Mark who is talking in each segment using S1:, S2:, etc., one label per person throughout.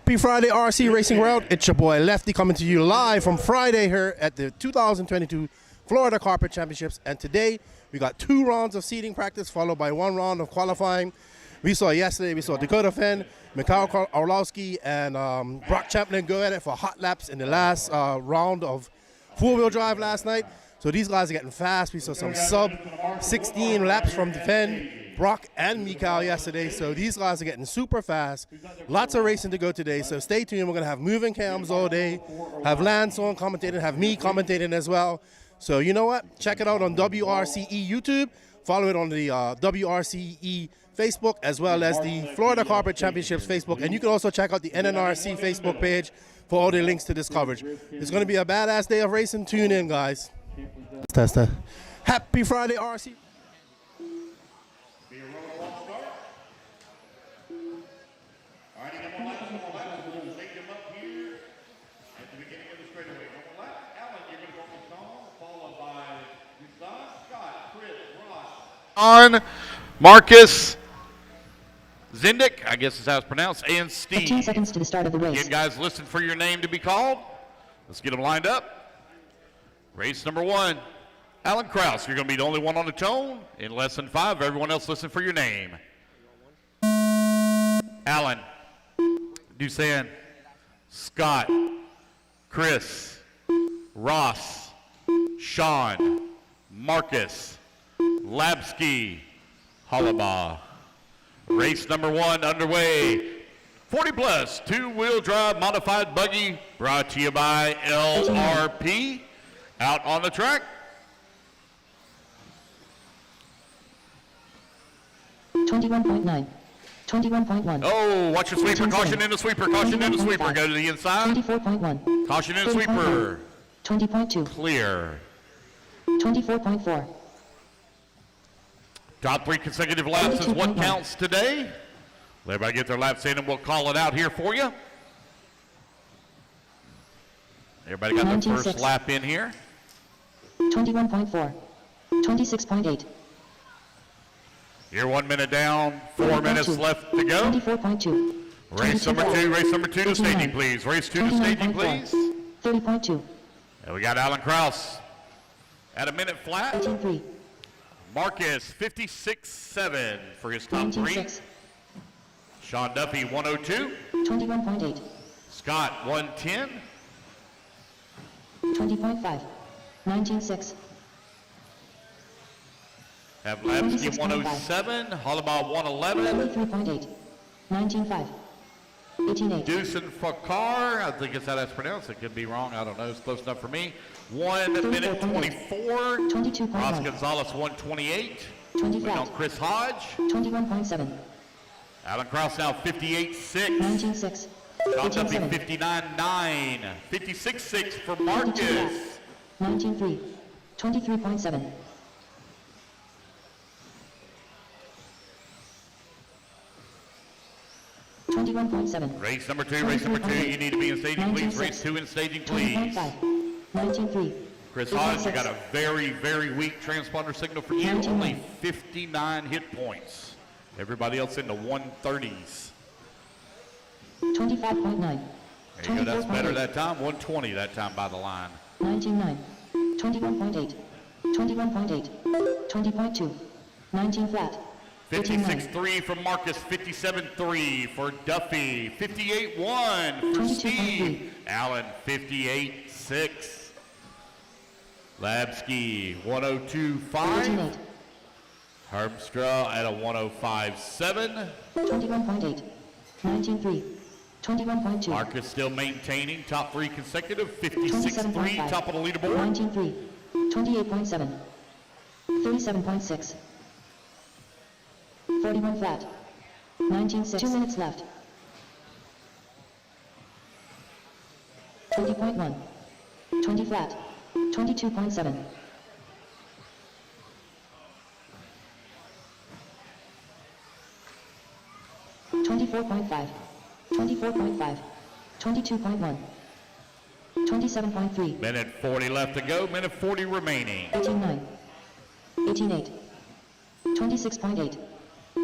S1: Happy Friday, RC Racing World. It's your boy Lefty coming to you live from Friday here at the 2022 Florida Carpet Championships. And today we got 2 rounds of seeding practice followed by 1 round of qualifying. We saw Dakota Fenn, Mikhail Orlowski, and Brock Champlin go at it for hot laps in the last round of 4-wheel drive last night. So these guys are getting fast. We saw some sub 16 laps from Fenn, Brock, and Mikhail yesterday. So these guys are getting super fast. Lots of racing to go today. So stay tuned. We're going to have moving cams all day, have Lance on commentating, have me commentating as well. So you know what? Check it out on WRCE YouTube. Follow it on the WRCE Facebook as well as the Florida Carpet Championships Facebook. And you can also check out the NNRC Facebook page for all the links to this coverage. It's going to be a badass day of racing. Tune in, guys. Test. Happy Friday, RC.
S2: On Marcus Zindick, I guess is how it's pronounced, and Steve.
S3: 15 seconds to the start of the race.
S2: Again, guys, listen for your name to be called. Let's get them lined up. Race number 1, Alan Krause. You're going to be the only one on the tone. In less than 5, everyone else listen for your name. Alan, Dusan, Scott, Chris, Ross, Sean, Marcus, Labsky, Hollabaugh. Race number 1 underway. 40 plus 2-wheel drive modified buggy brought to you by LRP. Out on the track.
S3: 21.9. 21.1.
S2: Oh, watch your sweeper. Caution in the sweeper. Caution in the sweeper. Go to the inside.
S3: 24.1.
S2: Caution in the sweeper.
S3: 20.2.
S2: Clear.
S3: 24.4.
S2: Top 3 consecutive laps is what counts today. Let everybody get their laps in and we'll call it out here for you. Everybody got their first lap in here.
S3: 21.4. 26.8.
S2: You're 1 minute down, 4 minutes left to go.
S3: 24.2.
S2: Race number 2 to staging, please. Race 2 to staging, please.
S3: 30.2.
S2: And we got Alan Krause at a minute flat.
S3: 18.3.
S2: Marcus, 56.7 for his top 3. Sean Duffy, 102.
S3: 21.8.
S2: Scott, 110.
S3: 20.5. 19.6.
S2: Have Labsky, 107. Hollabaugh, 111.
S3: 33.8. 19.5. 18.8.
S2: Deucen Fakar, I think it's how that's pronounced. It could be wrong. I don't know. It's close enough for me. 1 minute 24.
S3: 22.1.
S2: Ross Gonzalez, 128.
S3: 20
S2: Waiting on
S3: flat.
S2: Chris Hodge.
S3: 21.7.
S2: Alan Krause now 58.6.
S3: 19.6.
S2: Sean Duffy
S3: 18.7.
S2: 59.9. 56.6 for Marcus.
S3: 19.3. 23.7. 21.7.
S2: Race number 2. You need to be in staging, please. Race 2 in staging, please.
S3: 20.5. 19.3.
S2: Chris Hodge, you got a very, very weak transponder signal for you. Only 59 hit points. Everybody else in the 130s.
S3: 25.9.
S2: There you go. That's better that time. 120 that time by the line.
S3: 19.9. 21.8. 21.8. 20.2. 19 flat.
S2: 56.3 for Marcus, 57.3 for Duffy, 58.1 for Steve. Allen, 58.6. Labsky, 102.5. Herbstra at a 105.7.
S3: 21.8. 19.3. 21.2.
S2: Marcus still maintaining top 3 consecutive, 56.3, top of the leaderboard.
S3: 19.3. 28.7. 37.6. 41 flat. 19.6. 2 minutes left. 20.1. 20 flat. 22.7. 24.5. 24.5. 22.1. 27.3.
S2: Minute 40 left to go, minute 40 remaining.
S3: 18.9. 18.8. 26.8.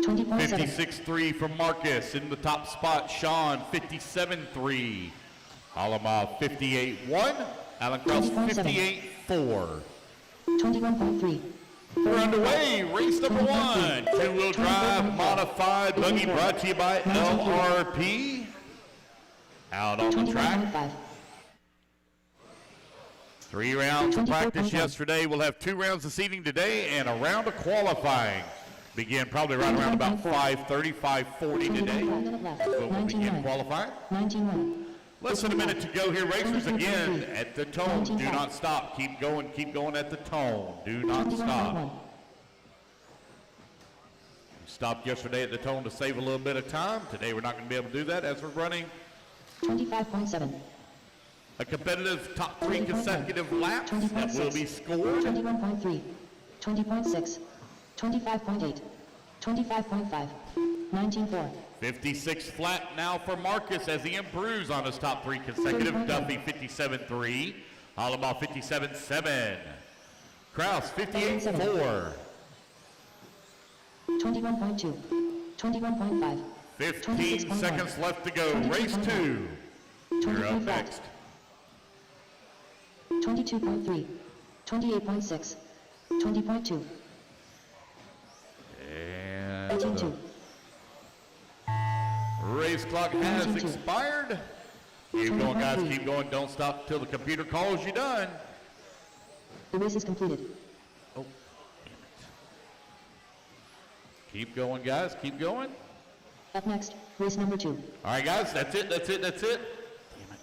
S3: 20.7.
S2: 56.3 from Marcus. In the top spot, Sean, 57.3. Alamov, 58.1. Alan Krause, 58.4.
S3: 21.3.
S2: We're underway. Race number 1. Two-wheel drive modified buggy brought to you by LRP. Out on the track.
S3: 21.5.
S2: 3 rounds of practice yesterday. We'll have 2 rounds of seating today and a round of qualifying. Begin probably right around about 5:30, 5:40 today. So we'll begin qualifying.
S3: 19.1.
S2: Less than a minute to go here. Racers again at the tone. Do not stop. Keep going at the tone. Do not stop. We stopped yesterday at the tone to save a little bit of time. Today we're not going to be able to do that as we're running
S3: 25.7.
S2: a competitive top 3 consecutive laps that will be scored.
S3: 21.3. 20.6. 25.8. 25.5. 19.4.
S2: 56 flat now for Marcus as he improves on his top 3 consecutive. Duffy 57.3. Alamov 57.7. Kraus 58.4.
S3: 21.2. 21.5.
S2: 15 seconds left to go. Race 2. You're up next.
S3: 22.3. 28.6. 20.2.
S2: And
S3: 18.2.
S2: the race clock has expired. Keep going, guys. Keep going. Don't stop till the computer calls you done.
S3: The race is completed.
S2: Oh, damn it. Keep going, guys. Keep going.
S3: Up next, race number 2.
S2: All right, guys. That's it. That's it. That's it. Damn it.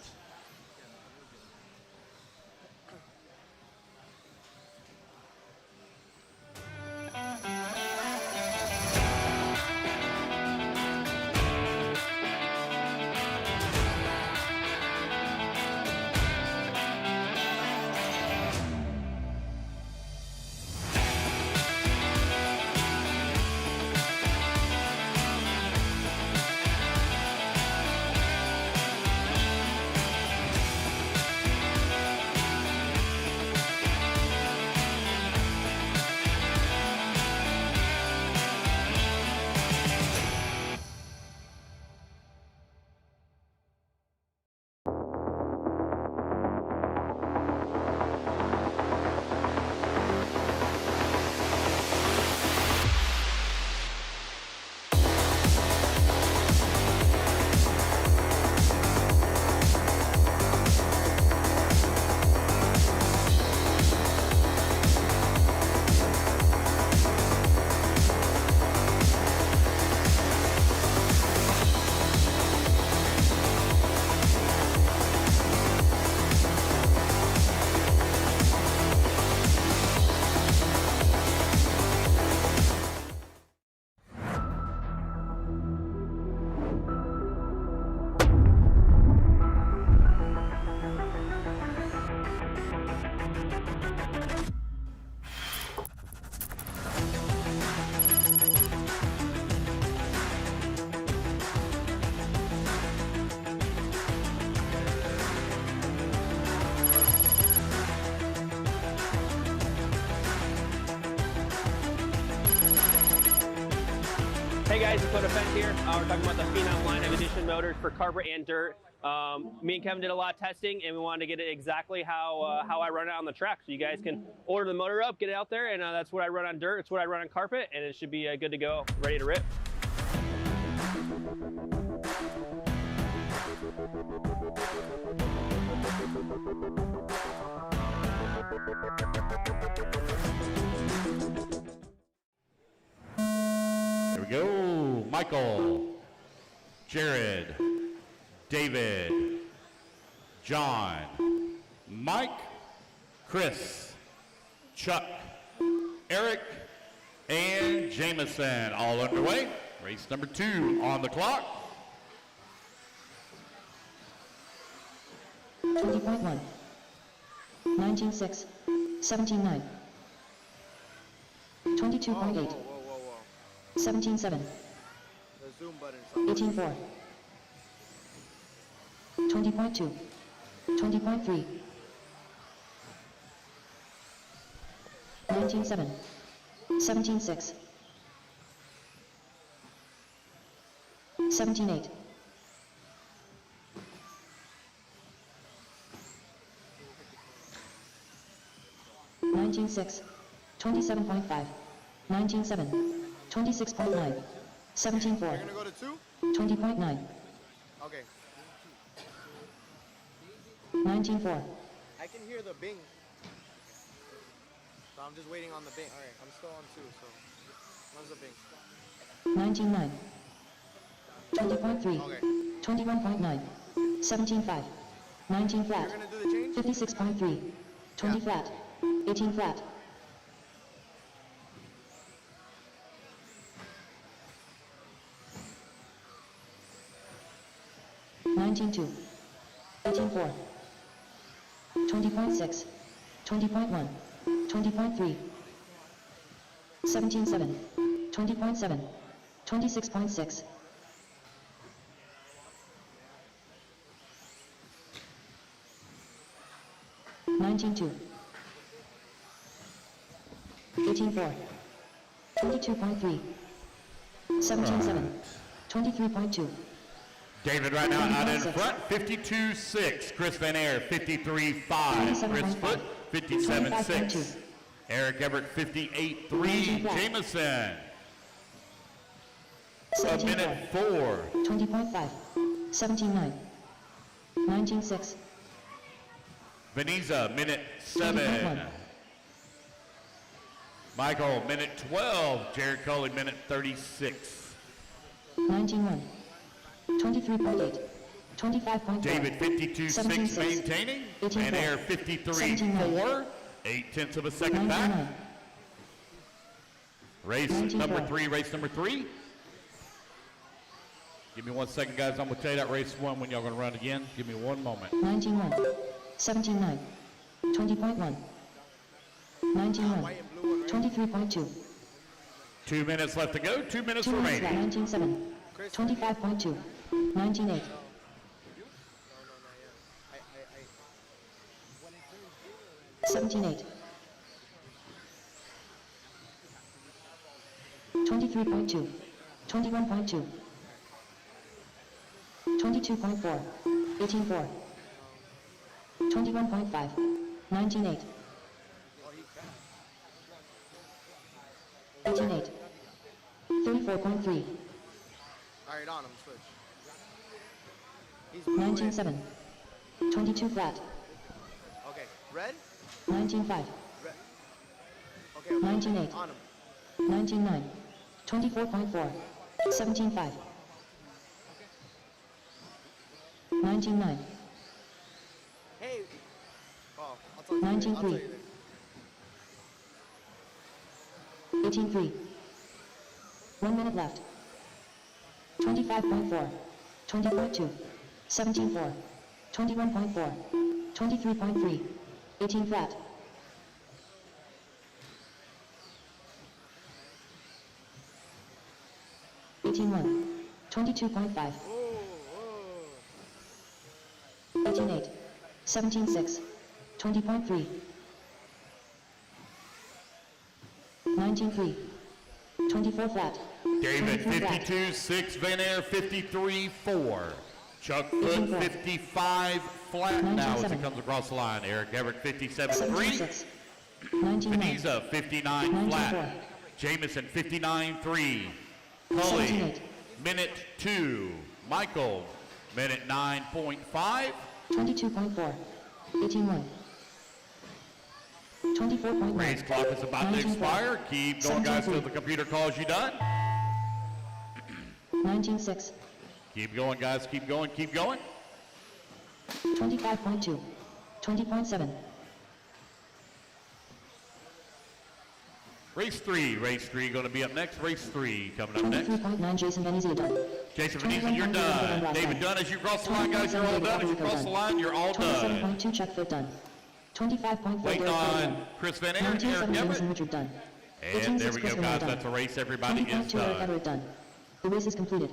S4: Hey guys, it's Qualifier here. We're talking about the Phenom line of edition motors for carpet and dirt. Me and Kevin did a lot of testing, and we wanted to get it exactly how I run it on the track. So you guys can order the motor up, get it out there, and that's what I run on dirt. It's what I run on carpet, and it should be good to go, ready to rip.
S2: Here we go. Michael, Jared, David, John, Mike, Chris, Chuck, Eric, and Jameson all underway. Race number 2 on the clock.
S3: 20.1. 19.6. 17.9. 22.8. 17.7. 18.4. 20.2. 20.3. 19.7. 17.6. 17-8. 19-6. 27.5. 19-7. 26.9. 17-4.
S5: You're gonna go to 2?
S3: 20.9.
S5: Okay.
S3: 19-4.
S5: I can hear the bing. So I'm just waiting on the bing. Alright, I'm still on 2, so when's the bing?
S3: 19-9. 20.3.
S5: Okay.
S3: 21.9. 17-5. 19 flat.
S5: You're gonna do the change?
S3: 56.3. 20
S5: Yeah.
S3: flat. 18 flat. 19-2. 18-4. 20.6. 20.1. 20.3. 17-7. 20.7. 26.6. 19-2. 18-4. 22.3. 17-7. 23.2.
S2: David right now out in front, 52-6. Chris Van Air, 53-5. Chris Foot, 57-6. Eric Everett, 58-3. Jameson, a minute 4.
S3: 20.5. 17-9. 19-6.
S2: Veniza, minute 7. Michael, minute 12. Jared Coley, minute 36.
S3: 19-1. 23.8. 25.4.
S2: David, 52-6 maintaining. Van Air, 53-4. 0.8 of a second back.
S3: 99.
S2: Race
S3: 19-4.
S2: number 3, race number 3. Give me 1 second, guys. I'm going to tell you that race 1 when y'all going to run again. Give me 1 moment.
S3: 19-1. 17-9. 20.1. 19-1. 23.2.
S2: 2 minutes left to go. 2 minutes
S3: 2 minutes
S2: remaining.
S3: left. 19-7. 25.2. 19-8.
S5: I
S3: 17-8. 23.2. 21.2. 22.4. 18.4. 21.5. 19.8. 18.8. 34.3.
S5: Alright, on him, switch. He's blue in.
S3: 19.7. 22 flat.
S5: Okay, red?
S3: 19.5.
S5: Red. Okay,
S3: 19.8.
S5: on him.
S3: 19.9. 24.4. 17.5. 19.9.
S5: Hey! Oh, I'll tell you
S3: 19-3.
S5: later. I'll tell you later.
S3: 18.3. 1 minute left. 25.4. 20.2. 17.4. 21.4. 23.3. 18 flat. 18.1. 22.5. 18.8. 17.6. 20.3. 19.3. 24 flat.
S2: David,
S3: 24 flat.
S2: 52-6. Van Air, 53-4. Chuck Foot, 55 flat now as he
S3: 19-7.
S2: comes across the line. Eric Everett, 57-3.
S3: 17.6. 19.9.
S2: Veniza, 59
S3: 19-4.
S2: flat. Jameson, 59-3. Cully,
S3: 17.8.
S2: minute 2. Michael, minute 9.5.
S3: 22.4. 18.1. 24.9.
S2: Race clock is about to
S3: 19.4.
S2: expire. Keep going, guys, till
S3: 17.3.
S2: the computer calls you done.
S3: 19.6.
S2: Keep going, guys. Keep going. Keep going.
S3: 25.2. 20.7.
S2: Race 3 going to be up next. Race 3 coming up next.
S3: 23.9. Jason Venezia done.
S2: Jason Venezia, you're done. David Dunn, as you cross the line, guys, you're all done. As you cross the line, you're all done.
S3: 27.2. Chuck Fit done. 25.4.
S2: Waiting
S3: Derek Kelly
S2: on
S3: done.
S2: Chris Van Air, Eric
S3: 19.7. Jameson
S2: Everett.
S3: Richard done.
S2: And there
S3: 18.6.
S2: we
S3: Chris
S2: go,
S3: Van Air
S2: guys.
S3: done.
S2: That's a race. Everybody is
S3: 20.2. Eric
S2: done.
S3: Everett done. The race is completed.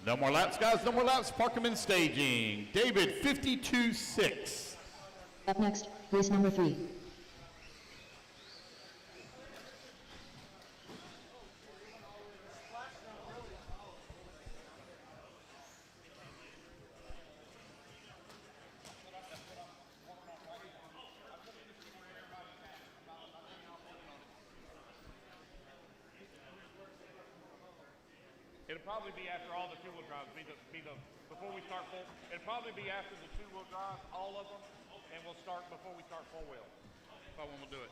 S2: No more laps, guys. No more laps. Park them in staging. David, 52-6.
S3: Up next, race number 3.
S2: It'll probably be after all the two-wheel drives. Before we start full. It'll probably be after the two-wheel drives, all of them, and we'll start before we start four-wheel. That's when we'll do it.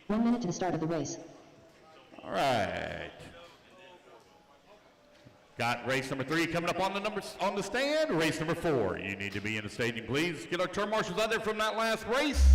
S3: 1 minute to the start of the race.
S2: All right. Got race number 3 coming up on the stand. Race number 4. You need to be in the stadium, please. Get our turn marshals out there from that last race.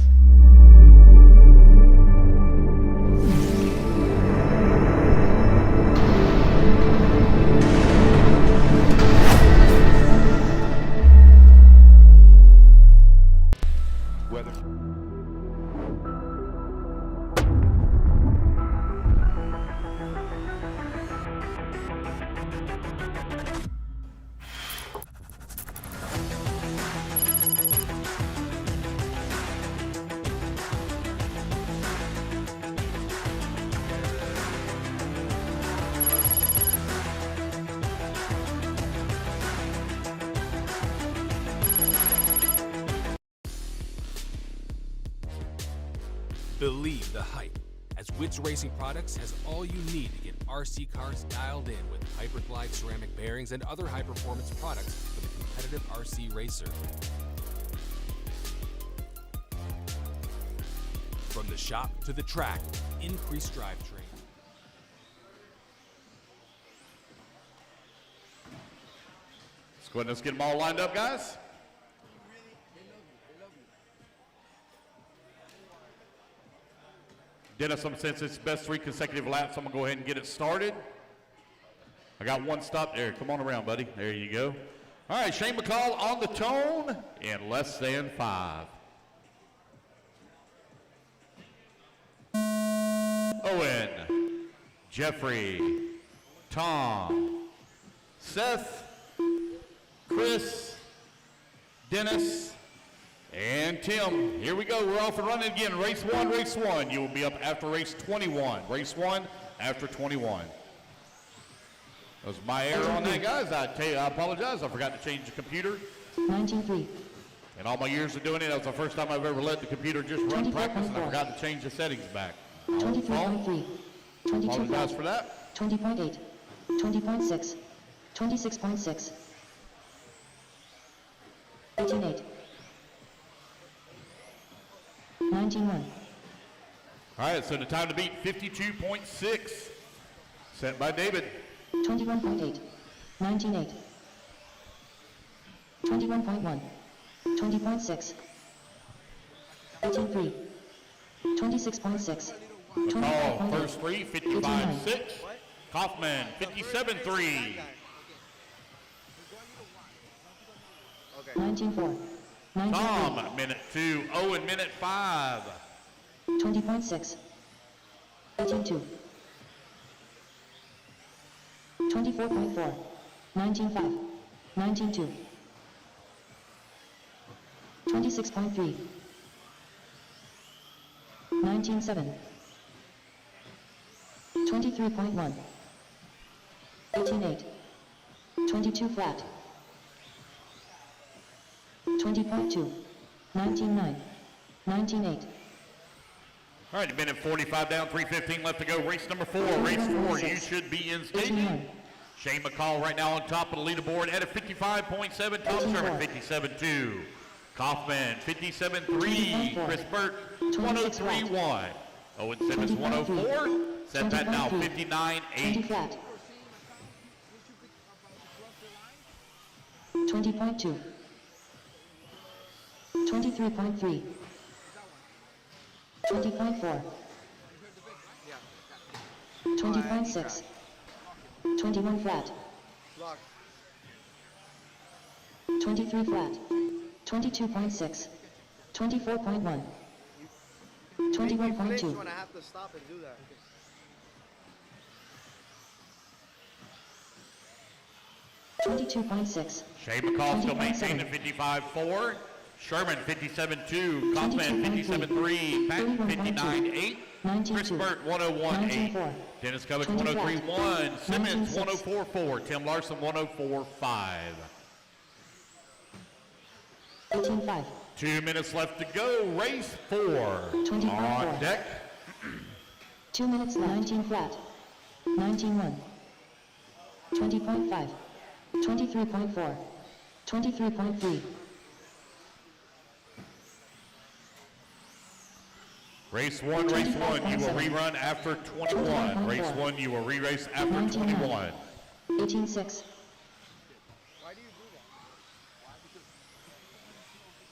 S6: Believe the hype, as Wits Racing Products has all you need to get RC cars dialed in with Hyperglide ceramic bearings and other high-performance products for the competitive RC racer. From the shop to the track, increased drivetrain.
S2: Let's go ahead and let's get them all lined up, guys. Dennis, since it's best 3 consecutive laps, I'm going to go ahead and get it started. I got one stop there. Come on around, buddy. There you go. All right, Shane McCall on the tone in less than 5. Owen, Jeffrey, Tom, Seth, Chris, Dennis, and Tim. Here we go. We're off and running again. Race 1, race 1. You will be up after race 21. Race 1 after 21. That was my error on that, guys. I apologize. I forgot to change the computer.
S3: 19.3.
S2: In all my years of doing it, that was the first time I've ever let the computer just run practice, and I forgot to change the settings back.
S3: 23.3. 22.
S2: Apologize for that.
S3: 20.8. 20.6. 26.6. 18.8. 19.1.
S2: All right, so the time to beat 52.6. Set by David.
S3: 21.8. 19.8. 21.1. 20.6. 18.3. 26.6.
S2: McCall, first 3, 55.6. Kaufman, 57.3.
S3: 19.4. 19.8.
S2: Tom, minute 2. Owen, minute 5.
S3: 20.6. 18.2. 24.4. 19.5. 19.2. 26.3. 19.7. 23.1. 18.8. 22 flat. 20.2. 19.9. 19.8.
S2: All right, a minute 45 down, 3:15 left to go. Race number 4. Race 4, you should be in stadium. Shane McCall right now on top of the leaderboard at a 55.7. Tom Sherman, 57.2. Kaufman, 57.3. Chris Burt, 103.1. Owen Simmons, 104. Set that now, 59.8.
S3: 20.2. 23.3. 20.4. 20.6. 21 flat. 23 flat. 22.6. 24.1. 21.2.
S5: When I have to stop and do that.
S3: 22.6.
S2: Shane McCall still maintained at 55.4. Sherman, 57.2. Kaufman, 57.3. Patton, 59.8. Chris Burt, 101.8. Dennis Covich, 103.1. Simmons, 104.4. Tim Larson, 104.5.
S3: 18.5.
S2: 2 minutes left to go. Race 4 on deck.
S3: 2 minutes left. 19 flat. 19.1. 20.5, 23.4, 23.3,
S2: Race one, you will rerun after 21. Race one, you will re-race after 21.
S3: 18.6,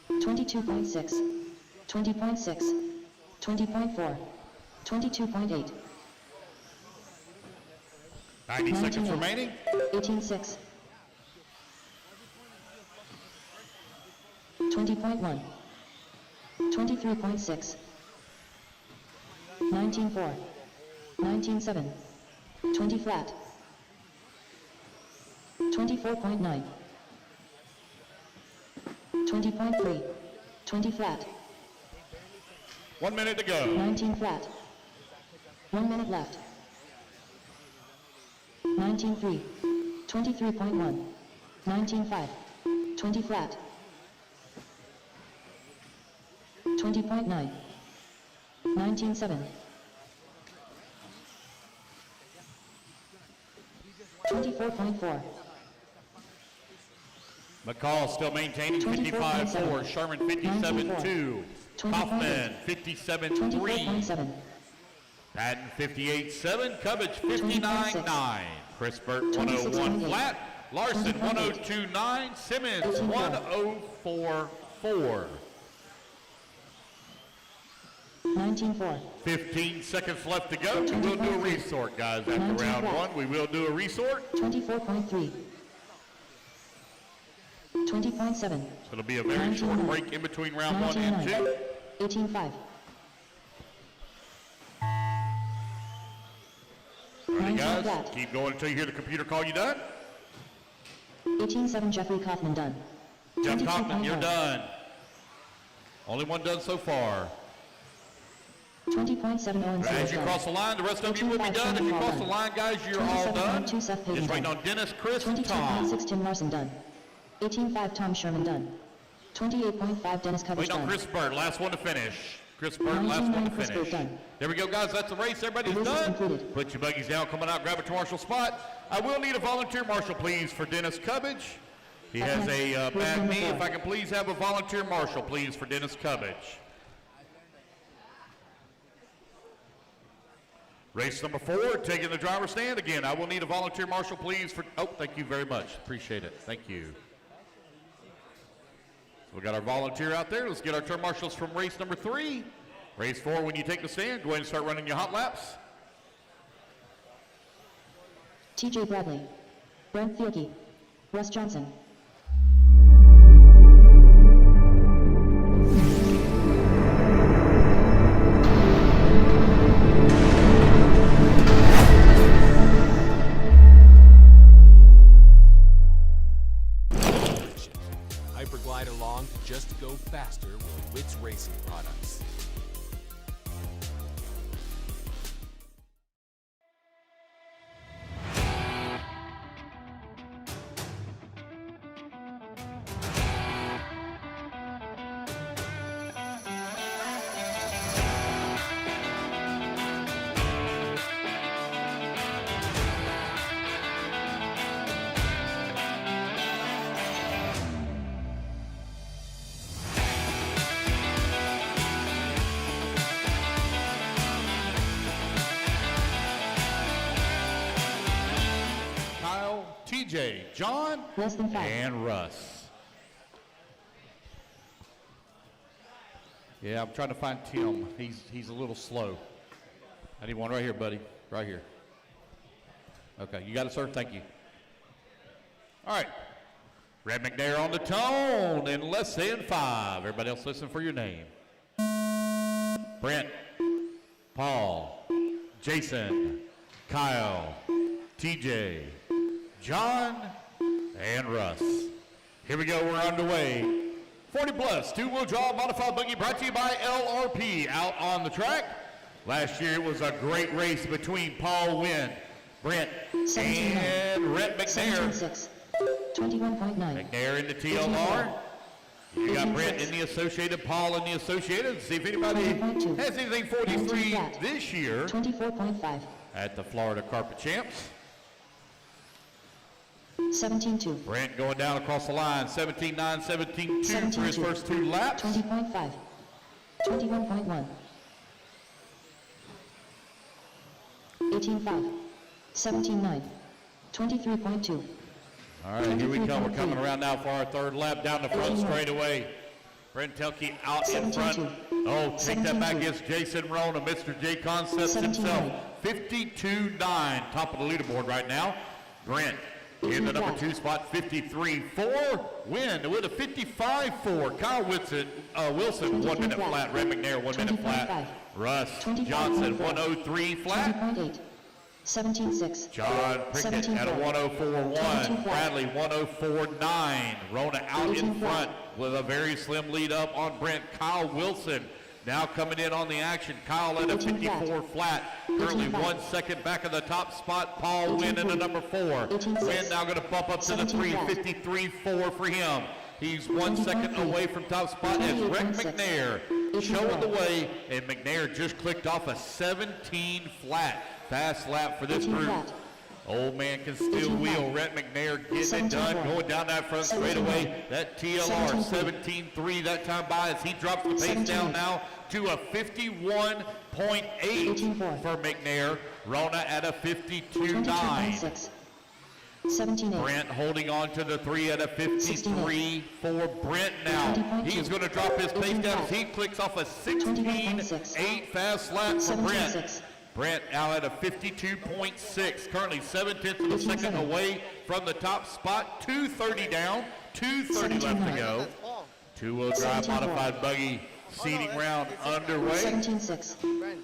S3: 22.6, 20.6, 20.4, 22.8,
S2: 90 seconds
S3: 19.8,
S2: remaining.
S3: 18.6, 20.1, 23.6, 19.4, 19.7, 20 flat, 24.9, 20.3, 20 flat,
S2: 1 minute to go.
S3: 19 flat, 1 minute left, 19.3, 23.1, 19.5, 20 flat, 20.9, 19.7, 24.4,
S2: McCall still maintaining 55.4. Sherman 57.2. Kaufman 57.3.
S3: 24.7,
S2: Patton 58.7. Cubbage 59.9. Chris Burt 101 flat. Larson 102.9. Simmons 104.4.
S3: 19.4,
S2: 15 seconds left to go. We will do a resort, guys. After round one, we will do a resort.
S3: 24.3, 20.7,
S2: So it'll be a very short break in between round one and two.
S3: 18.5,
S2: All right,
S3: 19
S2: guys,
S3: flat,
S2: keep going until you hear the computer call you done.
S3: 18.7, Jeffrey Kaufman done.
S2: Jeff
S3: 22.1,
S2: Kaufman, you're done. Only one done so far.
S3: 20.7, Owen
S2: As
S3: Sears
S2: you
S3: done.
S2: cross the line, the rest of you will be done. If you cross the line, guys, you're all done.
S3: 27.2, Seth Payton
S2: Just waiting
S3: done.
S2: on Dennis, Chris, and Tom.
S3: 22.6, Tim Larson done. 18.5, Tom Sherman done. 28.5, Dennis Covers
S2: Waiting on
S3: done.
S2: Chris Burt, last one to finish. Chris Burt, last one to
S3: 19.9, Chris Burt
S2: finish.
S3: done.
S2: There we go, guys. That's the race. Everybody's
S3: Race is
S2: done.
S3: concluded.
S2: Put your buggies down, coming out, grab a marshal spot. I will need a volunteer marshal, please, for Dennis Cubbage. He has a bad knee. If I can please have a volunteer marshal, please, for Dennis Cubbage. Race number 4, taking the driver's stand. Again, I will need a volunteer marshal, please, for, oh, thank you very much. Appreciate it. Thank you. So we got our volunteer out there. Let's get our turn marshals from race number 3. Race 4, when you take the stand, go ahead and start running your hot laps.
S3: TJ Bradley, Brent Thielke, Russ Johnson.
S6: Hyperglide along to just go faster with WRCE Racing products.
S2: TJ, John,
S3: Less than 5.
S2: and Russ. Yeah, I'm trying to find Tim. He's a little slow. I need one right here, buddy. Right here. Okay, you got it, sir? Thank you. All right. Red McNair on the tone in less than 5. Everybody else listen for your name. Brent, Paul, Jason, Kyle, TJ, John, and Russ. Here we go, we're underway. 40 plus, 2-wheel drive modified buggy brought to you by LRP out on the track. Last year it was a great race between Paul Wynn, Brent, and Rhett McNair.
S3: 17.6, 21.9.
S2: McNair in the TLR. You got Brent in the Associated, Paul in the Associated. See if anybody has anything 43 this year
S3: 24.5.
S2: at the Florida Carpet Champs.
S3: 17-2.
S2: Brent going down across the line, 17-9, 17-2 for his first 2 laps.
S3: 20.5. 21.1. 18.5. 17.9. 23.2.
S2: All right, here we come. We're coming around now for our 3rd lap down the front straightaway. Brent Telke out in front. Oh, take that back. It's Jason Rona, Mr. J Concepts himself. 52.9, top of the leaderboard right now. Brent in the number 2 spot, 53.4. Win with a 55.4. Kyle Wilson, 1 minute flat. Red McNair, 1 minute flat. Russ Johnson, 103 flat.
S3: 20.8. 17.6.
S2: John Prickett at a 104.1. Bradley 104.9. Rona out in front with a very slim lead up on Brent. Kyle Wilson now coming in on the action. Kyle at a 54 flat. Currently 1 second back of the top spot. Paul Wynn in the number 4. Wynn now going to bump up to the 3. 53.4 for him. He's 1 second away from top spot as Rick McNair showing the way, and McNair just clicked off a 17 flat. Fast lap for this group. Old man can still wheel. Rhett McNair getting it done, going down that front straightaway. That TLR 17.3 that time by as he drops the pace down now to a 51.8 for McNair. Rona at a 52.9.
S3: 17.8.
S2: Brent holding on to the 3 at a 53 for Brent now. He's going to drop his pace down as he clicks off a 16.8 fast lap for Brent. Brent now at a 52.6, currently 7/10 of a second away from the top spot. 2:30 down, 2:30 left to go. 2-wheel drive modified buggy seating round underway.
S3: 17.6.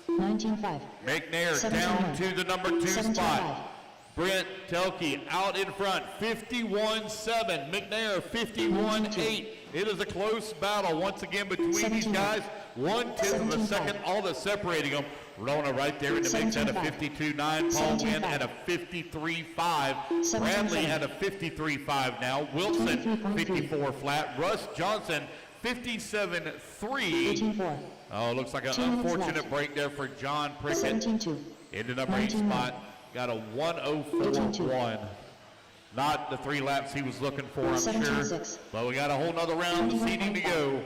S3: 19.5.
S2: McNair down to the number 2 spot. Brent Telke out in front, 51.7. McNair 51.8. It is a close battle once again between these guys. 1/10 of a second, all that's separating them. Rona right there in the mix at a 52.9. Paul Wynn at a 53.5. Bradley at a 53.5 now. Wilson 54 flat. Russ Johnson 57.3.
S3: 18.4.
S2: Oh, looks like an unfortunate break there for John Prickett.
S3: 17.2.
S2: In the number 8 spot. Got a 104.1. Not the 3 laps he was looking for, I'm sure. But we got a whole nother round of seating to go.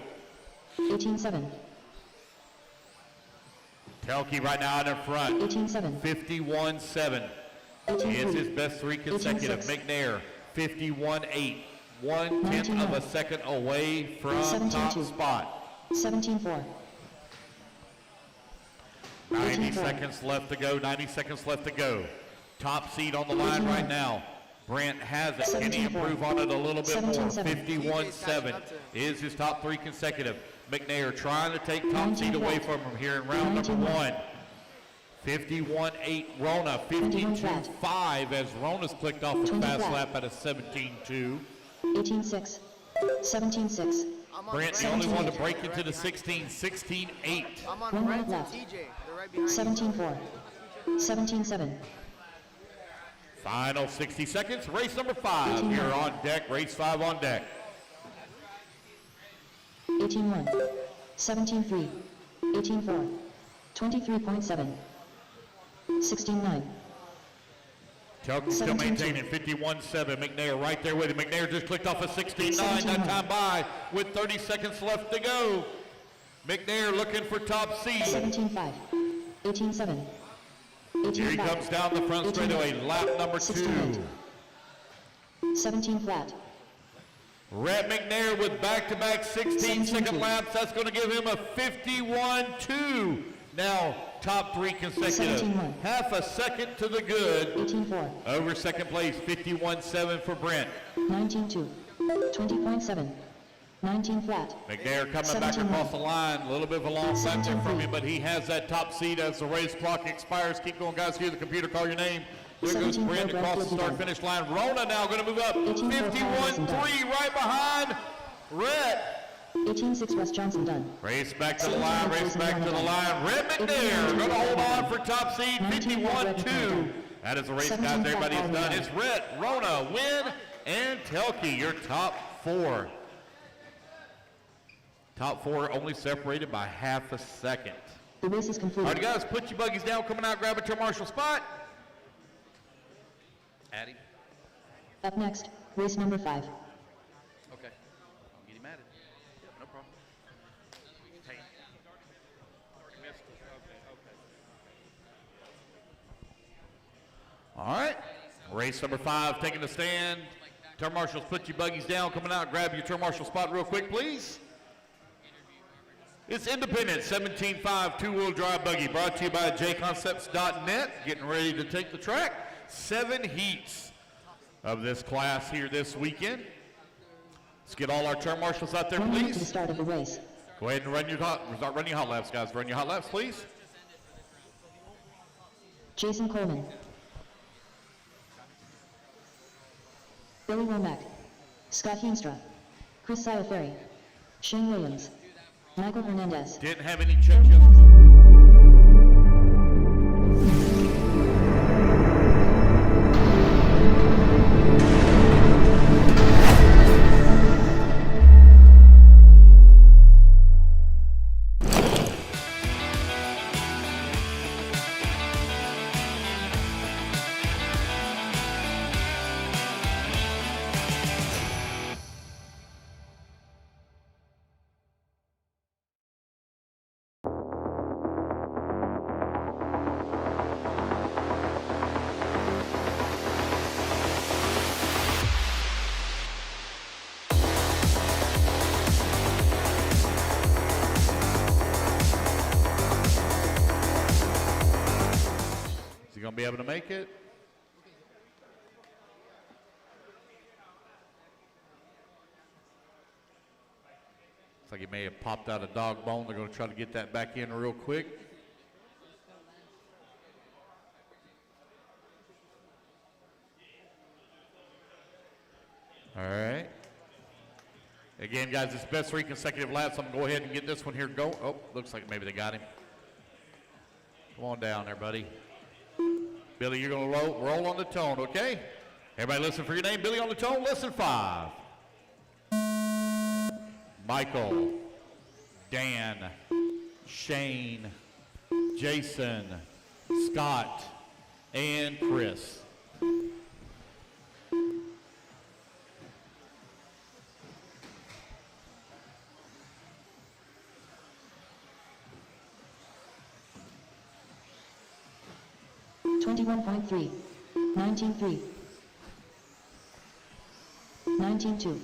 S3: 18.7.
S2: Telke right now out in front.
S3: 18.7.
S2: 51.7. Is his best 3 consecutive. McNair 51.8. 1/10 of a second away from top spot.
S3: 17.4.
S2: 90 seconds left to go. 90 seconds left to go. Top seed on the line right now. Brent has it. Can he improve on it a little bit more? 51.7 is his top 3 consecutive. McNair trying to take top seed away from him here in round number 1. 51.8 Rona, 52.5 as Rona's clicked off a fast lap at a 17.2.
S3: 18.6. 17.6.
S2: Brent the only one to break into the 16, 16.8.
S5: I'm on Brent and TJ. They're right behind
S3: 17.4. 17.7.
S2: Final 60 seconds. Race number 5 here on deck. Race 5 on deck.
S3: 18.1. 17.3. 18.4. 23.7. 16.9.
S2: Telke still maintaining 51.7. McNair right there with him. McNair just clicked off a 16.9 that time by with 30 seconds left to go. McNair looking for top seed.
S3: 17.5. 18.7.
S2: Here he comes down the front straightaway. Lap number 2.
S3: 17 flat.
S2: Rhett McNair with back-to-back 16-second laps. That's going to give him a 51.2. Now, top 3 consecutive.
S3: 17.1.
S2: Half a second to the good.
S3: 18.4.
S2: Over second place, 51.7 for Brent.
S3: 19.2. 20.7. 19 flat.
S2: McNair coming back across the line. A little bit of a long lap there from him, but he has that top seat as the race clock expires. Keep going, guys. Here's the computer. Call your name. There goes Brent across the start-finish line. Rona now going to move up. 51.3 right behind Rhett.
S3: 18.6 Russ Johnson done.
S2: Race back to the line, race back to the line. Rhett McNair going to hold on for top seed, 51.2. That is the race, guys. Everybody is done. It's Rhett, Rona, Wynn, and Telke, your top 4. Top 4 only separated by half a second.
S3: The race is complete.
S2: All right, guys, put your buggies down, coming out, grab a turn marshal spot. Addy.
S3: Up next, race number 5.
S2: Okay. I'll get him at it. No problem. Hey. All right. Race number 5, taking the stand. Turn marshals, put your buggies down. Coming out, grab your turn marshal spot real quick, please. It's independent 17.5 two-wheel drive buggy, brought to you by jconcepts.net. Getting ready to take the track. 7 heats of this class here this weekend. Let's get all our turn marshals out there,
S3: 1 minute to the
S2: please.
S3: start of the race.
S2: Go ahead and start running your hot laps, guys. Run your hot laps, please.
S3: Jason Coleman. Billy Womack. Scott Heemstra. Chris Salaferi. Shane Williams. Michael Hernandez.
S2: Didn't have any check just. Gonna be able to make it. Looks like he may have popped out a dog bone. They're gonna try to get that back in real quick. All right. Again, guys, it's best 3 consecutive laps. I'm gonna go ahead and get this one here going. Oh, looks like maybe they got him. Come on down there, buddy. Billy, you're going to roll on the tone, okay? Everybody listen for your name. Billy on the tone, listen 5. Michael, Dan, Shane, Jason, Scott, and Chris.
S3: $21.3, 19.3, 19.2.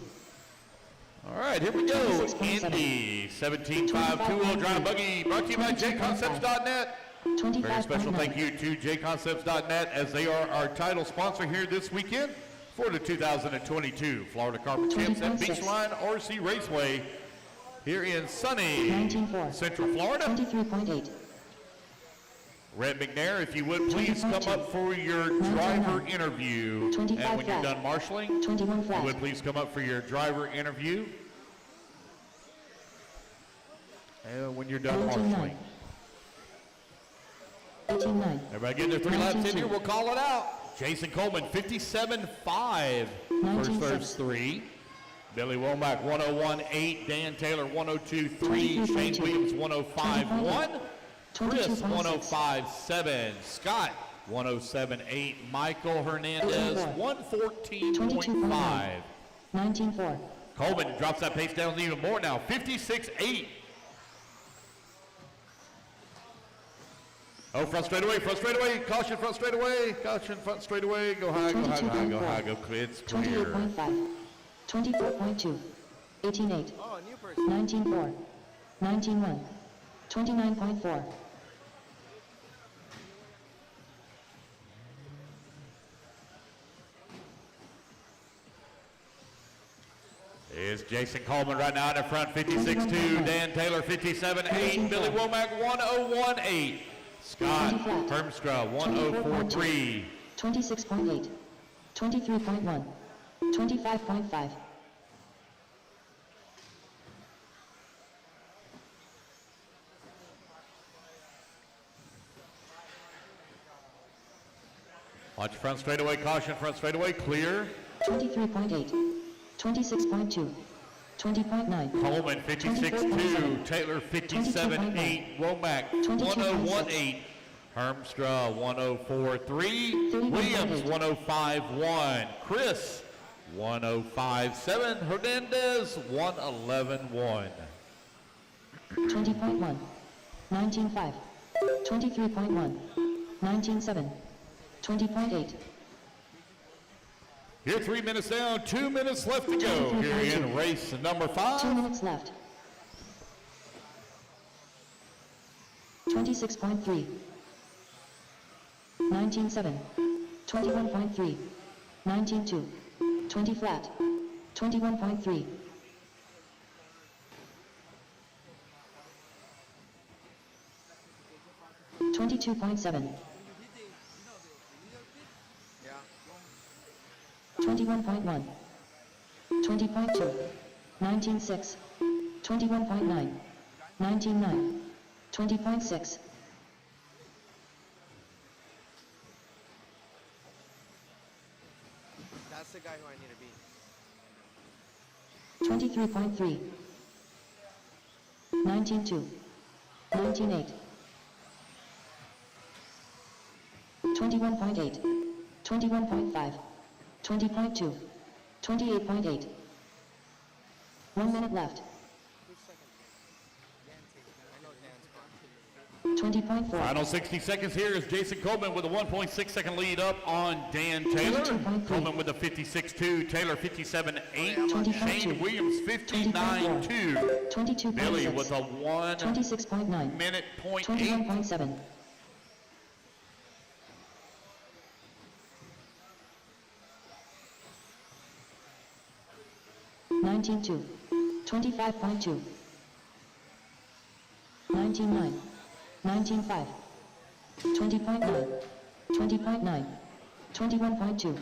S2: All right, here we go.
S3: 26.7.
S2: Indy 17.5 two-wheel drive buggy, brought to you by jconcepts.net. Very special thank you to jconcepts.net, as they are our title sponsor here this weekend for the 2022 Florida Carpet Champs at Beachline WRCE Raceway here in sunny
S3: 19.4.
S2: Central Florida.
S3: 23.8.
S2: Red McNair, if you would please come up for your driver interview. And when you're done marshaling,
S3: 21 flat.
S2: you would please come up for your driver interview. And when you're done marshaling.
S3: 18.9.
S2: Everybody getting their 3 laps in here, we'll call it out. Jason Coleman, 57.5 for first 3. Billy Womack, 101.8. Dan Taylor, 102.3. Shane Williams, 105.1. Chris, 105.7. Scott, 107.8. Michael Hernandez, 114.5.
S3: 19.4.
S2: Coleman drops that pace down even more now, 56.8. Oh, front straightaway, caution, front straightaway, caution, front straightaway, go high, go high, go high, go high, go clear, it's clear.
S3: 28.5, 24.2, 18.8,
S5: Oh, a new person.
S3: 19.4, 19.1, 29.4.
S2: Is Jason Coleman right now in the front, 56.2, Dan Taylor, 57.8, Billy Womack, 101.8. Scott Hermstra, 104.3.
S3: 26.8, 23.1, 25.5.
S2: Watch front straightaway, caution, front straightaway, clear.
S3: 23.8, 26.2, 20.9.
S2: Coleman, 56.2, Taylor, 57.8, Womack, 101.8. Hermstra, 104.3, Williams, 105.1, Chris, 105.7. Hernandez, 111.1.
S3: 20.1, 19.5, 23.1, 19.7, 20.8,
S2: Here 3 minutes down, 2 minutes left to go here in race number 5.
S3: 2 minutes left. 26.3, 19.7, 21.3, 19.2, 20 flat, 21.3, 22.7, 21.1, 20.2, 19.6, 21.9, 19.9, 20.6, 23.3, 19.2, 19.8, 21.8, 21.5, 20.2, 28.8. 1 minute left. 20.4.
S2: Final 60 seconds here is Jason Coleman with a 1.6 second lead up on Dan Taylor.
S3: 22.3.
S2: Coleman with a 56.2, Taylor 57.8,
S3: 20.2.
S2: Shane Williams 59.2.
S3: 22.6.
S2: Billy with a 1
S3: 26.9.
S2: minute point 8.
S3: 21.7. 19.2, 25.2, 19.9, 19.5, 20.9, 20.9, 21.2,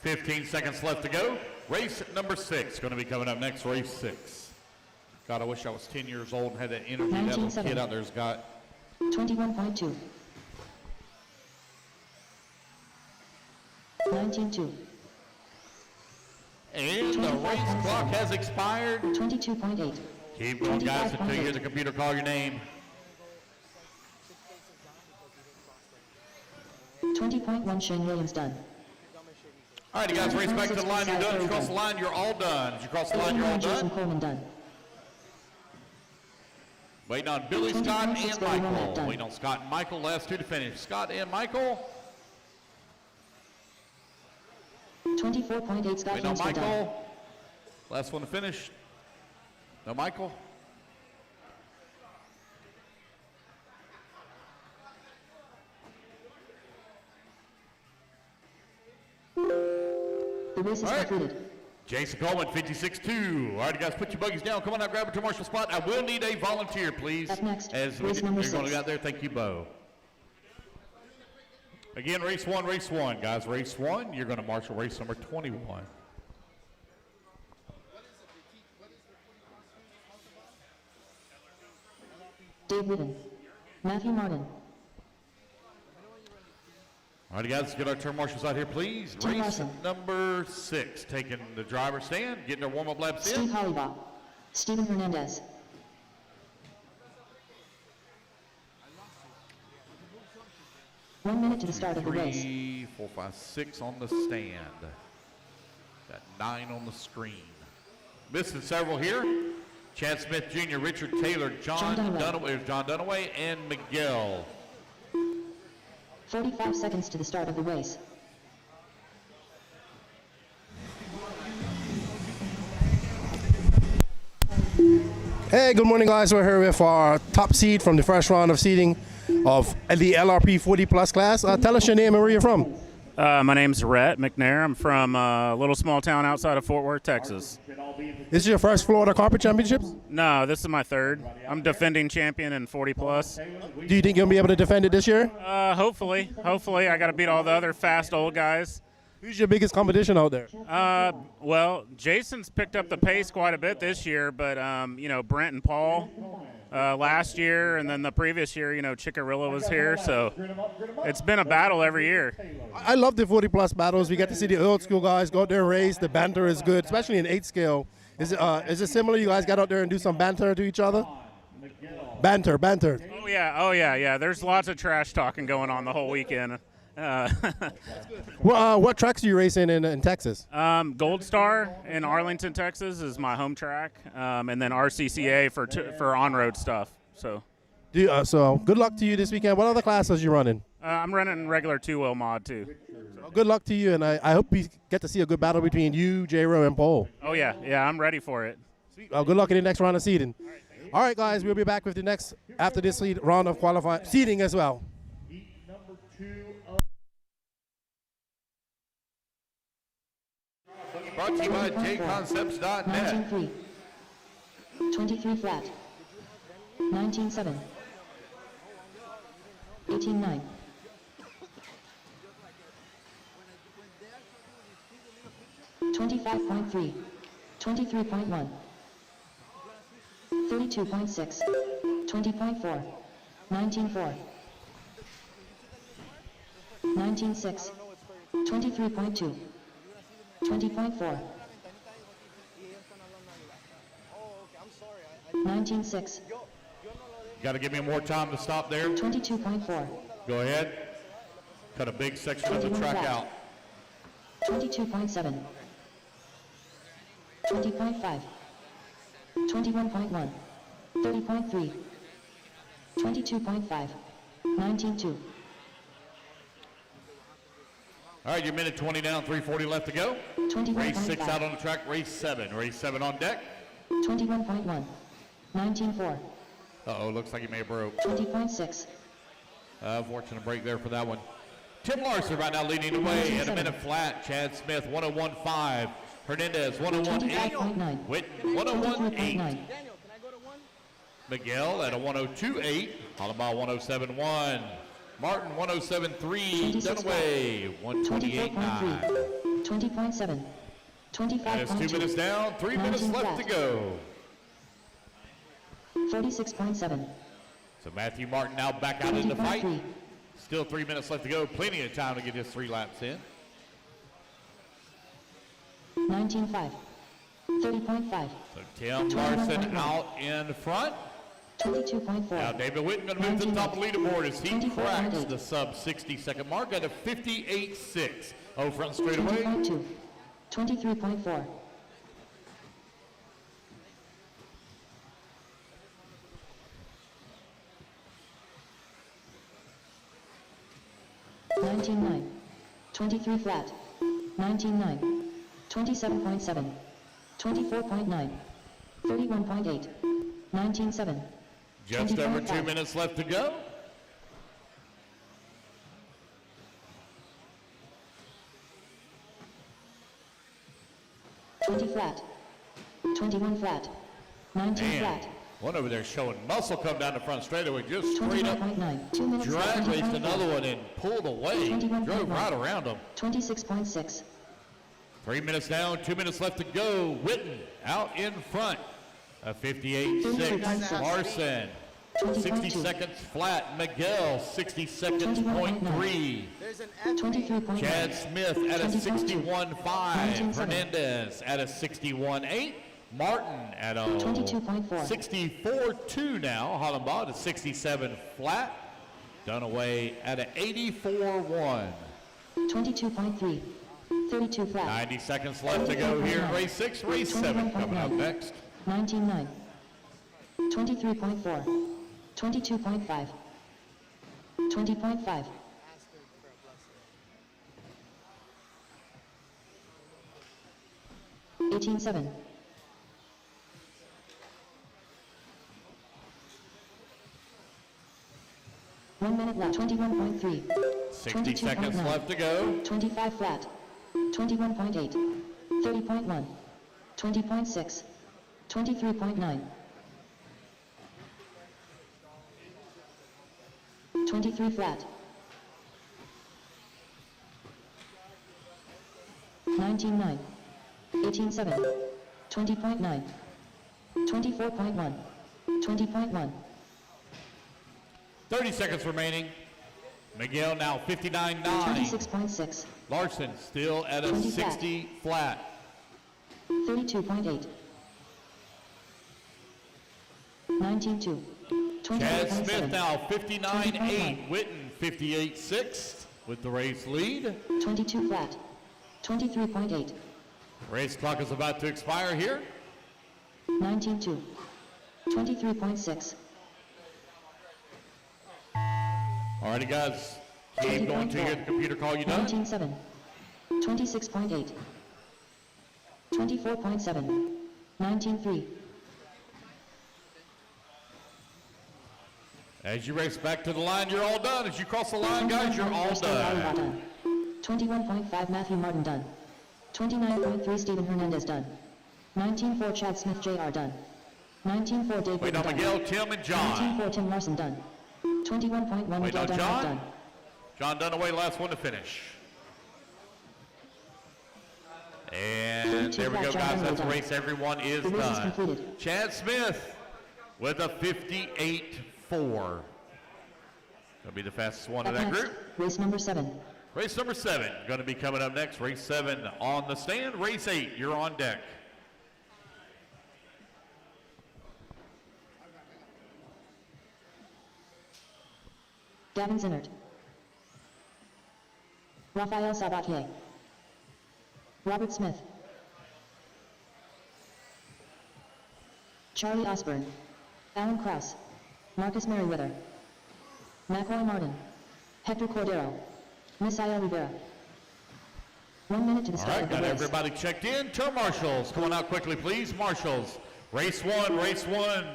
S2: 15 seconds left to go. Race number 6 going to be coming up next, race 6. God, I wish I was 10 years old and had that energy that little kid out there's got.
S3: 21.2, 19.2,
S2: And the race clock has expired.
S3: 22.8,
S2: Keep going, guys, until you hear the computer call your name.
S3: 20.1. Shane Williams done.
S2: All right, you guys, race back to the line. You're done. As you cross the line, you're all done. As you cross the line, you're all
S3: Jason
S2: done.
S3: Coleman done.
S2: Waiting on Billy, Scott, and
S3: 20.6,
S2: Michael.
S3: done.
S2: Waiting on Scott and Michael. Last two to finish. Scott and Michael.
S3: 24.8. Scott
S2: Waiting on
S3: Hansford done.
S2: Michael. Last one to finish. No Michael.
S3: The race is
S2: All right.
S3: concluded.
S2: Jason Coleman, 56.2. All right, guys, put your buggies down. Come on out, grab a turn marshal spot. I will need a volunteer, please.
S3: Up next,
S2: As
S3: race number
S2: you're going to
S3: 6.
S2: be out there. Thank you, Bo. Again, race one, guys. Race 1, you're going to marshal race number 21.
S3: Dave Whitten. Matthew Martin.
S2: All right, guys, let's get our turn marshals out here, please.
S3: Tim
S2: Race
S3: Larson.
S2: number 6, taking the driver's stand, getting their warm-up laps
S3: Steve
S2: in.
S3: Hollybaugh. Stephen Hernandez. One minute to the start of the race.
S2: 3, 4, 5, 6 on the stand. Got 9 on the screen. Missing several here. Chad Smith Jr., Richard Taylor, John Dunaway, and Miguel.
S3: 45 seconds to the start of the race.
S1: Hey, good morning, guys. We're here with our top seed from the first round of seeding of the LRP 40 plus class. Tell us your name and where you're from.
S7: My name's Rhett McNair. I'm from a little small town outside of Fort Worth, Texas.
S1: This is your first Florida Carpet Championships?
S7: No, this is my third. I'm defending champion in 40 plus.
S1: Do you think you'll be able to defend it this year?
S7: Hopefully. I got to beat all the other fast old guys.
S1: Who's your biggest competition out there?
S7: Well, Jason's picked up the pace quite a bit this year, but Brent and Paul last year, and then the previous year, Chickarilla was here, so it's been a battle every year.
S1: I love the 40 plus battles. We get to see the old school guys go out there and race. The banter is good, especially in 8 scale. Is it similar? You guys get out there and do some banter to each other? Banter.
S7: Oh yeah. There's lots of trash talking going on the whole weekend.
S1: Well, what tracks do you race in Texas?
S7: Gold Star in Arlington, Texas is my home track, and then RCCA for on-road stuff. So,
S1: So good luck to you this weekend. What other classes you running?
S7: I'm running regular two-wheel mod too.
S1: Well, good luck to you, and I hope we get to see a good battle between you, J-Ro, and Paul.
S7: Oh yeah, I'm ready for it.
S1: Sweet. Good luck in the next round of seeding. All right, guys, we'll be back with the next after this round of qualifying seeding as well.
S2: Brought to you by jconcepts.net.
S3: 19-3. 23 flat. 19-7. 18-9. 25.3. 23.1. 32.6. 20.4. 19.4. 19.6. 23.2. 20.4. 19.6.
S2: Got to give me more time to stop there.
S3: 22.4.
S2: Go ahead. Cut a big section of the track out.
S3: 22.7. 20.5. 21.1. 30.3. 22.5. 19.2.
S2: All right, you're minute 20 down, 3:40 left to go.
S3: 21.5.
S2: Race 6 out on the track, race 7. Race 7 on deck.
S3: 21.1. 19.4.
S2: Uh-oh, looks like he may have broke.
S3: 20.6.
S2: Fortunate break there for that one. Tim Larson right now leading the way at a minute flat. Chad Smith, 101.5. Hernandez, 101.8.
S3: 25.9.
S2: Witten, 101.8.
S3: 23.9.
S2: Miguel at a 102.8. Hollenbaugh, 107.1. Martin, 107.3. Dunaway, 128.9.
S3: 20.7. 25.2.
S2: That is 2 minutes down, 3 minutes
S3: 19
S2: left to
S3: flat.
S2: go.
S3: 46.7.
S2: So Matthew Martin now back out in the fight.
S3: 20.3.
S2: Still 3 minutes left to go. Plenty of time to get his 3 laps in.
S3: 19.5. 30.5.
S2: So Tim Larson out in front.
S3: 22.4.
S2: Now David Witten going to move to the top of the leaderboard as he cracks the sub 60-second mark at a 58.6. Oh, front straightaway.
S3: 20.2. 23.4. 19.9. 23 flat. 19.9. 27.7. 24.9. 31.8. 19.7.
S2: Just over 2 minutes left to go.
S3: 20 flat. 21 flat. 19
S2: Man,
S3: flat.
S2: one over there showing muscle come down the front straightaway, just straight up
S3: 25.9. 2 minutes left.
S2: drag raced another one and pulled away,
S3: 21.1.
S2: drove right around him.
S3: 26.6.
S2: 3 minutes down, 2 minutes left to go. Witten out in front. A 58.6. Larson, 60 seconds flat. Miguel, 60 seconds, 0.3.
S3: 23.9.
S2: Chad Smith at a 61.5.
S3: 19.7.
S2: Hernandez at a 61.8. Martin at a
S3: 22.4.
S2: 64.2 now. Hollenbaugh at 67 flat. Dunaway at a 84.1.
S3: 22.3. 32 flat.
S2: 90 seconds left to go here in race 6. Race 7 coming up next.
S3: 19.9. 23.4. 22.5. 20.5. 18.7. 1 minute left. 21.3.
S2: 60 seconds
S3: 22.9.
S2: left to go.
S3: 25 flat. 21.8. 30.1. 20.6. 23.9. 23 flat. 19.9. 18.7. 20.9. 24.1. 20.1.
S2: 30 seconds remaining. Miguel now 59.9.
S3: 26.6.
S2: Larson still at a
S3: 20
S2: 60 flat.
S3: 32.8. 19.2.
S2: Chad
S3: 28.7.
S2: Smith now 59.8. Witten 58.6. with the race lead.
S3: 22 flat. 23.8.
S2: Race clock is about to expire here.
S3: 19.2. 23.6.
S2: Alrighty, guys. Keep going to hear the computer call you done.
S3: 19.7. 26.8. 24.7. 19.3.
S2: As you race back to the line, you're all done. As you cross the line, guys, you're all done.
S3: 21.5 Matthew Martin done. 29.3 Steven Hernandez done. 19.4 Chad Smith Jr. done. 19.4 Dave
S2: Wait on
S3: done.
S2: Miguel, Tim, and John.
S3: 19.4 Tim Larson done. 21.1
S2: Wait
S3: Miguel
S2: on
S3: Dunlap
S2: John.
S3: done.
S2: John Dunaway, last one to finish. And there we go, guys. That's the race. Everyone is
S3: The race is
S2: done.
S3: completed.
S2: Chad Smith with a 58.4. Gonna be the fastest one of
S3: Up
S2: that
S3: next,
S2: group.
S3: race number 7.
S2: Race number 7 going to be coming up next. Race 7 on the stand. Race 8, you're on deck.
S3: Gavin Zinnert. Rafael Sabatier. Robert Smith. Charlie Osborne. Alan Krause. Marcus Merriweather. McCoy Martin. Hector Cordero. Misael Rivera. 1 minute to the
S2: All
S3: start
S2: right,
S3: of the
S2: got
S3: race.
S2: everybody checked in. Turn marshals, come on out quickly, please. Marshals, race 1,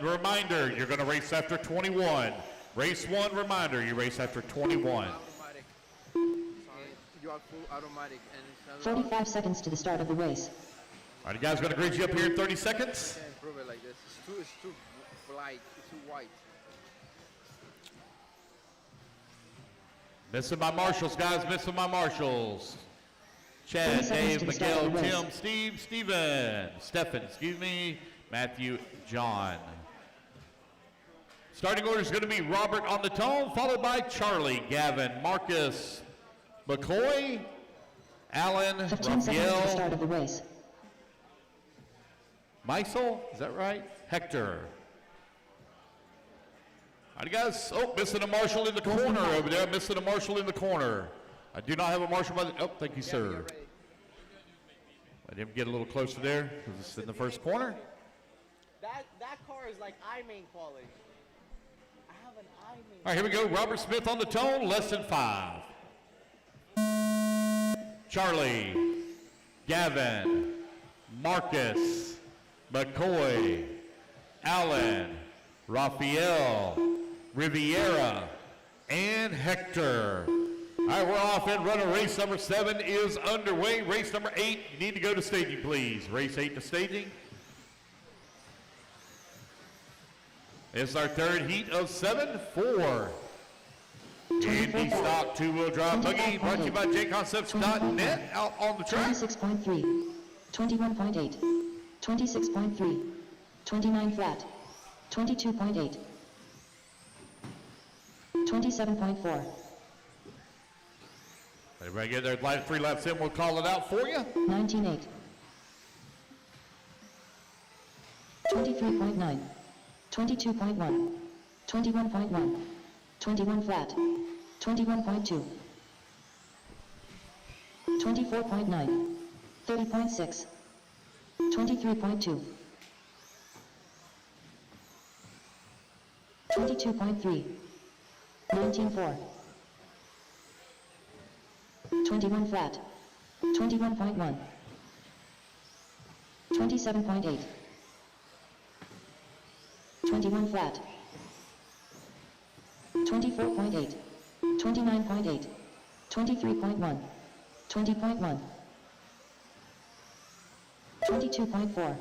S2: reminder, you're going to race after 21. Race 1, reminder, you race after 21.
S5: Automatic. Sorry. You are full automatic and it's
S3: 45 seconds to the start of the race.
S2: All right, you guys going to grid you up here in 30 seconds.
S5: can't improve it like this. It's too light. It's too white.
S2: Missing my marshals, guys, missing my marshals. Chad,
S3: 30 seconds
S2: Dave,
S3: to the start
S2: Miguel,
S3: of the race.
S2: Tim, Steve, Stephen, Matthew, John. Starting order is going to be Robert on the tone, followed by Charlie, Gavin, Marcus, McCoy, Alan,
S3: 15 seconds to the start
S2: Raphael,
S3: of the race.
S2: Meisel, is that right? Hector. All right, guys. Oh, missing a marshal in the corner over there. Missing a marshal in the corner. I do not have a marshal by the, oh, thank you, sir. I didn't get a little closer there because it's in the first corner.
S8: That car is like I-main quality. I have an I-main.
S2: All right, here we go. Robert Smith on the tone, less than 5. Charlie, Gavin, Marcus, McCoy, Alan, Raphael, Riviera, and Hector. All right, we're off and running. Race number 7 is underway. Race number 8, you need to go to staging, please. Race 8 to staging. It's our third heat of 7-4. Indy stock 2-wheel drive buggy brought to you by jconcepts.net out on the track.
S3: 26.3. 21.8. 26.3. 29 flat. 22.8. 27.4.
S2: Everybody get their 3 laps in, we'll call it out for you.
S3: 19.8. 23.9. 22.1. 21.1. 21 flat. 21.2. 24.9. 30.6. 23.2. 22.3. 19.4. 21 flat. 21.1. 27.8. 21 flat. 24.8. 29.8. 23.1. 20.1. 22.4.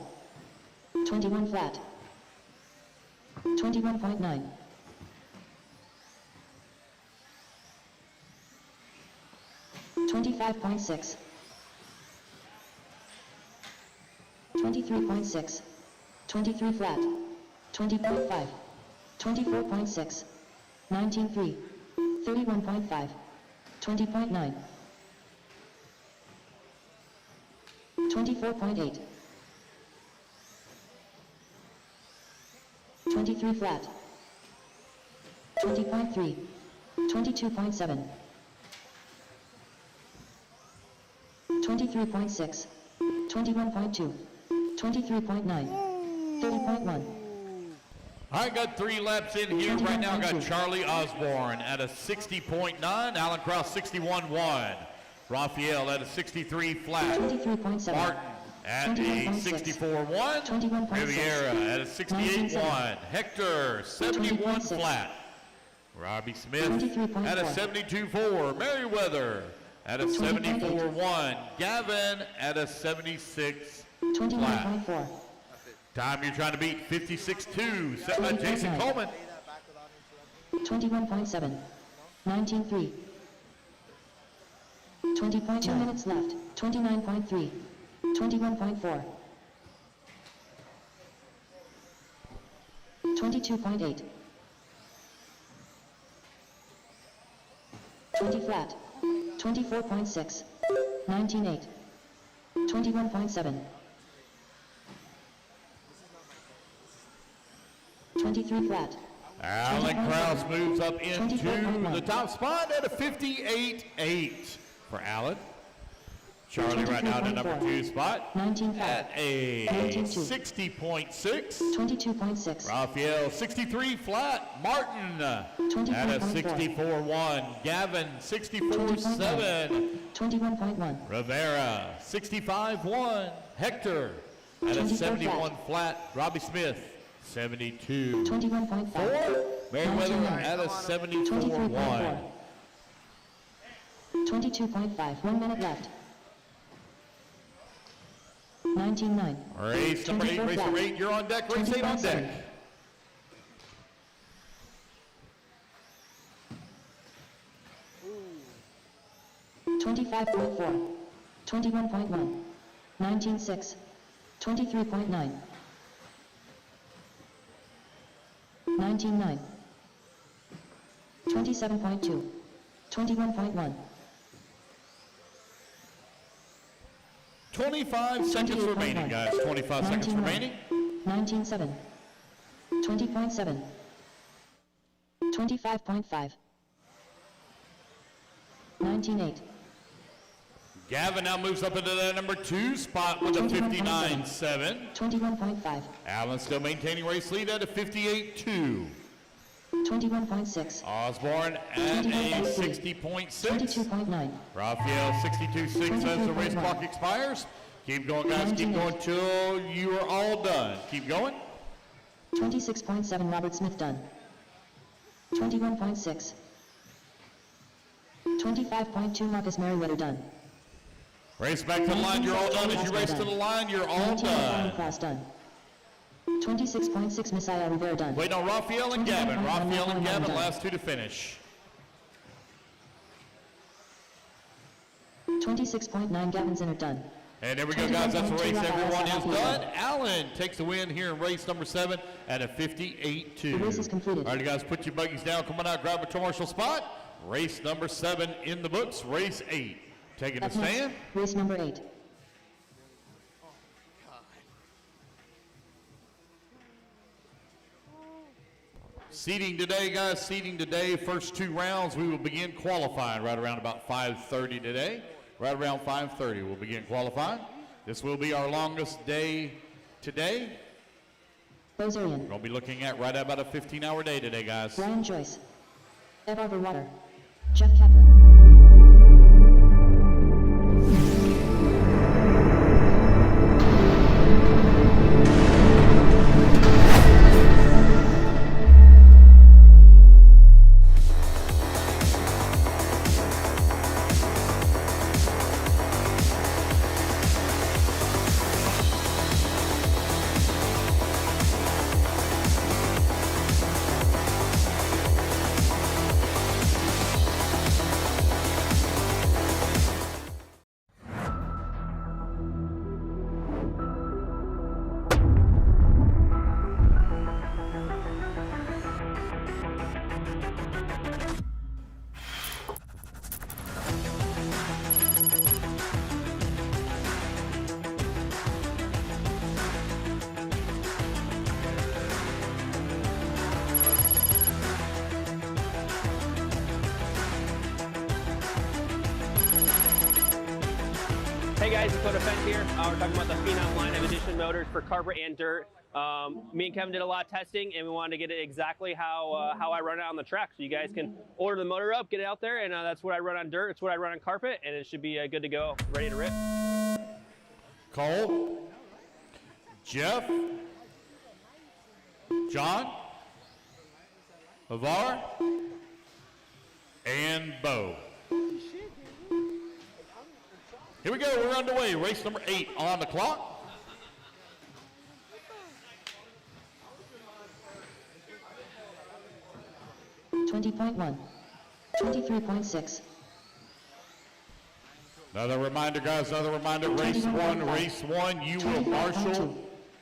S3: 21 flat. 21.9. 25.6. 23.6. 23 flat. 20.5. 24.6. 19.3. 31.5. 20.9. 24.8. 23 flat. 20.3. 22.7. 23.6, 21.2, 23.9, 30.1.
S2: I got 3 laps in here right now. I got Charlie Osborne at a 60.9, Alan Cross 61.1, Raphael at a 63 flat,
S3: 23.7.
S2: Martin at a 64.1, Riviera at a 68.1, Hector 71 flat, Robbie Smith at a 72.4, Merriweather at a 74.1, Gavin at a 76 flat.
S3: 21.4.
S2: Time you're trying to beat 56.2, set by Jason Coleman.
S3: 21.7, 19.3. 20.2 minutes left, 29.3, 21.4. 22.8. 20 flat, 24.6, 19.8, 21.7. 23 flat.
S2: Alan Krause moves up into the top spot at a 58.8 for Alan. Charlie right now in the number 2 spot
S3: 19
S2: at
S3: flat.
S2: a
S3: 19.2.
S2: 60.6.
S3: 22.6.
S2: Raphael 63 flat. Martin at a 64.1. Gavin 64.7.
S3: 21.1.
S2: Rivera 65.1. Hector at a 71 flat. Robbie Smith 72.
S3: 21.5.
S2: Merriweather at a 74.1.
S3: 22.5. 1 minute left. 19.9.
S2: Race number 8, race number 8, you're on deck. Race 8 on deck.
S3: 25.4. 21.1. 19.6. 23.9. 19.9. 27.2. 21.1.
S2: 25 seconds remaining, guys. 25 seconds remaining.
S3: 19.7. 20.7. 25.5. 19.8.
S2: Gavin now moves up into that number 2 spot with a 59.7.
S3: 21.5.
S2: Allen still maintaining race lead at a 58.2.
S3: 21.6.
S2: Osborne at a 60.6.
S3: 22.9.
S2: Raphael 62.6 as the race clock expires. Keep going, guys. Keep going till you are all done. Keep going.
S3: 26.7. Robert Smith done. 21.6. 25.2. Marcus Merriweather done.
S2: Race back to the line. You're all done. As you race to the line, you're all done.
S3: Cross done. 26.6. Messiah Rivera done.
S2: Waiting on Raphael and Gavin. Raphael and Gavin, last 2 to finish.
S3: 26.9. Gavin Zinner done.
S2: And there we go, guys. That's the race. Everyone is done. Allen takes the win here in race number 7 at a 58.2.
S3: The race is completed.
S2: All right, guys, put your buggies down. Come on out, grab a commercial spot. Race number 7 in the books. Race 8. Taking the stand.
S3: Race number 8.
S2: Seating today, guys, seating today. First 2 rounds, we will begin qualifying right around about 5:30 today. Right around 5:30, we'll begin qualifying. This will be our longest day today.
S3: Bozerian.
S2: We're going to be looking at right at about a 15-hour day today, guys.
S3: Brian Joyce. Ev Water. Jeff Kaplan.
S4: Hey guys, it's Qualifier here. We're talking about the Phenom line of edition motors for carpet and dirt. Me and Kevin did a lot of testing, and we wanted to get it exactly how I run it on the track. So you guys can order the motor up, get it out there, and that's what I run on dirt. It's what I run on carpet, and it should be good to go, ready to rip.
S2: Cole, Jeff, John, LeVar, and Bo. Here we go, we're underway. Race number 8 on the clock.
S3: $20.1, $23.6.
S2: Another reminder, guys, another reminder. Race 1, you will marshal,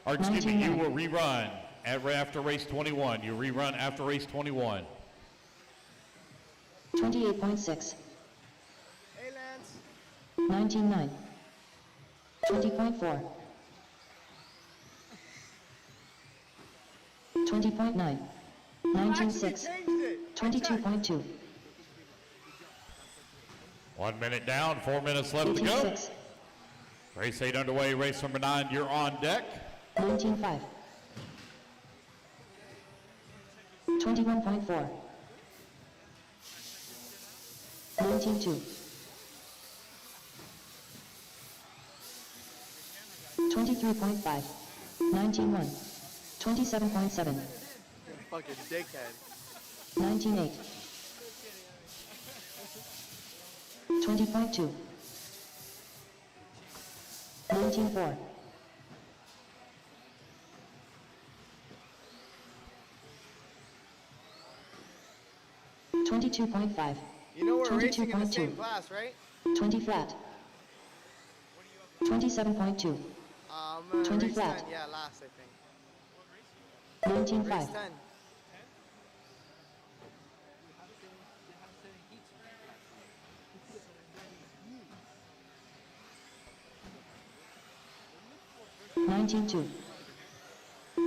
S2: or excuse me, you will rerun after race 21. You rerun after race 21.
S3: 28.6.
S8: Hey, Lance.
S3: 19.9. 20.4. 20.9. 19.6. 22.2.
S2: 1 minute down, 4 minutes left to go.
S3: 18.6.
S2: Race 8 underway, race number 9, you're on deck.
S3: 19.5. 21.4. 19.2. 23.5. 19.1. 27.7.
S8: Fucking dickhead.
S3: 19.8. 20.2. 19.4. 22.5.
S8: You know we're racing in the
S3: 22.2.
S8: same class, right?
S3: 20 flat. 27.2. 20
S8: race
S3: flat.
S8: 10. Yeah, last, I think.
S3: 19.5.
S8: Race 10.
S3: $19.2.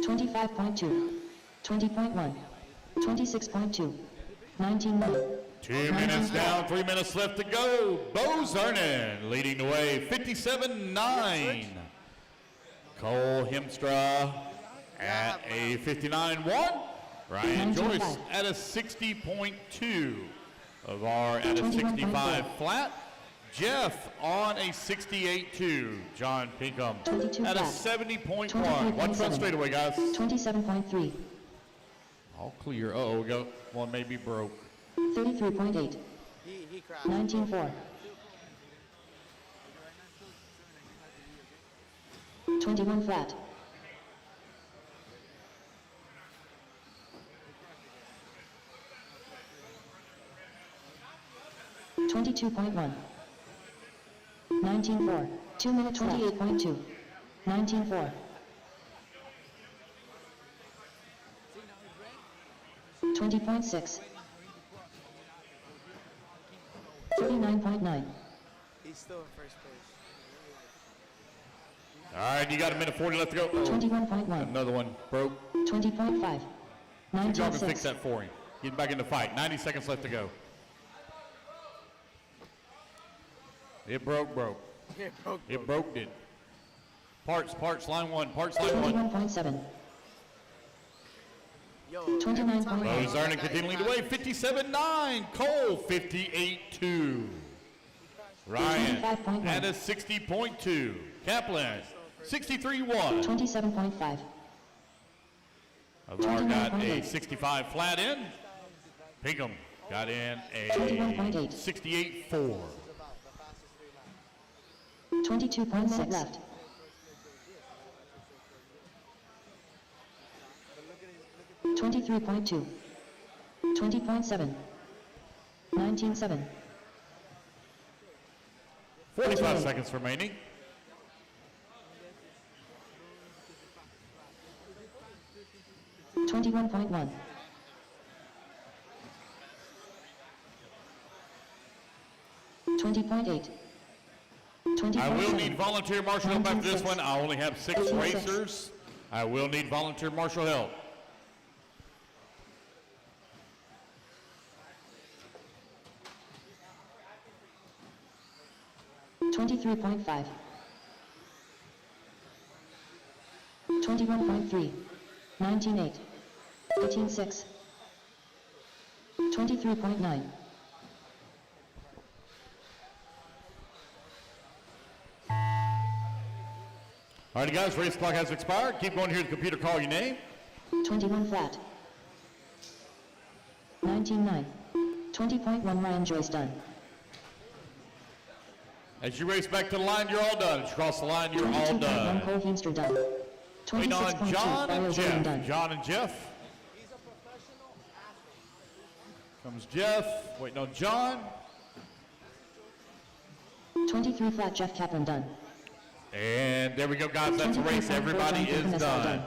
S3: 25.2. 20.1. 26.2. 19.1.
S2: 2 minutes down, 3 minutes left to go. Bo Zernin leading the way, 57.9. Cole Hemstra at a 59.1. Ryan Joyce at a 60.2. LeVar at a 65 flat. Jeff on a 68.2. John Pinkham at a 70.1. One front straightaway, guys.
S3: 27.3.
S2: All clear. Uh-oh, we got one maybe broke.
S3: 33.8.
S8: He crashed.
S3: 19.4. 21 flat. 22.1. 19.4. 2 minute 28.2. 19.4. 20.6. 39.9.
S8: He's still in first place.
S2: All right, you got a minute 40 left to go.
S3: 21.1.
S2: Another one broke.
S3: 20.5.
S2: Y'all can fix
S3: 19.6.
S2: that for him. Getting back in the fight. 90 seconds left to go. It broke. It broke, did. Parts, line 1. Parts, line 1.
S3: 21.7.
S8: Yo,
S3: 29.1.
S2: Bo Zernin continuing the way. 57.9. Cole, 58.2. Ryan at a 60.2. Kaplan, 63.1.
S3: 27.5.
S2: LeVar got a 65 flat in. Pinkham got in a 68.4.
S3: 22.6 left. 23.2. 20.7. 19.7.
S2: 45 seconds remaining.
S3: $21.1. 20.8.
S2: I will need volunteer marshal help after this one. I only have 6
S3: 18.6.
S2: racers. I will need volunteer marshal help.
S3: 20.8. 23.5. 21.3. 19.8. 18.6. 23.9.
S2: All right, guys, race clock has expired. Keep going here. The computer call your name.
S3: 21 flat. 19.9. 20.1 Ryan Joyce done.
S2: As you race back to the line, you're all done. As you cross the line, you're all
S3: 22.1
S2: done.
S3: Cole Heenster done.
S2: Waiting on
S3: 26.2
S2: John and
S3: Barrios William done.
S2: Jeff. John and Jeff.
S5: He's a professional athlete.
S2: Comes Jeff. Waiting on John.
S3: 23 flat Jeff Kaplan done.
S2: And there we go, guys. That's the race. Everybody is done.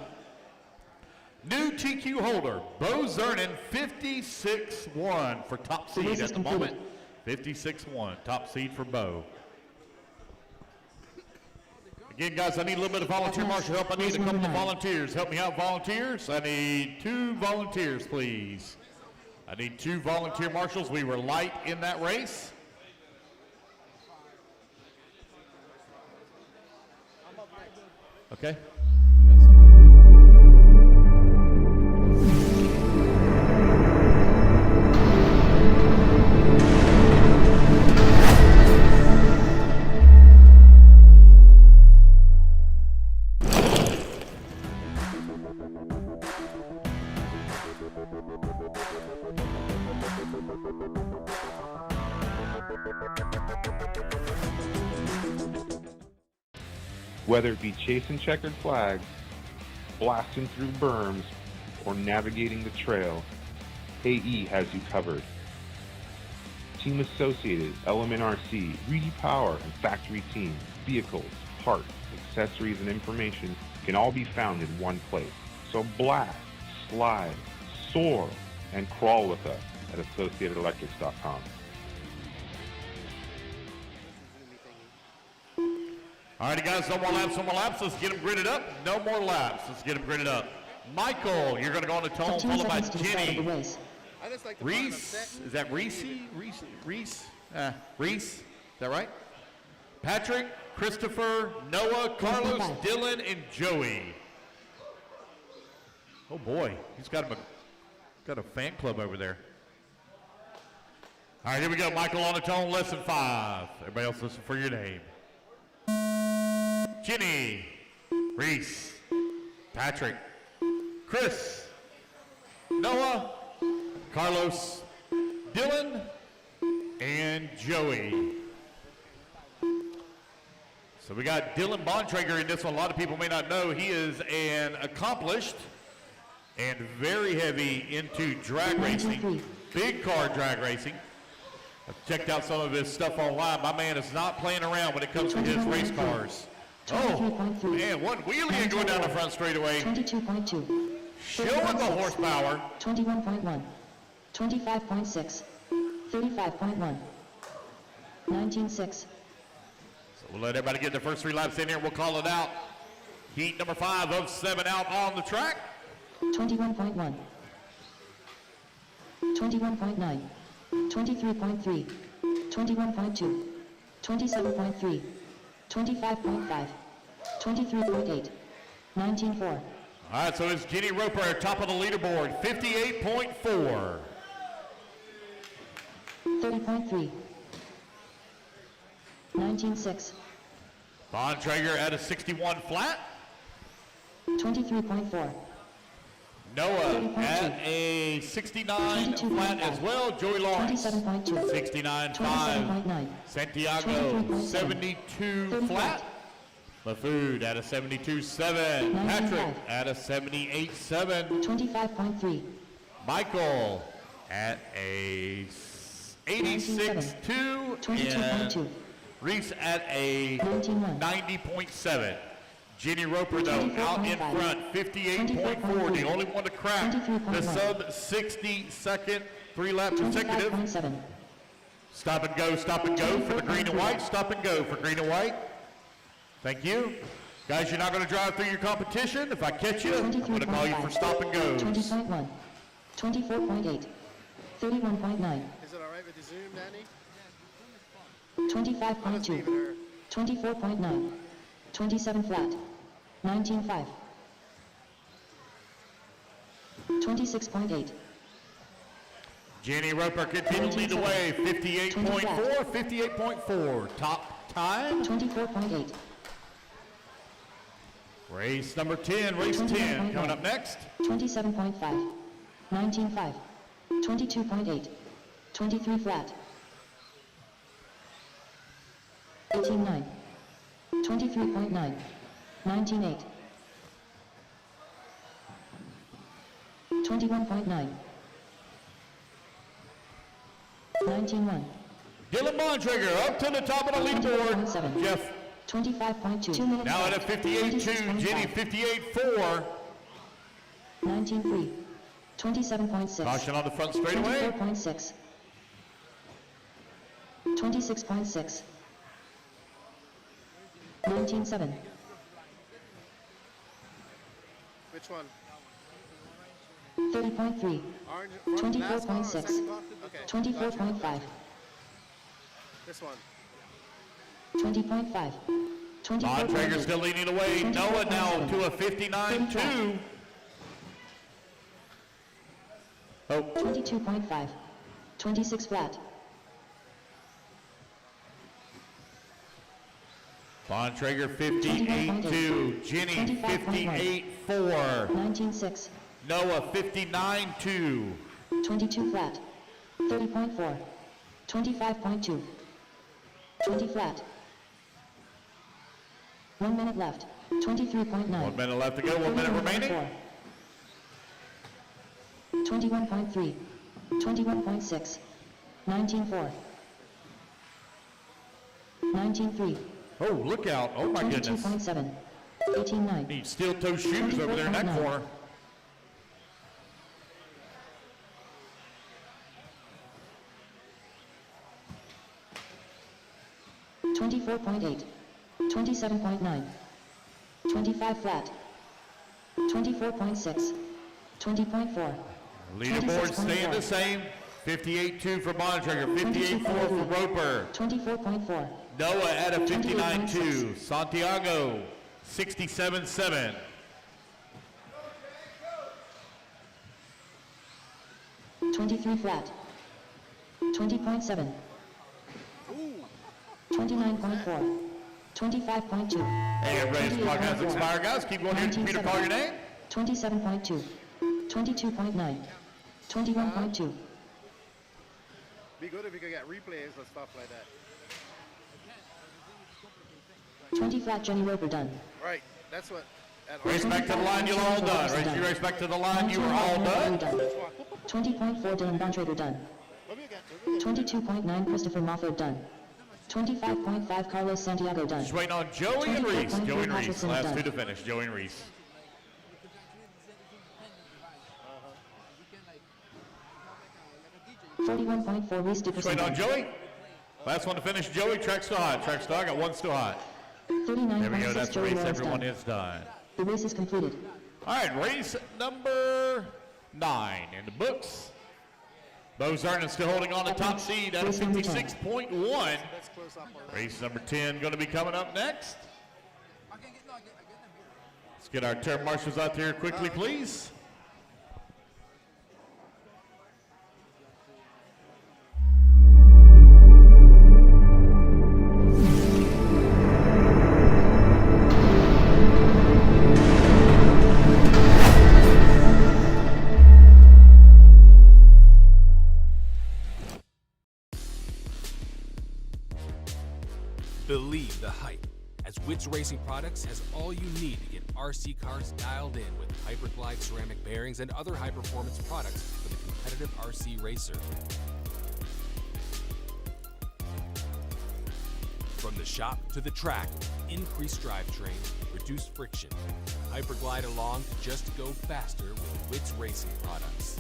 S2: New TQ holder, Bo Zernin, 56-1 for top seed at the moment. 56-1, top seed for Bo. Again, guys, I need a little bit of volunteer marshal help. I need a couple of volunteers. Help me out, volunteers. I need 2 volunteers, please. I need 2 volunteer marshals. We were light in that race. Okay.
S9: Whether it be chasing checkered flags, blasting through berms, or navigating the trail, AE has you covered. Team Associated, Element RC, Reedy Power, and Factory Team, vehicles, parts, accessories, and information can all be found in one place. So blast, slide, soar, and crawl with us at AssociatedElectrics.com.
S2: All righty, guys, no more laps, no more laps. Let's get them gridded up. No more laps. Let's get them gridded up. Michael, you're going to go on the tone, followed by Jenny. Reese, is that Reese? Reese? Reese? Reese, is that right? Patrick, Christopher, Noah, Carlos, Dylan, and Joey. Oh boy, he's got a fan club over there. All right, here we go. Michael on the tone, lesson 5. Everybody else listen for your name. Jenny, Reese, Patrick, Chris, Noah, Carlos, Dylan, and Joey. So we got Dylan Bontrager in this one. A lot of people may not know he is an accomplished and very heavy into drag racing, big car drag racing. I've checked out some of his stuff online. My man is not playing around when it comes to his race cars. Oh, man, one wheelie and going down the front straightaway.
S3: 22.2.
S2: Showing the horsepower.
S3: 21.1. 25.6. 35.1. 19.6.
S2: So we'll let everybody get the first 3 laps in here. We'll call it out. Heat number 5 of 7 out on the track.
S3: 21.1. 21.9. 23.3. 21.2. 27.3. 25.5. 23.8. 19.4.
S2: All right, so it's Jenny Roper at top of the leaderboard, 58.4.
S3: 30.3. 19.6.
S2: Bontrager at a 61 flat.
S3: 23.4.
S2: Noah at a 69 flat as well. Joey Lawrence,
S3: 27.2.
S2: 69.5.
S3: 27.9.
S2: Santiago, 72 flat. LaFood at a 72.7. Patrick at a 78.7.
S3: 25.3.
S2: Michael at a 86.2.
S3: 22.2.
S2: Reese at a 90.7. Jenny Roper, though, out in front, 58.4, the only one to crack the sub-60-second 3-lap consecutive.
S3: 25.7.
S2: Stop and go for the green and white. Stop and go for green and white. Thank you. Guys, you're not going to drive through your competition. If I catch you, I'm going to call you for stop and goes.
S3: 20.1. 24.8. 31.9.
S1: Is it all right with the Zoom, Danny?
S3: 25.2. 24.9. 27 flat. 19.5. 26.8.
S2: Jenny Roper continued to lead the way, 58.4, 58.4. Top time.
S3: 24.8.
S2: Race number 10, race 10, coming up next.
S3: 27.5. 19.5. 22.8. 23 flat. 18.9. 23.9. 19.8. 21.9. 19.1.
S2: Dylan Bontrager up to the top of the leaderboard.
S3: 21.7.
S2: Jeff
S3: 25.2. 2 minutes.
S2: now at a 58.2, Jenny 58.4.
S3: 19.3. 27.6.
S2: Caution on the front straightaway.
S3: 24.6. 26.6. 19.7.
S1: Which one?
S3: 30.3.
S1: Orange.
S3: 24.6.
S1: Okay.
S3: 24.5.
S1: This one.
S3: 20.5.
S2: Bontrager
S3: 24.8.
S2: still leading the way. Noah now to a 59.2. Oh,
S3: 22.5. 26 flat.
S2: Bontrager 58.2. Jenny 58.4.
S3: 19.6.
S2: Noah 59.2.
S3: 22 flat. 30.4. 25.2. 20 flat. 1 minute left. 23.9.
S2: 1 minute left to go, 1 minute remaining.
S3: 21.3. 21.6. 19.4. 19.3.
S2: Oh, look out. Oh my goodness.
S3: 22.7. 18.9.
S2: Needs steel toe shoes over there in that
S3: 24.9.
S2: corner.
S3: 24.8. 27.9. 25 flat. 24.6. 20.4.
S2: Leaderboard staying the same. 58.2 for Bontrager, 58.4 for Roper.
S3: 24.4.
S2: Noah at a 59.2. Santiago, 67.7.
S3: 23 flat. 20.7. 29.4. 25.2.
S2: Hey, everybody's clock has expired, guys. Keep going here. Computer, call your name.
S3: 27.2. 22.9. 21.2.
S1: Be good if we could get replays or stuff like that.
S3: 20 flat Jenny Roper done.
S1: Right. That's what.
S2: Race back to the line, you're all done. Race back to the line, you are all done.
S3: 20.4 Dylan Bontrager done. 22.9 Christopher Moffat done. 25.5 Carlos Santiago done.
S2: Just waiting on Joey and Reese.
S3: 24.3
S2: Joey and Reese,
S3: Patterson
S2: last
S3: done.
S2: two to finish. Joey and Reese.
S3: 41.4 Reese
S2: Just
S3: Dickerson
S2: waiting on
S3: done.
S2: Joey. Last one to finish, Joey. Track still hot. Track still hot. Got one still hot. There we go.
S3: 39.6
S2: That's the
S3: Joey
S2: race.
S3: Lawrence
S2: Everyone
S3: done.
S2: is done.
S3: The race is completed.
S2: All right, race number 9 in the books. Bo Zarnin still holding on the top seed at a 56.1. Race number 10 going to be coming up next. Let's get our turn marshals out there quickly, please.
S6: Believe the hype, as Wits Racing Products has all you need to get RC cars dialed in with Hyperglide ceramic bearings and other high-performance products for the competitive RC racer. From the shop to the track, increased drivetrain, reduced friction. Hyperglide along to just go faster with Wits Racing Products.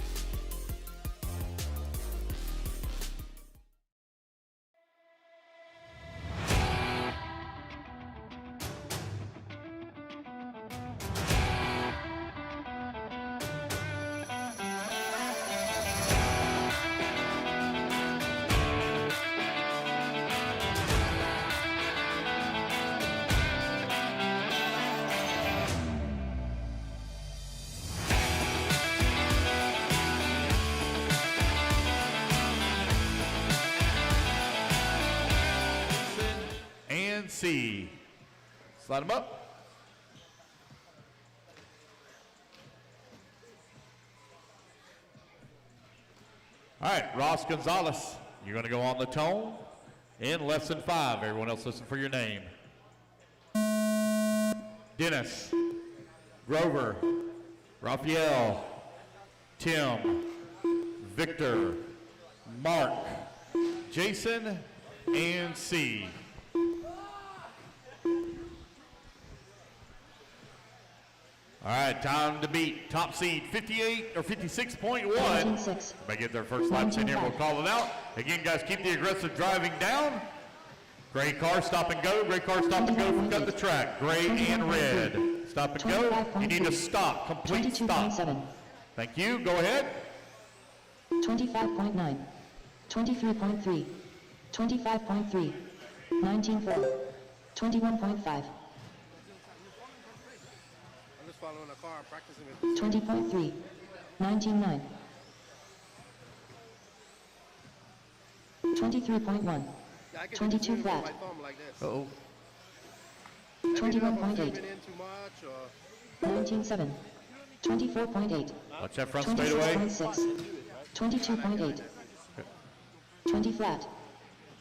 S2: C. Slide them up. All right, Ross Gonzalez, you're going to go on the tone in lesson 5. Everyone else listen for your name. Dennis, Grover, Raphael, Tim, Victor, Mark, Jason, and C. All right, time to beat top seed 58 or 56.1. They get their first lap in here, we'll call it out. Again, guys, keep the aggressive driving down. Gray car, stop and go. Gray car, stop and go from cut the track. Gray and red. Stop and go. You need to stop, complete stop. Thank you, go ahead.
S3: 25.9, 23.3, 25.3, 19.4, 21.5,
S1: I'm just following the car, practicing with
S3: 20.3, 19.9, 23.1,
S1: Yeah, I can
S3: 22
S1: just move
S3: flat.
S1: my thumb like this.
S2: Uh-oh.
S1: Let me know if I'm
S3: 21.8,
S1: zooming in too much or
S3: 19.7, 24.8,
S2: Watch that front straightaway.
S3: 26.6, 22.8, 20 flat,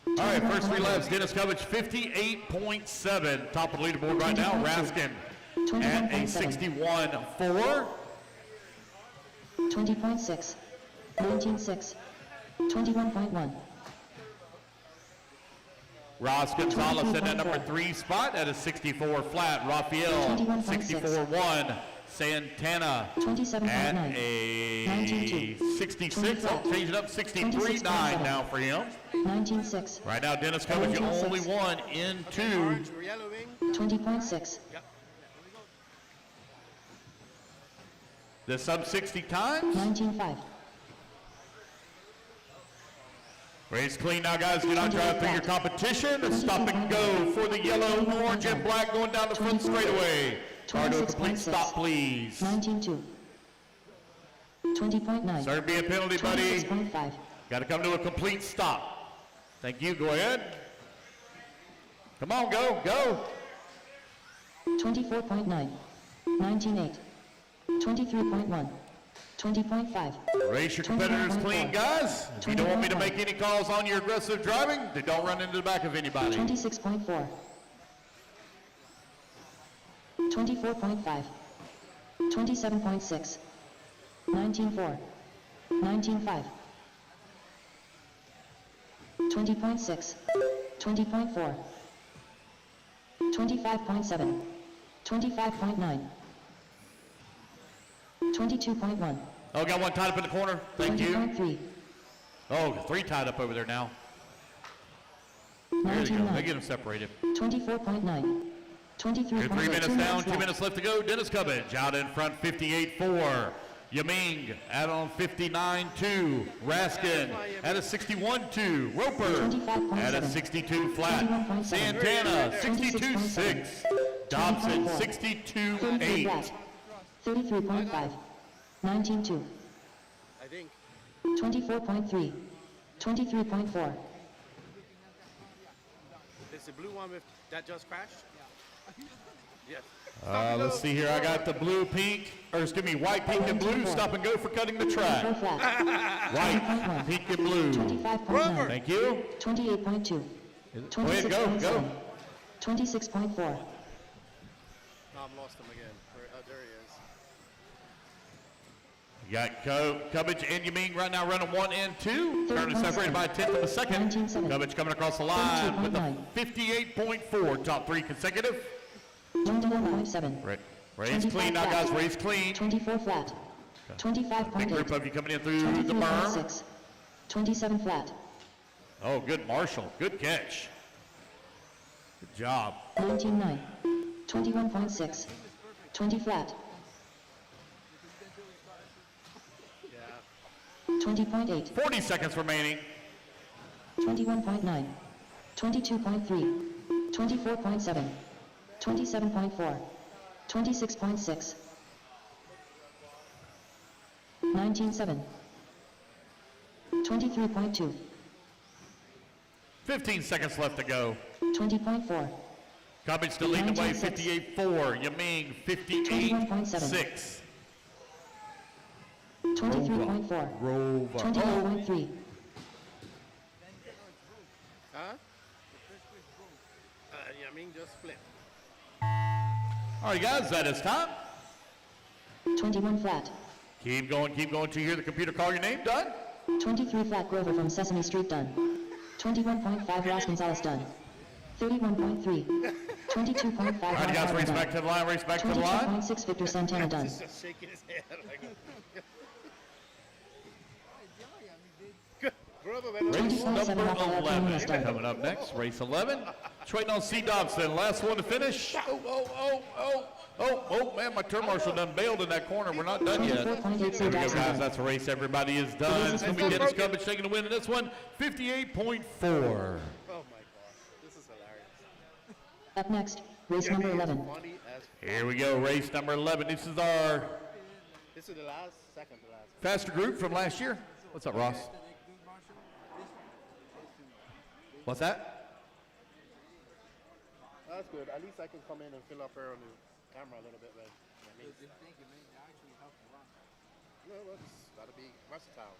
S2: All right, first 3 laps, Dennis Covich, 58.7. Top of the leaderboard right now, Raskin at a 61.4.
S3: 20.6, 19.6, 21.1,
S2: Ross Gonzalez in that number 3 spot at a 64 flat. Raphael, 64.1. Santana at
S3: 27.9,
S2: a
S3: 19.2,
S2: 66. Oh, change it up, 63.9 now for him.
S3: 19.6,
S2: Right now, Dennis Covich, only one in 2.
S1: orange or yellowing.
S3: 20.6,
S2: The sub 60 times.
S3: 19.5,
S2: Race clean now, guys. Do not drive through your competition. Stop and go for the yellow, orange, and black going down the front straightaway. Car to a complete stop, please.
S3: 19.2, 20.9,
S2: Start to be a penalty, buddy.
S3: 26.5,
S2: Got to come to a complete stop. Thank you. Go ahead. Come on, go, go.
S3: 24.9, 19.8, 23.1, 20.5,
S2: Race your competitors clean, guys. If you don't want me to make any calls on your aggressive driving, then don't run into the back of anybody.
S3: 26.4, 24.5, 27.6, 19.4, 19.5, 20.6, 20.4, 25.7, 25.9, 22.1,
S2: Oh, got one tied up in the corner. Thank you.
S3: 20.3,
S2: Oh, 3 tied up over there now. There they go. They get them separated.
S3: 24.9, 23.8,
S2: 3 minutes
S3: 2
S2: down, 2
S3: left.
S2: minutes left to go. Dennis Covich out in front, 58.4. Yaming out on 59.2. Raskin at a 61.2. Roper at a 62 flat.
S3: 21.7.
S2: Santana 62.6. Dobson
S3: 33
S2: 62.8.
S3: flat, 33.5, 19.2,
S1: I think.
S3: 24.3, 23.4,
S1: It's the blue one with that just crashed? Yes.
S2: Let's see here. I got the blue, pink, or excuse me, white, pink, and blue. Stop and go for cutting the
S3: 4
S2: track.
S3: flat,
S2: White, pink, and blue.
S3: 25.9,
S2: Thank you.
S3: 28.2,
S2: Go ahead, go, go.
S3: 26.4,
S1: No, I've lost him again. There he is.
S2: You got Covich and Yaming right now running 1 and 2. Currently separated by a 10th of a second.
S3: 19.7.
S2: Covich coming across the line with a
S3: 32.9.
S2: 58.4. Top 3 consecutive.
S3: 21.7,
S2: Race clean now, guys. Race clean.
S3: 24 flat,
S2: Big group
S3: 25.8,
S2: of you coming in through the berm.
S3: 23.6, 27 flat,
S2: Oh, good Marshall. Good catch. Good job.
S3: 19.9, 21.6, 20 flat, 20.8,
S2: 40 seconds remaining.
S3: 21.9, 22.3, 24.7, 27.4, 26.6, 19.7, 23.2,
S2: 15 seconds left to go.
S3: 20.4,
S2: Cummings still leading the way, 58.4. Yaming, 58.6.
S3: 23.4.
S2: Rover.
S3: 29.3.
S1: Huh? I mean, just flip.
S2: All right, guys, that is time.
S3: 21 flat.
S2: Keep going till you hear the computer call your name. Done?
S3: 23 flat Grover from Sesame Street done. 21.5 Ross Gonzalez done. 31.3. 22.5
S2: All right, guys, race back to the line, race back to the line.
S3: 22.6 Victor Santana done.
S1: He's just shaking his head.
S2: Race number 11 coming up next. Race 11. Just waiting on C. Dobson. Last one to finish. Oh, man, my turn marshal done bailed in that corner. We're not done yet. There we go, guys. That's a race. Everybody is done. It's going to be Dennis Cummings taking the win in this one. 58.4.
S1: Oh, my God. This is hilarious.
S3: Up next, race number 11.
S2: Here we go, race number 11. This is the last, second to last. Faster group from last year. What's up, Ross? What's that?
S1: That's good. At least I can come in and fill up her on the camera a little bit, man. No, well, it's got to be versatile.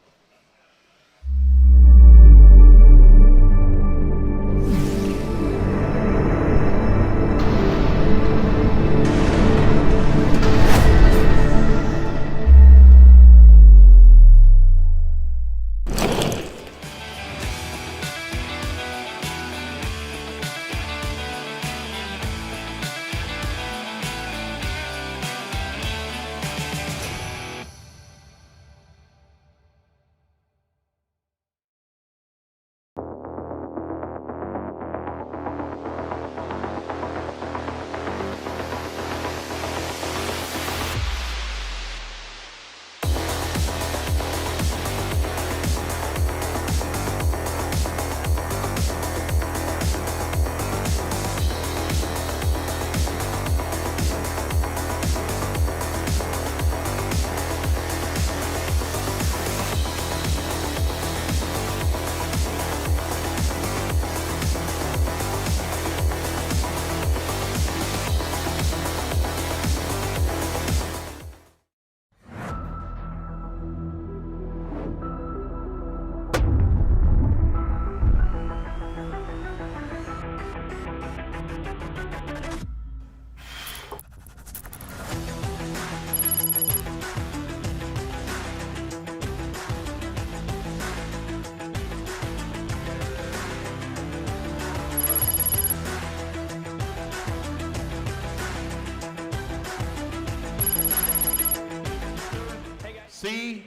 S2: C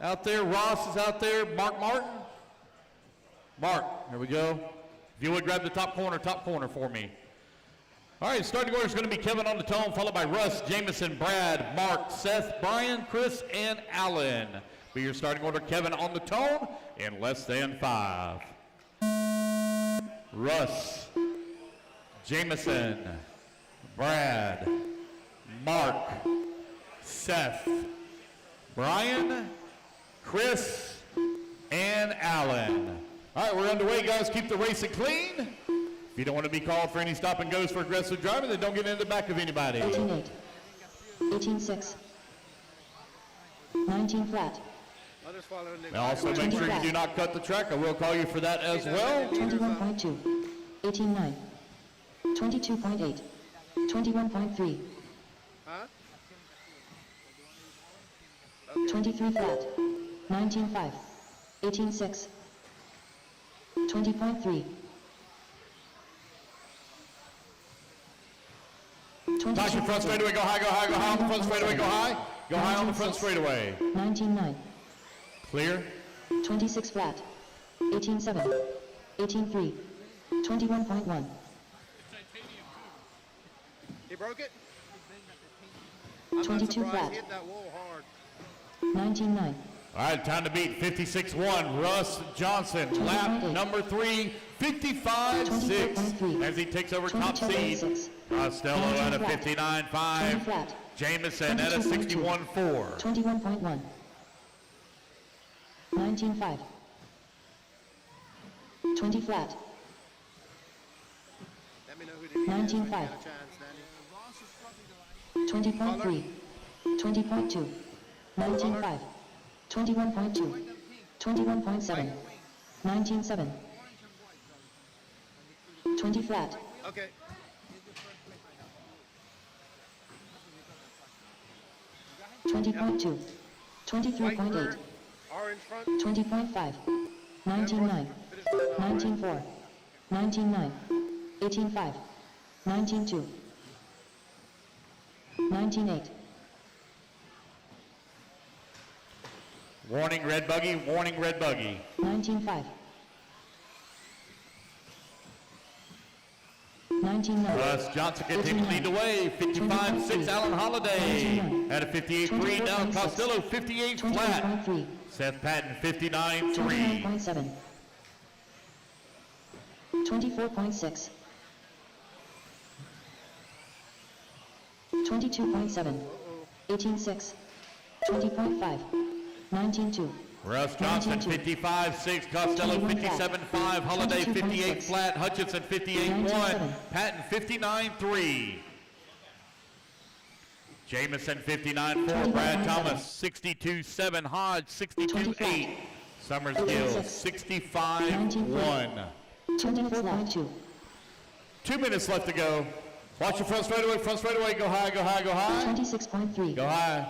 S2: out there, Ross is out there, Mark Martin. Mark, here we go. If you would grab the top corner for me. All right, starting order is going to be Kevin on the tone, followed by Russ, Jameson, Brad, Mark, Seth, Brian, Chris, and Alan. Be your starting order, Kevin on the tone in less than 5. Russ, Jameson, Brad, Mark, Seth, Brian, Chris, and Alan. All right, we're underway, guys. Keep the racing clean. If you don't want to be called for any stop and goes for aggressive driving, then don't get in the back of anybody.
S3: 18.8, 18.6, 19 flat.
S2: And also make sure you do not cut the track. I will call you for that as well.
S3: 21.2, 18.9, 22.8, 21.3. 23 flat, 19.5, 18.6, 20.3.
S2: Touch your front straightaway, go high, go high, go high on the front straightaway, go high. Go high on the front straightaway.
S3: 19.9.
S2: Clear.
S3: 26 flat, 18.7, 18.3, 21.1.
S1: He broke it?
S3: 22 flat.
S1: Hit that wall hard.
S3: 19.9.
S2: All right, time to beat 56-1. Russ Johnson, lap number 3, 55-6. As he takes over top seed. Costello at a 59.5. Jameson at a 61.4.
S3: 21.1. 19.5. 20 flat.
S1: Let me know who the leader is when you
S3: 19.5.
S1: get a chance, Danny.
S3: 20.3, 20.2, 19.5, 21.2, 21.7, 19.7, 20 flat,
S1: Okay.
S3: 20.2,
S1: White
S3: 23.8,
S1: third, orange front.
S3: 20.5, 19.9, 19.4, 19.9, 18.5, 19.2, 19.8,
S2: Warning, red buggy. Warning, red buggy.
S3: 19.5, 19.9,
S2: Russ Johnson continues to lead the way. 55-6, Alan Holiday. At a 58-3, now Costello 58 flat.
S3: 21.3,
S2: Seth Patton 59-3.
S3: 29.7, 24.6, 22.7, 18.6, 20.5, 19.2,
S2: Russ Johnson
S3: 19.2,
S2: 55-6, Costello
S3: 21 flat.
S2: 57-5, Holiday 58
S3: 22.6,
S2: flat, Hutchinson 58-1,
S3: 19.7,
S2: Patton 59-3. Jamison 59-4, Brad
S3: 21.7,
S2: Thomas 62-7, Hodge 62-8, Summers Gill 65-1.
S3: 24.2,
S2: 2 minutes left to go. Watch your front straightaway, go high, go high, go high.
S3: 26.3,
S2: Go high.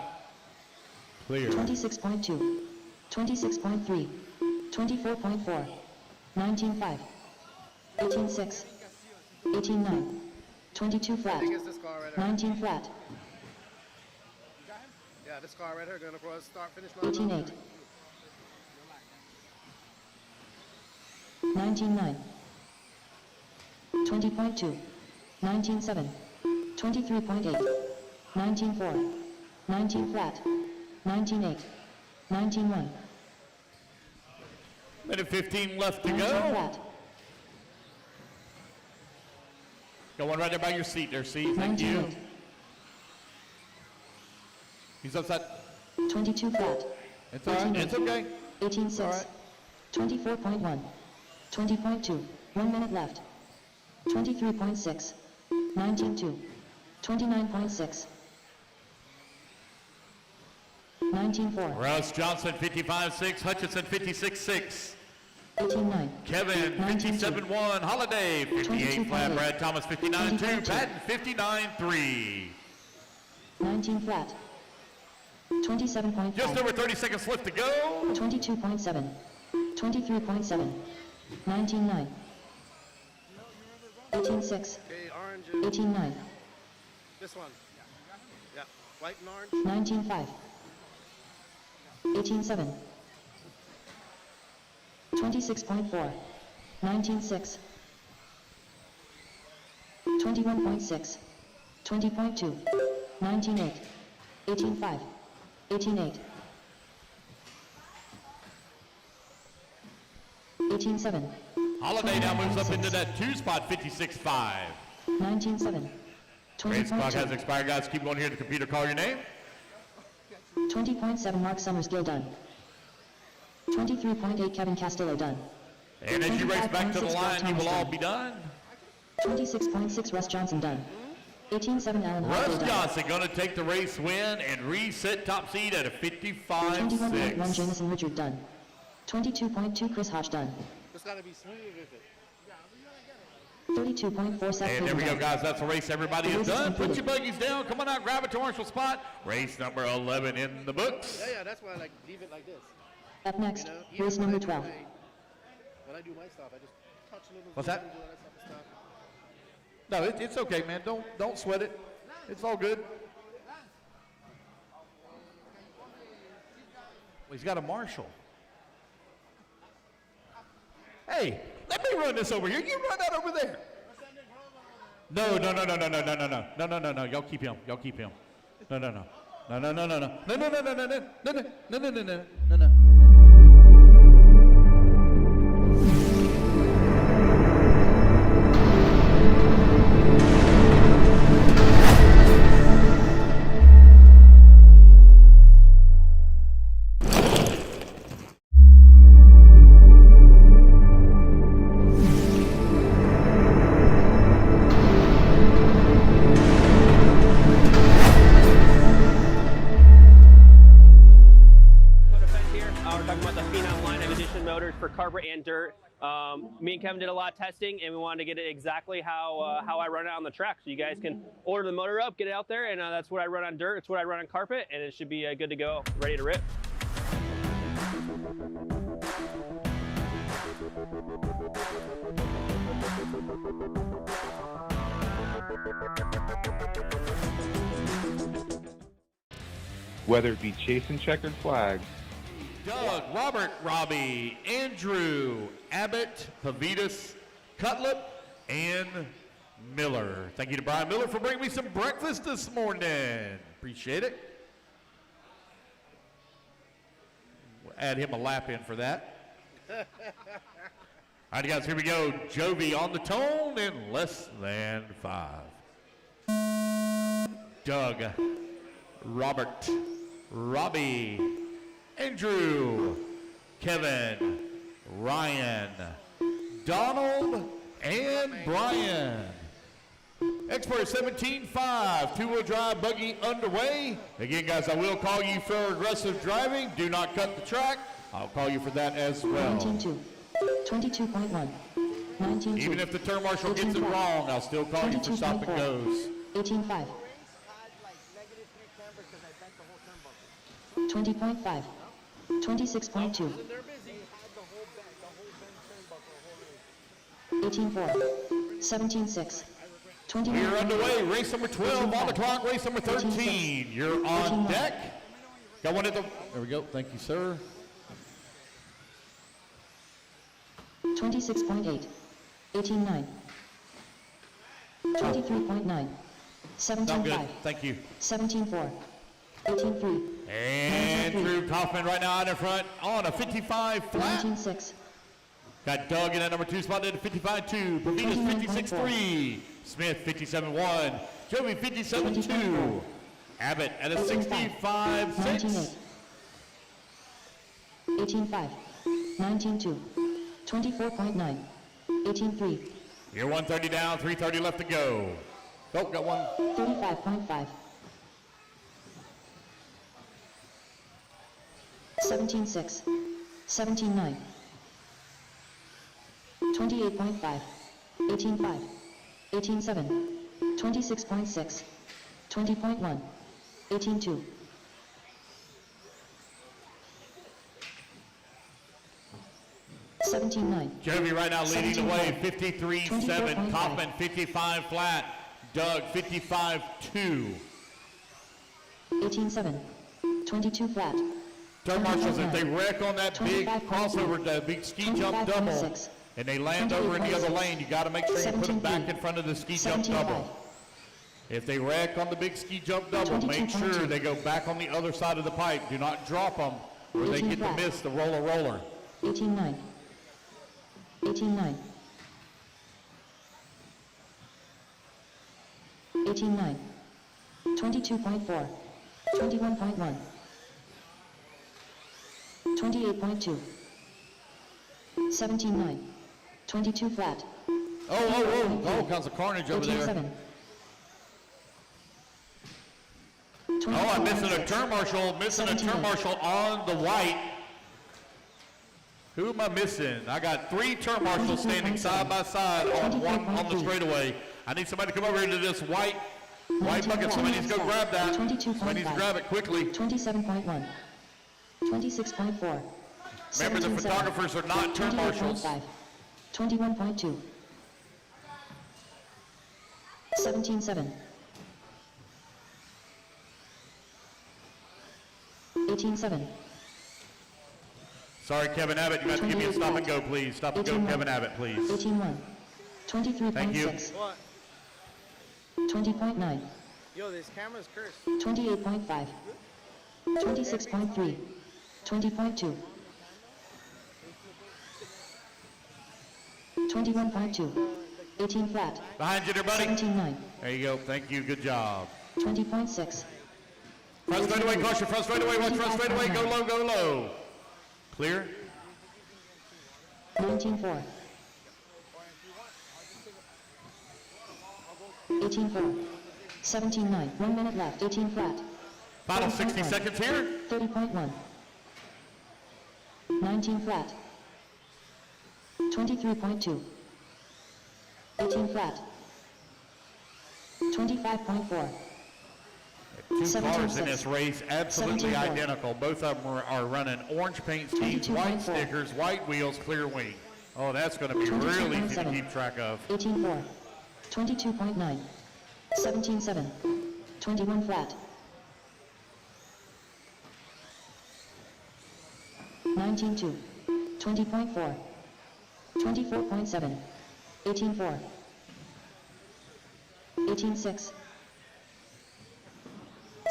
S2: Clear.
S3: 26.2, 26.3, 24.4, 19.5, 18.6, 18.9, 22 flat,
S1: I think it's this car right here.
S3: 19 flat,
S1: Yeah, this car right here going across start finish line.
S3: 18.8, 19.9, 20.2, 19.7, 23.8, 19.4, 19 flat, 19.8, 19.1,
S2: Minute 15 left to
S3: 19
S2: go.
S3: flat,
S2: Got one right there by your seat there, see? Thank you.
S3: 19.8,
S2: He's upside.
S3: 22 flat,
S2: It's all right. It's okay.
S3: 18.6,
S2: All right.
S3: 24.1, 20.2, 1 minute left, 23.6, 19.2, 29.6, 19.4,
S2: Russ Johnson 55-6, Hutchinson 56-6,
S3: 18.9,
S2: Kevin 57-1, Holiday 58 flat,
S3: 22.8,
S2: Brad Thomas 59-2,
S3: 20.2,
S2: Patton 59-3.
S3: 19 flat, 27.5,
S2: Just over 30 seconds left to go.
S3: 22.7, 23.7, 19.9, 18.6,
S1: Okay, orange and
S3: 18.9,
S1: this one. Yeah, white and orange.
S3: 19.5, 18.7, 26.4, 19.6, 21.6, 20.2, 19.8, 18.5, 18.8, 18.7,
S2: Holiday now moves up into that 2 spot, 56-5.
S3: 19.7,
S2: Race clock has
S3: 20.2,
S2: expired, guys. Keep going here to the computer. Call your name.
S3: 20.7 Mark Summers Gill done. 23.8 Kevin Castillo done.
S2: And as you race back to the
S3: 25.6
S2: line, you will all
S3: done.
S2: be done.
S3: 26.6 Russ Johnson done. 18.7 Alan Holiday
S2: Russ
S3: done.
S2: Johnson going to take the race win and reset top seed at a
S3: 21.1
S2: 55-6.
S3: Jamison Richard done. 22.2 Chris Hodge done.
S1: It's got to be smooth with it.
S3: 32.4 Seth
S2: And there we
S3: Payton
S2: go,
S3: done.
S2: guys. That's the race. Everybody
S3: The
S2: is
S3: race is
S2: done. Put your
S3: completed.
S2: buggies down. Come on out. Grab a torrential spot. Race number 11 in the books.
S1: Yeah, that's why I like leave it like this.
S3: Up next,
S1: You know, even
S3: race
S1: when
S3: number
S1: I do
S3: 12.
S1: when I do my stuff, I just touch a little.
S2: What's that?
S1: and do all that type of stuff.
S2: No, it's okay, man. Don't sweat it. It's all good. Well, he's got a Marshall. Hey, let me run this over here. You run that over there. No. Y'all keep him. No.
S4: and dirt. Me and Kevin did a lot of testing, and we wanted to get it exactly how I run it on the track. So you guys can order the motor up, get it out there, and that's what I run on dirt. It's what I run on carpet, and it should be good to go, ready to rip.
S9: Whether it be chasing checkered flags,
S2: Doug, Robert, Robbie, Andrew, Abbott, Pavitas, Cutlip, and Miller. Thank you to Brian Miller for bringing me some breakfast this morning. Appreciate it. We'll add him a lap in for that. All right, guys, here we go. Jovi on the tone in less than 5. Doug, Robert, Robbie, Andrew, Kevin, Ryan, Donald, and Brian. Expert 17.5, two-wheel drive buggy underway. Again, guys, I will call you for aggressive driving. Do not cut the track. I'll call you for that as well.
S3: 19.2, 22.1, 19.2.
S2: Even if the turn marshal gets it wrong, I'll still call you for stop and goes.
S3: 18.5, 20.5, 26.2, 18.4, 17.6, 29.
S2: We're underway. Race number 12 on the clock. Race number 13. You're on deck. Got one at the. There we go. Thank you, sir.
S3: 26.8, 18.9, 23.9, 17.5.
S2: Sound good. Thank you.
S3: 17.4, 18.3.
S2: Andrew Kaufman right now out in front on a 55 flat.
S3: 19.6.
S2: Got Doug in that number 2 spot at a 55.2. Pavitas 56.3. Smith 57.1. Joey 57.2. Abbott at a 65.6.
S3: 18.5, 19.2, 24.9, 18.3.
S2: You're 130 down, 330 left to go. Oh, got one.
S3: 35.5, 17.6, 17.9, 28.5, 18.5, 18.7, 26.6, 20.1, 18.2. 17.9.
S2: Jovi right now leading the way, 53.7. Kaufman 55 flat. Doug 55.2.
S3: 18.7, 22 flat.
S2: Turn marshals, if they wreck on that big crossover, that big ski jump double, and they land over in the other lane, you got to make sure you put them back in front of the ski jump double. If they wreck on the big ski jump double, make sure they go back on the other side of the pipe. Do not drop them, or they get to miss the roller.
S3: 18.9, 18.9, 18.9, 22.4, 21.1, 28.2, 17.9, 22 flat.
S2: All kinds of carnage over there.
S3: 18.7.
S2: Oh, I'm missing a turn marshal on the white. Who am I missing? I got 3 turn marshals standing side by side on the straightaway. I need somebody to come over into this white bucket. Somebody needs to go grab that. Somebody needs to grab it quickly.
S3: 27.1, 26.4.
S2: Remember, the photographers are not turn marshals.
S3: 21.2, 17.7, 18.7.
S2: Sorry, Kevin Abbott, you have to give me a stop and go, please. Stop and go, Kevin Abbott, please.
S3: 18.1, 23.6.
S2: Thank you.
S5: What?
S3: 20.9,
S5: Yo, this camera's cursed.
S3: 28.5, 26.3, 20.2, 21.2, 18 flat.
S2: Behind you there, buddy.
S3: 17.9,
S2: There you go. Thank you. Good job.
S3: 20.6,
S2: Front straightaway, caution, front straightaway, watch front straightaway. Go low, go low. Clear.
S3: 19.4, 18.4, 17.9, 1 minute left, 18 flat.
S2: Final 60
S3: 30.1,
S2: seconds here.
S3: 30.1, 19 flat, 23.2. 18 flat. 25.4.
S2: Two
S3: 17
S2: cars in
S3: six.
S2: this race, absolutely
S3: 17 four.
S2: identical. Both of them are running orange paint schemes, white
S3: 22.4.
S2: stickers, white wheels, clear wing. Oh, that's going to be real easy to
S3: 22.7.
S2: keep track of.
S3: 18.4. 22.9. 17.7. 21 flat. 19.2. 20.4. 24.7. 18.4. 18.6.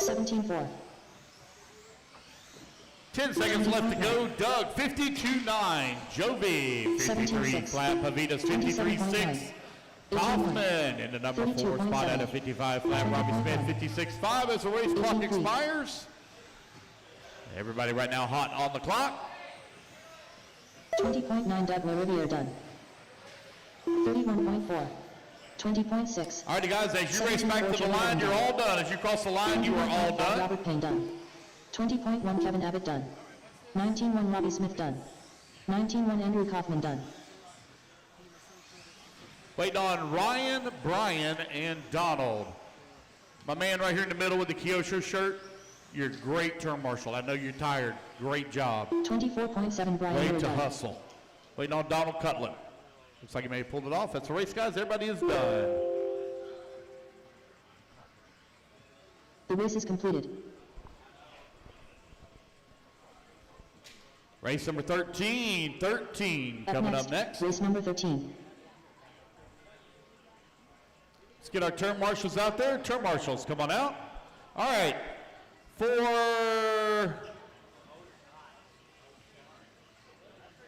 S3: 17.4.
S2: 10 seconds left to go. Doug, 52.9. Jovi, 53
S3: 17.6.
S2: flat. Pavitas, 53.6. Kaufman in the number 4 spot at a 55 flat. Robbie Smith, 56.5 as the race clock
S3: 18.3.
S2: expires. Everybody right now hot on the clock.
S3: 20.9 Doug Riviere done. 31.4. 20.6.
S2: All righty, guys, as you race back to the line, you're all done. As you cross the line, you are all done.
S3: Robert Payne done. 20.1 Kevin Abbott done. 19.1 Robbie Smith done. 19.1 Andrew Kaufman done.
S2: Waiting on Ryan, Brian, and Donald. My man right here in the middle with the Kyosho shirt, you're a great turn marshal. I know you're tired. Great job.
S3: 24.7 Brian
S2: Way
S3: Murray
S2: to
S3: done.
S2: hustle. Waiting on Donald Cutlet. Looks like he may have pulled it off. That's the race, guys. Everybody is done.
S3: The race is completed.
S2: Race number 13. 13 coming up next.
S3: Race number 13.
S2: Let's get our turn marshals out there. Turn marshals, come on out. All right. For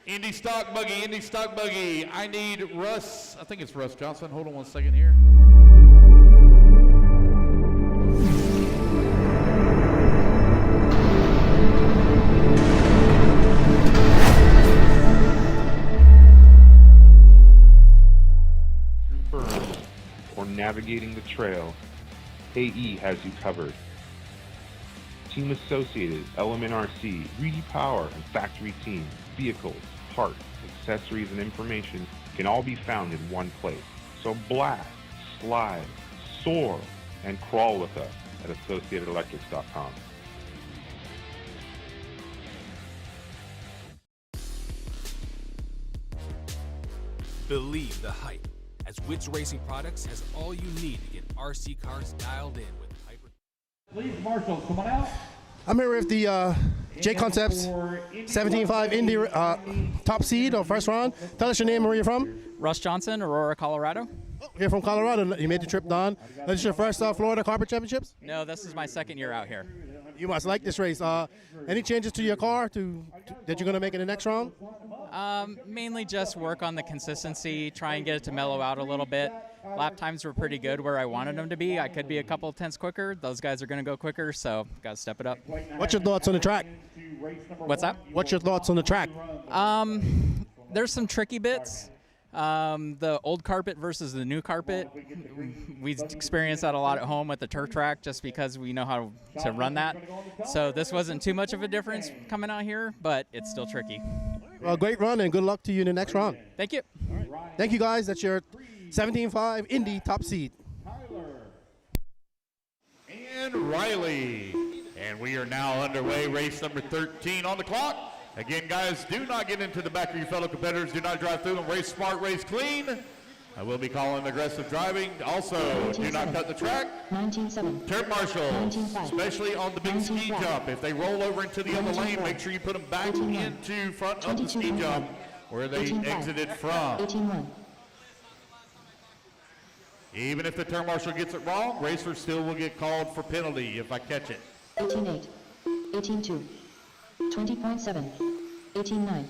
S2: Indy Stock Buggy, I need Russ, I think it's Russ Johnson. Hold on one second here.
S9: Through berms or navigating the trail, AE has you covered. Team Associated, Element RC, Greedy Power, and Factory Team, vehicles, parts, accessories, and information can all be found in one place. So blast, slide, soar, and crawl with us at AssociatedElectrics.com.
S6: Believe the hype, as Wits Racing Products has all you need to get RC cars dialed in with hyper.
S2: Please, marshals, come on out.
S1: I'm here with the J Concepts 17.5 Indy top seed or first round. Tell us your name and where you're from.
S10: Russ Johnson, Aurora, Colorado.
S1: You're from Colorado. You made the trip down. This is your first Florida Carpet Championships?
S10: No, this is my second year out here.
S1: You must like this race. Any changes to your car that you're going to make in the next round?
S10: Mainly just work on the consistency, try and get it to mellow out a little bit. Lap times were pretty good where I wanted them to be. I could be a couple of tenths quicker. Those guys are going to go quicker, so got to step it up.
S1: What's your thoughts on the track?
S10: What's that?
S1: What's your thoughts on the track?
S10: There's some tricky bits. The old carpet versus the new carpet. We experience that a lot at home with the turf track just because we know how to run that. So this wasn't too much of a difference coming out here, but it's still tricky.
S1: Well, great run and good luck to you in the next round.
S10: Thank you.
S1: Thank you, guys. That's your 17.5 Indy top seed.
S2: And Riley. And we are now underway, race number 13 on the clock. Again, guys, do not get into the back of your fellow competitors. Do not drive through them. Race smart, race clean. I will be calling aggressive driving. Also, do not cut the track.
S3: 19.7.
S2: Turn marshals,
S3: 19.5.
S2: especially on the big ski
S3: 19.5.
S2: jump. If they roll over into the other lane, make sure you put them back
S3: 18.1.
S2: into front of the ski
S3: 22.1.
S2: jump where they
S3: 18.5.
S2: exited from.
S3: 18.1.
S2: Even if the turn marshal gets it wrong, racer still will get called for penalty if I catch it.
S3: 18.8. 18.2. 20.7. 18.9.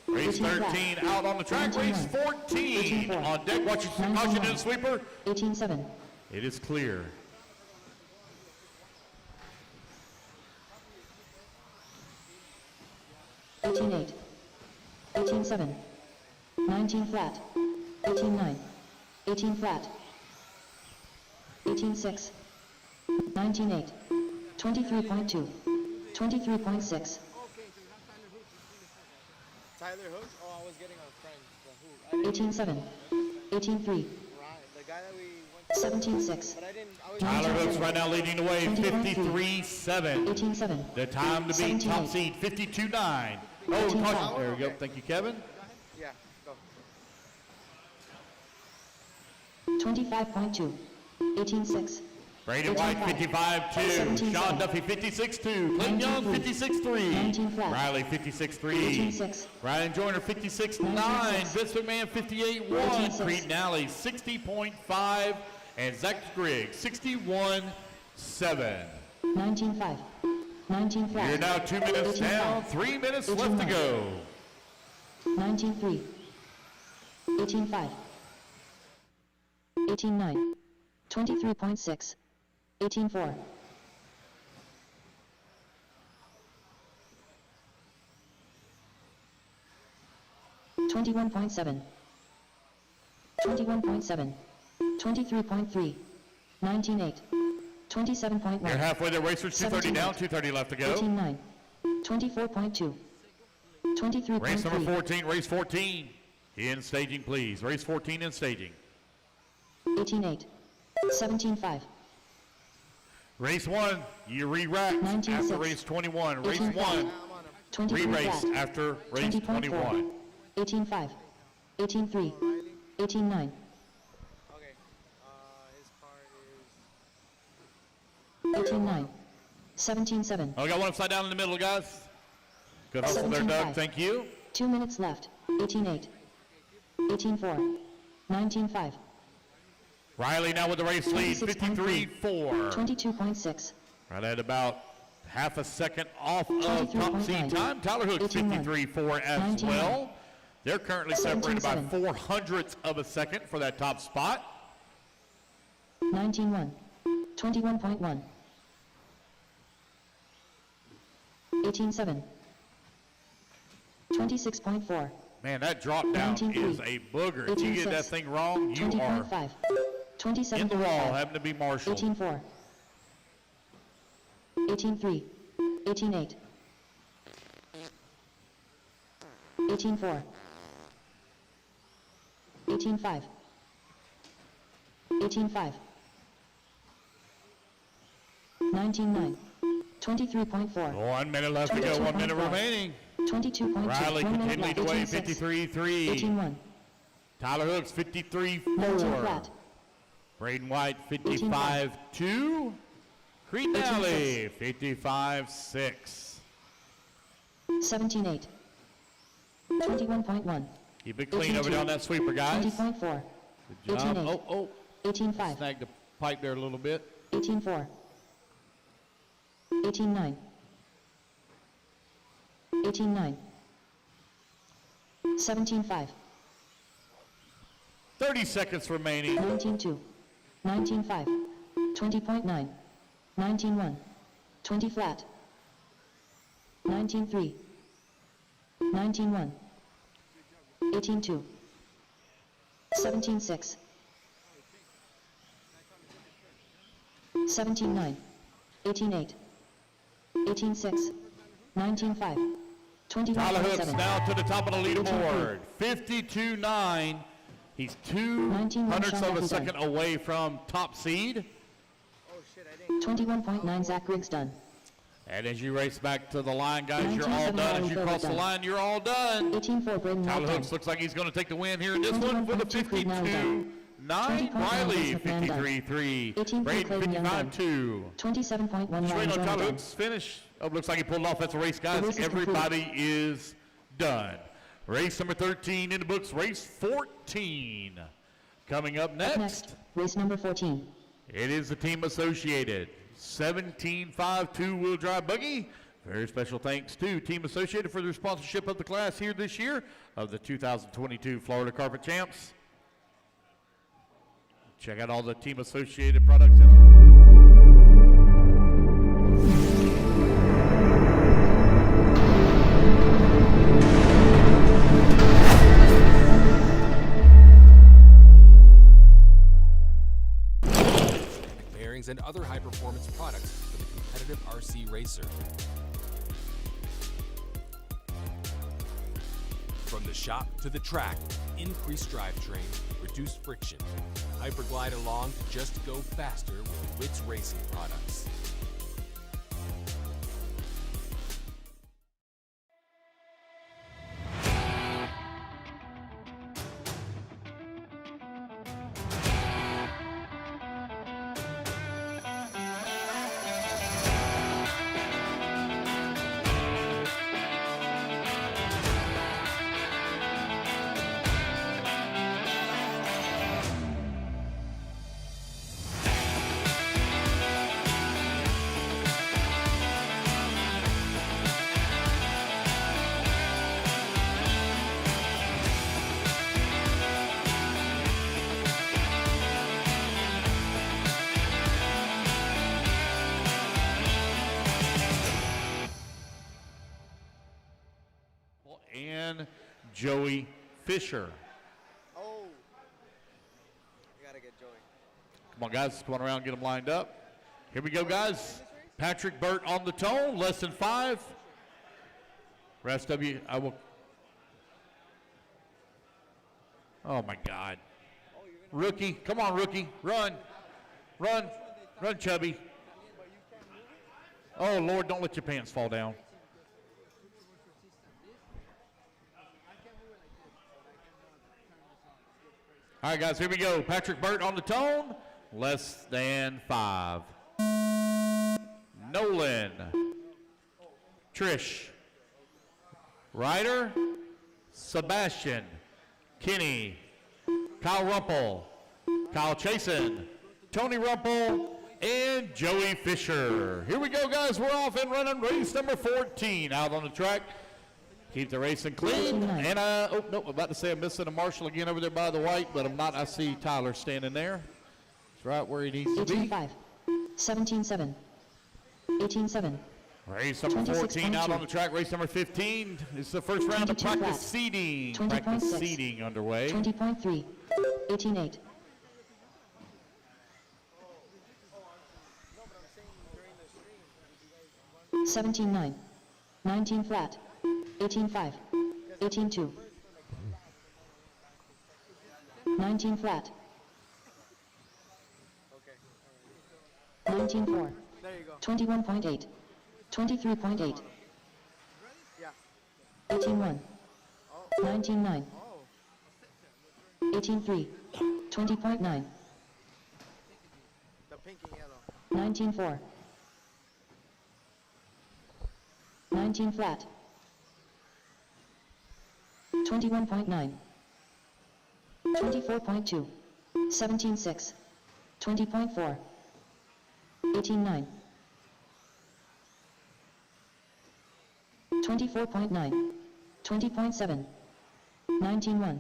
S2: Race 13 out on the track. Race 14 on deck. Watch your caution in the sweeper.
S3: 18.7.
S2: It is clear.
S3: 18.8. 18.7. 19 flat. 18.9. 18 flat. 18.6. 19.8. 23.2. 23.6.
S5: Tyler Hook? Oh, I was getting a friend.
S3: 18-7, 18-3,
S5: Right, the guy that we went to.
S3: 17-6,
S5: But I didn't. I was.
S2: Tyler Hooks right now leading the way, 53-7.
S3: 18-7,
S2: The time to beat top
S3: 17-8.
S2: seed, 52-9. Oh,
S3: 18-5.
S2: caution. There we go. Thank you, Kevin.
S5: Yeah. Go.
S3: 25.2, 18-6,
S2: Braden White, 55-2.
S3: 17-7.
S2: Sean Duffy, 56-2. Clinton Young, 56-3.
S3: 19 flat.
S2: Riley, 56-3.
S3: 18-6,
S2: Ryan Joyner, 56-9.
S3: 19-6.
S2: Vince McMahon, 58-1.
S3: 18-6.
S2: Creed Nally, 60.5. And Zach Griggs, 61-7.
S3: 19-5, 19 flat.
S2: You're now 2 minutes
S3: 18-5.
S2: down, 3 minutes left to
S3: 18-9.
S2: go.
S3: 19-3, 18-5, 18-9, 23.6, 18-4, 21.7, 21.7, 23.3, 19-8, 27.1.
S2: You're halfway there, racers. 2:30 down, 2:30 left to go.
S3: 18-9, 24.2, 23.3.
S2: Race number 14, race 14. In staging, please. Race 14 in staging.
S3: 18-8, 17-5,
S2: Race 1, you re-racked
S3: 19-6.
S2: after race 21. Race
S3: 18-5.
S2: 1,
S3: 23
S2: re-race
S3: flat,
S2: after race
S3: 20.4,
S2: 21.
S3: 18-5, 18-3, 18-9,
S5: Okay. His car is.
S3: 18-9, 17-7,
S2: Oh, we got one upside down in the middle, guys. Good hustle there, Doug.
S3: 17-5.
S2: Thank you.
S3: 2 minutes left, 18-8, 18-4, 19-5,
S2: Riley now with the race lead,
S3: 26.3.
S2: 53-4.
S3: 22.6,
S2: Right at about half a second off of top seed
S3: 23.9.
S2: time. Tyler Hooks,
S3: 18-1.
S2: 53-4 as
S3: 19-1.
S2: well. They're currently separated by
S3: 17-7.
S2: 4 hundredths of a second for that top spot.
S3: 19-1, 21.1, 18-7, 26.4,
S2: Man, that drop down
S3: 19-3.
S2: is a booger. If you get that
S3: 18-6.
S2: thing wrong, you are
S3: 20.5,
S2: in the wall
S3: 27.5,
S2: having to be marshaled.
S3: 18-4, 18-3, 18-8, 18-4, 18-5, 18-5, 19-9, 23.4,
S2: 1 minute left to go, 1 minute
S3: 22.4.
S2: remaining.
S3: 22.2,
S2: Riley
S3: 1 minute
S2: continuing
S3: left,
S2: to weigh
S3: 18-6,
S2: 53-3.
S3: 18-1,
S2: Tyler Hooks
S3: 19
S2: 53-4.
S3: flat,
S2: Braden White 55-2. Creed Nally 55-6.
S3: 17-8, 21.1,
S2: Keep it clean over there on that sweeper, guys.
S3: 20.4,
S2: Good job.
S3: 18-8,
S2: Oh,
S3: 18-5,
S2: snagged the pipe there a little bit.
S3: 18-4, 18-9, 18-9, 17-5,
S2: 30 seconds remaining.
S3: 19-2, 19-5, 20.9, 19-1, 20 flat, 19-3, 19-1, 18-2, 17-6, 17-9, 18-8, 18-6, 19-5, 21.7.
S2: Tyler Hooks now to the top of the leaderboard. 52-9. He's 2
S3: 19-1
S2: hundredths
S3: Sean
S2: of a
S3: Duffy
S2: second away from top seed.
S5: Oh shit! I didn't.
S3: 21.9 Zach Griggs done.
S2: And as you race back to the line, guys, you're
S3: 19-7
S2: all done. As
S3: Riley
S2: you
S3: Phillips
S2: cross the
S3: done.
S2: line, you're all done.
S3: 18-4 Braden
S2: Tyler
S3: White
S2: Hooks
S3: done.
S2: looks like he's going to take the win here in this one with a
S3: 21.2 Creed Nally done.
S2: 52-9.
S3: 20.9
S2: Riley,
S3: Vince McMahon done.
S2: 53-3.
S3: 18-4
S2: Braden,
S3: Clayton Young done.
S2: 55-2.
S3: 27.1
S2: Just
S3: Ryan
S2: waiting on
S3: Joyner
S2: Tyler
S3: done.
S2: Hooks' finish. Oh, looks like he pulled off. That's a race, guys.
S3: The race is
S2: Everybody is done. Race number 13 in the books. Race 14. Coming up next,
S3: Next, race number 14.
S2: it is the Team Associated 17.5 two-wheel drive buggy. Very special thanks to Team Associated for their sponsorship of the class here this year of the 2022 Florida Carpet Champs. Check out all the Team Associated products in our
S6: bearings and other high-performance products for the competitive RC racer. From the shop to the track, increased drivetrain, reduced friction. Hyperglide along to just go faster with WRCE Racing products.
S2: And Joey Fisher.
S8: Oh. We gotta get Joey.
S2: Come on, guys. Come on around, get them lined up. Here we go, guys. Patrick Burt on the tone, less than 5. Rest of you, I will. Oh, my God. Rookie, come on, rookie. Run. Run. Run, Chubby. Oh, Lord, don't let your pants fall down. All right, guys, here we go. Patrick Burt on the tone, less than 5. Nolan. Trish. Ryder. Sebastian. Kenny. Kyle Rumpel. Kyle Chasen. Tony Rumpel. And Joey Fisher. Here we go, guys. We're off and running race number 14 out on the track. Keep the racing clean. And oh, no, I'm about to say I'm missing a marshal again over there by the white, but I'm not. I see Tyler standing there. It's right where he needs to be.
S3: 18-5, 17-7, 18-7.
S2: Race number 14 out on the track. Race number 15 is the first round of practice seeding. Practice seeding underway.
S3: 20.3, 18-8. $17.9, 19 flat, 18.5, 18.2, 19 flat, 19.4, 21.8, 23.8, 18.1, 19.9, 18.3, 20.9, 19.4, 19 flat, 21.9, 24.2, 17.6, 20.4, 18.9, 24.9, 20.7, 19.1,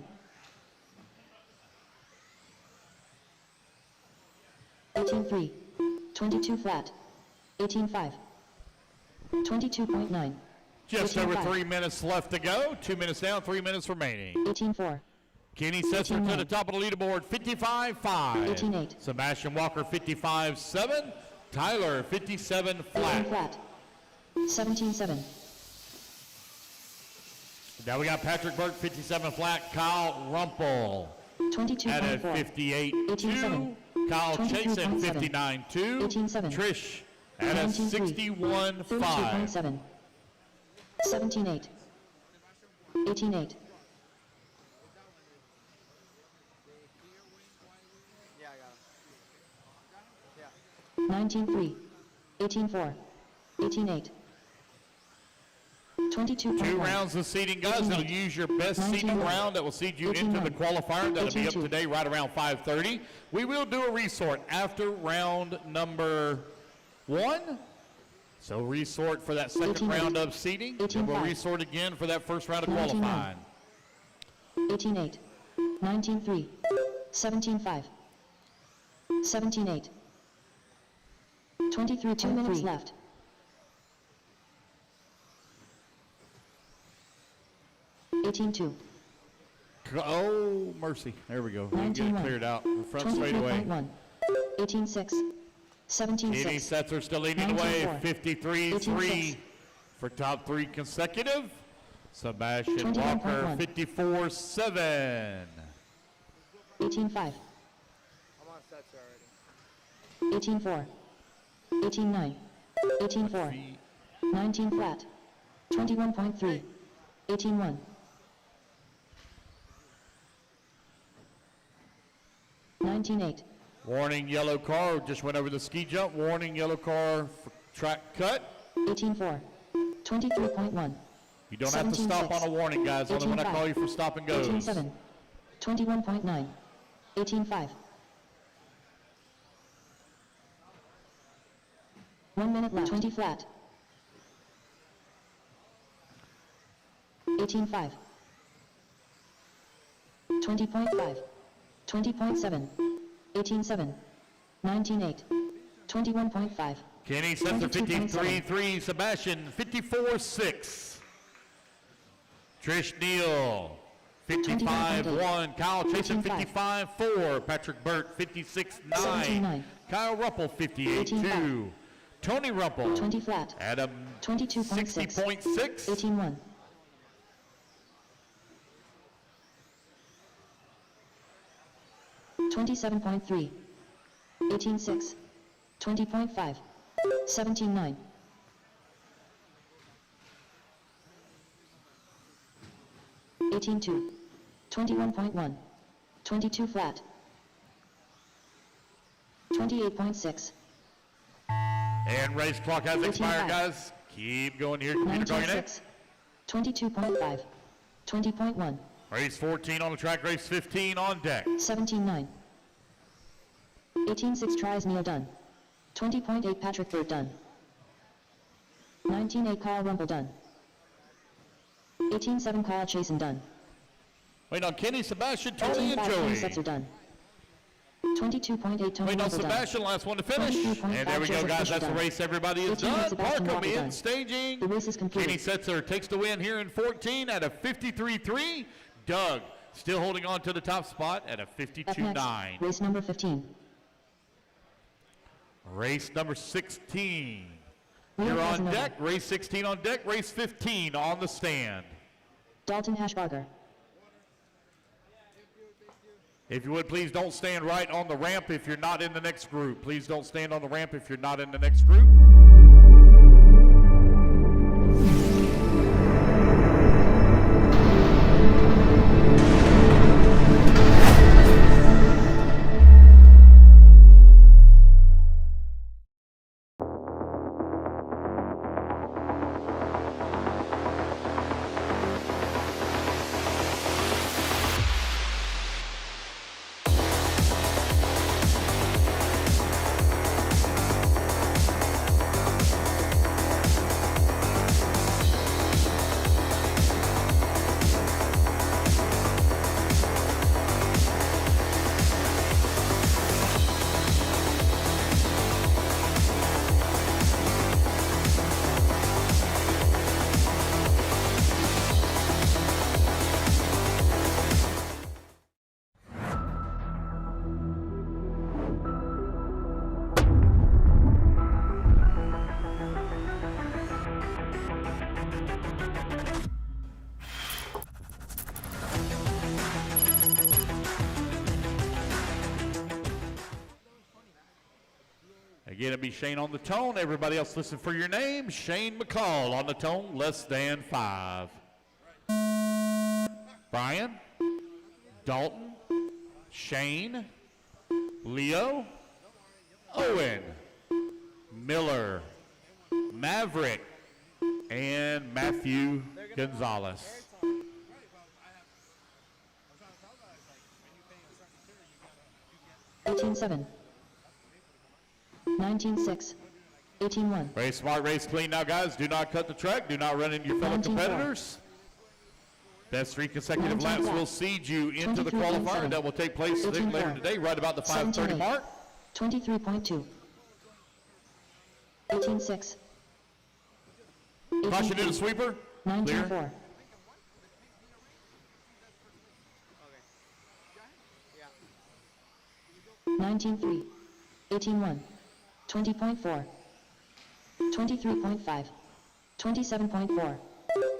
S3: 18.3, 22 flat, 18.5, 22.9.
S2: Just over 3 minutes left to go. 2 minutes down, 3 minutes remaining.
S3: 18.4.
S2: Kenny Setzer to the top of the leaderboard, 55.5.
S3: 18.8.
S2: Sebastian Walker, 55.7. Tyler, 57 flat.
S3: 18 flat. 17.7.
S2: Now we got Patrick Burt, 57 flat. Kyle Rumpel
S3: 22.4.
S2: at a 58.2.
S3: 18.7.
S2: Kyle Chasen,
S3: 23.7.
S2: 59.2.
S3: 18.7.
S2: Trish at a 61.5.
S3: 32.7. 17.8. 18.8. 19.3. 18.4. 18.8. 22.1.
S2: 2 rounds of seeding, guys. They'll use your best seeding round that will seed you into the qualifier. That'll be up today right around 5:30. We will do a resort after round number 1. So resort for that second round of seeding. And we'll resort again for that first round of qualifying.
S3: 18.8. 19.3. 17.5. 17.8. 23. 2 minutes left. 18.2.
S2: Oh, mercy. There we go. We'll get it cleared out. The front straightaway.
S3: 18.6. 17.6.
S2: Kenny Setzer still leading the way. 53.3 for top 3 consecutive. Sebastian Walker, 54.7.
S3: 18.5.
S5: I'm on sets already.
S3: 18.4. 18.9. 18.4. 19 flat. 21.3. 18.1. 19.8.
S2: Warning, yellow car. Just went over the ski jump. Warning, yellow car for track cut.
S3: 18.4. 23.1.
S2: You don't have to stop on a warning, guys. Only when I call you for stop and goes.
S3: 18.7. 21.9. 18.5. 1 minute left. 20 flat. 18.5. 20.5. 20.7. 18.7. 19.8. 21.5.
S2: Kenny sets a 53.3. Sebastian, 54.6. Trish Neal, 55.1. Kyle Chasen, 55.4. Patrick Burt, 56.9. Kyle Ruppel, 58.2. Tony Ruppel,
S3: 20 flat.
S2: Adam,
S3: 22.6.
S2: 60.6.
S3: 18.1. 27.3. 18.6. 20.5. 17.9. 18.2. 21.1. 22 flat. 28.6.
S2: And race clock has expired, guys. Keep going here. Computer, call your name.
S3: 22.5. 20.1.
S2: Race 14 on the track. Race 15 on deck.
S3: 17.9. 18.6 tries Neil done. 20.8 Patrick Bird done. 19.8 Kyle Rumble done. 18.7 Kyle Chasen done.
S2: Wait on Kenny, Sebastian, Tony, and Joey.
S3: Sets are done. 22.8 Tony
S2: Wait on
S3: Rumble
S2: Sebastian,
S3: done.
S2: last one to finish. And there we go, guys. That's the race. Everybody is done. Parkham in staging.
S3: The race is completed.
S2: Kenny Setzer takes the win here in 14 at a 53.3. Doug still holding on to the top spot at a 52.9.
S3: Race number 15.
S2: Race number 16. You're on deck. Race 16 on deck. Race 15 on the stand.
S3: Dalton Hashbarger.
S2: If you would, please don't stand right on the ramp if you're not in the next group. Please don't stand on the ramp if you're not in the next group. Again, it'll be Shane on the tone. Everybody else listen for your name. Shane McCall on the tone, less than 5. Brian, Dalton, Shane, Leo, Owen, Miller, Maverick, and Matthew Gonzalez.
S3: 18.7. 19.6. 18.1.
S2: Race smart, race clean now, guys. Do not cut the track. Do not run into your fellow competitors. Best 3 consecutive laps will seed you into the qualifier. That will take place later today, right about the 5:30 mark.
S3: 23.2. 18.6.
S2: Caution to the sweeper.
S3: 19.4. 19.3. 18.1. 20.4. 23.5. 27.4.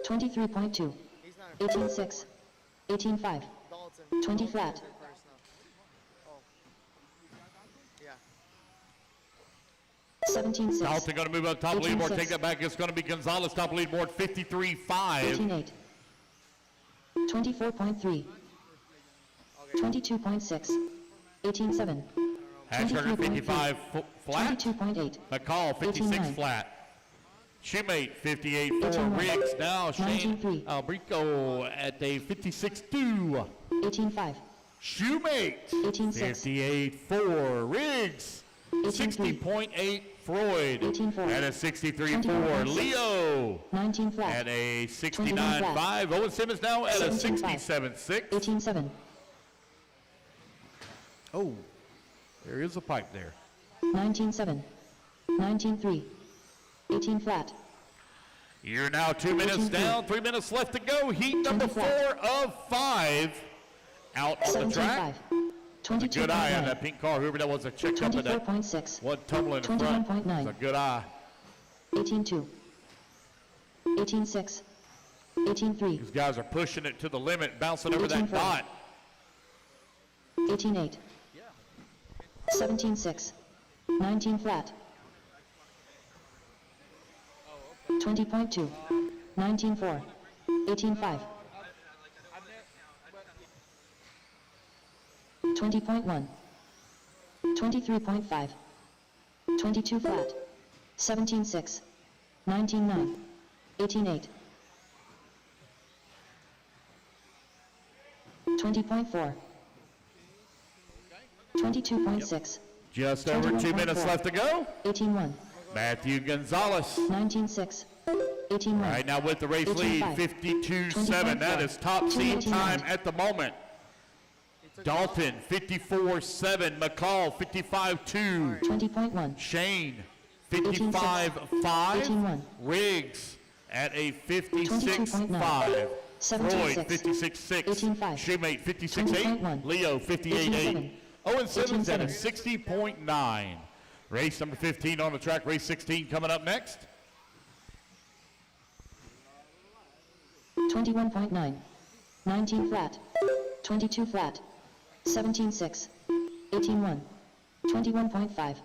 S3: 23.2. 18-6, 18-5,
S5: Dalton.
S3: 20 flat,
S5: Dalton's in first now. Oh. Yeah.
S3: 17-6,
S2: Dalton going to move up top of the leaderboard.
S3: 18-6.
S2: Take that back. It's going to be Gonzalez top of the leaderboard, 53.5.
S3: 18-8, 24.3, 22.6, 18-7,
S2: Hashgarter 55 flat.
S3: 22.8,
S2: McCall 56
S3: 18-9.
S2: flat. Shoemate 58.4.
S3: 18-1.
S2: Riggs now Shane
S3: 19-3.
S2: Albrico at a 56.2.
S3: 18-5,
S2: Shoemate
S3: 18-6,
S2: 58.4. Riggs
S3: 18-3.
S2: 60.8. Freud
S3: 18-4.
S2: at a 63.4.
S3: 21.6.
S2: Leo
S3: 19 flat,
S2: at a
S3: 21
S2: 69.5. Owen Simmons now at a
S3: 17.5.
S2: 67.6.
S3: 18-7,
S2: Oh, there is a pipe there.
S3: 19-7, 19-3, 18 flat,
S2: You're now 2 minutes
S3: 18-3.
S2: down, 3 minutes left to go. Heat number 4 of 5 out on the track.
S3: 17-5,
S2: Good eye on
S3: 22.9,
S2: that pink car. Whoever that was that checked up at that
S3: 24.6,
S2: one tumbling in front.
S3: 21.9.
S2: It's a good eye.
S3: 18-2, 18-6, 18-3,
S2: These guys are pushing it to the limit, bouncing over that
S3: 18-4.
S2: dot.
S3: 18-8, 17-6, 19 flat, 20.2, 19-4, 18-5, 20.1, 23.5, 22 flat, 17-6, 19-9, 18-8, 20.4, 22.6,
S2: Just over 2 minutes
S3: 21.4.
S2: left to go.
S3: 18-1,
S2: Matthew Gonzalez
S3: 19-6, 18-1,
S2: right now with the race lead,
S3: 18-5.
S2: 52.7. That is top seed
S3: 18-9.
S2: time at the moment. Dalton 54.7. McCall 55.2.
S3: 20.1,
S2: Shane
S3: 18-6.
S2: 55.5.
S3: 18-1.
S2: Riggs at a 56.5.
S3: 22.9.
S2: Freud
S3: 17-6.
S2: 56.6.
S3: 18-5.
S2: Shoemate 56.8.
S3: 20.1.
S2: Leo 58.8.
S3: 18-7.
S2: Owen Simmons at a
S3: 18-7.
S2: 60.9. Race number 15 on the track. Race 16 coming up next.
S3: 21.9, 19 flat, 22 flat, 17-6, 18-1, 21.5,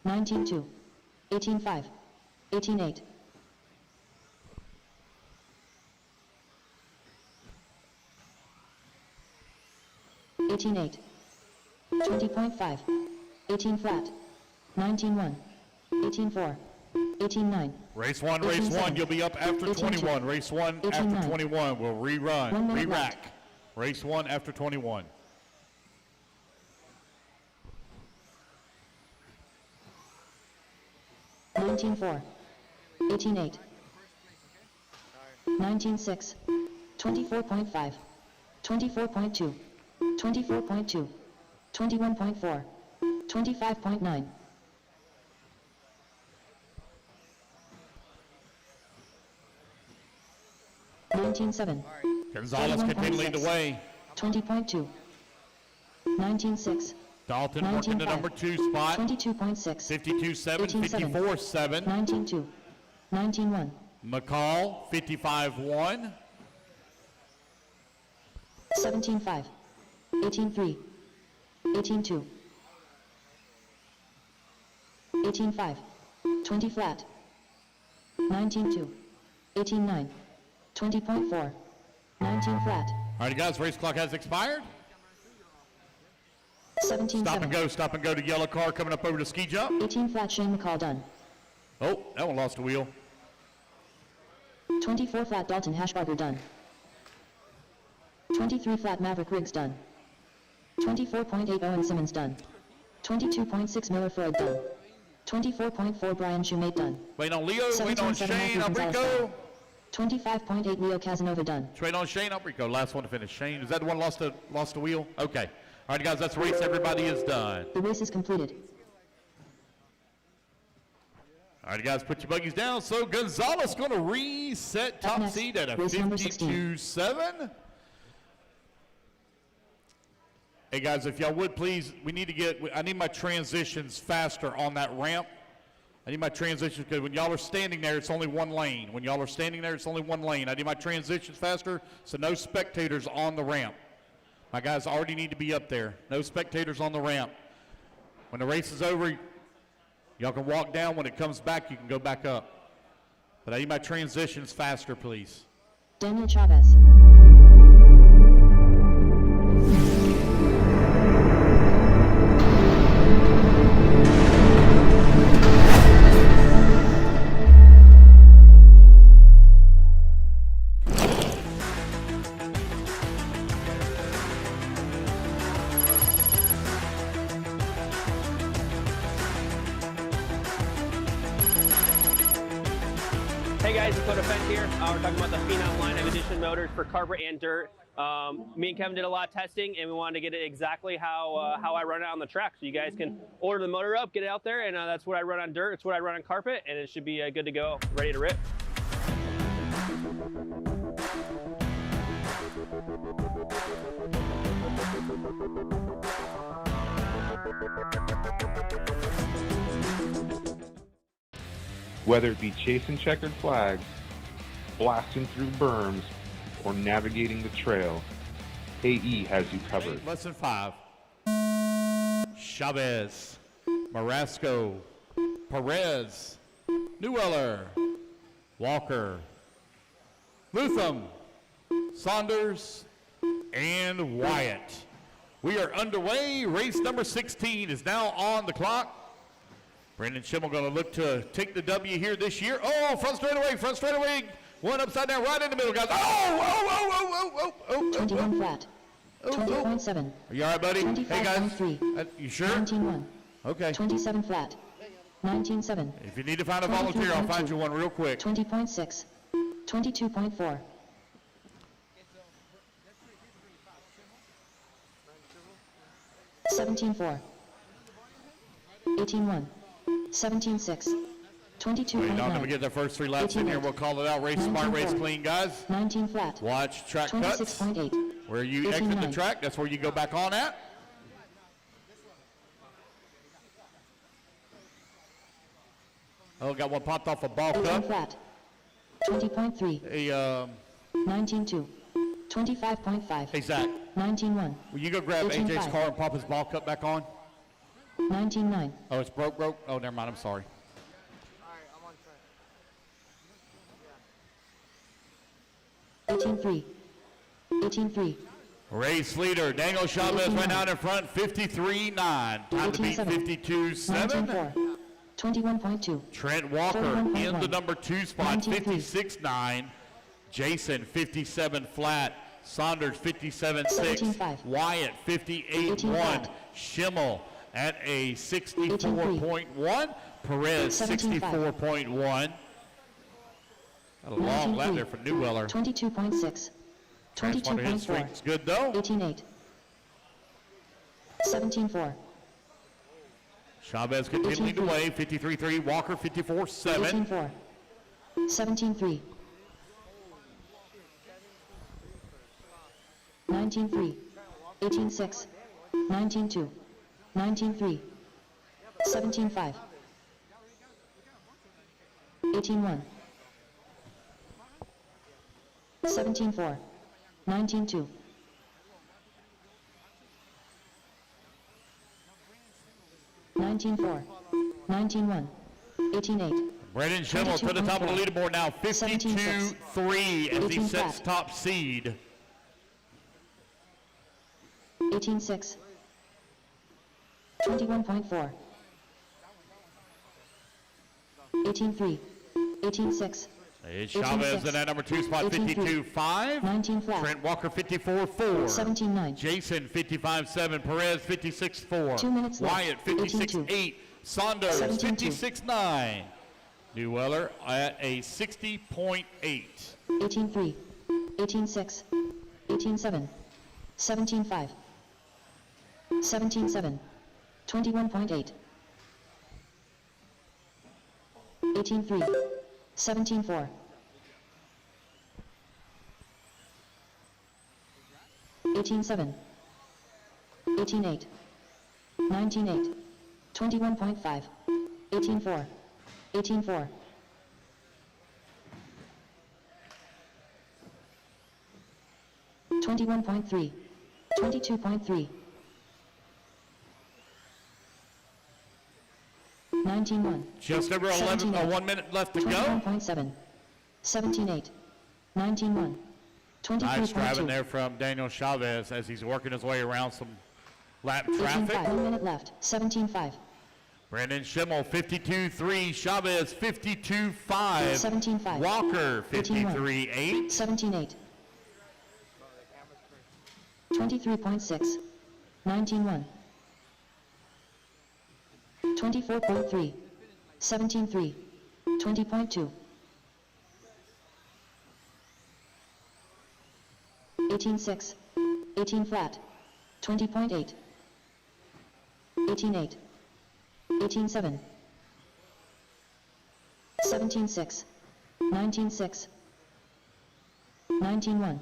S3: 19-2, 18-5, 18-8, 18-8, 20.5, 18 flat, 19-1, 18-4, 18-9,
S2: Race 1, race 1.
S3: 18-7.
S2: You'll be up after
S3: 18-2.
S2: 21. Race 1 after
S3: 18-9.
S2: 21. We'll
S3: 1
S2: rerun,
S3: minute
S2: re-rack.
S3: left.
S2: Race 1 after 21.
S3: 19-4, 18-8, 19-6, 24.5, 24.2, 24.2, 21.4, 25.9, 19-7,
S2: Gonzalez continuing to lead the way.
S3: 20.2, 19-6,
S2: Dalton working the
S3: 19-5.
S2: number 2 spot.
S3: 22.6,
S2: 52.7,
S3: 18-7.
S2: 54.7.
S3: 19-2, 19-1,
S2: McCall 55.1.
S3: 17-5, 18-3, 18-2, 18-5, 20 flat, 19-2, 18-9, 20.4, 19 flat,
S2: All right, guys, race clock has expired.
S3: 17-7,
S2: Stop and go to yellow car coming up over to ski jump.
S3: 18 flat Shane McCall done,
S2: Oh, that one lost a wheel.
S3: 24 flat Dalton Hashbarger done, 23 flat Maverick Riggs done, 24.8 Owen Simmons done, 22.6 Miller Freud done, 24.4 Brian Shoemate done,
S2: Wait on Leo, wait on
S3: 17.7
S2: Shane
S3: Matthew Gonzalez
S2: Albrico.
S3: done, 25.8 Leo Casanova done.
S2: Wait on Shane Albrico, last one to finish. Shane, is that the one lost a wheel? Okay. All right, guys, that's the race. Everybody is done.
S3: The race is completed.
S2: All right, guys, put your buggies down. So Gonzalez going to reset top
S3: next,
S2: seed at a
S3: race number 16.
S2: 52.7. Hey, guys, if y'all would please, I need my transitions faster on that ramp. I need my transitions because when y'all are standing there, it's only one lane. When y'all are standing there, it's only one lane. I need my transitions faster, so no spectators on the ramp. My guys already need to be up there. No spectators on the ramp. When the race is over, y'all can walk down. When it comes back, you can go back up. But I need my transitions faster, please.
S3: Daniel Chavez.
S4: Hey guys, it's Qualifier here. We're talking about the Phenom line of edition motors for carpet and dirt. Me and Kevin did a lot of testing, and we wanted to get it exactly how I run it on the track. So you guys can order the motor up, get it out there, and that's what I run on dirt. It's what I run on carpet, and it should be good to go, ready to rip.
S9: Whether it be chasing checkered flags, blasting through berms, or navigating the trail, AE has you covered.
S2: Less than 5. Chavez, Marasco, Perez, Newweller, Walker, Lutham, Saunders, and Wyatt. We are underway. Race number 16 is now on the clock. Brandon Schimmel going to look to take the W here this year. Oh, front straightaway. One upside down, right in the middle, guys. Oh.
S3: 21 flat. 20.7.
S2: Are you all right, buddy? Hey, guys.
S3: 25.3.
S2: You sure?
S3: 19.1.
S2: Okay.
S3: 27 flat. 19.7.
S2: If you need to find a volunteer, I'll find you one real quick.
S3: 20.6. 22.4. 17.4. 18.1. 17.6. 22.9.
S2: Wait, now, let me get the first 3 laps in here. We'll call it out. Race smart, race clean, guys.
S3: 19 flat.
S2: Watch track cuts.
S3: 26.8.
S2: Where you exit the track, that's where you go back on at. Oh, got one popped off a ball
S3: 18
S2: cup.
S3: flat. 20.3.
S2: Hey,
S3: 19.2. 25.5.
S2: hey, Zach.
S3: 19.1.
S2: Will you go grab
S3: 18.5.
S2: AJ's car and pop his ball cup back on?
S3: 19.9.
S2: Oh, it's broke. Oh, never mind. I'm sorry.
S5: Alright, I'm on track.
S3: 18.3. 18.3.
S2: Race leader, Daniel Chavez right now in front, 53.9. Time to beat 52.7.
S3: 19.4. 21.2.
S2: Trent Walker
S3: 41.1.
S2: in the number 2 spot,
S3: 19.3.
S2: 56.9. Jason, 57 flat. Saunders, 57.6.
S3: 17.5.
S2: Wyatt, 58.1.
S3: 18.5.
S2: Schimmel at a 64.1. Perez, 64.1. Got a long lap there for Newweller.
S3: 22.6.
S2: Transponder hit streak
S3: 22.4.
S2: is good though.
S3: 18.8. 17.4.
S2: Chavez continuing to weigh, 53.3. Walker, 54.7.
S3: 18.4. 17.3. 19.3. 18.6. 19.2. 19.3. 17.5. 18.1. 17.4. 19.2. 19.4. 19.1. 18.8.
S2: Brandon Schimmel to the top of the leaderboard now, 52.3 as he
S3: 18
S2: sets
S3: flat.
S2: top seed.
S3: 18.6. 21.4. 18.3. 18.6.
S2: It's Chavez in that number 2 spot, 52.5.
S3: 19 flat.
S2: Trent Walker, 54.4.
S3: 17.9.
S2: Jason, 55.7. Perez, 56.4.
S3: 2 minutes left.
S2: Wyatt, 56.8. Saunders,
S3: 17.2.
S2: 56.9. Newweller at a 60.8.
S3: 18.3. 18.6. 18.7. 17.5. 17.7. 21.8. 18.3. 17.4. 18.7. 18.8. 19.8. 21.5. 18.4. 18-4. 21.3. 22.3. 19-1.
S2: Just over 11, 1 minute left to go.
S3: 21.7. 17-8. 19-1.
S2: Nice driving
S3: 23.2.
S2: there from Daniel Chavez as he's working his way around some lap
S3: 18-5.
S2: traffic.
S3: 1 minute left. 17-5.
S2: Brandon Schimmel, 52-3. Chavez, 52-5.
S3: 17-5.
S2: Walker,
S3: 18-1.
S2: 53-8.
S3: 17-8. 23.6. 19-1. 24.3. 17-3. 20.2. 18-6. 18 flat. 20.8. 18-8. 18-7. 17-6. 19-6. 19-1.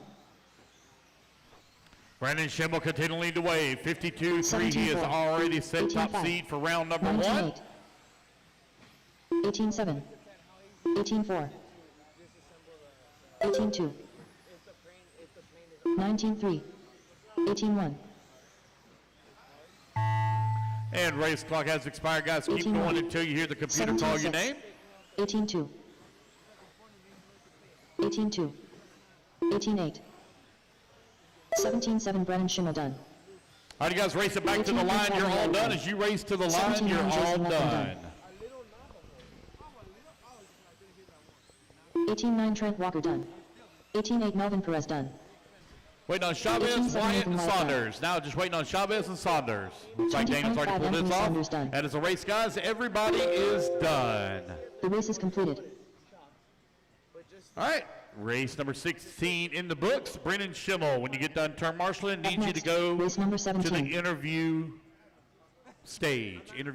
S2: Brandon Schimmel continuing to lead the way, 52-3. He has
S3: 17-4.
S2: already set top
S3: 18-5.
S2: seed for round number
S3: 19-8.
S2: one.
S3: 18-7. 18-4. 18-2. 19-3. 18-1.
S2: And race clock has expired, guys. Keep
S3: 18-1.
S2: going until you hear the computer call your
S3: 17-6.
S2: name.
S3: 18-2. 18-2. 18-8. 17-7. Brennan Schimmel done.
S2: All right, you guys, race it back to the line. You're all done. As you race to the line, you're all done.
S3: 18-9. Trent Walker done. 18-8. Melvin Perez done.
S2: Waiting on Chavez,
S3: 18-7
S2: Wyatt, and
S3: Nathan Wyatt
S2: Saunders. Now just waiting on Chavez and Saunders. Looks like Daniel's already
S3: 20.5
S2: pulled
S3: Anthony
S2: this
S3: Saunders
S2: off.
S3: done.
S2: And as a race, guys, everybody is done.
S3: The race is completed.
S2: All right, race number 16 in the books. Brennan Schimmel, when you get done turn marshaling, need you to
S3: next,
S2: go
S3: race number
S2: to
S3: 17.
S2: the interview stage. Did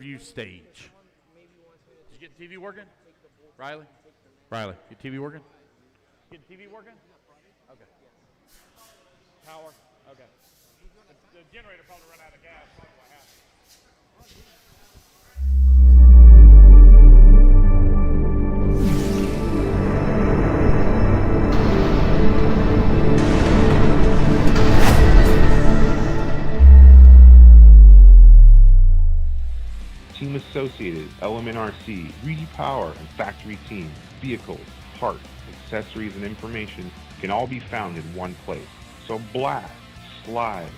S2: you get the TV working? Riley, your TV working? Get the TV working? Okay. Power? Okay. The generator probably ran out of gas. Probably what happened.
S9: Team Associated, LMNRC, Reedy Power, and Factory Team, vehicles, parts, accessories, and information can all be found in one place. So blast, slide,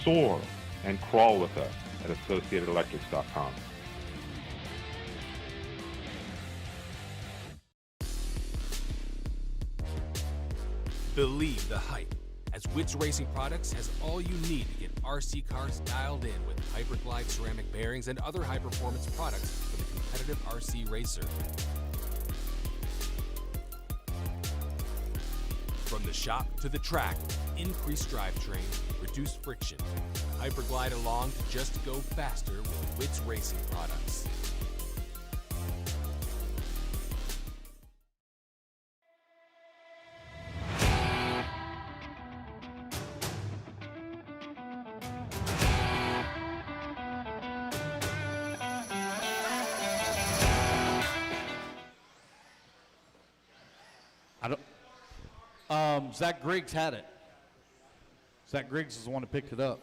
S9: soar, and crawl with us at AssociatedElectrics.com.
S6: Believe the hype, as Wits Racing Products has all you need to get RC cars dialed in with Hyperglide ceramic bearings and other high-performance products for the competitive RC racer. From the shop to the track, increased drivetrain, reduced friction. Hyperglide along to just go faster with Wits Racing Products.
S2: Zach Griggs had it. Zach Griggs is the one who picked it up.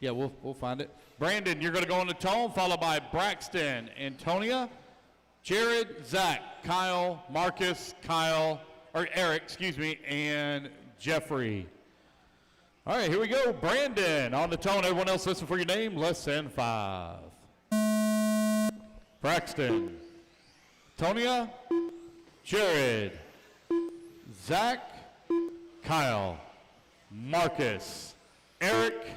S2: Yeah, we'll find it. Brandon, you're going to go on the tone, followed by Braxton, Antonia, Jared, Zach, Kyle, Marcus, Eric, and Jeffrey. All right, here we go. Brandon on the tone. Everyone else listen for your name. Less than 5. Braxton, Tonia, Jared, Zach, Kyle, Marcus, Eric,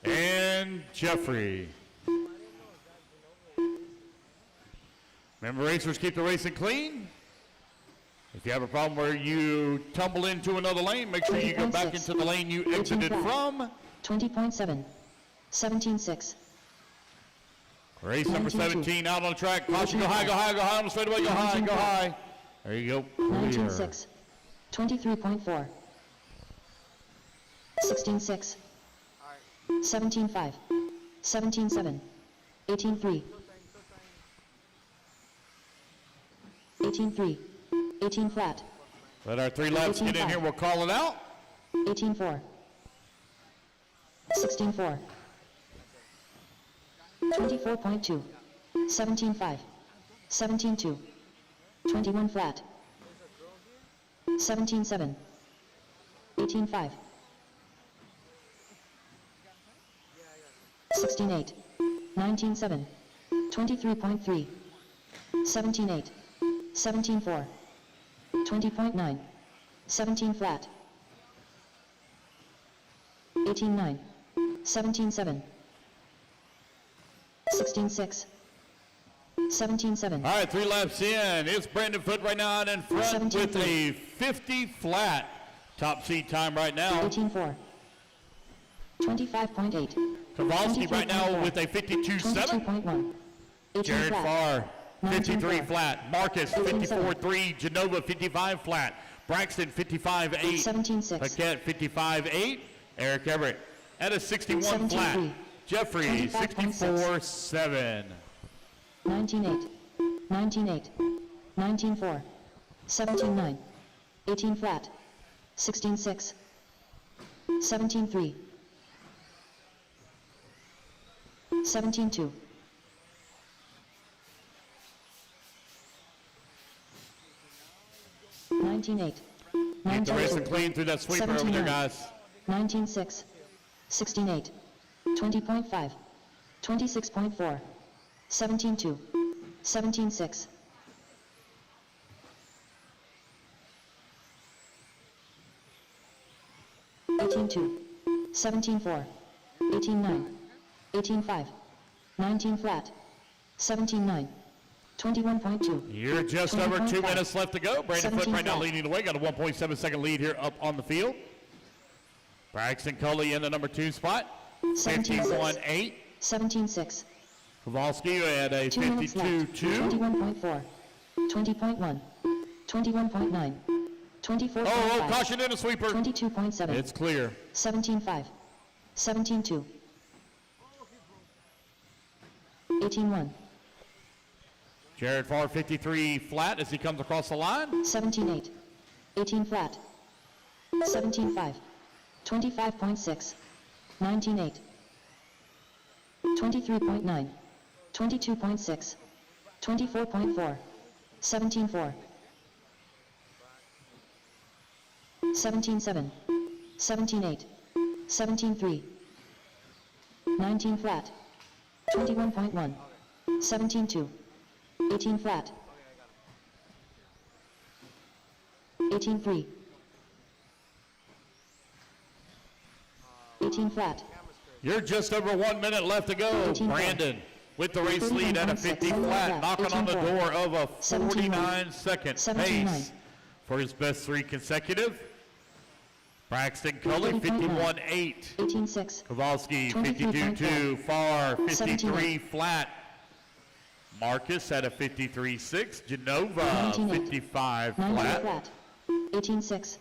S2: and Jeffrey. Remember, racers, keep the racing clean. If you have a problem where you tumble into another lane, make sure you go back into the lane you exited from.
S3: 20.7. 17.6.
S2: Race number 17 out on the track. Caution, go high on the straightaway, go high. There you go.
S3: 19.6. 23.4. 16.6. 17.5. 17.7. 18.3. 18-3. 18 flat.
S2: Let our 3 laps get in here. We'll call it out.
S3: 18-4. 16-4. 24.2. 17-5. 17-2. 21 flat. 17-7. 18-5. 16-8. 19-7. 23.3. 17-8. 17-4. 20.9. 17 flat. 18-9. 17-7. 16-6. 17-7.
S2: All right, 3 laps in. It's Brandon Foote right now out in front with a 50 flat. Top seed time right now.
S3: 18-4. 25.8.
S2: Kowalski right now with a 52.7.
S3: 22.1.
S2: Jared Farr, 53
S3: flat.
S2: flat. Marcus, 54.3. Genova, 55 flat. Braxton, 55.8.
S3: 17.6.
S2: Paquette, 55.8. Eric Everett at a 61 flat. Jeffrey, 64.7.
S3: 19-8. 19-8. 19-4. 17-9. 18 flat. 16-6. 17-3. 17-2. 19-8.
S2: Keep the racing clean through that sweeper over there, guys.
S3: 19-6. 16-8. 20.5. 26.4. 17-2. 17-6. 18-2. 17-4. 18-9. 18-5. 19 flat. 17-9. 21.2.
S2: You're just over 2 minutes left to go. Brandon Foote right now
S3: flat.
S2: leading the way. Got a 1.7 second lead here up on the field. Braxton Culley in the number 2 spot. 51.8.
S3: 17-6.
S2: Kowalski at a
S3: 2 minutes left.
S2: 52.2.
S3: 21.4. 20.1. 21.9. 24.5.
S2: Oh, caution in a sweeper.
S3: 22.7.
S2: It's clear.
S3: 17-5. 17-2. 18-1.
S2: Jared Farr 53 flat as he comes across the line.
S3: 17-8. 18 flat. 17-5. 25.6. 19-8. 23.9. 22.6. 24.4. 17-4. 17-7. 17-8. 17-3. 19 flat. 21.1. 17-2. 18 flat. 18-3. 18 flat.
S2: You're just over 1 minute left to go. Brandon with the race lead at a 50 flat, knocking on the door of a 49-second pace for his best 3 consecutive. Braxton Culley, 51.8.
S3: 18-6.
S2: Kowalski, 52.2. Farr, 53 flat. Marcus at a 53.6. Genova, 55 flat.
S3: flat. 18-6.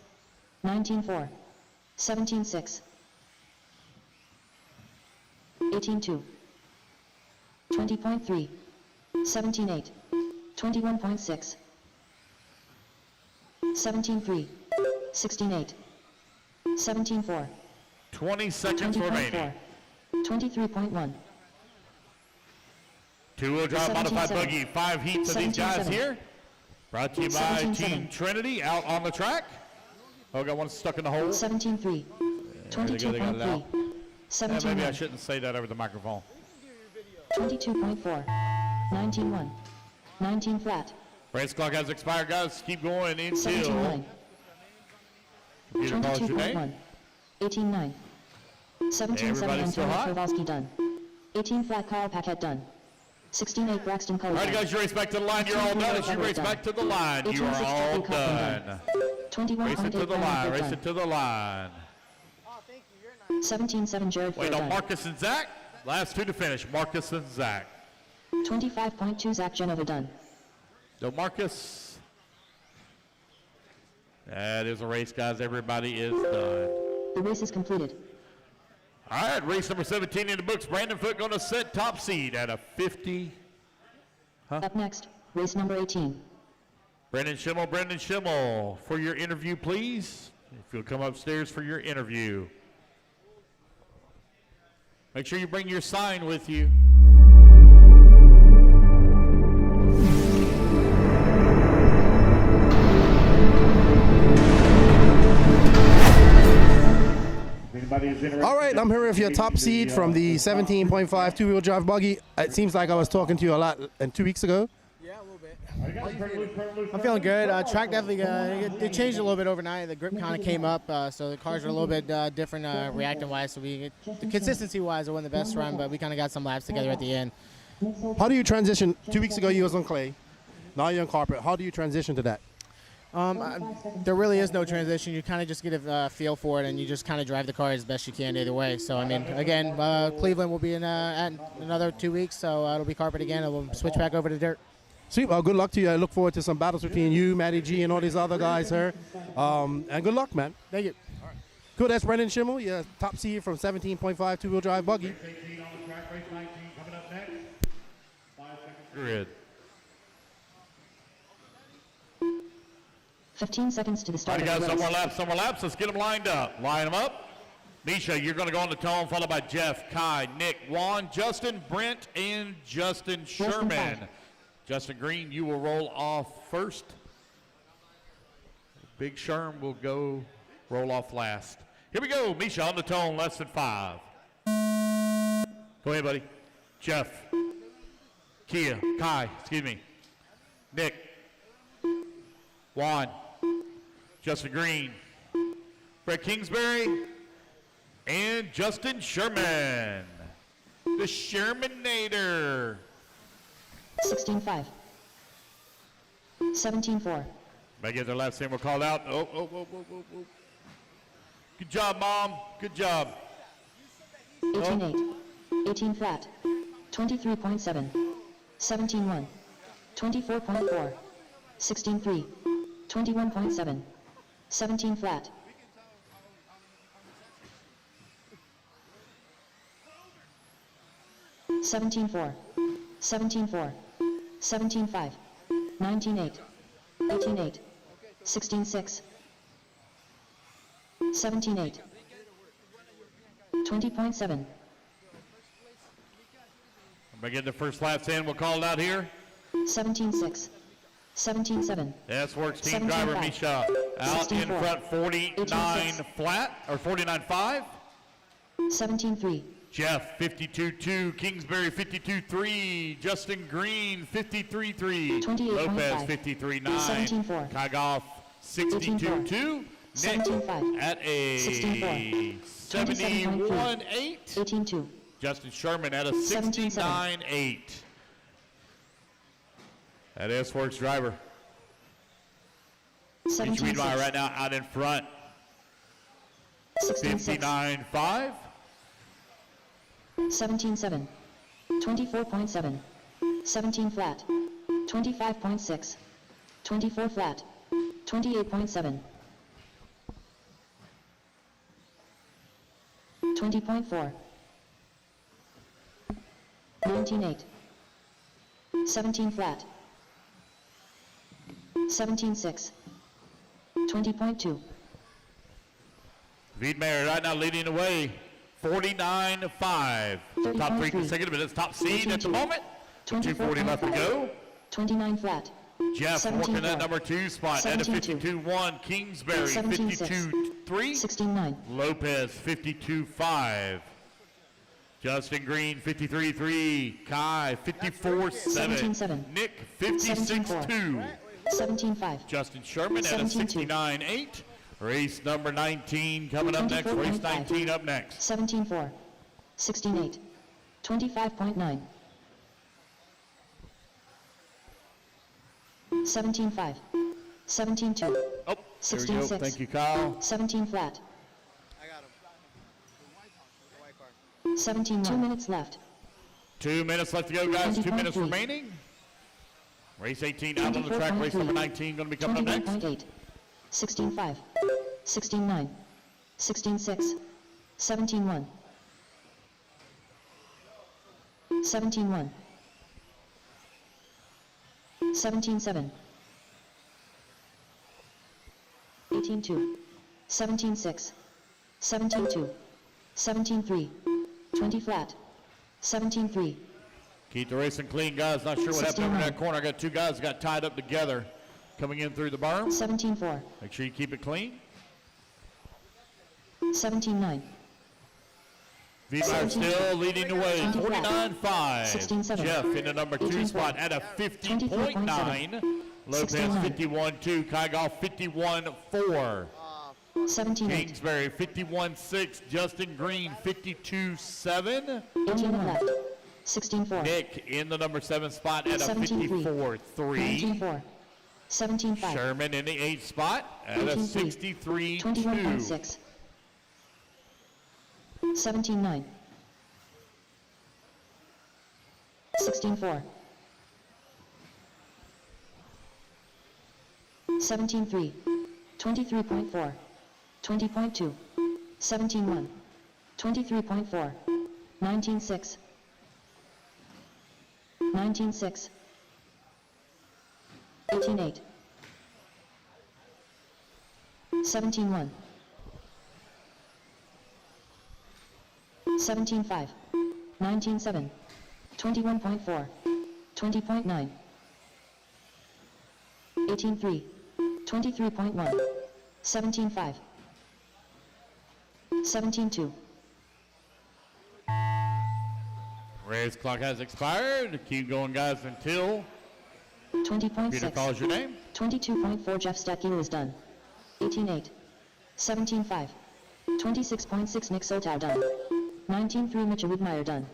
S3: 19-4. 17-6. 18-2. 20.3. 17-8. 21.6. 17-3. 16-8. 17-4.
S2: 20 seconds remaining.
S3: 23.1.
S2: 2-wheel drive modified
S3: 17-7.
S2: buggy. 5 heats of these guys
S3: 17-7.
S2: here. Brought to you by
S3: 17-7.
S2: Team Trinity out on the track. Oh, got one stuck in the hole.
S3: 17-3.
S2: There they go, they got it out.
S3: 22.3.
S2: Maybe I
S3: 17-1.
S2: shouldn't say that over the microphone.
S3: 22.4. 19-1. 19 flat.
S2: Race clock has expired, guys. Keep going until
S3: 17-9.
S2: computer calls your name.
S3: 18-9. 17-7
S2: Everybody's still
S3: Antonio
S2: hot?
S3: Kowalski done. 18 flat Kyle Paquette done. 16-8 Braxton Culley.
S2: All right, guys, you race back to the line. You're all done. As you race back to the line, you are all done.
S3: 21.8
S2: Race it to the line. Race it to the line.
S3: 17-7 Jared
S2: Wait
S3: Ford
S2: on
S3: done.
S2: Marcus and Zach. Last 2 to finish. Marcus and Zach.
S3: 25.2 Zach Genova done.
S2: So Marcus. That is a race, guys. Everybody is done.
S3: The race is completed.
S2: All right, race number 17 in the books. Brandon Foote going to set top seed at a 50.
S3: Up next, race number 18.
S2: Brendan Schimmel, for your interview, please. If you'll come upstairs for your interview. Make sure you bring your sign with you.
S1: All right, I'm here with your top seed from the 17.5 two-wheel drive buggy. It seems like I was talking to you a lot 2 weeks ago.
S5: Yeah, a little bit. I'm feeling good. Track definitely it changed a little bit overnight. The grip kind of came up, so the cars are a little bit different reacting-wise. So the consistency-wise, it wasn't the best run, but we kind of got some laps together at the end.
S1: How do you transition? 2 weeks ago you was on clay, now you're on carpet. How do you transition to that?
S5: There really is no transition. You kind of just get a feel for it, and you just kind of drive the car as best you can either way. So, I mean, again, Cleveland will be in another 2 weeks, so it'll be carpet again, and we'll switch back over to dirt.
S1: Sweet. Well, good luck to you. I look forward to some battles between you, Matty G, and all these other guys here. And good luck, man.
S5: Thank you.
S1: Cool. That's Brendan Schimmel, your top seed from 17.5 two-wheel drive buggy.
S2: Grid.
S3: 15 seconds to the start.
S2: All right,
S3: of
S2: guys,
S3: the race.
S2: some more laps. Let's get them lined up. Line them up. Misha, you're going to go on the tone, followed by Jeff, Kai, Nick, Juan, Justin, Brent, and Justin Sherman. Justin Green, you will roll off first. Big Sherm will go roll off last. Here we go. Misha on the tone, less than 5. Go ahead, buddy. Jeff, Kia, Kai, excuse me, Nick, Juan, Justin Green, Brett Kingsbury, and Justin Sherman. The Shermanator.
S3: 16.5. 17.4.
S2: May get their last name were called out. Oh. Good job, Mom. Good job.
S3: 18.8. 18 flat. 23.7. 17.1. 24.4. 16.3. 21.7. 17 flat. 17.4. 17.4. 17.5. 19.8. 18.8. 16.6. 17.8. 20.7.
S2: May get the first laps in. We'll call it out here.
S3: 17.6. 17.7.
S2: That's Works team driver Misha out in front 49 flat or 49.5.
S3: 17.3.
S2: Jeff 52.2, Kingsbury 52.3, Justin Green 53.3, Lopez 53.9,
S3: 17.4.
S2: Kai Goff 62.2, Nick
S3: 17.5.
S2: at a 71.8,
S3: 18.2.
S2: Justin Sherman at a 69.8. That is Works driver. Mitch Wiedmeyer right now out in front. 59.5.
S3: 17.7. 24.7. 17 flat. 25.6. 24 flat. 28.7. 20.4. 19.8. 17 flat. 17.6. 20.2.
S2: Wiedmeyer right now leading the way. 49.5. Top 3 consecutive minutes. Top seed at the moment. 2:40 left to go.
S3: 29 flat.
S2: Jeff working that number 2 spot at a 52.1. Kingsbury 52.3.
S3: 16.9.
S2: Lopez 52.5. Justin Green 53.3. Kai 54.7. Nick 56.2.
S3: 17.5.
S2: Justin Sherman at a 69.8. Race number 19 coming up next. Race 19 up next.
S3: 17.4. 16.8. 25.9. 17.5. 17.2.
S2: Oh, there we go.
S3: 16.6.
S2: Thank you, Kyle.
S3: 17 flat.
S5: I got him. The white car.
S3: 17. 2 minutes left.
S2: 2 minutes left to go, guys. 2 minutes
S3: 20.3.
S2: remaining. Race 18 out on the track. Race number 19 going to be coming up next.
S3: 21.8. 16.5. 16.9. 16.6. 17.1. 17.1. 17.7. 18-2, 17-6, 17-2, 17-3, 20 flat, 17-3.
S2: Keep the racing clean, guys. Not sure what happened over in that corner. I got two guys that got tied up together coming in through the berm.
S3: 17-4.
S2: Make sure you keep it clean.
S3: 17-9.
S2: Wiedmeyer still leading the way, 49.5.
S3: 16-7.
S2: Jeff in the number 2 spot at a 50.9. Lopez 51.2. Kygolf 51.4.
S3: 17-8.
S2: Kingsbury 51.6. Justin Green 52.7.
S3: 18 left. 16-4.
S2: Nick in the number 7 spot at a
S3: 17-3.
S2: 54.3.
S3: 19-4. 17-5.
S2: Sherman in the 8th spot at a 63.2.
S3: 21.6. 17-9. 16-4. 17-3. 23.4. 20.2. 17-1. 23.4. 19-6. 19-6. 18-8. 17-1. 17-5. 19-7. 21.4. 20.9. 18-3. 23.1. 17-5. 17-2.
S2: Race clock has expired. Keep going, guys, until
S3: 20.6.
S2: Peter calls your name.
S3: 22.4. Jeff Stackiel is done. 18-8. 17-5. 26.6. Nick Soltau done. 19-3. Mitchell Wiedmeyer done.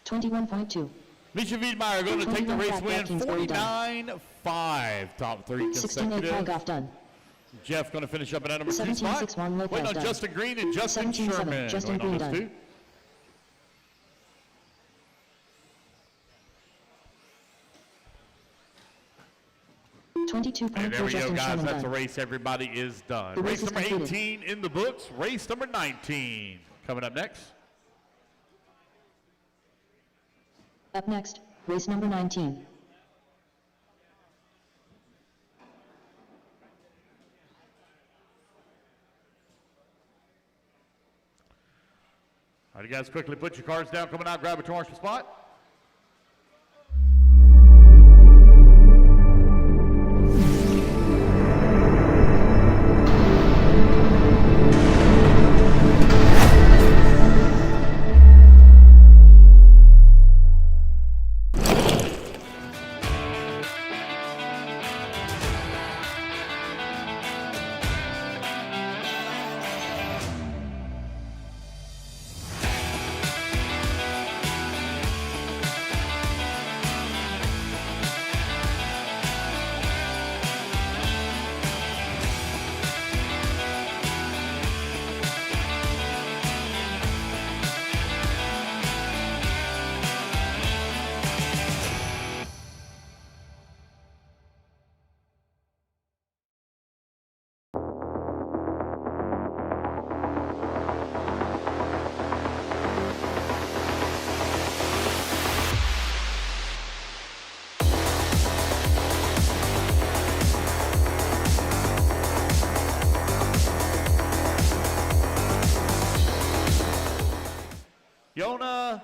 S3: 21.2.
S2: Misha Wiedmeyer going to take the
S3: 21
S2: race
S3: flat,
S2: win,
S3: Kingsbury done.
S2: 49.5. Top 3
S3: 16-8.
S2: consecutive.
S3: Kygolf done.
S2: Jeff going to finish up at number 2 spot.
S3: 17-6. Lopez
S2: Waiting on
S3: done.
S2: Justin Green and Justin
S3: 17-7.
S2: Sherman.
S3: Justin
S2: Going on
S3: Green
S2: those
S3: done.
S2: two.
S3: 22.4.
S2: And there we go,
S3: Justin
S2: guys.
S3: Sherman
S2: That's a
S3: done.
S2: race. Everybody is done.
S3: The race
S2: Race
S3: is
S2: number
S3: completed.
S2: 18 in the books. Race number 19 coming up next.
S3: Up next, race number 19.
S2: All right, you guys quickly put your cards down. Coming out, grab a torch spot. Yona,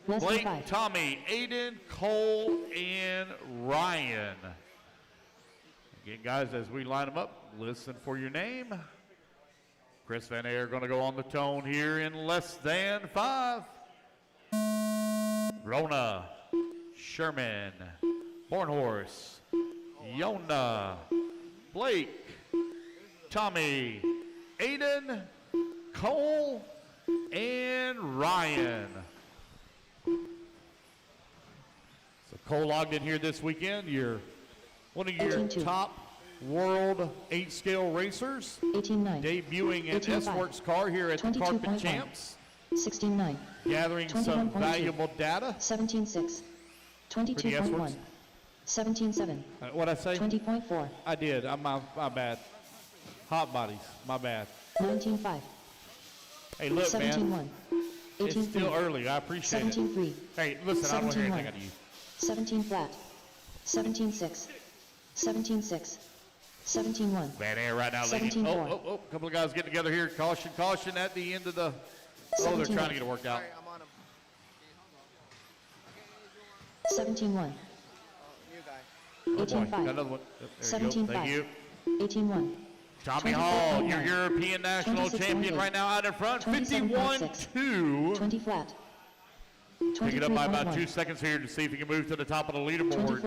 S3: Less than
S2: Blake,
S3: 5.
S2: Tommy, Aiden, Cole, and Ryan. Again, guys, as we line them up, listen for your name. Chris Van Ayer going to go on the tone here in less than 5. Rona, Sherman, Bornhorse, Yona, Blake, Tommy, Aiden, Cole, and Ryan. So Cole logged in here this weekend. You're one of your
S3: 18-2.
S2: top world 8-scale racers,
S3: 18-9.
S2: debuting an
S3: 18-5.
S2: S-Works car here at the Carpet
S3: 22.1.
S2: Champs,
S3: 16-9.
S2: gathering some
S3: 21.2.
S2: valuable data.
S3: 17-6.
S2: For the
S3: 22.1.
S2: S-Works.
S3: 17-7.
S2: What'd I say?
S3: 20.4.
S2: I did. My bad. Hot bodies. My bad.
S3: 19-5.
S2: Hey, look, man.
S3: 17-1.
S2: It's
S3: 18-3.
S2: still early. I appreciate it.
S3: 17-3.
S2: Hey, listen, I don't want to hear
S3: 17-1.
S2: anything out of you.
S3: 17 flat. 17-6. 17-6. 17-1.
S2: Bad air right now, ladies.
S3: 17-4.
S2: A couple of guys getting together here. Caution, caution at the end of the. Oh, they're trying to get it worked out.
S3: 17-1.
S2: Oh boy,
S3: 18-5.
S2: got another one. There you go. Thank you.
S3: 18-1.
S2: Tommy Hall, your European national champion right now out in front. 51-2.
S3: 20 flat.
S2: Pick it up by about 2 seconds here to see if he can move to the top of the leaderboard.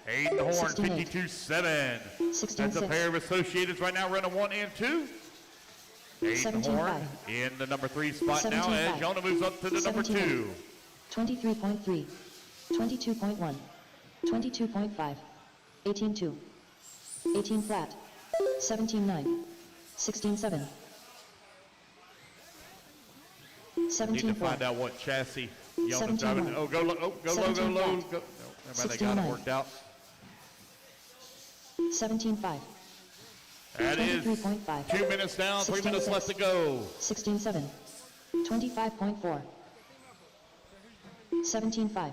S2: Aiden Horn, 52-7. That's a pair of associates right now running 1 and 2. Aiden Horn in the number 3 spot now as Jonah moves up to the number 2.
S3: 23.3. 22.1. 22.5. 18-2. 18 flat. 17-9. 16-7.
S2: Need to find out what chassis Yona's driving. Oh, go low, go low, go low. No, they got it worked out.
S3: 17-5.
S2: That is 2 minutes down, 3 minutes left to go.
S3: 16-7. 25.4. 17-5.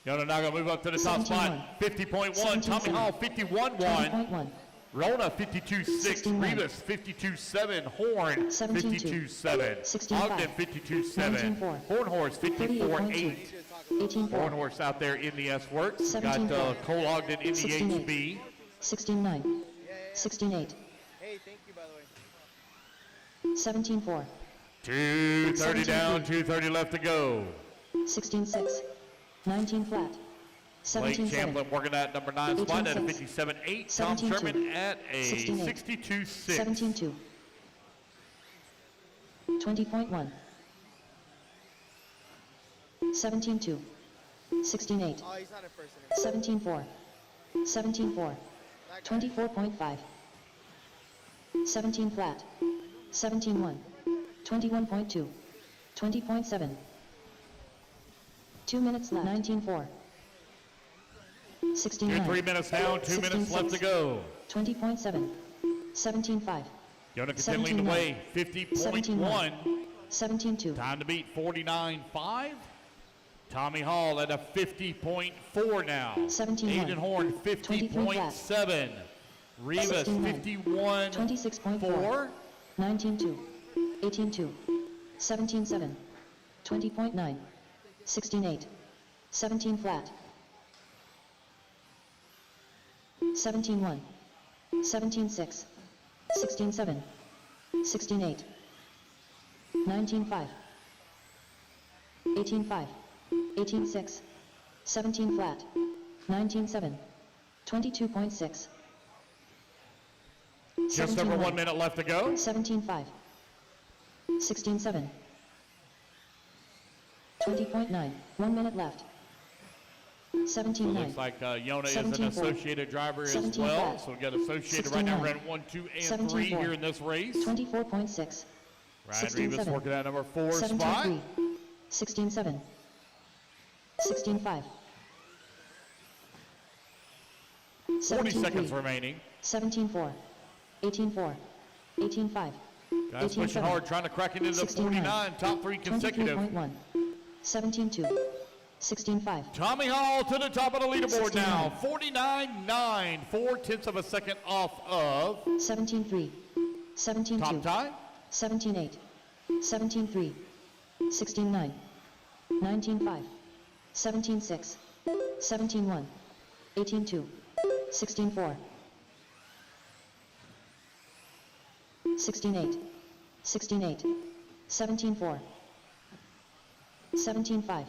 S2: Yona now going to move up to the top spot. 50.1. Tommy Hall, 51.1. Rona, 52.6. Rivas, 52.7. Horn, 52.7. Ogden, 52.7. Hornhorse, 54.8. Hornhorse out there in the S-Works. Got Cole Ogden in the HB.
S3: 16-9. 16-8.
S8: Hey, thank you, by the way.
S3: 17-4.
S2: 2:30 down, 2:30 left to go.
S3: 16-6. 19 flat.
S2: Blake
S3: 17-7.
S2: Champlin working at number 9 spot at a 57.8. Tom
S3: 17-2.
S2: Sherman at a 62.6.
S3: 17-2. 20.1. 17-2. 16-8.
S8: Oh, he's not in person.
S3: 17-4. 17-4. 24.5. 17 flat. 17-1. 21.2. 20.7. 2 minutes left. 19-4. 69.
S2: 3 minutes down, 2 minutes left to go.
S3: 20.7. 17-5.
S2: Yona continuing the way, 50.1.
S3: 17-2.
S2: Time to beat 49.5. Tommy Hall at a 50.4 now.
S3: 17-1.
S2: Aiden Horn, 50.7. Rivas, 51.4.
S3: 26.4. 19-2. 18-2. 17-7. 20.9. 16-8. 17 flat. 17-1. 17-6. 16-7. 16-8. 19-5. 18-5. 18-6. 17 flat. 19-7. 22.6.
S2: Just over 1 minute left to go.
S3: 17-5. 16-7. 20.9. 1 minute left. 17-9.
S2: Looks like Yona is an associated driver as well. So we got associated right now. We're at 1, 2, and 3 here in this race.
S3: 24.6.
S2: Ryan Rivas working at number 4 spot.
S3: 16-7. 16-5.
S2: 40 seconds remaining.
S3: 17-4. 18-4. 18-5.
S2: Guys pushing hard, trying to crack it into the 49, top 3 consecutive.
S3: 23.1. 17-2. 16-5.
S2: Tommy Hall to the top of the leaderboard now. 49.9, 4/10 of a second off of
S3: 17-3. 17-2.
S2: top tie.
S3: 17-8. 17-3. 16-9. 19-5. 17-6. 17-1. 18-2. 16-4. 16-8. 16-8. 17-4. 17-5.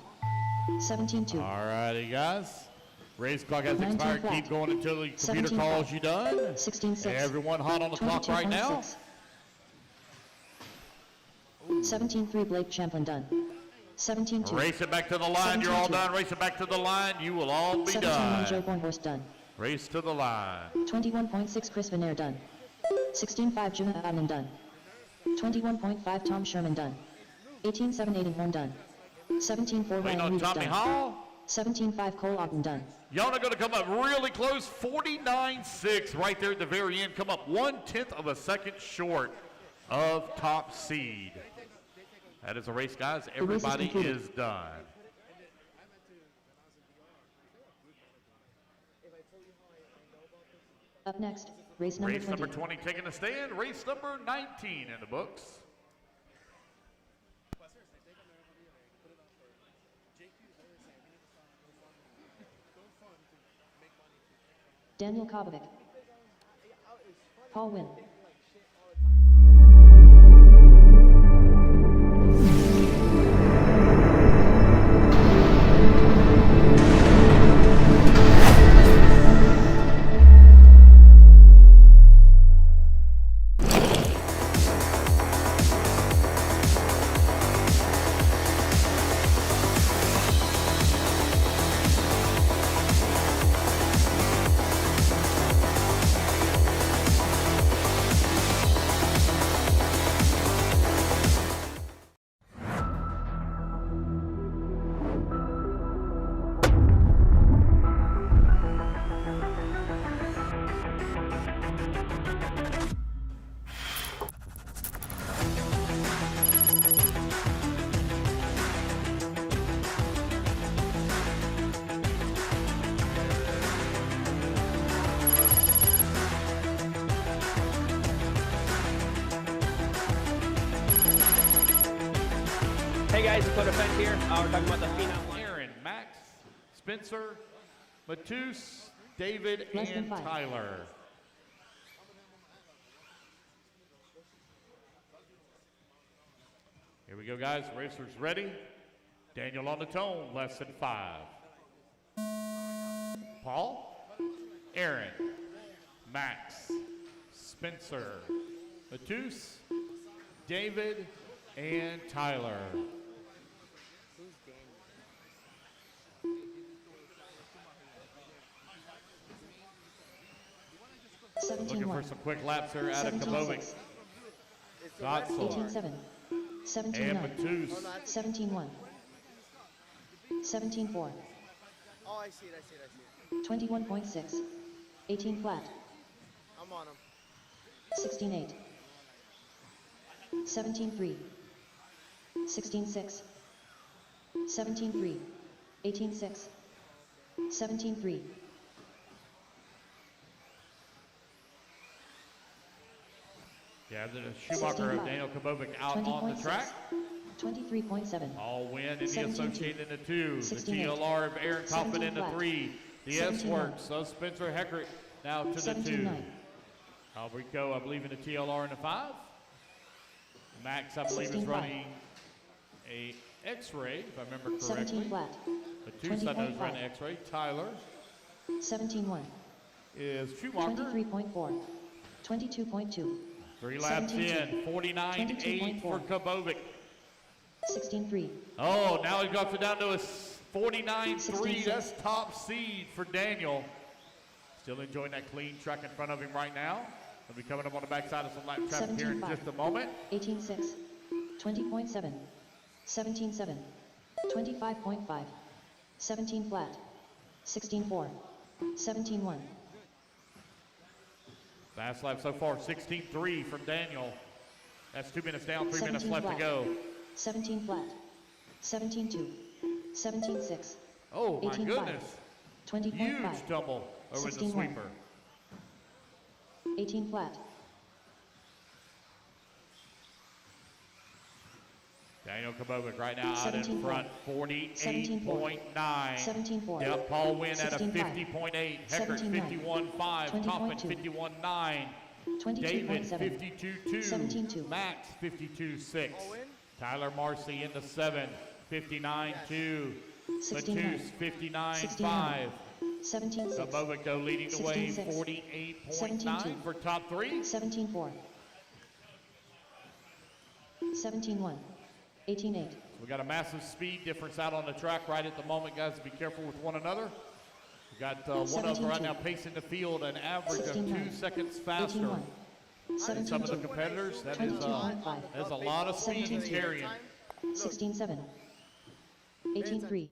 S3: 17-2.
S2: All righty, guys. Race clock has
S3: 19
S2: expired.
S3: flat.
S2: Keep going until the computer
S3: 17
S2: calls
S3: flat.
S2: you done.
S3: 16-6.
S2: Everyone hot on the clock right now.
S3: 17-3. Blake Champlin done. 17-2.
S2: Race it back to the line. You're all done. Race it back to the line. You will all be
S3: 17-1.
S2: done.
S3: Joe Bornhorst done.
S2: Race to the line.
S3: 21.6. Chris Vanair done. 16-5. Jonah Adnan done. 21.5. Tom Sherman done. 18-7. Aiden Horn done. 17-4.
S2: Waiting
S3: Ryan
S2: on
S3: Reeves
S2: Tommy
S3: done.
S2: Hall.
S3: 17-5. Cole Ogden done.
S2: Yona going to come up really close. 49.6 right there at the very end. Come up 1/10 of a second short of top seed. That is a race, guys. Everybody is done.
S3: Up next, race number 20.
S2: 20 taking a stand. Race number 19 in the books.
S3: Daniel Kobovic. Paul Wynn.
S4: Hey guys, it's Qualifier here. We're talking about the Phenom line.
S2: Aaron, Max, Spencer, Matus, David, and Tyler. Here we go, guys. Racers ready. Daniel on the tone, less than 5. Paul, Aaron, Max, Spencer, Matus, David, and Tyler. Looking for some quick laps here out of Kobovic.
S3: 18-7. 17-9.
S2: And Matus.
S3: 17-1. 17-4.
S8: Oh, I see it.
S3: 21.6. 18 flat.
S8: I'm on him.
S3: 16-8. 17-3. 16-6. 17-3. 18-6. 17-3.
S2: Yeah, the Schumacher of Daniel Kobovic out on the track.
S3: 23.7.
S2: All win in the associated in the 2. The TLR of Aaron Kaufman in the 3. The S-Works of Spencer Heckert now to the 2. Albrico, I believe, in the TLR in the 5. Max, I believe, is running a X-Ray, if I remember correctly.
S3: 17 flat.
S2: The 2 I know is running X-Ray. Tyler.
S3: 17-1.
S2: Is Schumacher.
S3: 23.4. 22.2.
S2: 3 laps in, 49.8 for Kobovic.
S3: 16-3.
S2: Oh, now he drops it down to a 49.3. That's top seed for Daniel. Still enjoying that clean track in front of him right now. He'll be coming up on the backside of some lap traffic here in just a moment.
S3: 18-6. 20.7. 17-7. 25.5. 17 flat. 16-4. 17-1.
S2: Fast lap so far, 16.3 from Daniel. That's 2 minutes down, 3 minutes left
S3: flat.
S2: to go.
S3: 17 flat. 17-2. 17-6.
S2: Oh my goodness.
S3: 20.5.
S2: Huge tumble over the sweeper.
S3: 18 flat.
S2: Daniel Kobovic right now out in
S3: 17
S2: front, 48.9.
S3: 17-4.
S2: Yep, Paul Wynn at a
S3: 16.5.
S2: 50.8. Heckert 51.5. Kaufman 51.9. David 52.2.
S3: 17-2.
S2: Max 52.6. Tyler Marcy in the 7. 59.2. Matus 59.5.
S3: 17-6.
S2: Kobovic though leading the way,
S3: 16-6.
S2: 48.9 for top 3.
S3: 17-4. 17-1. 18-8.
S2: We got a massive speed difference out on the track right at the moment, guys. Be careful with one another. We got one of them right now pacing the field an average of 2 seconds faster than some of the competitors. That is a lot of speed he's carrying.
S3: 16-7. 18-3.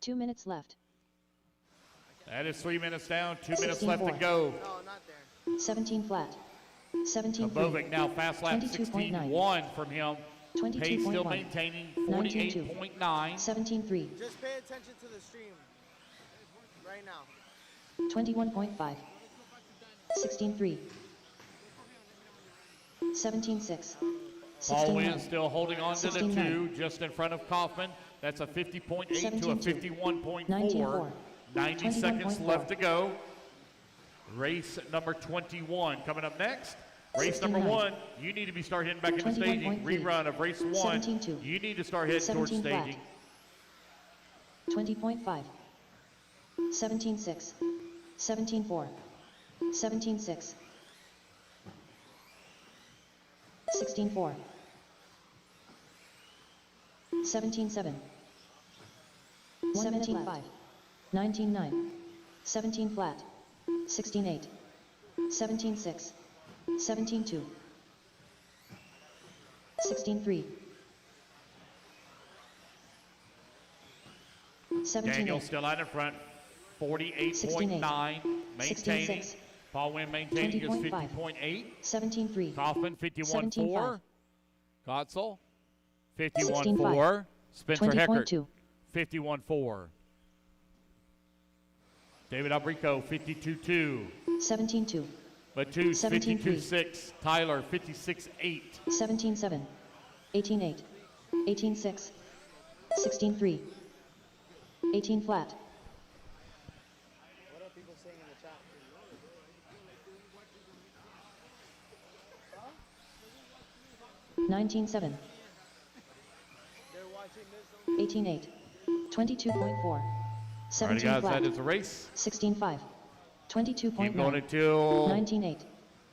S3: 2 minutes left.
S2: That is 3 minutes down, 2 minutes left to go.
S3: 17 flat. 17-3.
S2: Kobovic now fast lap 16.1 from him. Pace still maintaining 48.9.
S3: 17-3.
S8: Just pay attention to the stream right now.
S3: 21.5. 16.3. 17.6.
S2: Paul
S3: 16.9.
S2: Wynn still holding on to the
S3: 16.9.
S2: 2, just in front of Kaufman. That's a 50.8 to a
S3: 17.2.
S2: 51.4.
S3: 19.4.
S2: 90 seconds
S3: 21.4.
S2: left to go. Race number 21 coming up next. Race number
S3: 16.9.
S2: 1, you need to be start heading back into staging.
S3: 21.3.
S2: Rerun of race 1.
S3: 17.2.
S2: You need to start heading towards
S3: 17 flat.
S2: staging.
S3: 20.5. 17.6. 17.4. 17.6. 16.4. 17.7. 17.5. 19.9. 17 flat. 16.8. 17.6. 17.2. 16.3. 17.8.
S2: Daniel still out in front. 48.9. Maintaining.
S3: 16.6.
S2: Paul Wynn maintaining his
S3: 20.5.
S2: 50.8.
S3: 17.3.
S2: Kaufman 51.4.
S3: 17.5.
S2: Gotzel
S3: 16.5.
S2: 51.4. Spencer Heckert
S3: 20.2.
S2: 51.4. David Albrico 52.2.
S3: 17.2.
S2: Batus
S3: 17.3.
S2: 52.6. Tyler 56.8.
S3: 17.7. 18.8. 18.6. 16.3. 18 flat.
S8: What are people saying in the chat?
S3: 19.7.
S8: They're watching this.
S3: 18.8. 22.4.
S2: All right,
S3: 17
S2: guys,
S3: flat.
S2: that is the race.
S3: 16.5. 22.9.
S2: Keep going until
S3: 19.8.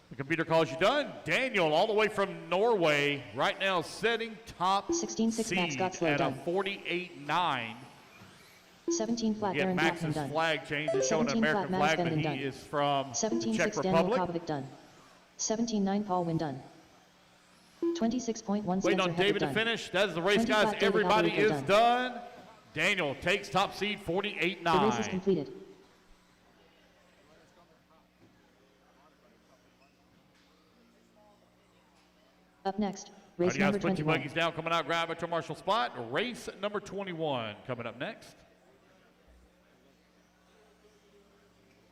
S2: the computer calls you done. Daniel, all the way from Norway, right now setting top
S3: 16.6 Max
S2: seed
S3: got slow
S2: at a
S3: done.
S2: 48.9.
S3: 17 flat
S2: Get
S3: Darren
S2: Max's
S3: Kaufman done.
S2: flag change. It's showing an
S3: 17
S2: American
S3: flat
S2: flag,
S3: Max
S2: but he
S3: done.
S2: is from the
S3: 17.6
S2: Czech
S3: Daniel
S2: Republic.
S3: Kovacic done. 17.9 Paul Wynn done. 26.1
S2: Waiting
S3: Spencer
S2: on
S3: Heckert
S2: David to
S3: done.
S2: finish. That is the race,
S3: 20
S2: guys.
S3: flat David
S2: Everybody
S3: Albrico
S2: is
S3: done.
S2: done. Daniel takes top seed,
S3: The race is
S2: 48.9.
S3: completed. Up next,
S2: All
S3: race
S2: right, guys,
S3: number
S2: put your
S3: 21.
S2: buggies down, coming out, grab at your marshal spot. Race number 21 coming up next.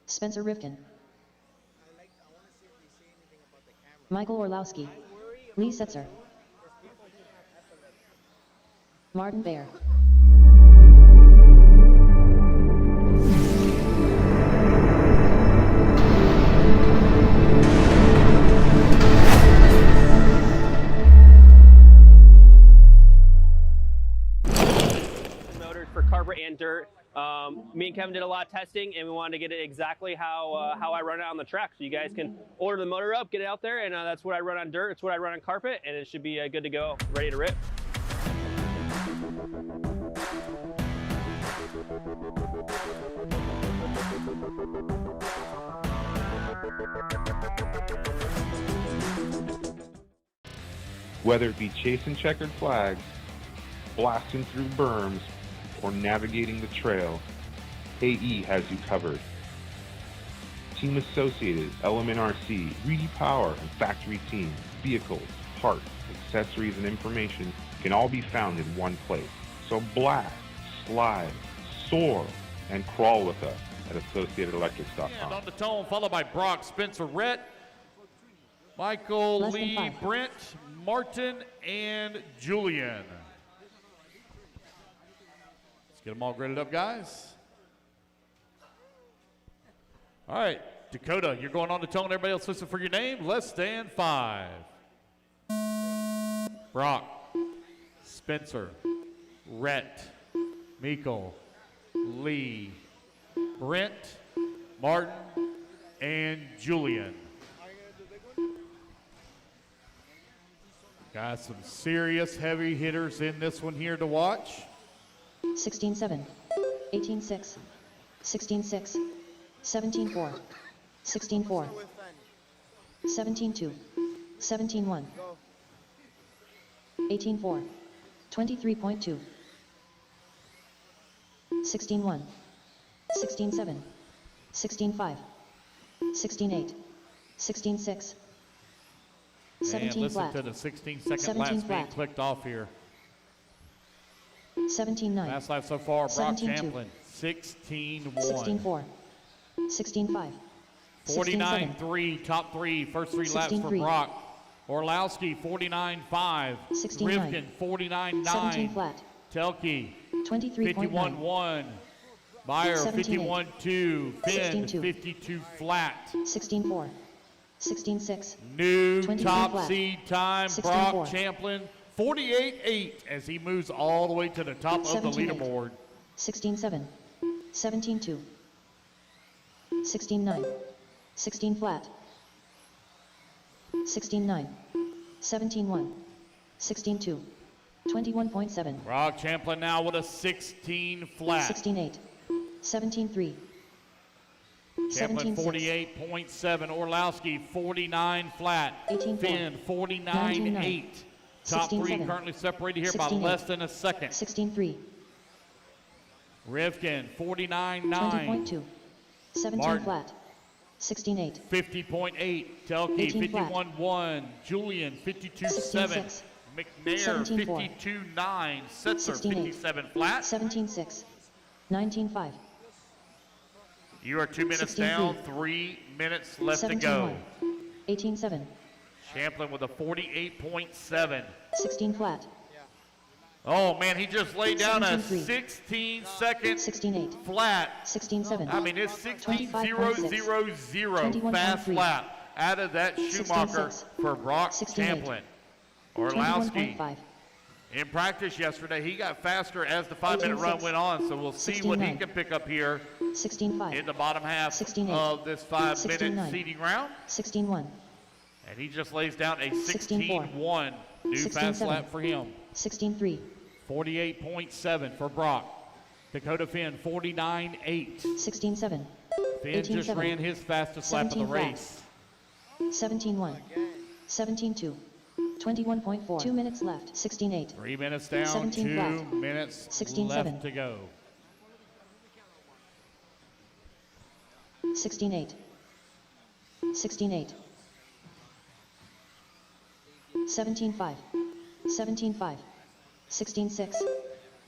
S3: Spencer Rifkin. Michael Orlowski. Lee Setzer. Martin Baer.
S4: Motors for carpet and dirt. Me and Kevin did a lot of testing, and we wanted to get it exactly how I run it on the track. So you guys can order the motor up, get it out there, and that's what I run on dirt. It's what I run on carpet, and it should be good to go, ready to rip.
S9: Whether it be chasing checkered flags, blasting through berms, or navigating the trail, AE has you covered. Team Associated, Element RC, Reedy Power, and Factory Team, vehicles, parts, accessories, and information can all be found in one place. So blast, slide, soar, and crawl with us at
S2: And
S9: AssociatedElectrics.com.
S2: on the tone, followed by Brock, Spencer Rhett, Michael,
S3: Less than
S2: Lee,
S3: 5.
S2: Brent, Martin, and Julian. Let's get them all graded up, guys. All right, Dakota, you're going on the tone. Everybody else listen for your name. Less than 5. Brock, Spencer, Rhett, Miko, Lee, Brent, Martin, and Julian. Got some serious heavy hitters in this one here to watch.
S3: 16.7. 18.6. 16.6. 17.4. 16.4. 17.2. 17.1. 18.4. 23.2. 16.1. 16.7. 16.5. 16.8. 16.6.
S2: And
S3: 17
S2: listen
S3: flat.
S2: to the 16-second lap
S3: 17
S2: speed
S3: flat.
S2: clicked off here.
S3: 17.9.
S2: Fast lap so far, Brock
S3: 17.2.
S2: Champlin, 16-1.
S3: 16.4. 16-5.
S2: 49-3, top three, first three laps for
S3: 16-3.
S2: Brock. Orlowski, 49-5.
S3: 16-9.
S2: Rivkin, 49-9.
S3: 17 flat.
S2: Telke,
S3: 23.9.
S2: 51-1. Beyer,
S3: 17-8.
S2: 51-2. Finn,
S3: 16-2.
S2: 52 flat.
S3: 16-4. 16-6.
S2: New
S3: 23
S2: top
S3: flat.
S2: seed time,
S3: 16-4.
S2: Brock Champlin, 48-8 as he moves all the way to the top of the
S3: 17-8.
S2: leaderboard.
S3: 16-7. 17-2. 16-9. 16 flat. 16-9. 17-1. 16-2. 21.7.
S2: Brock Champlin now with a 16 flat.
S3: 16-8. 17-3.
S2: Champlin
S3: 17-6.
S2: 48.7. Orlowski 49 flat.
S3: 18-4.
S2: Finn 49-8.
S3: 19-9.
S2: Top three
S3: 16-7.
S2: currently separated here by
S3: 16-8.
S2: less than a second.
S3: 16-3.
S2: Rivkin 49-9.
S3: 20.2. 17
S2: Martin.
S3: flat. 16-8.
S2: 50.8. Telke
S3: 18 flat.
S2: 51-1. Julian 52-7.
S3: 16-6.
S2: McNair
S3: 17-4.
S2: 52-9. Setzer
S3: 16-8.
S2: 57 flat.
S3: 17-6. 19-5.
S2: You are 2 minutes
S3: 16-3.
S2: down, 3 minutes left to go.
S3: 17-1. 18-7.
S2: Champlin with a 48.7.
S3: 16 flat.
S2: Oh man, he just laid down a
S3: 17-3.
S2: 16-second
S3: 16-8.
S2: flat.
S3: 16-7.
S2: I mean, it's
S3: 25.6.
S2: 16.000 fast
S3: 21.3.
S2: lap out of that Schumacher
S3: 16-6.
S2: for Brock
S3: 16-8.
S2: Champlin. Orlowski
S3: 21.5.
S2: in practice yesterday, he got faster as the 5-minute run
S3: 18-6.
S2: went on, so we'll see what he
S3: 16-9.
S2: can pick up here
S3: 16-5.
S2: in the bottom half
S3: 16-8.
S2: of this 5-minute
S3: 16-9.
S2: seeding round.
S3: 16-1.
S2: And he just lays down a
S3: 16-4.
S2: 16-1. New fast
S3: 16-7.
S2: lap for him.
S3: 16-3.
S2: 48.7 for Brock. Dakota Finn, 49.8.
S3: 16-7.
S2: Finn just
S3: 18-7.
S2: ran his fastest lap of the
S3: 17 flat.
S2: race.
S3: 17-1. 17-2. 21.4. 2 minutes left. 16-8.
S2: 3 minutes down,
S3: 17
S2: 2
S3: flat.
S2: minutes
S3: 16-7.
S2: left to go.
S3: 16-8. 16-8. 17-5. 17-5. 16-6.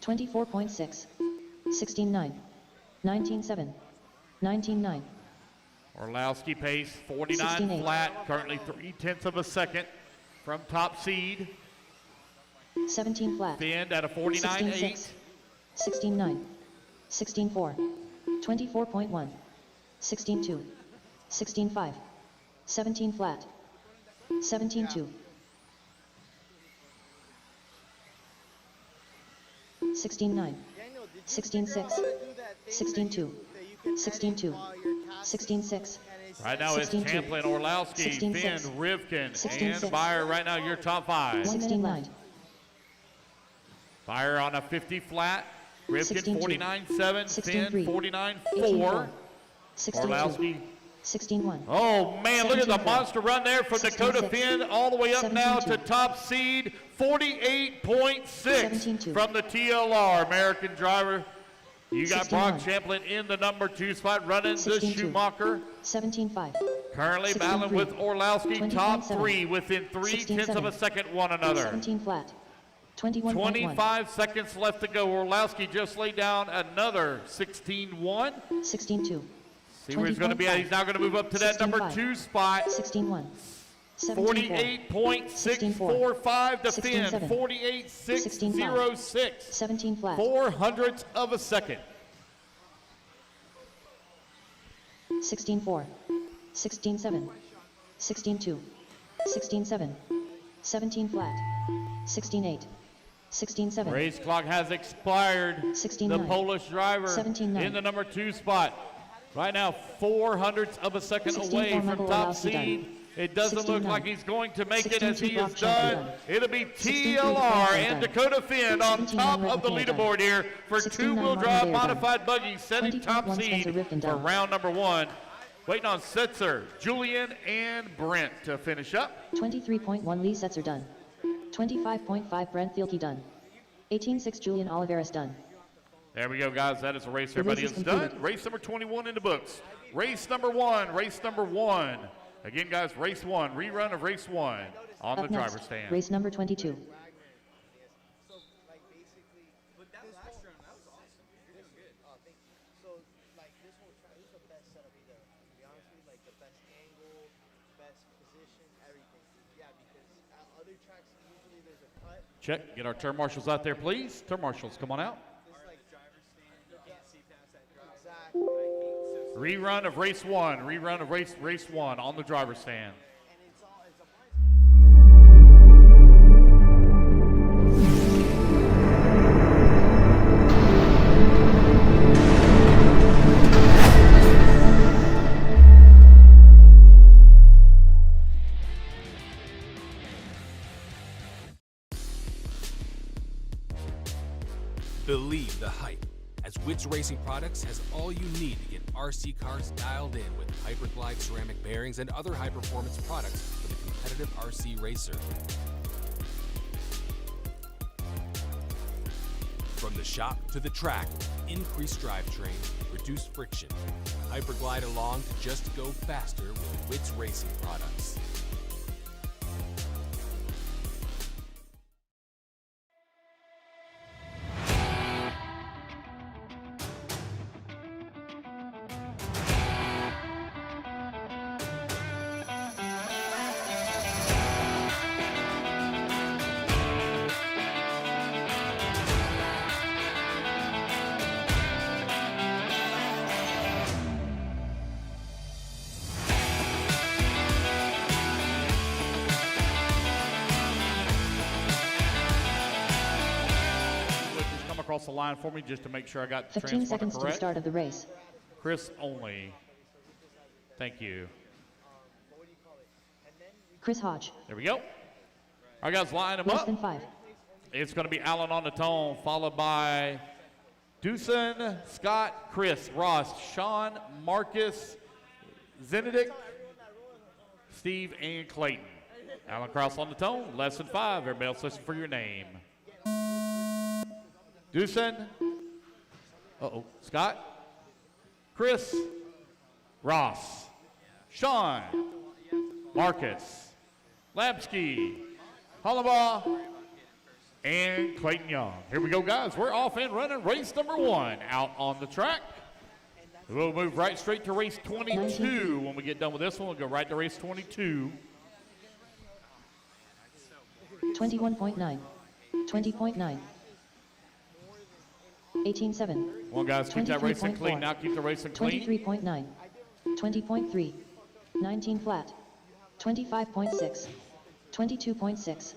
S3: 24.6. 16-9. 19-7. 19-9.
S2: Orlowski pace, 49
S3: 16-8.
S2: flat, currently 3/10 of a second from top seed.
S3: 17 flat.
S2: Finn at a 49.8.
S3: 16-9. 16-4. 24.1. 16-2. 16-5. 17 flat. 17-2. 16-9. 16-6. 16-2. 16-2. 16-6.
S2: Right now it's
S3: 16-2.
S2: Champlin, Orlowski,
S3: 16-6.
S2: Finn, Rivkin,
S3: 16-6.
S2: and Beyer. Right now your top five.
S3: 1 minute left.
S2: Beyer on a 50 flat. Rivkin
S3: 16-2.
S2: 49.7. Finn
S3: 16-3.
S2: 49.4.
S3: 16-2.
S2: Orlowski.
S3: 16-1.
S2: Oh man, look at the
S3: 17-4.
S2: monster run there from Dakota
S3: 16-6.
S2: Finn all the way up now to
S3: 17-2.
S2: top seed, 48.6
S3: 17-2.
S2: from the TLR American driver. You got Brock
S3: 16-1.
S2: Champlin in the number 2 spot running the
S3: 16-2.
S2: Schumacher.
S3: 17-5.
S2: Currently
S3: 16-3.
S2: battling with Orlowski, top
S3: 20.7.
S2: 3 within 3/10 of a
S3: 16-7.
S2: second one another.
S3: 17 flat. 21.1.
S2: 25 seconds left to go. Orlowski just laid down another 16-1.
S3: 16-2.
S2: See where he's going to be at. He's now going to move up to that number
S3: 16-5.
S2: 2 spot.
S3: 16-1.
S2: 48.645 to Finn.
S3: 16-7.
S2: 48.606.
S3: 17 flat.
S2: 0.04 of a second.
S3: 16-4. 16-7. 16-2. 16-7. 17 flat. 16-8. 16-7.
S2: Race clock has expired.
S3: 16-9.
S2: The Polish driver
S3: 17-9.
S2: in the number 2 spot. Right now, 0.04 of a second
S3: 16-4
S2: away from
S3: Michael
S2: top
S3: Orlowski done.
S2: seed. It doesn't look
S3: 16-9.
S2: like he's going to make it as
S3: 16-2
S2: he
S3: Brock
S2: is
S3: Champlin
S2: done.
S3: done.
S2: It'll be
S3: 16-3
S2: TLR
S3: Dakota
S2: and
S3: done.
S2: Dakota Finn on
S3: 17-9
S2: top
S3: Red
S2: of the
S3: McNair
S2: leaderboard
S3: done.
S2: here for
S3: 16-9
S2: two-wheel
S3: Martin
S2: drive
S3: Bear done.
S2: modified buggy, setting top
S3: 20.1
S2: seed
S3: Spencer Rifkin
S2: for
S3: done.
S2: round number 1. Waiting on Setzer, Julian, and Brent to finish up.
S3: 23.1 Lee Setzer done. 25.5 Brent Thielke done. 18.6 Julian Oliveras done.
S2: There we go, guys. That is a race.
S3: The
S2: Everybody
S3: race
S2: is
S3: is
S2: done.
S3: completed.
S2: Race number 21 in the books. Race number 1. Race number 1. Again, guys, race 1. Rerun of race 1 on
S3: Up
S2: the
S3: next,
S2: driver's stand.
S3: race number 22.
S8: But that last round, that was awesome. It was good. Oh, thank you. So, like, this whole track, this is the best setup best angle, best position, everything. Yeah, because at other tracks, usually there's a cut.
S2: Check. Get our turn marshals out there, please. Turn marshals, come on out.
S8: This is like driver's stand. You can't see past that drive. Exactly.
S2: Rerun of race one. Rerun of race one on the driver's stand.
S8: And it's a
S6: Believe the hype, as Wits Racing Products has all you need to get RC cars dialed in with Hyperglide ceramic bearings and other high-performance products for the competitive RC racer. From the shop to the track, increased drivetrain, reduced friction. Hyperglide along to just go faster with Wits Racing Products.
S2: Across the line for me just to make sure I got the
S3: 15
S2: transponder
S3: seconds to the
S2: correct.
S3: start of the race.
S2: Chris only. Thank you.
S3: Chris Hodge.
S2: There we go. All right, guys, line them
S3: Less
S2: up.
S3: than 5.
S2: It's going to be Alan on the tone, followed by Dewson, Scott, Chris, Ross, Sean, Marcus, Zenedic, Steve, and Clayton. Alan Krause on the tone, less than 5. Everybody else listen for your name. Dewson, Scott, Chris, Ross, Sean, Marcus, Lapsky, Hollenbaugh, and Clayton Young. Here we go, guys. We're off and running race number 1 out on the track. We'll move right straight to race 22. When we get done with this one, we'll go right to race 22.
S3: 21.9. 20.9. 18.7.
S2: Well, guys, keep that racing clean. Now keep the racing clean.
S3: 23.9. 20.3. 19 flat. 25.6. 22.6.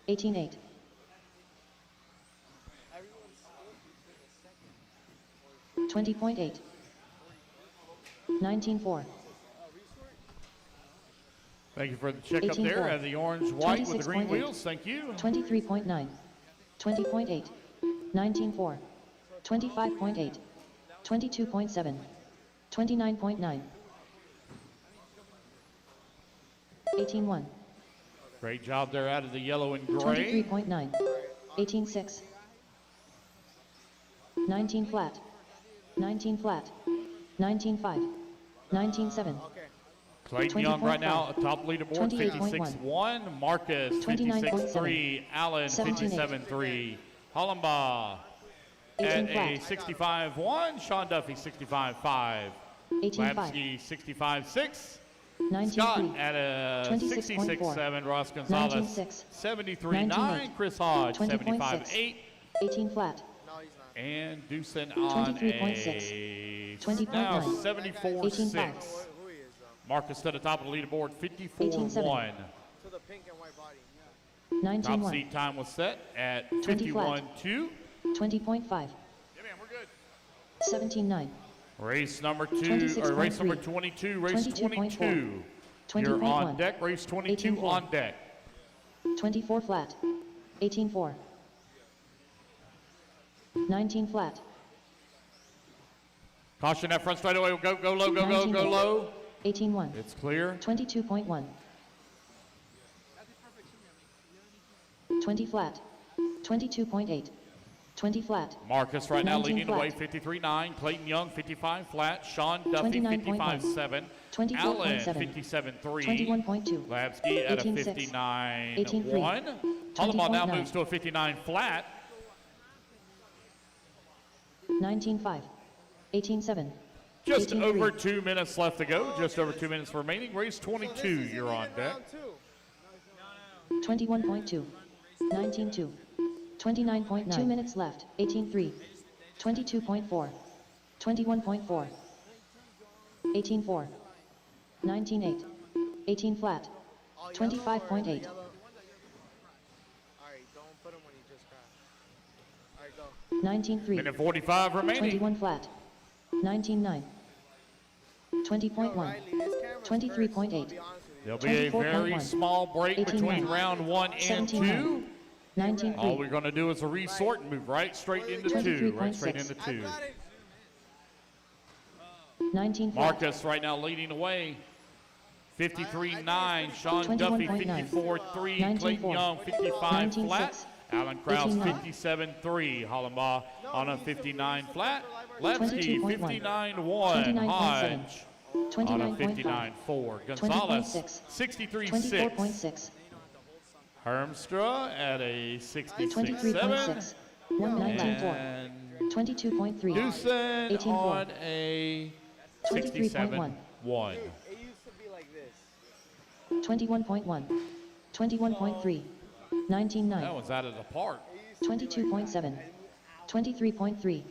S3: 18.8. 20.8. 19.4.
S2: Thank you for the check up there. And the orange, white with the green wheels. Thank you.
S3: 23.9. 20.8. 19.4. 25.8. 22.7. 29.9. 18.1.
S2: Great job there out of the yellow and gray.
S3: 23.9. 18.6. 19 flat. 19 flat. 19.5. 19.7.
S2: Clayton Young right now atop leaderboard, 56.1. Marcus, 56.3. Allen, 57.3. Hollenbaugh at a 65.1. Sean Duffy, 65.5. Lamsky, 65.6. Scott at a 66.7. Ross Gonzalez, 73.9. Chris Hodge, 75.8.
S3: 18 flat.
S2: And Dewson on a now 74.6. Marcus to the top of the leaderboard, 54.1.
S8: So the pink and white body.
S2: Top seat time was set at 51.2.
S3: 20.5.
S2: Yeah, man, we're good.
S3: 17.9.
S2: Race number 2, or race number 22, race 22. You're on deck, race 22 on deck.
S3: 24 flat. 18.4. 19 flat.
S2: Caution that front straightaway. Go low, go low.
S3: 18.1.
S2: It's clear.
S3: 22.1. 20 flat. 22.8. 20 flat.
S2: Marcus right now leading the way,
S3: flat.
S2: 53.9. Clayton Young, 55 flat. Sean Duffy, 55.7.
S3: 24.7.
S2: Allen, 57.3.
S3: 21.2.
S2: Labsky at a
S3: 18.6.
S2: 59.1. Hollenbaugh now moves to a 59 flat.
S3: 19.5. 18.7.
S2: Just
S3: 18-3.
S2: over 2 minutes left to go. Just over 2 minutes remaining. Race 22, you're on deck.
S3: 21.2. 19.2. 29.9. 2 minutes left. 18.3. 22.4. 21.4. 18.4. 19.8. 18 flat. 25.8.
S8: Alright, don't put him when he just crashed. Alright, go.
S3: 19.3.
S2: Minute 45 remaining.
S3: 21 flat. 19.9. 20.1. 23.8.
S2: There'll be a very
S3: 24.1.
S2: small break
S3: 18.9.
S2: between round 1 and 2.
S3: 19.3.
S2: All we're going to do is a resort and move right straight into 2. Right straight
S3: 23.6.
S2: into 2.
S3: 19 flat.
S2: Marcus right now leading away. 53.9. Sean Duffy
S3: 21.9.
S2: 54.3. Clayton
S3: 19.4.
S2: Young 55
S3: 19.6.
S2: flat. Alan Krause
S3: 18.9.
S2: 57.3. Hollenbaugh on a 59 flat. Levski
S3: 22.1.
S2: 59.1.
S3: 29.7.
S2: Hodge on a
S3: 29.5.
S2: 59.4. Gonzalez
S3: 20.6.
S2: 63.6.
S3: 24.6.
S2: Hermstra at a 66.7.
S3: 23.6. 119.4.
S2: And
S3: 22.3.
S2: Doosan
S3: 18.4.
S2: on a
S3: 23.1.
S2: 67.1.
S8: It used to be like this.
S3: 21.1. 21.3. 19.9.
S2: That one's out of the park.
S3: 22.7. 23.3.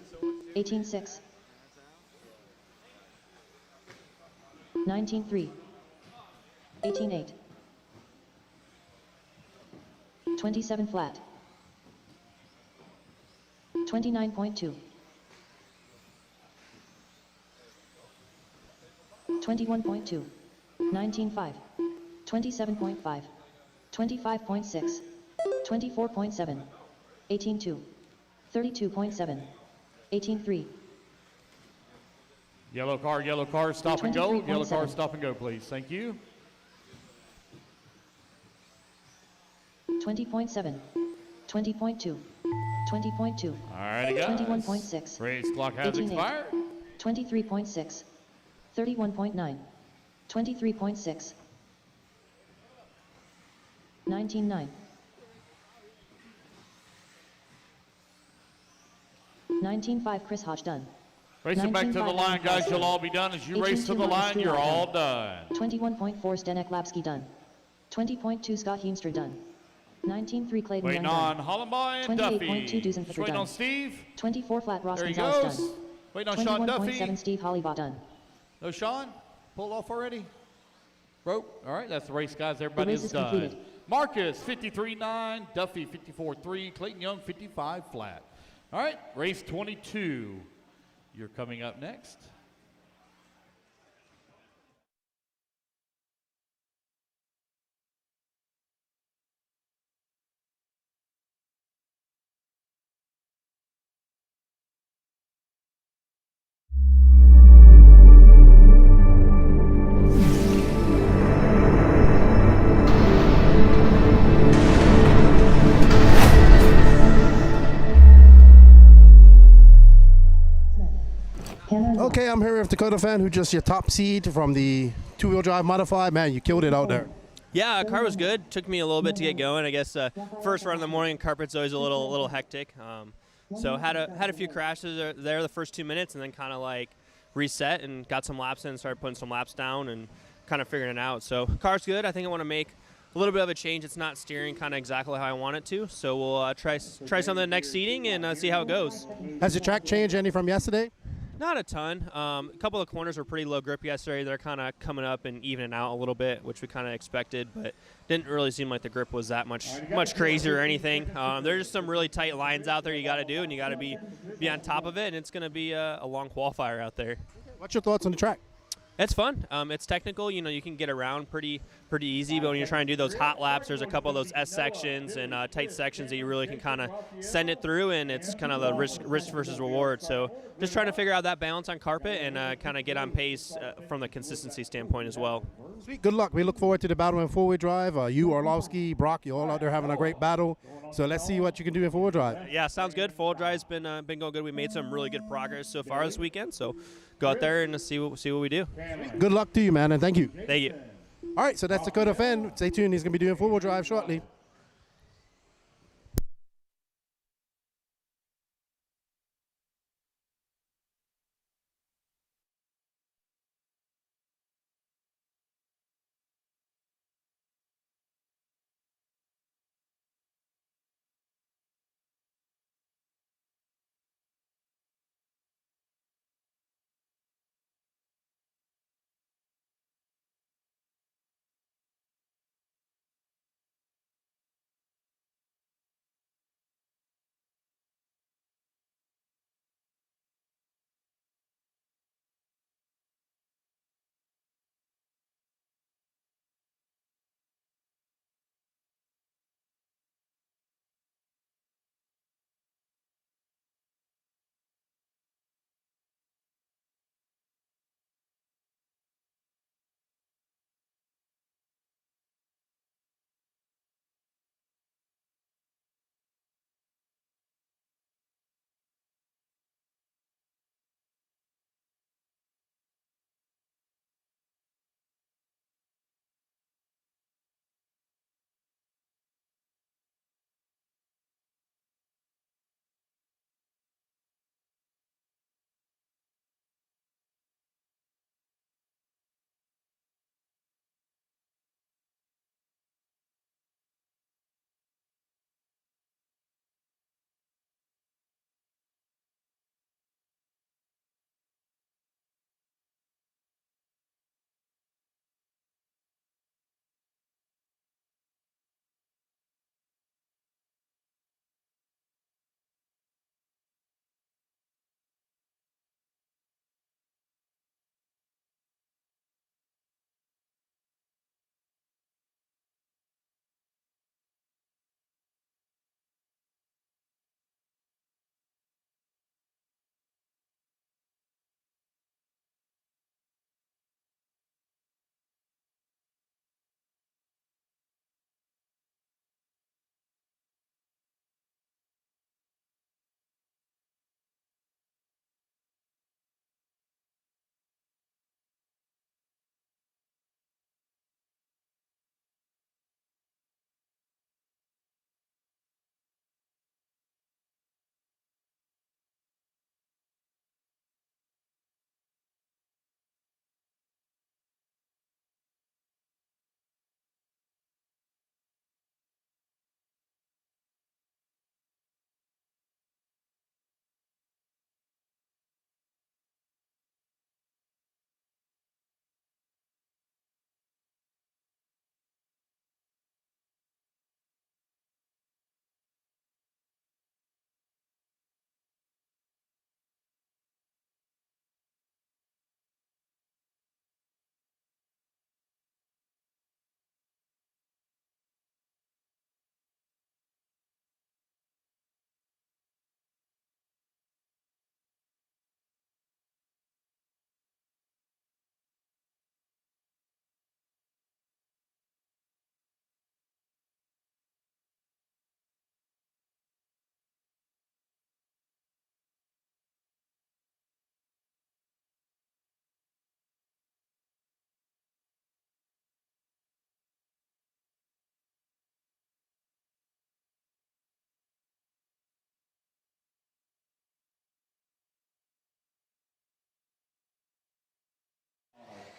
S3: 18.6. 19.3. 18.8. 27 flat. 29.2. 21.2. 19.5. 27.5. 25.6. 24.7. 18.2. 32.7. 18.3.
S2: Yellow car, stop and go. Yellow car,
S3: 23.7.
S2: stop and go, please. Thank you.
S3: 20.7. 20.2. 20.2.
S2: All righty, guys.
S3: 21.6.
S2: Race clock has
S3: 18.8.
S2: expired.
S3: 23.6. 31.9. 23.6. 19.9. 19.5. Chris Hodge done.
S2: Racing back to the
S3: 19.5
S2: line,
S3: Alan
S2: guys.
S3: Krause.
S2: You'll all be done. As you race to
S3: 18.2
S2: the
S3: Marcus
S2: line, you're
S3: Strudel
S2: all
S3: done.
S2: done.
S3: 21.4 Zdenek Lapsky done. 20.2 Scott Heemstra done. 19.3 Clayton
S2: Waiting
S3: Young
S2: on
S3: done.
S2: Hollenbaugh and Duffy.
S3: 28.2 Dusan
S2: Just waiting
S3: done.
S2: on Steve.
S3: 24 flat Ross
S2: There he
S3: Gonzalez
S2: goes.
S3: done.
S2: Waiting on Sean Duffy.
S3: 21.7 Steve Hollybaugh done.
S2: No, Sean? Pulled off already? Rope. All right, that's the race, guys. Everybody
S3: race
S2: is
S3: is
S2: done.
S3: completed.
S2: Marcus, 53.9. Duffy, 54.3. Clayton Young, 55 flat. All right, race 22. You're coming up next.
S1: Okay, I'm here with Dakota Fan, who just your top seed from the two-wheel drive modified. Man, you killed it out there.
S4: Yeah, car was good. Took me a little bit to get going. I guess first run in the morning, carpet's always a little hectic. So had a few crashes there the first 2 minutes, and then kind of like reset and got some laps in, and started putting some laps down and kind of figuring it out. So car's good. I think I want to make a little bit of a change. It's not steering kind of exactly how I want it to. So we'll try something next seating and see how it goes.
S1: Has the track changed any from yesterday?
S4: Not a ton. A couple of corners were pretty low grip yesterday. They're kind of coming up and evening out a little bit, which we kind of expected, but didn't really seem like the grip was that much crazier or anything. There's just some really tight lines out there you got to do, and you got to be on top of it, and it's going to be a long qualifier out there.
S1: What's your thoughts on the track?
S4: It's fun. It's technical. You know, you can get around pretty easy, but when you're trying to do those hot laps, there's a couple of those S sections and tight sections that you really can kind of send it through, and it's kind of the risk versus reward. So just trying to figure out that balance on carpet and kind of get on pace from the consistency standpoint as well.
S1: Sweet. Good luck. We look forward to the battle in four-wheel drive. You, Orlovsky, Brock, you're all out there having a great battle. So let's see what you can do in four-wheel drive.
S4: Yeah, sounds good. Four-wheel drive's been going good. We made some really good progress so far this weekend. So go out there and see what we do.
S1: Good luck to you, man, and thank you.
S4: Thank you.
S1: All right, so that's Dakota Fenn. Stay tuned. He's going to be doing four-wheel drive shortly.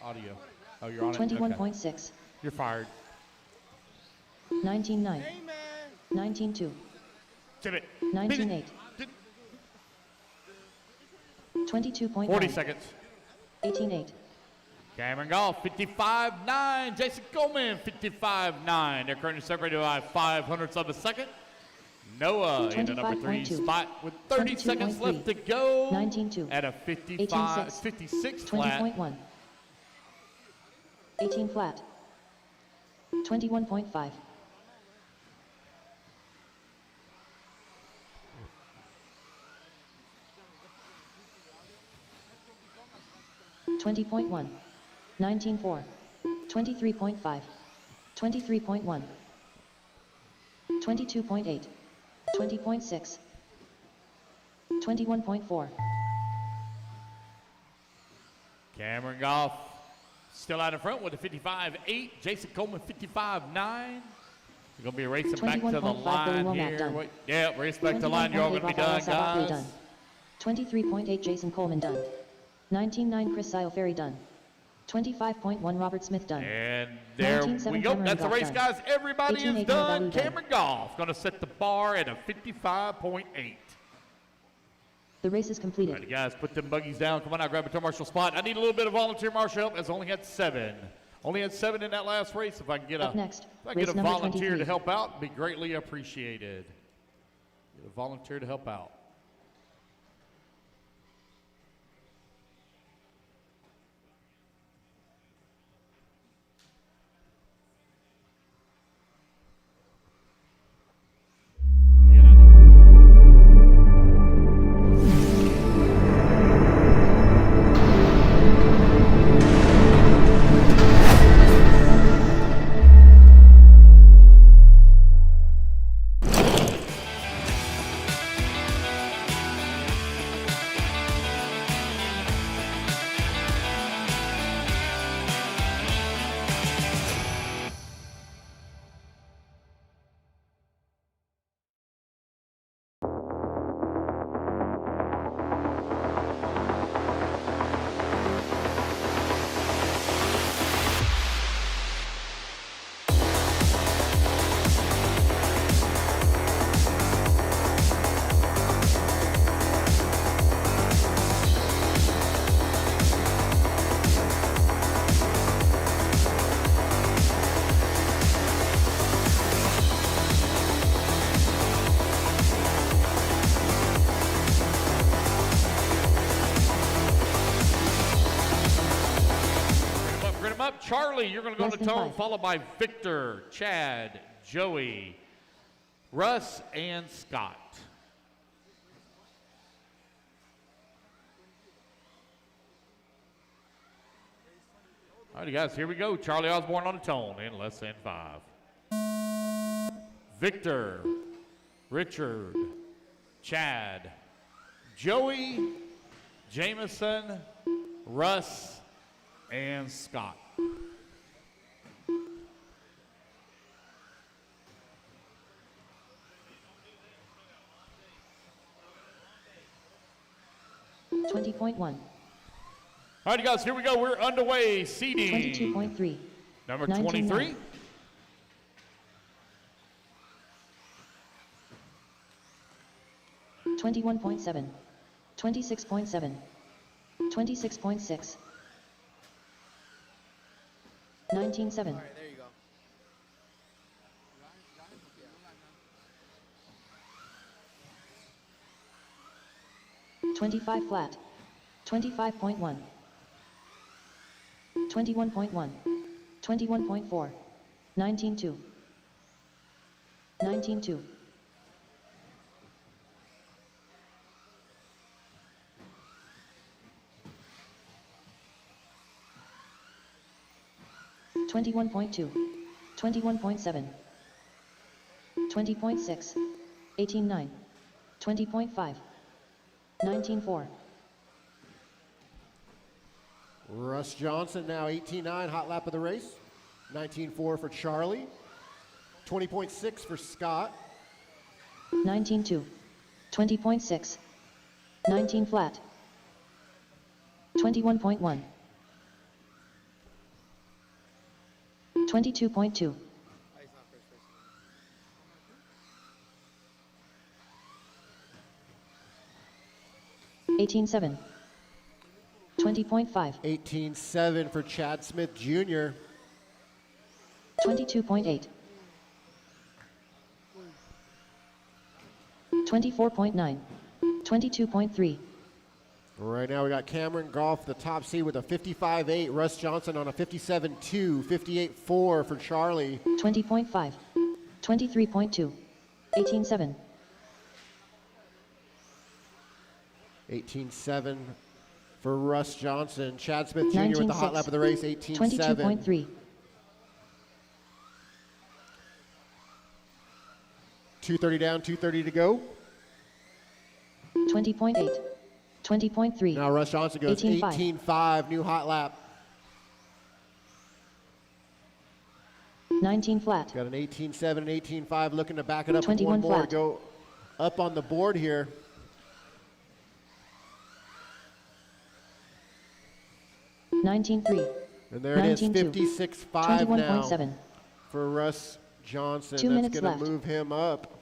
S2: audio. Oh, you're on it?
S3: 21.6.
S2: Okay. You're fired.
S3: 19.9. 19.2.
S2: Tip it.
S3: 19.8. 22.9.
S2: 40 seconds.
S3: 18.8.
S2: Cameron Goff, 55.9. Jason Coleman, 55.9. They're currently separated by 500ths of a second. Noah in the number 3 spot with 30 seconds left to go.
S3: 19.2.
S2: At a 56 flat.
S3: 20.1. 18 flat. 21.5. 20.1. 19.4. 23.5. 23.1. 22.8. 20.6. 21.4.
S2: Cameron Goff still out in front with a 55.8. Jason Coleman, 55.9. We're going to be racing back to the line here. Yeah, race back to the line. You're all going to be done, guys.
S3: 23.8 Jason Coleman done. 19.9 Chris Ferry done. 25.1 Robert Smith done.
S2: And there we go. That's the race, guys. Everybody is done. Cameron Goff going to set the bar at a 55.8.
S3: The race is completed.
S2: All right, guys, put them buggies down. Come on out, grab a tour marshal spot. I need a little bit of volunteer marshal help, as I only had 7. Only had 7 in that last race. If I can get a, volunteer to help out, it'd be greatly appreciated. Get a volunteer to help out. Charlie, you're going to go to tone, followed by Victor, Chad, Joey, Russ, and Scott. All right, guys, here we go. Charlie Osborne on the tone in less than 5. Victor, Richard, Chad, Joey, Jameson, Russ, and Scott.
S3: $20.1.
S2: All right, guys, here we go. We're underway. Seating.
S3: 22.3.
S2: Number 23.
S3: 21.7. 26.7. 26.6. 19.7.
S8: All right, there you go.
S3: 25 flat. 25.1. 21.1. 21.4. 19.2. 19.2. 21.2. 21.7. 20.6. 18.9. 20.5. 19.4.
S11: Russ Johnson now 18.9, hot lap of the race. 19.4 for Charlie. 20.6 for Scott.
S3: 19.2. 20.6. 19 flat. 21.1. 22.2. 18.7. 20.5.
S11: 18.7 for Chad Smith Jr.
S3: 22.8. 24.9. 22.3.
S11: Right now we got Cameron Goff, the top seed, with a 55.8. Russ Johnson on a 57.2. 58.4 for Charlie.
S3: 20.5. 23.2. 18.7.
S11: 18.7 for Russ Johnson. Chad Smith Jr. with the hot lap of the race, 18.7.
S3: 22.3.
S11: 2:30 down, 2:30 to go.
S3: 20.8. 20.3.
S11: Now Russ Johnson goes 18.5, new hot lap.
S3: 19 flat.
S11: Got an 18.7 and 18.5, looking to back it up with
S3: 21
S11: one more
S3: flat.
S11: to go up on the board here.
S3: 19.3.
S11: And there it is, 56.5 now
S3: 21.7.
S11: for Russ Johnson.
S3: 2
S11: That's
S3: minutes
S11: going
S3: left.
S11: to move him up.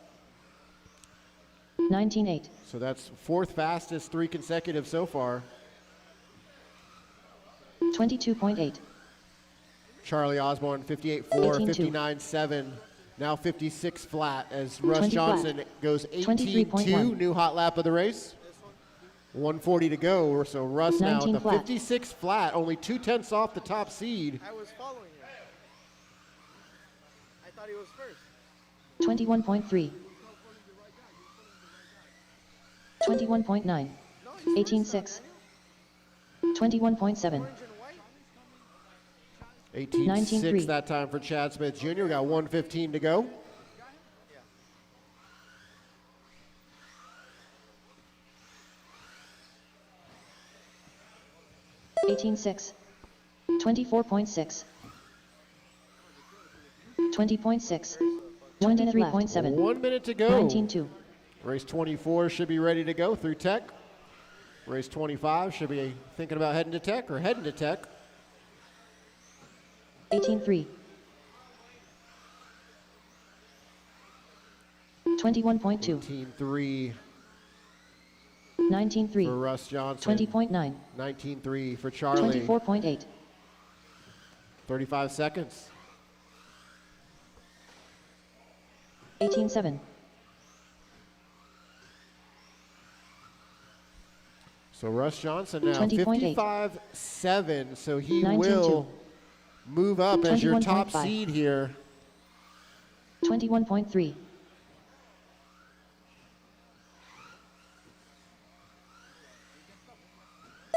S3: 19.8.
S11: So that's fourth fastest, 3 consecutive so far.
S3: 22.8.
S11: Charlie Osborne, 58.4,
S3: 18.2.
S11: 59.7, now 56 flat as Russ
S3: 20 flat.
S11: Johnson goes
S3: 23.1.
S11: 18.2, new hot lap of the race. 140 to go, so Russ now
S3: 19
S11: at the
S3: flat.
S11: 56 flat, only 2/10 off the top seed.
S8: I was following him. I thought he was first.
S3: 21.3. 21.9. 18.6. 21.7.
S11: 18.6
S3: 19.3.
S11: that time for Chad Smith Jr. We got 1:15 to go.
S3: Yeah. 18.6. 24.6. 20.6. 23.7.
S11: 1 minute to go.
S3: 19.2.
S11: Race 24 should be ready to go through Tech. Race 25 should be thinking about heading to Tech or heading to Tech.
S3: 18.3. 21.2.
S11: 18.3
S3: 19.3.
S11: for Russ Johnson.
S3: 20.9.
S11: 19.3 for Charlie.
S3: 24.8.
S11: 35 seconds.
S3: 18.7.
S11: So Russ Johnson now
S3: 20.8.
S11: 55.7. So he
S3: 19.2.
S11: will move up as your top
S3: 21.5.
S11: seed here.
S3: 21.3.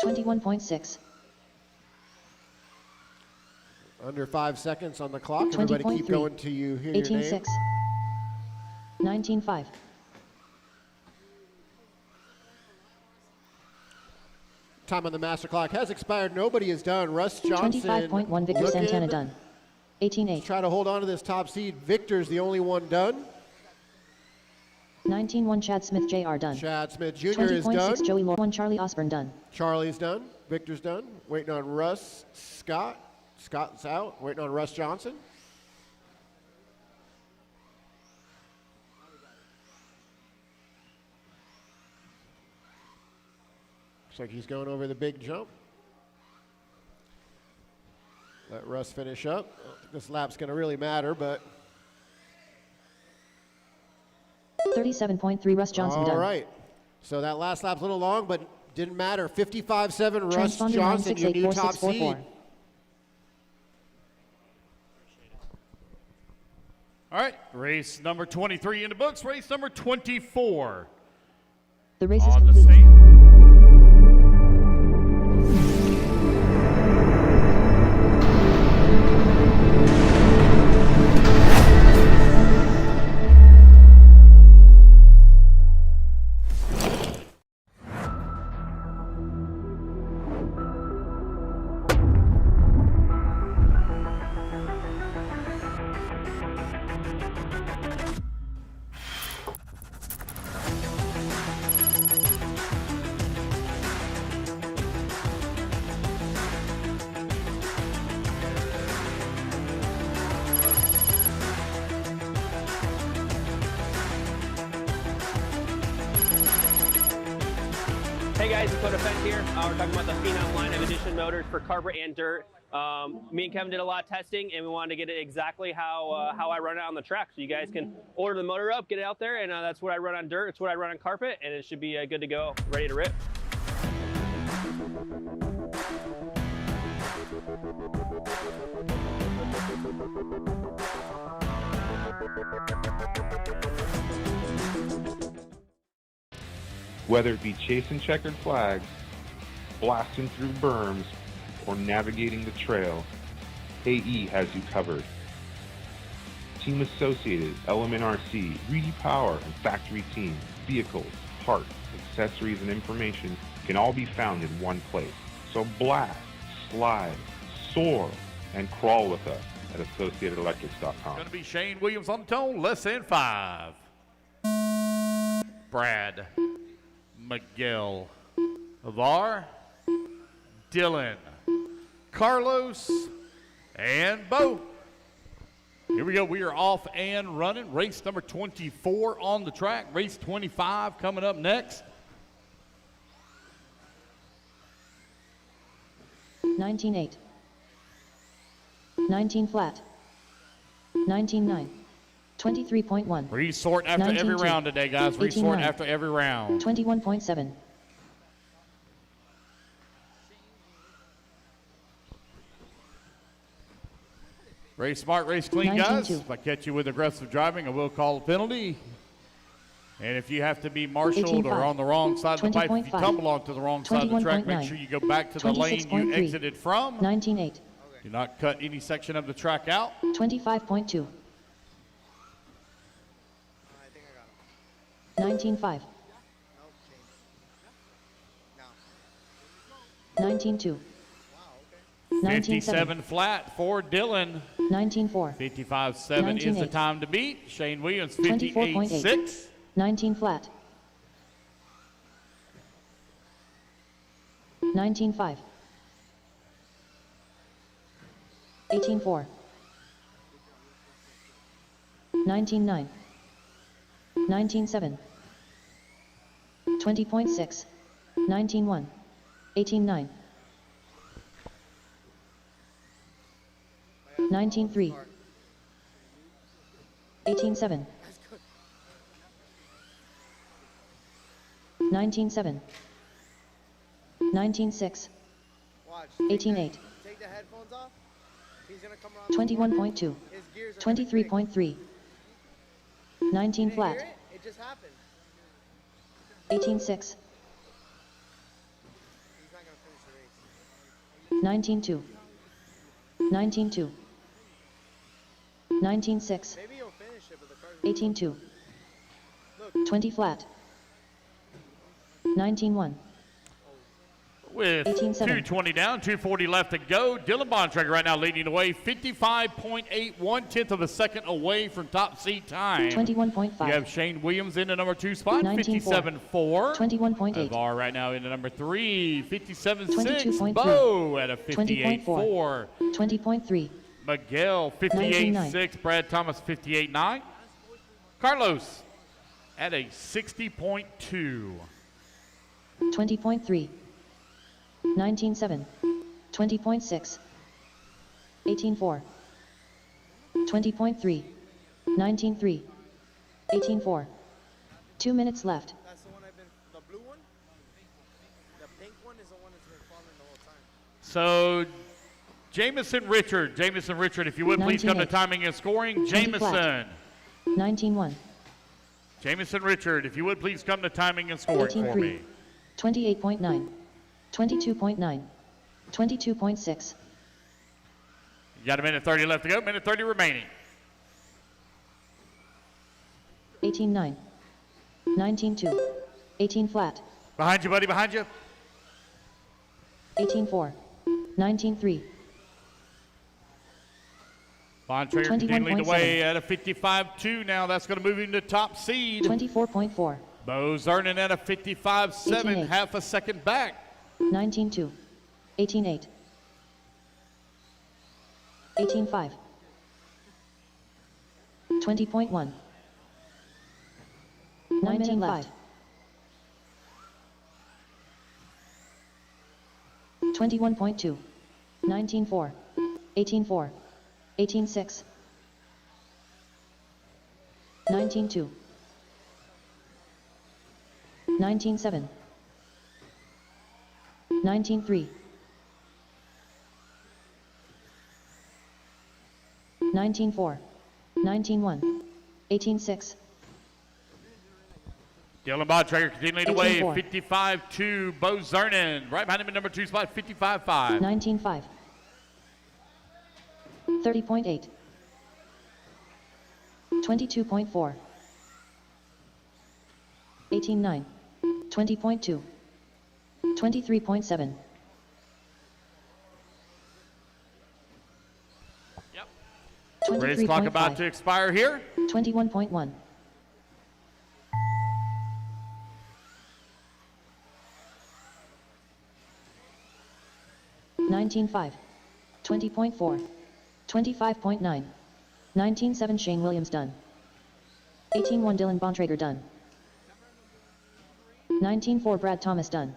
S3: 21.6.
S11: Under 5 seconds on the clock. Everybody keep
S3: 20.3.
S11: going till you hear your name.
S3: 18.6. 19.5.
S11: Time on the master clock has expired. Nobody is done. Russ Johnson
S3: 25.1. Victor
S11: looking
S3: Santana done. 18.8.
S11: Try to hold on to this top seed. Victor's the only one done.
S3: 19.1. Chad Smith Jr. done.
S11: Chad Smith Jr. is
S3: 20.6.
S11: done.
S3: Joey Moore. 1. Charlie Osborne done.
S11: Charlie's done. Victor's done. Waiting on Russ. Scott. Scott's out. Waiting on Russ Johnson. Looks like he's going over the big jump. Let Russ finish up. I don't think this lap's going to really matter, but
S3: 37.3. Russ Johnson done.
S11: all right. So that last lap's a little long, but didn't matter. 55.7 Russ
S3: Transponder
S11: Johnson, your new top
S3: 968464.
S11: seed.
S2: All right, race number 23 in the books. Race number 24
S3: The race is
S2: on the
S3: complete.
S2: stage.
S4: Hey guys, it's Qualifier here. We're talking about the Phenom line of edition motors for carpet and dirt. Me and Kevin did a lot of testing, and we wanted to get it exactly how I run it on the track. So you guys can order the motor up, get it out there, and that's what I run on dirt. It's what I run on carpet, and it should be good to go, ready to rip.
S9: Whether it be chasing checkered flags, blasting through berms, or navigating the trail, AE has you covered. Team Associated, LMNRC, Reedy Power, and Factory Team, vehicles, parts, accessories, and information can all be found in one place. So blast, slide, soar, and crawl with us at AssociatedElectrics.com.
S2: Going to be Shane Williams on the tone, less than 5. Brad, Miguel, Avar, Dylan, Carlos, and Bo. Here we go. We are off and running. Race number 24 on the track. Race 25 coming up next.
S3: 19.8. 19 flat. 19.9. 23.1.
S2: Resort after every round today, guys. Resort after every round.
S3: 21.7.
S2: Race smart, race clean, guys.
S3: 19.2.
S2: If I catch you with aggressive driving, I will call a penalty. And if you have to be marshaled or on the wrong side of the pipe, if you tumble onto the wrong side of the track, make sure you go back to the lane you exited from.
S3: 19.8.
S2: Do not cut any section of the track out.
S3: 25.2. 19.5. 19.2.
S2: 57 flat for Dylan.
S3: 19.4.
S2: 55.7 is the time to beat. Shane Williams, 58.6.
S3: 19 flat. 19.5. 18.4. 19.9. 19.7. 20.6. 19.1. 18.9. 19.3. 18.7. 19.7. 19.6. 18.8.
S8: Take the headphones off. He's gonna come around.
S3: 21.2. 23.3. 19 flat.
S8: It just happened.
S3: 18.6.
S8: He's not gonna finish the race.
S3: 19.2. 19.2. 19.6.
S8: Maybe he'll finish it, but the car's
S3: 18.2. 20 flat. 19.1.
S2: With 2:20 down, 2:40 left to go. Dylan Bontrager right now leading the way, 55.8, 1/10 of a second away from top seed time.
S3: 21.5.
S2: You have Shane Williams in the number 2 spot, 57.4.
S3: 21.8.
S2: Avar right now in the number 3, 57.6.
S3: 22.3.
S2: Bo at a 58.4.
S3: 20.3.
S2: Miguel, 58.6. Brad Thomas, 58.9. Carlos at a 60.2.
S3: 20.3. 19.7. 20.6. 18.4. 20.3. 19.3. 18.4. 2 minutes left.
S8: That's the one I've been. The blue one. The pink one is the one that's been following the whole time.
S2: So, Jamison Richard, if you would please come to timing and scoring. Jamison.
S3: 19.1.
S2: Jamison Richard, if you would please come to timing and scoring for me.
S3: 28.9. 22.9. 22.6.
S2: You got a minute 30 left to go, minute 30 remaining.
S3: 18.9. 19.2. 18 flat.
S2: Behind you, buddy, behind you.
S3: 18.4. 19.3.
S2: Bontrager continuing to lead the way at a 55.2 now. That's going to move him to top seed.
S3: 24.4.
S2: Bo Zernan at a 55.7, half a second back.
S3: 19.2. 18.8. 18.5. 20.1. 19 left. 21.2, 19.4, 18.4, 18.6, 19.2, 19.7, 19.3, 19.4, 19.1, 18.6,
S2: Dylan Bontrager continuing to wave,
S3: 18.4.
S2: 55-2, Bo Zernan. Right behind him in number 2 spot, 55-5.
S3: 19.5, 30.8, 22.4, 18.9, 20.2, 23.7,
S2: Yep. Race clock about to expire here.
S3: 21.1, 19.5, 20.4, 25.9, 19.7 Shane Williams done. 18.1 Dylan Bontrager done. 19.4 Brad Thomas done.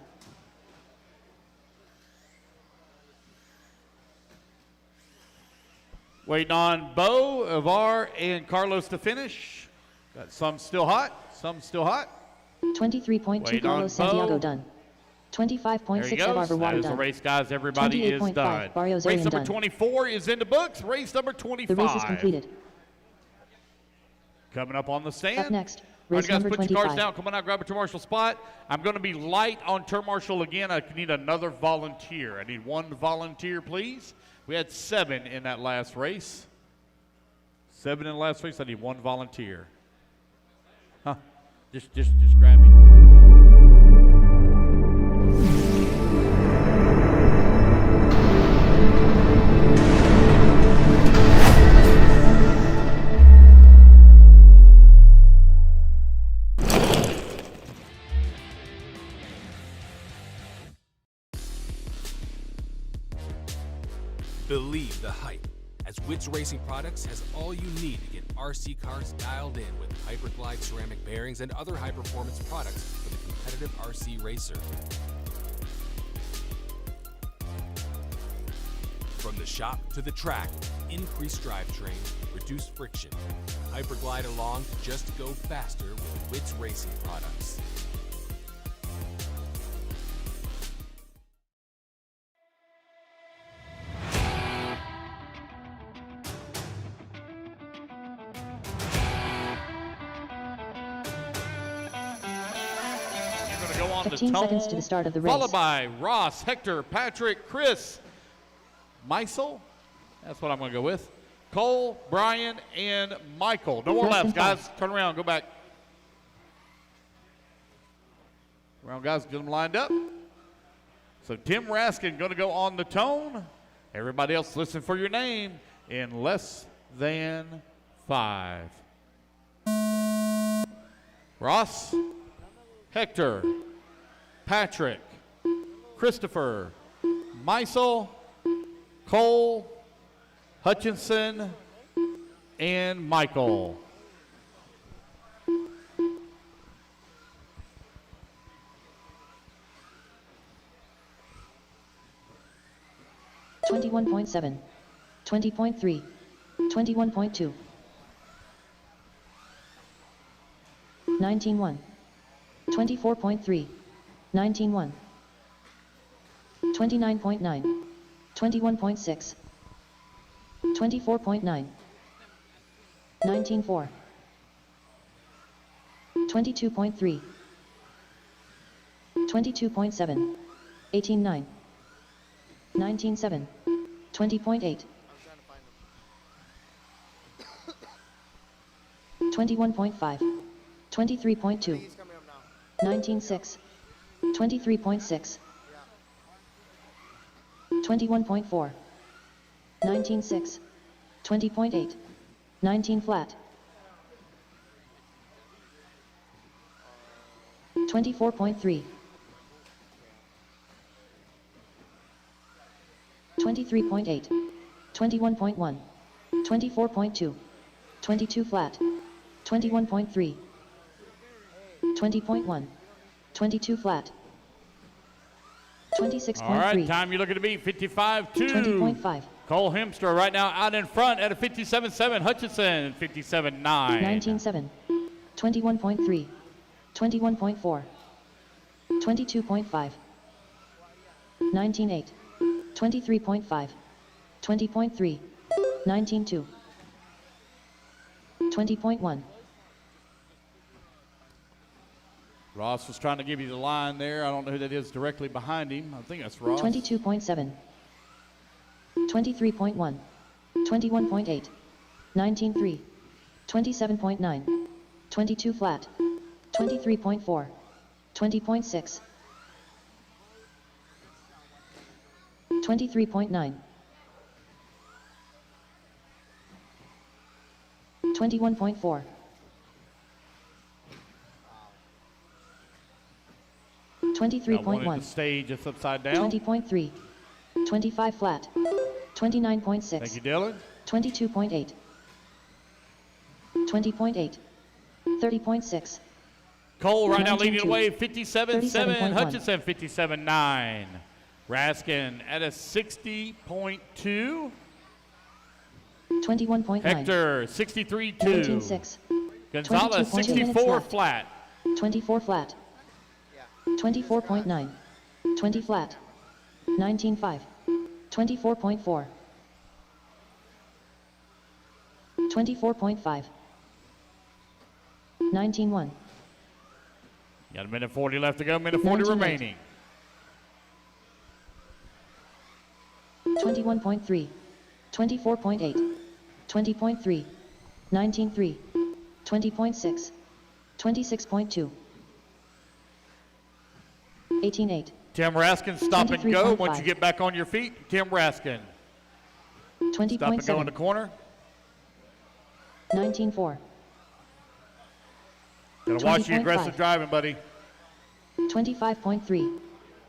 S2: Waiting on Bo, Avar, and Carlos to finish. Got some still hot, some still hot.
S3: 23.2
S2: Wait
S3: Carlos
S2: on Bo.
S3: Santiago done. 25.6
S2: There he
S3: Evar
S2: goes. That
S3: Verwater
S2: is the
S3: done.
S2: race, guys. Everybody is
S3: 28.5
S2: done.
S3: Barrio
S2: Race
S3: Zarian
S2: number
S3: done.
S2: 24 is in the books. Race number 25.
S3: The race is completed.
S2: Coming up on the stand.
S3: Up next,
S2: All right,
S3: race
S2: guys,
S3: number
S2: put your cars
S3: 25.
S2: down. Come on out, grab a turn marshal spot. I'm going to be light on turn marshal again. I need another volunteer. I need one volunteer, please. We had 7 in that last race. 7 in the last race. I need one volunteer. Huh? Just grab me.
S6: Believe the hype, as Wits Racing Products has all you need to get RC cars dialed in with Hyperglide ceramic bearings and other high-performance products for the competitive RC racer. From the shop to the track, increased drivetrain, reduced friction. Hyperglide along to just go faster with Wits Racing Products.
S2: You're going to go on the
S3: 15
S2: tone,
S3: seconds to the start of the race.
S2: followed by Ross, Hector, Patrick, Chris, Meisel. That's what I'm going to go with. Cole, Brian, and Michael. No more
S3: Less
S2: laps,
S3: than
S2: guys.
S3: five.
S2: Turn around. Go back. Around, guys. Get them lined up. So Tim Raskin going to go on the tone. Everybody else, listen for your name in less than 5. Ross, Hector, Patrick, Christopher, Meisel, Cole, Hutchinson, and Michael.
S3: $21.7, 20.3, 21.2, 19.1, 24.3, 19.1, 29.9, 21.6, 24.9, 19.4, 22.3, 22.7, 18.9, 19.7, 20.8, 21.5, 23.2, 19.6, 23.6, 21.4, 19.6, 20.8, 19 flat, 24.3, 23.8, 21.1, 24.2, 22 flat, 21.3, 20.1, 22 flat, 26.3.
S2: All right, time you're looking to beat, 55-2.
S3: 20.5.
S2: Cole Hemster right now out in front at a 57.7. Hutchinson, 57.9.
S3: 19.7. 21.3. 21.4. 22.5. 19.8. 23.5. 20.3. 19.2. 20.1.
S2: Ross was trying to give you the line there. I don't know who that is directly behind him. I think that's Ross.
S3: 22.7. 23.1. 21.8. 19.3. 27.9. 22 flat. 23.4. 20.6. 23.9. 21.4. 23.1.
S2: Stage it's upside down.
S3: 20.3. 25 flat. 29.6.
S2: Thank you, Dylan.
S3: 22.8. 20.8. 30.6.
S2: Cole right now leading
S3: 19.2.
S2: away, 57.7.
S3: 37.1.
S2: Hutchinson, 57.9. Raskin at a 60.2.
S3: 21.9.
S2: Hector, 63.2.
S3: 19.6.
S2: Gonzalez,
S3: 22.2 minutes
S2: 64
S3: left.
S2: flat.
S3: 24 flat. 24.9. 20 flat. 19.5. 24.4. 24.5. 19.1.
S2: Got a minute 40 left to go, minute 40
S3: 19.8.
S2: remaining.
S3: 21.3. 24.8. 20.3. 19.3. 20.6. 26.2. 18.8.
S2: Tim Raskin, stop and go.
S3: 23.5.
S2: Once you get back on your feet, Tim Raskin.
S3: 20.7.
S2: Stop and go in the corner.
S3: 19.4.
S2: Gotta watch the
S3: 20.5.
S2: aggressive driving, buddy.
S3: 25.3.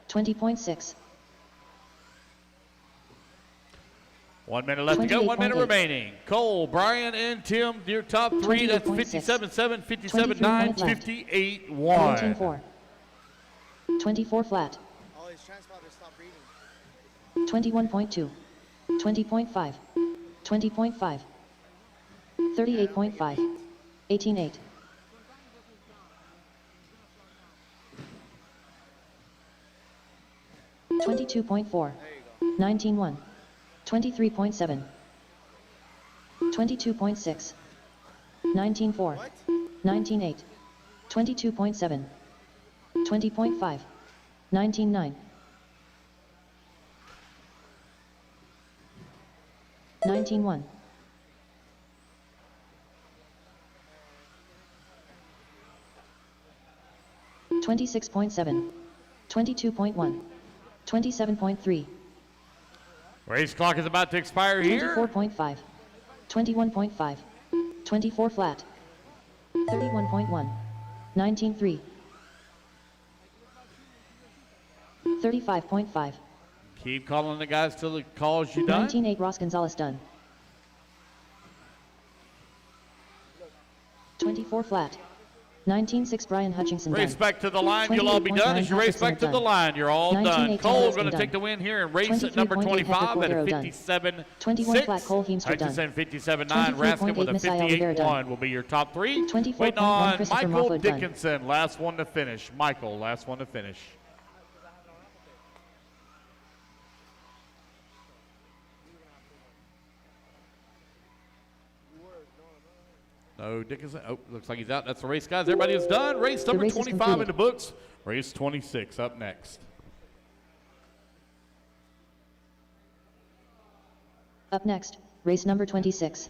S3: 20.6.
S2: 1 minute left to go, 1 minute
S3: 28.8.
S2: remaining. Cole, Brian, and Tim, your top three. That's
S3: 28.6.
S2: 57.7,
S3: 23
S2: 57.9,
S3: left.
S2: 58.1.
S3: 19.4. 24 flat.
S8: Oh, his transponder stopped reading.
S3: 21.2. 20.5. 20.5. 38.5. 18.8. 22.4. 19.1. 23.7. 22.6. 19.4. 19.8. 22.7. 20.5. 19.9. 19.1. 26.7. 22.1. 27.3.
S2: Race clock is about to expire here.
S3: 24.5. 21.5. 24 flat. 31.1. 19.3. 35.5.
S2: Keep calling the guys till the calls you done.
S3: 19.8. Ross Gonzalez done. 24 flat. 19.6. Brian Hutchinson
S2: Race
S3: done.
S2: back to the line, you'll all be done. As you race back to the line, you're all done.
S3: 19.8
S2: Cole's
S3: Tim
S2: going to
S3: Raskin
S2: take the
S3: done.
S2: win here and race at number
S3: 23.8
S2: 25 at a
S3: Hector Cordero done. 21 flat Cole
S2: 57.6.
S3: Hemster done.
S2: Hutchinson 57.9. Raskin with a
S3: 23.8 Oliveira done.
S2: 58.1 will be your top three.
S3: 24.1
S2: Waiting on
S3: Christopher
S2: Michael
S3: Moffett done.
S2: Dickinson, last one to finish. Michael, last one to finish. No, Dickinson. Oh, looks like he's out. That's the race, guys. Everybody is done. Race number
S3: race is
S2: 25 in
S3: completed.
S2: the books. Race 26 up next.
S3: Up next, race number 26.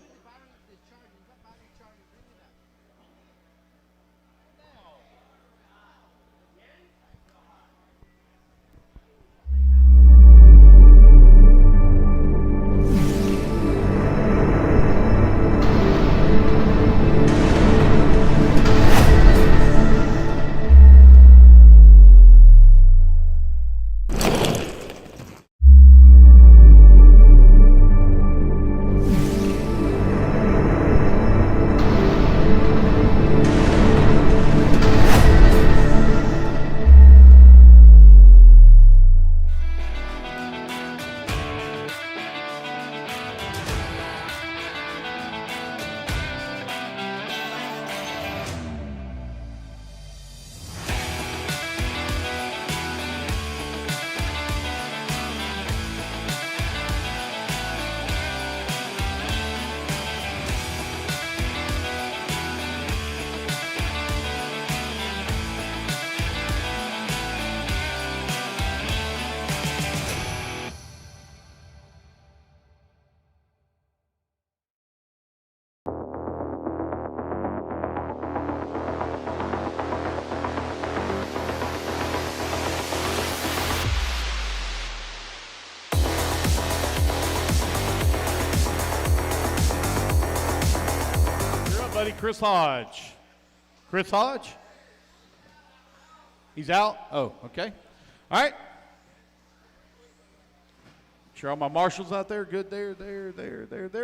S2: buddy Chris Hodge. Chris Hodge? He's out? Oh, okay. All right. Sure, all my marshals out there, good there.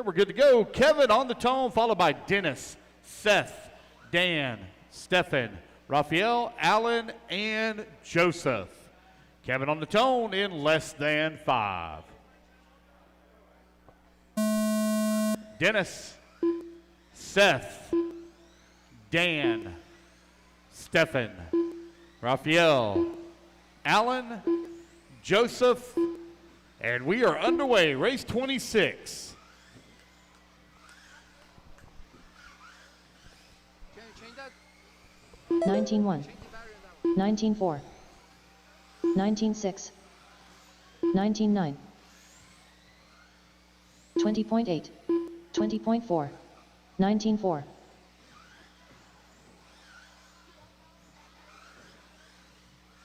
S2: We're good to go. Kevin on the tone, followed by Dennis, Seth, Dan, Stefan, Raphael, Alan, and Joseph. Kevin on the tone in less than 5. Dennis, Seth, Dan, Stefan, Raphael, Alan, Joseph, and we are underway. Race 26.
S3: 19-1, 19-4, 19-6, 19-9, 20.8, 20.4, 19-4,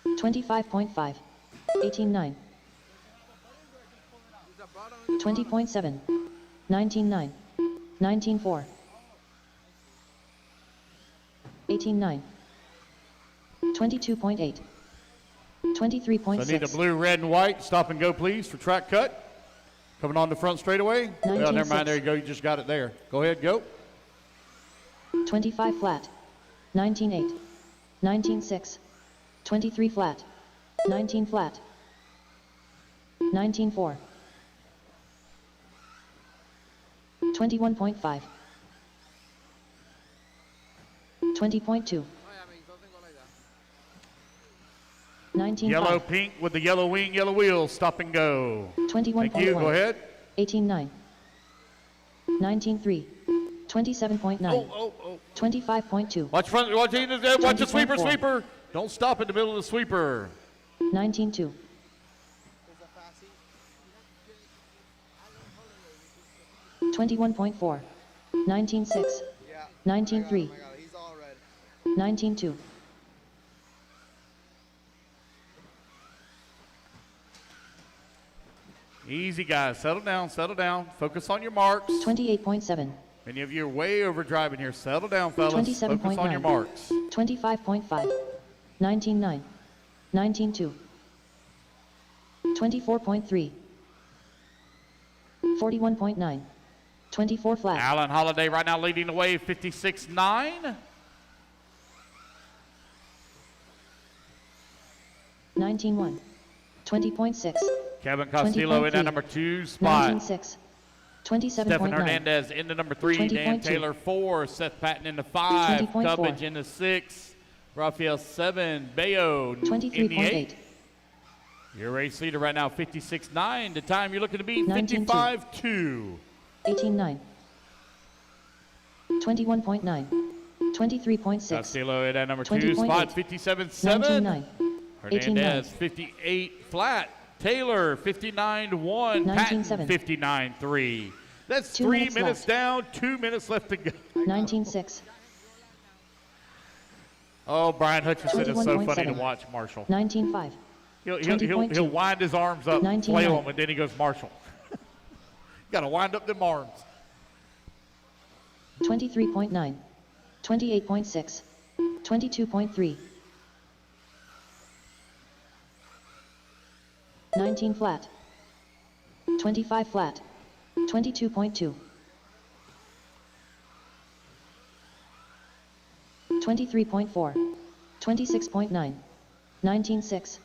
S3: 25.5, 18-9, 20.7, 19-9, 19-4, 18-9, 22.8, 23.6.
S2: So I need a blue, red, and white. Stop and go, please, for track cut. Coming on the front straightaway. Well, never mind. There you go. You just got it there. Go ahead, go.
S3: 25 flat, 19.8, 19.6, 23 flat, 19 flat, 19.4, 21.5, 20.2, 19.5,
S2: Yellow, pink with the yellow wing, yellow wheels. Stop and go.
S3: 21.1,
S2: Thank you. Go ahead.
S3: 18.9, 19.3, 27.9, 25.2,
S2: Watch front. Watch the sweeper,
S3: 20.4.
S2: sweeper. Don't stop in the middle of the sweeper.
S3: 19.2, 21.4, 19.6, 19.3, 19.2,
S2: Easy, guys. Settle down, settle down. Focus on your marks.
S3: 28.7,
S2: Many of you are way overdriving here. Settle down, fellas.
S3: 27.9,
S2: Focus on your marks.
S3: 25.5, 19.9, 19.2, 24.3, 41.9, 24 flat,
S2: Alan Holiday right now leading the way, 56.9.
S3: 19.1, 20.6,
S2: Kevin Castillo in that number 2 spot.
S3: 19.6,
S2: Stefan
S3: 27.9,
S2: Hernandez into number 3. Dan
S3: 20.2.
S2: Taylor 4. Seth Patton into 5.
S3: 20.4.
S2: Cubbage into 6. Raphael 7. Bayo in the
S3: 23.8,
S2: 8. Your race leader right now, 56.9. The time you're looking to beat,
S3: 19.2.
S2: 55.2.
S3: 18.9, 21.9, 23.6,
S2: Castillo in that number 2
S3: 20.8.
S2: spot, 57.7.
S3: 19.9,
S2: Hernandez
S3: 18.9,
S2: 58 flat. Taylor 59.1. Patton
S3: 19.7.
S2: 59.3. That's
S3: 2
S2: 3
S3: minutes
S2: minutes
S3: left.
S2: down, 2 minutes left to go.
S3: 19.6,
S2: Oh, Brian Hutchinson is so funny to
S3: 21.7.
S2: watch, Marshall.
S3: 19.5,
S2: He'll
S3: 20.2.
S2: wind his arms up,
S3: 19.9.
S2: flail them, and then he goes, Marshall. Got to wind up them arms.
S3: 23.9, 28.6, 22.3, 19 flat, 25 flat, 22.2, 23.4, 26.9, 19.6,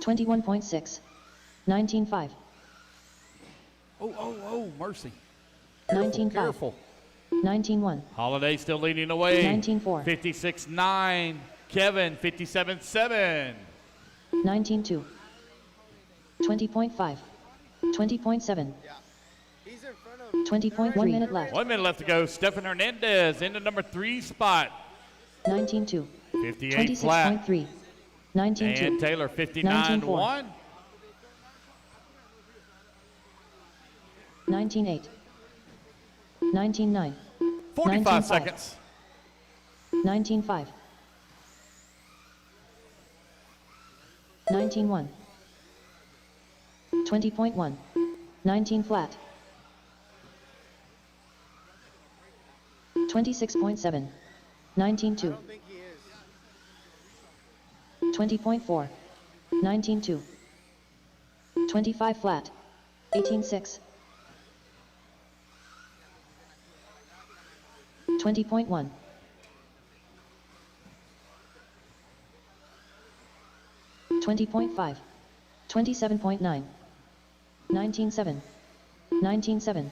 S3: 21.6, 19.5,
S2: Oh, mercy.
S3: 19.5,
S2: Careful.
S3: 19.1,
S2: Holiday still leading the way.
S3: 19.4,
S2: 56.9. Kevin, 57.7.
S3: 19.2, 20.5, 20.7, 20.1 minute left,
S2: 1 minute left to go. Stefan Hernandez into number 3 spot.
S3: 19.2,
S2: 58 flat.
S3: 26.3, 19.2,
S2: And Taylor, 59.1.
S3: 19.8, 19.9,
S2: 45
S3: 19.5,
S2: seconds.
S3: 19.5, 19.1, 20.1, 19 flat, 26.7. 19.2. 20.4. 19.2. 25 flat. 18.6. 20.1. 20.5. 27.9. 19.7. 19.7.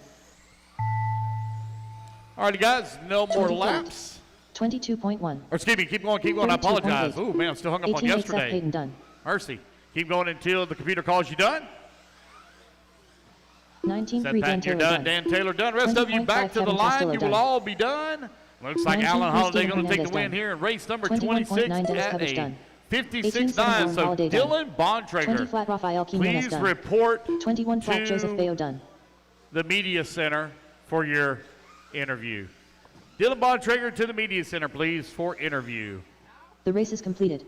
S2: Alrighty, guys, no more
S3: 20 flat.
S2: laps.
S3: 22.1.
S2: Or excuse me, keep going. I apologize. Oh, man, I'm still hung up on
S3: 18.8 Seth
S2: yesterday.
S3: Payton done.
S2: Mercy. Keep going until the computer calls you done.
S3: 19.3
S2: Seth
S3: Dan
S2: Patton, you're
S3: Taylor
S2: done. Dan Taylor done. Rest of you
S3: 20.5
S2: back to the
S3: Kevin
S2: line.
S3: Costello
S2: You will
S3: done.
S2: all be done. Looks like
S3: 19
S2: Alan Holiday
S3: Christina
S2: going to take the
S3: Hernandez
S2: win
S3: done.
S2: here in race number
S3: 21.9
S2: 26
S3: Dennis
S2: at
S3: Pevich
S2: a
S3: done.
S2: 56.9.
S3: 18.7
S2: So
S3: Holiday done.
S2: Dylan
S3: 20
S2: Bontrager,
S3: flat Rafael Quinones
S2: please
S3: done.
S2: report
S3: 21 flat
S2: to
S3: Joseph Bayo done.
S2: the media center for your interview. Dylan Bontrager to the media center, please, for interview.
S3: The race is completed.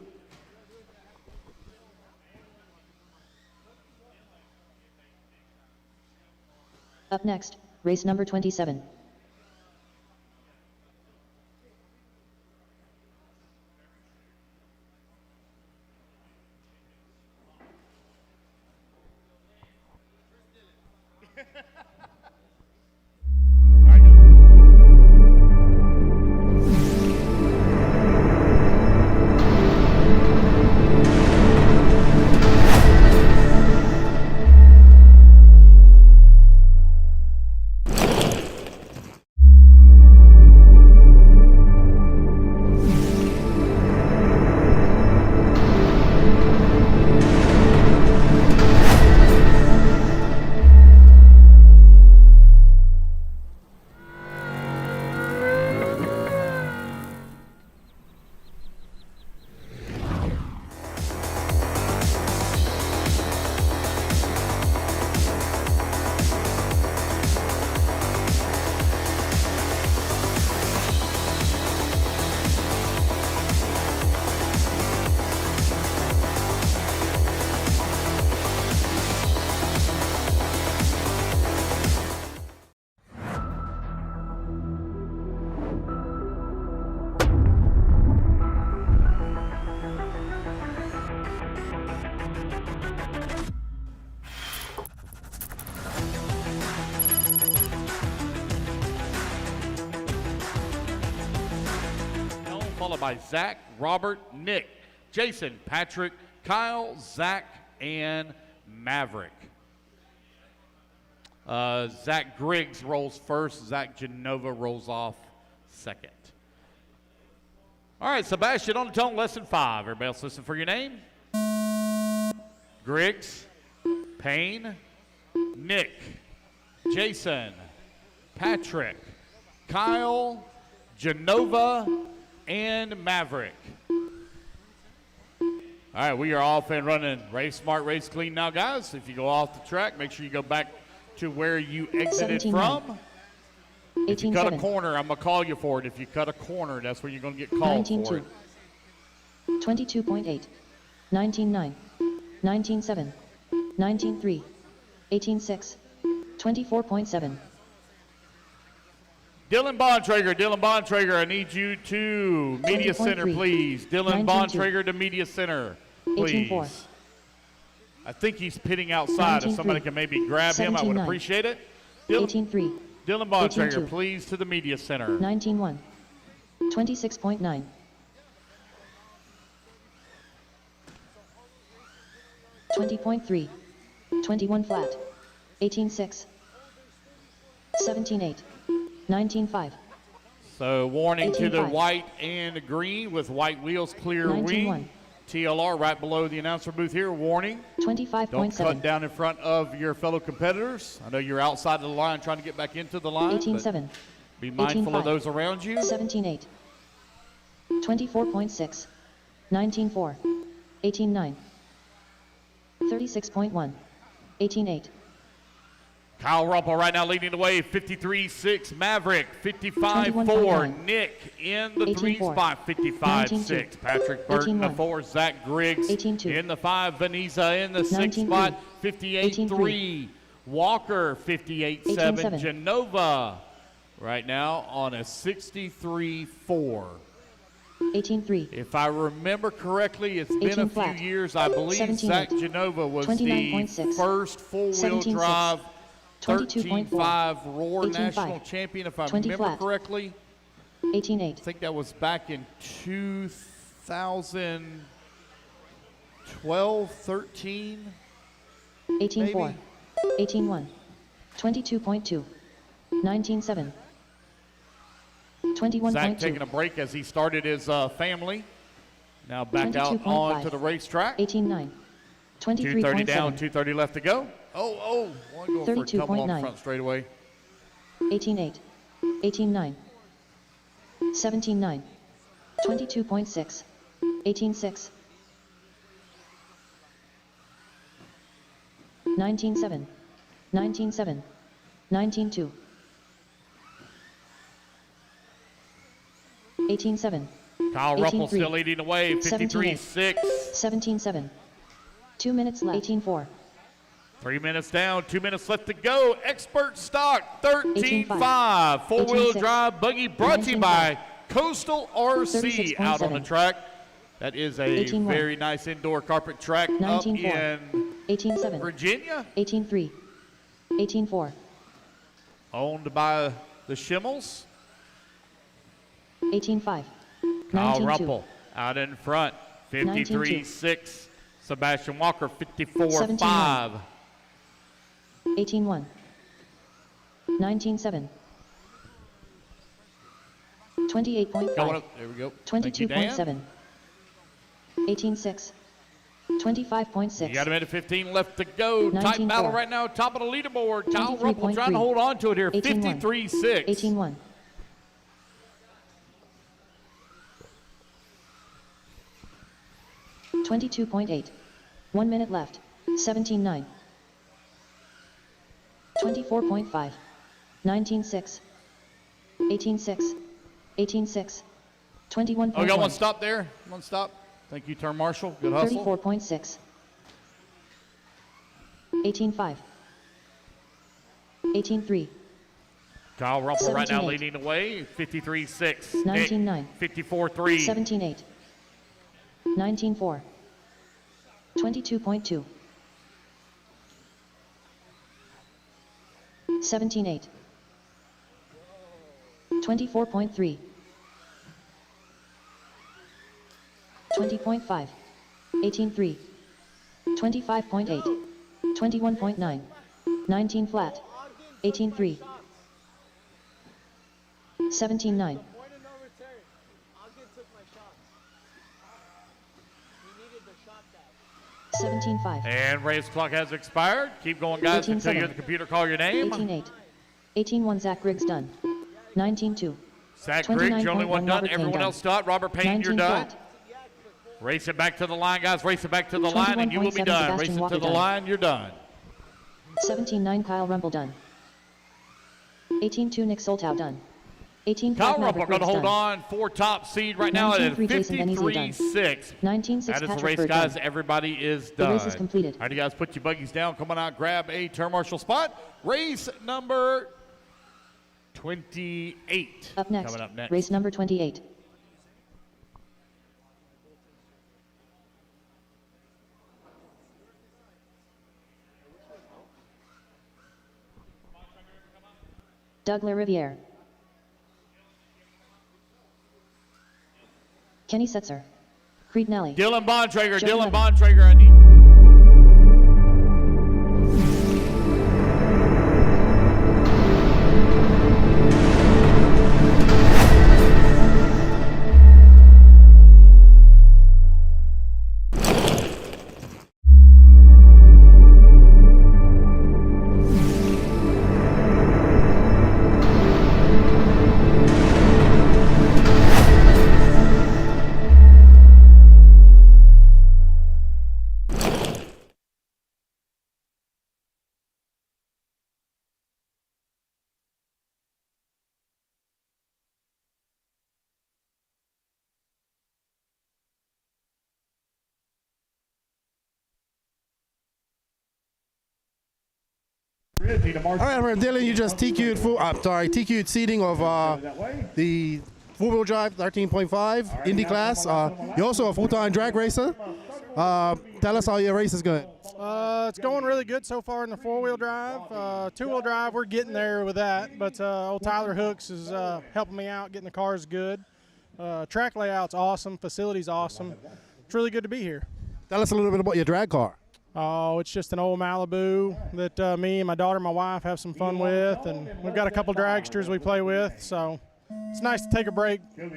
S3: Up next, race number 27.
S2: Followed by Zach, Robert, Nick, Jason, Patrick, Kyle, Zach, and Maverick. Zach Griggs rolls first. Zach Genova rolls off second. All right, Sebastian on the tone, lesson 5. Everybody else listen for your name. Griggs, Payne, Nick, Jason, Patrick, Kyle, Genova, and Maverick. All right, we are off and running. Race smart, race clean now, guys. If you go off the track, make sure you go back to where you exited
S3: 17-9.
S2: from. If you cut a
S3: 18.7.
S2: corner, I'm going to call you for it. If you cut a corner, that's where you're going to get called for
S3: 19.2.
S2: it.
S3: 22.8. 19.9. 19.7. 19.3. 18.6. 24.7.
S2: Dylan Bontrager, I need you to media center,
S3: 20.3.
S2: please. Dylan
S3: 19.2.
S2: Bontrager to media center, please.
S3: 18.4.
S2: I think he's pitting outside. If somebody
S3: 19.3.
S2: can maybe grab him, I would
S3: 17.9.
S2: appreciate it.
S3: 18.3.
S2: Dylan Bontrager,
S3: 18.2.
S2: please, to the media center.
S3: 19.1. 26.9. 20.3. 21 flat. 18.6. 17.8. 19.5.
S2: So warning to the
S3: 18.5.
S2: white and green with white wheels, clear
S3: 19.1.
S2: wing. TLR right below the announcer booth here. Warning. Don't cut
S3: 25.7.
S2: down in front of your fellow competitors. I know you're outside of the line trying to get back into the line.
S3: 18.7.
S2: Be mindful of
S3: 18.5.
S2: those around you.
S3: 17.8. 24.6. 19.4. 18.9. 36.1. 18.8.
S2: Kyle Rumpel right now leading the way, 53.6. Maverick, 55.4.
S3: 21.9.
S2: Nick in the 3
S3: 18.4.
S2: spot, 55.6. Patrick Burton in the
S3: 18.1.
S2: 4. Zach Griggs
S3: 18.2.
S2: in the 5. Vanessa in the 6
S3: 19.3.
S2: spot, 58.3. Walker, 58.7.
S3: 18.7.
S2: Genova right now on a 63.4.
S3: 18.3.
S2: If I remember correctly, it's been a
S3: 18
S2: few
S3: flat.
S2: years. I believe
S3: 17.8.
S2: Zach Genova was the
S3: 29.6.
S2: first four-wheel
S3: 17.6.
S2: drive
S3: 22.4.
S2: 13.5 Roar
S3: 18.5.
S2: national champion, if I
S3: 20
S2: remember
S3: flat.
S2: correctly.
S3: 18.8.
S2: I think that was back in 2012, 13.
S3: 18.4. 18.1. 22.2. 19.7. 21.2.
S2: Zach taking a break as he started his family. Now back out
S3: 22.5.
S2: onto the racetrack.
S3: 18.9.
S2: 230 down,
S3: 23.7.
S2: 230 left to go. Oh, one going for a tumble on the
S3: 32.9.
S2: front straightaway.
S3: 18.8. 18.9. 17.9. 22.6. 18.6. 19.7. 19.7. 19.2. 18.7.
S2: Kyle Ruppel
S3: 18.3.
S2: still leading the way, 53.6.
S3: 17.7. 2 minutes left. 18.4.
S2: 3 minutes down, 2 minutes left to go. Expert stock, 13.5.
S3: 18.5.
S2: Four-wheel
S3: 18.6.
S2: drive buggy brought to you by
S3: 19.5.
S2: Coastal RC out on the
S3: 36.7.
S2: track. That is a
S3: 18.1.
S2: very nice indoor carpet track up
S3: 19.4.
S2: in
S3: 18.7.
S2: Virginia,
S3: 18.3. 18.4.
S2: owned by the Schimmels.
S3: 18.5.
S2: Kyle
S3: 19.2.
S2: Ruppel out in front, 53.6. Sebastian Walker, 54.5.
S3: 18.1. 19.7. 28.5.
S2: Going up, there we go. Thank you, Dan.
S3: 22.7. 18.6. 25.6.
S2: You got a minute 15 left to go. Tight
S3: 19.4.
S2: battle right now, top of the leaderboard. Kyle Ruppel
S3: 23.3.
S2: trying to hold on to it here,
S3: 18.1.
S2: 53.6.
S3: 18.1. 22.8. 1 minute left. 17.9. 24.5. 19.6. 18.6. 18.6. 21.1.
S2: Oh, we got one stop there. One stop. Thank you, Turn Marshal. Good hustle.
S3: 34.6. 18.5. 18.3.
S2: Kyle Ruppel right now
S3: 17.8.
S2: leading the way, 53.6.
S3: 19.9.
S2: 54.3.
S3: 17.8. 19.4. 22.2. 17.8. 24.3. 20.5. 18.3. 25.8. 21.9. 19 flat. 18.3. 17.9. 17.5.
S2: And race clock has expired. Keep going, guys, until you hear the computer call your name.
S3: 18.8. 18.1. Zach Griggs done. 19.2.
S2: Zach Griggs, the only one
S3: 29.1
S2: done.
S3: Robert Payne
S2: Everyone
S3: done.
S2: else done. Robert Payne, you're
S3: 19
S2: done.
S3: flat.
S2: Race it back to the line, guys. Race it back to the line, and you will be
S3: 21.7
S2: done. Race
S3: Sebastian
S2: it to
S3: Walker
S2: the
S3: done.
S2: line, you're done.
S3: 17.9. Kyle Rumpel done. 18.2. Nick Soltow done. 18
S2: Kyle
S3: flat.
S2: Ruppel
S3: Maverick
S2: going to
S3: Griggs
S2: hold
S3: done.
S2: on for top seed right now at
S3: 19.3 Jason Benizia done.
S2: 53.6.
S3: 19.6
S2: That is the
S3: Patrick
S2: race,
S3: Bird
S2: guys.
S3: done.
S2: Everybody is
S3: The
S2: done.
S3: race is completed.
S2: All right, you guys, put your buggies down. Come on out, grab a turn marshal spot. Race number 28.
S3: Up next.
S2: Coming up next.
S3: Race number 28. Doug LaRiviere. Kenny Setzer. Creed Nelly.
S2: Dylan Bontrager.
S3: Joey
S2: Dylan
S3: Levin.
S2: Bontrager. I need.
S1: All right, Dylan, you just TQ'd seating of the four-wheel drive 13.5 Indy class. You're also a full-time drag racer. Tell us how your race is going.
S12: It's going really good so far in the four-wheel drive. Two-wheel drive, we're getting there with that, but old Tyler Hooks is helping me out, getting the cars good. Track layout's awesome, facility's awesome. It's really good to be here.
S1: Tell us a little bit about your drag car.
S12: Oh, it's just an old Malibu that me and my daughter and my wife have some fun with, and we've got a couple dragsters we play with, so it's nice to take a break, have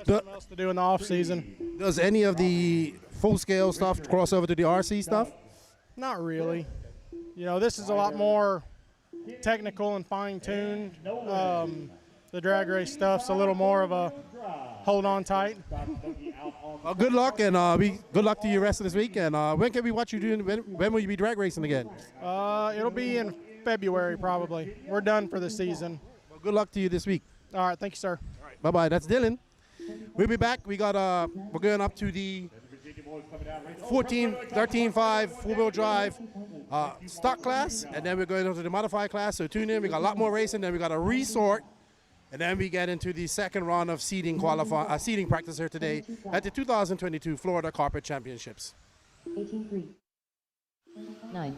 S12: something else to do in the off season.
S1: Does any of the full-scale stuff cross over to the RC stuff?
S12: Not really. You know, this is a lot more technical and fine-tuned. The drag race stuff's a little more of a hold on tight.
S1: Well, good luck, and good luck to you the rest of this week. And when can we watch you doing? When will you be drag racing again?
S12: It'll be in February probably. We're done for the season.
S1: Well, good luck to you this week.
S12: All right, thank you, sir.
S1: Bye bye. That's Dylan. We'll be back. We're going up to the 13.5 four-wheel drive stock class, and then we're going into the modified class. So tune in. We got a lot more racing. Then we got a resort. And then we get into the second round of seeding practice here today at the 2022 Florida Carpet Championships.
S3: 18-3. 9.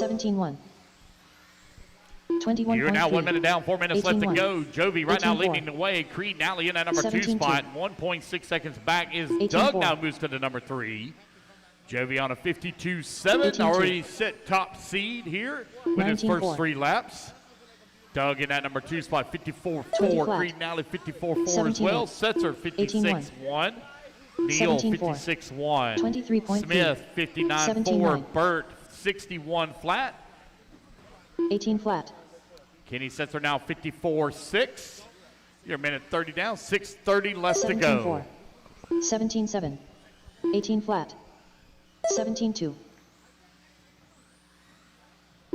S3: 17-1. 21.
S2: You're now 1 minute down, 4 minutes left to
S3: 18-1.
S2: go. Jovi right now
S3: 18-4.
S2: leading the way. Creed now in that number 2
S3: 17-2.
S2: spot. 1.6 seconds back is
S3: 18-4.
S2: Doug, now moves to the number 3. Jovi on a 52.7,
S3: 18-2.
S2: already set top seed here with his
S3: 19-4.
S2: first 3 laps. Doug in that number 2 spot, 54.4.
S3: 20 flat.
S2: Creed Nally 54.4 as
S3: 17-8.
S2: well. Setzer 56.1. Neal
S3: 17-4.
S2: 56.1.
S3: 23.3.
S2: Smith 59.4.
S3: 17-9.
S2: Burt 61 flat.
S3: 18 flat.
S2: Kenny Setzer now 54.6. You're a minute 30 down, 6:30 left to go.
S3: 17-4. 17-7. 18 flat. 17-2.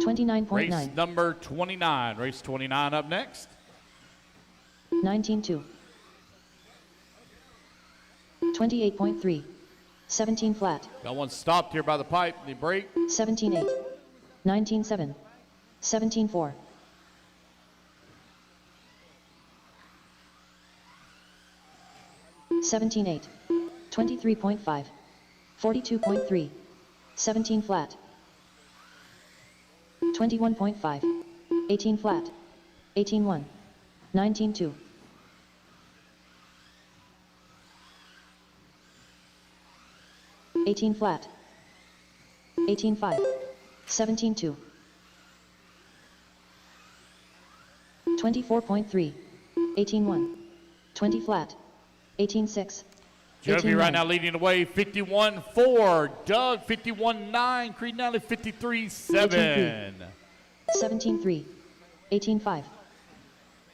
S3: 29.9.
S2: Race number 29. Race 29 up next.
S3: 19-2. 28.3. 17 flat.
S2: Got one stopped here by the pipe. The break.
S3: 17-8. 19-7. 17-4. 17-8. 23.5. 42.3. 17 flat. 21.5. 18 flat. 18-1. 19-2. 18 flat. 18-5. 17-2. 24.3. 18-1. 20 flat. 18-6.
S2: Jovi right now leading the way, 51.4. Doug 51.9. Creed Nally 53.7.
S3: 17-3. 18-5.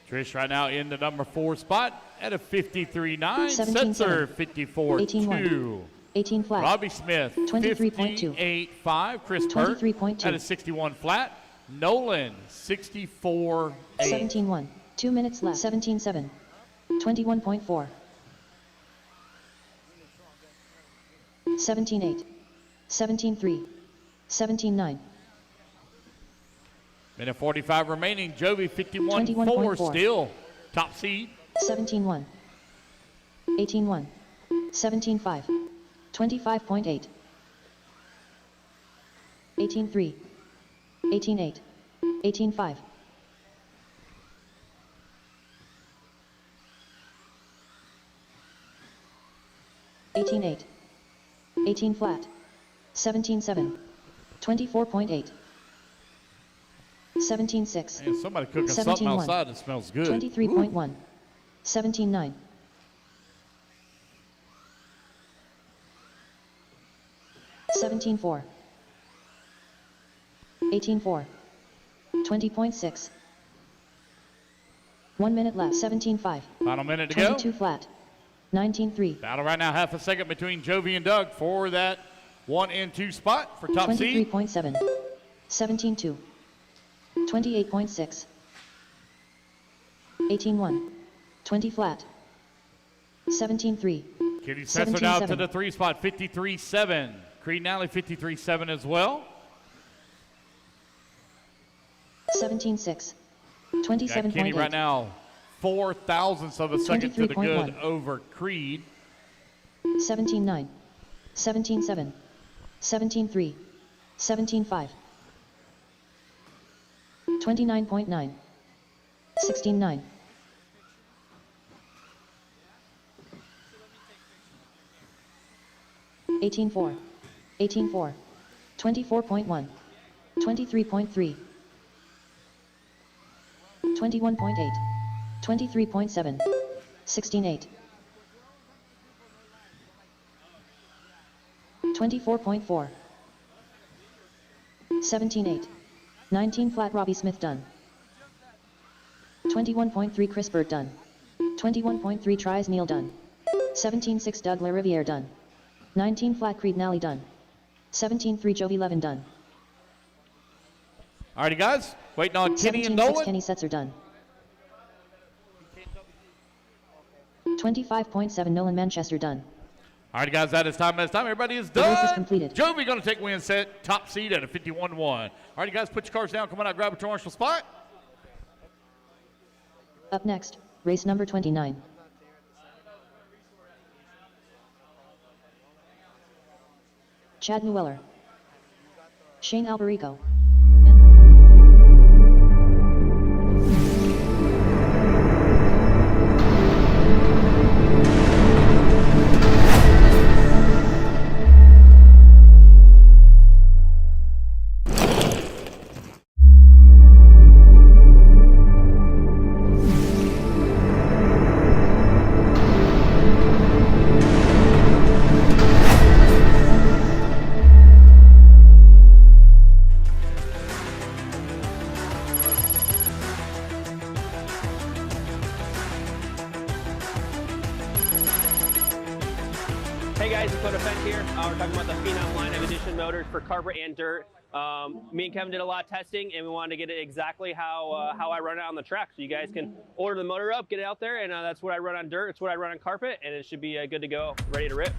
S2: Trish right now in the number 4 spot at a 53.9.
S3: 17-7.
S2: Setzer 54.2.
S3: 18-1. 18 flat.
S2: Robbie Smith
S3: 23.2.
S2: 58.5. Chris Burt
S3: 23.2.
S2: at a 61 flat. Nolan 64.8.
S3: 17-1. 2 minutes left. 17-7. 21.4. 17-8. 17-3. 17-9.
S2: Minute 45 remaining. Jovi 51.4
S3: 21.4.
S2: still top seed.
S3: 17-1. 18-1. 17-5. 25.8. 18-3. 18-8. 18-5. 18-8. 18 flat. 17-7. 24.8. 17-6.
S2: And somebody cooking something outside that smells good.
S3: 23.1. 17-9. 17-4. 18-4. 20.6. 1 minute left. 17-5.
S2: Final minute to go.
S3: 22 flat. 19-3.
S2: Battle right now, half a second between Jovi and Doug for that 1 and 2 spot for top seed.
S3: 23.7. 17-2. 28.6. 18-1. 20 flat. 17-3.
S2: Kitty Setzer out to the 3 spot, 53.7. Creed Nally 53.7 as well.
S3: 17.6.
S2: Got
S3: 27.8.
S2: Kenny right now 4,000ths of a second to the good
S3: 23.1.
S2: over Creed.
S3: 17.9. 17.7. 17.3. 17.5. 29.9. 16.9. 18.4. 18.4. 24.1. 23.3. 21.8. 23.7. 16.8. 24.4. 17.8. 19 flat Robbie Smith done. 21.3 Chris Bird done. 21.3 tries Neil done. 17.6 Doug LaRiviere done. 19 flat Creed Nally done. 17.3 Jovi Levin done.
S2: Alrighty, guys. Waiting on Kenny and
S3: 17.6
S2: Nolan.
S3: Kenny Setzer done. 25.7 Nolan Manchester done.
S2: Alrighty, guys. That is time. Everybody is
S3: The race is
S2: done.
S3: completed.
S2: Jovi going to take win set, top seed at a 51-1. Alrighty, guys. Put your cars down. Come on out. Grab a torrential spot.
S3: Up next, race number 29. Chad Newell, Shane Alberico.
S4: Hey guys, it's Qualifier here. We're talking about the Phenom line of edition motors for carpet and dirt. Me and Kevin did a lot of testing, and we wanted to get it exactly how I run it on the track. So you guys can order the motor up, get it out there, and that's what I run on dirt. It's what I run on carpet, and it should be good to go, ready to rip.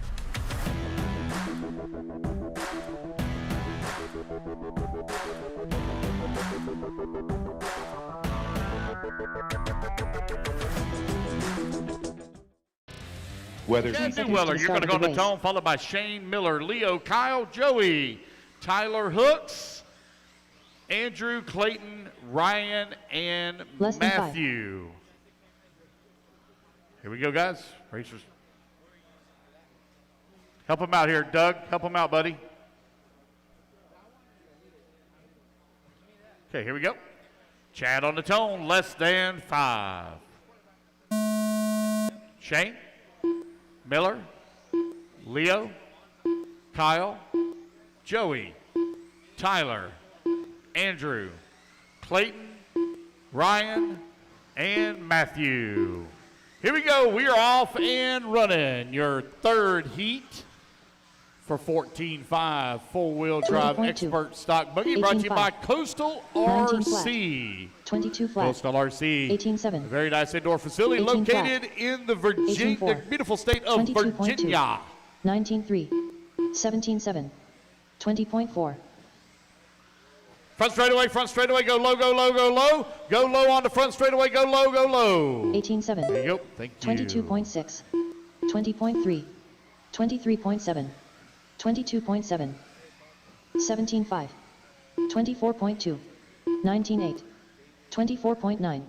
S9: Whether
S2: Chad Newell, you're going to go on the tone, followed by Shane Miller, Leo, Kyle, Joey, Tyler Hooks, Andrew, Clayton, Ryan, and Matthew. Here we go, guys. Racers. Help him out here, Doug. Help him out, buddy. Okay, here we go. Chad on the tone, less than 5. Shane, Miller, Leo, Kyle, Joey, Tyler, Andrew, Clayton, Ryan, and Matthew. Here we go. We are off and running. Your third heat for 14.5 four-wheel drive
S3: 20.2.
S2: expert stock buggy, brought to you by
S3: 18.5.
S2: Coastal
S3: 19
S2: RC.
S3: 22 flat.
S2: Coastal RC.
S3: 18.7.
S2: A very nice indoor facility
S3: 18 flat.
S2: located in the Virginia,
S3: 18.4.
S2: the beautiful state of
S3: 22.2.
S2: Virginia.
S3: 19.3. 17.7. 20.4.
S2: Front straightaway, go low, go low, go low. Go low on the front straightaway, go low, go low.
S3: 18.7.
S2: There you go. Thank you.
S3: 22.6. 20.3. 23.7. 22.7. 17.5. 24.2. 19.8. 24.9.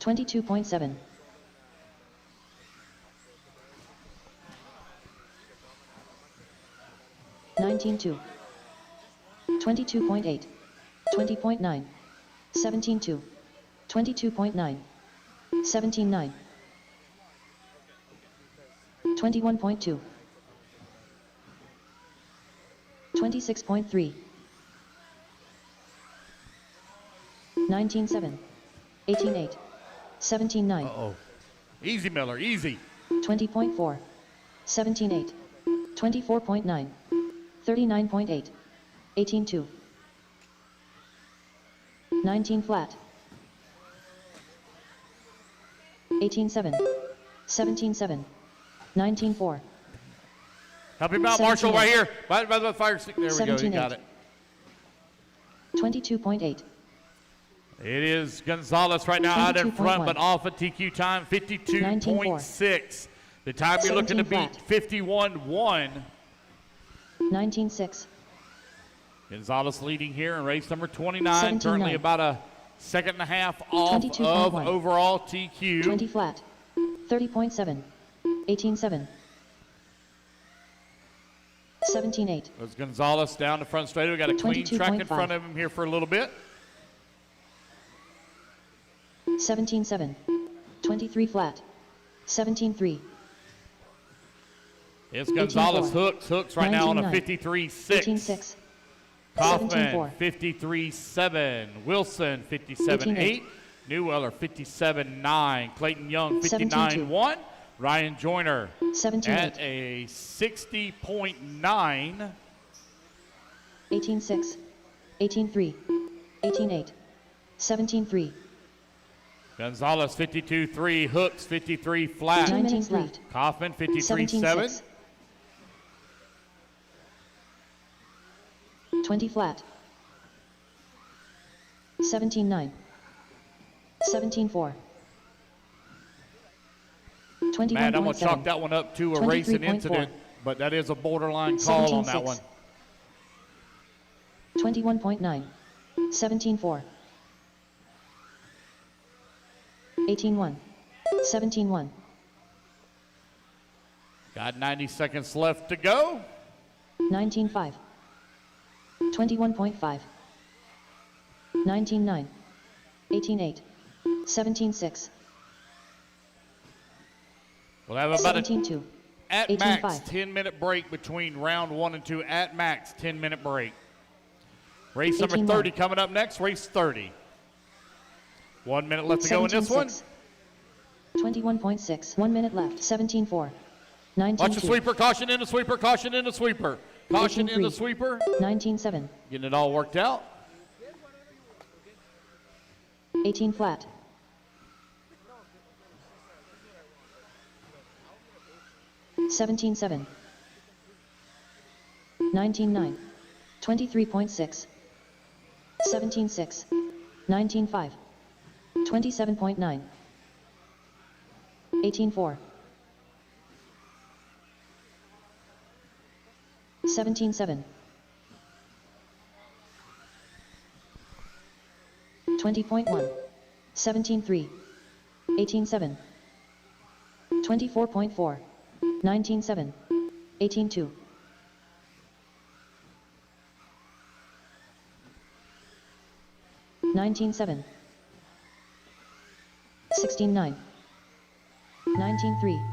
S3: 22.7. 19.2. 22.8. 20.9. 17.2. 22.9. 17.9. 21.2. 26.3. 19.7. 18.8. 17.9.
S2: Uh-oh. Easy, Miller, easy.
S3: 20.4. 17.8. 24.9. 39.8. 18.2. 19 flat. 18.7. 17.7. 19.4.
S2: Help him out, Marshall,
S3: 17.8.
S2: right here. By the fire stick. There we go. You got it.
S3: 22.8.
S2: It is Gonzalez right now out in front, but off a TQ time, 52.6. The time you're looking to beat, 51.1.
S3: 19.6.
S2: Gonzalez leading here in race number 29, currently about a second and a half off of overall TQ.
S3: 20 flat. 30.7. 18.7. 17.8.
S2: There's Gonzalez down the front straight. We got a clean track in front of him here for a little bit.
S3: 17.7. 23 flat. 17.3.
S2: It's Gonzalez. Hooks right now on a 53.6.
S3: 18.6.
S2: Kaufman 53.7. Wilson 57.8. Newweller 57.9. Clayton Young 59.1. Ryan Joyner at a 60.9.
S3: 18.6. 18.3. 18.8. 17.3.
S2: Gonzalez 52.3. Hooks 53 flat.
S3: 19 flat.
S2: Kaufman 53.7.
S3: 20 flat. 17.9. 17.4. 21.7.
S2: Matt, I'm going to chalk that one up to a racing incident, but that is a borderline call on that one.
S3: 21.9. 17.4. 18.1. 17.1.
S2: Got 90 seconds left to go.
S3: 19.5. 21.5. 19.9. 18.8. 17.6.
S2: We'll have about
S3: 17.2.
S2: at max 10-minute break between round 1 and 2. At max 10-minute break. Race number 30 coming up next. Race 30. 1 minute left to go in this one.
S3: 21.6. 1 minute left. 17.4. 19.2.
S2: Watch the sweeper. Caution in the sweeper. Caution in the sweeper. Caution in the sweeper.
S3: 19.7.
S2: Getting it all worked out.
S3: 18 flat. 17.7. 19.9. 23.6. 17.6. 19.5. 27.9. 18.4. 17.7. 20.1. 17.3. 18.7. 24.4. 19.7. 18.2. 19.7. 16.9. 19.3.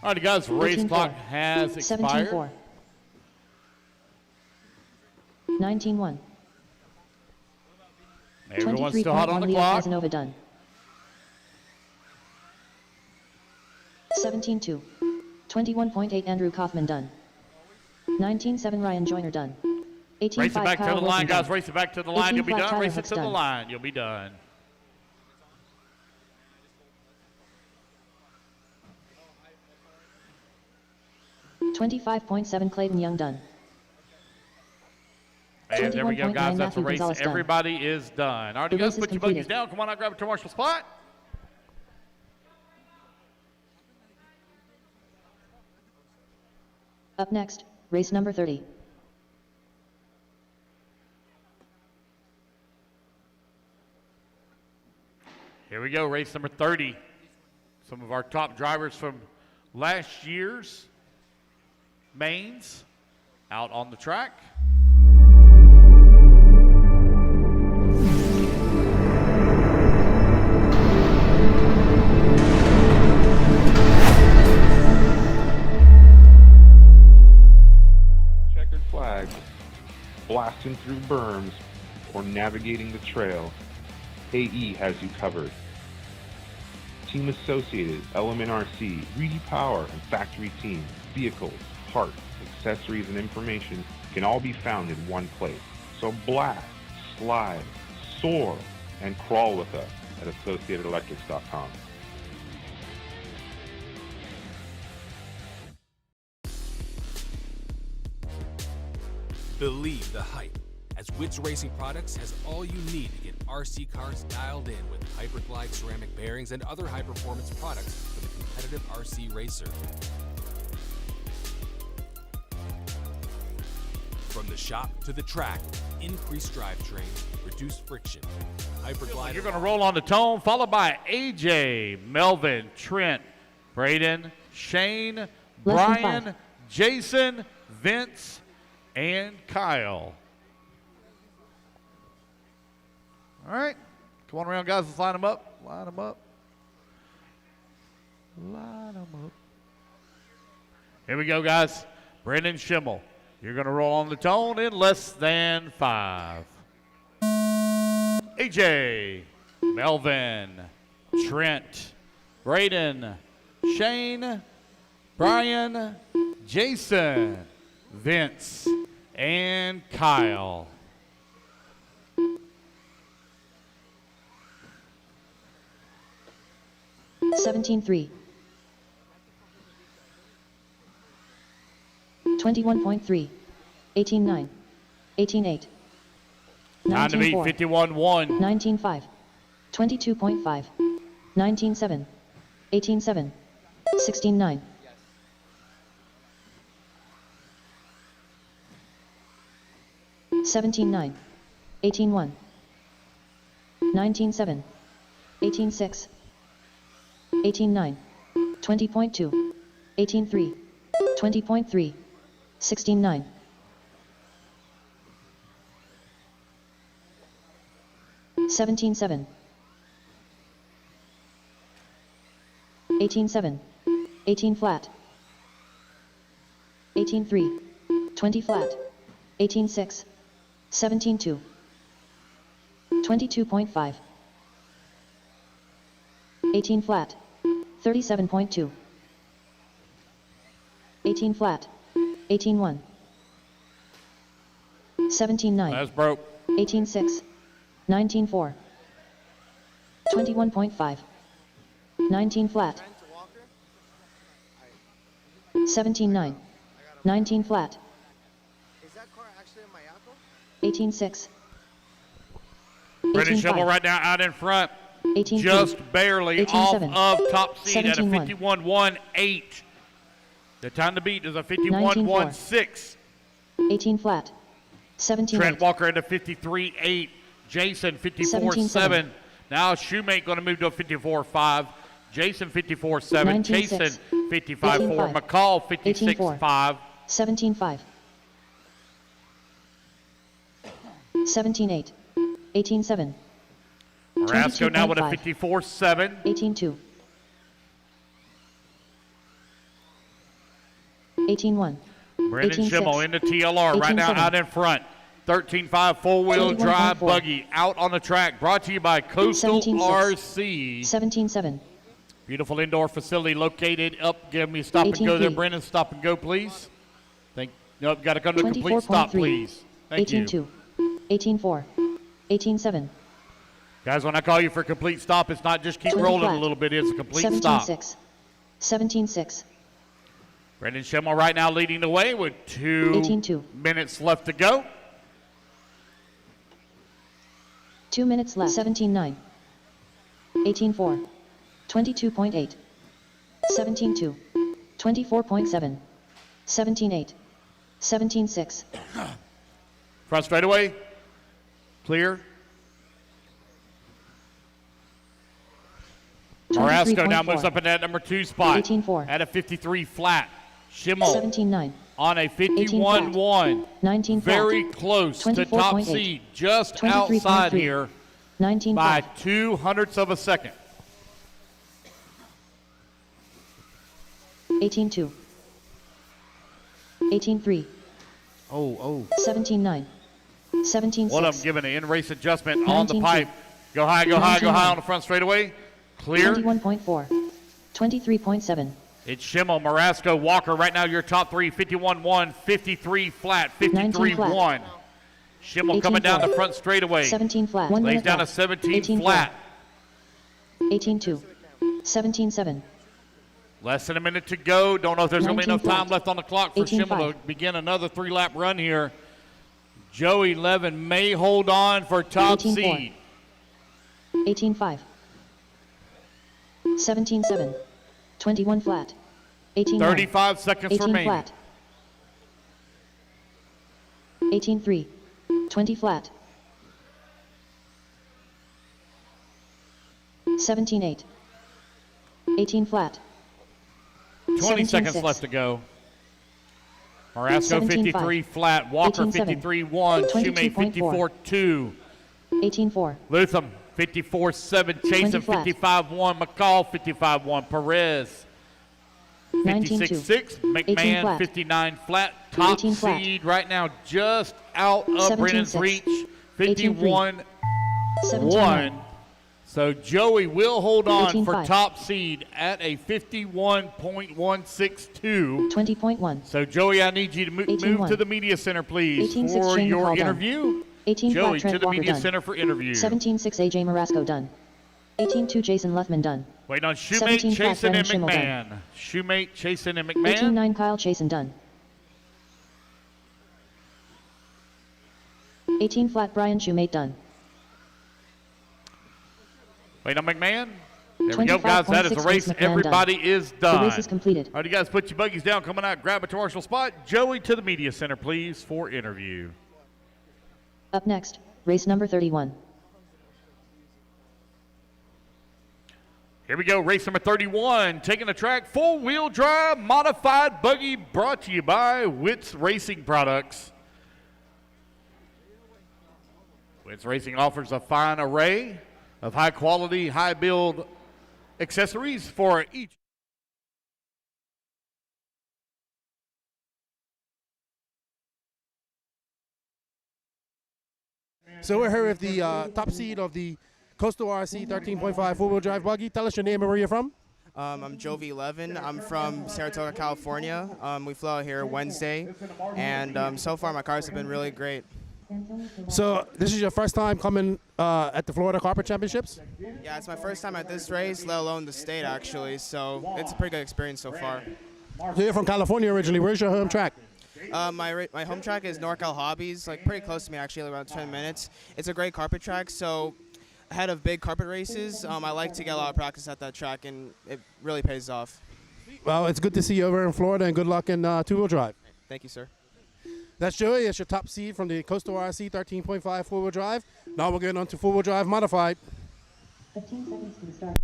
S2: All right, guys, race clock has expired.
S3: 17.4. 19.1.
S2: Everyone's still hot on the clock.
S3: Casanova done. 17.2. 21.8 Andrew Kaufman done. 19.7 Ryan Joyner done. 18.5
S2: Race it back
S3: Kyle
S2: to the line,
S3: Wilson
S2: guys.
S3: done.
S2: Race it back to the line. You'll be
S3: 18
S2: done.
S3: flat
S2: Race it
S3: Hooks
S2: to the
S3: done.
S2: line. You'll be done.
S3: 25.7 Clayton Young done.
S2: And there we go, guys. That's the race.
S3: Gonzalez done.
S2: Everybody is done. All right,
S3: The
S2: you guys,
S3: race is
S2: put your
S3: completed.
S2: buggies down. Come on out, grab a commercial spot.
S3: Up next, race number 30.
S2: Here we go, race number 30. Some of our top drivers from last year's mains out on the track.
S9: Checkered flags, blasting through berms, or navigating the trail, AE has you covered. Team Associated, LMNRC, Reedy Power, and Factory Team, vehicles, parts, accessories, and information can all be found in one place. So blast, slide, soar, and crawl with us at AssociatedElectrics.com.
S6: Believe the hype, as Witz Racing Products has all you need to get RC cars dialed in with Hyperglide ceramic bearings and other high-performance products for the competitive RC racer. From the shop to the track, increased drivetrain, reduced friction. Hyperglide.
S2: You're going to roll on the tone, followed by AJ, Melvin, Trent, Braden, Shane, Brian, Jason, Vince, and Kyle. All right. Come on around, guys. Let's line them up. Line them up. Line them up. Here we go, guys. Brendan Schimmel. You're going to roll on the tone in less than 5. AJ, Melvin, Trent, Braden, Shane, Brian, Jason, Vince, and Kyle.
S3: $17.3. 21.3. 18.9. 18.8.
S2: Time to beat 51-1.
S3: 19.5. 22.5. 19.7. 18.7. 16.9. 17.9. 18.1. 19.7. 18.6. 18.9. 20.2. 18.3. 20.3. 16.9. 17.7. 18.7. 18 flat. 18.3. 20 flat. 18.6. 17.2. 22.5. 18 flat. 37.2. 18 flat. 18.1. 17.9.
S2: That's broke.
S3: 18.6. 19.4. 21.5. 19 flat. 17.9. 19 flat. 18.6.
S2: Brendan Schimmel right now out in front.
S3: 18
S2: just barely
S3: 18
S2: off
S3: 7.
S2: of top seed at a
S3: 17
S2: 51-1-8. The time to beat is a 51-1-6.
S3: 18 flat. 17
S2: Trent Walker at a 53-8. Jason 54-7. Now Shoemate going to move to a 54-5. Jason 54-7. Jason 55-4. McCall 56-5.
S3: 17.5. 17.8. 18.7.
S2: Marasco now with a 54-7.
S3: 18.2. 18.1.
S2: Brendan Schimmel in the TLR right now out in front. 13.5 four-wheel drive buggy out on the track. Brought to you by Coastal RC.
S3: 17.7.
S2: Beautiful indoor facility located up. Give me stop and go there, Brendan. Stop and go, please. Nope, got to come to a complete stop, please. Thank you.
S3: 18.2. 18.4. 18.7.
S2: Guys, when I call you for a complete stop, it's not just keep rolling a little bit. It's a complete stop.
S3: 17.6. 17.6.
S2: Brendan Schimmel right now leading the way with 2 minutes left to go.
S3: 2 minutes left. 17.9. 18.4. 22.8. 17.2. 24.7. 17.8. 17.6.
S2: Front straightaway. Clear. Marasco now moves up in that number 2 spot
S3: 18.4.
S2: at a 53 flat. Schimmel
S3: 17.9.
S2: on a 51-1.
S3: 19
S2: Very close to top seed. Just outside here
S3: 19
S2: by 0.02 of a second.
S3: 18.2. 18.3. 17.9. 17.6.
S2: One of them giving an in-race adjustment on the pipe. Go high, go high, go high on the front straightaway. Clear.
S3: 21.4. 23.7.
S2: It's Schimmel, Marasco, Walker. Right now, your top three, 51-1, 53 flat, 53-1. Schimmel coming down the front straightaway.
S3: 17 flat.
S2: Lays down a 17 flat.
S3: 18.2. 17.7.
S2: Less than a minute to go. Don't know if there's going to be enough time left on the clock for
S3: 18.5.
S2: Schimmel to begin another 3-lap run here. Joey Levin may hold on for top
S3: 18-4.
S2: seed.
S3: 18-5. 17-7. 21 flat. 18-9.
S2: 35 seconds
S3: 18
S2: remaining.
S3: flat. 18-3. 20 flat. 17-8. 18 flat.
S2: 20 seconds
S3: 17-6.
S2: left to go. Marasco
S3: 17-5.
S2: 53 flat. Walker
S3: 18-7.
S2: 53-1. Shoemate
S3: 22.4.
S2: 54-2.
S3: 18-4.
S2: Lutham 54-7. Chasen
S3: 20 flat.
S2: 55-1. McCall 55-1. Perez 56-6.
S3: 18
S2: McMahon
S3: flat.
S2: 59 flat. Top
S3: 18 flat.
S2: seed right now just out of Brennan's
S3: 17-6.
S2: reach.
S3: 18-3.
S2: 51-1.
S3: 17-9.
S2: So Joey will hold on for
S3: 18-5.
S2: top seed at a 51.162.
S3: 20.1.
S2: So Joey, I need you to move
S3: 18-1.
S2: to the media center, please,
S3: 18-6
S2: for
S3: Shane
S2: your
S3: McCall done.
S2: interview.
S3: 18
S2: Joey,
S3: flat Trent
S2: to the
S3: Walker
S2: media
S3: done.
S2: center for interview.
S3: 17-6 AJ Marasco done. 18-2 Jason Luthman done.
S2: Wait on Shoemate,
S3: 17 flat
S2: Chasen, and
S3: Brennan Schimmel
S2: McMahon.
S3: done.
S2: Shoemate, Chasen, and McMahon.
S3: 18-9 Kyle Chasen done. 18 flat Brian Shoemate done.
S2: Wait on McMahon. There we go, guys. That is the
S3: 25.6
S2: race.
S3: McMahon
S2: Everybody
S3: done.
S2: is
S3: The
S2: done.
S3: race is completed.
S2: All right, you guys, put your buggies down. Coming out, grab a torsional spot. Joey, to the media center, please, for interview.
S3: Up next, race number 31.
S2: Here we go, race number 31, taking the track, four-wheel drive, modified buggy, brought to you by Witz Racing Products. Witz Racing offers a fine array of high-quality, high-build accessories for each.
S1: So we're here with the top seed of the Coastal WRCE 13.5 four-wheel drive buggy. Tell us your name and where you're from.
S13: I'm Jovi Levin. I'm from Saratoga, California. We flew out here Wednesday, and so far my cars have been really great.
S1: So this is your first time coming at the Florida Carpet Championships?
S13: Yeah, it's my first time at this race, let alone the state actually, so it's a pretty good experience so far.
S1: So you're from California originally. Where's your home track?
S13: My home track is NorCal Hobbies, like pretty close to me actually, around 10 minutes. It's a great carpet track, so ahead of big carpet races, I like to get a lot of practice at that track, and it really pays off.
S1: Well, it's good to see you over in Florida, and good luck in two-wheel drive.
S13: Thank you, sir.
S1: That's Joey. It's your top seed from the Coastal WRCE 13.5 four-wheel drive. Now we're getting on to four-wheel drive modified.
S3: 15 seconds to the start.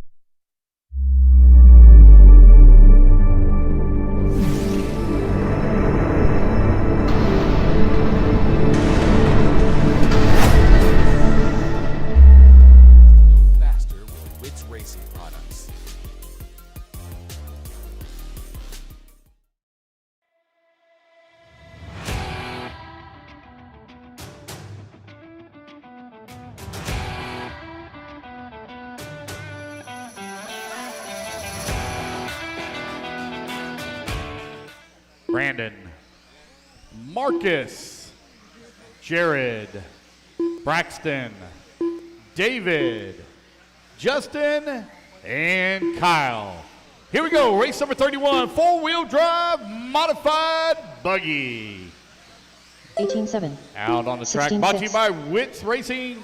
S6: Go faster with Witz Racing Products.
S2: Brandon, Marcus, Jared, Braxton, David, Justin, and Kyle. Here we go, race number 31, four-wheel drive modified buggy.
S3: 18-7.
S2: Out on the track,
S3: 16-6.
S2: brought to you by Witz Racing.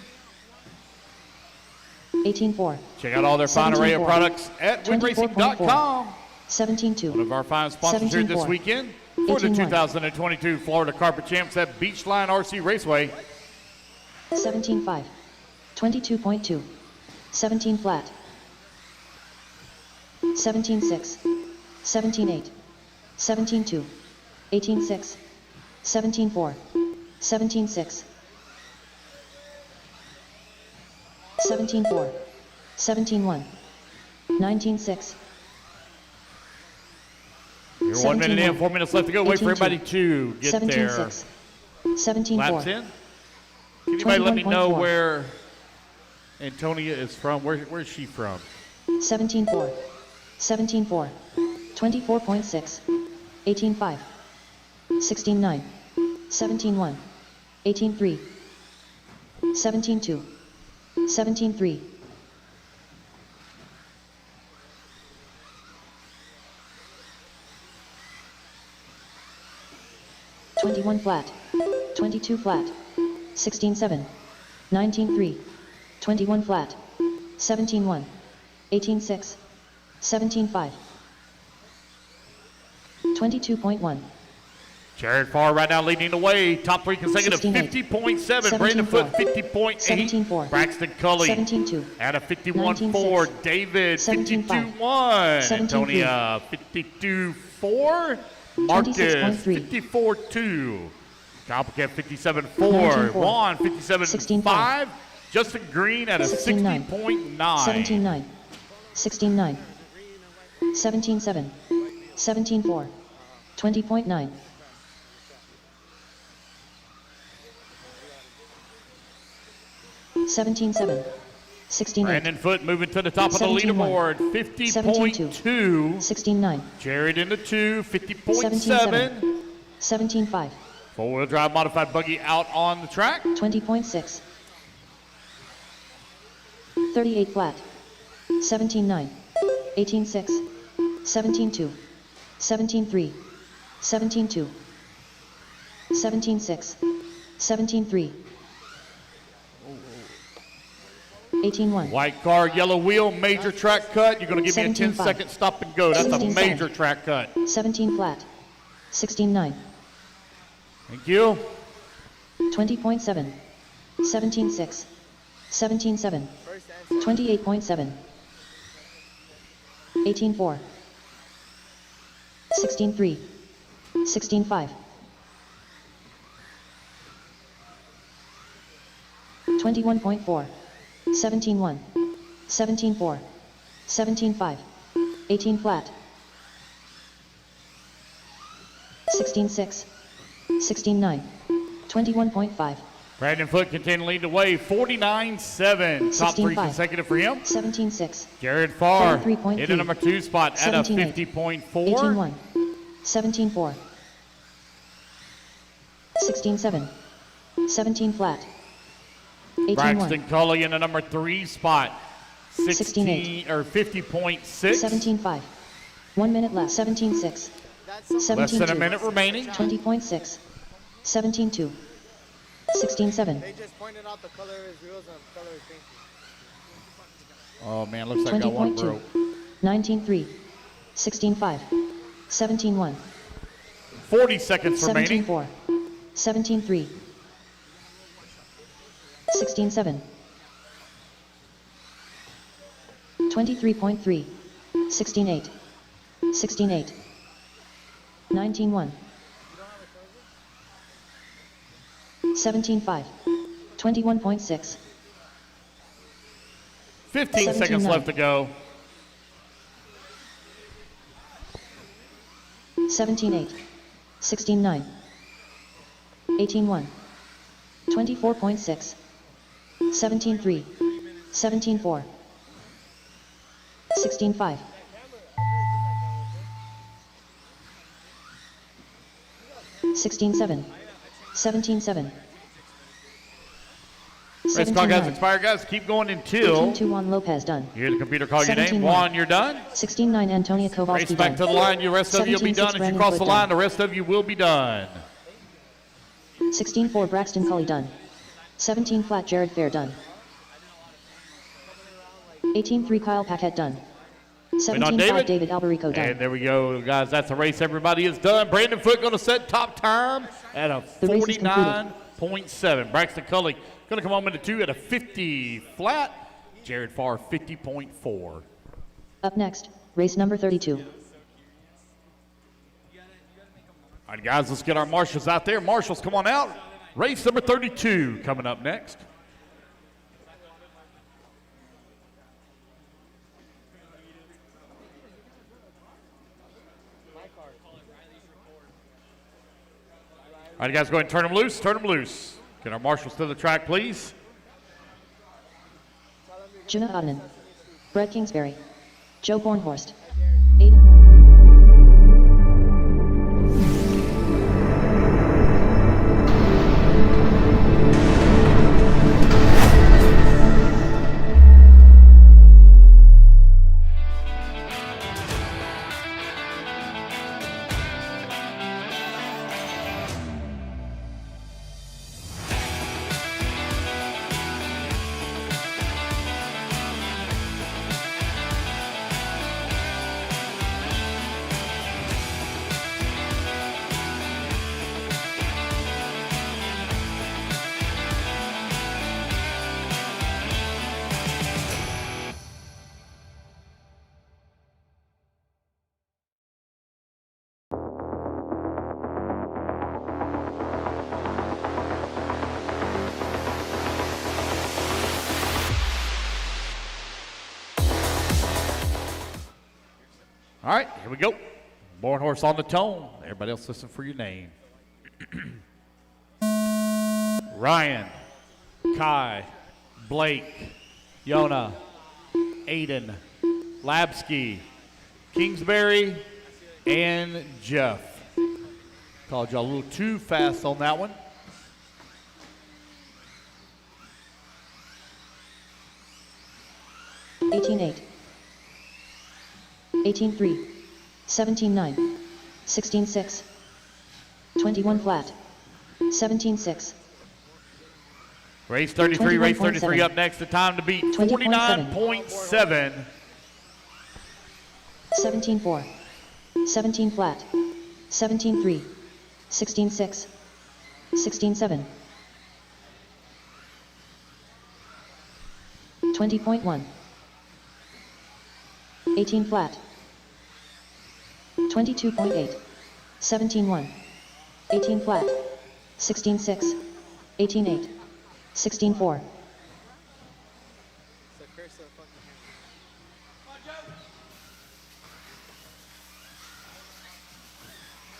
S3: 18-4.
S2: Check out all their fine array of
S3: 17-4.
S2: products at witracing.com.
S3: 17-2.
S2: One of our fine sponsors here this
S3: 17-4.
S2: weekend for the
S3: 18-1.
S2: 2022 Florida Carpet Champs at Beachline RC Raceway.
S3: 17-5. 22.2. 17 flat. 17-6. 17-8. 17-2. 18-6. 17-4. 17-6. 17-4. 17-1. 19-6.
S2: You're 1 minute in, 4 minutes left to go. Wait for everybody to get there.
S3: 17-6. 17-4.
S2: Laps in. Can anybody let me know
S3: 21.4.
S2: where Antonia is from? Where's she from?
S3: 17-4. 17-4. 24.6. 18-5. 16-9. 17-1. 18-3. 17-2. 17-3. 21 flat. 22 flat. 16-7. 19-3. 21 flat. 17-1. 18-6. 17-5. 22.1.
S2: Jared Farr right now leading the way. Top three consecutive. 50.7. Brandon Foot 50.8.
S3: 17-4.
S2: Braxton Cully
S3: 17-2.
S2: at a 51.4. David 52.1. Antonia 52.4. Marcus 54.2. Coppercat 57.4. Juan 57.5. Justin Green at a 60.9.
S3: 17-9. 16-9. 17-7. 17-4. 20.9. 17-7. 16-8.
S2: Brandon Foot moving to the top of the
S3: 17-1.
S2: leaderboard. 50.2.
S3: 16-9.
S2: Jared in the 2. 50.7.
S3: 17-5.
S2: Four-wheel drive modified buggy out on the track.
S3: 20.6. 38 flat. 17-9. 18-6. 17-2. 17-3. 17-2. 17-6. 17-3. 18-1.
S2: White car, yellow wheel, major track cut. You're going to give me a 10-second stop and go. That's a major track cut.
S3: 17 flat. 16-9.
S2: Thank you.
S3: 20.7. 17-6. 17-7. 28.7. 18-4. 16-3. 16-5. 21.4. 17-1. 17-4. 17-5. 18 flat. 16-6. 16-9. 21.5.
S2: Brandon Foot continuing to lead the way. 49.7. Top three
S3: 16-5.
S2: consecutive for him.
S3: 17-6.
S2: Jared Farr
S3: 33.3.
S2: in the number 2 spot at a
S3: 17-8.
S2: 50.4.
S3: 18-1. 17-4. 16-7. 17 flat. 18-1.
S2: Braxton Cully in the number 3 spot.
S3: 16-8.
S2: Or 50.6.
S3: 17-5. 1 minute left. 17-6. 17-2.
S2: Less than a minute remaining.
S3: 20.6. 17-2. 16-7.
S8: They just pointed out the color of his wheels and the color of his paint.
S2: Oh man, looks like I got one
S3: 20.2.
S2: broke.
S3: 19-3. 16-5. 17-1.
S2: 40 seconds remaining.
S3: 17-4. 17-3. 16-7. 23.3. 16-8. 16-8. 19-1. 17-5. 21.6.
S2: 15 seconds
S3: 17-9.
S2: left to go.
S3: 17-8. 16-9. 18-1. 24.6. 17-3. 17-4. 16-5. 16-7. 17-7.
S2: Race clock has expired, guys. Keep going until
S3: 18-2 Juan Lopez done.
S2: you hear the computer call your name.
S3: 17-1.
S2: Juan, you're done.
S3: 16-9 Antonia Kowalski
S2: Race back
S3: done.
S2: to the line. The rest of you will be
S3: 17-6
S2: done. If you
S3: Brandon
S2: cross the
S3: Foot
S2: line,
S3: done.
S2: the rest of you will be done.
S3: 16-4 Braxton Cully done. 17 flat Jared Fair done. 18-3 Kyle Paquette done.
S2: Wait on
S3: 17-5 David Alberico done.
S2: And there we go, guys. That's the race. Everybody is done. Brandon Foot going to set top time at a
S3: The race is
S2: 49.7. Braxton Cully going to come home into 2 at a 50 flat. Jared Farr 50.4.
S3: Up next, race number 32.
S2: All right, guys, let's get our marshals out there. Marshals, come on out. Race number 32 coming up next. All right, guys, go ahead and turn them loose. Turn them loose. Get our marshals to the track, please.
S3: Juna Odinen. Brett Kingsbury. Joe Bornhorst.
S2: All right, here we go. Born horse on the tone. Everybody else listen for your name. Ryan, Kai, Blake, Yona, Aiden, Labsky, Kingsbury, and Jeff. Called y'all a little too fast on that one.
S3: $18.8, $18.3, $17.9, $16.6, 21 flat, $17.6.
S2: Race 33, race 33 up next. The time to beat 49.7.
S3: 17.4, 17 flat, 17.3, 16.6, 16.7. 20.1, 18 flat, 22.8, 17.1, 18 flat, 16.6, 18.8, 16.4.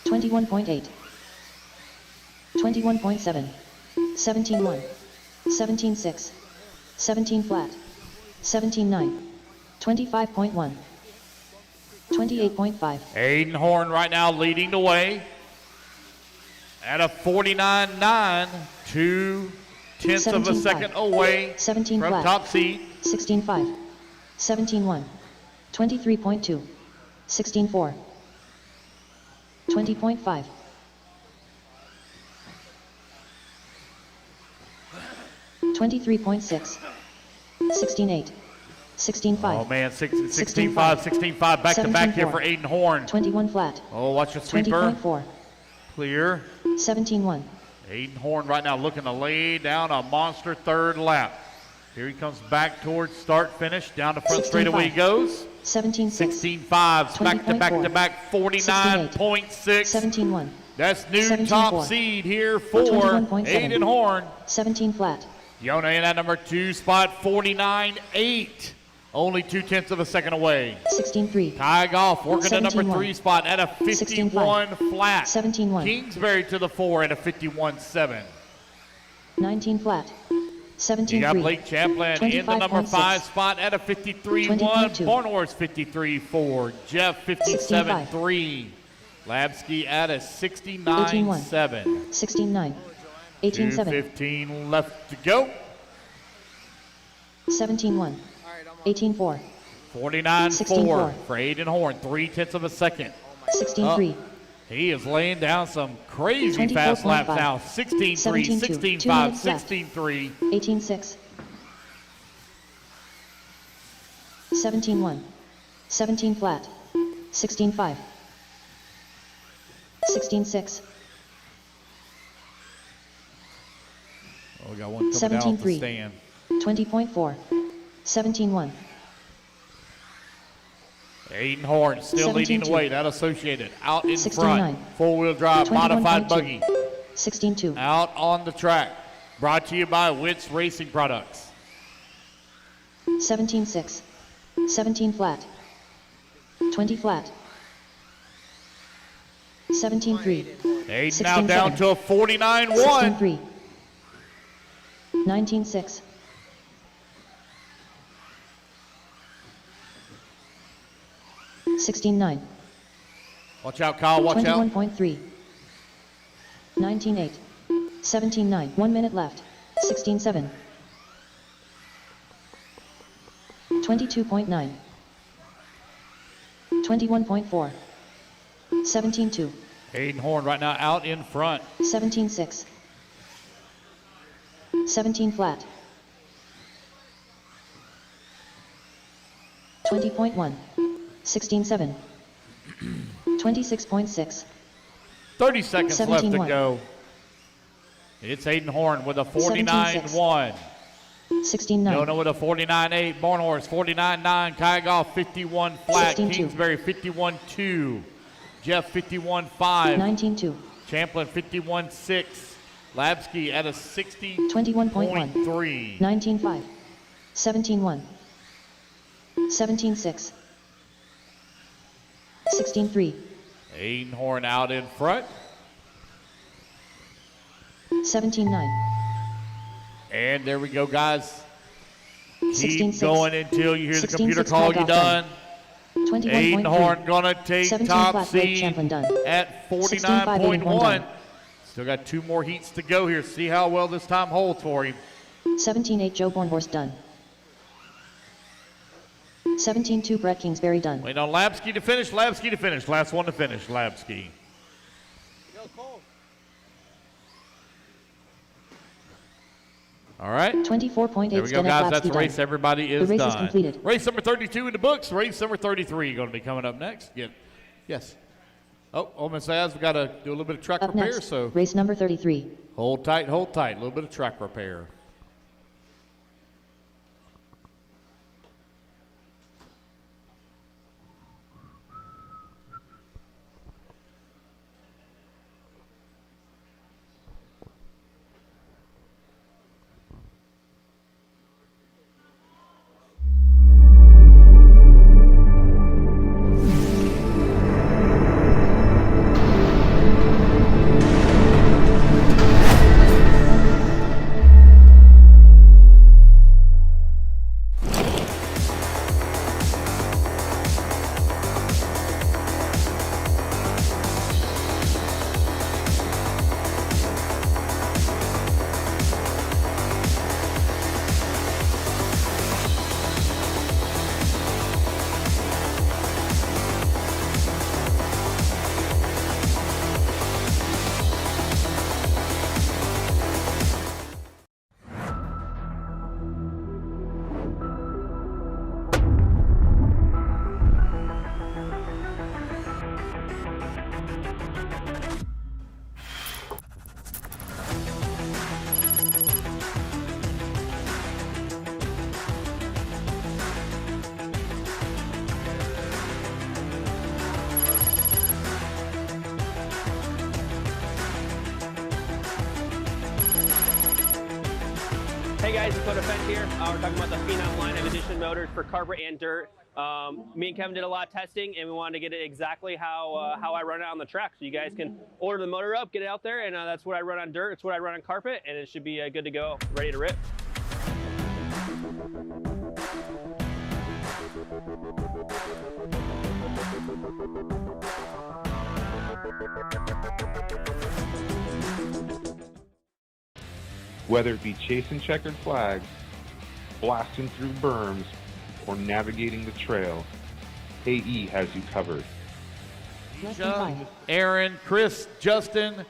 S3: 21.8, 21.7, 17.1, 17.6, 17 flat, 17.9, 25.1, 28.5.
S2: Aiden Horn right now leading the way at a 49.9, 2/10 of a second away
S3: 17
S2: from
S3: flat,
S2: top seed.
S3: 16.5, 17.1, 23.2, 16.4, 20.5. 23.6, 16.8, 16.5.
S2: Oh man, 16.5, 16.5 back to back here for Aiden Horn.
S3: 21 flat.
S2: Oh, watch the sweeper.
S3: 20.4.
S2: Clear.
S3: 17.1.
S2: Aiden Horn right now looking to lay down a monster third lap. Here he comes back towards start finish. Down the front straightaway he goes.
S3: 17.6.
S2: 16.5. Back to back to back. 49.6.
S3: 17.1.
S2: That's new
S3: 17.4.
S2: top seed here for
S3: 21.7.
S2: Aiden Horn.
S3: 17 flat.
S2: Yona in at number 2 spot, 49.8. Only 2/10 of a second away.
S3: 16.3.
S2: Ty Goff working the number
S3: 17.1.
S2: 3 spot at a 51 flat.
S3: 17.1.
S2: Kingsbury to the 4 at a 51.7.
S3: 19 flat. 17.3.
S2: You got Blake Champlin in the number 5
S3: 25.6.
S2: spot at a 53.1.
S3: 20.2.
S2: Barnhorse 53.4. Jeff 57.3. Labsky at a 69.7.
S3: 16.9. 18.7.
S2: 2:15 left to go.
S3: 17.1. 18.4.
S2: 49.4
S3: 16.4.
S2: for Aiden Horn, 3/10 of a second.
S3: 16.3.
S2: He is laying down some crazy fast laps
S3: 24.5.
S2: now. 16.3,
S3: 17.2.
S2: 16.5,
S3: 2 minutes left.
S2: 16.3.
S3: 18.6. 17.1. 17 flat. 16.5. 16.6.
S2: Oh, we got one coming down off the
S3: 17.3.
S2: stand.
S3: 20.4. 17.1.
S2: Aiden Horn still leading the
S3: 17.2.
S2: way. That Associated out in
S3: 16.9.
S2: front. Four-wheel drive, modified
S3: 21.2.
S2: buggy.
S3: 16.2.
S2: Out on the track. Brought to you by Witt's Racing Products.
S3: 17.6. 17 flat. 20 flat. 17.3.
S2: Aiden now down to a 49.1.
S3: 16.3. 19.6. 16.9.
S2: Watch out, Kyle. Watch out.
S3: 21.3. 19.8. 17.9. 1 minute left. 16.7. 22.9. 21.4. 17.2.
S2: Aiden Horn right now out in front.
S3: 17.6. 17 flat. 20.1. 16.7. 26.6.
S2: 30 seconds left to
S3: 17.1.
S2: go. It's Aiden Horn with a 49.1.
S3: 16.9.
S2: Yona with a 49.8. Barnhorse 49.9. Kai Goff 51 flat.
S3: 16.2.
S2: Kingsbury 51.2. Jeff 51.5.
S3: 19.2.
S2: Champlin 51.6. Labsky at a
S3: 21.1.
S2: 60.3.
S3: 19.5. 17.1. 17.6. 16-3.
S2: Adenhorn out in front.
S3: 17-9.
S2: And there we go, guys. Keep
S3: 16-6.
S2: going until you hear the computer
S3: 16-6
S2: call you done.
S3: 21.3.
S2: Adenhorn gonna take
S3: 17
S2: top
S3: flat Blake
S2: seed
S3: Champlin done.
S2: at
S3: 16-5 Adenhorn
S2: 49.1.
S3: done.
S2: Still got 2 more heats to go here. See how well this time holds for him.
S3: 17-8 Joe Bornhorst done. 17-2 Brett Kingsbury done.
S2: Wait on Labsky to finish. Labsky to finish. Last one to finish. Labsky. All right.
S3: 24.8
S2: There we go, guys. That's the race. Everybody is
S3: the race
S2: done.
S3: is completed.
S2: Race number 32 in the books. Race number 33 going to be coming up next. Yes. Oh, Miss Az, we got to do a little bit of track
S3: Up
S2: repair.
S3: next,
S2: So
S3: race number 33.
S2: hold tight. A little bit of track repair.
S4: Hey guys, it's Qualifier here. We're talking about the Phenom line of edition motors for carpet and dirt. Me and Kevin did a lot of testing, and we wanted to get it exactly how I run it on the track. So you guys can order the motor up, get it out there, and that's what I run on dirt. It's what I run on carpet, and it should be good to go, ready to rip.
S9: Whether it be chasing checkered flags, blasting through berms, or navigating the trail, AE has you covered.
S2: Isha, Aaron, Chris, Justin,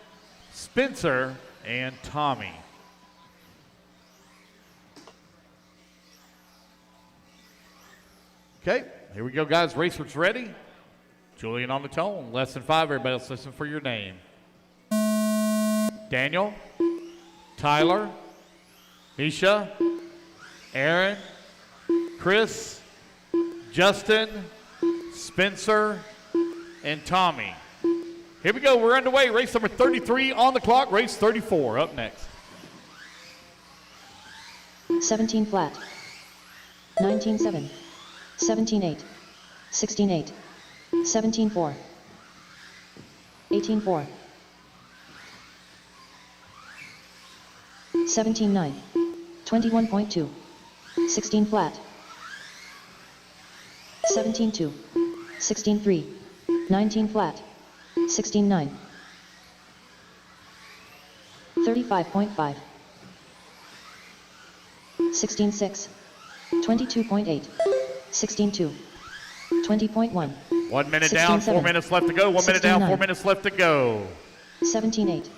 S2: Spencer, and Tommy. Okay, here we go, guys. Racers ready. Julian on the tone. Less than 5. Everybody else listen for your name. Daniel, Tyler, Misha, Aaron, Chris, Justin, Spencer, and Tommy. Here we go. We're underway. Race number 33 on the clock. Race 34 up next.
S3: 17 flat. 19-7. 17-8. 16-8. 17-4. 18-4. 17-9. 21.2. 16 flat. 17-2. 16-3. 19 flat. 16-9. 35.5. 16-6. 22.8. 16-2. 20.1.
S2: 1 minute down, 4 minutes left to go. 1 minute down, 4 minutes left to go.
S3: 17-8.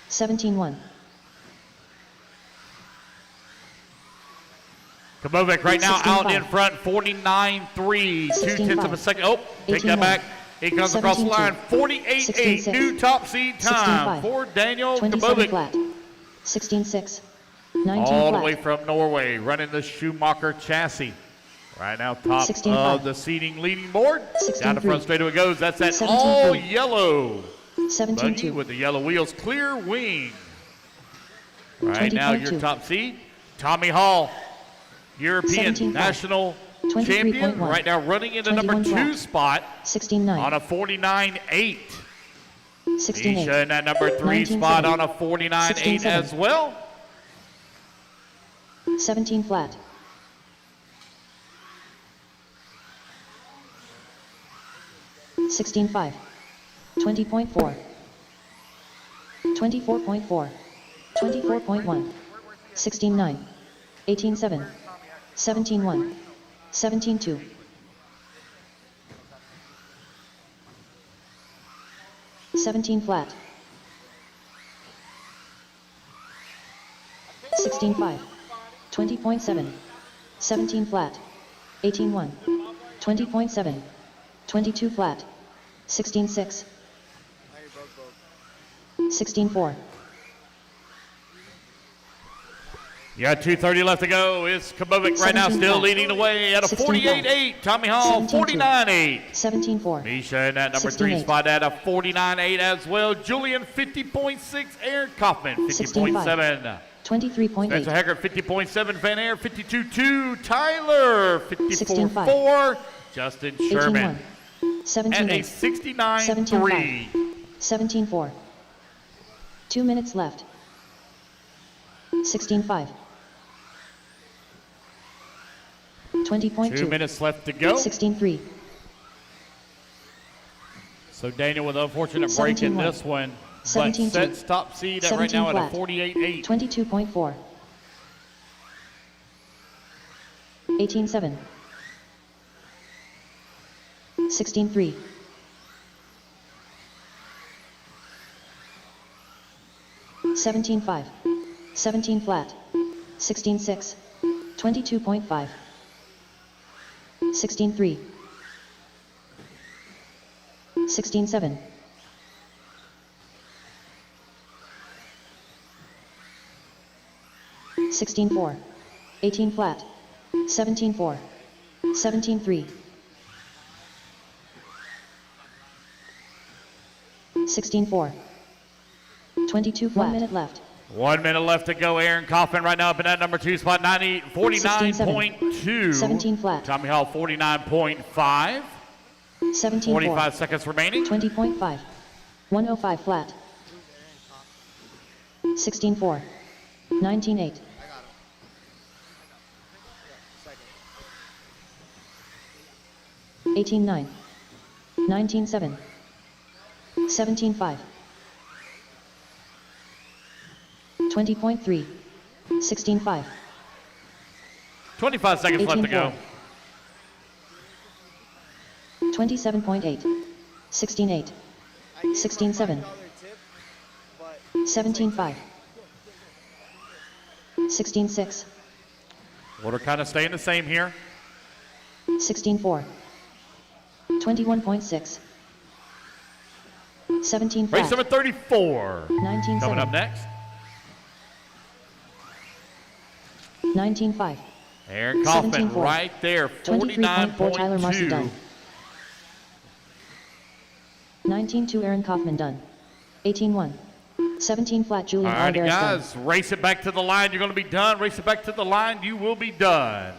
S3: 17-1.
S2: Kamovic right now
S3: 16-5.
S2: out in front, 49.3, 2/10 of a second. Oh, take that
S3: 18-1.
S2: back. He comes across the
S3: 17-2.
S2: line, 48.8,
S3: 16-6.
S2: new top seed time
S3: 16-5.
S2: for Daniel
S3: 27
S2: Kamovic.
S3: flat. 16-6. 19
S2: All
S3: flat.
S2: the way from Norway, running the Schumacher chassis. Right now, top
S3: 16-5.
S2: of the seating leading board. Down the
S3: 16-3.
S2: front straightaway goes. That's that
S3: 17-3.
S2: all yellow.
S3: 17-2.
S2: Buggy with the yellow wheels, clear wing. Right now, your
S3: 20.2.
S2: top seed, Tommy Hall, European
S3: 17-5.
S2: National champion. Right now running in the number 2 spot
S3: 16-9.
S2: on a 49.8.
S3: 16-8.
S2: Misha in that number 3 spot on a 49.8 as well.
S3: 17 flat. 16-5. 20.4. 24.4. 24.1. 16-9. 18-7. 17-1. 17-2. 17 flat. 16-5. 20.7. 17 flat. 18-1. 20.7. 22 flat. 16-6. 16-4.
S2: You got 2:30 left to go. It's Kabovic right now still leading the way at a 48.8. Tommy Hall, 49.8.
S3: 17-4.
S2: Misha in that number 3 spot at a 49.8 as well. Julian, 50.6. Aaron Kaufman, 50.7.
S3: 23.8.
S2: Spencer Heckert, 50.7. Van Air, 52.2. Tyler, 54.4. Justin Sherman
S3: 17
S2: at a 69.3.
S3: 17-4. 2 minutes left. 16-5. 20.2.
S2: 2 minutes left to go.
S3: 16-3.
S2: So Daniel with an unfortunate break in this one. But sets top seed at right now at a 48.8.
S3: 22.4. 18-7. 16-3. 17-5. 17 flat. 16-6. 22.5. 16-3. 16-7. 16-4. 18 flat. 17-4. 17-3. 16-4. 22 flat. 1 minute left.
S2: 1 minute left to go. Aaron Kaufman right now up in that number 2 spot, 49.2.
S3: 17 flat.
S2: Tommy Hall, 49.5.
S3: 17
S2: 45 seconds remaining.
S3: 20.5. 105 flat. 16-4. 19-8. 18-9. 19-7. 17-5. 20.3. 16-5.
S2: 25 seconds left to go.
S3: 27.8. 16-8. 16-7. 17-5. 16-6.
S2: Order kind of staying the same here.
S3: 16-4. 21.6. 17 flat.
S2: Race number 34.
S3: 19-7.
S2: Coming up next.
S3: 19-5.
S2: Aaron Kaufman
S3: 17-4.
S2: right there,
S3: 23.4 Tyler Marcy
S2: 49.2.
S3: done. 19-2 Aaron Kaufman done. 18-1. 17 flat Julian
S2: All right,
S3: Oliveras done.
S2: guys, race it back to the line. You're going to be done. Race it back to the line. You will be done.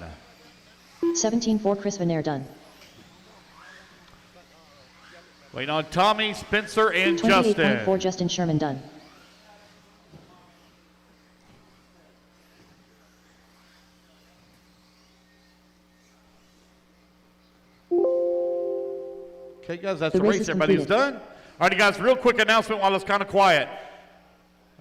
S3: 17-4 Chris Van Air done.
S2: Waiting on Tommy, Spencer, and Justin.
S3: 28.4 Justin Sherman done.
S2: Okay, guys, that's
S3: The
S2: the
S3: race
S2: race.
S3: is
S2: Everybody's
S3: completed.
S2: done. All right, guys, real quick announcement while it's kind of quiet.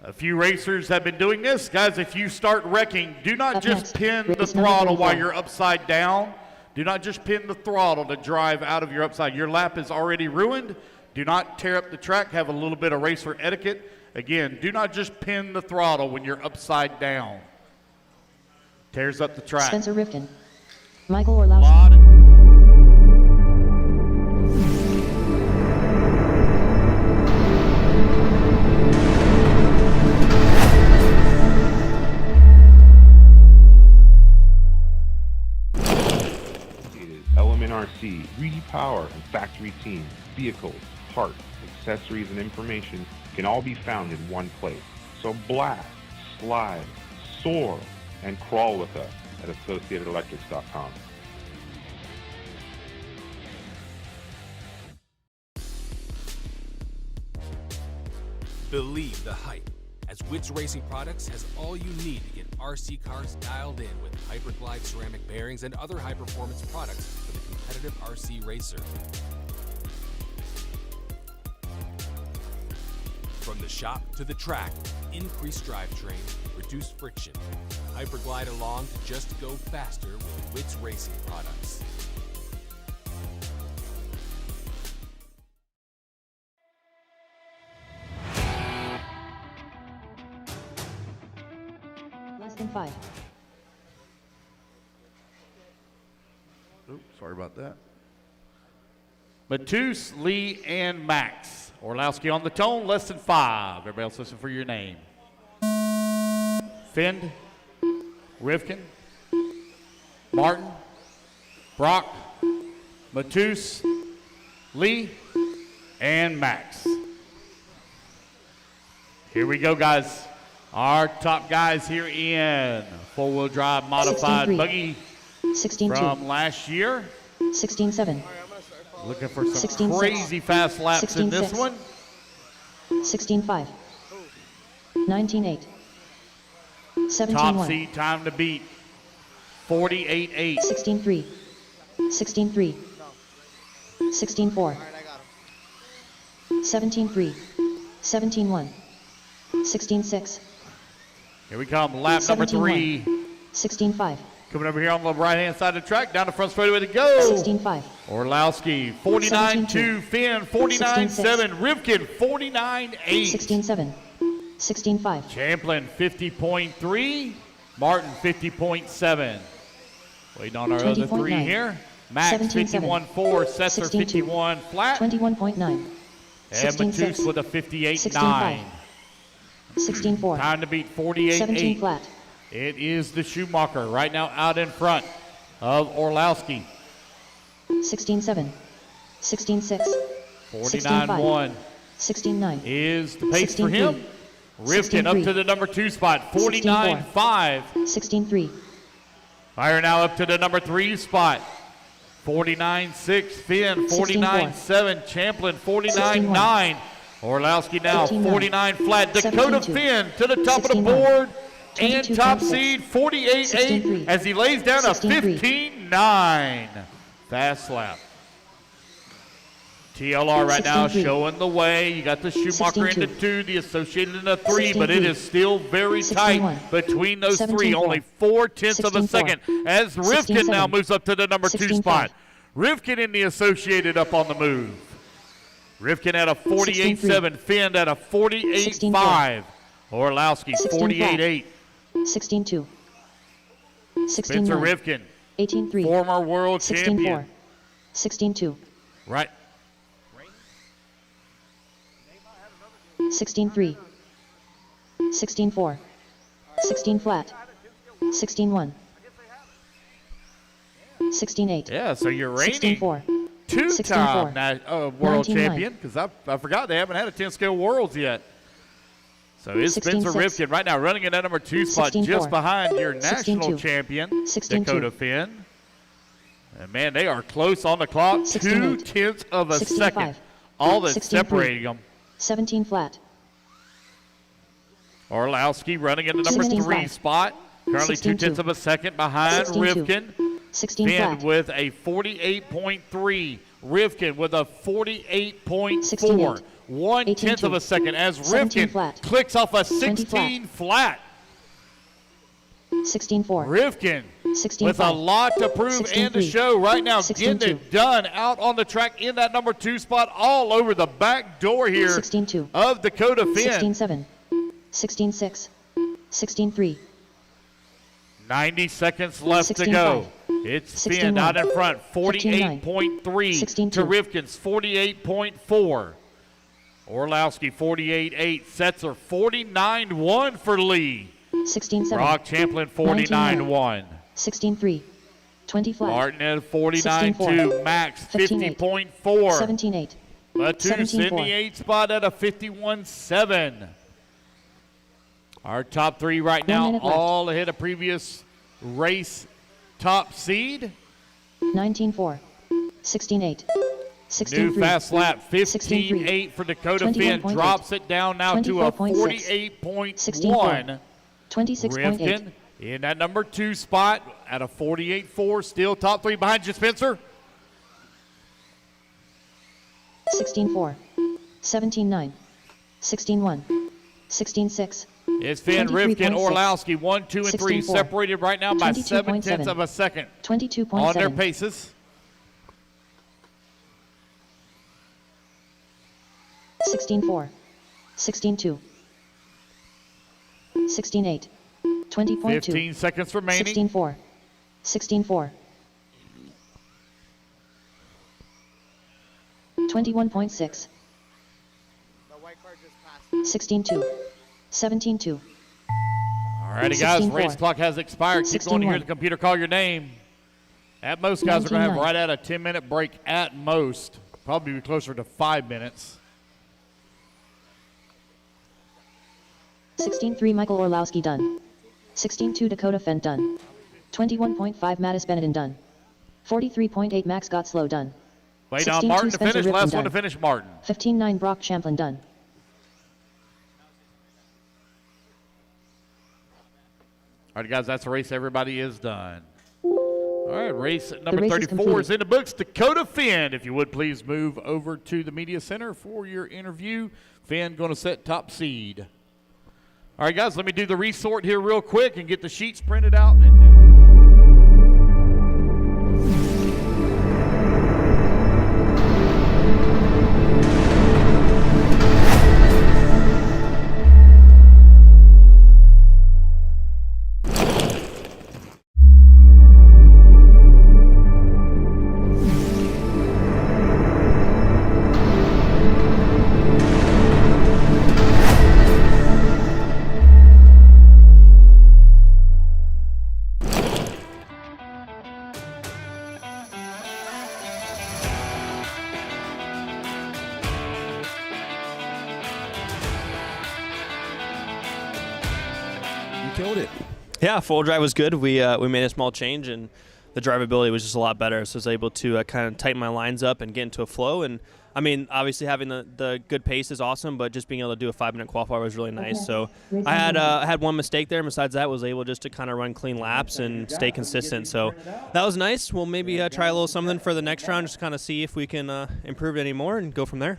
S2: A few racers have been doing this. Guys, if you start wrecking, do not
S3: Up
S2: just
S3: next,
S2: pin the
S3: race number
S2: throttle while
S3: 34.
S2: you're upside down. Do not just pin the throttle to drive out of your upside. Your lap is already ruined. Do not tear up the track. Have a little bit of racer etiquette. Again, do not just pin the throttle when you're upside down. Tears up the track.
S3: Spencer Rifkin. Michael Orlowski.
S9: WRCE, repower, and factory team, vehicles, parts, accessories, and information can all be found in one place. So blast, slide, soar, and crawl with us at AssociatedElectrics.com.
S6: Believe the hype, as Wits Racing Products has all you need to get RC cars dialed in with Hyperglide ceramic bearings and other high-performance products for the competitive RC racer. From the shop to the track, increased drivetrain, reduced friction. Hyperglide along to just go faster with Wits Racing Products.
S3: Less than 5.
S2: Oops, sorry about that. Matus, Lee, and Max. Orlowski on the tone, less than 5. Everybody else listen for your name. Finn, Rivkin, Martin, Brock, Matus, Lee, and Max. Here we go, guys. Our top guys here in four-wheel drive modified
S3: 16-3.
S2: buggy
S3: 16-2.
S2: from last year.
S3: 16-7.
S2: Looking for some
S3: 16-6.
S2: crazy fast laps in this
S3: 16-6.
S2: one.
S3: 16-5. 19-8. 17-1.
S2: Top seed time to beat. 48-8.
S3: 16-3. 16-3. 16-4. 17-3. 17-1. 16-6.
S2: Here we come, lap number 3.
S3: 16-5.
S2: Coming over here on the right-hand side of the track, down the front straightaway to go.
S3: 16-5.
S2: Orlowski, 49-2. Finn, 49-7. Rivkin, 49-8.
S3: 16-7. 16-5.
S2: Champlin, 50.3. Martin, 50.7. Waiting on our other
S3: 20.9.
S2: three here. Max,
S3: 17-7.
S2: 51.4. Setzer,
S3: 16-2.
S2: 51 flat.
S3: 21.9.
S2: And
S3: 16-6.
S2: Matus with a 58.9.
S3: 16-5. 16-4.
S2: Time to beat
S3: 17
S2: 48.8.
S3: flat.
S2: It is the Schumacher right now out in front of Orlowski.
S3: 16-7. 16-6.
S2: 49.1
S3: 16-9.
S2: is the pace for
S3: 16-3.
S2: him. Rivkin up to the number 2 spot, 49.5.
S3: 16-3.
S2: Fire now up to the number 3 spot. 49.6. Finn, 49.7. Champlin, 49.9. Orlowski now 49 flat. Dakota Finn to the top of the board. And top seed 48.8 as he lays down a 15.9. Fast lap. TLR right now showing the way. You got the Schumacher in the 2, the Associated in the 3, but it is still very tight between those 3. Only 4/10 of a second as Rivkin now moves up to the number 2 spot. Rivkin in the Associated up on the move. Rivkin at a 48.7, Finn at a 48.5. Orlowski 48.8.
S3: 16-2. 16-9.
S2: Spencer Rivkin,
S3: 18-3.
S2: former world champion.
S3: 16-2.
S2: Right.
S3: 16-3. 16-4. 16 flat. 16-1. 16-8.
S2: Yeah, so you're reigning
S3: 16-4.
S2: two-time world
S3: 19-9.
S2: champion, because I forgot they haven't had a 10-scale worlds yet. So it's Spencer
S3: 16-6.
S2: Rivkin right now running in at number 2 spot,
S3: 16-4.
S2: just behind your national
S3: 16-2.
S2: champion,
S3: 16-2.
S2: Dakota Finn. And man, they are close on the clock,
S3: 16-8.
S2: 2/10 of a
S3: 16-5.
S2: second. All that's
S3: 16-3.
S2: separating them.
S3: 17 flat.
S2: Orlowski running in the number 3
S3: 16-5.
S2: spot, currently 2/10 of a second behind
S3: 16-2.
S2: Rivkin.
S3: 16
S2: Finn
S3: flat.
S2: with a 48.3. Rivkin with a 48.4.
S3: 16-8.
S2: 1/10 of a second as
S3: 17
S2: Rivkin
S3: flat.
S2: clicks off a
S3: 20
S2: 16 flat.
S3: 16-4.
S2: Rivkin
S3: 16
S2: with a lot to prove and to
S3: 16-3.
S2: show right now.
S3: 16-2.
S2: Getting it done out on the track in that number 2 spot, all over the back door here
S3: 16-2.
S2: of Dakota Finn.
S3: 16-7. 16-6. 16-3.
S2: 90 seconds left to
S3: 16-5.
S2: go. It's Finn
S3: 16-1.
S2: out in front, 48.3 to
S3: 16-2.
S2: Rivkin's 48.4. Orlowski 48.8, Setzer 49.1 for Lee.
S3: 16-7.
S2: Brock Champlin 49.1.
S3: 16-3. 20 flat.
S2: Martin at 49.2,
S3: 16-4.
S2: Max
S3: 15-8.
S2: 50.4.
S3: 17-8.
S2: Matus in
S3: 17-4.
S2: the 8 spot at a 51.7. Our top 3 right
S3: 1
S2: now,
S3: minute left.
S2: all ahead of previous race top seed.
S3: 19-4. 16-8.
S2: New fast lap, 15.8 for Dakota Finn. Drops it down now to a 48.1.
S3: 26.8.
S2: Rifkin in that number 2 spot at a 48.4. Still top 3 behind you, Spencer.
S3: 16.4. 17.9. 16.1. 16.6.
S2: It's Finn, Rifkin,
S3: 23.6.
S2: Orlowski, 1, 2, and 3
S3: 16.4.
S2: separated right now by 7/10 of a second
S3: 22.7.
S2: on their paces.
S3: 16.4. 16.2. 16.8. 20.2.
S2: 15 seconds remaining.
S3: 16.4. 16.4. 21.6. 16.2. 17.2.
S2: All righty, guys, race clock has expired. Keep going to hear the computer call your name. At most, guys, are going to have right at a 10-minute break at most. Probably be closer to 5 minutes.
S3: 16.3 Michael Orlowski done. 16.2 Dakota Fenn done. 21.5 Mattis Benetton done. 43.8 Max Gottslow done.
S2: Wait on Martin to finish. Last one to finish, Martin.
S3: 15.9 Brock Champlin done.
S2: All right, guys, that's the race. Everybody is done. All right, race number
S3: race
S2: 34 is in the books. Dakota Finn, if you would please move over to the media center for your interview. Finn going to set top seed. All right, guys, let me do the resort here real quick and get the sheets printed out.
S1: Killed it.
S14: Yeah, full drive was good. We made a small change, and the drivability was just a lot better. So I was able to kind of tighten my lines up and get into a flow. And I mean, obviously having the good pace is awesome, but just being able to do a 5-minute qualifier was really nice. So I had one mistake there, and besides that, was able just to kind of run clean laps and stay consistent. So that was nice. We'll maybe try a little something for the next round, just kind of see if we can improve it any more and go from there.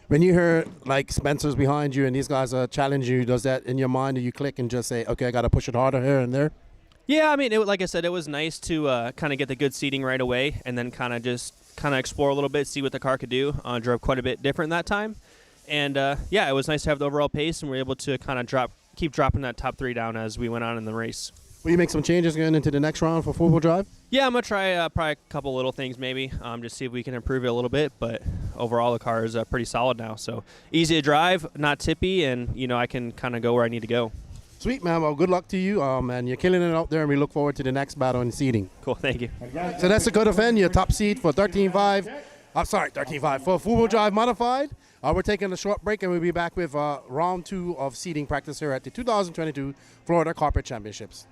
S1: When you hear like Spencer's behind you and these guys challenge you, does that in your mind, do you click and just say, okay, I got to push it harder here and there?
S14: Yeah, I mean, like I said, it was nice to kind of get the good seating right away and then kind of explore a little bit, see what the car could do. Drove quite a bit different that time. And, yeah, it was nice to have the overall pace, and we were able to kind of keep dropping that top 3 down as we went on in the race.
S1: Will you make some changes going into the next round for four-wheel drive?
S14: Yeah, I'm going to try probably a couple little things maybe, just see if we can improve it a little bit. But overall, the car is pretty solid now. So easy to drive, not tippy, and, you know, I can kind of go where I need to go.
S1: Sweet, man. Well, good luck to you, and you're killing it out there, and we look forward to the next battle in seeding.
S14: Cool, thank you.
S1: So that's Dakota Fenn, your top seed for 13.5. I'm sorry, 13.5 for four-wheel drive modified. We're taking a short break, and we'll be back with round 2 of seeding practice here at the 2022 Florida Carpet Championships.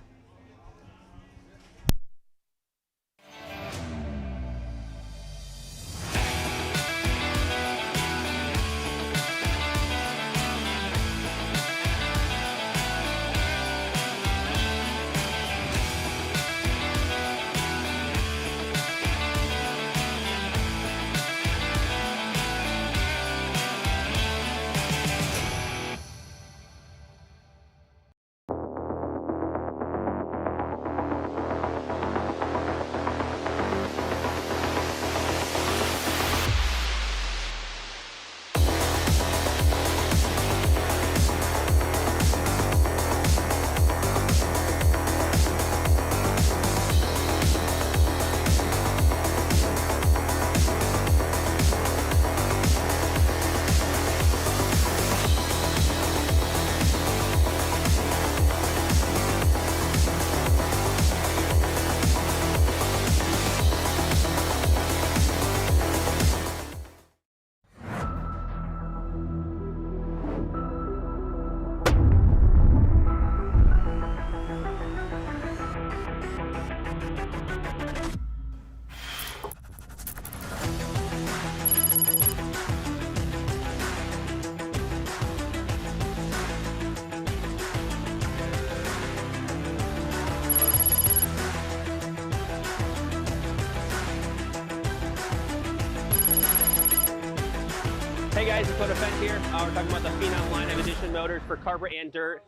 S4: Hey guys, it's Qualifier here. We're talking about the Phenom line of edition motors for carpet and dirt.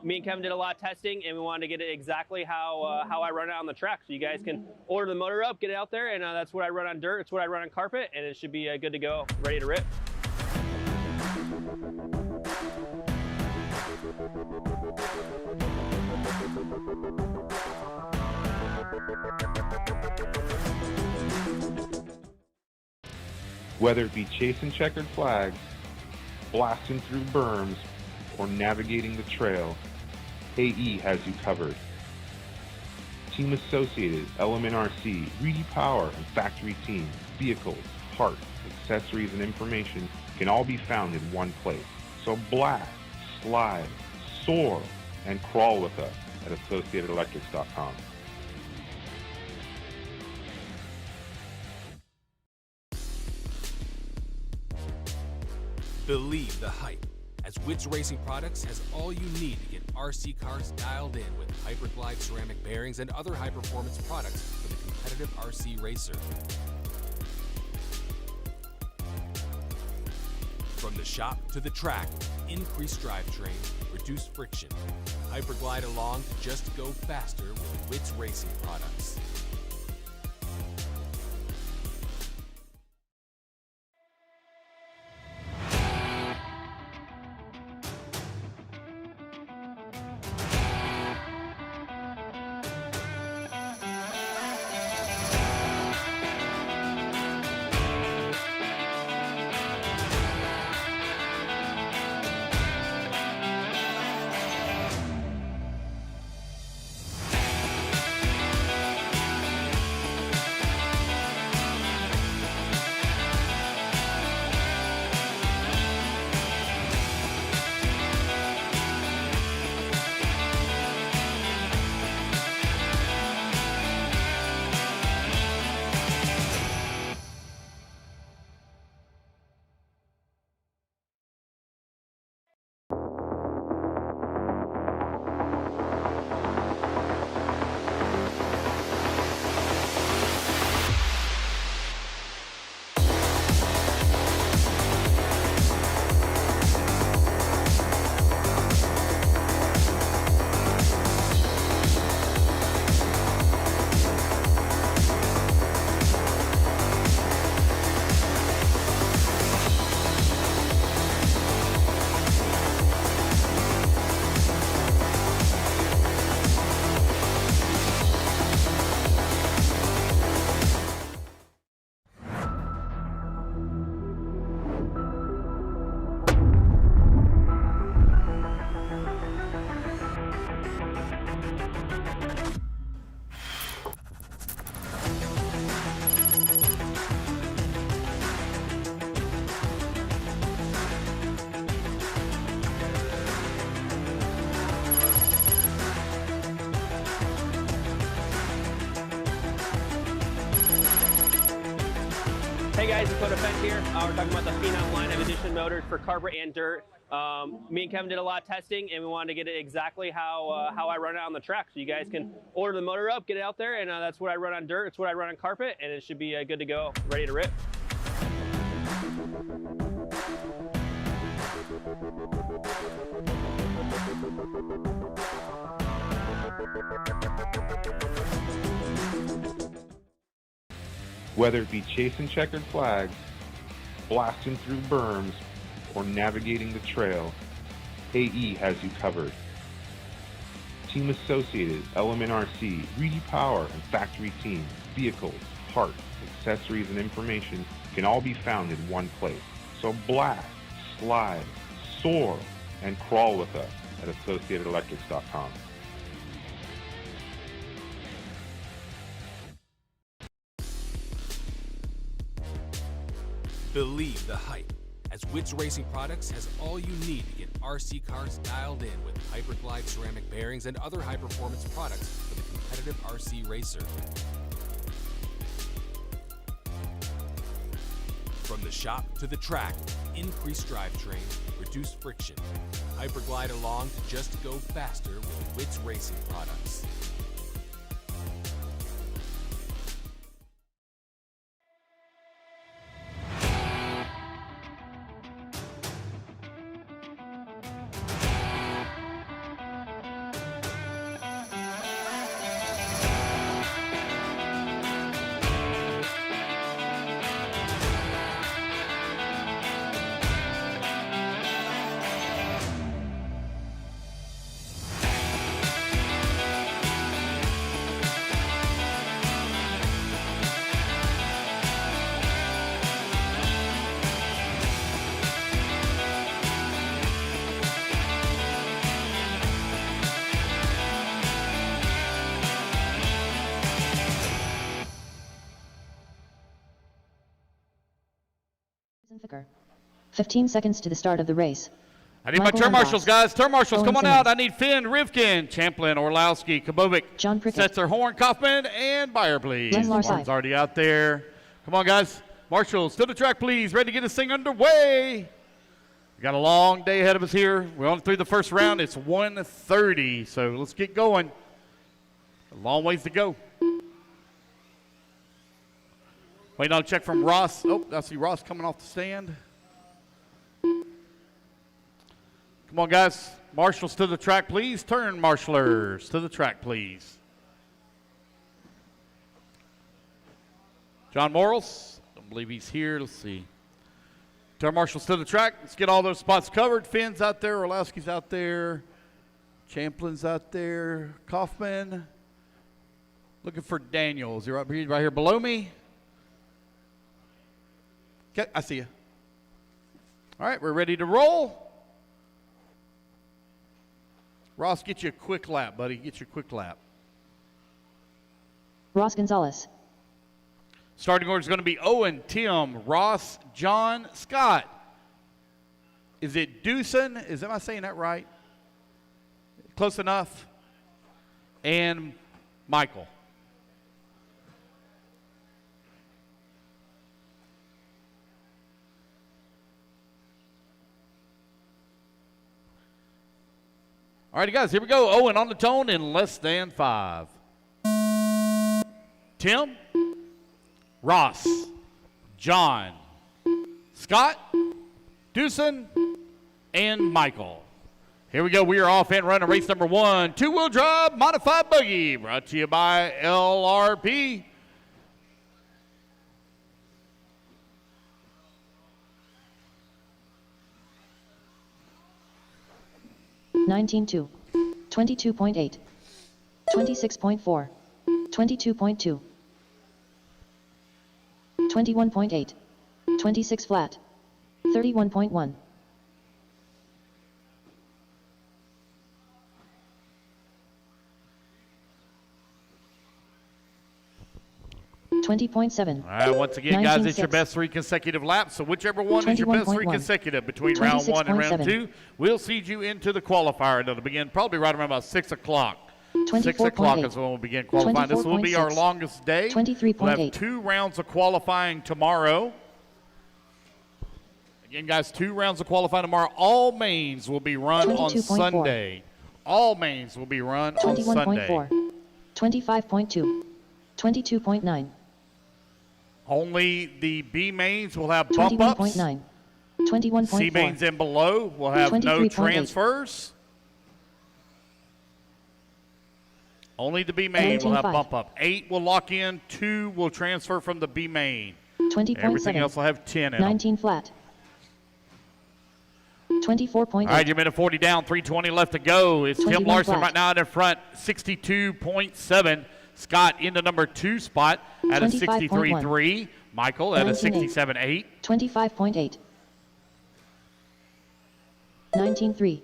S4: Me and Kevin did a lot of testing, and we wanted to get it exactly how I run it on the track. So you guys can order the motor up, get it out there, and that's what I run on dirt. It's what I run on carpet, and it should be good to go, ready to rip.
S9: Whether it be chasing checkered flags, blasting through berms, or navigating the trail, AE has you covered. Team Associated, Element RC, Reedy Power, and Factory Team, vehicles, parts, accessories, and information can all be found in one place. So blast, slide, soar, and crawl with us at AssociatedElectrics.com.
S6: Believe the hype, as Wits Racing Products has all you need to get RC cars dialed in with Hyperglide ceramic bearings and other high-performance products for the competitive RC racer. From the shop to the track, increased drivetrain, reduced friction. Hyperglide along to just go faster with Wits Racing Products.
S4: Hey guys, it's Qualifier here. We're talking about the Phenom line of edition motors for carpet and dirt. Me and Kevin did a lot of testing, and we wanted to get it exactly how I run it on the track. So you guys can order the motor up, get it out there, and that's what I run on dirt. It's what I run on carpet, and it should be good to go, ready to rip.
S9: Whether it be chasing checkered flags, blasting through berms, or navigating the trail, AE has you covered. Team Associated, Element RC, Reedy Power, and Factory Team, vehicles, parts, accessories, and information can all be found in one place. So blast, slide, soar, and crawl with us at AssociatedElectrics.com.
S6: Believe the hype, as Wits Racing Products has all you need to get RC cars dialed in with Hyperglide ceramic bearings and other high-performance products for the competitive RC racer. From the shop to the track, increased drivetrain, reduced friction. Hyperglide along to just go faster with Wits Racing Products.
S3: Thicker. 15 seconds to the start of the race.
S2: I need my
S3: Michael
S2: turn
S3: and
S2: marshals,
S3: Ross.
S2: guys. Turn marshals,
S3: Owen
S2: come on
S3: Simmons.
S2: out. I need Finn, Rivkin, Champlin, Orlowski, Kabovic,
S3: John Prickett.
S2: Setzer, Horn, Kaufman, and Beyer, please.
S3: Les Larson.
S2: Horn's already out there. Come on, guys. Marshals, to the track, please. Ready to get this thing underway. We got a long day ahead of us here. We're on through the first round. It's 1:30, so let's get going. A long ways to go. Waiting on a check from Ross. Oh, I see Ross coming off the stand. Come on, guys. Marshals to the track, please. Turn marshalers to the track, please. John Morals. Don't believe he's here. Let's see. Turn marshals to the track. Let's get all those spots covered. Finn's out there. Orlowski's out there. Champlin's out there. Kaufman. Looking for Daniels. You're right here below me. Okay, I see you. All right, we're ready to roll. Ross, get you a quick lap, buddy. Get you a quick lap.
S3: Ross Gonzalez.
S2: Starting order is going to be Owen, Tim, Ross, John, Scott. Is it Dewson? Am I saying that right? Close enough. And Michael. All righty, guys, here we go. Owen on the tone in less than 5. Tim, Ross, John, Scott, Dewson, and Michael. Here we go. We are off and running race number 1. Two-wheel drive modified buggy brought to you by LRP.
S3: $19.2, $22.8, $26.4, $22.2, $21.8, 26 flat, $31.1. $20.7.
S2: All right, once again, guys, it's your
S3: 19.6.
S2: best 3 consecutive laps. So whichever one is your best 3
S3: 21.1.
S2: consecutive between round 1 and round
S3: 26.7.
S2: 2, we'll seed you into the qualifier. That'll begin probably right around about 6 o'clock. 6 o'clock
S3: 24.8.
S2: is when we'll begin qualifying. This will be our
S3: 24.6.
S2: longest day.
S3: 23.8.
S2: We'll have 2 rounds of qualifying tomorrow. Again, guys, 2 rounds of qualifying tomorrow. All mains will be run on
S3: 22.4.
S2: Sunday. All mains will be run on Sunday.
S3: 21.4, 25.2, 22.9,
S2: Only the B mains will have bump ups.
S3: 21.9, 21.4.
S2: C mains and below will have no
S3: 23.8.
S2: transfers. Only the B main will have
S3: 19.5.
S2: bump up. 8 will lock in. 2 will transfer from the B main.
S3: 20.7.
S2: Everything else will have 10 in
S3: 19
S2: them.
S3: flat. 24.8.
S2: All right, you're minute 40 down, 3:20 left to go. It's Tim
S3: 21
S2: Larson
S3: flat.
S2: right now in front, 62.7. Scott in the number 2 spot at a
S3: 25.1.
S2: 63.3. Michael at a
S3: 19.8.
S2: 67.8.
S3: 25.8. 19.3.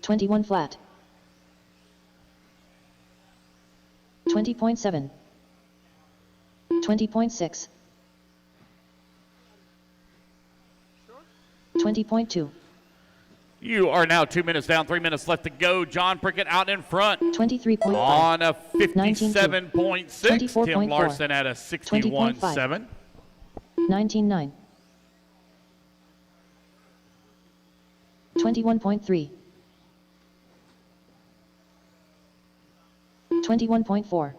S3: 21 flat. 20.7. 20.6. 20.2.
S2: You are now 2 minutes down, 3 minutes left to go. John Prickett out in front
S3: 23.5.
S2: on a 57.6.
S3: 24.4.
S2: Tim Larson at a 61.7.
S3: 19.9. 21.3. 21.4.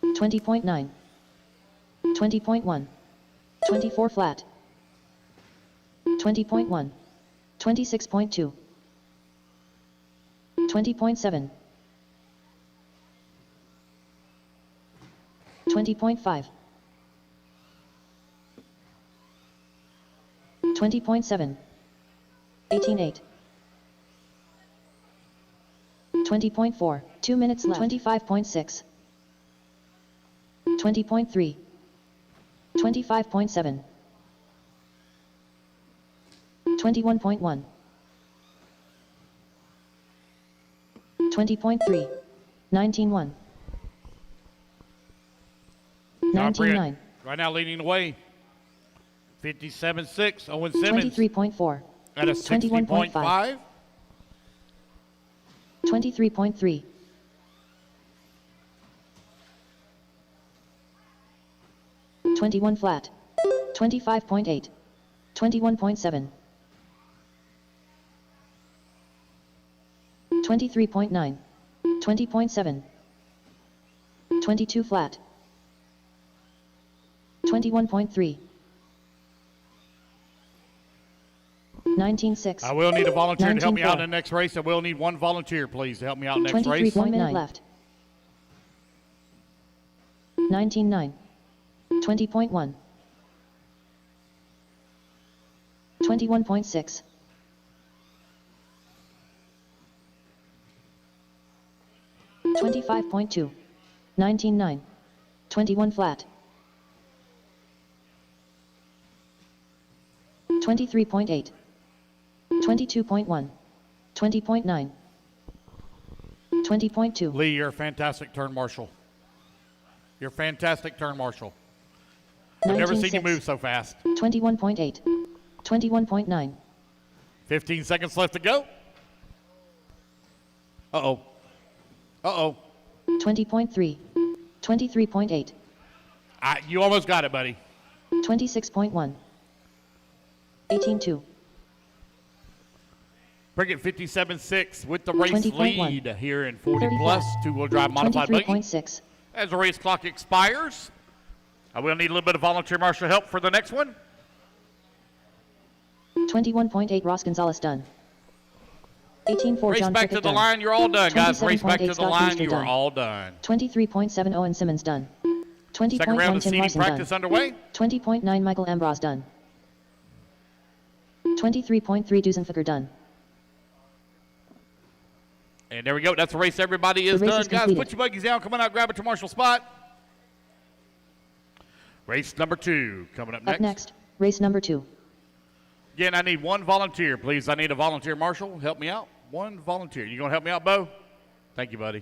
S3: 20.9. 20.1. 24 flat. 20.1. 26.2. 20.7. 20.5. 20.7. 18.8. 20.4. 2 minutes left. 25.6. 20.3. 25.7. 21.1. 20.3. 19.1.
S2: John Prickett,
S3: 19.9.
S2: Right now leading the way. 57.6. Owen Simmons
S3: 23.4.
S2: at a
S3: 21.5.
S2: 60.5.
S3: 23.3. 21 flat. 25.8. 21.7. 23.9. 20.7. 22 flat. 21.3. 19.6.
S2: I will need a volunteer to help me out in
S3: 19.4.
S2: the next race. I will need one volunteer, please, to help me out in the next race.
S3: 23.9 minute left. 19.9. 20.1. 21.6. 25.2. 19.9. 21 flat. 23.8. 22.1. 20.9. 20.2.
S2: Lee, you're a fantastic turn marshal. You're a fantastic turn marshal. I've never seen you
S3: 19.6.
S2: move so fast.
S3: 21.8. 21.9.
S2: 15 seconds left to go. Uh-oh. Uh-oh.
S3: 20.3. 23.8.
S2: You almost got it, buddy.
S3: 26.1. 18.2.
S2: Bring it 57.6 with the race
S3: 20.1.
S2: lead here in 40
S3: 30
S2: plus
S3: flat.
S2: two-wheel drive modified buggy.
S3: 23.6.
S2: As the race clock expires, I will need a little bit of volunteer marshal help for the next one.
S3: 21.8. Ross Gonzalez done. 18.4.
S2: Race
S3: John
S2: back
S3: Prickett
S2: to the
S3: done.
S2: line, you're all done, guys. Race back
S3: 27.8.
S2: to the
S3: Scott
S2: line,
S3: Brewster
S2: you are
S3: done.
S2: all done.
S3: 23.7. Owen Simmons done.
S2: Second round
S3: 20.1.
S2: of
S3: Tim
S2: seating
S3: Larson
S2: practice
S3: done.
S2: underway.
S3: 20.9. Michael Ambrose done. 23.3. Dusenficker done.
S2: And there we go. That's the race. Everybody is
S3: The race
S2: done.
S3: is
S2: Guys,
S3: completed.
S2: put your buggies down. Come on out, grab it to Marshall spot. Race number 2 coming up next.
S3: Up next, race number 2.
S2: Again, I need one volunteer, please. I need a volunteer, Marshall. Help me out. One volunteer. You going to help me out, Bo? Thank you, buddy.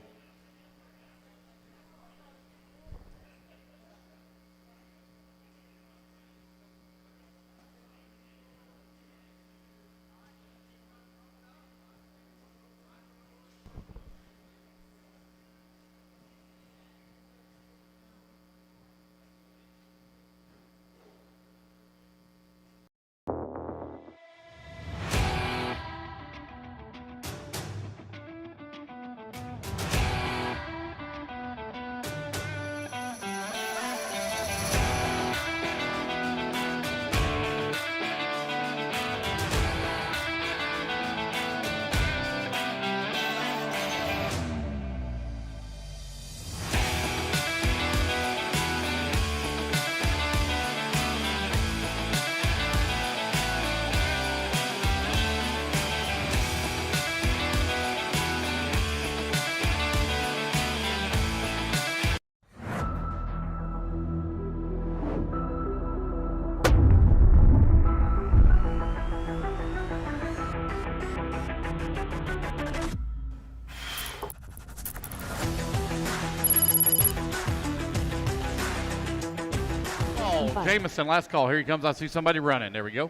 S2: Jameson, last call. Here he comes. I see somebody running. There we go.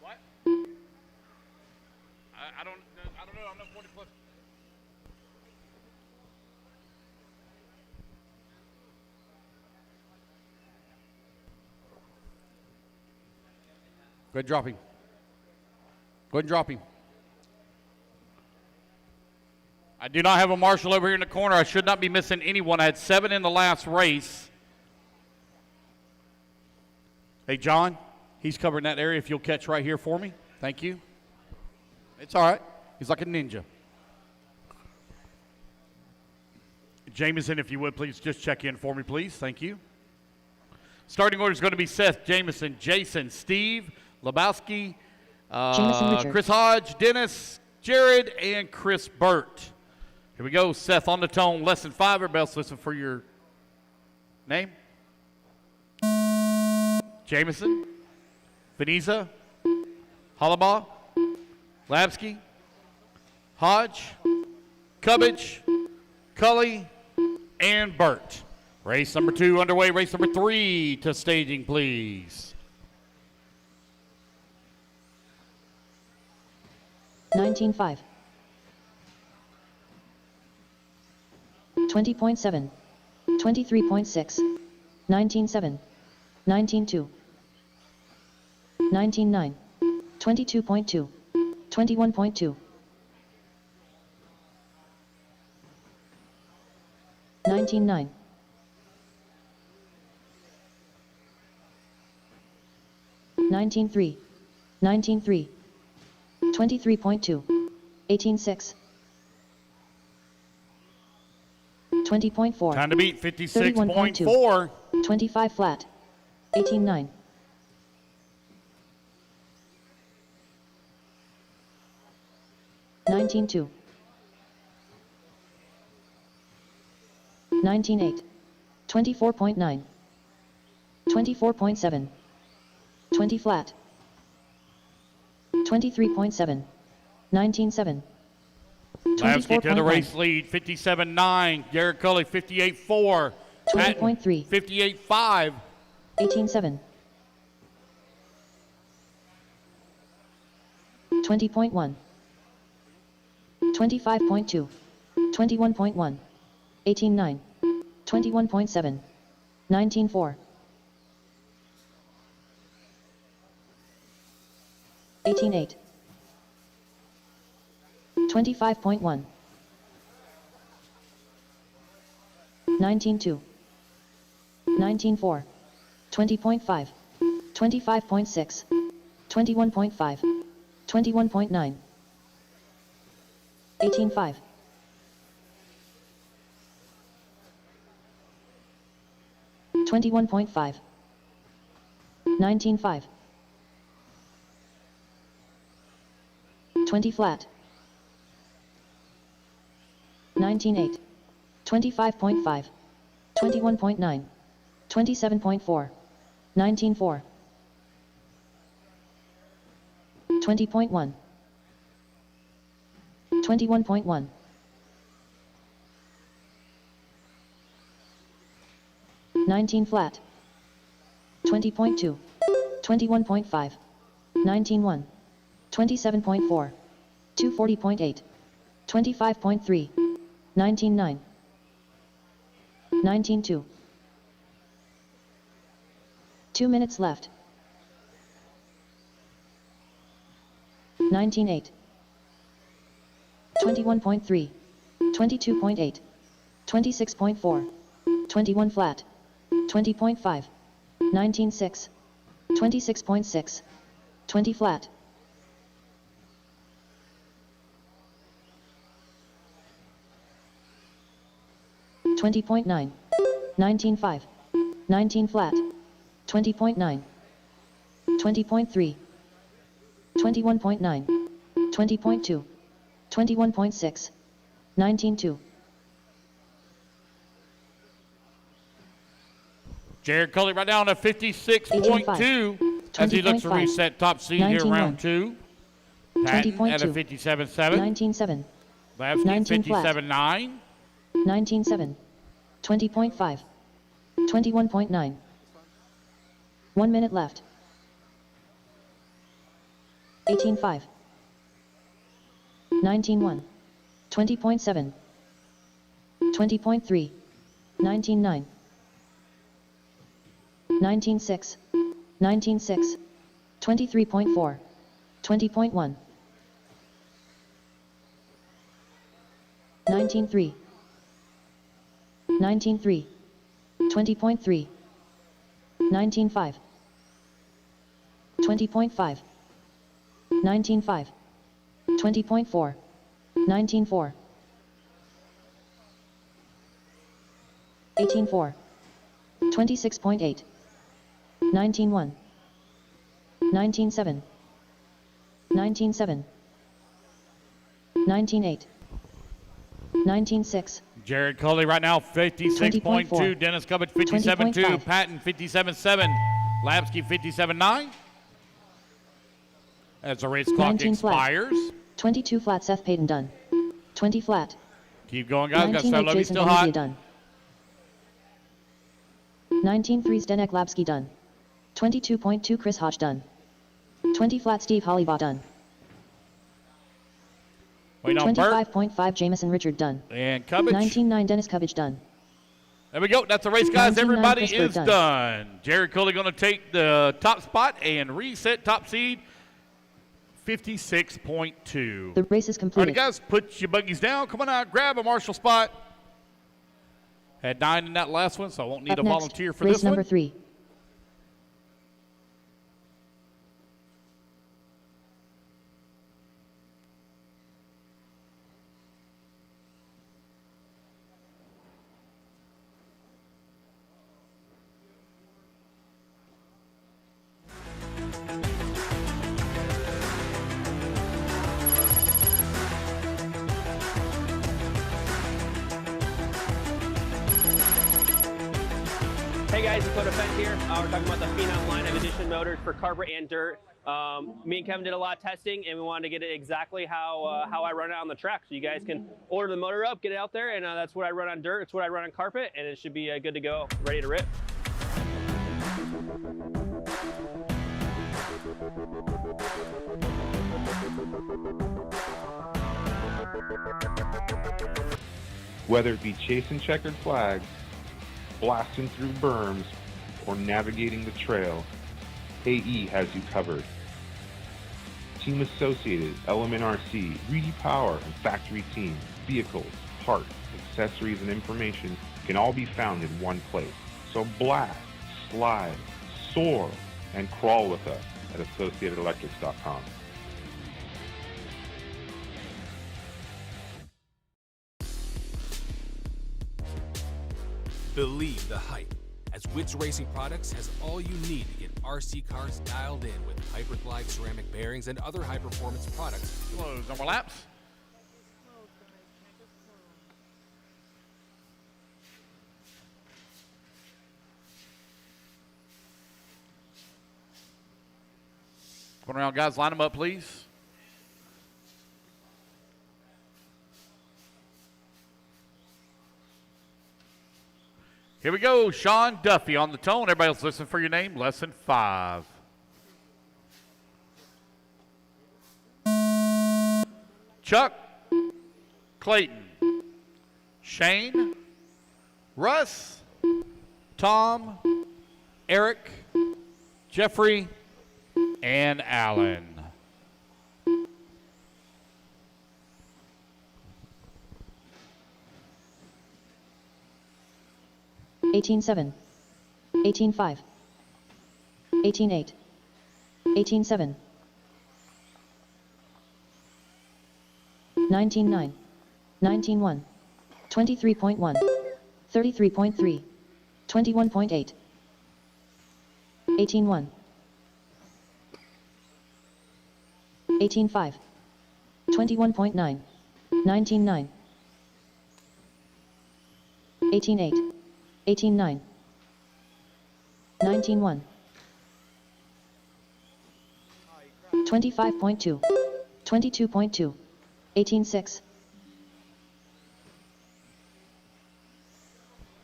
S2: What? I don't know. I'm not 40 plus. Go ahead and drop him. Go ahead and drop him. I do not have a marshal over here in the corner. I should not be missing anyone. I had 7 in the last race. Hey, John, he's covering that area. If you'll catch right here for me. Thank you. It's all right. He's like a ninja. Jameson, if you would, please just check in for me, please. Thank you. Starting order is going to be Seth, Jameson, Jason, Steve, Lebowski, Chris Hodge, Dennis, Jared, and Chris Burt. Here we go. Seth on the tone. Lesson 5. Everybody else listen for your name. Jameson, Veniza, Hollabaugh, Labsky, Hodge, Cubbage, Cully, and Burt. Race number 2 underway. Race number 3 to staging, please.
S3: 19.5. 20.7. 23.6. 19.7. 19.2. 19.9. 22.2. 21.2. 19.9. 19.3. 19.3. 23.2. 18.6. 20.4.
S2: Time to beat 56.4.
S3: 25 flat. 18.9. 19.2. 19.8. 24.9. 24.7. 20 flat. 23.7. 19.7.
S2: Lavsky to the race lead, 57.9. Garrett Cully, 58.4.
S3: 20.3.
S2: 58.5.
S3: 18.7. 20.1. 25.2. 21.1. 18.9. 21.7. 19.4. 18.8. 25.1. 19.2. 19.4. 20.5. 25.6. 21.5. 21.9. 18.5. 21.5. 19.5. 20 flat. 19.8. 25.5. 21.9. 27.4. 19.4. 20.1. 21.1. 19 flat. 20.2. 21.5. 19.1. 27.4. 240.8. 25.3. 19.9. 19.2. 2 minutes left. 19.8. 21.3. 22.8. 26.4. 21 flat. 20.5. 19.6. 26.6. 20 flat. 20.9. 19.5. 19 flat. 20.9. 20.3. 21.9. 20.2. 21.6. 19.2.
S2: Jared Cully right down to 56.2 as he looks to reset top seed here in round 2. Patton at a 57.7.
S3: 19.7.
S2: Lavsky 57.9.
S3: 19.7. 20.5. 21.9. 1 minute left. 18.5. 19.1. 20.7. 20.3. 19.9. 19.6. 19.6. 23.4. 20.1. 19.3. 19.3. 20.3. 19.5. 20.5. 19.5. 20.4. 19.4. 18.4. 26.8. 19.1. 19.7. 19.7. 19.8. 19.6.
S2: Jared Cully right now 56.2. Dennis Cubbett 57.2. Patton 57.7. Lavsky 57.9. As the race clock expires.
S3: Flat. 22 flat. Seth Payton done. 20 flat.
S2: Keep going, guys. Got to start Lovey still hot.
S3: Done. 19-3 Zdenek Labski done. 22.2 Chris Hodge done. 20 flat Steve Hollybaugh done.
S2: Wait on Bert.
S3: 25.5 Jamison Richard done.
S2: And Cubbage.
S3: 19-9 Dennis Cubbage done.
S2: There we go. That's the race, guys.
S3: 19-9
S2: Everybody
S3: Chris
S2: is
S3: Bird
S2: done. Jared Cooley going to take the top spot and reset top seed, 56.2.
S3: The race is
S2: All
S3: completed.
S2: right, guys, put your buggies down. Come on out, grab a marshal spot. Had 9 in that last one, so I won't need
S3: Up
S2: a
S3: next,
S2: volunteer for
S3: race
S2: this
S3: number
S2: one.
S3: 3.
S4: Hey guys, Dakota Fent here. We're talking about the Phenom line of edition motors for carpet and dirt. Me and Kevin did a lot of testing, and we wanted to get it exactly how I run it on the track. So you guys can order the motor up, get it out there, and that's what I run on dirt. It's what I run on carpet, and it should be good to go, ready to rip.
S9: Whether it be chasing checkered flags, blasting through berms, or navigating the trail, AE has you covered. Team Associated, LMNRC, Reedy Power, and Factory Team, vehicles, parts, accessories, and information can all be found in one place. So blast, slide, soar, and crawl with us at AssociatedElectrics.com.
S6: Believe the hype, as Witz Racing Products has all you need to get RC cars dialed in with Hyperglide ceramic bearings and other high-performance products.
S2: Close number laps. Going around, guys. Line them up, please. Here we go. Sean Duffy on the tone. Everybody else listen for your name. Lesson 5. Chuck, Clayton, Shane, Russ, Tom, Eric, Jeffrey, and Alan.
S3: $18.7, $18.5, $18.8, $18.7, $19.9, $19.1, $23.1, $33.3, $21.8, $18.1, $18.5, $21.9, $19.9, $18.8, 18.9, 19.1, 25.2, 22.2, 18.6,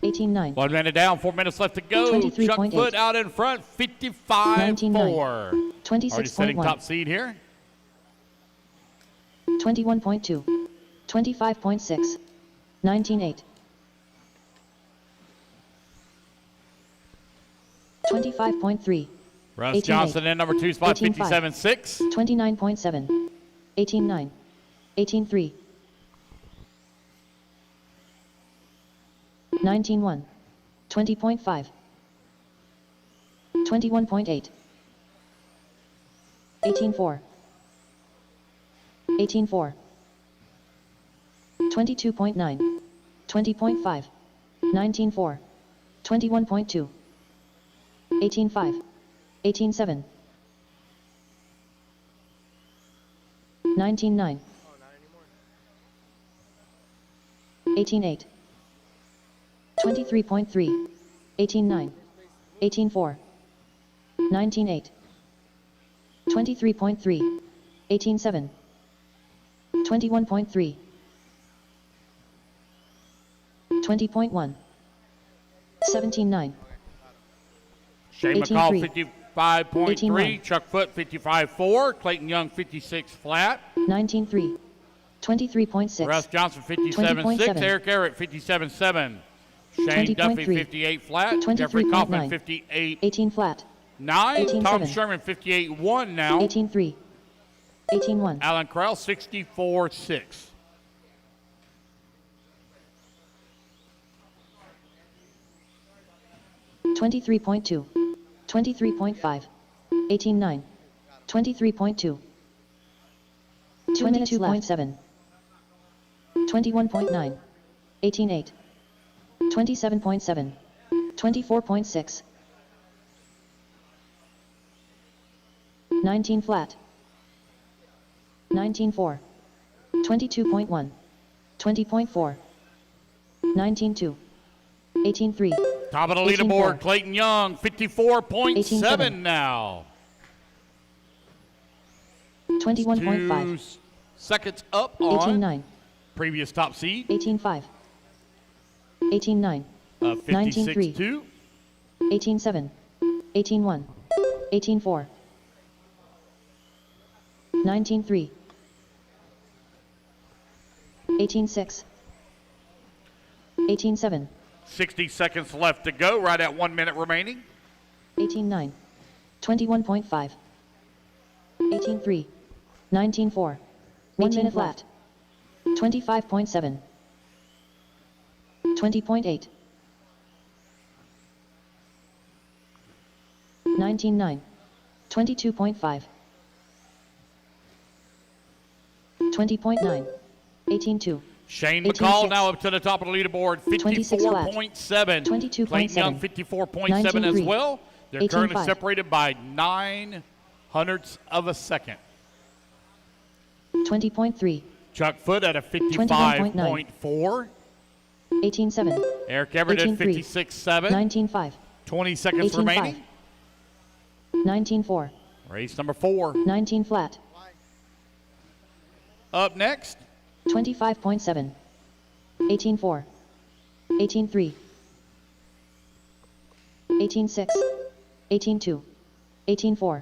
S3: 18.9.
S2: 1 minute down, 4 minutes left to go. Chuck Foot out in front, 55.4. Already
S3: 26.1.
S2: setting top seed here.
S3: 21.2, 25.6, 19.8. 25.3.
S2: Russ Johnson in number 2 spot, 57.6.
S3: 29.7. 18.9. 18.3. 19.1. 20.5. 21.8. 18.4. 18.4. 22.9. 20.5. 19.4. 21.2. 18.5. 18.7. 19.9. 18.8. 23.3. 18.9. 18.4. 19.8. 23.3. 18.7. 21.3. 20.1. 17.9.
S2: Shane
S3: 18
S2: McCall,
S3: 3.
S2: 55.3.
S3: 18-1.
S2: Chuck Foot, 55.4. Clayton Young, 56 flat.
S3: 19 3. 23.6.
S2: Russ Johnson, 57.6.
S3: 20.7.
S2: Eric Garrett, 57.7. Shane Duffy,
S3: 20.3.
S2: 58 flat. Jeffrey
S3: 23.9.
S2: Kaufman, 58.
S3: 18 flat.
S2: 9.
S3: 18-7.
S2: Tom Sherman, 58.1 now.
S3: 18 3. 18 1.
S2: Alan Krell, 64.6.
S3: $23.2. 23.5. 18-9. 23.2. 22.7. 21.9. 18-8. 27.7. 24.6. 19 flat. 19.4. 22.1. 20.4. 19.2. 18.3.
S2: Top of the
S3: 18-4.
S2: leaderboard, Clayton Young, 54.7
S3: 18-7.
S2: now.
S3: 21.5.
S2: 2 seconds up on
S3: 18-9.
S2: previous top seed.
S3: 18-5. 18-9. 19-3.
S2: 56.2.
S3: 18-7. 18-1. 18-4. 19-3. 18-6. 18-7.
S2: 60 seconds left to go, right at 1 minute remaining.
S3: 18-9. 21.5. 18-3. 19-4. 1 minute flat. 25.7. 20.8. 19-9. 22.5. 20.9. 18-2.
S2: Shane
S3: 18-6.
S2: McCall now up to the top of the leaderboard,
S3: 26 flat.
S2: 54.7.
S3: 22.7.
S2: Clayton Young, 54.7 as
S3: 19-3.
S2: well. They're currently
S3: 18-5.
S2: separated by 9 hundredths of a second.
S3: 20.3.
S2: Chuck Foot at a 55.4.
S3: 18-7.
S2: Eric Everett at
S3: 18-3.
S2: 56.7.
S3: 19-5.
S2: 20 seconds
S3: 18-5.
S2: remaining.
S3: 19-4.
S2: Race number 4.
S3: 19 flat.
S2: Up next,
S3: 25.7. 18-4. 18-3. 18-6. 18-2. 18-4.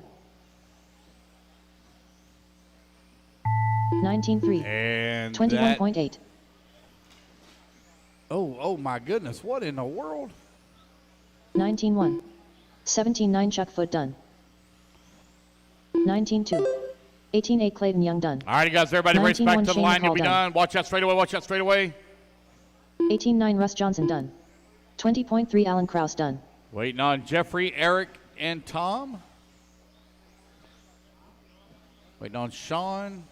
S3: 19-3.
S2: and
S3: 21.8.
S2: oh my goodness, what in the world?
S3: 19-1. 17-9 Chuck Foot done. 19-2. 18-8 Clayton Young done.
S2: All right, guys, everybody race back
S3: 19-1
S2: to the
S3: Shane
S2: line. You'll
S3: McCall
S2: be done. Watch out straight away. Watch out straight away.
S3: 18-9 Russ Johnson done. 20.3 Alan Krause done.
S2: Waiting on Jeffrey, Eric, and Tom. Waiting on Sean.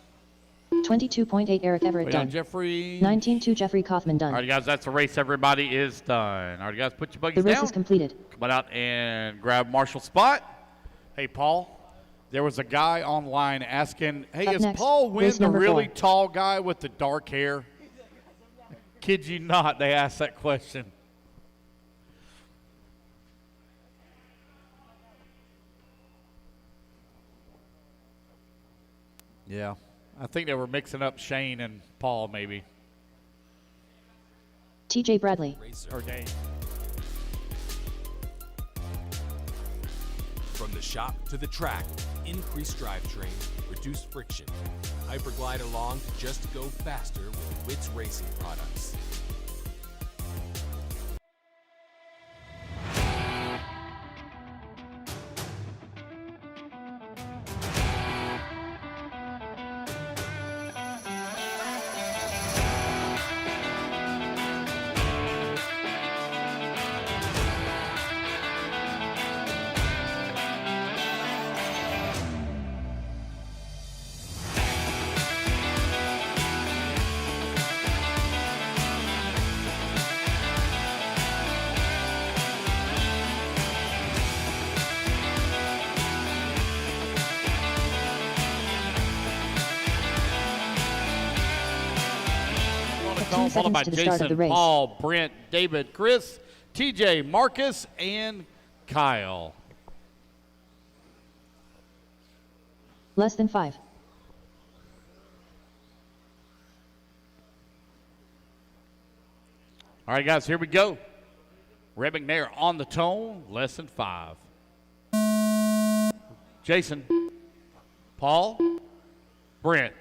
S3: 22.8 Eric Everett
S2: Waiting on
S3: done.
S2: Jeffrey.
S3: 19-2 Jeffrey Kaufman done.
S2: All right, guys, that's the race. Everybody is done. All right, guys, put your buggies
S3: The race
S2: down.
S3: is completed.
S2: Come on out and grab Marshall's spot. Hey, Paul, there was a guy online asking, hey,
S3: Up
S2: is
S3: next,
S2: Paul Wynn
S3: race
S2: the
S3: number
S2: really
S3: 4.
S2: tall guy with the dark hair? Kid you not, they asked that question. Yeah, I think they were mixing up Shane and Paul maybe.
S3: TJ Bradley.
S2: Or Dave.
S6: From the shop to the track, increased drivetrain, reduced friction. Hyperglide along to just go faster with Witt's Racing products.
S2: Followed by
S3: to the start of the
S2: Jason,
S3: race.
S2: Paul, Brent, David, Chris, TJ, Marcus, and Kyle.
S3: Less than 5.
S2: All right, guys, here we go. Red McNair on the tone, less than 5. Jason, Paul, Brent,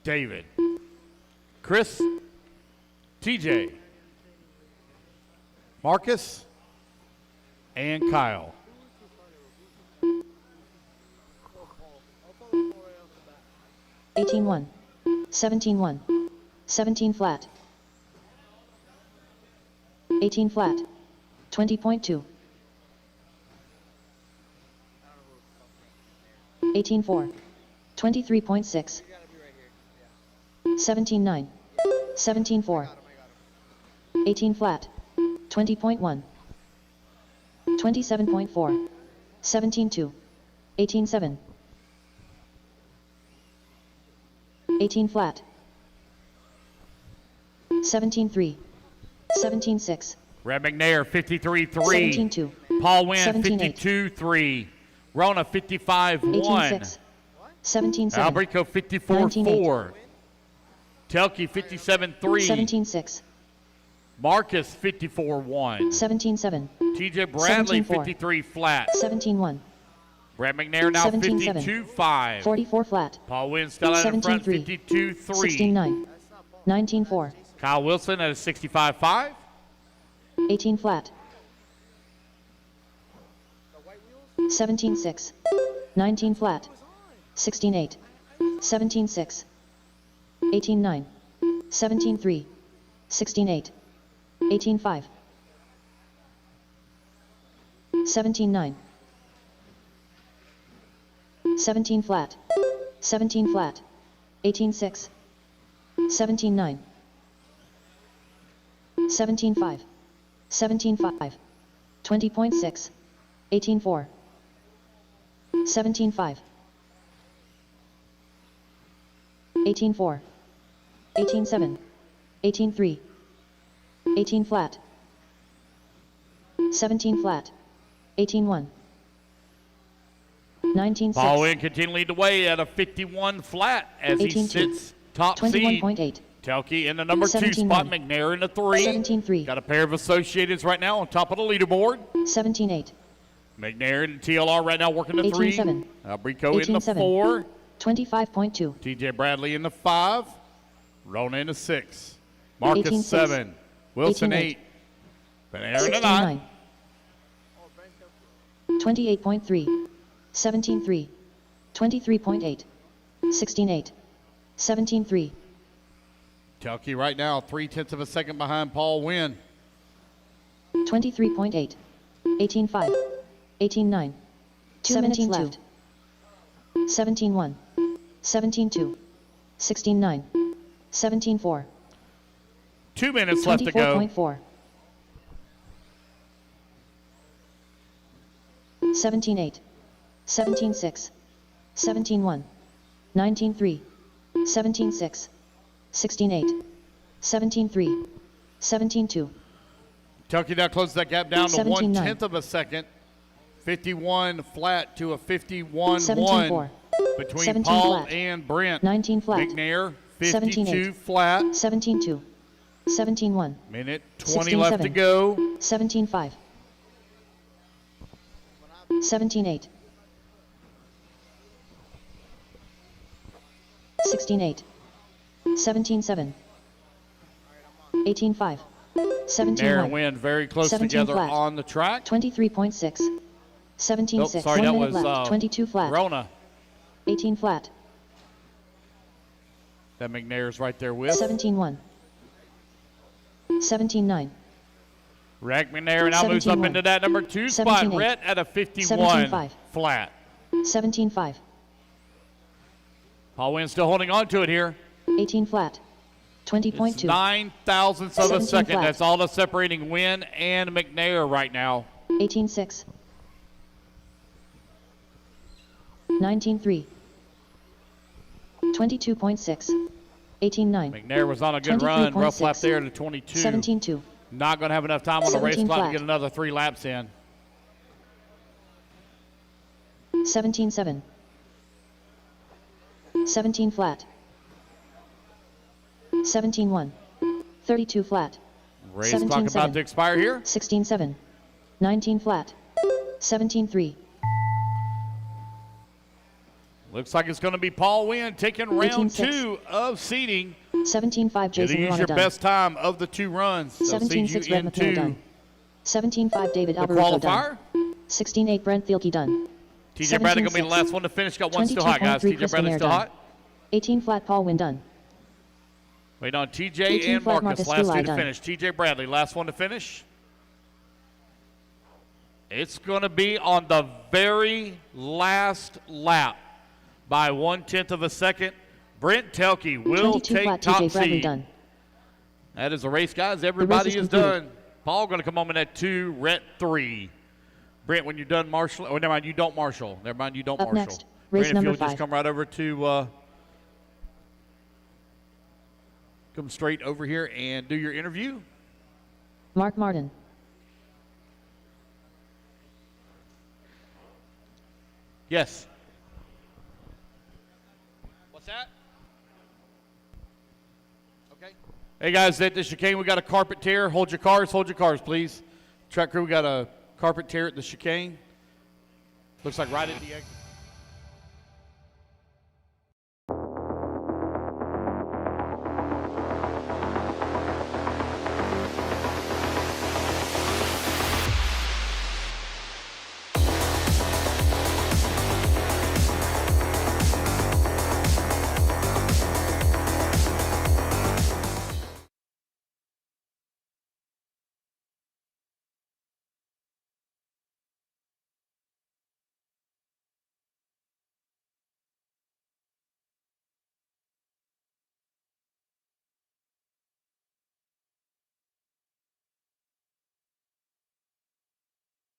S2: David, Chris, TJ, Marcus, and Kyle.
S3: – 18-1, 17-1, 17 flat, 18 flat, 20.2, 18-4, 23.6, 17-9, 17-4, 18 flat, 20.1, 27.4, 17-2, 18-7, 18 flat, 17-3, 17-6,
S2: Brad McNair, 53-3.
S3: 17-2,
S2: Paul Wynn,
S3: 17-8.
S2: 52-3. Rona, 55-1.
S3: 18-6, 17-7,
S2: Albrico, 54-4. Telke, 57-3.
S3: 17-6,
S2: Marcus, 54-1.
S3: 17-7,
S2: TJ Bradley,
S3: 17-4.
S2: 53 flat.
S3: 17-1,
S2: Brad McNair now
S3: 17-7,
S2: 52-5.
S3: 44 flat,
S2: Paul Wynn still out in front,
S3: 17-3,
S2: 52-3.
S3: 16-9, 19-4,
S2: Kyle Wilson at a 65-5.
S3: 18 flat, 17-6, 19 flat, 16-8, 17-6, 18-9, 17-3, 16-8, 18-5, 17-9, 17 flat, 17 flat, 18-6, 17-9, 17-5, 17-5, 20.6, 18-4, 17-5, 18-4, 18-7, 18-3, 18 flat, 17 flat, 18-1, 19-6,
S2: Paul Wynn continuing to lead the way at a 51 flat as he
S3: 18-2,
S2: sits top seed.
S3: 21.8,
S2: Telke in the number 2
S3: 17-9,
S2: spot, McNair in the 3.
S3: 17-3,
S2: Got a pair of Associateds right now on top of the leaderboard.
S3: 17-8,
S2: McNair in the TLR right now working the 3.
S3: 18-7,
S2: Albrico in the
S3: 18-7,
S2: 4.
S3: 25.2,
S2: TJ Bradley in the 5. Rona in the 6. Marcus
S3: 18-6,
S2: 7. Wilson
S3: 18-8,
S2: 8. McNair in the 9.
S3: 28.3, 17-3, 23.8, 16-8, 17-3,
S2: Telke right now 0.3 of a second behind Paul Wynn.
S3: 23.8, 18-5, 18-9, 17 left, 17-1, 17-2, 16-9, 17-4,
S2: 2 minutes left to go.
S3: 24.4, 17-8, 17-6, 17-1, 19-3, 17-6, 16-8, 17-3, 17-2,
S2: Telke now closes that gap down to
S3: 17-9.
S2: 0.1 of a second. 51 flat to a 51-1
S3: 17-4,
S2: between
S3: 17
S2: Paul
S3: flat,
S2: and Brent.
S3: 19 flat,
S2: McNair 52
S3: 17-8,
S2: flat.
S3: 17-2, 17-1,
S2: Minute 20 left to go.
S3: 17-5, 17-8, 16-8, 17-7, 18-5, 17-1,
S2: McNair and Wynn very close
S3: 17
S2: together
S3: flat,
S2: on the track.
S3: 23.6, 17-6,
S2: Oh, sorry,
S3: 1
S2: that
S3: minute
S2: was
S3: left, 22 flat,
S2: Rona
S3: 18 flat,
S2: that McNair's right there with.
S3: 17-1, 17-9,
S2: Rack McNair now moves up
S3: 17-1,
S2: into that number 2 spot.
S3: 17-8,
S2: Rhett at a 51
S3: 17-5,
S2: flat.
S3: 17-5,
S2: Paul Wynn still holding on to it here.
S3: 18 flat, 20.2,
S2: 9 thousandths of a
S3: 17
S2: second.
S3: flat.
S2: That's all that's separating Wynn and McNair right now.
S3: 18-6, 19-3, 22.6, 18-9,
S2: McNair was on a good run. Rough lap
S3: 23.6,
S2: there to 22.
S3: 17-2,
S2: Not going to have enough time on the race
S3: 17
S2: clock to
S3: flat.
S2: get another 3 laps in.
S3: 17-7, 17 flat, 17-1, 32 flat,
S2: Race clock about
S3: 17-7,
S2: to expire here.
S3: 16-7, 19 flat, 17-3,
S2: Looks like it's going to be Paul Wynn taking round 2 of seeding.
S3: 17.5 Jason
S2: Use
S3: Rana
S2: your
S3: done.
S2: best time of the 2 runs. They'll seed
S3: 17.6
S2: you
S3: Red McNeil done.
S2: into
S3: 17.5 David
S2: the
S3: Alberto done.
S2: qualifier.
S3: 16.8 Brent Thielke done.
S2: TJ Bradley going to be the last one to finish. Got one still hot, guys. TJ Bradley still hot.
S3: 18 flat Paul Wynn done.
S2: Wait on
S3: 18
S2: TJ and
S3: flat
S2: Marcus.
S3: Marcus
S2: Last
S3: July
S2: 2 to
S3: done.
S2: finish. TJ Bradley, last one to finish. It's going to be on the very last lap by 1/10 of a second. Brent Thielke will
S3: 22
S2: take
S3: flat
S2: top
S3: TJ Bradley
S2: seed.
S3: done.
S2: That is the race, guys. Everybody
S3: is
S2: is
S3: concluded.
S2: done. Paul going to come home in at 2, Rhett 3. Brent, when you're done marshal, oh, never mind, you don't marshal. Never mind, you don't
S3: Up
S2: marshal.
S3: next, race
S2: Brent, if
S3: number
S2: you'll just
S3: 5.
S2: come right over to, come straight over here and do your interview.
S3: Mark Martin.
S2: Yes. What's that? Okay. Hey guys, at the chicane we got a carpet tear. Hold your cars, please. Track crew, we got a carpet tear at the chicane. Looks like right at the exit.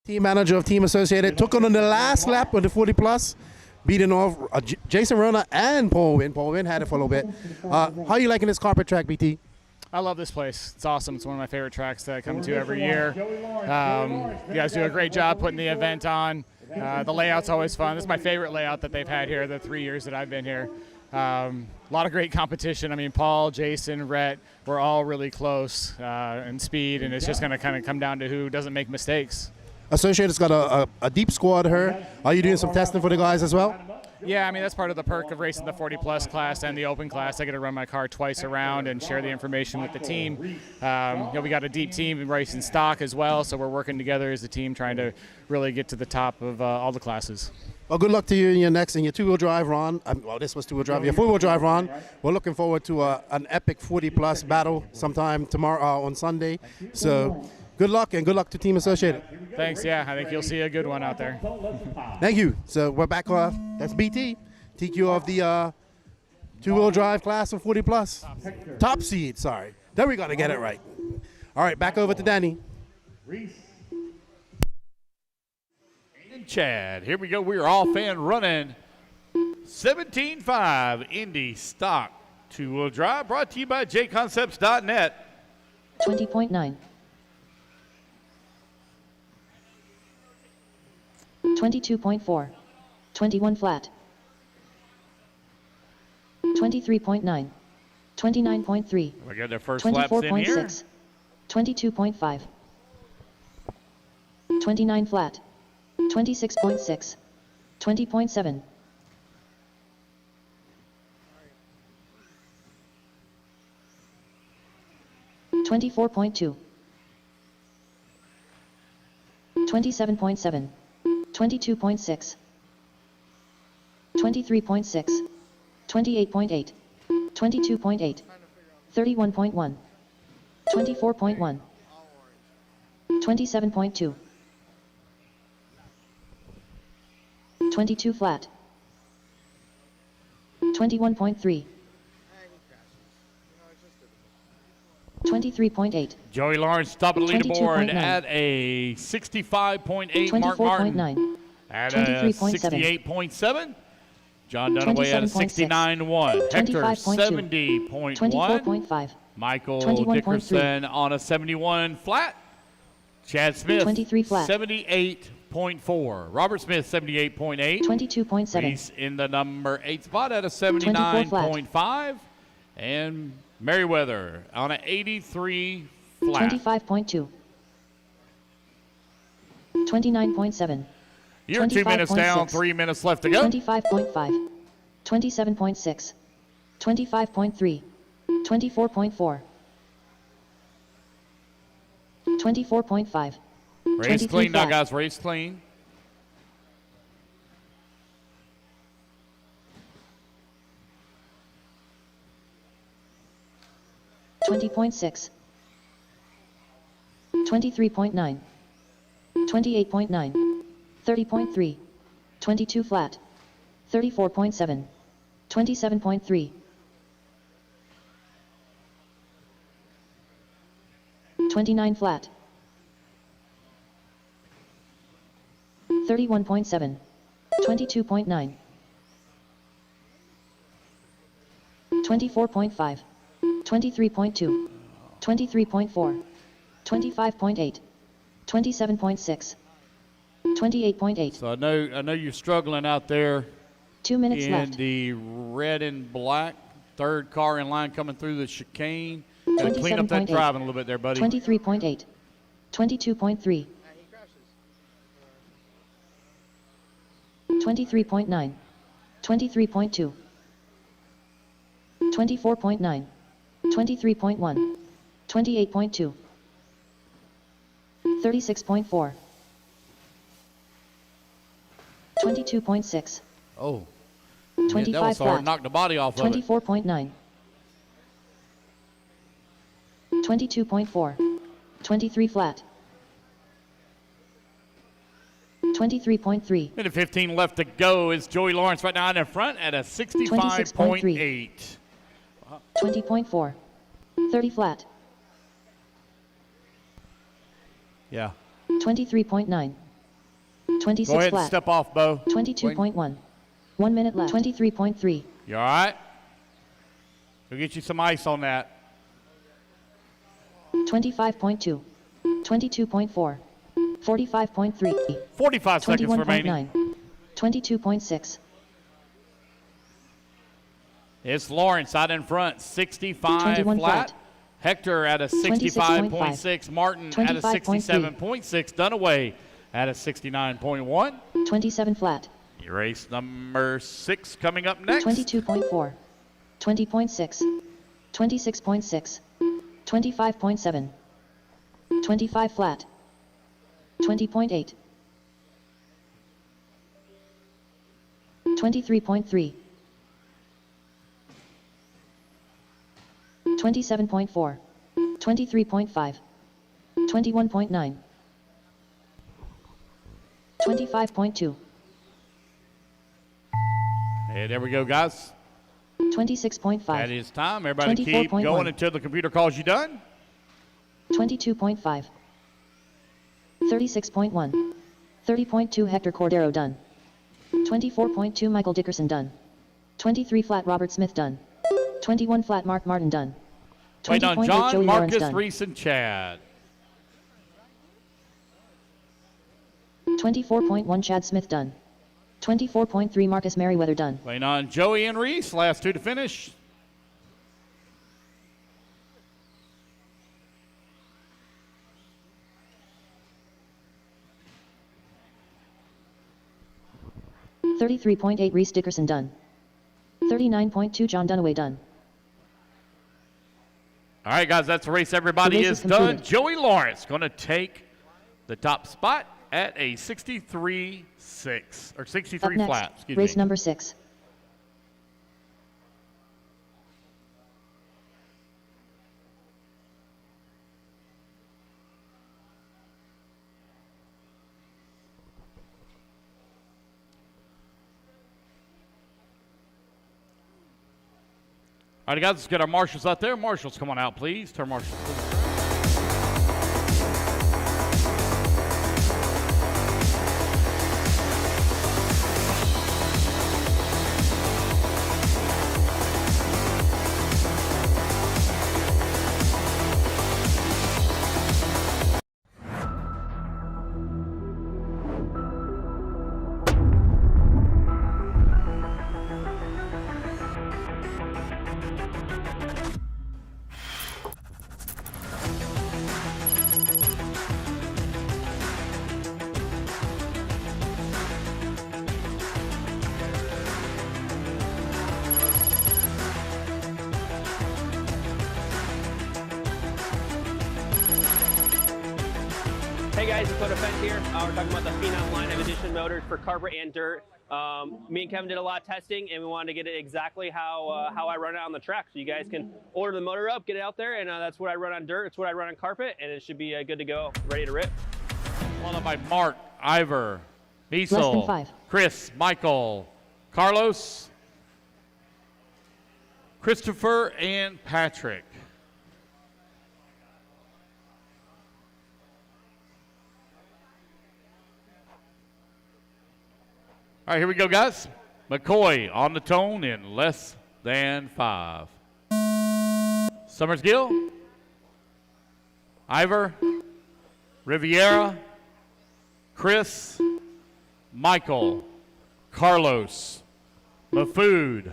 S1: Team manager of Team Associated took on the last lap of the 40 plus, beating off Jason Rona and Paul Wynn. Paul Wynn had it for a little bit. How are you liking this carpet track, BT?
S15: I love this place. It's awesome. It's one of my favorite tracks that I come to every year. You guys do a great job putting the event on. The layout's always fun. This is my favorite layout that they've had here the 3 years that I've been here. A lot of great competition. I mean, Paul, Jason, Rhett, we're all really close in speed, and it's just going to kind of come down to who doesn't make mistakes.
S1: Associated's got a deep squad here. Are you doing some testing for the guys as well?
S15: Yeah, I mean, that's part of the perk of racing the 40-plus class and the open class. I get to run my car twice around and share the information with the team. We got a deep team racing stock as well, so we're working together as a team trying to really get to the top of all the classes.
S1: Well, good luck to you in your two-wheel drive, Ron. Well, this was two-wheel drive. Your four-wheel drive, Ron. We're looking forward to an epic 40-plus battle sometime tomorrow on Sunday. So good luck, and good luck to Team Associated.
S15: Thanks, yeah. I think you'll see a good one out there.
S1: Thank you. So we're back. That's BT. TQ of the two-wheel drive class of 40-plus. Top seed, sorry. Then we got to get it right. All right, back over to Danny.
S2: And Chad. Here we go. We're off and running. 17.5 Indy Stock two-wheel drive, brought to you by jconcepts.net.
S3: 20.9. 22.4. 21 flat. 23.9. 29.3.
S2: We got their first laps in here.
S3: 24.6. 22.5. 29 flat. 26.6. 20.7. 24.2. 27.7. 22.6. 23.6. 28.8. 22.8. 31.1. 24.1. 27.2. 22 flat. 21.3. 23.8.
S2: Joey Lawrence top of the leaderboard
S3: 22.9.
S2: at a 65.8. Mark Martin
S3: 24.9.
S2: at a
S3: 23.7.
S2: 68.7. John Dunaway at a 69.1. Hector
S3: 25.2.
S2: 70.1.
S3: 24.5.
S2: Michael
S3: 21.3.
S2: Dickerson on a 71 flat. Chad Smith
S3: 23 flat.
S2: 78.4. Robert Smith 78.8.
S3: 22.7.
S2: He's in the number 8 spot at a
S3: 24 flat.
S2: 79.5. And Merriweather on an 83 flat.
S3: 25.2. 29.7.
S2: You're 2 minutes down,
S3: 25.6.
S2: 3 minutes left to go.
S3: 25.5. 27.6, 25.3, 24.4, 24.5,
S2: Race clean now, guys. Race clean.
S3: $20.6, 23.9, 28.9, 30.3, 22 flat, 34.7, 27.3, 29 flat, 31.7, 22.9, 24.5, 23.2, 23.4, 25.8, 27.6, 28.8.
S16: So I know you're struggling out there.
S3: 2 minutes
S16: in
S3: left.
S16: the red and black. Third car in line coming through the chicane. Got to clean up that
S3: 27.8,
S16: driving a little bit there, buddy.
S3: 23.8, 22.3, 23.9, 23.2, 24.9, 23.1, 28.2, 36.4, 22.6,
S16: Oh.
S3: 25
S16: that was hard.
S3: flat,
S16: Knocked the body off of it.
S3: 24.9, 22.4, 23 flat, 23.3,
S2: Minute 15 left to go. Is Joey Lawrence right now in front at a 65.8.
S3: 20.4, 30 flat,
S16: Yeah.
S3: 23.9, 26
S2: Go ahead
S3: flat,
S2: and step off, Bo.
S3: 22.1, 1 minute left, 23.3,
S2: You all right? We'll get you some ice on that.
S3: 25.2, 22.4, 45.3,
S2: 45 seconds remaining.
S3: 21.9, 22.6,
S2: It's Lawrence out in front, 65
S3: 21
S2: flat.
S3: flat.
S2: Hector at a
S3: 26.5.
S2: 65.6. Martin at a
S3: 25.3.
S2: 67.6. Dunaway at a 69.1.
S3: 27 flat,
S2: Race number 6 coming up next.
S3: 22.4, 20.6, 26.6, 25.7, 25 flat, 20.8, 23.3, 27.4, 23.5, 21.9, 25.2,
S2: And there we go, guys.
S3: 26.5,
S2: That is time. Everybody keep
S3: 24.1.
S2: going until the computer calls you done.
S3: 22.5, 36.1, 30.2 Hector Cordero done, 24.2 Michael Dickerson done, 23 flat Robert Smith done, 21 flat Mark Martin done,
S2: Waiting on
S3: 20.8
S2: John,
S3: Joey Lawrence
S2: Marcus,
S3: done,
S2: Reese, and Chad.
S3: 24.1 Chad Smith done, 24.3 Marcus Merriweather done,
S2: Waiting on Joey and Reese, last two to finish.
S3: $33.8 Reese Dickerson done, 39.2 John Dunaway done.
S2: All right, guys, that's the race. Everybody
S3: The race
S2: is
S3: is
S2: done.
S3: concluded.
S2: Joey Lawrence going to take the top spot at a 63.6 or
S3: Up
S2: 63
S3: next,
S2: flat. Excuse
S3: race
S2: me.
S3: number 6.
S2: All right, guys, let's get our marshals out there. Marshals, come on out, please. Turn marshals, please.
S4: Hey guys, it's Qualifier here. We're talking about the Phenom line of edition motors for carpet and dirt. Me and Kevin did a lot of testing, and we wanted to get it exactly how I run it on the track. So you guys can order the motor up, get it out there, and that's what I run on dirt. It's what I run on carpet, and it should be good to go, ready to rip.
S16: Followed by Mark, Ivor,
S3: Less than
S16: Diesel,
S3: 5.
S16: Chris, Michael, Carlos, Christopher, and Patrick. All right, here we go, guys. McCoy on the tone in less than 5. Summersgill, Ivor, Riviera, Chris, Michael, Carlos, Mafood,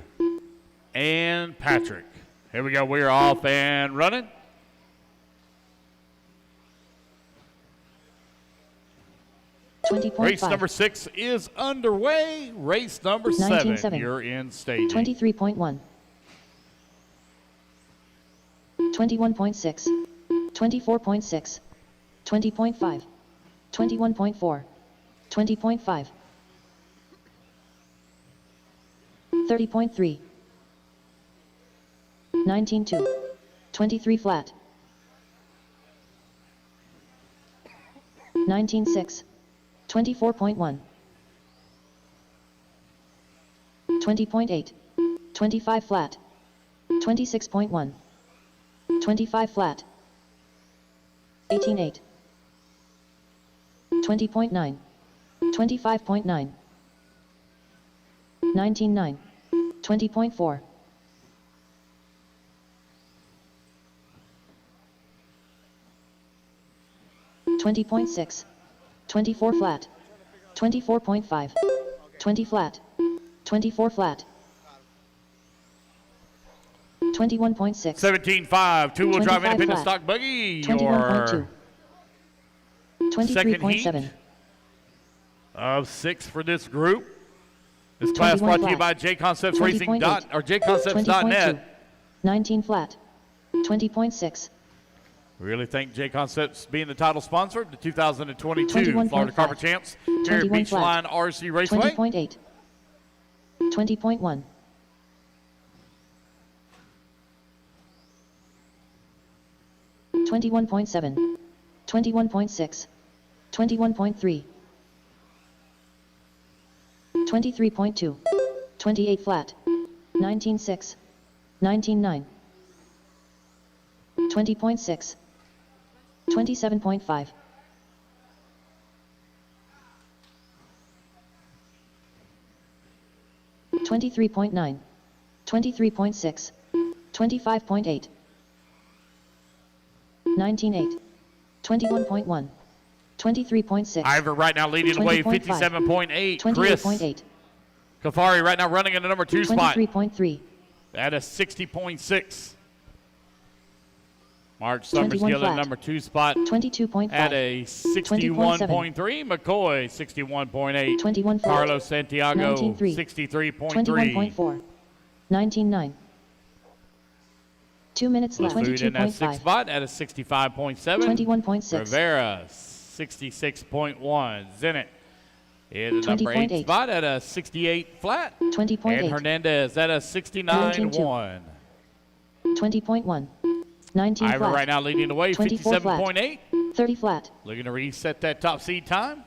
S16: and Patrick. Here we go. We're off and running. Race number 6 is underway. Race number 7. You're in staging.
S3: 23.1. 21.6. 24.6. 20.5. 21.4. 20.5. 30.3. 19.2. 23 flat. 19.6. 24.1. 20.8. 25 flat. 26.1. 25 flat. 18.8. 20.9. 25.9. 19.9. 20.4. 20.6. 24 flat. 24.5. 20 flat. 24 flat. 21.6.
S16: 17.5. Two-wheel drive independent stock buggy.
S3: 21.2.
S16: Second heat
S3: 23.7.
S16: of 6 for this group. This class brought to you by jconceptsracing.net.
S3: 19 flat. 20.6.
S16: We really thank J-Concepts being the title sponsor of the 2022 Florida Carpet Champs here at Beachline RC Raceway.
S3: 20.8. 20.1. 21.7. 21.6. 21.3. 23.2. 28 flat. 19.6. 19.9. 20.6. 27.5. 23.9. 23.6. 25.8. 19.8. 21.1. 23.6.
S16: Ivor right now leading the way, 57.8. Chris
S3: 28.8.
S16: Kafari right now running in the number 2 spot.
S3: 23.3.
S16: At a 60.6. Mark Summersgill at number 2 spot.
S3: 22.5.
S16: At a 61.3. McCoy 61.8.
S3: 21 flat.
S16: Carlos Santiago
S3: 19.3.
S16: 63.3.
S3: 21.4. 19.9. 2 minutes left.
S16: Food in that 6th
S3: 22.5.
S16: spot at a 65.7.
S3: 21.6.
S16: Rivera 66.1. Zenit in the number 8
S3: 20.8.
S16: spot at a 68 flat.
S3: 20.8.
S16: And Hernandez at a 69.1.
S3: 20.1. 19
S16: Ivor
S3: flat.
S16: right now leading the way,
S3: 24 flat.
S16: 57.8.
S3: 30 flat.
S16: Looking to reset that top seed time.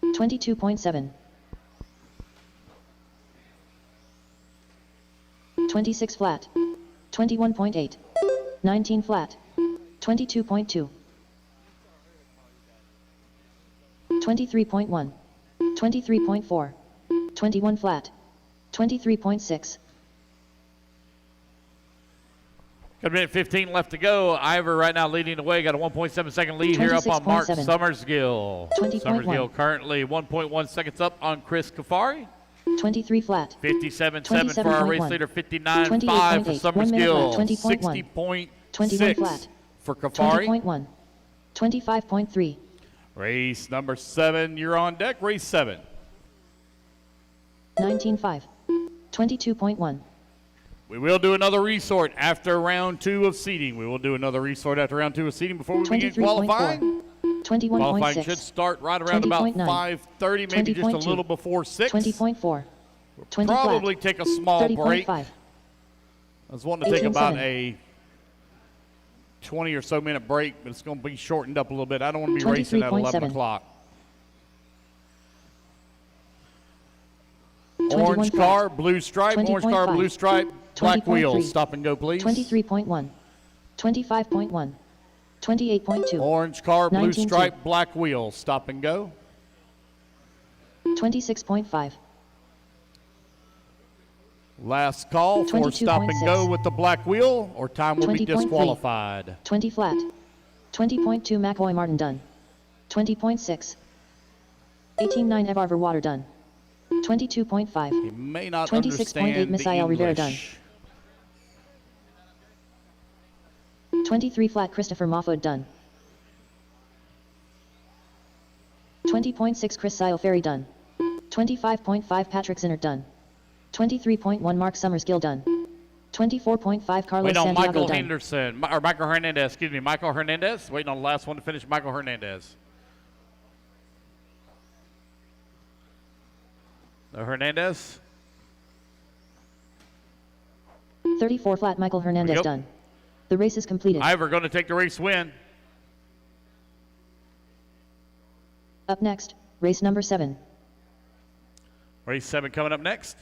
S3: 22.7. 26 flat. 21.8. 19 flat. 22.2. 23.1. 23.4. 21 flat. 23.6.
S16: Got a minute 15 left to go. Ivor right now leading the way. Got a 1.7 second lead here up on Mark
S3: 26.7.
S16: Summersgill.
S3: 20.1.
S16: Summersgill currently 1.1 seconds up on Chris Kafari.
S3: 23 flat.
S16: 57.7 for our race
S3: 27.1.
S16: leader. 59.5 for
S3: 28.8. 1 minute
S16: Summersgill.
S3: left. 20.1. 21 flat.
S16: 60.6 for Kafari.
S3: 20.1. 25.3.
S16: Race number 7. You're on deck. Race 7.
S3: 19.5. 22.1.
S16: We will do another resort after round 2 of seeding. We will do another resort after round 2 of seeding before we begin qualifying.
S3: 21.6.
S16: Qualifying should start right around about 5:30, maybe just a little before 6.
S3: 20.4.
S16: We'll probably take a small break. I was wanting to take about a 20 or so minute break, but it's going to be shortened up a little bit. I don't want to be racing at 11 o'clock. Orange car, blue stripe, orange car, blue stripe, black wheels. Stop and go, please.
S3: 23.1. 25.1. 28.2.
S16: Orange car, blue stripe, black wheels. Stop and go.
S3: 26.5.
S16: Last call for stop and go with the black wheel, or time will be disqualified.
S3: 20 flat. 20.2 McCoy Martin done. 20.6. 18.9 Evarver Water done. 22.5.
S16: He may not
S3: 26.8 Misael Rivera done. 23 flat Christopher Moffitt done. 20.6 Chris Ferry done. 25.5 Patrick Zinner done. 23.1 Mark Summers Gill done. 24.5 Carlos
S16: Waiting on
S3: Santiago
S16: Michael
S3: done.
S16: Henderson, or Michael Hernandez, excuse me, Michael Hernandez. Waiting on the last one to finish, Michael Hernandez. No Hernandez.
S3: 34 flat Michael Hernandez done. The race is completed.
S16: Ivor going to take the race win.
S3: Up next, race number 7.
S16: Race 7 coming up next.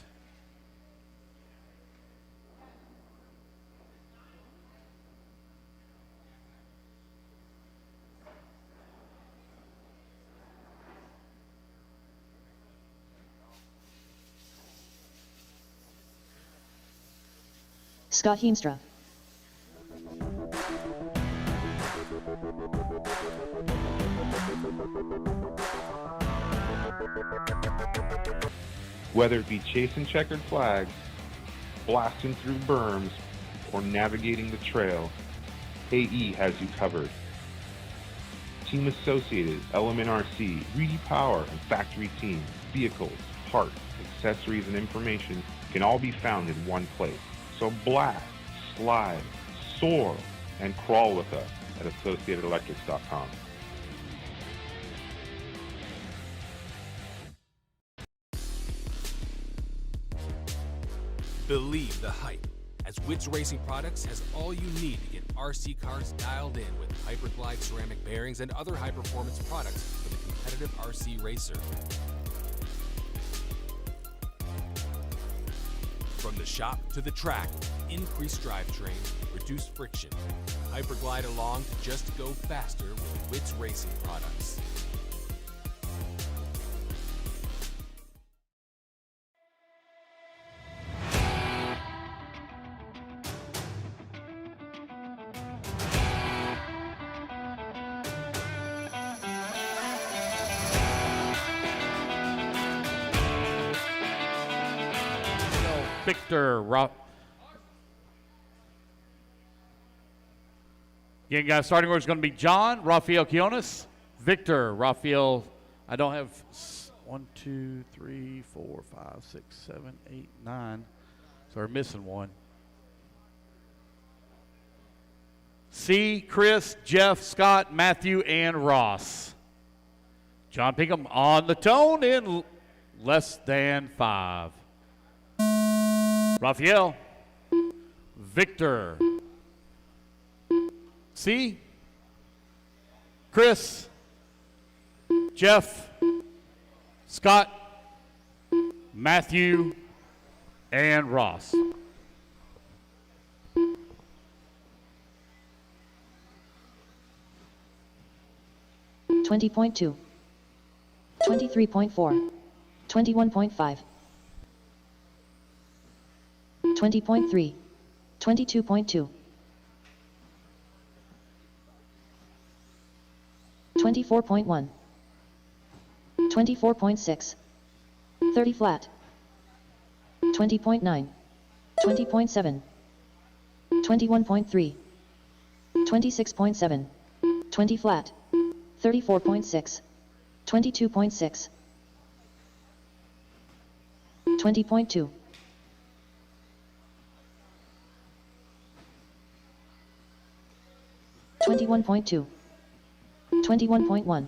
S3: Scott Heemstra.
S9: Whether it be chasing checkered flags, blasting through berms, or navigating the trail, AE has you covered. Team Associated, Element RC, Reedy Power, and Factory Team, vehicles, parts, accessories, and information can all be found in one place. So blast, slide, soar, and crawl with us at AssociatedElectrics.com.
S6: Believe the hype, as Wits Racing Products has all you need to get RC cars dialed in with Hyperglide ceramic bearings and other high-performance products for the competitive RC racer. From the shop to the track, increased drivetrain, reduced friction. Hyperglide along to just go faster with Wits Racing Products.
S16: Victor Again, guys, starting order is going to be John, Rafael Quiones, Victor, Rafael. I don't have 1, 2, 3, 4, 5, 6, 7, 8, 9. So we're missing one. C, Chris, Jeff, Scott, Matthew, and Ross. John Pinkham on the tone in less than 5. Rafael, Victor, C, Chris, Jeff, Scott, Matthew, and Ross.
S3: $20.2, 23.4, 21.5, 20.3, 22.2, 24.1, 24.6, 30 flat, 20.9, 20.7, 21.3, 26.7, 20 flat, 34.6, 22.6, 20.2, 21.2. 21.1.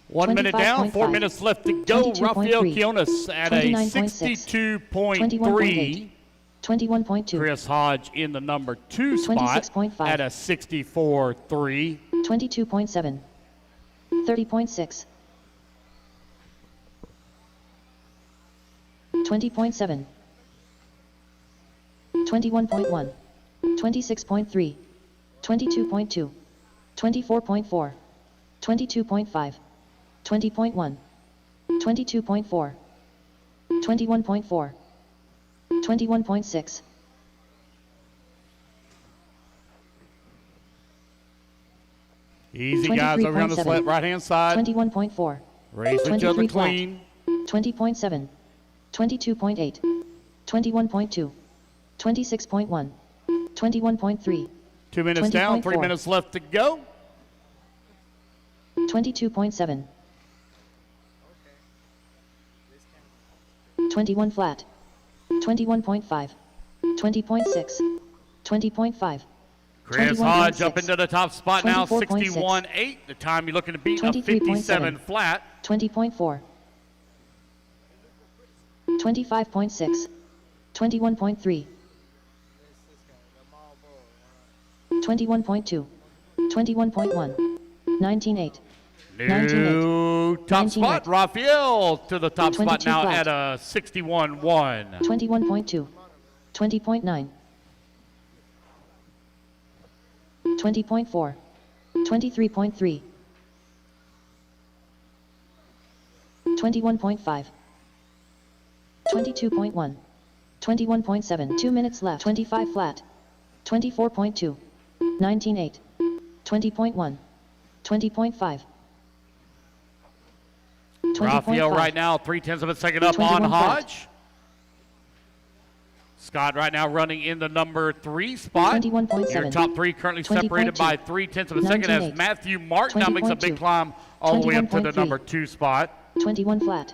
S16: 1 minute down, 4
S3: 25.5.
S16: minutes left to go.
S3: 22.3.
S16: Rafael Quiones at a
S3: 29.6.
S16: 62.3.
S3: 21.2.
S16: Chris Hodge in the number 2 spot
S3: 26.5.
S16: at a 64.3.
S3: 22.7. 30.6. 20.7. 21.1. 26.3. 22.2. 24.4. 22.5. 20.1. 22.4. 21.4. 21.6.
S16: Easy, guys, over on the right-hand side.
S3: 21.4.
S16: Race each other clean.
S3: 20.7. 22.8. 21.2. 26.1. 21.3.
S16: 2 minutes down, 3 minutes left to go.
S3: 22.7. 21 flat. 21.5. 20.6. 20.5.
S16: Chris Hodge up into the top spot now, 61.8. The time you're looking to beat a 57 flat.
S3: 20.4. 25.6. 21.3. 21.2. 21.1. 19.8.
S16: New top spot, Rafael to the top spot
S3: 22
S16: now
S3: flat.
S16: at a 61.1.
S3: 21.2. 20.9. 20.4. 23.3. 21.5. 22.1. 21.7. 2 minutes left. 25 flat. 24.2. 19.8. 20.1. 20.5.
S16: Rafael right now, 0.3 of a second up on
S3: 21 flat.
S16: Hodge. Scott right now running in the number 3 spot.
S3: 21.7.
S16: Your top 3 currently
S3: 20.2.
S16: separated by 0.3 of a second as
S3: 19.8.
S16: Matthew Martin now makes a big
S3: 20.2.
S16: climb all the way up to the
S3: 21.3.
S16: number 2 spot.
S3: 21 flat.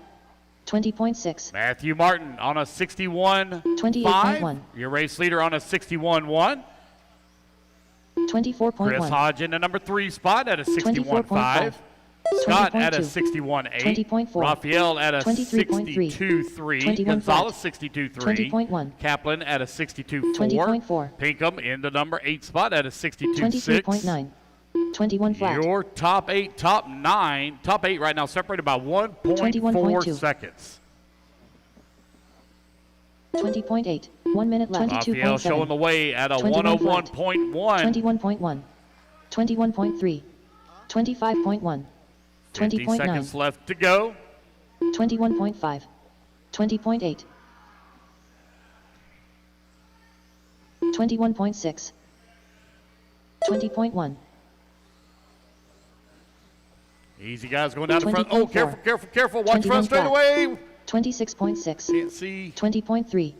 S3: 20.6.
S16: Matthew Martin on a 61.5.
S3: 28.1.
S16: Your race leader on a 61.1.
S3: 24.1.
S16: Chris Hodge in the number 3 spot at a 61.5.
S3: 24.5.
S16: Scott at a
S3: 20.2.
S16: 61.8.
S3: 20.4.
S16: Rafael at a
S3: 23.3.
S16: 62.3.
S3: 21
S16: Gonzalez
S3: flat.
S16: 62.3.
S3: 20.1.
S16: Kaplan at a 62.4.
S3: 20.4.
S16: Pinkham in the number 8 spot at a 62.6.
S3: 23.9. 21 flat.
S16: Your top 8, top 9, top 8 right now separated by 1.4
S3: 21.2.
S16: seconds.
S3: 20.8. 1 minute left.
S16: Rafael
S3: 22.7.
S16: showing the way at a
S3: 21 flat.
S16: 101.1.
S3: 21.1. 21.3. 25.1.
S16: 50
S3: 20.9.
S16: seconds left to go.
S3: 21.5. 20.8. 21.6. 20.1.
S16: Easy, guys, going down the front. Oh,
S3: 20.4.
S16: careful, careful, careful. Watch
S3: 21
S16: front straightaway.
S3: 26.6.
S16: Can't see.
S3: 20.3. 22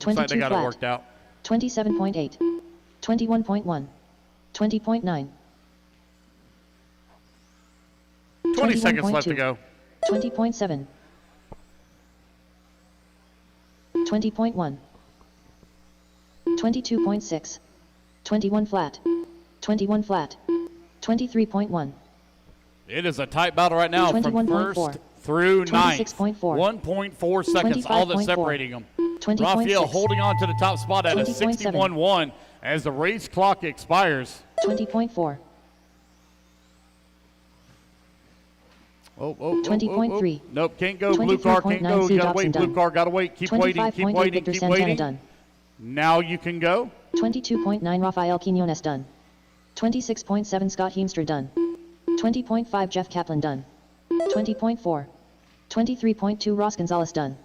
S16: Looks like they got it
S3: flat.
S16: worked out.
S3: 27.8. 21.1. 20.9.
S16: 20 seconds left to go.
S3: 20.7. 20.1. 22.6. 21 flat. 21 flat. 23.1.
S16: It is a tight battle right now from
S3: 21.4.
S16: first through ninth.
S3: 26.4.
S16: 1.4 seconds, all that's
S3: 25.4.
S16: separating them.
S3: 20.6.
S16: Rafael holding on to the top spot at a
S3: 20.7.
S16: 61.1 as the race clock expires.
S3: 20.4.
S16: Oh,
S3: 20.3.
S16: Nope, can't go. Blue car can't go.
S3: 23.9
S16: Gotta wait.
S3: done.
S16: Blue car, gotta wait. Keep waiting. Keep
S3: 25.8
S16: waiting.
S3: Victor
S16: Keep
S3: Santana
S16: waiting.
S3: done.
S16: Now you can go.
S3: 22.9 Rafael Quinones done. 26.7 Scott Heemstra done. 20.5 Jeff Kaplan done. 20.4. 23.2 Ross Gonzalez done.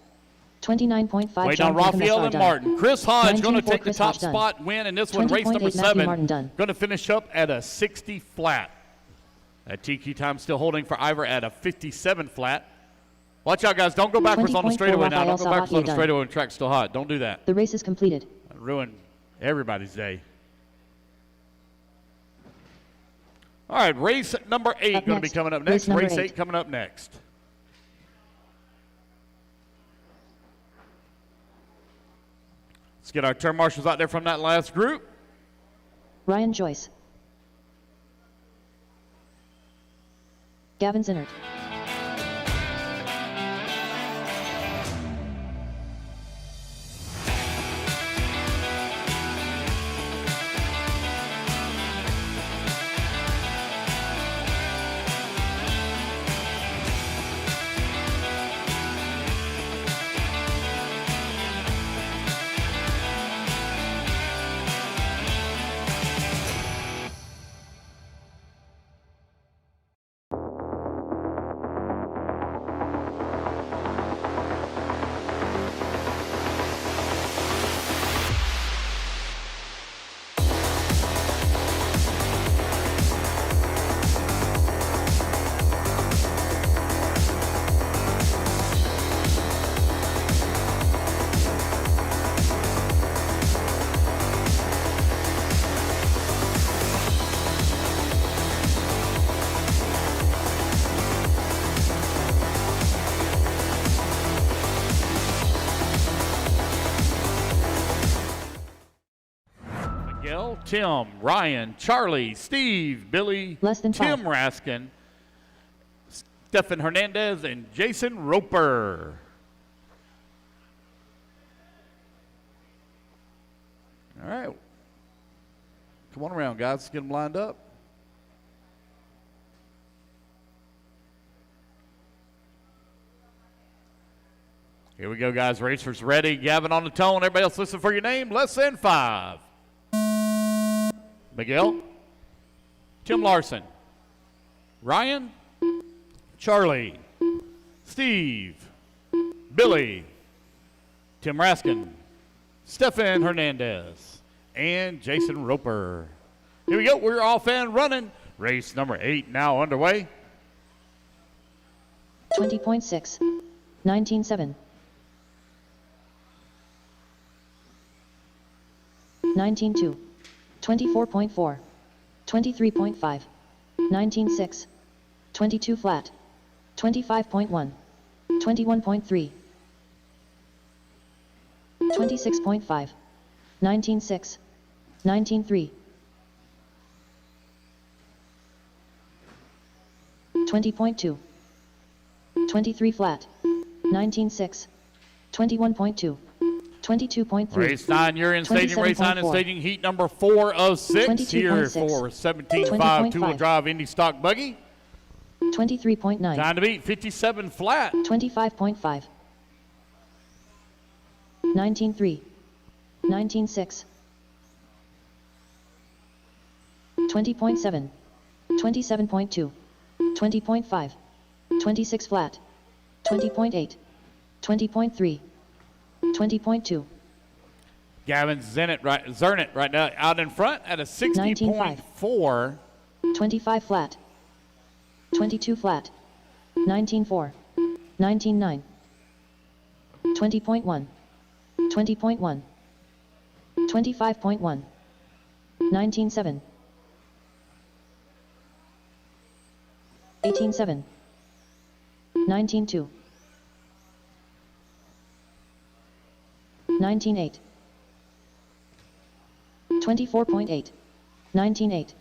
S3: 29.5
S16: Wait
S3: John
S16: on Rafael and
S3: done.
S16: Martin. Chris Hodge going to
S3: 19.4
S16: take the
S3: Chris
S16: top
S3: Hodge done.
S16: spot, win in this one. Race
S3: 20.8
S16: number
S3: Matthew
S16: 7.
S3: Martin done.
S16: Going to finish up at a 60 flat. That TQ time still holding for Ivor at a 57 flat. Watch out, guys. Don't go backwards on the
S3: 20.4
S16: straightaway now.
S3: Rafael
S16: Don't go backwards on the
S3: Sabathia
S16: straightaway when the track's still hot. Don't do that.
S3: The race is completed.
S16: That'll ruin everybody's day. All right, race number 8
S3: Up
S16: going to be
S3: next.
S16: coming up
S3: Race
S16: next.
S3: number
S16: Race
S3: 8.
S16: 8 coming up next. Let's get our turn marshals out there from that last group.
S3: Ryan Joyce. Gavin Zinnert.
S16: Miguel, Tim, Ryan, Charlie, Steve, Billy, Tim Raskin, Stefan Hernandez, and Jason Roper. All right. Come on around, guys. Let's get them lined up. Here we go, guys. Racers ready. Gavin on the tone. Everybody else listen for your name. Less than 5. Miguel, Tim Larson, Ryan, Charlie, Steve, Billy, Tim Raskin, Stefan Hernandez, and Jason Roper. Here we go. We're off and running. Race number 8 now underway.
S3: 20.6. 19.7. 19.2. 24.4. 23.5. 19.6. 22 flat. 25.1. 21.3. 26.5. 19.6. 19.3. 20.2. 23 flat. 19.6. 21.2. 22.3.
S16: Race 9, you're in staging. Race 9 is staging heat number 4 of 6 here for 17.5 two-wheel drive Indy stock buggy.
S3: 23.9.
S16: Time to beat 57 flat.
S3: 25.5. 19.3. 19.6. 20.7. 27.2. 20.5. 26 flat. 20.8. 20.3. 20.2.
S16: Gavin Zernit right now out in front at a 60.4.
S3: 25 flat. 22 flat. 19.4. 19.9. 20.1. 20.1. 25.1. 19.7. 18.7. 19.2. 19.8. 24.8. 19.8.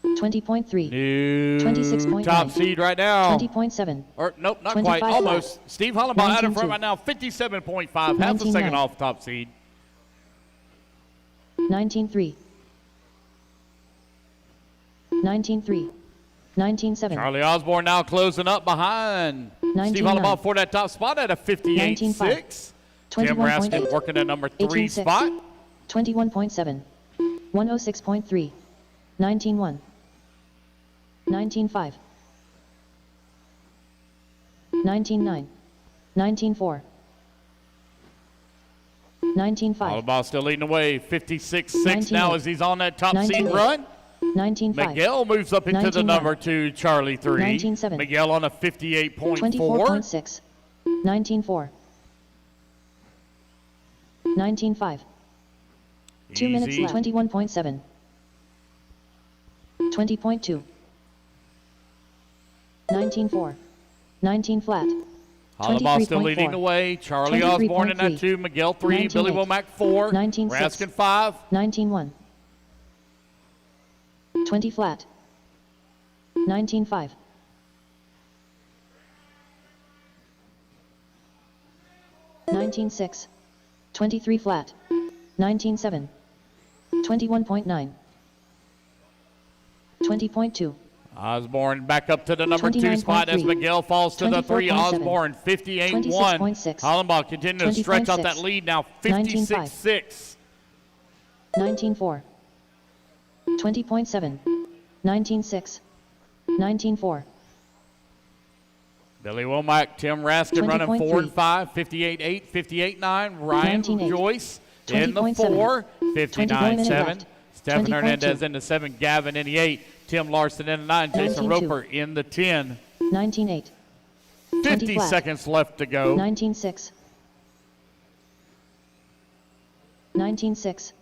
S3: 20.3.
S16: New
S3: 26.9.
S16: top seed right now.
S3: 20.7.
S16: Or nope, not
S3: 25
S16: quite.
S3: flat.
S16: Almost. Steve Hollenbaugh out in front
S3: 19.2.
S16: right now, 57.5. Half a second off top seed.
S3: 19.3. 19.3. 19.7.
S16: Charlie Osborne now closing up behind Steve
S3: 19.9.
S16: Hollenbaugh for that top spot at a 58.6. Tim
S3: 21.8.
S16: Raskin working at number 3
S3: 18.6.
S16: spot.
S3: 21.7. 106.3. 19.1. 19.5. 19.9. 19.4. 19.5.
S16: Hollenbaugh still leading the way, 56.6
S3: 19.8.
S16: now as he's on that top seed
S3: 19.8.
S16: run.
S3: 19.5.
S16: Miguel moves up into the
S3: 19.9.
S16: number 2, Charlie 3.
S3: 19.7.
S16: Miguel on a 58.4.
S3: 24.6. 19.4. 19.5. 2 minutes left. 21.7. 20.2. 19.4. 19 flat.
S16: Hollenbaugh still leading
S3: 23.4.
S16: the way. Charlie Osborne in that 2. Miguel 3. Billy
S3: 19.8.
S16: Womack 4.
S3: 19.6.
S16: Raskin 5.
S3: 19.1. 20 flat. 19.5. 19.6. 23 flat. 19.7. 21.9. 20.2.
S16: Osborne back up to the number 2 spot as Miguel falls to the 3. Osborne 58.1. Hollenbach continuing to stretch out that lead now. 56.6.
S3: 19.4. 20.7. 19.6. 19.4.
S16: Billy Womack, Tim Raskin running 4 and 5, 58.8, 58.9. Ryan Joyce in the 4, 59.7. Stephen Hernandez in the 7, Gavin in the 8, Tim Larson in the 9, Jason Roper in the 10.
S3: 19.8.
S16: 50 seconds left to go.
S3: 19.6. 19.6.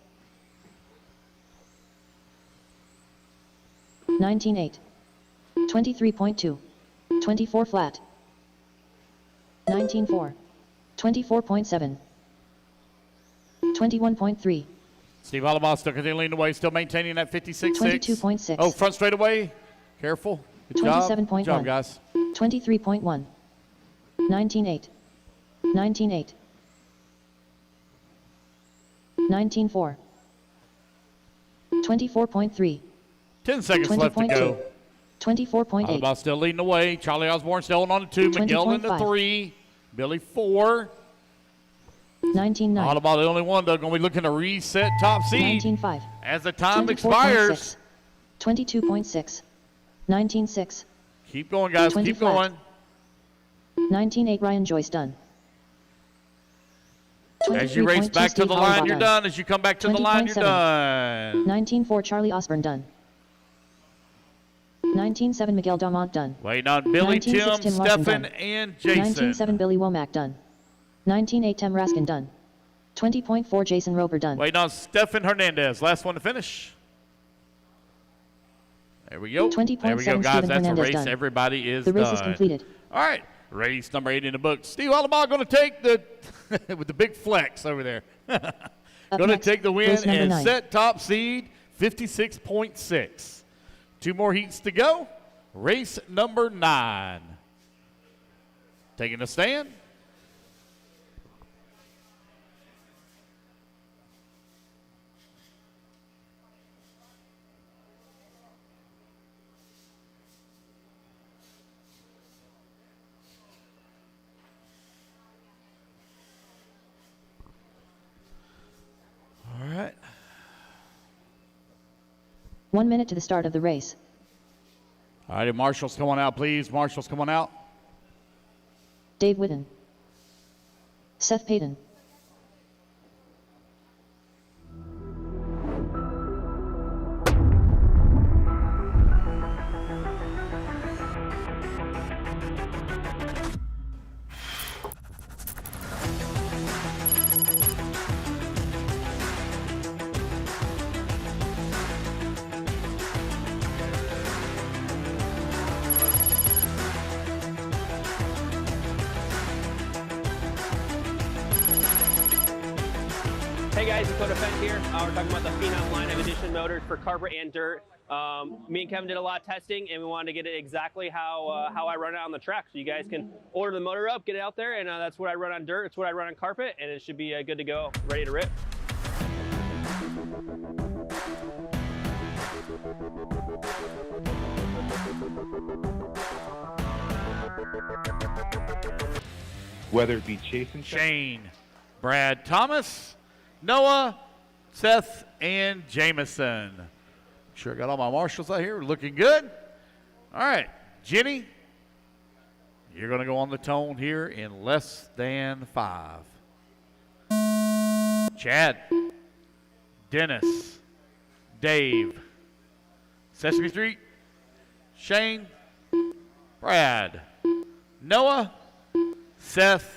S3: 19.8. 23.2. 24 flat. 19.4. 24.7. 21.3.
S16: Steve Hollenbach still continuing away, still maintaining that 56.6.
S3: 22.6.
S16: Oh, front straightaway. Careful. Good job.
S3: 27.1.
S16: Good job, guys.
S3: 23.1. 19.8. 19.8. 19.4. 24.3.
S16: 10 seconds left to go.
S3: 24.8.
S16: Hollenbach still leading the way. Charlie Osborne still on the 2. Miguel in the 3. Billy 4.
S3: 19.9.
S16: Hollenbach the only one, though, going to be looking to reset top seed
S3: 19.5.
S16: as the time expires.
S3: 22.6. 19.6.
S16: Keep going, guys.
S3: 20
S16: Keep
S3: flat.
S16: going.
S3: 19.8. Ryan Joyce done.
S16: As you race back to the line, you're done. As you come back to the line, you're done.
S3: 19.4. Charlie Osborne done. 19.7. Miguel Damont done.
S16: Waiting on Billy, Tim,
S3: Larson
S16: Stefan,
S3: done.
S16: and Jason.
S3: 19.7. Billy Womack done. 19.8. Tim Raskin done. 20.4. Jason Roper done.
S16: Waiting on Stefan Hernandez. Last one to finish. There we go.
S3: 20.7.
S16: There we go, guys.
S3: Steven
S16: That's
S3: Hernandez
S16: a race.
S3: done.
S16: Everybody is
S3: The race
S16: done.
S3: is completed.
S16: All right. Race number 8 in the book. Steve Hollenbach going to take the with the big flex over there. Going to take the win and
S3: 9.
S16: set top seed 56.6. 2 more heats to go. Race number 9. Taking a stand. All right.
S3: 1 minute to the start of the race.
S16: All right, marshals, come on out, please. Marshals, come on out.
S3: Dave Whitten. Seth Payton.
S4: Hey guys, it's Qualifier here. We're talking about the Phenom line of edition motors for carpet and dirt. Me and Kevin did a lot of testing, and we wanted to get it exactly how I run it on the track. So you guys can order the motor up, get it out there, and that's what I run on dirt. It's what I run on carpet, and it should be good to go, ready to rip.
S9: Whether it be Chase and
S16: Shane, Brad Thomas, Noah, Seth, and Jameson. Sure got all my marshals out here looking good. All right, Jenny, you're going to go on the tone here in less than 5. Chad, Dennis, Dave, Sesame Street, Shane, Brad, Noah, Seth,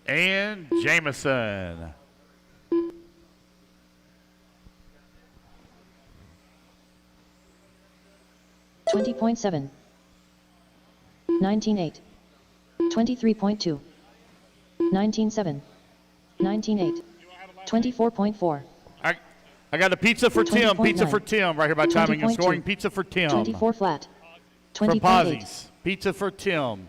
S16: and Jameson.
S3: $20.7. 19.8. 23.2. 19.7. 19.8. 24.4.
S16: I got a pizza for Tim. Pizza for Tim right here by timing and
S3: 20.2.
S16: scoring. Pizza for Tim.
S3: 24 flat. 20.8.
S16: from Pozzies. Pizza for Tim.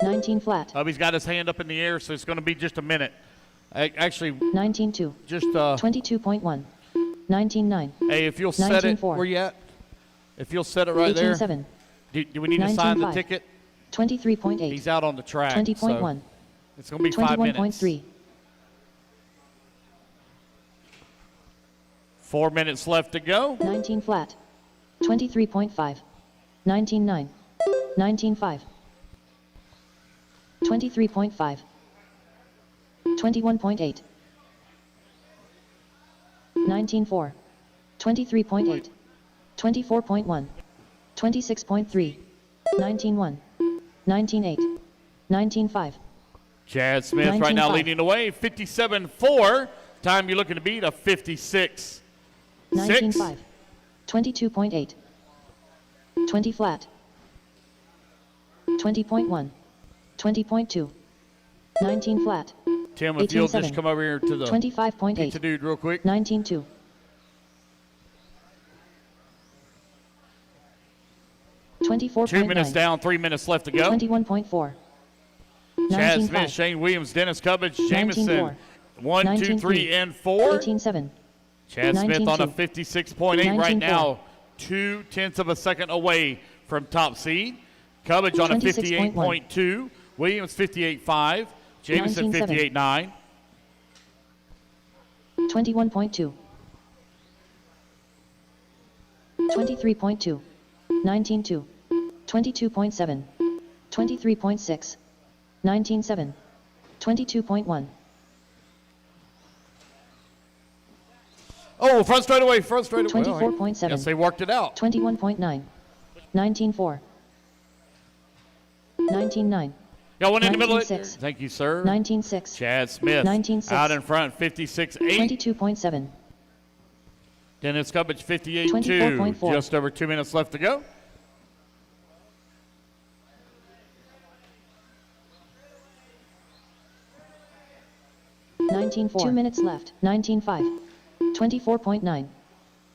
S3: 19 flat.
S16: He's got his hand up in the air, so it's going to be just a minute. Actually,
S3: 19.2.
S16: Just
S3: 22.1. 19.9.
S16: Hey, if you'll set it,
S3: 19.4.
S16: where you at? If you'll set it right there.
S3: 18.7.
S16: Do we need to sign the
S3: 19.5.
S16: ticket?
S3: 23.8.
S16: He's out on the track.
S3: 20.1.
S16: So it's going to be 5 minutes.
S3: 21.3.
S16: 4 minutes left to go.
S3: 19 flat. 23.5. 19.9. 19.5. 23.5. 21.8. 19.4. 23.8. 24.1. 26.3. 19.1. 19.8. 19.5.
S16: Chad Smith right now
S3: 19.5.
S16: leading the way. 57.4. Time you're looking to beat a 56.
S3: 19.5. 22.8. 20 flat. 20.1. 20.2. 19 flat.
S16: Tim, if you'll just
S3: 18.7.
S16: come over here to the
S3: 25.8.
S16: pizza dude real quick.
S3: 19.2. 24.9.
S16: 2 minutes down, 3 minutes left to go.
S3: 21.4.
S16: Chad
S3: 19.5.
S16: Smith, Shane Williams, Dennis Cubbage,
S3: 19.4.
S16: Jameson. 1, 2,
S3: 19.3.
S16: 3, and 4.
S3: 18.7.
S16: Chad Smith on a
S3: 19.2.
S16: 56.8 right
S3: 19.4.
S16: now, 0.2 of a second away from top seed. Cubbage on a
S3: 26.1.
S16: 58.2. Williams 58.5. Jameson
S3: 19.7.
S16: 58.9.
S3: 21.2. 23.2. 19.2. 22.7. 23.6. 19.7. 22.1.
S16: Oh, front straightaway, front straightaway.
S3: 24.7.
S16: Yes, they worked it out.
S3: 21.9. 19.4. 19.9.
S16: Got one in the middle.
S3: 19.6.
S16: Thank you, sir.
S3: 19.6.
S16: Chad Smith
S3: 19.6.
S16: out in front, 56.8.
S3: 22.7.
S16: Dennis Cubbage 58.2.
S3: 24.4.
S16: Just over 2 minutes left to go.
S3: $19.4. 2 minutes left. 19.5. 24.9.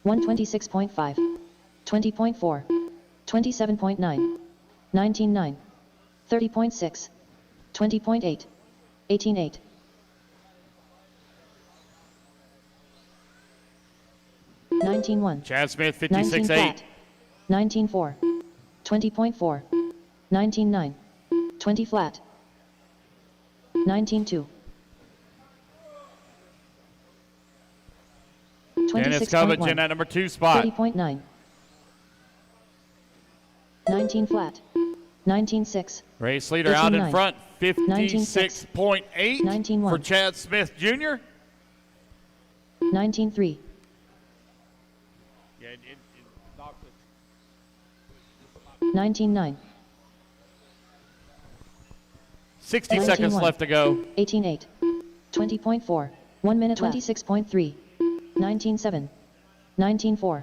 S3: 126.5. 20.4. 27.9. 19.9. 30.6. 20.8. 18.8. 19.1.
S16: Chad Smith
S3: 19
S16: 56.8.
S3: flat. 19.4. 20.4. 19.9. 20 flat. 19.2.
S16: Dennis Cubbage in that number 2 spot.
S3: 30.9. 19 flat. 19.6.
S16: Race leader out in
S3: 18.9.
S16: front,
S3: 19.6.
S16: 56.8
S3: 19.1.
S16: for Chad Smith Jr.
S3: 19.3. 19.9.
S16: 60 seconds
S3: 19.1.
S16: left to go.
S3: 18.8. 20.4. 1 minute 26.3. 19.7. 19.4.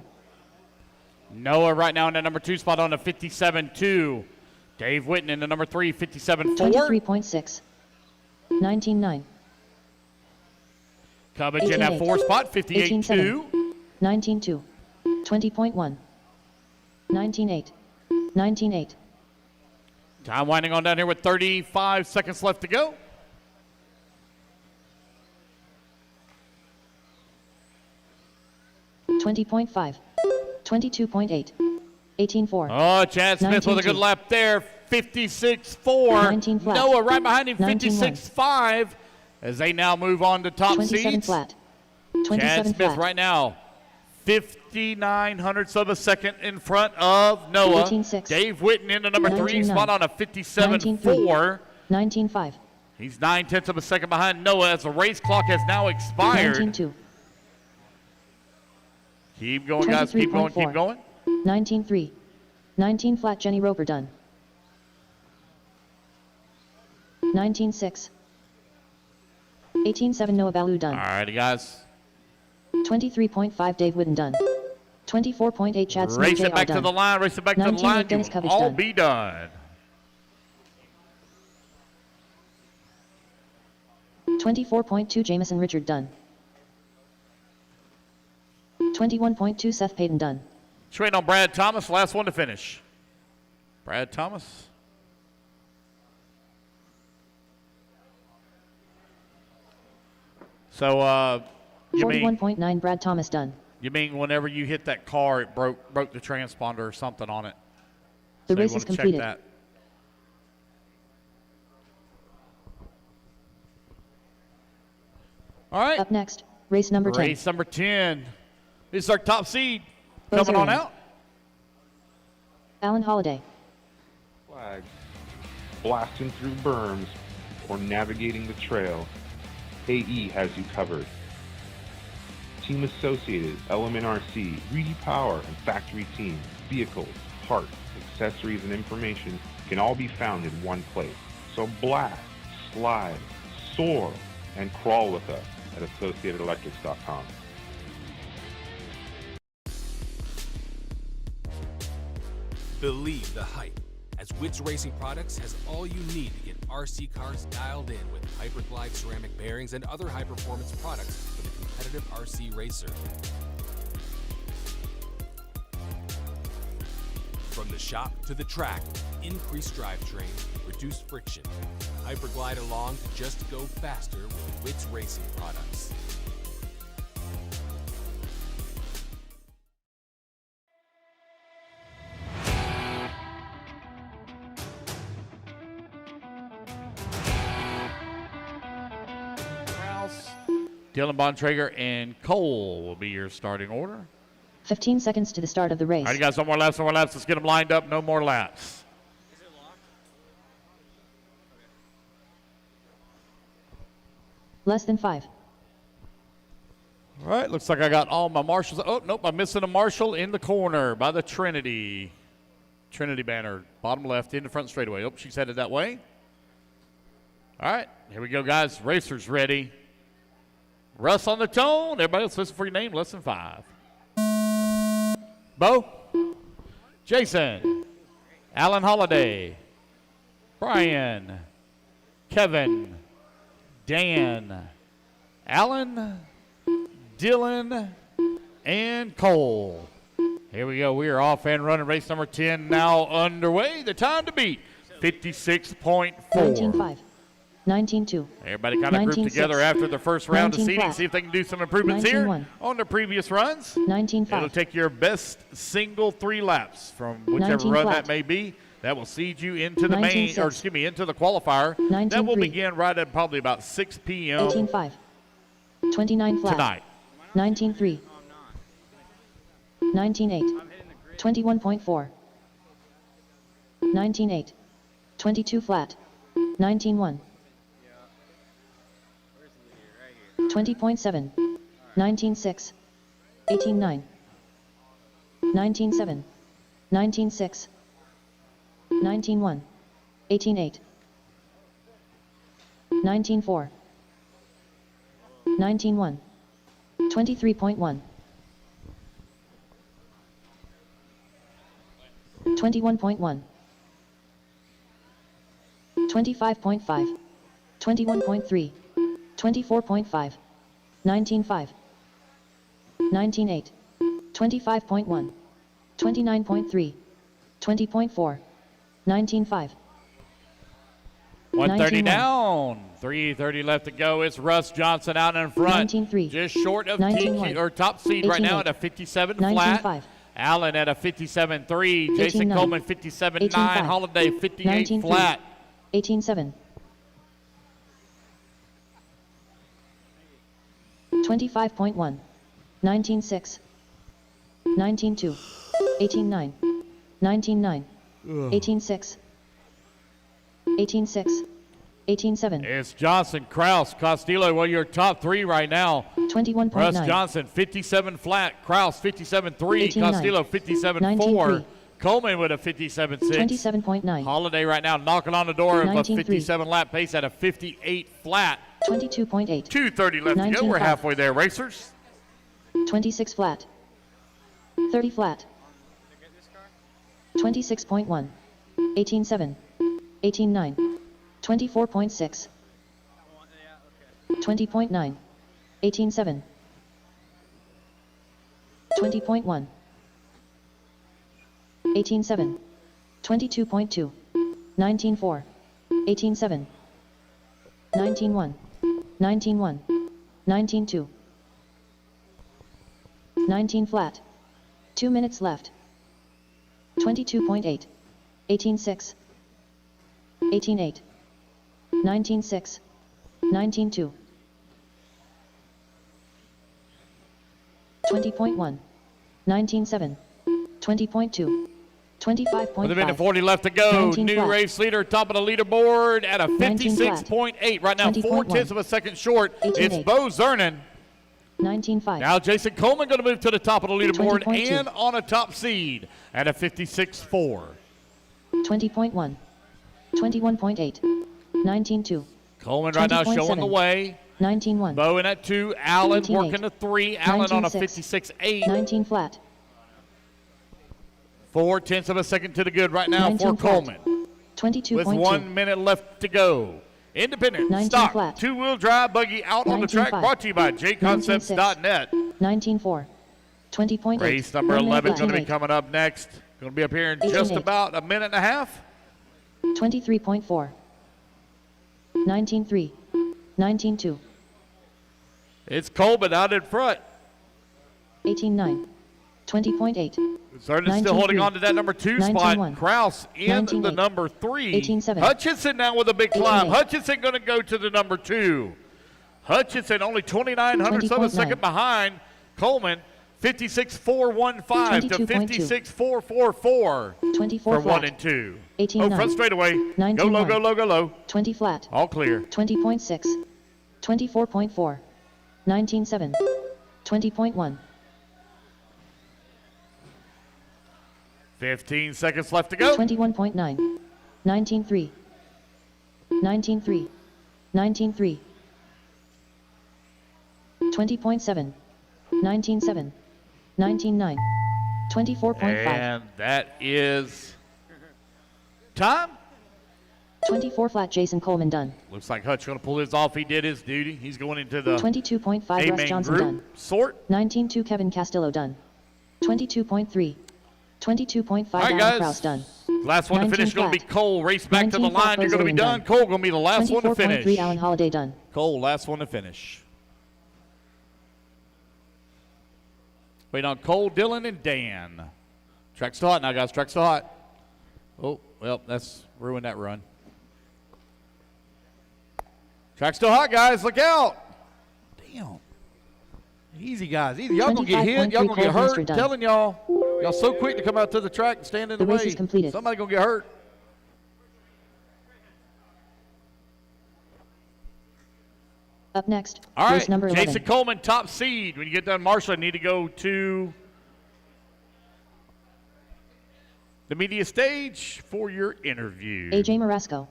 S16: Noah right now in the number 2 spot on the 57.2. Dave Whitten in the number 3, 57.4.
S3: 23.6. 19.9.
S16: Cubbage in that 4 spot, 58.2.
S3: 19.2. 20.1. 19.8. 19.8.
S16: Time winding on down here with 35 seconds left to go.
S3: $20.5. 22.8. 18.4.
S16: Oh, Chad Smith with a good
S3: 19.2.
S16: lap there, 56.4.
S3: 19 flat.
S16: Noah right behind him,
S3: 19.1.
S16: 56.5. As they now move on to top
S3: 27
S16: seeds.
S3: flat.
S16: Chad
S3: 27
S16: Smith
S3: flat.
S16: right now, 59 hundredths of a second in front of Noah.
S3: 18.6.
S16: Dave Whitten in the number 3
S3: 19.9.
S16: spot on a 57.4.
S3: 19.5.
S16: He's 9/10 of a second behind Noah as the race clock has now expired.
S3: 19.2.
S16: Keep going, guys. Keep going. Keep
S3: 23.4.
S16: going.
S3: 19.3. 19 flat Jenny Roper done. 19.6. 18.7 Noah Baloo done.
S16: All righty, guys.
S3: 23.5 Dave Whitten done. 24.8 Chad Smith
S16: Race
S3: JR
S16: it back
S3: done.
S16: to the line. Race it back to the
S3: 19.8
S16: line.
S3: Dennis
S16: You
S3: Cubbage
S16: all
S3: done.
S16: be done.
S3: 24.2 Jameson Richard done. 21.2 Seth Payton done.
S16: Just waiting on Brad Thomas, last one to finish. Brad Thomas. So you mean
S3: 41.9 Brad Thomas done.
S16: you mean whenever you hit that car, it broke the transponder or something on it?
S3: The
S16: So you
S3: race is
S16: wanna check
S3: completed.
S16: that. All right.
S3: Up next, race number 10.
S16: Race number 10. This is our top seed.
S3: Buzzer
S16: Coming on
S3: in.
S16: out.
S3: Alan Holiday.
S9: Flags, blasting through berms, or navigating the trail, AE has you covered. Team Associated, Element RC, Reedy Power, and Factory Team, vehicles, parts, accessories, and information can all be found in one place. So blast, slide, soar, and crawl with us at AssociatedElectrics.com.
S6: Believe the hype, as Wits Racing Products has all you need to get RC cars dialed in with Hyperglide ceramic bearings and other high-performance products for the competitive RC racer. From the shop to the track, increased drivetrain, reduced friction. Hyperglide along to just go faster with Wits Racing Products.
S16: Dylan Bontrager and Cole will be your starting order.
S3: 15 seconds to the start of the race.
S16: All right, you guys, no more laps, no more laps. Let's get them lined up. No more laps.
S3: Less than 5.
S16: All right, looks like I got all my marshals. Oh, nope, I'm missing a marshal in the corner by the Trinity. Trinity banner, bottom left, in the front straightaway. Oh, she's headed that way. All right, here we go, guys. Racers ready. Russ on the tone. Everybody else listen for your name. Less than 5. Bo. Jason. Alan Holiday. Brian. Kevin. Dan. Alan. Dylan. And Cole. Here we go. We are off and running. Race number 10 now underway. The time to beat 56.4.
S3: 19.5. 19.2.
S16: Everybody kind of grouped together after the first round of seeding,
S3: flat.
S16: see if they can do some improvements here
S3: 19.1.
S16: on the previous runs.
S3: 19.5.
S16: It'll take your best single 3 laps from whichever
S3: 19
S16: run
S3: flat.
S16: that may be. That will seed you into the main,
S3: 19.6.
S16: or excuse me, into the qualifier. That will
S3: 19.3.
S16: begin right at probably about 6 p.m.
S3: 18.5. 29 flat.
S16: tonight.
S3: 19.3. 19.8. 21.4. 19.8. 22 flat. 19.1. 20.7. 19.6. 18.9. 19.7. 19.6. 19.1. 18.8. 19.4. 19.1. 23.1. 21.1. 25.5. 21.3. 24.5. 19.5. 19.8. 25.1. 29.3. 20.4. 19.5.
S16: 130
S3: 19.1.
S16: down. 3:30 left to go. It's Russ Johnson out in front.
S3: 19.3.
S16: Just short of
S3: 19.1.
S16: or top seed right now
S3: 18.8.
S16: at a 57
S3: 19.5.
S16: flat. Allen at a 57.3. Jason
S3: 18.9.
S16: Coleman 57.9.
S3: 18.5.
S16: Holiday 58
S3: 19.3.
S16: flat.
S3: 18.7. 25.1. 19.6. 19.2. 18.9. 19.9. 18.6. 18.6. 18.7.
S16: It's Johnson, Kraus, Castillo. Well, your top 3 right now.
S3: 21.9.
S16: Russ Johnson 57 flat. Kraus 57.3.
S3: 18.9.
S16: Castillo 57.4.
S3: 19.3.
S16: Coleman with a 57.6.
S3: 27.9.
S16: Holiday right now knocking on the door of a
S3: 19.3.
S16: 57 lap pace at a 58 flat.
S3: 22.8.
S16: 2:30 left to go. We're
S3: 19.5.
S16: halfway there, racers.
S3: 26 flat. 30 flat. 26.1. 18.7. 18.9. 24.6. 20.9. 18.7. 20.1. 18.7. 22.2. 19.4. 18.7. 19.1. 19.1. 19.2. 19 flat. 2 minutes left. 22.8. 18.6. 18.8. 19.6. 19.2. 20.1. 19.7. 20.2. 25.5.
S2: With a minute 40 left to go. New
S3: flat.
S2: race leader, top of the leaderboard at a
S3: 19 flat.
S2: 56.8. Right now,
S3: 20.1.
S2: 4/10 of a second short.
S3: 18.8.
S2: It's Bo Zernan.
S3: 19.5.
S2: Now Jason Coleman going to move to the top of the leaderboard
S3: 20.2.
S2: and on a top seed at a 56.4.
S3: 20.1. 21.8. 19.2.
S2: Coleman right now showing the
S3: 20.7.
S2: way.
S3: 19.1.
S2: Bo in at 2. Allen
S3: 18.8.
S2: working the 3. Allen on a
S3: 19.6.
S2: 56.8.
S3: 19 flat.
S2: 4/10 of a second to the good right now
S3: 19
S2: for
S3: flat.
S2: Coleman.
S3: 22.2.
S2: With 1 minute left to go. Independent,
S3: 19
S2: stock,
S3: flat.
S2: 2-wheel drive buggy out on the
S3: 19
S2: track.
S3: flat.
S2: Brought to you by jconcepts.net.
S3: 19.4. 20.8.
S2: Race number
S3: 1 minute
S2: 11
S3: left.
S2: going to be coming up next. Going to be up here in just
S3: 18.8.
S2: about a minute and a half.
S3: 23.4. 19.3. 19.2.
S2: It's Coleman out in front.
S3: 18.9. 20.8.
S2: Zernan still holding
S3: 19.3.
S2: on to that number 2 spot.
S3: 19.1.
S2: Kraus in the
S3: 19.8.
S2: number 3.
S3: 18.7.
S2: Hutchinson now with a big climb.
S3: 18.8.
S2: Hutchinson going to go to the number 2. Hutchinson only 29 hundredths of a
S3: 20.9.
S2: second behind Coleman. 56.415 to
S3: 22.2.
S2: 56.444
S3: 24
S2: for 1
S3: flat.
S2: and 2.
S3: 18.9.
S2: Front straightaway. Go
S3: 19.1.
S2: low, go low, go low.
S3: 20 flat.
S2: All clear.
S3: 20.6. 24.4. 19.7. 20.1.
S2: 15 seconds left to go.
S3: 21.9. 19.3. 19.3. 19.3. 20.7. 19.7. 19.9. 24.5.
S2: And that is time.
S3: 24 flat. Jason Coleman done.
S2: Looks like Hutch going to pull his off. He did his duty. He's going into the
S3: 22.5.
S2: A
S3: Russ
S2: main
S3: Johnson
S2: group
S3: done.
S2: sort.
S3: 19.2. Kevin Castillo done. 22.3. 22.5.
S2: All right,
S3: Alan
S2: guys.
S3: Kraus done.
S2: Last one to
S3: 19
S2: finish going to be
S3: flat.
S2: Cole. Race back to the
S3: 19 flat.
S2: line. You're going to be
S3: Brazilian
S2: done.
S3: done.
S2: Cole going to be the last one to
S3: 24.3.
S2: finish.
S3: Alan Holiday done.
S2: Cole, last one to finish. Wait on Cole, Dylan, and Dan. Track's still hot now, guys. Track's still hot. Oh, well, that's ruined that run. Track's still hot, guys. Look out. Damn. Easy, guys. Easy. Y'all going to get hit. Y'all going to get hurt. I'm telling y'all. Y'all so quick to come out to the track and stand in the
S3: The race
S2: way.
S3: is completed.
S2: Somebody going to get hurt.
S3: Up next,
S2: All
S3: race
S2: right,
S3: number 11.
S2: Jason Coleman, top seed. When you get done, Marshall, I need to go to the media stage for your interview.
S3: AJ Marasco.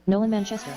S3: Nolan Manchester.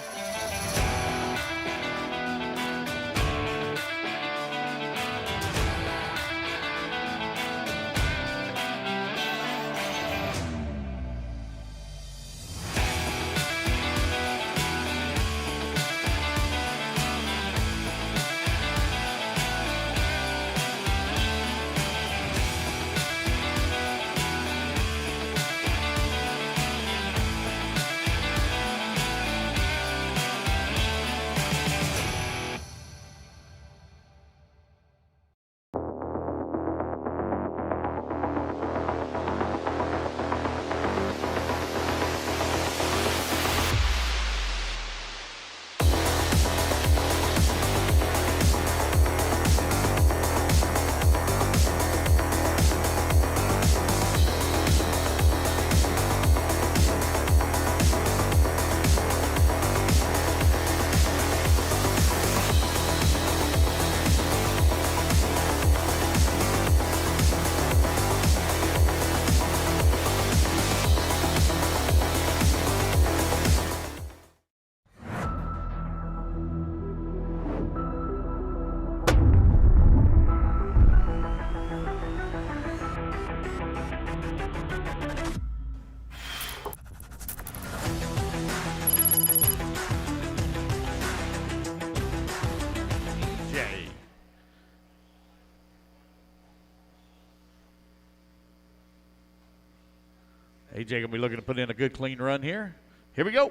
S16: AJ going to be looking to put in a good, clean run here. Here we go.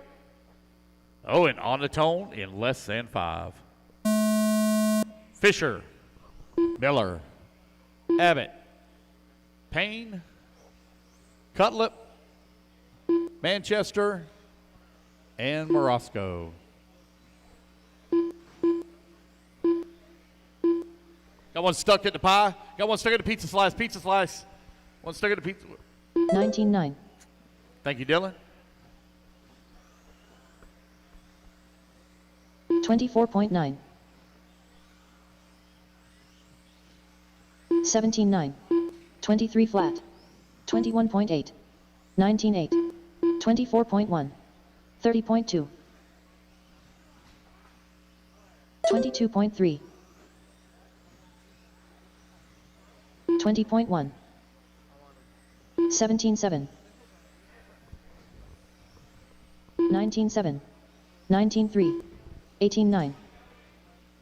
S16: Oh, and on the tone in less than 5. Fisher, Miller, Abbott, Payne, Cutlip, Manchester, and Morosco. Got one stuck at the pie. Got one stuck at the pizza slice. Pizza slice. One stuck at the pizza.
S3: 19-9.
S16: Thank you, Dylan.
S3: 24.9. 17-9. 23 flat. 21.8. 19-8. 24.1. 30.2. 22.3. 20.1. 17-7. 19-7. 19-3. 18-9.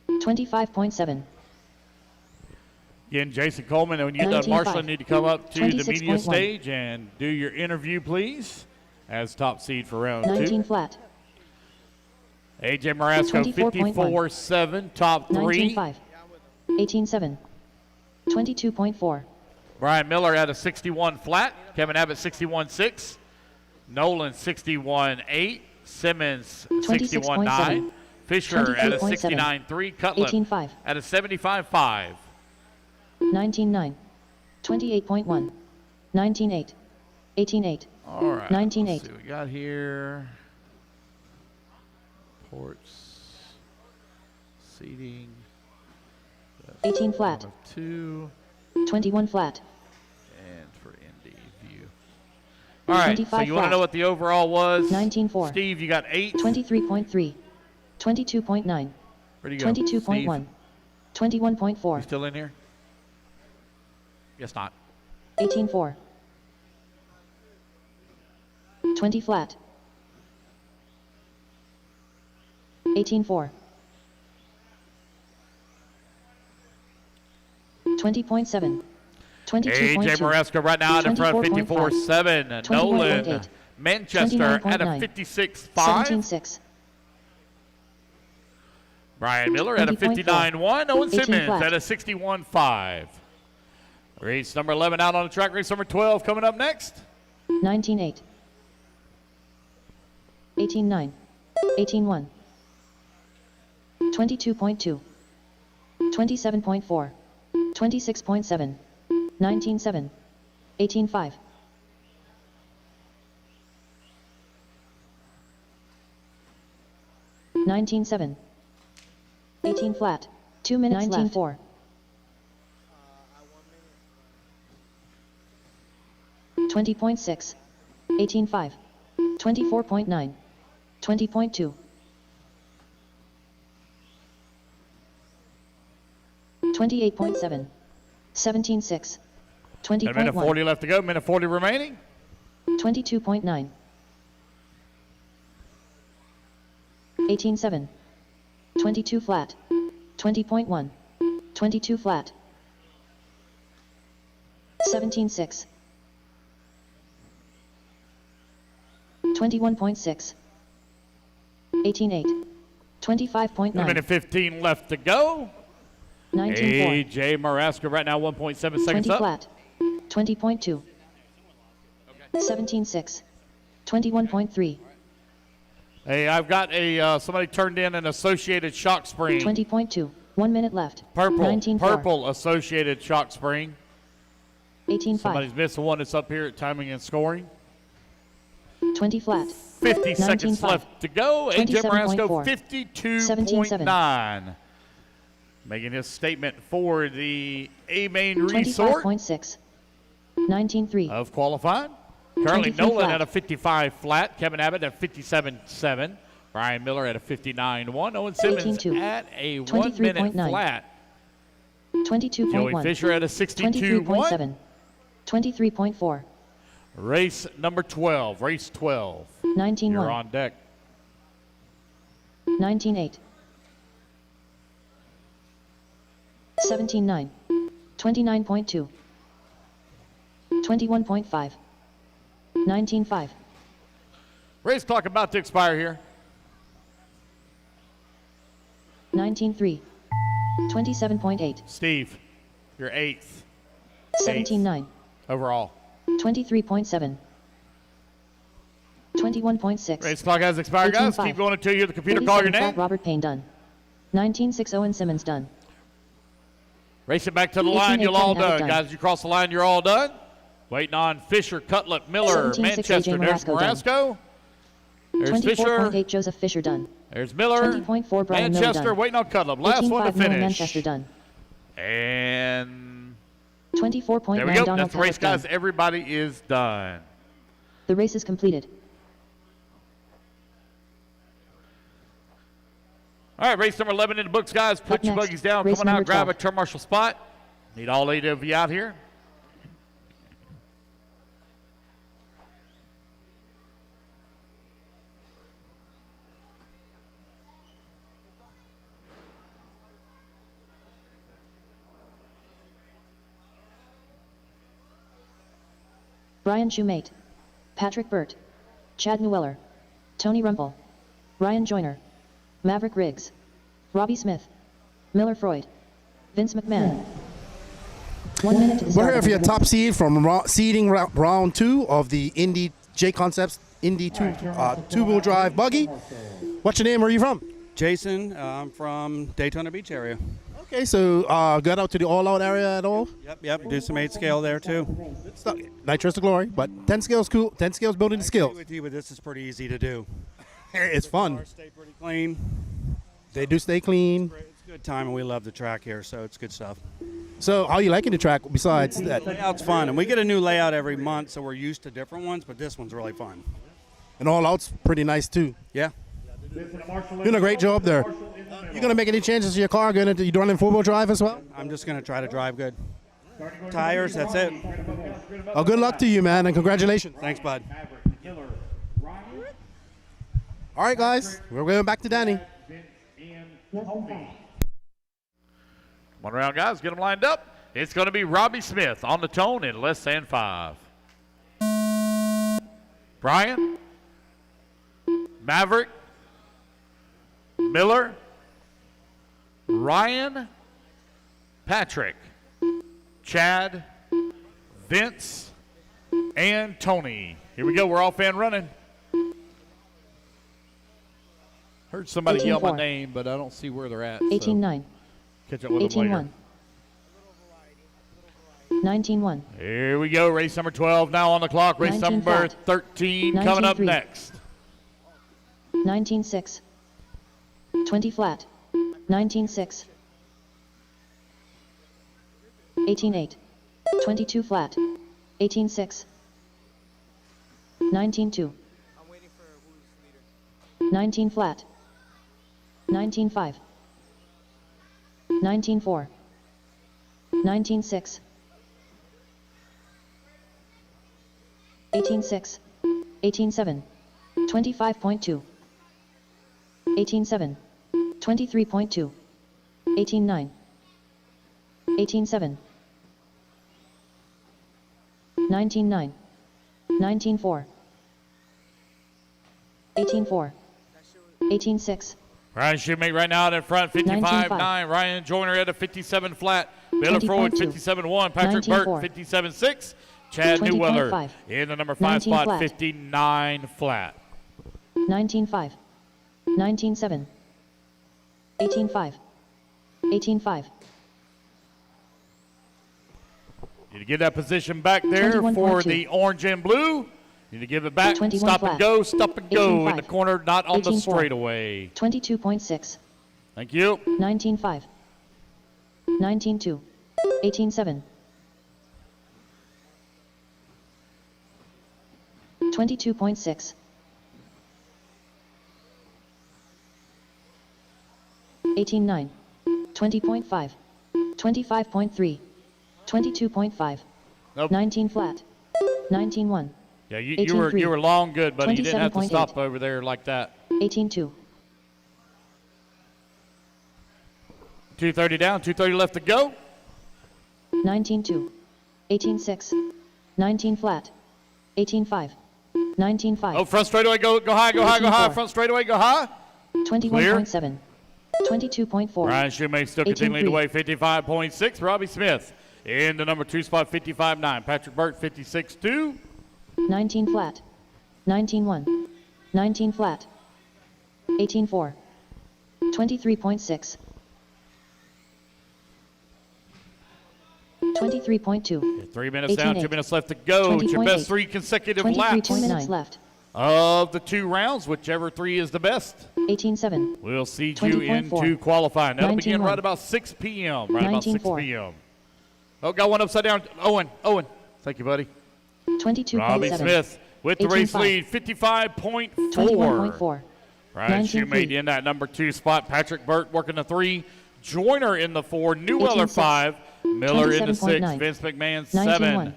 S3: 25.7.
S16: Again, Jason Coleman, and when you done, Marshall, need to come up to the media stage and do your interview, please, as top seed for round
S3: 19
S16: 2.
S3: flat.
S16: AJ Marasco, 54.7, top 3.
S3: 19.5. 18.7. 22.4.
S16: Brian Miller at a 61 flat. Kevin Abbott, 61.6. Nolan, 61.8. Simmons, 61.9. Fisher at a 69.3. Cutlip
S3: 18.5.
S16: at a 75.5.
S3: 19.9. 28.1. 19.8. 18.8.
S16: All right.
S3: 19.8.
S16: Let's see what we got here. Ports. Seating.
S3: 18 flat.
S16: 2.
S3: 21 flat.
S16: And for Indy View. All right. So you want to know what the overall was?
S3: 19.4.
S16: Steve, you got 8.
S3: 23.3. 22.9.
S16: Where'd you go?
S3: 22.1. 21.4.
S16: You still in here? Guess not.
S3: 18.4. 20 flat. 18.4. 20.7. 22.2.
S16: AJ Marasco right now out in front, 54.7. Nolan Manchester at a 56.5.
S3: 17.6.
S16: Brian Miller at a 59.1. Owen Simmons at a 61.5. Race number 11 out on the track. Race number 12 coming up next.
S3: 19.8. 18.9. 18.1. 22.2. 27.4. 26.7. 19.7. 18.5. 19.7. 18 flat. 2 minutes 19.4. left. 20.6. 18.5. 24.9. 20.2. 28.7. 17.6. 20.1.
S16: A minute 40 left to go. Minute 40 remaining.
S3: 22.9. 18.7. 22 flat. 20.1. 22 flat. 17.6. 21.6. 18.8. 25.9.
S16: A minute 15 left to go.
S3: 19.4.
S16: AJ Marasco right now 1.7 seconds
S3: 20
S16: up.
S3: flat. 20.2. 17.6. 21.3.
S16: Hey, I've got a somebody turned in an associated shock spring.
S3: 20.2. 1 minute left.
S16: Purple.
S3: 19.4.
S16: Purple associated shock spring.
S3: 18.5.
S16: Somebody's missed the one that's up here at timing and scoring.
S3: 20 flat.
S16: 50 seconds
S3: 19.5.
S16: left to go. AJ Marasco
S3: 52.4.
S16: 52.9. Making his statement for the A-Main Resort
S3: 25.6. 19.3.
S16: of qualifying. Currently
S3: 23
S16: Nolan
S3: flat.
S16: at a 55 flat. Kevin Abbott at 57.7. Brian Miller at a 59.1. Owen Simmons
S3: 18.2.
S16: at a 1 minute
S3: 23.9.
S16: flat.
S3: 22.1.
S16: Joey Fisher at a 62.1.
S3: 23.7. 23.4.
S16: Race number 12. Race 12.
S3: 19.1.
S16: You're on deck.
S3: 19.8. 17.9. 29.2. 21.5. 19-5.
S16: Race clock about to expire here.
S3: 19-3. 27.8.
S16: Steve, you're 8th.
S3: 17-9.
S16: Overall.
S3: 23.7. 21.6.
S16: Race clock has expired, guys.
S3: 18-5.
S16: Keep going until you hear the computer call your
S3: 37
S16: name.
S3: flat Robert Payne done. 19-6 Owen Simmons done.
S16: Race it back to the
S3: 18-8
S16: line. You're all
S3: Kevin Abbott
S16: done.
S3: done.
S16: Guys, you cross the line, you're all done. Waiting on Fisher, Cutlet, Miller,
S3: 17-6
S16: Manchester.
S3: AJ
S16: There's
S3: Marasco done.
S16: Marasco. There's Fisher.
S3: 24.8 Joseph Fisher done.
S16: There's Miller.
S3: 20.4 Brian Miller
S16: Manchester
S3: done.
S16: waiting on Cutlet. Last one to
S3: 18-5 Noah
S16: finish.
S3: Manchester done.
S16: And
S3: 24.9
S16: there we go.
S3: Donald
S16: That's the race,
S3: Talbot done.
S16: guys. Everybody is done.
S3: The race is completed.
S16: All right, race number 11 in the books, guys. Put
S3: Up
S16: your
S3: next,
S16: buggies down.
S3: race
S16: Come on out,
S3: number
S16: grab
S3: 12.
S16: a turn marshal spot. Need all 8 of you out here.
S3: Brian Shoemate. Patrick Burt. Chad Newell. Tony Rumpel. Ryan Joyner. Maverick Riggs. Robbie Smith. Miller Freud. Vince McMahon. 1 minute to the
S1: We're
S3: start.
S1: here for your top seed from seeding round 2 of the Indy J Concepts Indy two-wheel drive buggy. What's your name? Where are you from?
S17: Jason, I'm from Daytona Beach area.
S1: Okay, so got out to the all-out area at all?
S17: Yep, do some 8 scale there too.
S1: Nitrous to glory, but 10 scales cool. 10 scales building the skills.
S17: With you, but this is pretty easy to do.
S1: It's fun.
S17: Cars stay pretty clean.
S1: They do stay clean.
S17: It's a good time, and we love the track here, so it's good stuff.
S1: So how are you liking the track besides that?
S17: Layout's fun, and we get a new layout every month, so we're used to different ones, but this one's really fun.
S1: And all out's pretty nice too.
S17: Yeah.
S1: Doing a great job there. You gonna make any changes to your car? You running 4-wheel drive as well?
S17: I'm just going to try to drive good. Tires, that's it.
S1: Oh, good luck to you, man, and congratulations.
S17: Thanks, bud.
S1: All right, guys, we're going back to Danny.
S2: One round, guys. Get them lined up. It's going to be Robbie Smith on the tone in less than 5. Brian, Maverick, Miller, Ryan, Patrick, Chad, Vince, and Tony. Here we go. We're off and running.
S16: Heard somebody yell my
S3: 18-4.
S16: name, but I don't see where they're at.
S3: 18-9.
S16: Catch up with them later.
S3: 18-1. 19-1.
S2: Here we go. Race number 12 now on the clock. Race
S3: 19
S2: number
S3: flat.
S2: 13 coming up
S3: 19-3.
S2: next.
S3: 19-6. 20 flat. 19-6. 18-8. 22 flat. 18-6. 19-2. 19 flat. 19-5. 19-4. 19-6. 18-6. 18-7. 25.2. 18-7. 23.2. 18-9. 18-7. 19-9. 19-4. 18-4. 18-6.
S2: Ryan Shoemate right now out in front, 55.9.
S3: 19-5.
S2: Ryan Joyner at a 57 flat. Miller Freud,
S3: 20.2.
S2: 57.1. Patrick Burt,
S3: 19-4.
S2: 57.6. Chad
S3: 20.5.
S2: Newweller in the number 5
S3: 19
S2: spot,
S3: flat.
S2: 59 flat.
S3: 19-5. 19-7. 18-5. 18-5.
S2: Need to get that position back there
S3: 21.2.
S2: for the orange and blue. Need to give it back.
S3: 21
S2: Stop and
S3: flat.
S2: go. Stop and go in the
S3: 18-5.
S2: corner, not on the
S3: 18-4.
S2: straightaway.
S3: 22.6.
S2: Thank you.
S3: 19-5. 19-2. 18-7. 22.6. 18-9. 20.5. 25.3. 22.5.
S2: Nope.
S3: 19 flat. 19-1.
S2: Yeah, you were long good, buddy. You didn't have to
S3: 27.8.
S2: stop over there like that.
S3: 18-2.
S2: 230 down, 230 left to go.
S3: 19-2. 18-6. 19 flat. 18-5. 19.5.
S2: Oh, front straightaway, go high, go high, go high.
S3: 18.4.
S2: Front straightaway, go high.
S3: 21.7. 22.4.
S2: Ryan Shoemate still continuing the
S3: 18.3.
S2: way, 55.6. Robbie Smith in the number 2 spot, 55.9. Patrick Burt, 56.2.
S3: 19 flat. 19.1. 19 flat. 18.4. 23.6. 23.2.
S2: 3 minutes down, 2 minutes left to go. It's your best 3 consecutive laps
S3: 2 minutes left.
S2: of the 2 rounds, whichever 3 is the best.
S3: 18.7.
S2: We'll see you into qualifying. That'll begin
S3: 19.1.
S2: right about 6 p.m. Right about 6
S3: 19.4.
S2: p.m. Oh, got one upside down. Owen. Thank you, buddy.
S3: 22.7.
S2: Robbie Smith with the race
S3: 18.5.
S2: lead, 55.4.
S3: 21.4.
S2: Ryan
S3: 19.3.
S2: Shoemate in that number 2 spot. Patrick Burt working the 3. Joyner in the 4. Newweller 5. Miller in the 6.
S3: 27.9.
S2: Vince McMahon 7.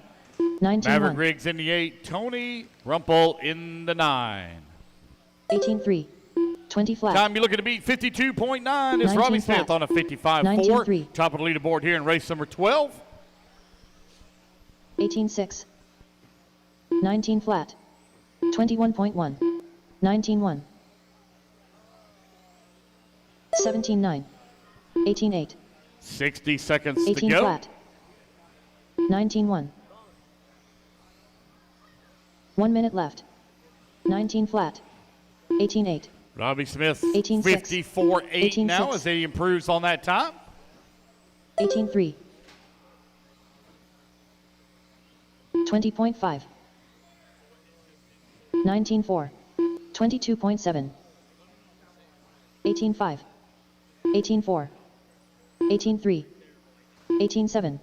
S3: 19.1.
S2: Maverick Riggs in the 8. Tony Rumpel in the 9.
S3: 18.3. 20 flat.
S2: Time you're looking to beat 52.9 is Robbie
S3: 19
S2: Smith
S3: flat.
S2: on a 55.4.
S3: 19.3.
S2: Top of the leaderboard here in race number 12.
S3: 18.6. 19 flat. 21.1. 19.1. 17.9. 18.8.
S2: 60 seconds
S3: 18
S2: to go.
S3: flat. 19.1. 1 minute left. 19 flat. 18.8.
S2: Robbie Smith
S3: 18.6.
S2: 54.8 now
S3: 18.6.
S2: as he improves on that time.
S3: 18.3. 20.5. 19.4. 22.7. 18.5. 18.4. 18.3. 18.7.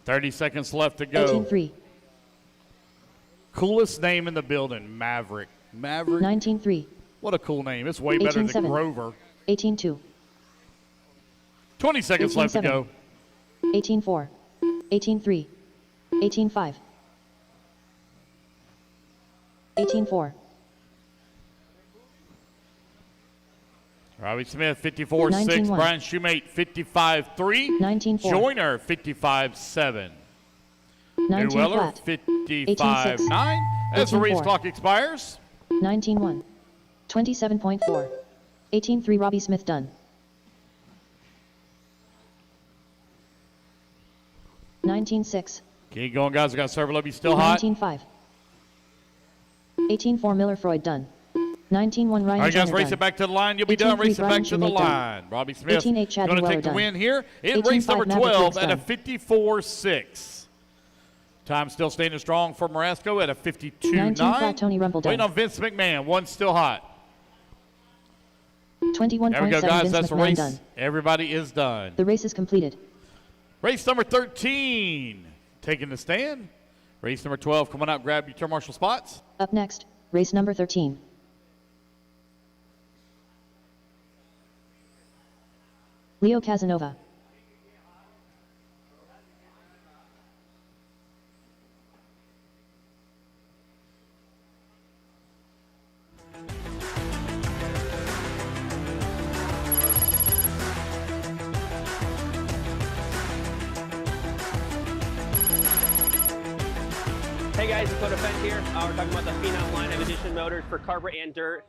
S2: 30 seconds left to go.
S3: 18.3.
S2: Coolest name in the building, Maverick. Maverick.
S3: 19.3.
S2: What a cool name. It's way better than
S3: 18.7.
S2: Grover.
S3: 18.2.
S2: 20 seconds left to
S3: 18.7.
S2: go.
S3: 18.4. 18.3. 18.5. 18.4.
S2: Robbie Smith 54.6.
S3: 19.1.
S2: Brian Shoemate 55.3.
S3: 19.4.
S2: Joyner 55.7.
S3: 19
S2: Newweller
S3: flat.
S2: 55.9. As the race
S3: 18.4.
S2: clock expires.
S3: 19.1. 27.4. 18.3. Robbie Smith done. 19.6.
S2: Keep going, guys. We got server lobby still hot.
S3: 19.5. 18.4. Miller Freud done. 19.1. Ryan
S2: All right, guys,
S3: Joyner
S2: race
S3: done.
S2: it back to the line. You'll be done.
S3: 18.3.
S2: Race it
S3: Brian
S2: back to the
S3: Shoemate done.
S2: line. Robbie Smith
S3: 18.8. Chad
S2: going to
S3: Newweller
S2: take the
S3: done.
S2: win here in race
S3: 18.5.
S2: number
S3: Maverick
S2: 12
S3: Riggs
S2: at a
S3: done.
S2: 54.6. Time still standing strong for Marasco at a 52.9.
S3: 19 flat. Tony Rumpel done.
S2: Waiting on Vince McMahon. One still hot.
S3: 21.7.
S2: There we go, guys.
S3: Vince
S2: That's the
S3: McMahon
S2: race.
S3: done.
S2: Everybody is done.
S3: The race is completed.
S2: Race number 13 taking the stand. Race number 12, come on out, grab your turn marshal spots.
S3: Up next, race number 13. Leo Casanova.
S4: Hey guys, it's Dakota Fent here. We're talking about the Phenom line of edition motors for carpet and dirt.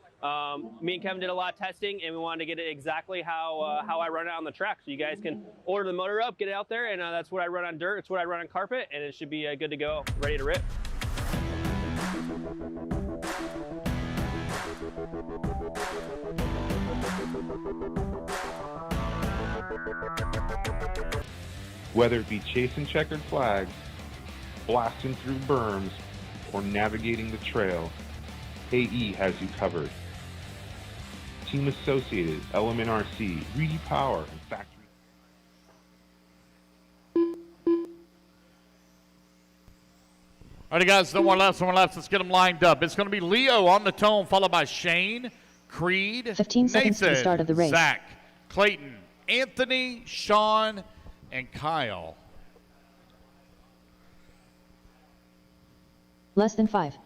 S4: Me and Kevin did a lot of testing, and we wanted to get it exactly how I run it on the track. So you guys can order the motor up, get it out there, and that's what I run on dirt. It's what I run on carpet, and it should be good to go, ready to rip.
S9: Whether it be chasing checkered flags, blasting through berms, or navigating the trail, AE has you covered. Team Associated, Element RC, Repower, and Factory.
S2: All right, guys, no more laps, Let's get them lined up. It's going to be Leo on the tone, followed by Shane, Creed,
S3: 15 seconds to the
S2: Nathan,
S3: start of the race.
S2: Zach, Clayton, Anthony, Sean, and Kyle.
S3: Less than 5.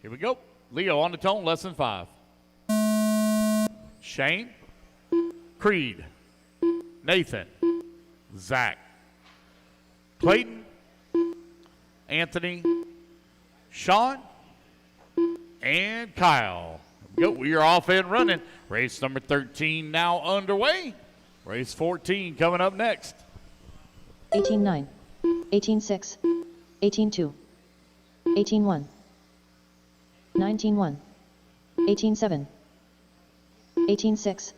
S2: Here we go. Leo on the tone, less than 5. Shane, Creed, Nathan, Zach, Clayton, Anthony, Sean, and Kyle. Go. We are off and running. Race number 13 now underway. Race 14 coming up next.
S3: 18-9, 18-6, 18-2, 18-1, 19-1, 18-7, 18-6,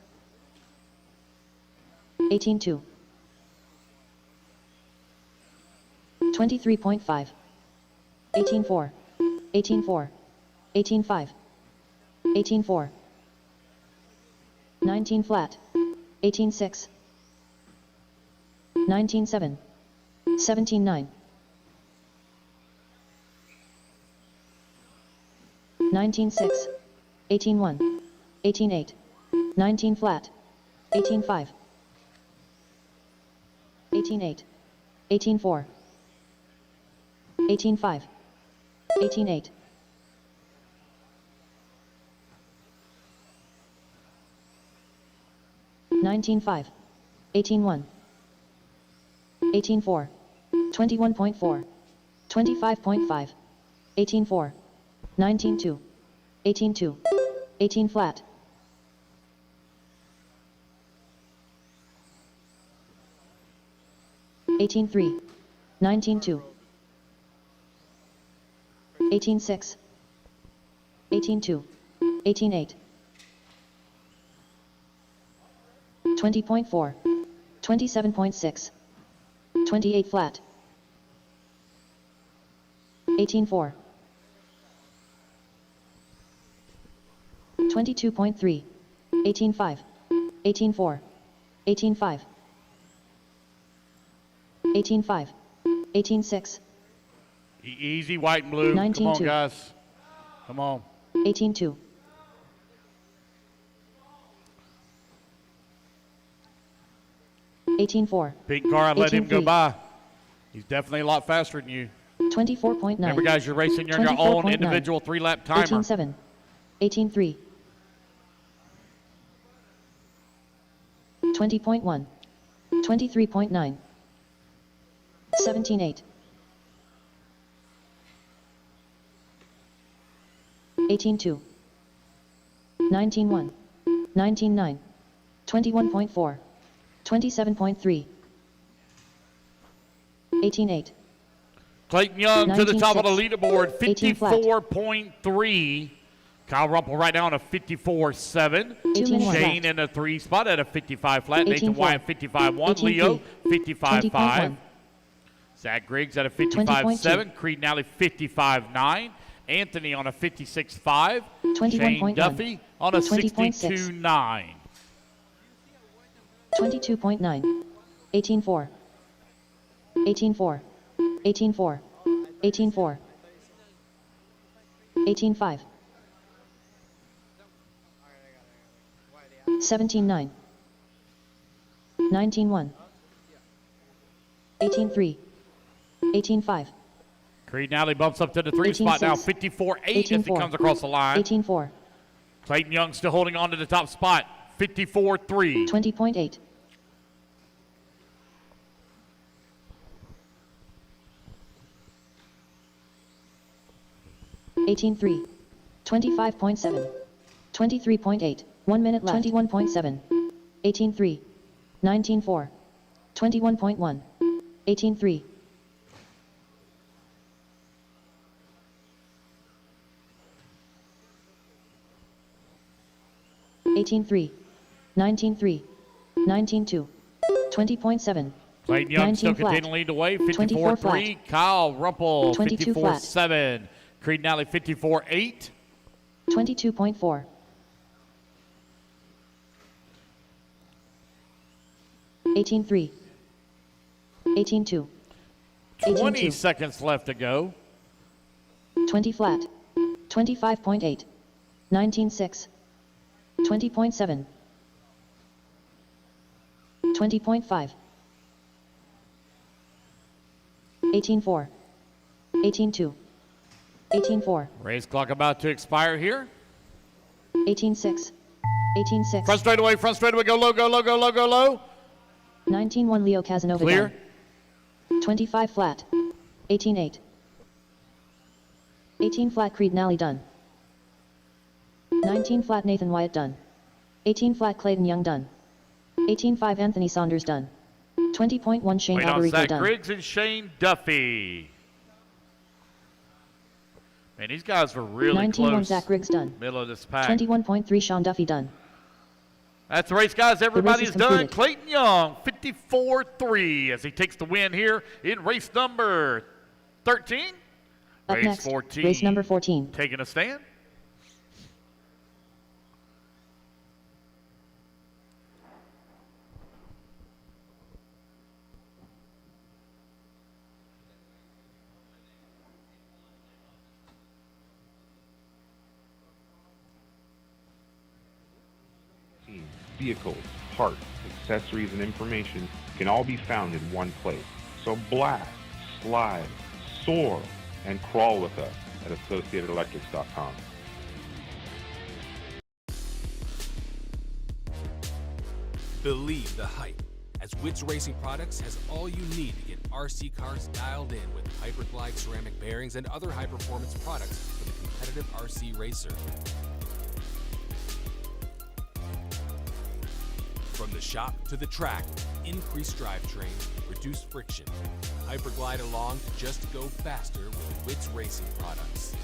S3: 18-2, 23.5, 18-4, 18-4, 18-5, 18-4, 19 flat, 18-6, 19-7, 17-9, 19-6, 18-1, 18-8, 19 flat, 18-5, 18-8, 18-4, 18-5, 18-8, 19-5, 18-1, 18-4, 21.4, 25.5, 18-4, 19-2, 18-2, 18 flat, 18-3, 19-2, 18-6, 18-2, 18-8, 20.4, 27.6, 28 flat, 18-4, 22.3, 18-5, 18-4, 18-5, 18-5, 18-6,
S2: Easy, white and blue.
S3: 19-2.
S2: Come on, guys. Come on.
S3: 18-2, 18-4,
S2: Pink car, I let him go
S3: 18-3.
S2: by. He's definitely a lot faster than you.
S3: 24.9,
S2: Remember, guys, you're racing your own
S3: 24.9,
S2: individual 3-lap timer.
S3: 18-7, 18-3, 20.1, 23.9, 17-8, 18-2, 19-1, 19-9, 21.4, 27.3, 18-8,
S2: Clayton Young to the top of the
S3: 19-6,
S2: leaderboard,
S3: 18 flat.
S2: 54.3. Kyle Rumpel right now on a 54.7.
S3: 2 minutes
S2: Shane
S3: left.
S2: in a 3 spot at a 55 flat.
S3: 18
S2: Nathan Wyatt 55.1.
S3: 18
S2: Leo
S3: 3.
S2: 55.5.
S3: 20.1.
S2: Zach Griggs at a 55.7.
S3: 20.2.
S2: Creed Nally 55.9. Anthony on a 56.5.
S3: 21.1.
S2: Shane Duffy on a
S3: 20.6.
S2: 62.9.
S3: 22.9, 18-4, 18-4, 18-4, 18-4, 18-5, 17-9, 19-1, 18-3, 18-5,
S2: Creed Nally bumps up to the 3 spot now, 54.8 as he
S3: 18-4.
S2: comes across the line.
S3: 18-4,
S2: Clayton Young still holding on to the top spot, 54.3.
S3: 20.8, 18-3, 25.7, 23.8, 1 minute left, 21.7, 18-3, 19-4, 21.1, 18-3, 18-3, 19-3, 19-2, 20.7,
S2: Clayton Young
S3: 19
S2: still
S3: flat.
S2: continuing to lead the way,
S3: 24
S2: 54.3. Kyle Rumpel,
S3: 22 flat.
S2: 54.7. Creed Nally, 54.8.
S3: 22.4, 18-3, 18-2,
S2: 20
S3: 18-2,
S2: seconds left to go.
S3: 20 flat, 25.8, 19-6, 20.7, 20.5, 18-4, 18-2, 18-4,
S2: Race clock about to expire here.
S3: 18-6, 18-6,
S2: Front straightaway, go low, go low, go low, go low.
S3: 19-1 Leo Casanova
S2: Clear.
S3: down. 25 flat, 18-8, 18 flat Creed Nally done. 19 flat Nathan Wyatt done. 18 flat Clayton Young done. 18.5 Anthony Saunders done. 20.1 Shane
S2: Wait on
S3: Alberico
S2: Zach
S3: done.
S2: Griggs and Shane Duffy. Man, these guys were really
S3: 19.1
S2: close.
S3: Zach Griggs done.
S2: Middle of this pack.
S3: 21.3 Sean Duffy done.
S2: That's the race, guys. Everybody's
S3: is
S2: done.
S3: completed.
S2: Clayton Young, 54.3 as he takes the win here in race number 13.
S3: Up
S2: Race
S3: next,
S2: 14.
S3: race number 14.
S2: Taking a stand.
S9: Vehicles, parts, accessories, and information can all be found in one place. So blast, slide, soar, and crawl with us at AssociatedElectrics.com.
S6: Believe the hype, as Wits Racing Products has all you need to get RC cars dialed in with Hyperglide ceramic bearings and other high-performance products for the competitive RC racer. From the shop to the track, increased drivetrain, reduced friction. Hyperglide along to just go faster with Wits Racing Products.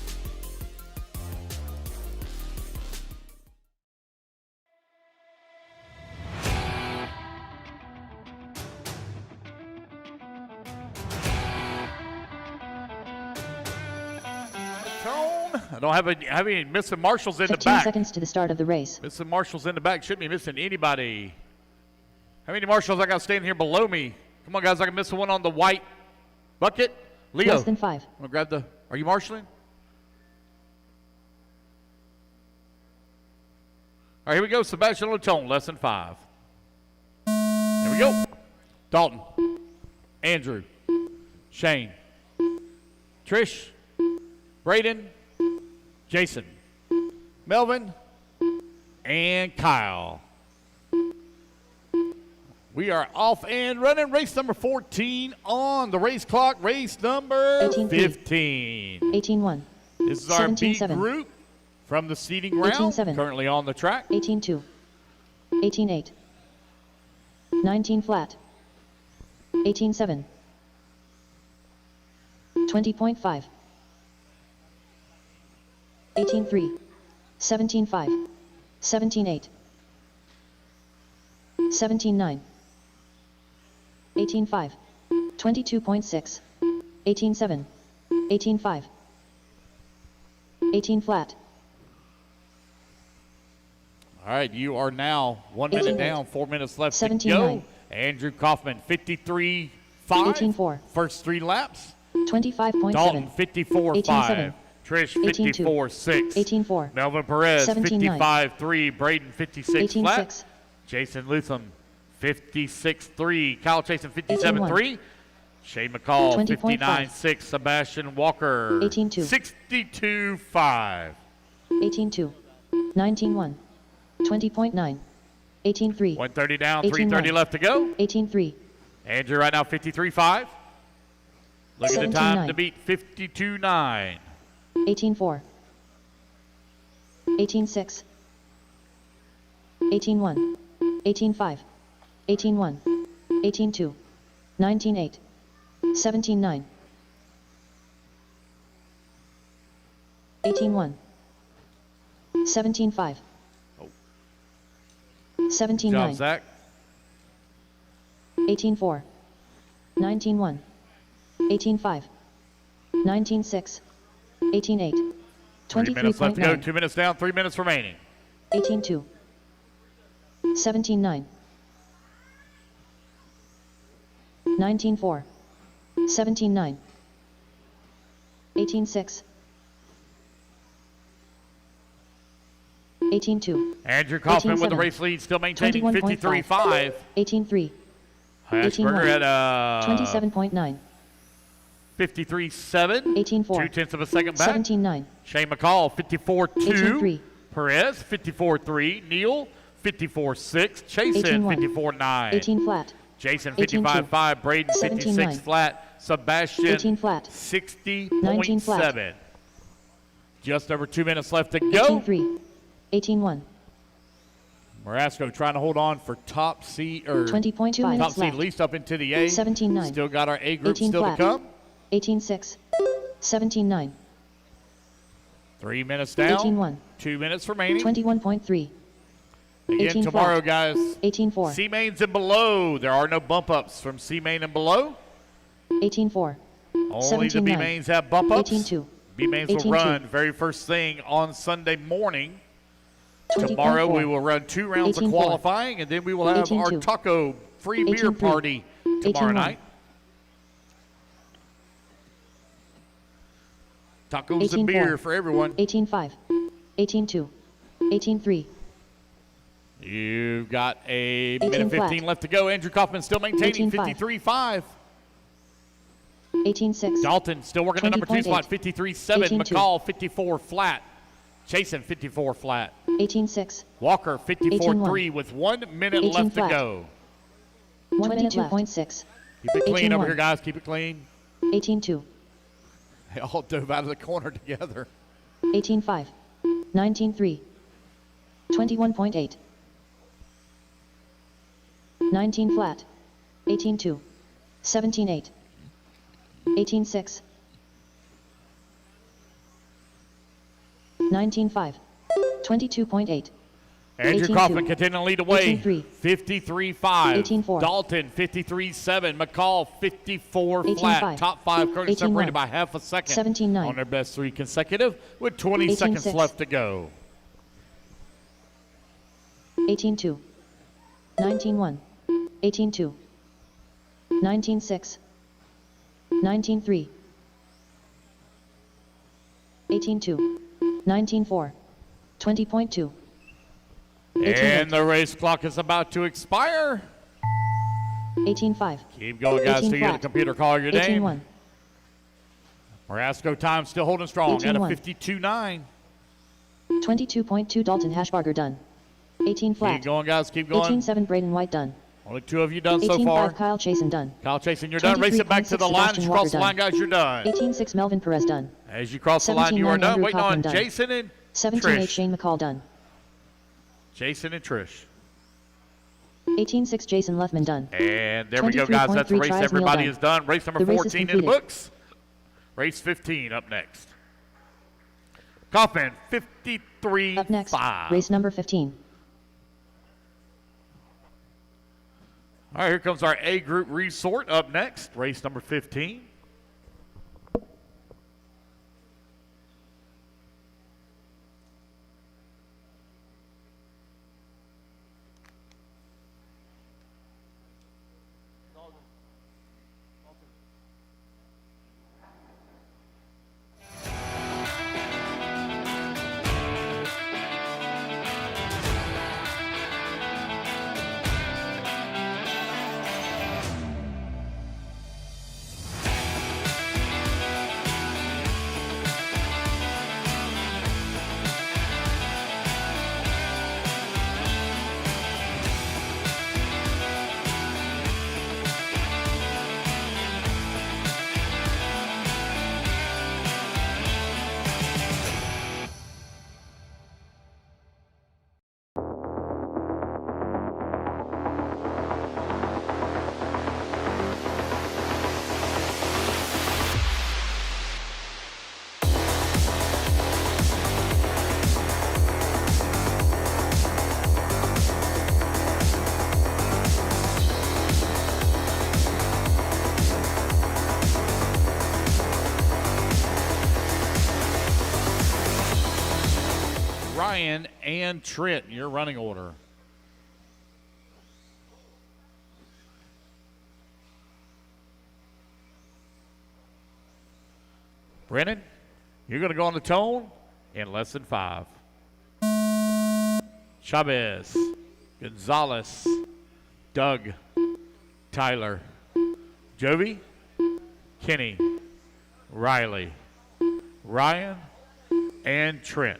S2: I don't have any missing marshals in the
S3: 15
S2: back.
S3: seconds to the start of the race.
S2: Missing marshals in the back. Shouldn't be missing anybody. How many marshals I got standing here below me? Come on, guys. I can miss one on the white bucket. Leo.
S3: Less than 5.
S2: I'm gonna grab the. Are you marshaling? All right, here we go. Sebastian Latone, less than 5. Here we go. Dalton, Andrew, Shane, Trish, Braden, Jason, Melvin, and Kyle. We are off and running. Race number 14 on the race clock. Race number 15.
S3: 18-1.
S2: This is our B
S3: 17-7.
S2: group from the seating round.
S3: 18-7.
S2: Currently on the track.
S3: 18-2. 18-8. 19 flat. 18-7. 20.5. 18-3. 17-5. 17-8. 17-9. 18-5. 22.6. 18-7. 18-5. 18 flat.
S2: All right, you are now 1 minute
S3: 18-8.
S2: down, 4 minutes left to
S3: 17-9.
S2: go. Andrew Kaufman, 53.5.
S3: 18-4.
S2: First 3 laps.
S3: 25.7.
S2: Dalton, 54.5.
S3: 18-7.
S2: Trish,
S3: 18-2.
S2: 54.6.
S3: 18-4.
S2: Melvin Perez,
S3: 17-9.
S2: 55.3. Braden, 56 flat.
S3: 18-6.
S2: Jason Lutham, 56.3. Kyle Chasen, 57.3. Shane McCall,
S3: 20.5.
S2: 59.6. Sebastian Walker,
S3: 18-2.
S2: 62.5.
S3: 18-2. 19-1. 20.9. 18-3.
S2: 130 down,
S3: 18-9.
S2: 3:30 left to go.
S3: 18-3.
S2: Andrew right now 53.5. Look at the time
S3: 17-9.
S2: to beat 52.9.
S3: 18-4. 18-6. 18-1. 18-5. 18-1. 18-2. 19-8. 17-9. 18-1. 17-5. 17-9.
S2: Job, Zach.
S3: 18-4. 19-1. 18-5. 19-6. 18-8.
S2: 3 minutes left to go,
S3: 23.9.
S2: 2 minutes down, 3 minutes remaining.
S3: 18-2. 17-9. 19-4. 17-9. 18-6. 18-2.
S2: Andrew Kaufman with the
S3: 18-7.
S2: race lead, still maintaining
S3: 21.5.
S2: 53.5. 18-3.
S3: 18-3.
S2: Hatchberger
S3: 18-1.
S2: at
S3: 27.9.
S2: 53.7.
S3: 18-4.
S2: 0.2 of a second back.
S3: 17-9.
S2: Shane McCall, 54.2.
S3: 18-3.
S2: Perez, 54.3. Neal, 54.6. Chasen,
S3: 18-1.
S2: 54.9.
S3: 18 flat.
S2: Jason,
S3: 18-2.
S2: 55.5. Braden,
S3: 17-9.
S2: 56 flat. Sebastian,
S3: 18 flat. 19 flat.
S2: 60.7. Just over 2 minutes left to go.
S3: 18-3, 18-1.
S2: Marasco trying to hold on for top seed or
S3: 20.2
S2: top
S3: minutes
S2: seed
S3: left.
S2: at least up into the A.
S3: 17-9.
S2: Still got our A group
S3: 18
S2: still
S3: flat.
S2: to come.
S3: 18-6, 17-9.
S2: 3 minutes down.
S3: 18-1.
S2: 2 minutes remaining.
S3: 21.3.
S2: Again
S3: 18
S2: tomorrow,
S3: flat.
S2: guys.
S3: 18-4.
S2: C mains and below. There are no bump ups from C main and below.
S3: 18-4.
S2: Only the B
S3: 17-9.
S2: mains have bump ups.
S3: 18-2.
S2: B mains will
S3: 18-2.
S2: run very first thing on Sunday morning.
S3: 20.4.
S2: Tomorrow we will run 2 rounds of
S3: 18-4.
S2: qualifying, and then we will have our
S3: 18-2.
S2: taco free beer
S3: 18-3.
S2: party tomorrow
S3: 18-1.
S2: night. Tacos and
S3: 18-4.
S2: beer for everyone.
S3: 18-5. 18-2. 18-3.
S2: You've got a
S3: 18
S2: minute 15
S3: flat.
S2: left to go. Andrew Kaufman still maintaining
S3: 18-5.
S2: 53.5.
S3: 18-6.
S2: Dalton still working the number 2 spot, 53.7.
S3: 18-2.
S2: McCall, 54 flat. Jason, 54 flat.
S3: 18-6.
S2: Walker, 54.3 with 1 minute
S3: 18
S2: left
S3: flat.
S2: to go.
S3: 1 minute 2.6.
S2: Keep it clean
S3: 18-1.
S2: over here, guys. Keep it clean.
S3: 18-2.
S2: They all dove out of the corner together.
S3: 18-5. 19-3. 21.8. 19 flat. 18-2. 17-8. 18-6. 19-5. 22.8.
S2: Andrew
S3: 18-2.
S2: Kaufman continuing to lead the way.
S3: 18-3.
S2: 53.5.
S3: 18-4.
S2: Dalton, 53.7. McCall, 54
S3: 18-5.
S2: flat. Top 5 currently
S3: 18-1.
S2: separated by half a second
S3: 17-9.
S2: on their best 3 consecutive with 20 seconds
S3: 18-6.
S2: left to go.
S3: 18-2. 19-1. 18-2. 19-6. 19-3. 18-2. 19-4. 20.2.
S2: And the race clock is about to expire.
S3: 18-5.
S2: Keep going, guys,
S3: 18
S2: till you get a
S3: flat.
S2: computer call your name.
S3: 18-1.
S2: Marasco time still holding strong at a
S3: 18-1.
S2: 52.9.
S3: 22.2 Dalton Hashbarger done. 18 flat.
S2: Keep going, guys. Keep going.
S3: 18-7 Braden White done.
S2: Only 2 of you done so
S3: 18-5
S2: far.
S3: Kyle Chasen done.
S2: Kyle Chasen, you're done. Race it back to the line. As you cross the line, guys, you're done.
S3: 18-6 Melvin Perez done.
S2: As you cross the line, you are
S3: 17-9
S2: done.
S3: Andrew
S2: Waiting on
S3: Kaufman done.
S2: Jason and
S3: 17-8
S2: Trish.
S3: Shane McCall done.
S2: Jason and Trish.
S3: 18-6 Jason Leffman done.
S2: And there we go, guys. That's the
S3: 23.3
S2: race.
S3: Trials
S2: Everybody
S3: Neil
S2: is done. Race number
S3: The race is
S2: 14 in the
S3: completed.
S2: books. Race 15 up next. Kaufman, 53.5.
S3: Up next, race number 15.
S2: All right, here comes our A group resort up next. Race number 15. Ryan and Trent, your running order. Brennan, you're going to go on the tone in less than 5. Chavez, Gonzalez, Doug, Tyler, Jovi, Kenny, Riley, Ryan, and Trent.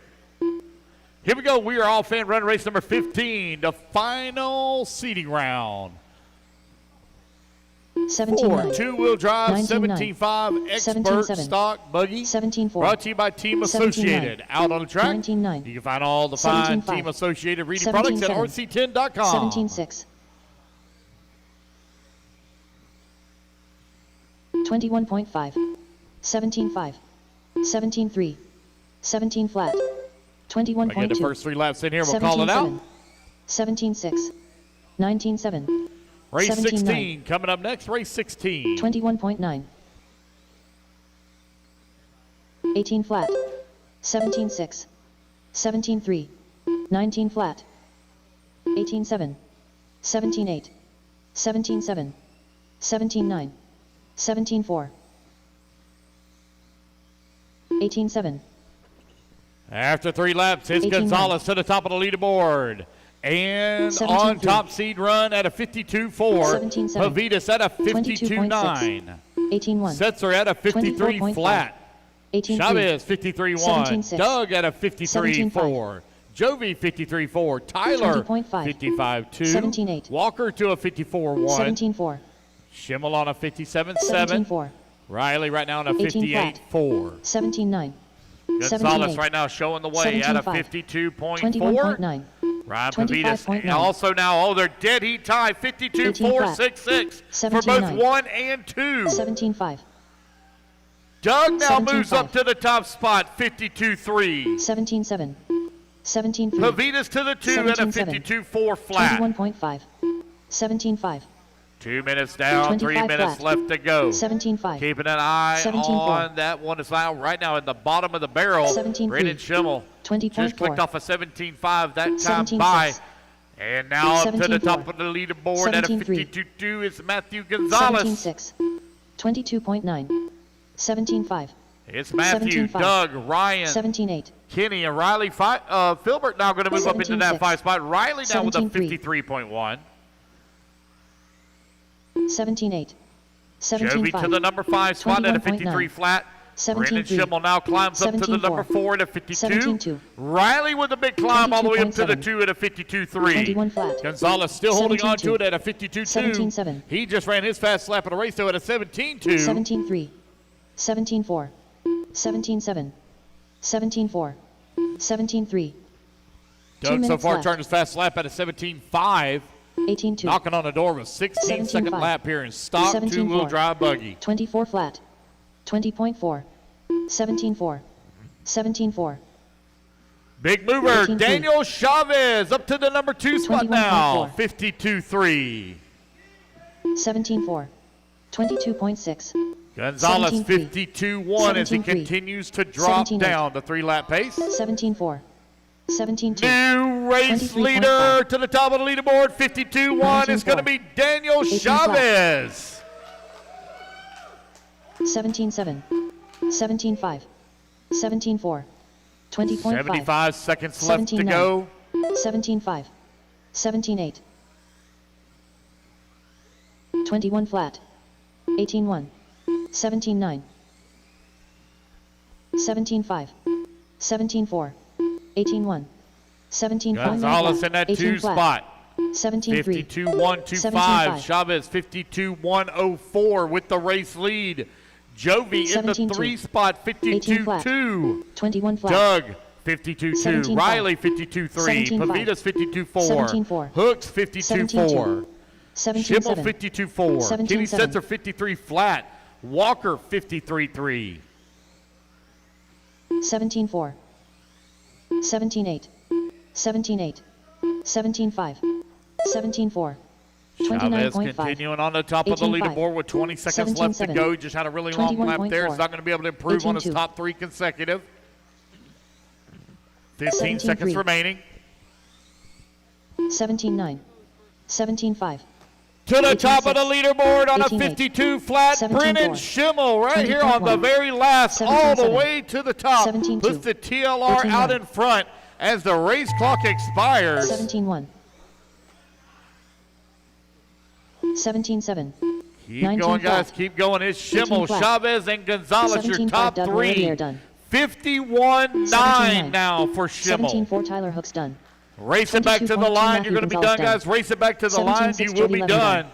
S2: Here we go. We are all fan run race number 15, the final seeding round. for two-wheel drive
S3: 19.9.
S2: 17.5 Expert
S3: 17.7.
S2: Stock Buggy.
S3: 17.4.
S2: Brought to you by Team
S3: 17.9.
S2: Associated. Out on the track.
S3: 19.9.
S2: You can find all the fine
S3: 17.5.
S2: Team Associated reading products at
S3: 17.7.
S2: rc10.com.
S3: 17.6. 21.5. 17.5. 17.3. 17 flat. 21.2.
S2: Again, the first 3 laps in here. We'll call it out.
S3: 17.6. 19.7.
S2: Race
S3: 17.9.
S2: 16 coming up next. Race 16.
S3: 21.9. 18 flat. 17.6. 17.3. 19 flat. 18.7. 17.8. 17.7. 17.9. 17.4. 18.7.
S2: After 3 laps, it's
S3: 18.9.
S2: Gonzalez to the top of the leaderboard. And
S3: 17.3.
S2: on top seed run at a 52.4.
S3: 17.7.
S2: Pavitas at a 52.9.
S3: 18.1.
S2: Setzer at a 53
S3: 24.5.
S2: flat.
S3: 18.3.
S2: Chavez 53.1.
S3: 17.6.
S2: Doug at a 53.4. Jovi 53.4. Tyler
S3: 20.5.
S2: 55.2.
S3: 17.8.
S2: Walker to a 54.1.
S3: 17.4.
S2: Schimmel on a 57.7.
S3: 17.4.
S2: Riley right now on a
S3: 18 flat.
S2: 58.4.
S3: 17.9.
S2: Gonzalez
S3: 17.8.
S2: right now showing the way at a
S3: 17.5.
S2: 52.4.
S3: 21.9.
S2: Ryan
S3: 25.9.
S2: Pavitas. And also now, they're dead heat tie, 52.466 for both
S3: 17.9.
S2: 1 and 2.
S3: 17.5.
S2: Doug now
S3: 17.5.
S2: moves up to the top spot, 52.3.
S3: 17.7. 17.3.
S2: Pavitas to the 2 at a
S3: 17.7.
S2: 52.4 flat.
S3: 21.5. 17.5.
S2: 2 minutes down, 3
S3: 25
S2: minutes
S3: flat.
S2: left to go.
S3: 17.5.
S2: Keeping an eye
S3: 17.4.
S2: on that one. Is now right now at the bottom of the barrel.
S3: 17.3.
S2: Brandon Schimmel
S3: 20.4.
S2: just clicked off a 17.5 that time
S3: 17.6.
S2: by. And now up to the
S3: 17.4.
S2: top of the leaderboard at a
S3: 17.3.
S2: 52.2 is Matthew Gonzalez.
S3: 17.6. 22.9. 17.5.
S2: It's Matthew,
S3: 17.5.
S2: Doug, Ryan,
S3: 17.8.
S2: Kenny, and Riley. Filbert now going to move up into that
S3: 17.6.
S2: 5 spot. Riley now with a
S3: 17.3.
S2: 53.1.
S3: 17.8.
S2: Jovi
S3: 17.5.
S2: to the number 5 spot at a 53 flat. Brandon
S3: 17.3.
S2: Schimmel now climbs up to the number 4 at a 52.
S3: 17.2.
S2: Riley with a big climb all the way up to the
S3: 22.7.
S2: 2 at a 52.3.
S3: 21 flat.
S2: Gonzalez still holding on to
S3: 17.2.
S2: it at a 52.2.
S3: 17.7.
S2: He just ran his fast lap of the race though at a 17.2.
S3: 17.3. 17.4. 17.7. 17.4. 17.3.
S2: Doug so far
S3: left.
S2: turned his fast lap at a 17.5.
S3: 18.2.
S2: Knocking on the door with 16-second
S3: 17.5.
S2: lap here in stock
S3: 17.4.
S2: two-wheel drive buggy.
S3: 24 flat. 20.4. 17.4. 17.4.
S2: Big mover,
S3: 18.3.
S2: Daniel Chavez up to the number 2 spot now.
S3: 21.4.
S2: 52.3.
S3: 17.4. 22.6.
S2: Gonzalez
S3: 17.3.
S2: 52.1 as he
S3: 17.3.
S2: continues to drop
S3: 17.8.
S2: down the 3-lap pace.
S3: 17.4. 17.2.
S2: New race
S3: 23.5.
S2: leader to the top of the leaderboard, 52.1 is going to be Daniel
S3: 18 flat.
S2: Chavez.
S3: 17.7. 17.5. 17.4. 20.5.
S2: 75 seconds left to
S3: 17.9.
S2: go.
S3: 17.5. 17.8. 21 flat. 18.1. 17.9. 17.5. 17.4. 18.1. 17.5.
S2: Gonzalez in that
S3: 18
S2: 2
S3: flat.
S2: spot.
S3: 17.3.
S2: 52.125.
S3: 17.5.
S2: Chavez 52.104 with the race lead. Jovi in the
S3: 17.2.
S2: 3 spot,
S3: 18 flat.
S2: 52.2.
S3: 21 flat.
S2: Doug 52.2.
S3: 17.5.
S2: Riley 52.3.
S3: 17.5.
S2: Pavitas 52.4.
S3: 17.4.
S2: Hooks 52.4.
S3: 17.2.
S2: Schimmel
S3: 17.7.
S2: 52.4. Kenny
S3: 17.7.
S2: Setzer 53 flat. Walker 53.3.
S3: 17.4. 17.8. 17.8. 17.5. 17.4.
S2: Chavez
S3: 29.5.
S2: continuing on the top of the
S3: 18.5.
S2: leaderboard with 20 seconds left to
S3: 17.7.
S2: go. He just had a really long lap there.
S3: 21.4.
S2: He's not going to be able to improve on his
S3: 18.2.
S2: top 3 consecutive. 15
S3: 17.3.
S2: seconds remaining.
S3: 17.9. 17.5.
S2: To the top of the
S3: 18.6.
S2: leaderboard on a
S3: 18.8.
S2: 52 flat,
S3: 17.4.
S2: Brennan Schimmel right here on the
S3: 20.1.
S2: very last, all the
S3: 17.7.
S2: way to the top.
S3: 17.2.
S2: Puts the TLR
S3: 18.1.
S2: out in front as the race clock expires.
S3: 17.1. 17.7.
S2: Keep
S3: 19
S2: going, guys.
S3: flat.
S2: Keep going. It's
S3: 18
S2: Schimmel,
S3: flat.
S2: Chavez, and Gonzalez, your
S3: 17.5.
S2: top
S3: Doug
S2: 3.
S3: Moretti are done.
S2: 51.9
S3: 17.9.
S2: now for Schimmel.
S3: 17.4. Tyler Hooks done.
S2: Race it back to the
S3: 22.2.
S2: line.
S3: Matthew
S2: You're going to be
S3: Gonzalez
S2: done, guys. Race it back to the line.
S3: 17.6.
S2: You will
S3: Jody
S2: be
S3: Levin
S2: done.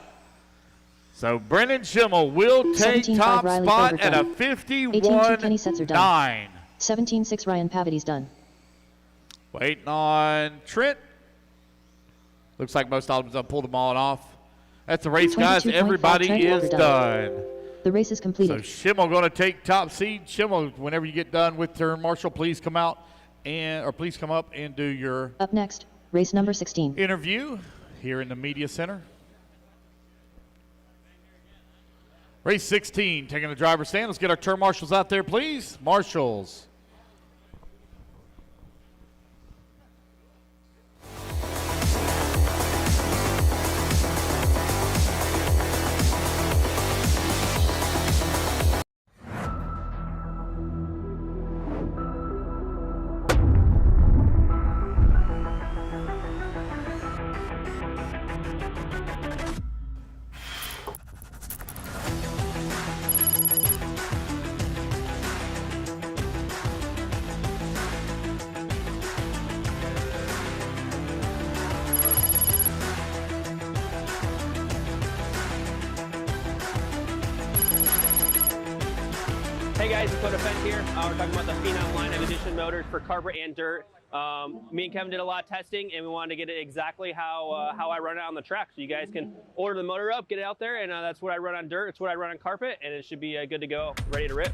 S2: So Brennan Schimmel will take
S3: 17-5
S2: top
S3: Riley
S2: spot
S3: Colbert
S2: at
S3: done.
S2: a
S3: 18-2 Kenny Setzer done.
S2: 51.9.
S3: 17-6 Ryan Pavity's done.
S2: Waiting on Trent. Looks like most of them pulled them all off. That's the race, guys.
S3: 22.5
S2: Everybody
S3: Trent
S2: is
S3: Walker
S2: done.
S3: The race is
S2: So
S3: completed.
S2: Schimmel going to take top seed. Schimmel, whenever you get done with turn marshal, please come out please come up and do your
S3: Up next, race number 16.
S2: interview here in the media center. Race 16, taking the driver's stand. Let's get our turn marshals out there, please. Marshals.
S4: Hey guys, it's Qualifier here. We're talking about the Phenom line of edition motors for carpet and dirt. Me and Kevin did a lot of testing, and we wanted to get it exactly how I run it on the track. So you guys can order the motor up, get it out there, and that's what I run on dirt. It's what I run on carpet, and it should be good to go, ready to rip.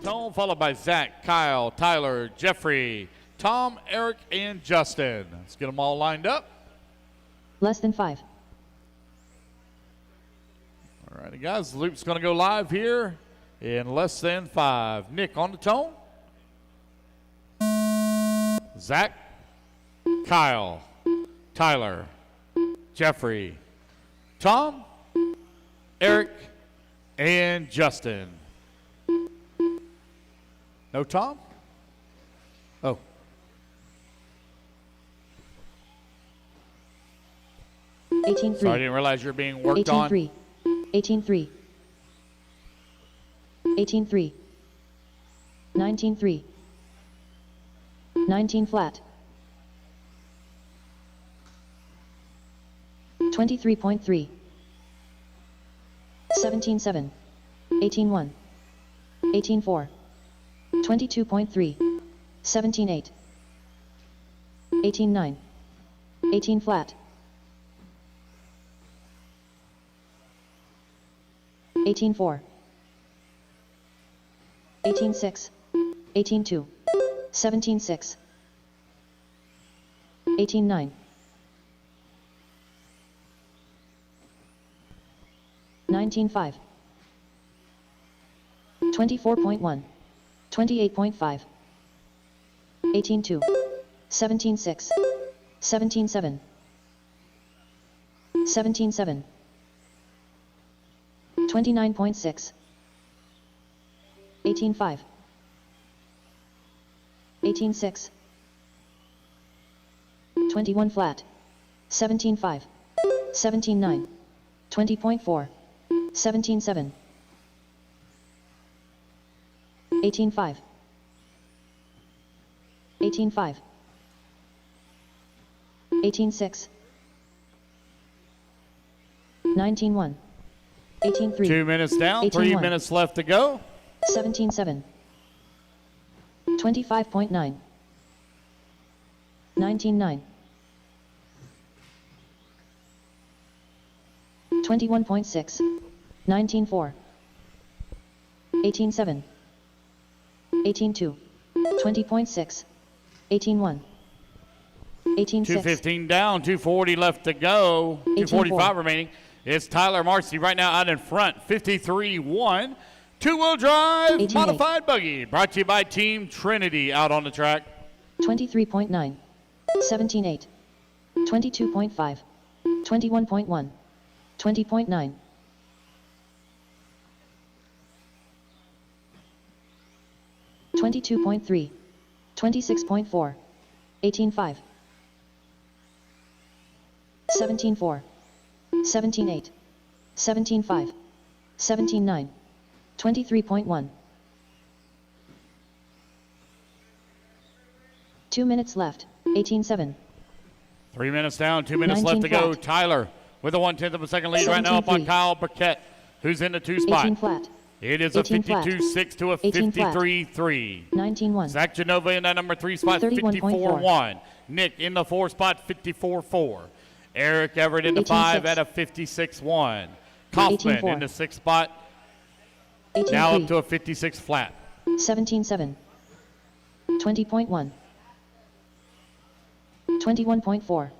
S2: Tone, followed by Zach, Kyle, Tyler, Jeffrey, Tom, Eric, and Justin. Let's get them all lined up.
S3: Less than 5.
S2: All righty, guys. The loop's going to go live here in less than 5. Nick on the tone. Zach, Kyle, Tyler, Jeffrey, Tom, Eric, and Justin. No Tom? Oh.
S3: Sorry,
S2: I didn't realize you're being worked on.
S3: 18-3. 18-3. 18-3. 19-3. 19 flat. 23.3. 17-7. 18-1. 18-4. 22.3. 17-8. 18-9. 18 flat. 18-4. 18-6. 18-2. 17-6. 18-9. 19-5. 24.1. 28.5. 18-2. 17-6. 17-7. 17-7. 29.6. 18-5. 18-6. 21 flat. 17-5. 17-9. 20.4. 17-7. 18-5. 18-5. 18-6. 19-1. 18-3.
S2: 2 minutes down, 3 minutes left to go.
S3: 17-7. 25.9. 19-9. 21.6. 19-4. 18-7. 18-2. 20.6. 18-1. 18-6.
S2: 2:15 down, 2:40 left to go. 2:45 remaining. It's Tyler Marcy right now out in front, 53-1. Two-wheel drive
S3: 18-8.
S2: modified buggy, brought to you by Team Trinity out on the track.
S3: 23.9. 17.8. 22.5. 21.1. 20.9. 22.3. 26.4. 18.5. 17.4. 17.8. 17.5. 17.9. 23.1. 2 minutes left. 18-7.
S2: 3 minutes down, 2 minutes left to go.
S3: flat.
S2: Tyler with a 1/10 of a second lead right now up on
S3: 17-3.
S2: Kyle Burkett, who's in the 2 spot.
S3: 18 flat.
S2: It is a
S3: 18 flat.
S2: 52-6 to a
S3: 18 flat.
S2: 53-3.
S3: 19-1.
S2: Zach Genova in that number 3 spot,
S3: 31.4.
S2: 54-1. Nick in the 4 spot, 54-4. Eric Everett in the 5 at a 56-1. Kaufman
S3: 18-4.
S2: in the 6 spot,
S3: 18-3.
S2: now up to a 56 flat.
S3: 17-7. 20.1. 21.4.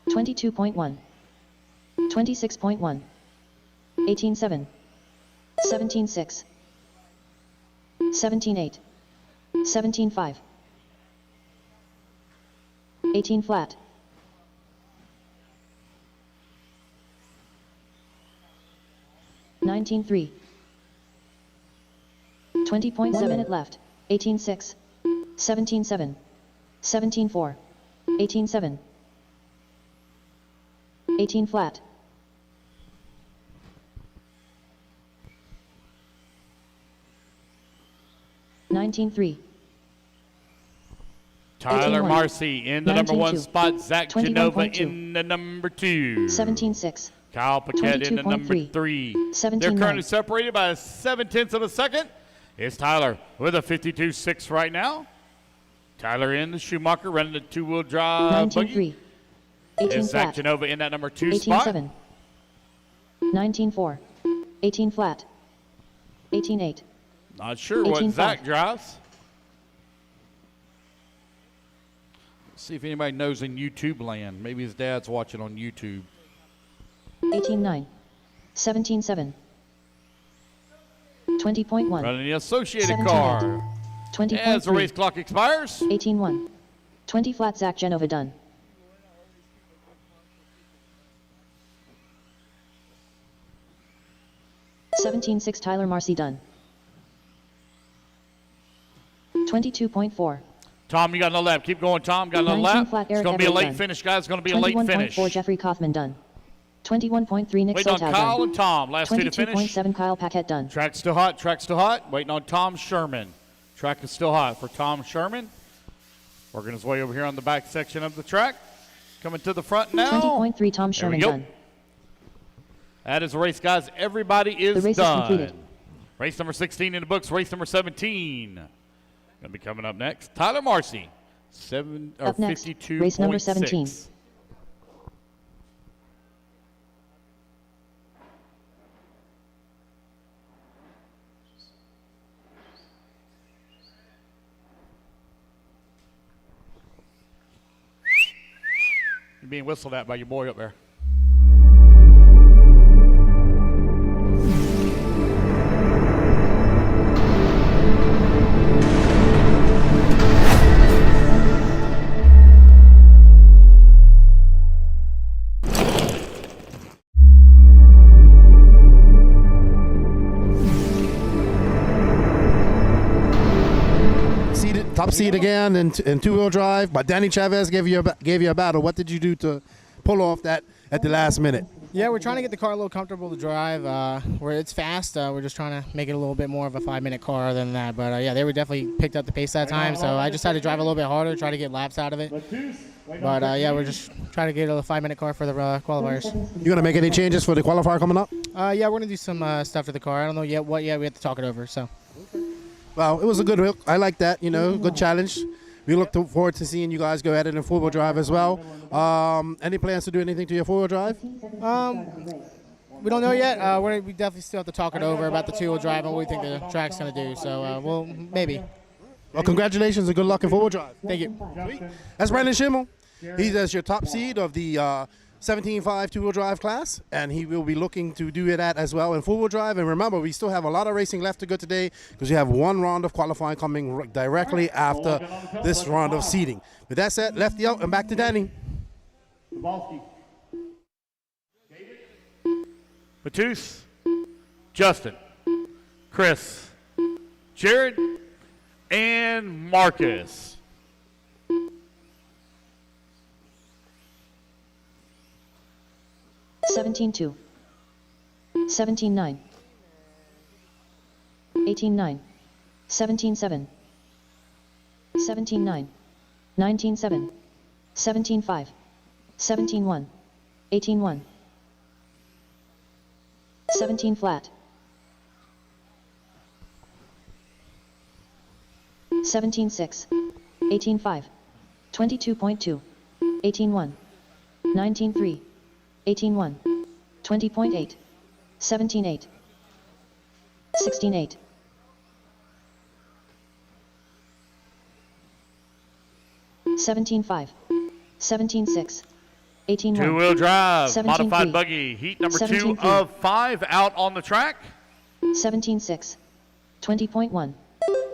S3: 22.1. 26.1. 18-7. 17-6. 17-8. 17-5. 18 flat. 19-3. 20.7 minute left. 18-6. 17-7. 17-4. 18-7. 18 flat. 19-3.
S2: Tyler
S3: 18-1.
S2: Marcy in the number 1
S3: 19-2.
S2: spot. Zach Genova
S3: 21.2.
S2: in the number 2.
S3: 17-6.
S2: Kyle Paquette in the number
S3: 22.3.
S2: 3.
S3: 17-9.
S2: They're currently separated by 7/10 of a second. It's Tyler with a 52-6 right now. Tyler in the Schumacher running the 2-wheel drive
S3: 19-3.
S2: buggy.
S3: 18
S2: It's Zach
S3: flat.
S2: Genova in that number 2 spot.
S3: 18-7. 19-4. 18 flat. 18-8.
S2: Not sure what
S3: 18-5.
S2: Zach drives.
S16: See if anybody knows in YouTube land. Maybe his dad's watching on YouTube.
S3: 18-9. 17-7. 20.1.
S2: Running the Associated
S3: 17-8.
S2: car.
S3: 20.3.
S2: As the race clock expires.
S3: 18-1. 20 flat. Zach Genova done. 17-6. Tyler Marcy done. 22.4.
S2: Tom, you got another lap. Keep going, Tom. Got another
S3: 19
S2: lap.
S3: flat.
S2: It's
S3: Eric
S2: going to be a
S3: Everett
S2: late
S3: done.
S2: finish, guys. It's going to be a late finish.
S3: 21.4. Jeffrey Kaufman done. 21.3. Nick
S2: Waiting on
S3: Sotow
S2: Kyle
S3: done.
S2: and Tom. Last two to finish.
S3: 22.7. Kyle Paquette done.
S2: Track's still hot. Track's still hot. Waiting on Tom Sherman. Track is still hot for Tom Sherman. Working his way over here on the back section of the track. Coming to the front now.
S3: 20.3. Tom
S2: There we
S3: Sherman
S2: go.
S3: done.
S2: That is the race, guys. Everybody is
S3: The race is
S2: done.
S3: completed.
S2: Race number 16 in the books. Race number 17. Going to be coming up next. Tyler Marcy.
S3: Up next,
S2: 52.6.
S3: race number 17.
S2: You're being whistled at by your boy up there.
S1: Top seed again in two-wheel drive, but Danny Chavez gave you a battle. What did you do to pull off that at the last minute?
S5: Yeah, we're trying to get the car a little comfortable to drive. Where it's fast, we're just trying to make it a little bit more of a 5-minute car than that. But yeah, they were definitely picked up the pace that time, so I just had to drive a little bit harder, try to get laps out of it. But yeah, we're just trying to get a 5-minute car for the qualifiers.
S1: You gonna make any changes for the qualifier coming up?
S5: Yeah, we're gonna do some stuff to the car. I don't know yet what yet. We have to talk it over. So.
S1: Well, it was a good hook. I like that. Good challenge. We look forward to seeing you guys go at it in four-wheel drive as well. Any plans to do anything to your four-wheel drive?
S5: We don't know yet. We definitely still have to talk it over about the two-wheel drive and what we think the track's going to do. So, well, maybe.
S1: Well, congratulations and good luck in four-wheel drive.
S5: Thank you.
S1: That's Brandon Schimmel. He's as your top seed of the 17.5 two-wheel drive class, and he will be looking to do that as well in four-wheel drive. And remember, we still have a lot of racing left to go today because we have one round of qualifying coming directly after this round of seeding. With that said, lefty out and back to Danny.
S2: Matus, Justin, Chris, Jared, and Marcus.
S3: $17-2. $17-9. $18-9. 17-7. 17-9. 19-7. 17-5. 17-1. 18-1. 17 flat. 17-6. 18-5. 22.2. 18-1. 19-3. 18-1. 20.8. 17-8. 16-8. 17-5. 17-6. 18-1.
S2: Two-wheel drive,
S3: 17-3.
S2: modified buggy, heat number 2
S3: 17-3.
S2: of 5 out on the track.
S3: 17-6. 20.1.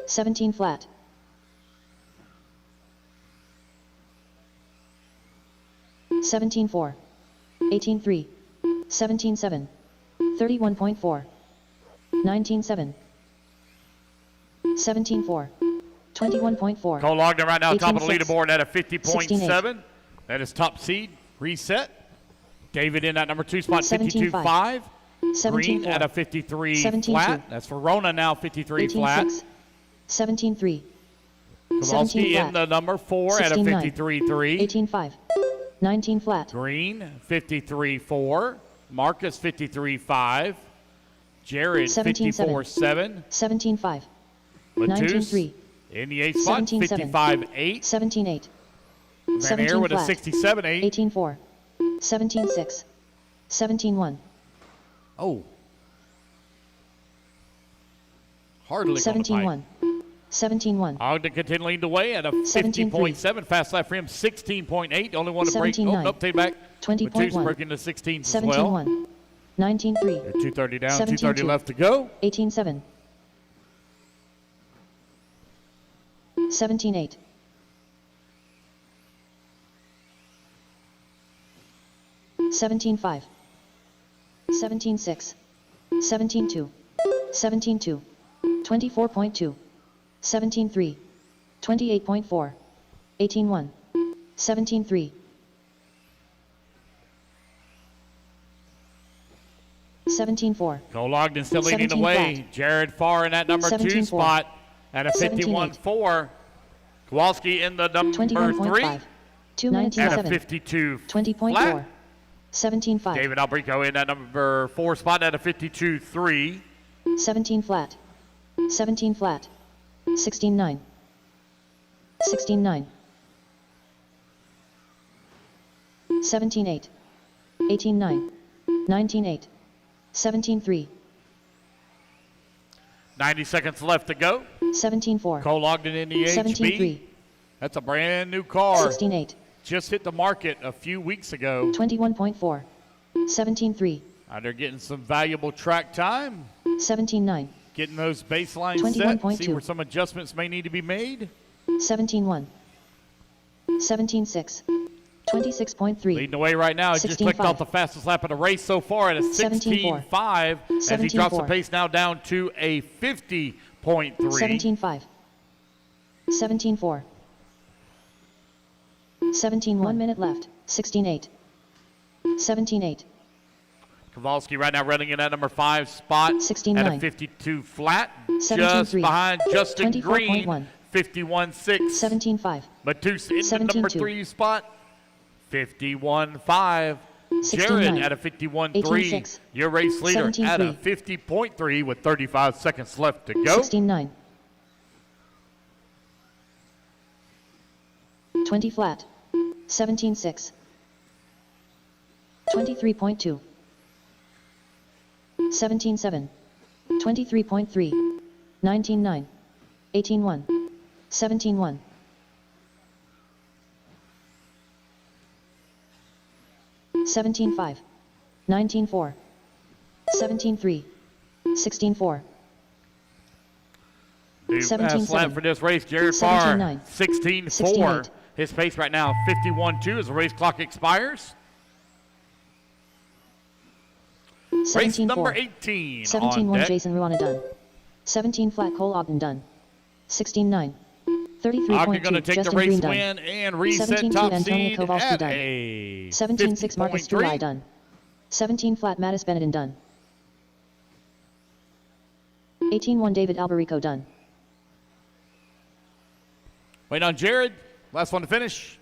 S3: 17 flat. 17-4. 18-3. 17-7. 31.4. 19-7. 17-4. 21.4.
S2: Cole Ogden right now top of the
S3: 18-6.
S2: leaderboard at a
S3: 16-8.
S2: 50.7. That is top seed, reset. David in that number 2 spot,
S3: 17-5.
S2: 52.5. Green
S3: 17-4.
S2: at a 53
S3: 17-2.
S2: flat. That's for Rona now, 53 flat.
S3: 18-6. 17-3.
S2: Kowalski
S3: 17
S2: in the number 4 at a
S3: 16-9.
S2: 53.3.
S3: 18-5. 19 flat.
S2: Green, 53.4. Marcus, 53.5. Jared,
S3: 17-7.
S2: 54.7.
S3: 17-5.
S2: Matus
S3: 19-3.
S2: in the 8th spot,
S3: 17-7.
S2: 55.8.
S3: 17-8.
S2: Van Air with a 67.8.
S3: 18-4. 17-6. 17-1.
S2: Oh. Hardly on the pipe.
S3: 17-1. 17-1.
S2: Ogden continuing to lead the way at a
S3: 17-3.
S2: 50.7. Fast lap for him, 16.8. Only one to break.
S3: 17-9.
S2: Oh, nope, take it back.
S3: 20.1.
S2: Matus breaking to 16 as well.
S3: 17-1. 19-3.
S2: 2:30 down,
S3: 17-2.
S2: 2:30 left to go.
S3: 18-7. 17-8. 17-5. 17-6. 17-2. 17-2. 24.2. 17-3. 28.4. 18-1. 17-3. 17-4.
S2: Cole Ogden still leading the
S3: 17
S2: way.
S3: flat.
S2: Jared Farr in that number 2
S3: 17-4.
S2: spot at a 51.4. Kowalski in the number 3
S3: 21.5. 2 minutes
S2: at a
S3: 7.
S2: 52
S3: 20.4.
S2: flat.
S3: 17-5.
S2: David Albrico in that number 4 spot at a 52.3.
S3: 17 flat. 17 flat. 16-9. 16-9. 17-8. 18-9. 19-8. 17-3.
S2: 90 seconds left to go.
S3: 17-4.
S2: Cole Ogden in the HB.
S3: 17-3.
S2: That's a brand new car.
S3: 16-8.
S2: Just hit the market a few weeks ago.
S3: 21.4. 17-3.
S2: They're getting some valuable track time.
S3: 17-9.
S2: Getting those baselines set.
S3: 21.2.
S2: See where some adjustments may need to be made.
S3: 17-1. 17-6. 26.3.
S2: Leading the way right now. He just clicked
S3: 16-5.
S2: off the fastest lap of the race so far at a 16.5 as he drops the
S3: 17-4.
S2: pace now down to a 50.3.
S3: 17-5. 17-4. 17 1 minute left. 16-8. 17-8.
S2: Kowalski right now running in that number 5 spot
S3: 16-9.
S2: at a 52 flat.
S3: 17-3.
S2: Just behind Justin Green.
S3: 24.1.
S2: 51.6.
S3: 17-5.
S2: Matus in the number
S3: 17-2.
S2: 3 spot. 51.5. Jared
S3: 69.
S2: at a 51.3.
S3: 18-6.
S2: Your race leader at a
S3: 17-3.
S2: 50.3 with 35 seconds left to go.
S3: 16-9. 20 flat. 17-6. 23.2. 17-7. 23.3. 19-9. 18-1. 17-1. 17-5. 19-4. 17-3. 16-4.
S2: New
S3: 17-7.
S2: fast lap for this race, Jared Farr,
S3: 17-9.
S2: 16.4.
S3: 16-8.
S2: His pace right now, 51.2 as the race clock expires. Race
S3: 17-4.
S2: number 18 on
S3: 17-1
S2: deck.
S3: Jason Ruana done. 17 flat Cole Ogden done. 16-9. 33.2
S2: Ogden going to take
S3: Justin
S2: the race
S3: Green done.
S2: win and reset
S3: 17-2
S2: top
S3: Antonio
S2: seed
S3: Kowalski
S2: at
S3: done.
S2: a
S3: 17-6 Marcus
S2: 50.3.
S3: Strulai done. 17 flat Mattis Benedin done. 18-1 David Alberico done.
S16: Waiting on Jared. Last one to finish.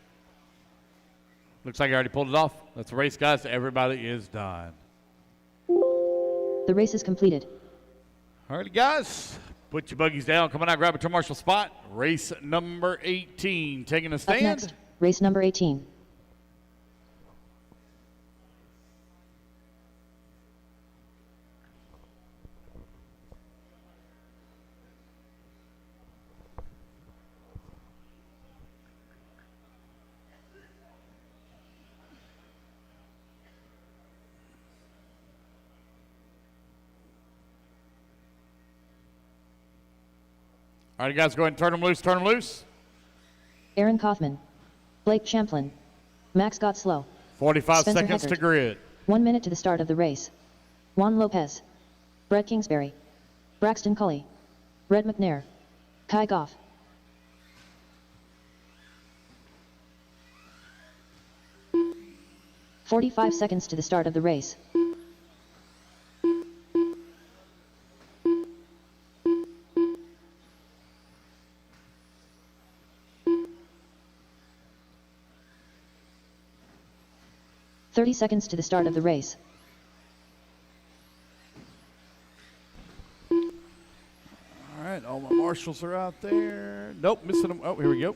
S16: Looks like he already pulled it off. That's the race, guys. Everybody is done.
S3: The race is completed.
S16: All right, guys. Put your buggies down. Come on out, grab a turn marshal spot. Race number 18. Taking a stand.
S3: Up next, race number 18.
S16: All right, guys, go ahead and turn them loose, turn them loose.
S3: Aaron Kaufman. Blake Champlin. Max Gottslow.
S16: 45
S3: Spencer
S16: seconds
S3: Heckert.
S16: to grid.
S3: 1 minute to the start of the race. Juan Lopez. Brett Kingsbury. Braxton Cully. Red McNair. Kai Goff. "45 seconds to the start of the race. "30 seconds to the start of the race.
S16: All right, all my marshals are out there. Nope, missing them. Oh, here we go.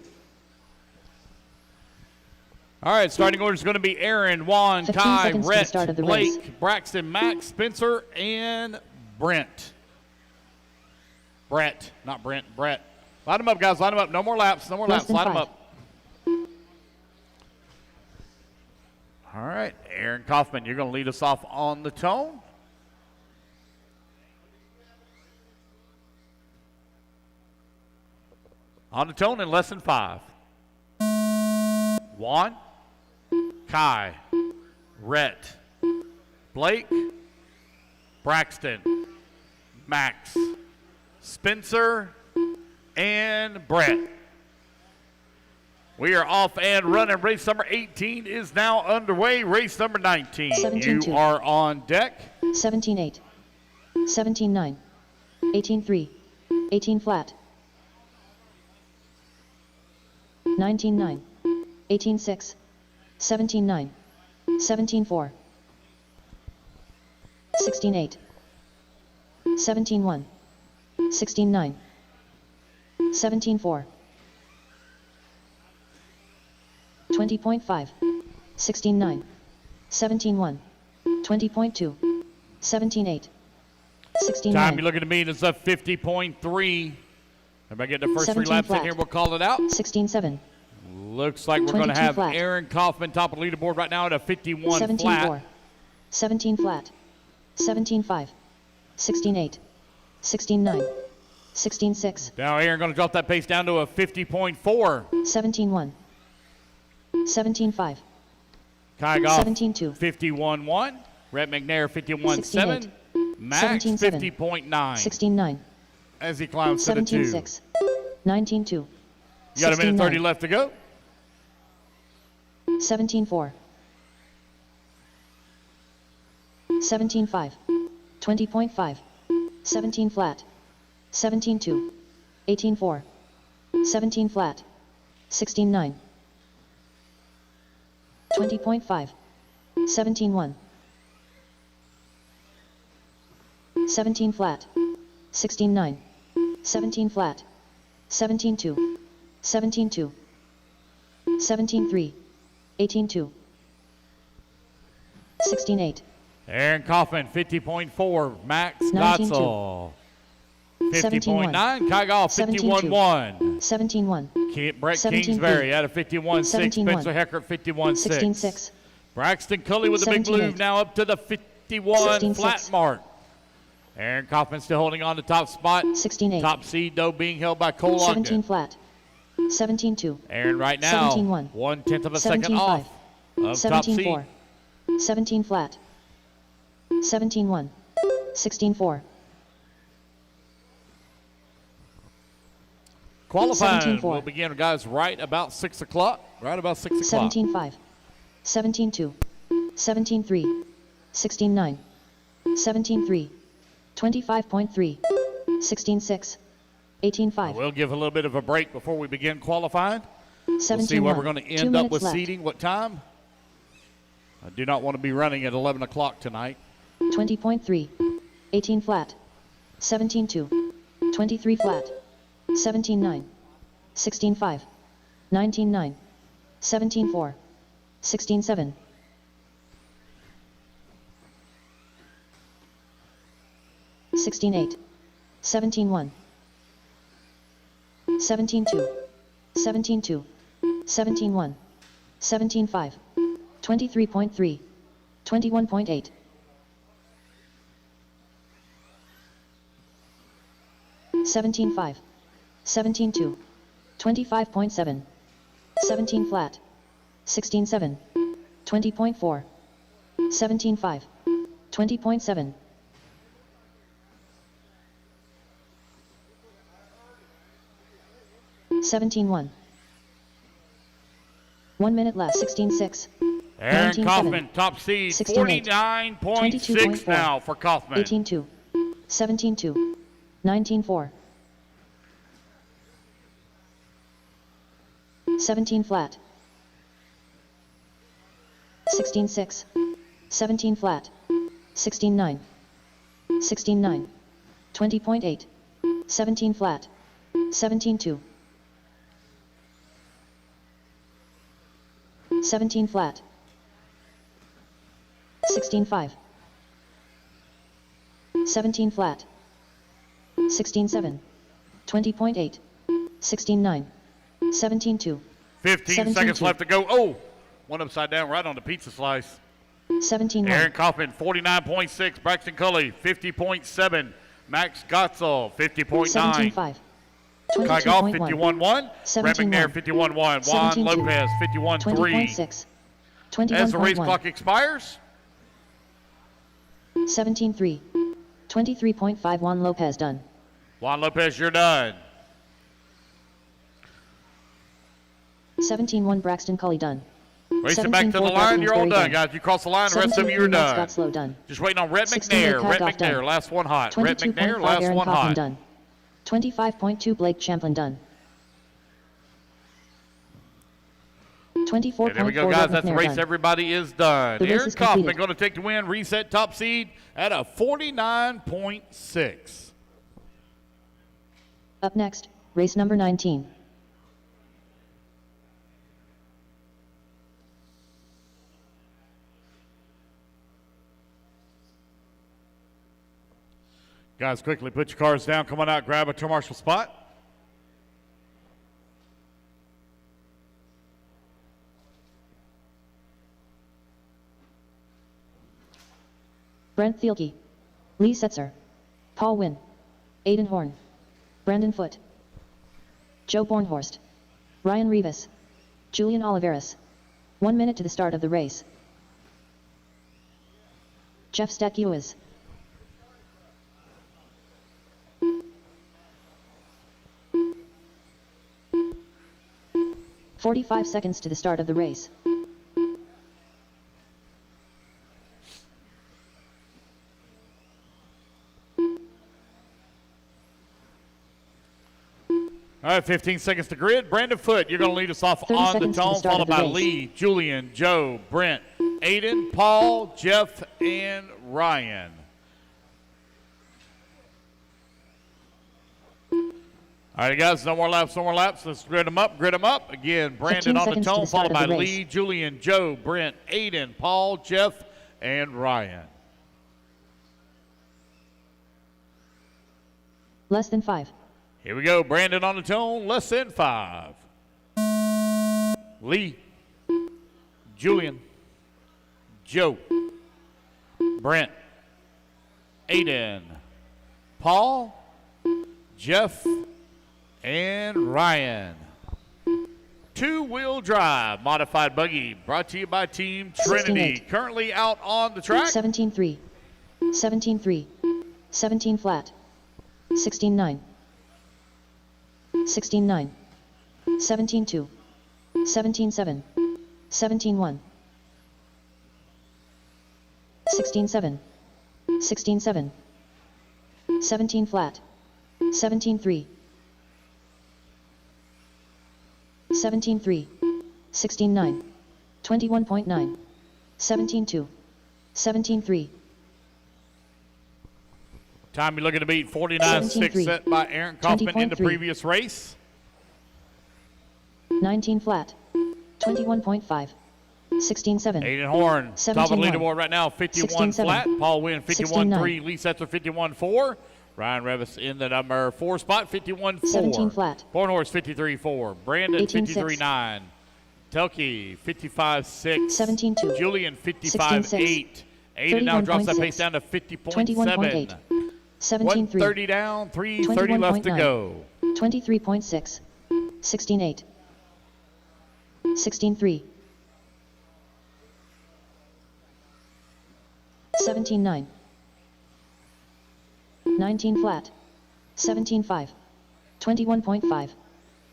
S16: All right, starting order is going to be Aaron, Juan,
S3: 15
S16: Kai,
S3: seconds to the
S16: Rhett,
S3: start of the
S16: Blake,
S3: race.
S16: Braxton, Max, Spencer, and Brent. Brett, not Brent, Brett. Line them up, guys, line them up. No more laps, no more
S3: Less
S16: laps.
S3: than
S16: Line them
S3: 5.
S16: up. All right, Aaron Kaufman, you're going to lead us off on the tone. On the tone in less than 5. Juan, Kai, Rhett, Blake, Braxton, Max, Spencer, and Brett. We are off and running. Race number 18 is now underway. Race number 19.
S3: 17-2.
S16: You are on deck.
S3: 17-8. 17-9. 18-3. 18 flat. 19-9. 18-6. 17-9. 17-4. 16-8. 17-1. 16-9. 17-4. 20.5. 16-9. 17-1. 20.2. 17-8. 16-9.
S16: Time you're looking to meet is a 50.3. Everybody get the first 3 laps
S3: flat.
S16: in here. We'll call it out.
S3: 16-7.
S16: Looks like we're going to
S3: 22
S16: have
S3: flat.
S16: Aaron Kaufman top of the leaderboard right now at a 51
S3: 17-4.
S16: flat.
S3: 17 flat. 17-5. 16-8. 16-9. 16-6.
S16: Now Aaron going to drop that pace down to a 50.4.
S3: 17-1. 17-5.
S16: Kai Goff
S3: 17-2.
S16: 51.1. Rhett McNair 51.7. Max
S3: 17-7.
S16: 50.9.
S3: 16-9.
S16: As he climbs to the 2.
S3: 17-6. 19-2.
S16: You got a minute 30 left to go.
S3: 17-4. 17-5. 20.5. 17 flat. 17-2. 18-4. 17 flat. 16-9. 20.5. 17-1. 17 flat. 16-9. 17 flat. 17-2. 17-2. 17-3. 18-2. 16-8.
S16: Aaron Kaufman 50.4. Max
S3: 19-2.
S16: Gotzel 50.9. Kai Goff 51.1.
S3: 17-1.
S16: Brett
S3: 17-3.
S16: Kingsbury at a 51.6.
S3: 17-1.
S16: Spencer Heckert 51.6.
S3: 16-6.
S16: Braxton Cully with the big
S3: 17-8.
S16: move now up to the 51
S3: 16-6.
S16: flat mark. Aaron Kaufman still holding on to top spot.
S3: 16-8.
S16: Top seed, though, being held by Cole
S3: 17
S16: Ogden.
S3: flat. 17-2.
S16: Aaron right now
S3: 17-1.
S16: 1/10 of a second
S3: 17-5.
S16: off of top seed.
S3: 17-4. 17 flat. 17-1. 16-4.
S16: Qualifying
S3: 17-4.
S16: will begin, guys, right about 6 o'clock. Right about 6 o'clock.
S3: 17-5. 17-2. 17-3. 16-9. 17-3. 25.3. 16-6. 18-5.
S2: We'll give a little bit of a break before we begin qualifying.
S3: 17-1.
S2: We'll see where we're going to
S3: 2
S2: end up
S3: minutes
S2: with
S3: left.
S2: seating, what time. I do not want to be running at 11 o'clock tonight.
S3: 20.3. 18 flat. 17-2. 23 flat. 17-9. 16-5. 19-9. 17-4. 16-7. 16-8. 17-1. 17-2. 17-2. 17-1. 17-5. 23.3. 21.8. 17-5. 17-2. 25.7. 17 flat. 16-7. 20.4. 17-5. 20.7. 17-1. 1 minute left. 16-6.
S2: Aaron
S3: 19-7.
S2: Kaufman, top seed,
S3: 16-8.
S2: 49.6 now for Kaufman.
S3: 18-2. 17-2. 19-4. 17 flat. 16-6. 17 flat. 16-9. 16-9. 20.8. 17 flat. 17-2. 17 flat. 16-5. 17 flat. 16-7. 20.8. 16-9. 17-2.
S2: 15 seconds left to go. Oh, one upside down right on the pizza slice.
S3: 17-1.
S2: Aaron Kaufman, 49.6. Braxton Culley, 50.7. Max Gotzel, 50.9.
S3: 17-5.
S2: Kai Goff,
S3: 22.1.
S2: 51.1. Brett McNair, 51.1. Juan
S3: 17-2.
S2: Lopez, 51.3.
S3: 20.6. 21.1.
S2: As the race clock expires,
S3: 17-3. 23.5. Juan Lopez done.
S2: Juan Lopez, you're done.
S3: 17-1. Braxton Culley done.
S2: Racing back to the line, you're all done, guys. You cross the line, the rest of you are done.
S3: Scott Slow done.
S2: Just waiting on Rhett
S3: 16-8
S2: McNair. Rhett
S3: Kagoff
S2: McNair,
S3: done.
S2: last one hot. Rhett McNair,
S3: 22.5
S2: last
S3: Aaron
S2: one
S3: Kaufman
S2: hot.
S3: done. 25.2 Blake Champlin done. 24.4
S2: And there we go, guys. That's the race.
S3: done.
S2: Everybody is done.
S3: The race
S2: Aaron
S3: is
S2: Kaufman
S3: completed.
S2: going to take the win, reset top seed at a 49.6.
S3: Up next, race number 19.
S2: Guys, quickly put your cars down. Come on out, grab a tour marshal spot.
S3: Brent Thielke. Lee Setzer. Paul Wynn. Aiden Horn. Brandon Foote. Joe Bornhorst. Ryan Rivas. Julian Oliveras. 1 minute to the start of the race. Jeff Stakiuas. "45 seconds to the start of the race.
S2: All right, 15 seconds to grid. Brandon Foote, you're going to lead us off
S3: 30
S2: on the
S3: seconds to the
S2: tone,
S3: start
S2: followed
S3: of the
S2: by
S3: race.
S2: Lee, Julian, Joe, Brent, Aiden, Paul, Jeff, and Ryan. All right, guys, no more laps, no more laps. Let's grid them up, grid them up. Again, Brandon
S3: 15
S2: on the
S3: seconds to
S2: tone,
S3: the start
S2: followed
S3: of
S2: by
S3: the race.
S2: Lee, Julian, Joe, Brent, Aiden, Paul, Jeff, and Ryan.
S3: Less than 5.
S2: Here we go, Brandon on the tone, less than 5. Lee, Julian, Joe, Brent, Aiden, Paul, Jeff, and Ryan. Two-wheel drive modified buggy brought to you by Team Trinity.
S3: 16-8.
S2: Currently out on the track.
S3: 17-3. 17-3. 17 flat. 16-9. 16-9. 17-2. 17-7. 17-1. 16-7. 16-7. 17 flat. 17-3. 17-3. 16-9. 21.9. 17-2. 17-3.
S2: Time you're looking to beat 49.6 set by Aaron Kaufman in the previous race.
S3: 19 flat. 21.5. 16-7.
S2: Aiden Horn, top of the leaderboard right now, 51 flat. Paul Wynn, 51.3. Lee Setzer, 51.4. Ryan Revis in the number 4 spot, 51.4.
S3: 17 flat.
S2: Bornhorst, 53.4. Brandon, 53.9. Telke, 55.6.
S3: 17-2.
S2: Julian, 55.8. Aiden now drops that pace down to 50.7.
S3: 21.8. 17-3.
S2: 130 down, 3:30 left to go.
S3: 23.6. 16-8. 16-3. 17-9. 19 flat. 17-5. 21.5.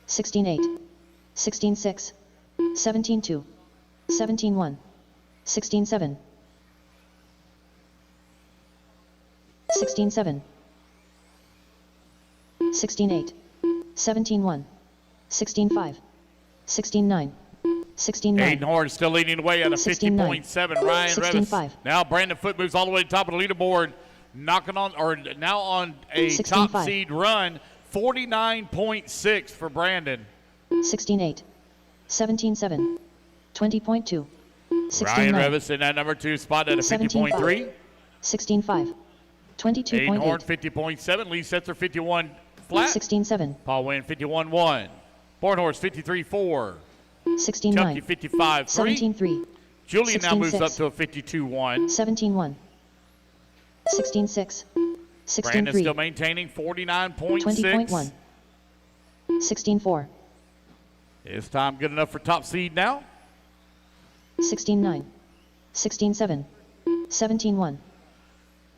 S3: 16-8. 16-6. 17-2. 17-1. 16-7. 16-7. 16-8. 17-1. 16-5. 16-9. 16-9.
S2: Aiden Horn still leading the way at a 50.7. Ryan Revis. Now Brandon Foote moves all the way to the top of the leaderboard, knocking on, or now on a
S3: 16-5.
S2: top seed run. 49.6 for Brandon.
S3: 16-8. 17-7. 20.2. 16-9.
S2: Ryan Revis in that number 2 spot at a 50.3.
S3: 16-5. 22.8.
S2: Aiden Horn 50.7. Lee Setzer 51 flat.
S3: 16-7.
S2: Paul Wynn 51.1. Bornhorst 53.4.
S3: 16-9.
S2: Chucky 55.3.
S3: 17-3.
S2: Julian now moves
S3: 16-6.
S2: up to a 52.1.
S3: 17-1. 16-6. 16-3.
S2: Brandon still maintaining 49.6.
S3: 20.1. 16-4.
S2: Is time good enough for top seed now?
S3: 16-9. 16-7. 17-1.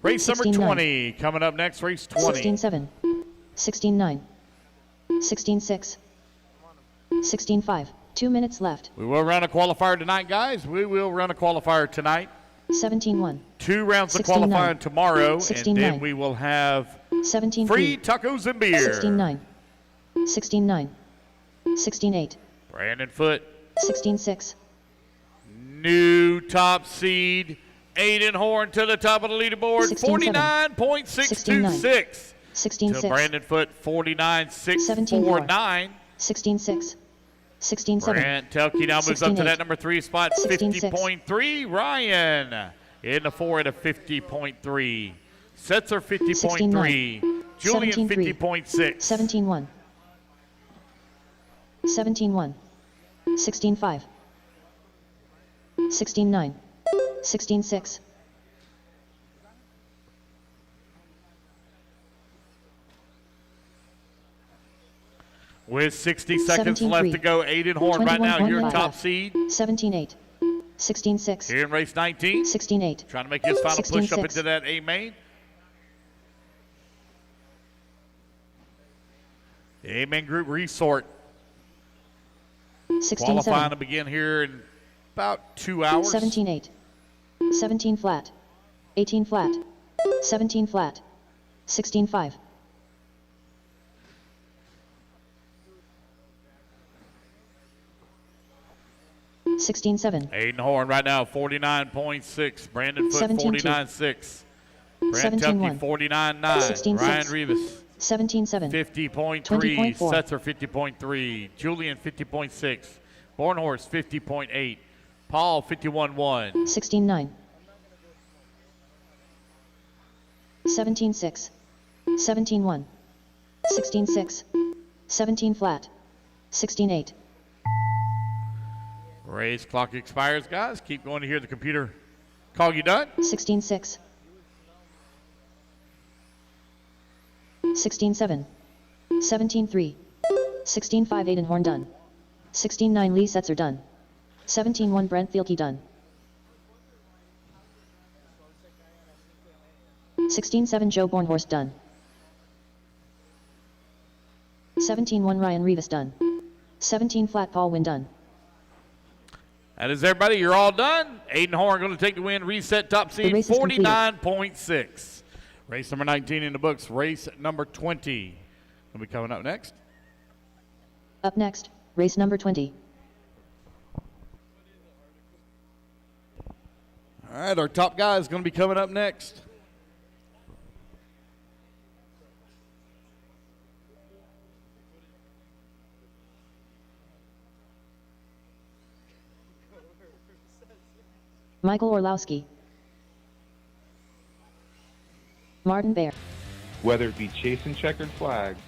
S2: Race number
S3: 16-9.
S2: 20 coming up next. Race 20.
S3: 16-7. 16-9. 16-6. 16-5. 2 minutes left.
S2: We will run a qualifier tonight, guys. We will run a qualifier tonight.
S3: 17-1.
S2: 2 rounds of
S3: 16-9.
S2: qualifying tomorrow,
S3: 16-9.
S2: and then we will have
S3: 17-3.
S2: free tacos and beer.
S3: 16-9. 16-9. 16-8.
S2: Brandon Foote,
S3: 16-6.
S2: new top seed. Aiden Horn to the top of the leaderboard, 49.626.
S3: 16-6.
S2: To Brandon Foote, 49.649.
S3: 16-6. 16-7.
S2: Brant Telke now moves up to
S3: 16-8.
S2: that number 3 spot, 50.3. Ryan in the 4 at a 50.3. Setzer 50.3. Julian 50.6.
S3: 17-1. 17-1. 16-5. 16-9. 16-6.
S2: With 60 seconds left to go, Aiden Horn right now, your top seed.
S3: 17-8. 16-6.
S2: Here in race 19.
S3: 16-8.
S2: Trying to make his final push up
S3: 16-6.
S2: into that A main. A main group resort.
S3: 16-7.
S2: Qualifying to begin here in about 2 hours.
S3: 17-8. 17 flat. 18 flat. 17 flat. 16-5. 16-7.
S2: Aiden Horn right now, 49.6. Brandon Foote,
S3: 17-2.
S2: 49.6. Brant
S3: 17-1.
S2: Telke, 49.9.
S3: 16-6.
S2: Ryan Rivas,
S3: 17-7.
S2: 50.3.
S3: 20.4.
S2: Setzer, 50.3. Julian, 50.6. Bornhorst, 50.8. Paul, 51.1.
S3: 16-9. 17-6. 17-1. 16-6. 17 flat. 16-8.
S2: Race clock expires, guys. Keep going to hear the computer call you done.
S3: 16-6. 16-7. 17-3. 16-5 Aiden Horn done. 16-9 Lee Setzer done. 17-1 Brent Thielke done. 16-7 Joe Bornhorst done. 17-1 Ryan Rivas done. 17 flat Paul Wynn done.
S2: That is everybody. You're all done. Aiden Horn going to take the win. Reset top seed, 49.6. Race number 19 in the books. Race number 20 will be coming up next.
S3: Up next, Race number 20.
S16: All right, our top guy is going to be coming up next.
S3: Michael Orlowski. Martin Bear.
S9: Whether it be chasing checkered flags,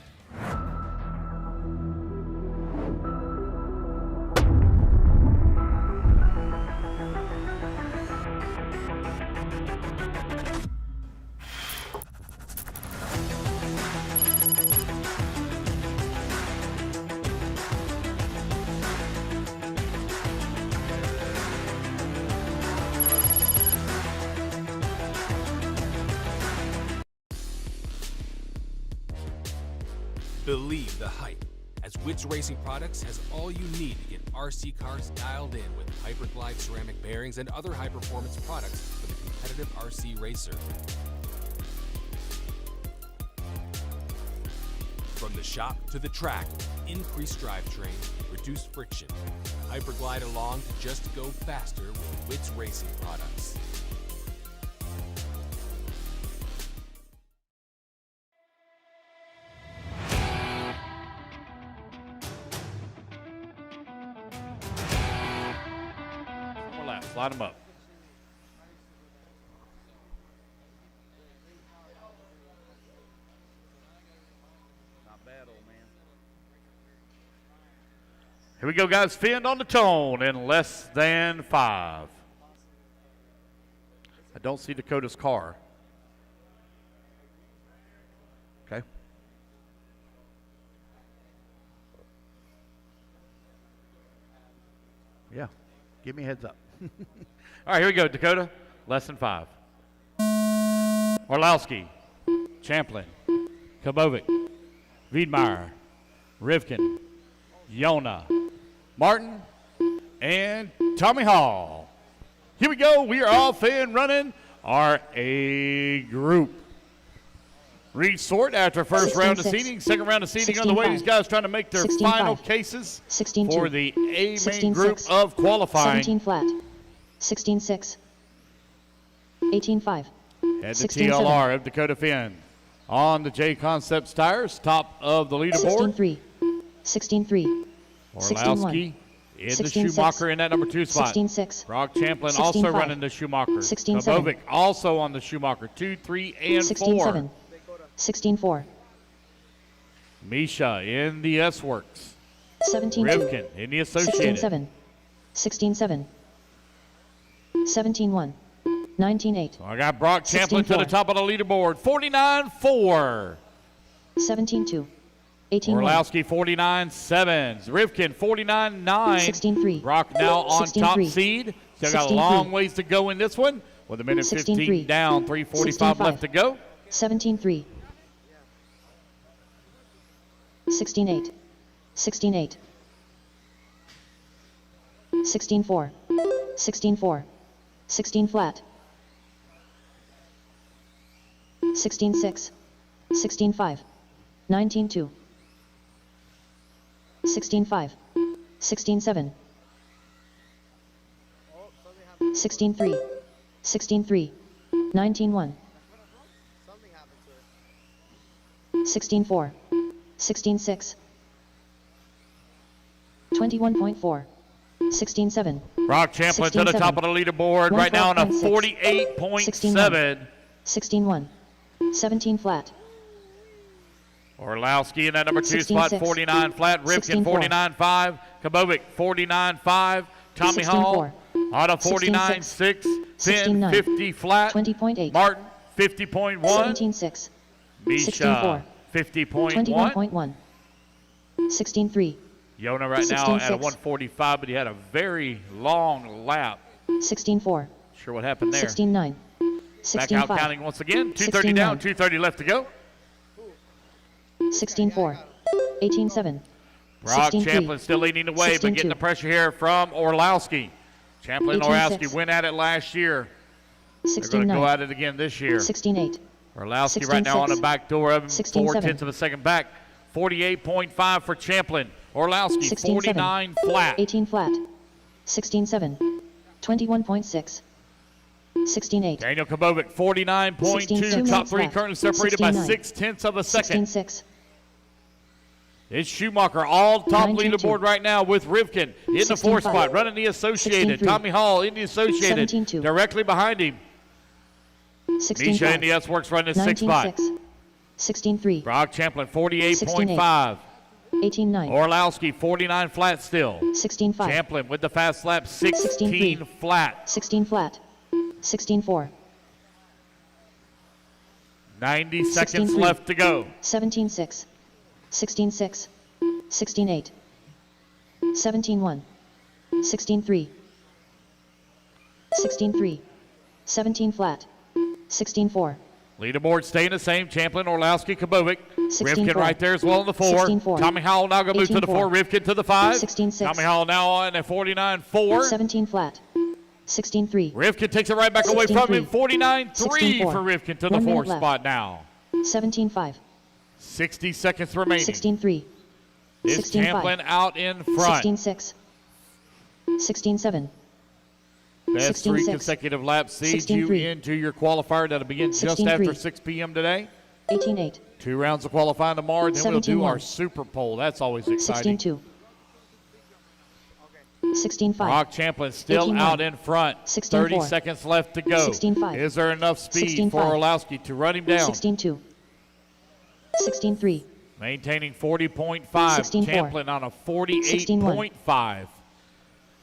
S6: Believe the hype, as Wits Racing Products has all you need to get RC cars dialed in with Hyperglide ceramic bearings and other high-performance products for the competitive RC racer. From the shop to the track, increased drivetrain, reduced friction. Hyperglide along to just go faster with Wits Racing Products.
S2: Line them up.
S16: Not bad, old man. Here we go, guys. Finn on the tone in less than 5. I don't see Dakota's car. Okay. Yeah. Give me a heads up. All right, here we go, Dakota. Less than 5. Orlowski, Champlin, Kabovic, Wiedmeyer, Rivkin, Yona, Martin, and Tommy Hall. Here we go. We are off and running our A group. Resort after first round of seating. Second round of seating on the way. These guys trying to make their final cases for the A main group of qualifying.
S3: 17 flat. 16-6. 18-5.
S16: Head to TLR of Dakota Finn. On the J Concepts tires, top of the leaderboard.
S3: 16-3. 16-3.
S16: Orlowski in the Schumacher in that number 2 spot.
S3: 16-6.
S16: Brock Champlin also running the Schumacher.
S3: 16-7.
S16: Kabovic also on the Schumacher. 2, 3, and 4.
S3: 16-4.
S16: Misha in the S-Works.
S3: 17-2.
S16: Rivkin in the Associated.
S3: 16-7. 16-7. 17-1. 19-8.
S16: So I got Brock Champlin to the top of the leaderboard. 49-4.
S3: 17-2. 18-1.
S16: Orlowski 49-7. Rivkin 49-9.
S3: 16-3.
S16: Brock now on
S3: 16-3.
S16: top seed. Still got a long ways to go in this one. With a minute 15 down, 3:45 left to go.
S3: 17-3. 16-8. 16-8. 16-4. 16-4. 16 flat. 16-6. 16-5. 19-2. 16-5. 16-7. 16-3. 16-3. 19-1. 16-4. 16-6. 21.4. 16-7.
S16: Brock Champlin to the top of the leaderboard right now on a 48.7.
S3: 16-1. 17 flat.
S16: Orlowski in that number 2 spot, 49 flat. Rivkin 49.5. Kabovic 49.5. Tommy Hall on a 49.6. Finn 50 flat.
S3: 20.8.
S16: Martin 50.1.
S3: 17-6.
S16: Misha 50.1.
S3: 21.1. 16-3.
S16: Yona right now at a 145, but he had a very long lap.
S3: 16-4.
S16: Sure what happened there.
S3: 16-9.
S16: Back out counting once again. 2:30 down, 2:30 left to go.
S3: 16-4. 18-7.
S16: Brock Champlin still leading the way, but getting the pressure here from Orlowski. Champlin and Orlowski went at it last year. They're going to go at it again this year.
S3: 16-8.
S16: Orlowski right now on the back door of him, 4/10 of a second back. 48.5 for Champlin.
S2: Orlowski, 49 flat.
S3: 18 flat. 16-7. 21.6. 16-8.
S2: Daniel Kabovic, 49.2. Top three currently separated by 0.6 of a second.
S3: 16-6.
S2: It's Schumacher all top
S3: 9-2-2.
S2: leaderboard right now with Rivkin in the 4th spot, running the Associated.
S3: 16-3.
S2: Tommy Hall in the Associated,
S3: 17-2.
S2: directly behind him.
S3: 16-5.
S2: Misha in the S-Works running the 6th spot.
S3: 16-3.
S2: Brock Champlin, 48.5.
S3: 18-9.
S2: Orlowski, 49 flat still.
S3: 16-5.
S2: Champlin with the fast lap, 16 flat.
S3: 16 flat. 16-4.
S2: 90 seconds
S3: 16-3.
S2: left to go.
S3: 17-6. 16-6. 16-8. 17-1. 16-3. 16-3. 17 flat. 16-4.
S2: Leaderboard staying the same. Champlin, Orlowski, Kabovic.
S3: 16-4.
S2: Rivkin right there as well in the 4.
S3: 16-4.
S2: Tommy Howell now going to move to the 4.
S3: 18-4.
S2: Rivkin to the 5.
S3: 16-6.
S2: Tommy Howell now on at 49.4.
S3: 17 flat. 16-3.
S2: Rivkin takes it right back away from him. 49.3
S3: 16-4.
S2: for Rivkin to the
S3: 1 minute
S2: 4th
S3: left.
S2: spot now.
S3: 17-5.
S2: 60 seconds remaining.
S3: 16-3.
S2: Is
S3: 16-5.
S2: Champlin out in front.
S3: 16-6. 16-7.
S2: Best 3
S3: 16-6.
S2: consecutive laps seeds you
S3: 16-3.
S2: into your qualifier that'll begin just
S3: 16-3.
S2: after 6 p.m. today.
S3: 18-8.
S2: 2 rounds of qualifying tomorrow, and then we'll do
S3: 17-1.
S2: our Super Bowl. That's always exciting.
S3: 16-2. 16-5.
S2: Brock Champlin still
S3: 18-1.
S2: out in front.
S3: 16-4.
S2: 30 seconds left to go.
S3: 16-5.
S2: Is there enough speed
S3: 16-5.
S2: for Orlowski to run him down?
S3: 16-2. 16-3.
S2: Maintaining 40.5.
S3: 16-4.
S2: Champlin on a 48.5.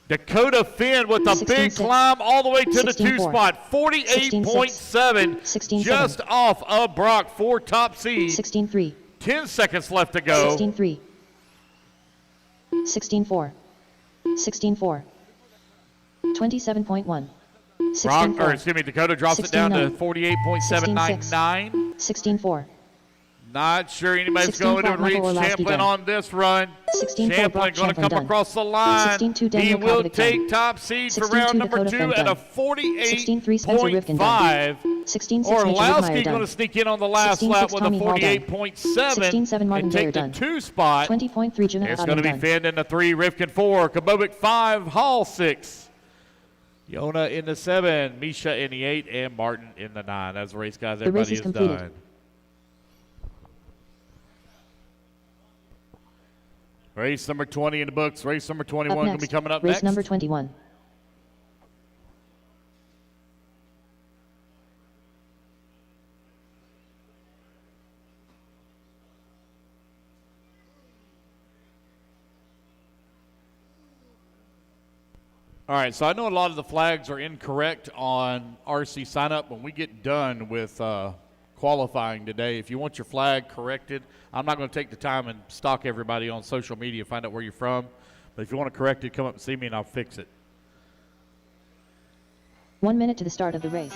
S2: Dakota Finn with a big
S3: 16-6.
S2: climb all the way to the 2
S3: 16-4.
S2: spot. 48.7.
S3: 16-7.
S2: Just off of Brock for top seed.
S3: 16-3.
S2: 10 seconds left to go.
S3: 16-3. 16-4. 16-4. 27.1. 16-4.
S2: Dakota drops it down to 48.799.
S3: 16-4.
S2: Not sure anybody's
S3: 16
S2: going to
S3: flat,
S2: reach
S3: Michael Orlowski
S2: Champlin
S3: done.
S2: on this run.
S3: 16-4.
S2: Champlin
S3: Brock
S2: going to
S3: Champlin
S2: come
S3: done.
S2: across the line.
S3: 16-2.
S2: He
S3: Daniel
S2: will
S3: Kovacic
S2: take
S3: done.
S2: top seed for
S3: 16-2
S2: round number
S3: Dakota
S2: 2
S3: Finn
S2: at a
S3: done. 16-3 Spencer Rivkin
S2: 48.5.
S3: 16-6 Mitchell Whitmire
S2: Orlowski
S3: done.
S2: going to sneak in on the last
S3: 16-6
S2: lap with a
S3: Tommy Hall done.
S2: 48.7
S3: 16-7 Martin
S2: and
S3: Bayer
S2: take the
S3: done.
S2: 2 spot.
S3: 20.3 Jenna
S2: It's
S3: Adam
S2: going to be
S3: done.
S2: Finn in the 3, Rivkin 4, Kabovic 5, Hall 6. Yona in the 7, Misha in the 8, and Martin in the 9. That's the race, guys.
S3: The
S2: Everybody
S3: race is
S2: is
S3: completed.
S2: done. Race number 20 in the books. Race number 21
S3: Up
S2: going to be
S3: next,
S2: coming up
S3: race
S2: next.
S3: number 21.
S2: All right, so I know a lot of the flags are incorrect on RC sign up. When we get done with qualifying today, if you want your flag corrected, I'm not going to take the time and stalk everybody on social media, find out where you're from. But if you want to correct it, come up and see me and I'll fix it.
S3: 1 minute to the start of the race.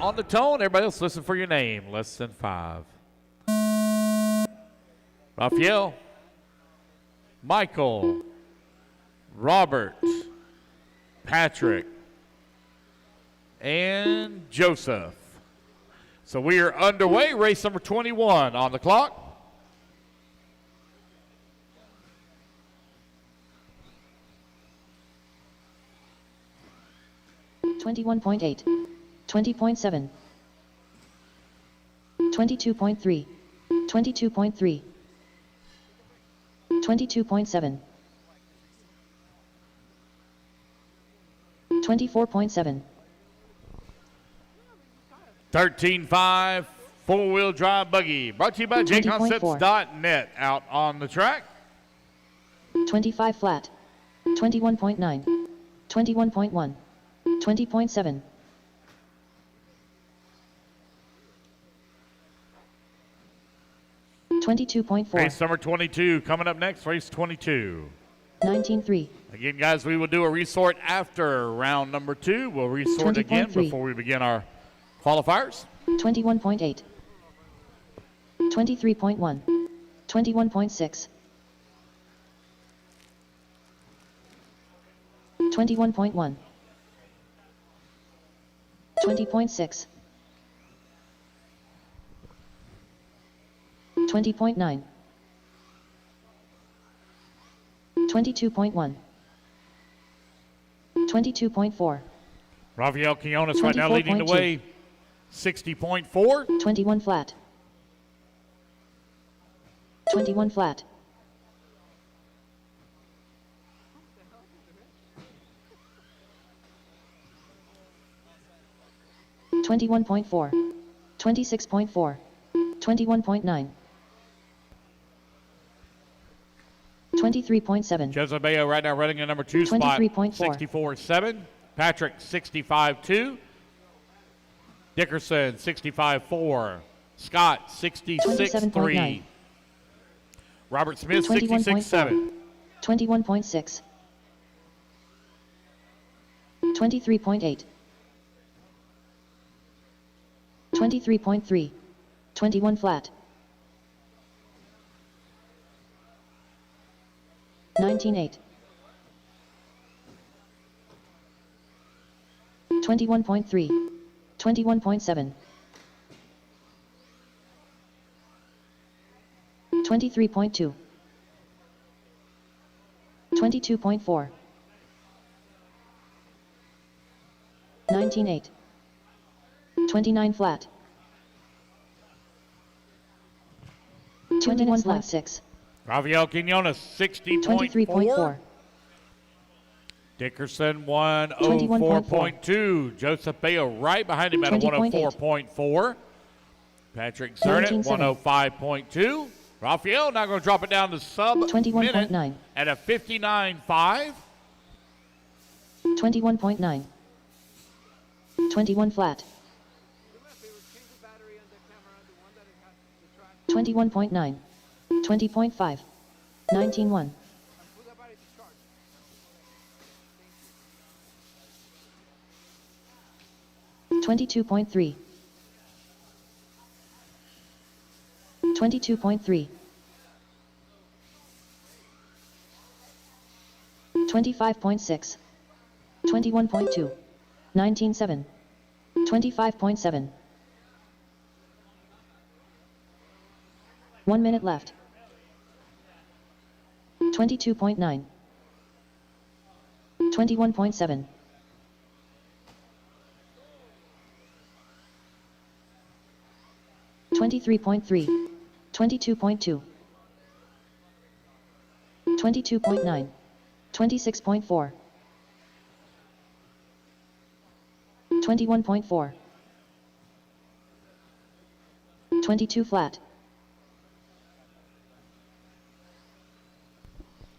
S2: On the tone, everybody else listen for your name. Less than 5. Raphael, Michael, Robert, Patrick, and Joseph. So we are underway. Race number 21 on the clock.
S3: $21.8, $20.7, $22.3, $22.3, $22.7, $24.7,
S2: 13.5 four-wheel drive buggy. Brought to you by
S3: 20.4.
S2: jconcepts.net out on the track.
S3: 25 flat, 21.9, 21.1, 20.7, $22.4,
S2: Race number 22 coming up next. Race 22.
S3: 19.3,
S2: Again, guys, we will do a resort after round number 2. We'll resort again
S3: 20.3.
S2: before we begin our qualifiers.
S3: 21.8, 23.1, 21.6, 21.1, 20.6, 20.9, 22.1, 22.4,
S2: Rafael Quinones right now leading the
S3: 24.2.
S2: way. 60.4.
S3: 21 flat, 21 flat, 21.4, 26.4, 21.9, 23.7,
S2: Joseph Bayo right now running in number 2 spot.
S3: 23.4.
S2: 64.7. Patrick 65.2. Dickerson 65.4. Scott 66.3.
S3: 27.9.
S2: Robert Smith
S3: 21.4.
S2: 66.7.
S3: 21.6, 23.8, 23.3, 21 flat, 19.8, 21.3, 21.7, 23.2, 22.4, 19.8, 29 flat, 21 flat 6,
S2: Rafael Quinones 60.4.
S3: 23.4,
S2: Dickerson 104.2. Joseph Bayo right behind him at a
S3: 20.8.
S2: 104.4. Patrick Zernitt
S3: 19.7.
S2: 105.2. Rafael now going to drop it down to sub
S3: 21.9.
S2: minute at a 59.5.
S3: 21.9, 21 flat, 21.9, 20.5, 19.1, 22.3, 22.3, 25.6, 21.2, 19.7, 25.7, 1 minute left, 22.9, 21.7, 23.3, 22.2, 22.9, 26.4, 21.4, 22 flat,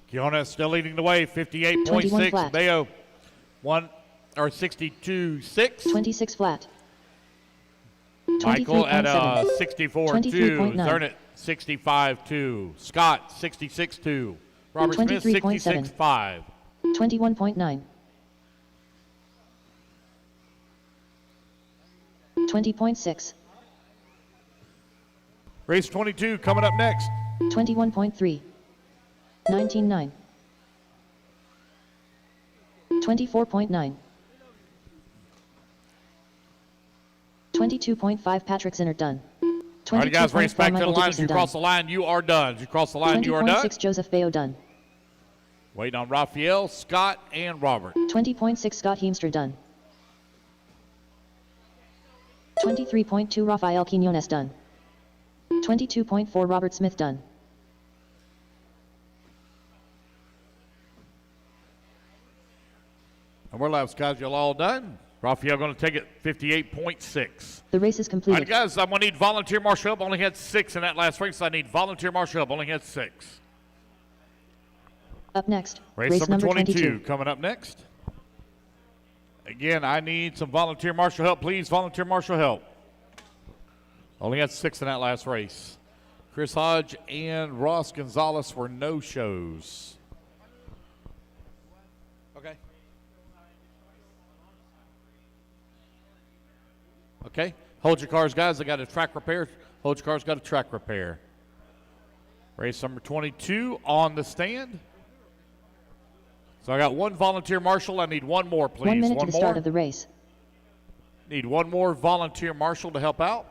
S2: Quinones still leading the way,
S3: 21
S2: 58.6.
S3: flat.
S2: Bayo 62.6.
S3: 26 flat,
S2: Michael at
S3: 23.7,
S2: 64.2.
S3: 23.9.
S2: Zernitt 65.2. Scott 66.2. Robert Smith
S3: 23.7.
S2: 66.5.
S3: 21.9, 20.6,
S2: Race 22 coming up next.
S3: 21.3, 19.9, 24.9, 22.5 Patrick Zinner done.
S2: All right, guys, race back to the
S3: Michael
S2: line. As you
S3: Dickerson
S2: cross the line, you are done. As you cross the line, you are done.
S3: 20.6 Joseph Bayo done.
S2: Waiting on Raphael, Scott, and Robert.
S3: 20.6 Scott Heemstra done. 23.2 Rafael Quinones done. 22.4 Robert Smith done.
S2: And we're left, guys. You're all done. Raphael going to take it 58.6.
S3: The race is
S2: All
S3: completed.
S2: right, guys, I'm going to need volunteer marshal help. Only had 6 in that last race. I need volunteer marshal help. Only had 6.
S3: Up next,
S2: Race number 22 coming up next. Again, I need some volunteer marshal help. Please, volunteer marshal help. Only had 6 in that last race. Chris Hodge and Ross Gonzalez were no-shows. Okay. Okay. Hold your cars, guys. I got a track repair. Hold your cars, got a track repair. Race number 22 on the stand. So I got 1 volunteer marshal. I need 1 more, please.
S3: 1 minute to the start of the race.
S2: Need 1 more volunteer marshal to help out.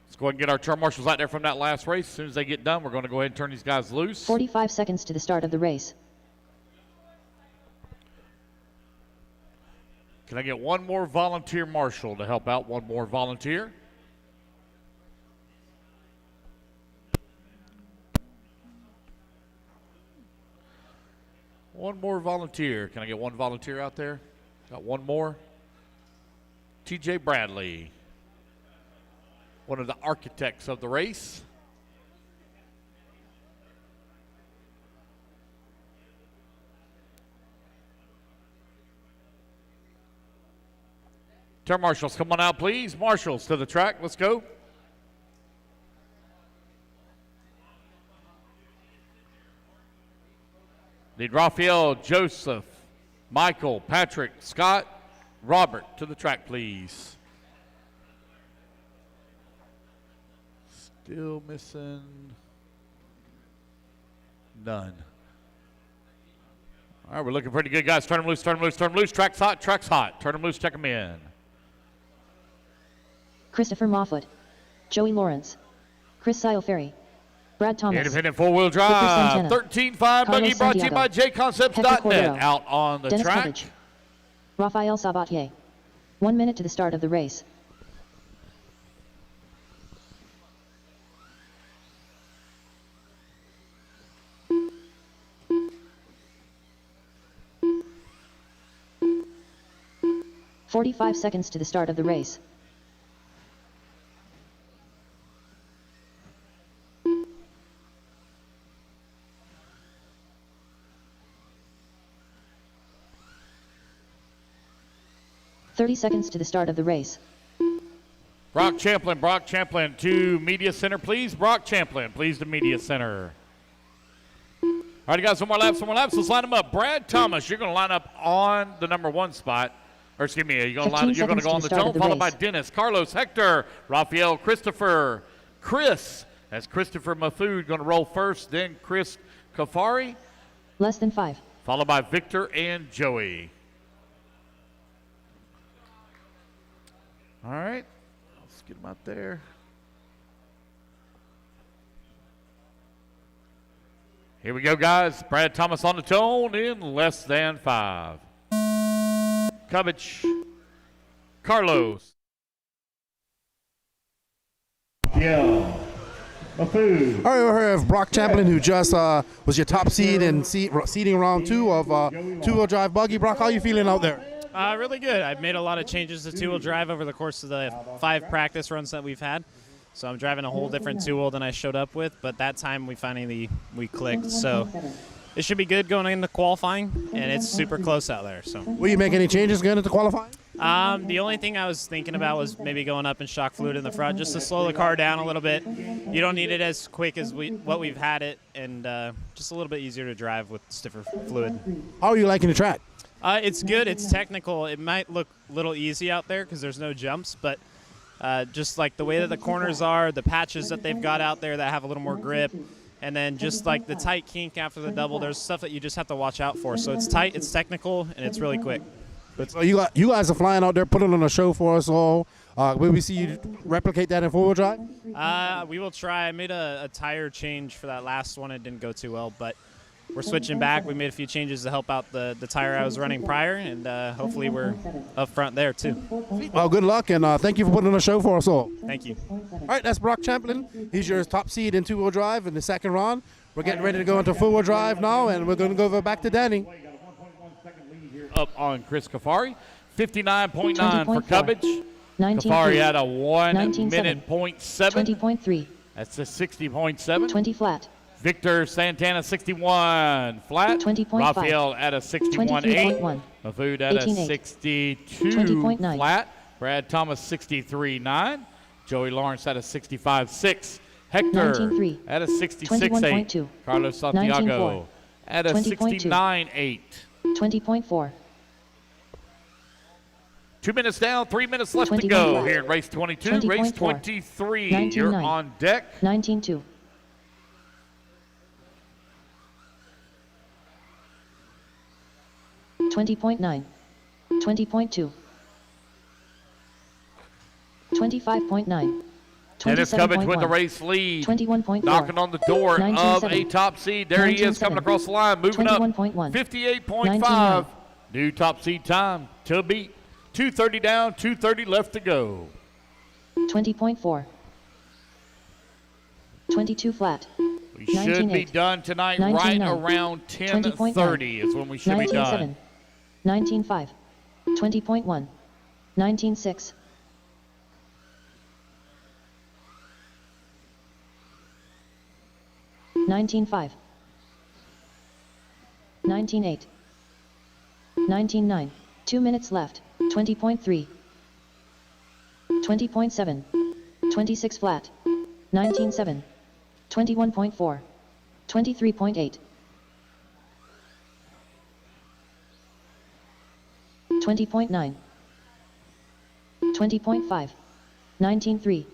S2: Let's go ahead and get our turn marshals out there from that last race. As soon as they get done, we're going to go ahead and turn these guys loose.
S3: 45 seconds to the start of the race.
S2: Can I get 1 more volunteer marshal to help out? 1 more volunteer. One more volunteer. Can I get 1 volunteer out there? Got 1 more. TJ Bradley, one of the architects of the race. Turn marshals, come on out, please. Marshals to the track. Let's go. Need Raphael, Joseph, Michael, Patrick, Scott, Robert to the track, please. Still missing none. All right, we're looking pretty good, guys. Turn them loose, turn them loose, turn them loose. Track's hot, track's hot. Turn them loose, check them in.
S3: Christopher Moffoot, Joey Lawrence, Chris Sile-Ferry, Brad Thomas,
S2: Independent four-wheel drive, 13.5 Buggy, brought to you by jconcepts.net. Out on the
S3: Dennis
S2: track.
S3: Hubbage, Raphael Sabatier. 1 minute to the start of the race. "45 seconds to the start of the race. "30 seconds to the start of the race.
S2: Brock Champlin to Media Center, please. Brock Champlin, please, to Media Center. All right, guys, one more laps. Let's line them up. Brad Thomas, you're going to line up on the number 1 spot. Or excuse me, you're going to go on the tone, followed by Dennis, Carlos, Hector, Raphael, Christopher, Chris. That's Christopher Mafood going to roll first, then Chris Kafari.
S3: Less than 5.
S2: Followed by Victor and Joey. All right, let's get them out there. Here we go, guys. Brad Thomas on the tone in less than 5. Cubbage, Carlos.
S1: Yeah. All right, we're here with Brock Champlin, who just was your top seed in seeding round 2 of two-wheel drive buggy. Brock, how are you feeling out there?
S18: Really good. I've made a lot of changes to two-wheel drive over the course of the 5 practice runs that we've had. So I'm driving a whole different two-wheel than I showed up with, but that time we clicked. So it should be good going into qualifying, and it's super close out there. So
S1: will you make any changes going into qualifying?
S18: The only thing I was thinking about was maybe going up in shock fluid in the front, just to slow the car down a little bit. You don't need it as quick as what we've had it, and just a little bit easier to drive with stiffer fluid.
S1: How are you liking the track?
S18: It's good. It's technical. It might look a little easy out there because there's no jumps, but just like the way that the corners are, the patches that they've got out there that have a little more grip, And then just like the tight kink after the double, there's stuff that you just have to watch out for. So it's tight, it's technical, and it's really quick.
S1: So you guys are flying out there, putting on a show for us all. Will we see you replicate that in four-wheel drive?
S18: We will try. I made a tire change for that last one. It didn't go too well, but we're switching back. We made a few changes to help out the tire I was running prior, and hopefully we're up front there too.
S1: Well, good luck, and thank you for putting on a show for us all.
S18: Thank you.
S1: All right, that's Brock Champlin. He's your top seed in two-wheel drive in the second round. We're getting ready to go into four-wheel drive now, and we're going to go back to Danny.
S16: Up on Chris Kafari, 59.9 for Cubbage.
S3: 19
S16: Kafari had a 1
S3: 19
S16: minute point 7.
S3: 20.3.
S16: That's a 60.7.
S3: 20 flat.
S16: Victor Santana 61 flat.
S3: 20.5.
S16: Raphael at a 61.8.
S3: 23.1.
S16: Mahfoud at a
S3: 18.8.
S16: 62
S3: 20.9.
S16: flat. Brad Thomas 63.9. Joey Lawrence at a 65.6. Hector
S3: 19.3.
S16: at a 66.8.
S3: 21.2.
S16: Carlos Santiago
S3: 19.4.
S16: at a
S3: 20.2.
S16: 69.8.
S3: 20.4.
S16: 2 minutes down, 3 minutes left to
S3: 20.5.
S16: go here in race 22.
S3: 20.4.
S16: Race 23,
S3: 19.9.
S16: you're on deck.
S3: 19.2. 20.9. 20.2. 25.9.
S16: Dennis Cubbage with the
S3: 27.1.
S16: race lead.
S3: 21.4.
S16: Knocking on the door of
S3: 19.7.
S16: a top seed. There he is coming across the line, moving up.
S3: 21.1.
S16: 58.5.
S3: 19.9.
S16: New top seed time to beat. 2:30 down, 2:30 left to go.
S3: 20.4. 22 flat.
S16: We should be done tonight right around 10:30 is when we should be done.
S3: 19.5. 20.1. 19.6. 19.5. 19.8. 19.9. 2 minutes left. 20.3. 20.7. 26 flat. 19.7. 21.4. 23.8. 20.9. 20.5. 19.3.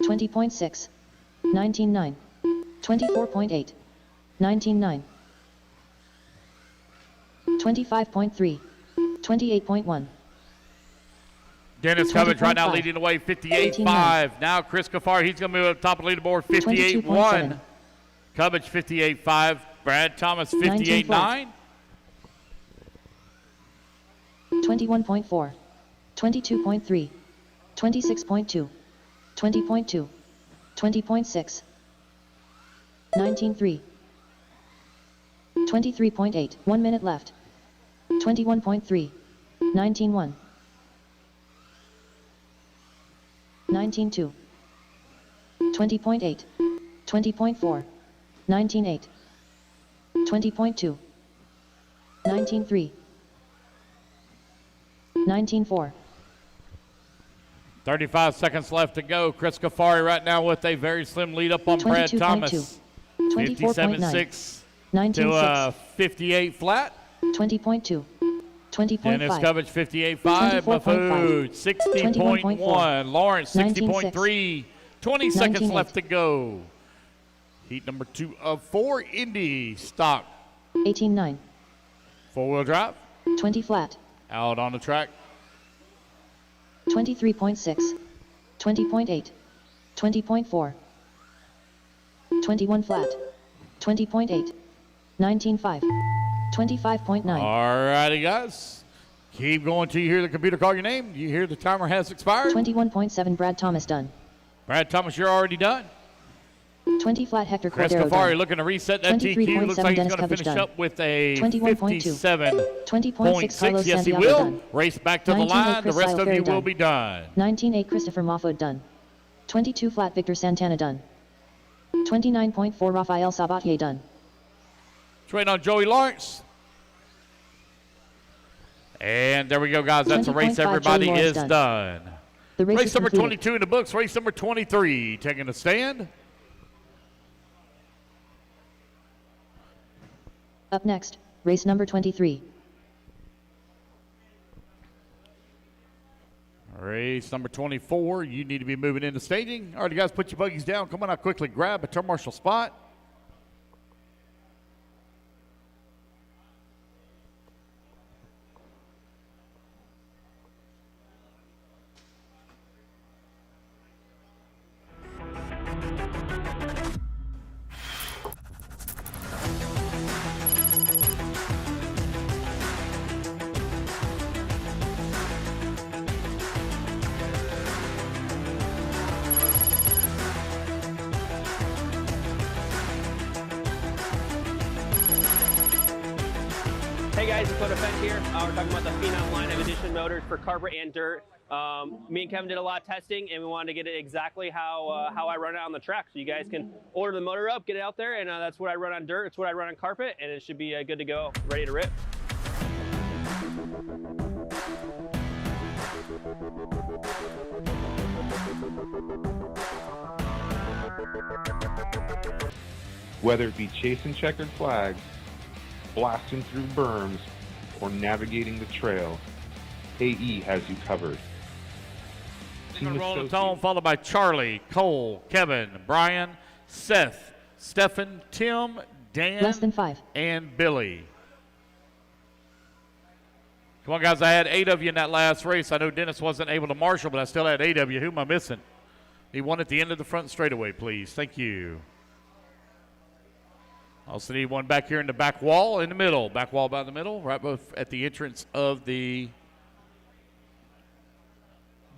S3: 20.6. 19.9. 24.8. 19.9. 25.3. 28.1.
S16: Dennis Cubbage right now
S3: 20.5.
S16: leading the way, 58.5. Now Chris Kafari, he's going to move up top of the leaderboard, 58.1.
S3: 22.7.
S16: Cubbage 58.5. Brad Thomas
S3: 19 flat.
S16: 58.9.
S3: 21.4. 22.3. 26.2. 20.2. 20.6. 19.3. 23.8. 1 minute left. 21.3. 19.1. 19.2. 20.8. 20.4. 19.8. 20.2. 19.3. 19.4.
S16: 35 seconds left to go. Chris Kafari right now with a very slim lead up on Brad
S3: 22.2.
S16: Thomas. 57.6 to 58 flat.
S3: 20.2. 20.5.
S16: Dennis Cubbage 58.5.
S3: 24.5.
S16: Mahfoud 60.1.
S3: 21.4.
S16: Lawrence 60.3. 20 seconds
S3: 19.8.
S16: left to go. Heat number 2 of 4 Indy stock.
S3: 18.9.
S16: 4-wheel drive.
S3: 20 flat.
S16: Out on the track.
S3: 23.6. 20.8. 20.4. 21 flat. 20.8. 19.5. 25.9.
S16: All righty, guys. Keep going till you hear the computer call your name. You hear the timer has expired.
S3: 21.7. Brad Thomas done.
S16: Brad Thomas, you're already done.
S3: 20 flat. Hector
S16: Chris
S3: Cordero
S16: Kafari
S3: done.
S16: looking to reset that TQ. Looks
S3: 23.7
S16: like he's
S3: Dennis
S16: going to
S3: Cubbage
S16: finish
S3: done.
S16: up with a
S3: 21.2.
S16: 57.6.
S3: 20.6
S16: Yes, he
S3: Carlos
S16: will.
S3: Santiago done.
S16: Race back to the
S3: 19.8
S16: line. The
S3: Chris
S16: rest of
S3: Sile
S16: you
S3: Ferry
S16: will
S3: done.
S16: be done.
S3: 19.8 Christopher Mahfoud done. 22 flat. Victor Santana done. 29.4 Rafael Sabatier done.
S16: Let's wait on Joey Lawrence. And there we go, guys. That's the race.
S3: 20.5
S16: Everybody
S3: Joey Lawrence
S16: is
S3: done.
S16: done.
S3: The race
S16: Race
S3: is
S16: number
S3: completed.
S16: 22 in the books. Race number 23 taking a stand.
S3: Up next, race number 23.
S16: Race number 24, you need to be moving into staging. All right, you guys, put your buggies down. Come on out quickly, grab a turn marshal spot.
S4: Hey guys, it's Qualifier here. We're talking about the Phenom line of edition motors for carpet and dirt. Me and Kevin did a lot of testing, and we wanted to get it exactly how I run it on the track. So you guys can order the motor up, get it out there, and that's what I run on dirt. It's what I run on carpet, and it should be good to go, ready to rip.
S9: Whether it be chasing checkered flags, blasting through berms, or navigating the trail, AE has you covered.
S16: Gonna roll the tone, followed by Charlie, Cole, Kevin, Brian, Seth, Stefan, Tim, Dan,
S3: Less than 5.
S16: and Billy. Come on, guys. I had 8 of you in that last race. I know Dennis wasn't able to marshal, but I still had 8 of you. Who am I missing? Need one at the end of the front straightaway, please. Thank you. Also need one back here in the back wall in the middle. Back wall by the middle, right at the entrance of the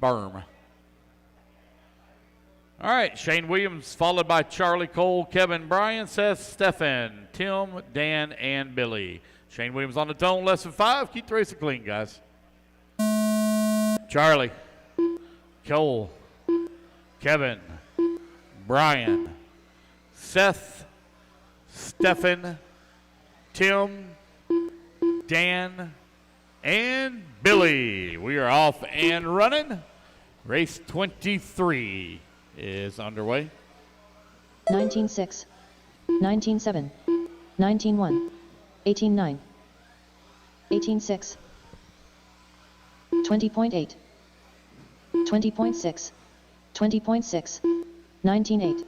S16: berm. All right, Shane Williams, followed by Charlie, Cole, Kevin, Brian, Seth, Stefan, Tim, Dan, and Billy. Shane Williams on the tone, less than 5. Keep the racing clean, guys. Charlie, Cole, Kevin, Brian, Seth, Stefan, Tim, Dan, and Billy. We are off and running. Race 23 is underway.
S3: 19-6, 19-7, 19-1, 18-9, 18-6, 20.8, 20.6, 20.6, 19-8,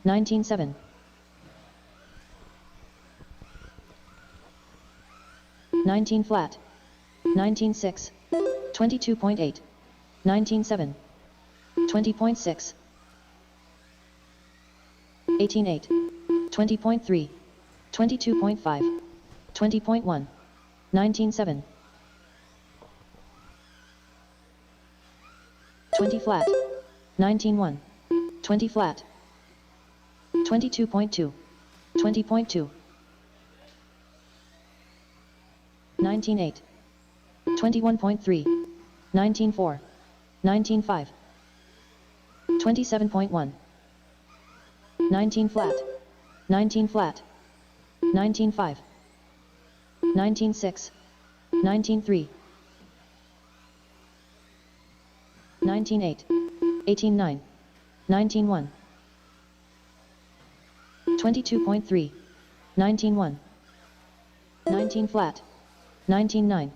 S3: 19-7, 19 flat, 19-6, 22.8, 19-7, 20.6, 18-8, 20.3, 22.5, 20.1, 19-7, 20 flat, 19-1, 20 flat, 22.2, 20.2, 19-8, 21.3, 19-4, 19-5, 27.1, 19 flat, 19 flat, 19-5, 19-6, 19-3, 19-8, 18-9, 19-1, 22.3, 19-1, 19 flat, 19-9,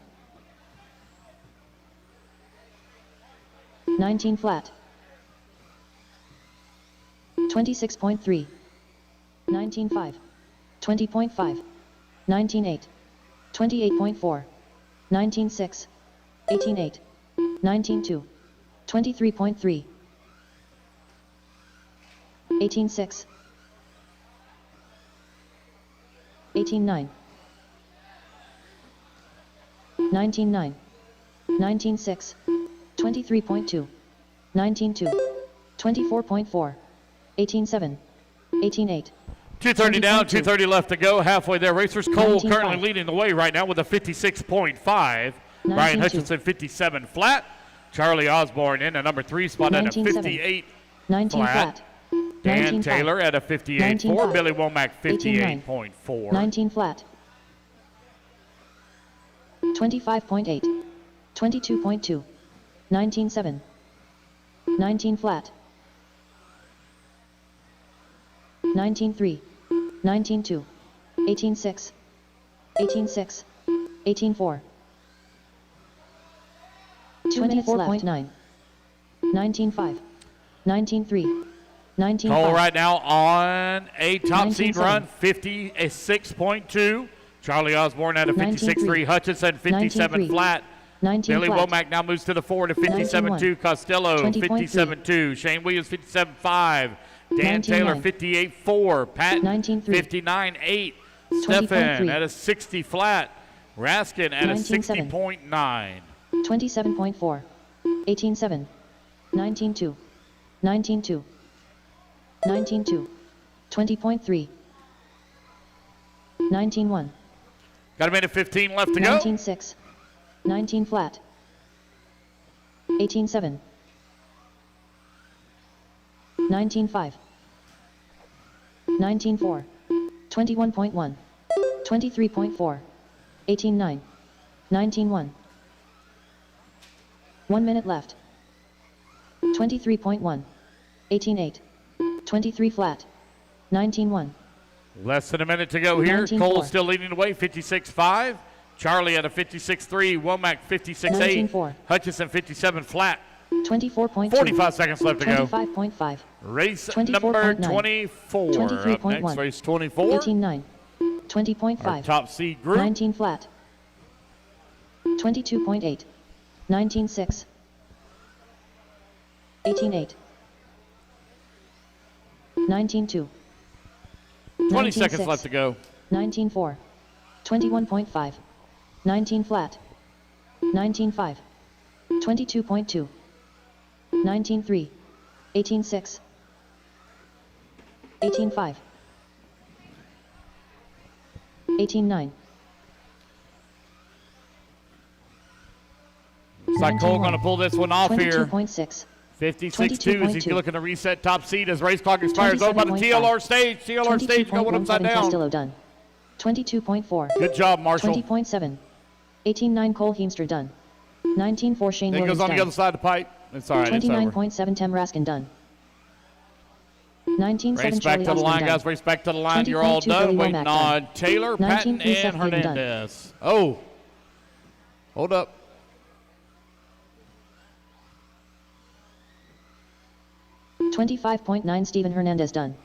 S3: 19 flat, 26.3, 19.5, 20.5, 19.8, 28.4, 19.6, 18.8, 19.2, 23.3, 18.6, 18.9, 19.9, 19.6, 23.2, 19.2, 24.4, 18.7, 18.8.
S16: 2:30 down, 2:30 left to go. Halfway there, racers. Cole
S3: 19.5.
S16: currently leading the way right now with a 56.5. Brian
S3: 19.2.
S16: Hutchinson 57 flat. Charlie Osborne in a number 3 spot at a
S3: 19.7.
S16: 58
S3: 19
S16: flat.
S3: flat.
S16: Dan
S3: 19.5.
S16: Taylor at a 58.4.
S3: 19.5.
S16: Billy Womack
S3: 18.9.
S16: 58.4.
S3: 19 flat. 25.8. 22.2. 19.7. 19 flat. 19.3. 19.2. 18.6. 18.6. 18.4. 24.9. 19-5. 19-3. 19-5.
S2: Cole right now on a top seed
S3: 19-7.
S2: run, 56.2. Charlie Osborne at a 56.3. Hutchinson, 57
S3: 19-3.
S2: flat.
S3: 19
S2: Billy
S3: flat.
S2: Womack now moves to the 4 to 57.2. Costello,
S3: 20.3.
S2: 57.2. Shane Williams, 57.5. Dan
S3: 19-9.
S2: Taylor, 58.4. Pat,
S3: 19-3.
S2: 59.8.
S3: 20.3.
S2: Stefan at a 60 flat. Raskin at a
S3: 19-7.
S2: 60.9.
S3: 27.4. 18-7. 19-2. 19-2. 19-2. 20.3. 19-1.
S2: Got a minute 15 left to go.
S3: 19-6. 19 flat. 18-7. 19-5. 19-4. 21.1. 23.4. 18-9. 19-1. 1 minute left. 23.1. 18-8. 23 flat. 19-1.
S2: Less than a minute to go here.
S3: 19-4.
S2: Cole still leading the way, 56.5. Charlie at a 56.3. Womack 56.8.
S3: 19-4.
S2: Hutchison 57 flat.
S3: 24.2.
S2: 45 seconds left to go.
S3: 25.5.
S2: Race
S3: 24.9.
S2: number 24. Up
S3: 23.1.
S2: next, race 24.
S3: 18-9. 20.5.
S2: Our top seed group.
S3: 19 flat. 22.8. 19-6. 18-8. 19-2.
S2: 20 seconds left to go.
S3: 19-4. 21.5. 19 flat. 19-5. 22.2. 19-3. 18-6. 18-5. 18-9.
S2: Looks like Cole going to pull this one off here.
S3: 22.6.
S2: 56.2 as he's
S3: 22.2.
S2: looking to reset top seed as race clock expires. Over by the
S3: 27.5.
S2: TLR stage. TLR stage going upside
S3: 22.17
S2: down.
S3: Castillo done. 22.4.
S2: Good job, Marshall.
S3: 20.7. 18-9 Cole Heemster done. 19-4 Shane
S2: Then
S3: Williams
S2: goes on
S3: done.
S2: the other side of the pipe. It's all right. It's over.
S3: 29.7 Tem Raskin done. 19.7
S2: Race back
S3: Charlie
S2: to the
S3: Osmond
S2: line,
S3: done.
S2: guys. Race back to the line. You're all
S3: 20.2
S2: done.
S3: Billy
S2: Waiting
S3: Womack
S2: on
S3: done.
S2: Taylor, Patton,
S3: 19.3
S2: and
S3: Seth Hagen done.
S2: Hernandez. Oh. Hold up.
S3: $25.9 Steven Hernandez done.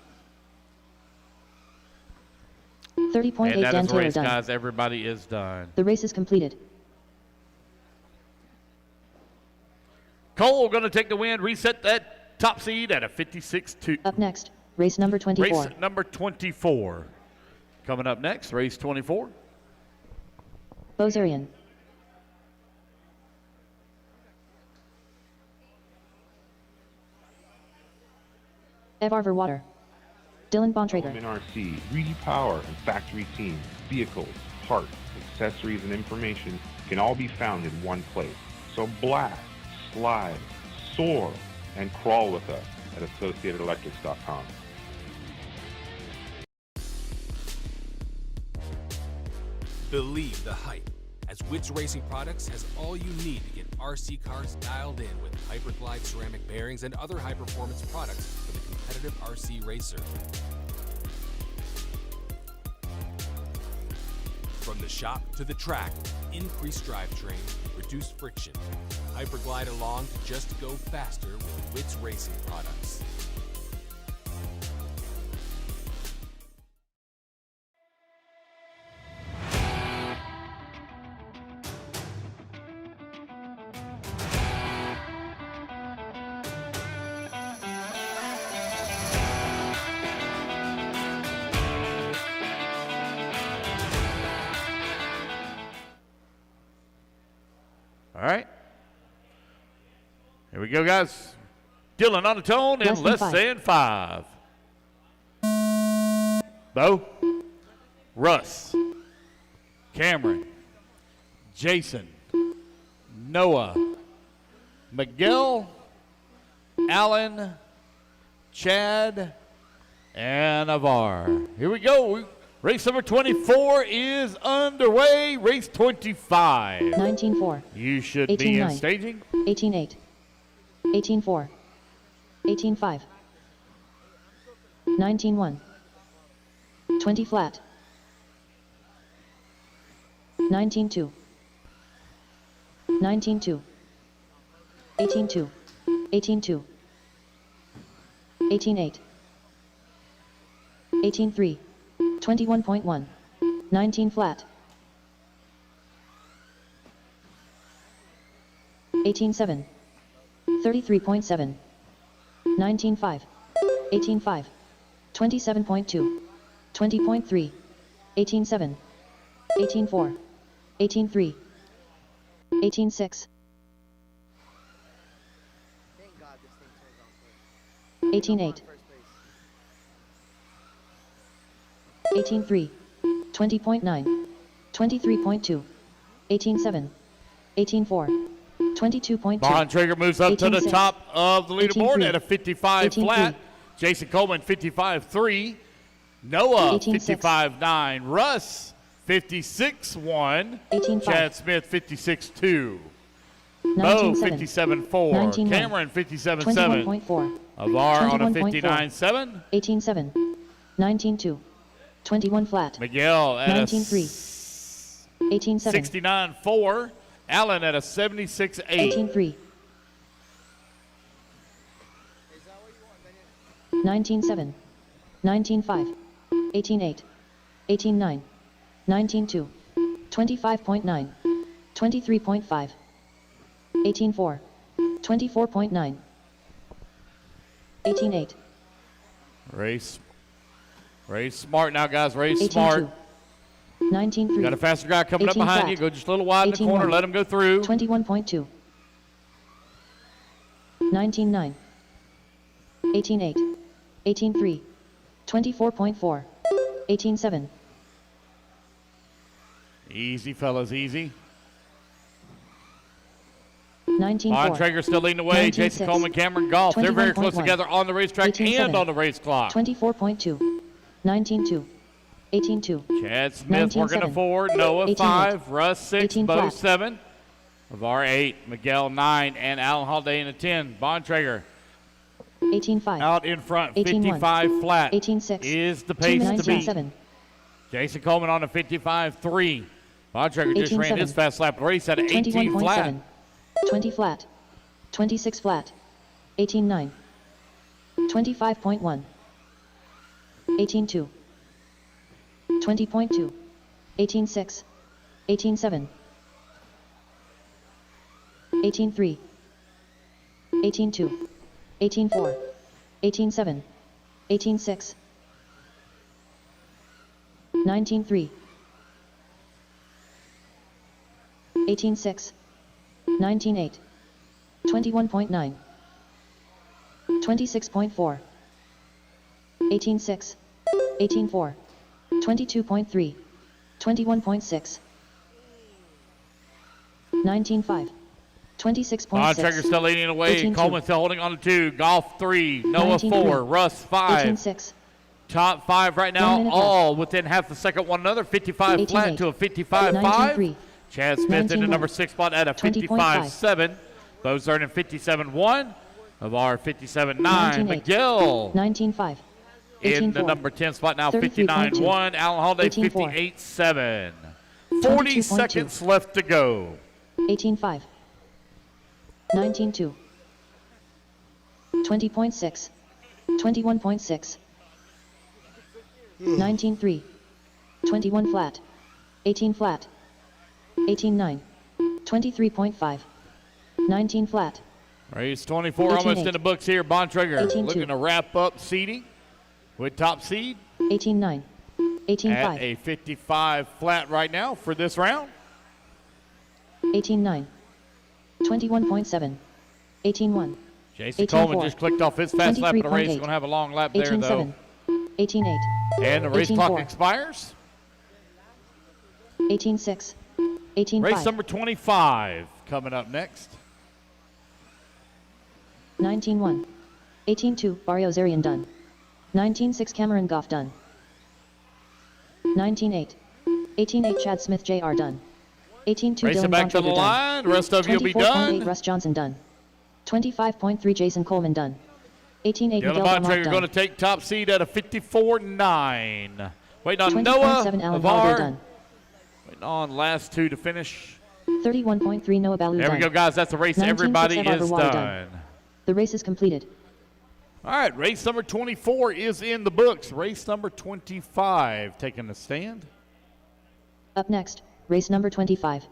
S3: 30.8
S2: And that
S3: Dan
S2: is
S3: Taylor
S2: race,
S3: done.
S2: guys. Everybody is done.
S3: The race is completed.
S2: Cole going to take the win. Reset that top seed at a 56.2.
S3: Up next, race number 24.
S2: Race number 24. Coming up next, race 24.
S3: Bozarian. Evar Verwater. Dylan Bontrager.
S9: WRCE, Repower, and Factory Team, vehicles, parts, accessories, and information can all be found in one place. So blast, slide, soar, and crawl with us at AssociatedElectrics.com.
S6: Believe the hype, as Witz Racing Products has all you need to get RC cars dialed in with Hyperglide ceramic bearings and other high-performance products for the competitive RC racer. From the shop to the track, increased drivetrain, reduced friction. Hyperglide along to just go faster with Witz Racing Products.
S2: All right. Here we go, guys. Dylan on the tone in less than 5. Bo, Russ, Cameron, Jason, Noah, Miguel, Alan, Chad, and Avar. Here we go. Race number 24 is underway. Race 25.
S3: 19-4.
S2: You should be in staging.
S3: 18-8. 18-4. 18-5. 19-1. 20 flat. 19-2. 19-2. 18-2. 18-2. 18-8. 18-3. 21.1. 19 flat. 18-7. 33.7. 19-5. 18-5. 27.2. 20.3. 18-7. 18-4. 18-3. 18-6. 18-8. 18-3. 20.9. 23.2. 18-7. 18-4. 22.2.
S2: Bontrager moves up to the
S3: 18-6.
S2: top of the leaderboard
S3: 18-3.
S2: at a 55
S3: 18-3.
S2: flat. Jason Coleman 55-3. Noah
S3: 18-6.
S2: 55-9. Russ 56-1.
S3: 18-5.
S2: Chad Smith 56-2. Bo
S3: 19-7.
S2: 57-4.
S3: 19-1.
S2: Cameron 57-7.
S3: 21.4.
S2: Avar on a
S3: 21.4.
S2: 59-7.
S3: 18-7. 19-2. 21 flat.
S2: Miguel at
S3: 19-3. 18-7.
S2: 69-4. Allen at a 76-8.
S3: 18-3. 19-7. 19-5. 18-8. 18-9. 19-2. 25.9. 23.5. 18-4. 24.9. 18-8.
S2: Race smart now, guys. Race
S3: 18-2.
S2: smart.
S3: 19-3.
S2: Got a faster guy coming up
S3: 18
S2: behind
S3: flat.
S2: you. Go just a little wide in the
S3: 18-1.
S2: corner. Let him go through.
S3: 21.2. 19-9. 18-8. 18-3. 24.4. 18-7.
S2: Easy, fellas, easy.
S3: 19-4.
S2: Bontrager still leading the way.
S3: 19-6.
S2: Jason Coleman, Cameron Golf. They're very close
S3: 21.1.
S2: together on the racetrack
S3: 18-7.
S2: and on the race clock.
S3: 24.2. 19-2. 18-2.
S2: Chad Smith working the
S3: 19-7.
S2: forward. Noah
S3: 18-8.
S2: 5. Russ 6.
S3: 18
S2: Bo
S3: flat.
S2: 7. Avar 8. Miguel 9. And Alan Holiday in a 10. Bontrager
S3: 18-5.
S2: out in front.
S3: 18-1.
S2: 55 flat
S3: 18-6.
S2: is the pace to beat.
S3: 19-7.
S2: Jason Coleman on a 55-3. Bontrager just ran
S3: 18-7.
S2: his fast lap race at 18 flat.
S3: 21.7. 20 flat. 26 flat. 18-9. 25.1. 18-2. 20.2. 18-6. 18-7. 18-3. 18-2. 18-4. 18-7. 18-6. 19-3. 18-6. 19-8. 21.9. 26.4. 18-6. 18-4. 22.3. 21.6. 19-5. 26.6.
S2: Bontrager still leading the way.
S3: 18-2.
S2: Coleman still holding on to 2. Golf 3. Noah
S3: 19-3.
S2: 4. Russ 5.
S3: 18-6.
S2: Top 5 right
S3: 1
S2: now,
S3: minute
S2: all within half a second one another. 55
S3: 18-8.
S2: flat to a 55-5.
S3: 19-3.
S2: Chad Smith in the
S3: 19-1.
S2: number 6 spot at a 55-7. Bo's earning 57-1. Avar 57-9.
S3: 19-8.
S2: Miguel
S3: 19-5.
S2: in the
S3: 18-4.
S2: number 10 spot now,
S3: 33.2.
S2: 59-1. Alan Holiday
S3: 18-4.
S2: 58-7. 40
S3: 22.2.
S2: seconds left to go.
S3: 18-5. 19-2. 20.6. 21.6. 19-3. 21 flat. 18 flat. 18-9. 23.5. 19 flat.
S2: Race 24 almost
S3: 18-8.
S2: in the books here. Bontrager
S3: 18-2.
S2: looking to wrap up seeding with top seed
S3: 18-9. 18-5.
S2: at a 55 flat right now for this round.
S3: 18-9. 21.7. 18-1.
S2: Jason
S3: 18-4.
S2: Coleman just clicked off his fast lap of the race.
S3: 23.8.
S2: Going to have a long lap there,
S3: 18-7.
S2: though.
S3: 18-8.
S2: And the race clock
S3: 18-4.
S2: expires.
S3: 18-6. 18-5.
S2: Race number 25 coming up next.
S3: 19-1. 18-2. Barrio Zarian done. 19-6. Cameron Goff done. 19-8. 18-8. Chad Smith Jr. done. 18-2.
S2: Racing
S3: Dylan
S2: back to the
S3: Bontrager
S2: line.
S3: done.
S2: Rest of you will be
S3: 24.8.
S2: done.
S3: Russ Johnson done. 25.3. Jason Coleman done. 18-8.
S2: Dylan
S3: Miguel Belmont
S2: Bontrager going to
S3: done.
S2: take top seed at a 54-9. Waiting on
S3: 20.7.
S2: Noah.
S3: Alan Holiday
S2: Avar.
S3: done.
S2: Waiting on last 2 to finish.
S3: 31.3. Noah Baloo
S2: There
S3: done.
S2: we go, guys. That's the race.
S3: 19.6.
S2: Everybody
S3: Evar
S2: is
S3: Verwada
S2: done.
S3: The race is completed.
S2: All right, race number 24 is in the books. Race number 25 taking a stand.
S3: Up next, race number 25.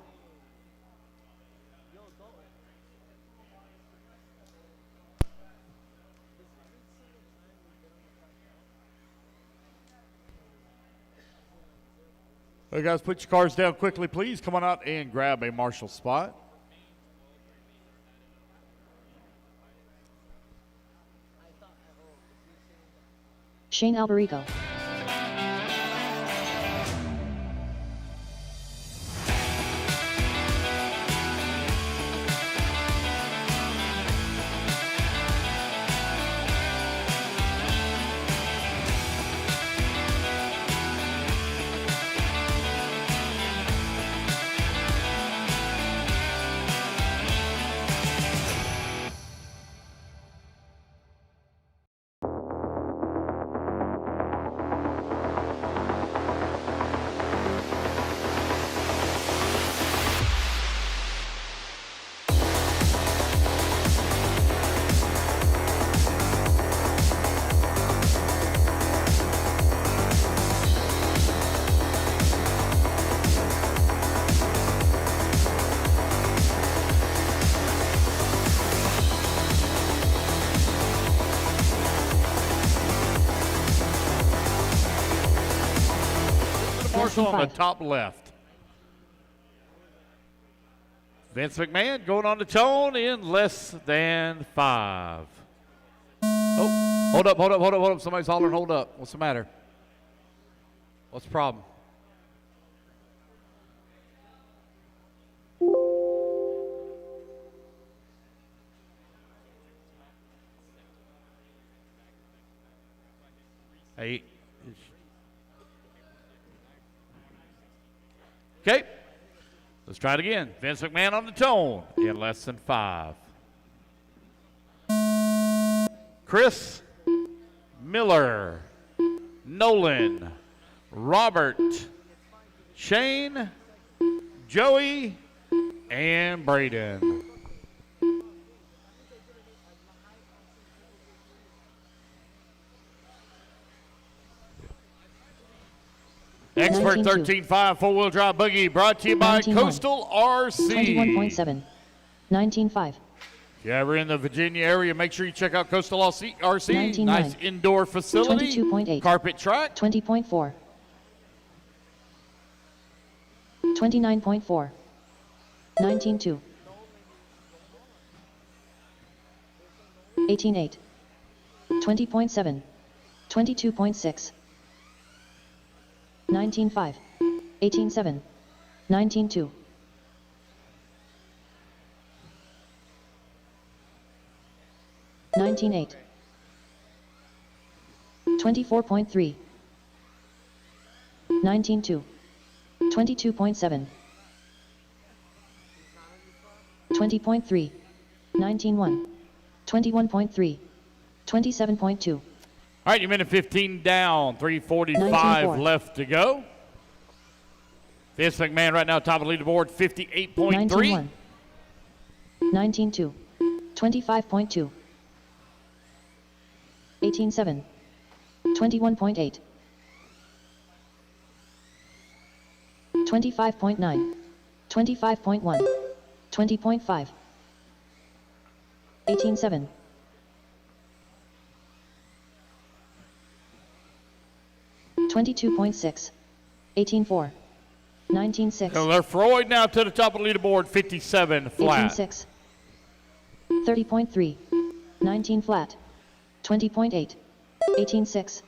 S2: Hey guys, put your cars down quickly, please. Come on out and grab a marshal spot.
S3: Shane Alberico.
S2: Marshall on the top left. Vince McMahon going on the tone in less than 5. Oh, hold up. Somebody's hollering, hold up. What's the matter? What's the problem? Hey. Okay, let's try it again. Vince McMahon on the tone in less than 5. Chris, Miller, Nolan, Robert, Shane, Joey, and Braden. Expert 13.5 four-wheel drive buggy brought to you by Coastal RC.
S3: 21.7. 19.5.
S2: If you're ever in the Virginia area, make sure you check out Coastal RC.
S3: 19.9.
S2: Nice indoor facility.
S3: 22.8.
S2: Carpet track.
S3: 20.4. 29.4. 19.2. 18.8. 20.7. 22.6. 19.5. 18.7. 19.2. 19.8. 24.3. 19.2. 22.7. 20.3. 19.1. 21.3. 27.2.
S2: All right, you're minute 15 down, 3:45
S3: 19.4.
S2: left to go. Vince McMahon right now top of the leaderboard, 58.3.
S3: 19.1. 19.2. 25.2. 18.7. 21.8. 25.9. 25.1. 20.5. 18.7. 22.6. 18.4. 19.6.
S2: Miller Freud now to the top of the leaderboard, 57 flat.
S3: 18.6. 30.3. 19 flat. 20.8. 18.6.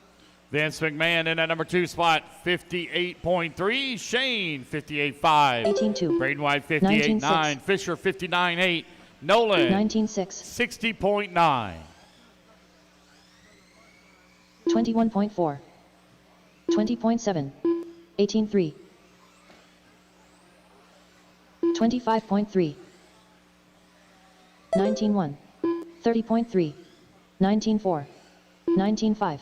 S2: Vince McMahon in that number 2 spot, 58.3. Shane, 58.5.
S3: 18.2.
S2: Braden White, 58.9.
S3: 19.6.
S2: Fisher, 59.8. Nolan,
S3: 19.6.
S2: 60.9.
S3: 21.4. 20.7. 18.3. 25.3. 19.1. 30.3. 19.4. 19.5.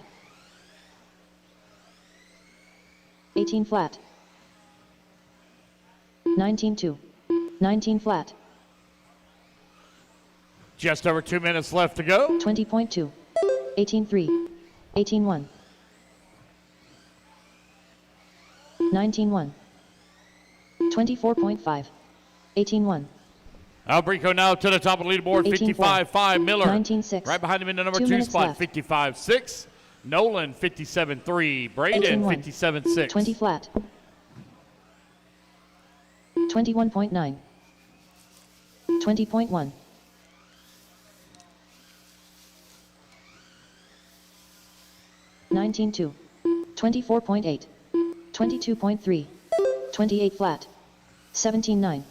S3: 18 flat. 19.2. 19 flat.
S2: Just over 2 minutes left to go.
S3: 20.2. 18.3. 18.1. 19.1. 24.5. 18.1.
S2: Albrico now to the top of the leaderboard, 55.5. Miller
S3: 19.6.
S2: right behind him in the number
S3: 2
S2: 2
S3: minutes
S2: spot,
S3: left.
S2: 55.6. Nolan 57.3. Braden
S3: 18.1.
S2: 57.6.
S3: 20 flat. 21.9. 20.1. 19.2. 24.8. 22.3. 28 flat. 17.9.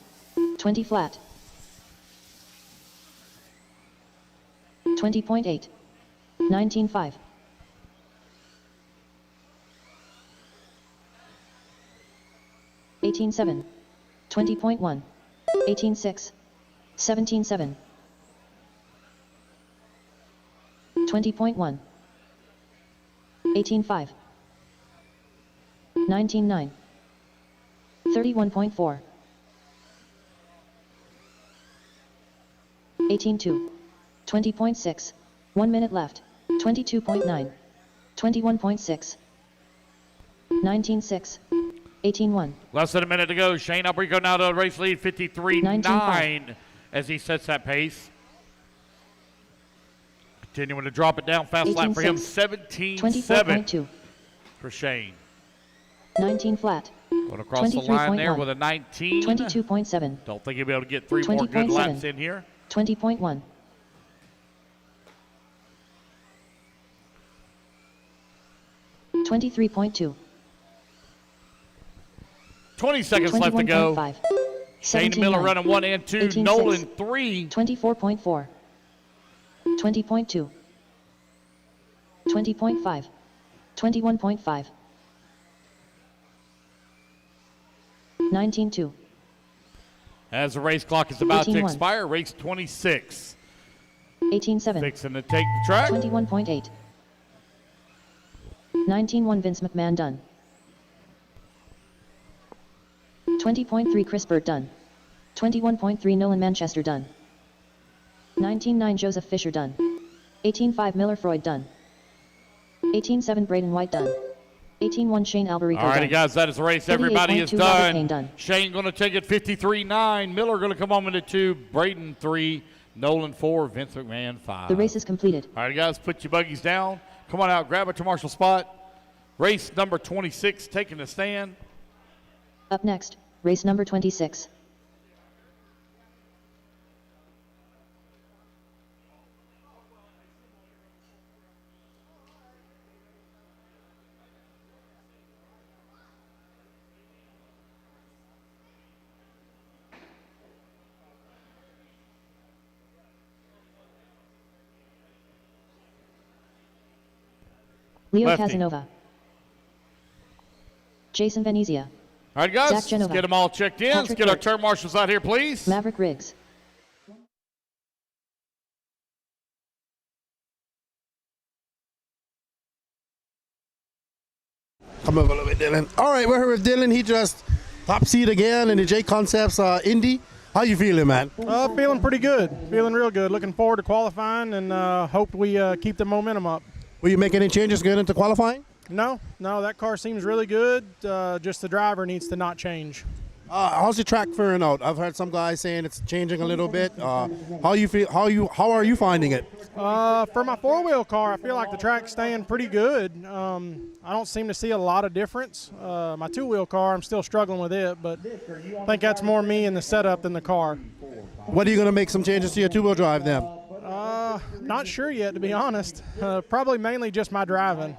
S3: 20 flat. 20.8. 19.5. 18.7. 20.1. 18.6. 17.7. 20.1. 18.5. 19.9. 31.4. 18.2. 20.6. 1 minute left. 22.9. 21.6. 19.6. 18.1.
S2: Less than a minute to go. Shane Albrico now to the race lead, 53.9 as he sets that pace. Continuing to drop it down. Fast lap for him, 17.7 for Shane.
S3: 19 flat.
S2: Going across the line there with a 19.
S3: 22.7.
S2: Don't think he'll be able to get 3 more good laps in here.
S3: 20.1. 23.2.
S2: 20 seconds left to go.
S3: 21.5.
S2: Shane Miller running 1 and 2.
S3: 18.6.
S2: Nolan 3.
S3: 24.4. 20.2. 20.5. 21.5. 19.2.
S2: As the race clock is about to
S3: 18.1.
S2: expire, race 26.
S3: 18.7.
S2: Fixing to take the track.
S3: 21.8. 19.1 Vince McMahon done. 20.3 Chris Burt done. 21.3 Nolan Manchester done. 19.9 Joseph Fisher done. 18.5 Miller Freud done. 18.7 Braden White done. 18.1 Shane Alberico
S2: All righty,
S3: done.
S2: guys, that is the race. Everybody is
S3: 38.2 Robert Payne
S2: done.
S3: done.
S2: Shane going to take it 53.9. Miller going to come home into 2. Braden 3. Nolan 4. Vince McMahon 5.
S3: The race is completed.
S2: All right, guys, put your buggies down. Come on out, grab a commercial spot. Race number 26 taking the stand.
S3: Up next, race number 26. Leo
S2: Lefty.
S3: Casanova. Jason Venezia.
S2: All right, guys,
S3: Zach
S2: let's
S3: Genova.
S2: get them all checked in. Let's
S3: Patrick
S2: get our
S3: Burt.
S2: turn marshals out here, please.
S3: Maverick Riggs.
S1: Come over a little bit, Dylan. All right, we're here with Dylan. He just top seed again in the J Concepts Indy. How you feeling, man?
S12: Feeling pretty good. Feeling real good. Looking forward to qualifying and hope we keep the momentum up.
S1: Will you make any changes going into qualifying?
S12: No, that car seems really good. Just the driver needs to not change.
S1: How's the track faring out? I've heard some guys saying it's changing a little bit. How you feel? How are you finding it?
S12: For my four-wheel car, I feel like the track's staying pretty good. I don't seem to see a lot of difference. My two-wheel car, I'm still struggling with it, but I think that's more me and the setup than the car.
S1: What are you going to make some changes to your two-wheel drive then?
S12: Not sure yet, to be honest. Probably mainly just my driving.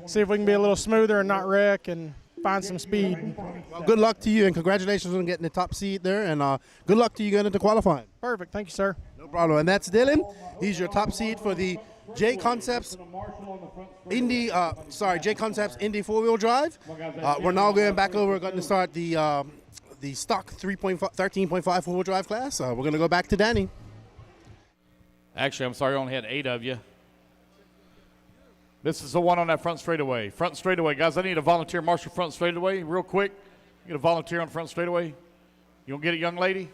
S12: See if we can be a little smoother and not wreck and find some speed.
S1: Well, good luck to you and congratulations on getting the top seed there. And good luck to you getting into qualifying.
S12: Perfect. Thank you, sir.
S1: No problem. And that's Dylan. He's your top seed for the J Concepts Indy. J Concepts Indy four-wheel drive. We're now going back over. We're going to start the stock 13.5 four-wheel drive class. We're going to go back to Danny.
S2: Actually, I'm sorry, I only had 8 of you. This is the one on that front straightaway. Front straightaway, guys, I need a volunteer marshal front straightaway real quick. Get a volunteer on front straightaway. You gonna get it, young lady?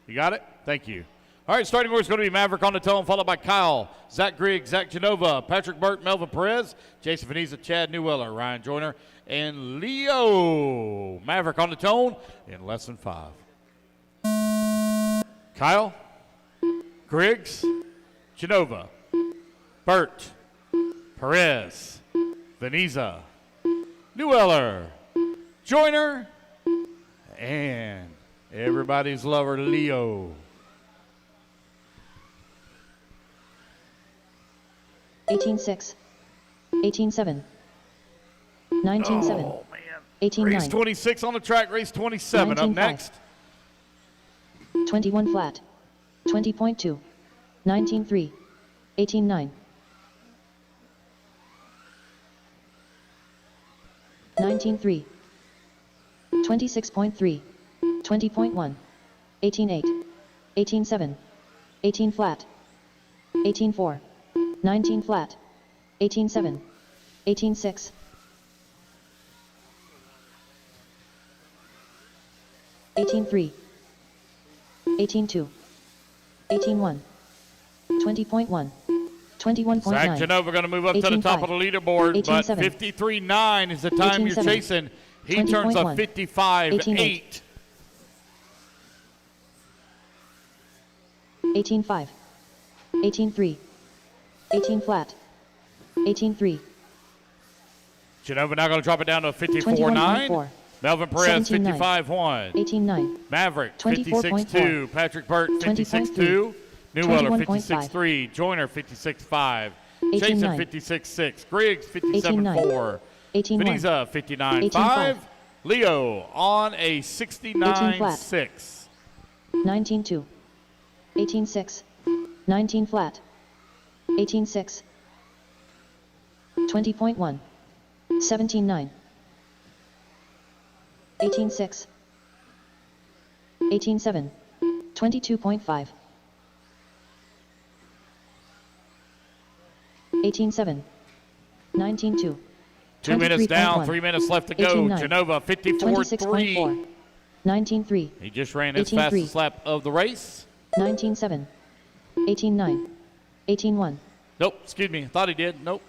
S2: You got it? Thank you.
S16: All right, starting order is going to be Maverick on the tone, followed by Kyle, Zach Griggs, Zach Genova, Patrick Burt, Melvin Perez, Jason Vaniza, Chad Newweller, Ryan Joyner, and Leo. Maverick on the tone in less than 5. Kyle, Griggs, Genova, Burt, Perez, Vaniza, Newweller, Joyner, and everybody's lover, Leo.
S3: 18-6, 18-7, 19-7,
S16: Oh,
S3: 18-9,
S16: Race 26 on the track, race 27 up
S3: 19-5.
S16: next.
S3: 21 flat, 20.2, 19-3, 18-9, 19-3, 26.3, 20.1, 18-8, 18-7, 18 flat, 18-4, 19 flat, 18-7, 18-6, 18-3, 18-2, 18-1, 20.1, 21.9.
S16: Zach Genova going to move up to the top of the leaderboard, but 53.9 is the time you're chasing. He turns a 55.8.
S3: 18-5, 18-3, 18 flat, 18-3,
S16: Genova now going to drop it down to a
S3: 21.4.
S16: 54.9. Melvin Perez,
S3: 17.9.
S16: 55.1.
S3: 18-9,
S16: Maverick,
S3: 24.4.
S16: 56.2. Patrick Burt, 56.2. Newweller,
S3: 21.5.
S16: 56.3. Joyner, 56.5.
S3: 18-9.
S16: Jason, 56.6. Griggs, 57.4.
S3: 18-1,
S16: Vaniza, 59.5. Leo on a 69.6.
S3: 19-2, 18-6, 19 flat, 18-6, 20.1, 17-9, 18-6, 18-7, 22.5, 18-7, 19-2,
S16: 2 minutes down,
S3: 23.1,
S16: 3 minutes left to go.
S3: 18-9,
S16: Genova, 54.3.
S3: 26.4, 19-3,
S16: He just ran his
S3: 18-3,
S16: fastest lap of the race.
S3: 19-7, 18-9, 18-1,
S16: Nope, excuse me. I thought he did. Nope.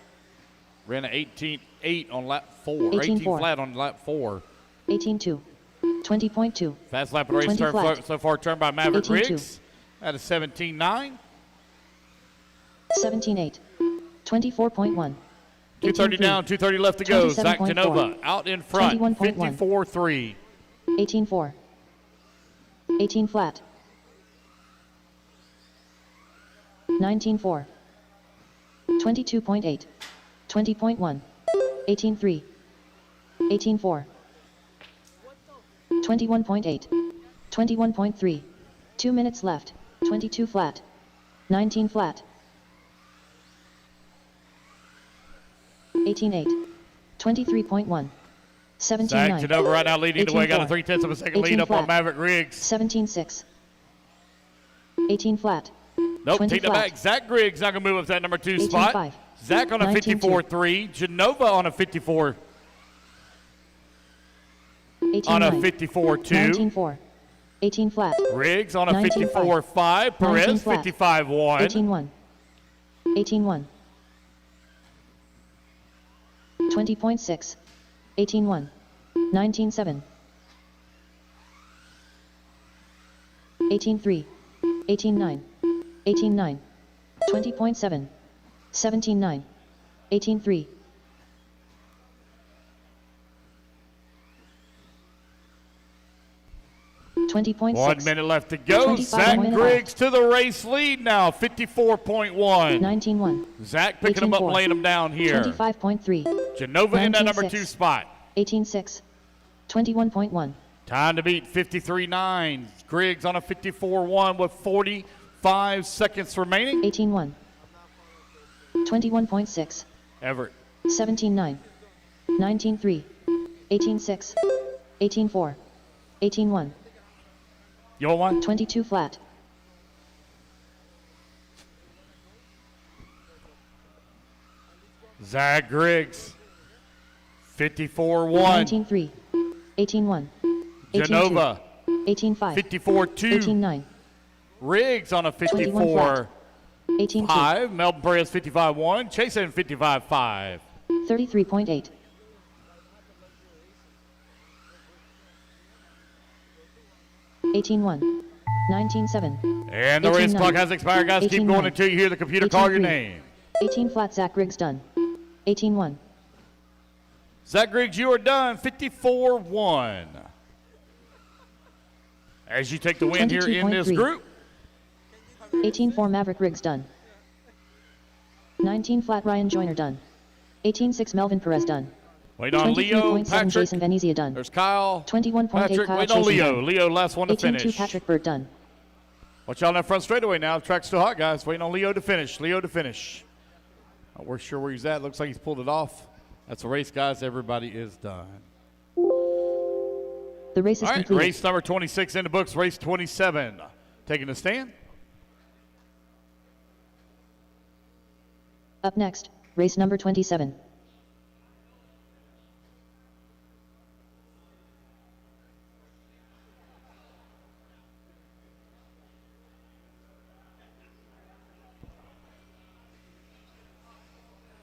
S16: Ran an 18.8 on lap 4. 18
S3: 18.4.
S16: flat on lap 4.
S3: 18-2, 20.2,
S16: Fast lap of the race
S3: 20
S16: turn
S3: flat.
S16: so far turned by Maverick
S3: 18-2.
S16: Riggs at a 17.9.
S3: 17-8, 24.1,
S16: 2:30 down, 2:30 left to go. Zach
S3: 27.4.
S16: Genova out in front,
S3: 21.1.
S16: 54.3.
S3: 18-4, 18 flat, 19-4, 22.8, 20.1, 18-3, 18-4, 21.8, 21.3, 2 minutes left, 22 flat, 19 flat, 18-8, 23.1, 17-9,
S16: Zach Genova right now leading the way, got a
S3: 18-4,
S16: 0.3 of a second lead up on
S3: flat,
S16: Maverick Riggs.
S3: 17-6, 18 flat,
S16: Nope,
S3: 20
S16: take that
S3: flat,
S16: back. Zach Griggs not going to move up to that number 2
S3: 18-5,
S16: spot. Zach on a
S3: 19-2.
S16: 54.3. Genova on a 54.
S3: 18-9,
S16: On a 54.2.
S3: 19-4, 18 flat,
S16: Riggs on a
S3: 19-5,
S16: 54.5.
S3: 19
S16: Perez
S3: flat,
S16: 55.1.
S3: 18-1, 18-1, 20.6, 18-1, 19-7, 18-3, 18-9, 18-9, 20.7, 17-9, 18-3, 20.6.
S16: 1 minute left to go.
S3: 25
S16: Zach
S3: minute
S16: Griggs to the race lead now, 54.1.
S3: 19-1.
S16: Zach picking him up,
S3: 18-4.
S16: laying him down here.
S3: 25.3.
S16: Genova in that number
S3: 19-6.
S16: 2 spot.
S3: 18-6. 21.1.
S16: Time to beat 53.9. Griggs on a 54.1 with 45 seconds remaining.
S3: 18-1. 21.6.
S16: Everett.
S3: 17-9. 19-3. 18-6. 18-4. 18-1.
S16: Your one?
S3: 22 flat.
S16: Zach Griggs. 54.1.
S3: 19-3. 18-1. 18-2.
S16: Genova.
S3: 18-5.
S16: 54.2.
S3: 18-9.
S2: Riggs on a 54. 5. Melvin Perez 55.1. Chasen 55.5.
S3: 33.8. 18-1. 19-7.
S2: And the race clock has expired, guys. Keep going until you hear the computer call your name.
S3: 18 flat. Zach Griggs done. 18-1.
S2: Zach Griggs, you are done. 54-1. As you take the win here in this group.
S3: 18-4 Maverick Riggs done. 19 flat Ryan Joyner done. 18-6 Melvin Perez done.
S2: Wait on Leo, Patrick.
S3: Jason Venezia done.
S2: There's Kyle.
S3: 21.8
S2: Patrick.
S3: Kyle
S2: Wait on
S3: Chasen
S2: Leo.
S3: done.
S2: Leo, last one to finish.
S3: 18-2 Patrick Bird done.
S2: Watch out on that front straightaway now. The track's still hot, guys. Waiting on Leo to finish. Leo to finish. We're sure where he's at. Looks like he's pulled it off. That's a race, guys. Everybody is done.
S3: The race is
S2: All right,
S3: complete.
S2: race number 26 in the books. Race 27. Taking the stand.
S3: Up next, race number 27.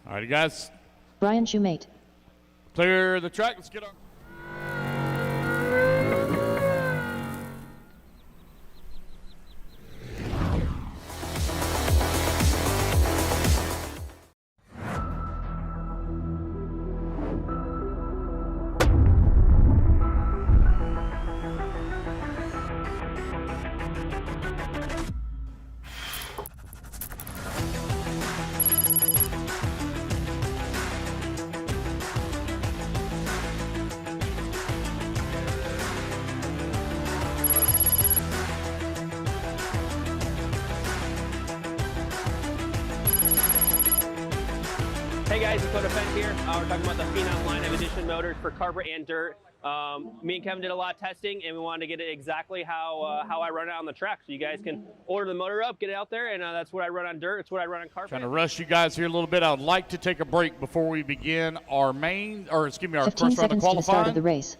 S2: All right, guys.
S3: Brian Shoemate.
S2: Clear the track. Let's get on.
S4: Hey guys, it's Qualifier here. We're talking about the Phenom line of edition motors for carpet and dirt. Me and Kevin did a lot of testing, and we wanted to get it exactly how I run it on the track. So you guys can order the motor up, get it out there, and that's what I run on dirt. It's what I run on carpet.
S2: Trying to rush you guys here a little bit. I'd like to take a break before we begin our our
S3: 15
S2: first round of
S3: seconds to the start of the
S2: qualifying.
S3: race.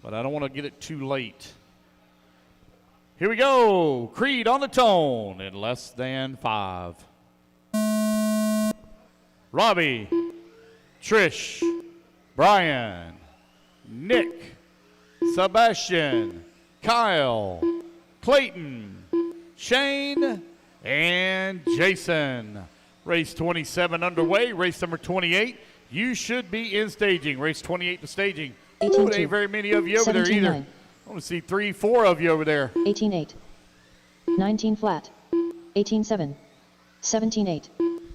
S2: But I don't want to get it too late. Here we go. Creed on the tone in less than 5. Robbie, Trish, Brian, Nick, Sebastian, Kyle, Clayton, Shane, and Jason. Race 27 underway. Race number 28. You should be in staging. Race 28 to staging. Ooh, there ain't very many of you over there either. I want to see 3, 4 of you over there.
S3: 18-8. 19 flat. 18-7. 17-8.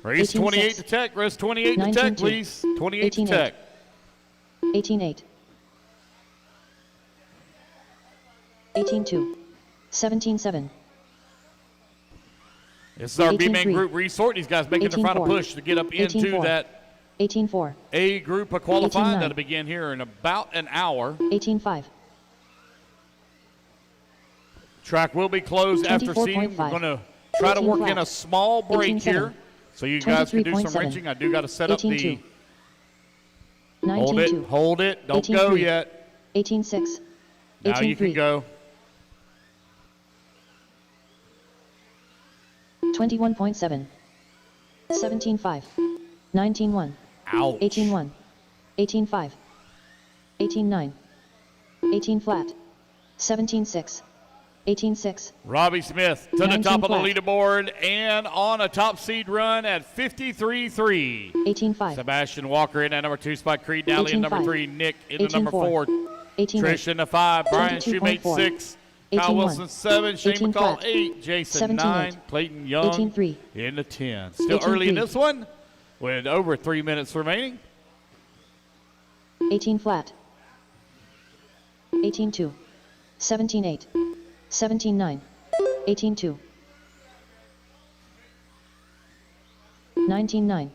S2: Race 28 to tech. Race 28 to tech, please. 28 to tech.
S3: 18-8. 18-2. 17-7.
S2: This is our B-main group resort. These guys making the final push to get up into that
S3: 18-4.
S2: A group of qualifying that'll begin here in about an hour.
S3: 18-5.
S2: Track will be closed after seating. We're going to try to work in a small break here so you guys can do some wrenching. I do got to set up the... Hold it. Don't go yet.
S3: 18-6.
S2: Now you can go.
S3: 21.7. 17-5. 19-1.
S2: Ouch.
S3: 18-1. 18-5. 18-9. 18 flat. 17-6. 18-6.
S2: Robbie Smith to the top of the leaderboard and on a top seed run at 53-3.
S3: 18-5.
S2: Sebastian Walker in at number 2 spot. Creed Nally in number 3. Nick in the number 4.
S3: 18
S2: Trish in the 5. Brian Shoemate 6. Kyle Wilson 7. Shane McCall 8. Jason 9. Clayton Young in the 10. Still early in this one with over 3 minutes remaining.
S3: 18 flat. 18-2. 17-8. 17-9. 18-2. 19-9.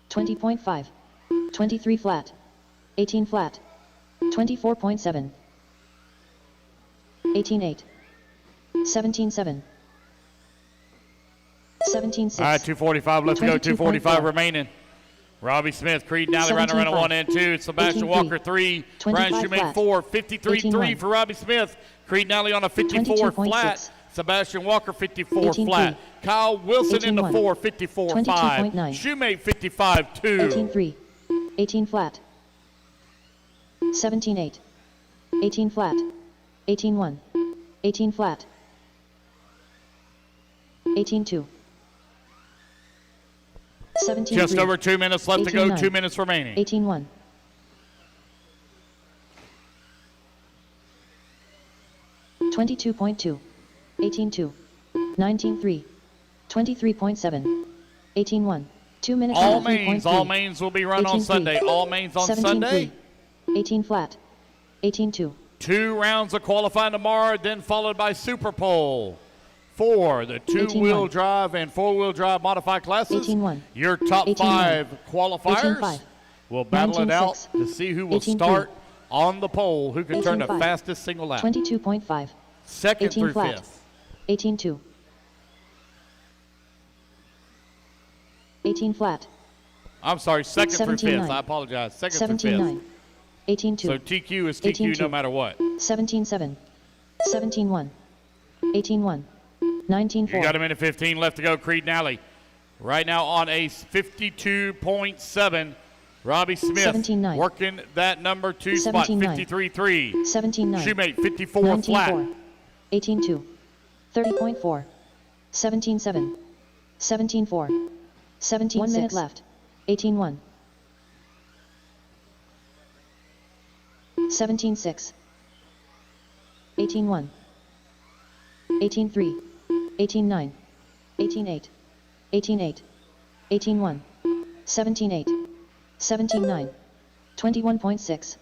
S3: 20.5. 23 flat. 18 flat. 24.7. 18-8. 17-7. 17-6.
S2: All right, 2:45. Let's go. 2:45 remaining. Robbie Smith, Creed Nally running around 1 and 2. Sebastian Walker 3. Brian Shoemate 4. 53-3 for Robbie Smith. Creed Nally on a 54 flat. Sebastian Walker, 54
S3: 18-3.
S2: flat. Kyle Wilson in the
S3: 18-1.
S2: 4, 54.5.
S3: 22.9.
S2: Shoemate, 55.2.
S3: 18-3. 18 flat. 17-8. 18 flat. 18-1. 18 flat. 18-2. 17-3.
S2: Just over 2 minutes left to go,
S3: 18-9.
S2: 2 minutes remaining.
S3: 18-1. 22.2. 18-2. 19-3. 23.7. 18-1. 2 minutes
S2: All
S3: and
S2: mains,
S3: 3.3.
S2: all mains will be run on
S3: 18-3.
S2: Sunday. All mains on
S3: 17-3.
S2: Sunday.
S3: 18 flat. 18-2.
S2: 2 rounds of qualifying tomorrow, then followed by Super Pole. For the 2-wheel
S3: 18-1.
S2: drive and 4-wheel drive modified classes,
S3: 18-1.
S2: your top
S3: 18-1.
S2: 5 qualifiers
S3: 18-5.
S2: will battle it out
S3: 19-6.
S2: to see who will
S3: 18-3.
S2: start on the pole, who can turn the
S3: 18-5.
S2: fastest single lap.
S3: 22.5.
S2: Second
S3: 18
S2: through
S3: flat.
S2: fifth.
S3: 18-2. 18 flat.
S2: I'm sorry, second through
S3: 17-9.
S2: fifth. I apologize. Second through
S3: 17-9.
S2: fifth.
S3: 18-2.
S2: So TQ is TQ
S3: 18-2.
S2: no matter what.
S3: 17-7. 17-1. 18-1. 19-4.
S2: You got a minute 15 left to go, Creed Nally. Right now on a 52.7. Robbie Smith
S3: 17-9.
S2: working that number 2 spot,
S3: 17-9.
S2: 53.3.
S3: 17-9.
S2: Shoemate, 54
S3: 19-4.
S2: flat.
S3: 18-2. 30.4. 17-7. 17-4. 17 1 minute left. 18-1. 17-6. 18-1. 18-3. 18-9. 18-8. 18-8. 18-1. 17-8. 17-9. 21.6.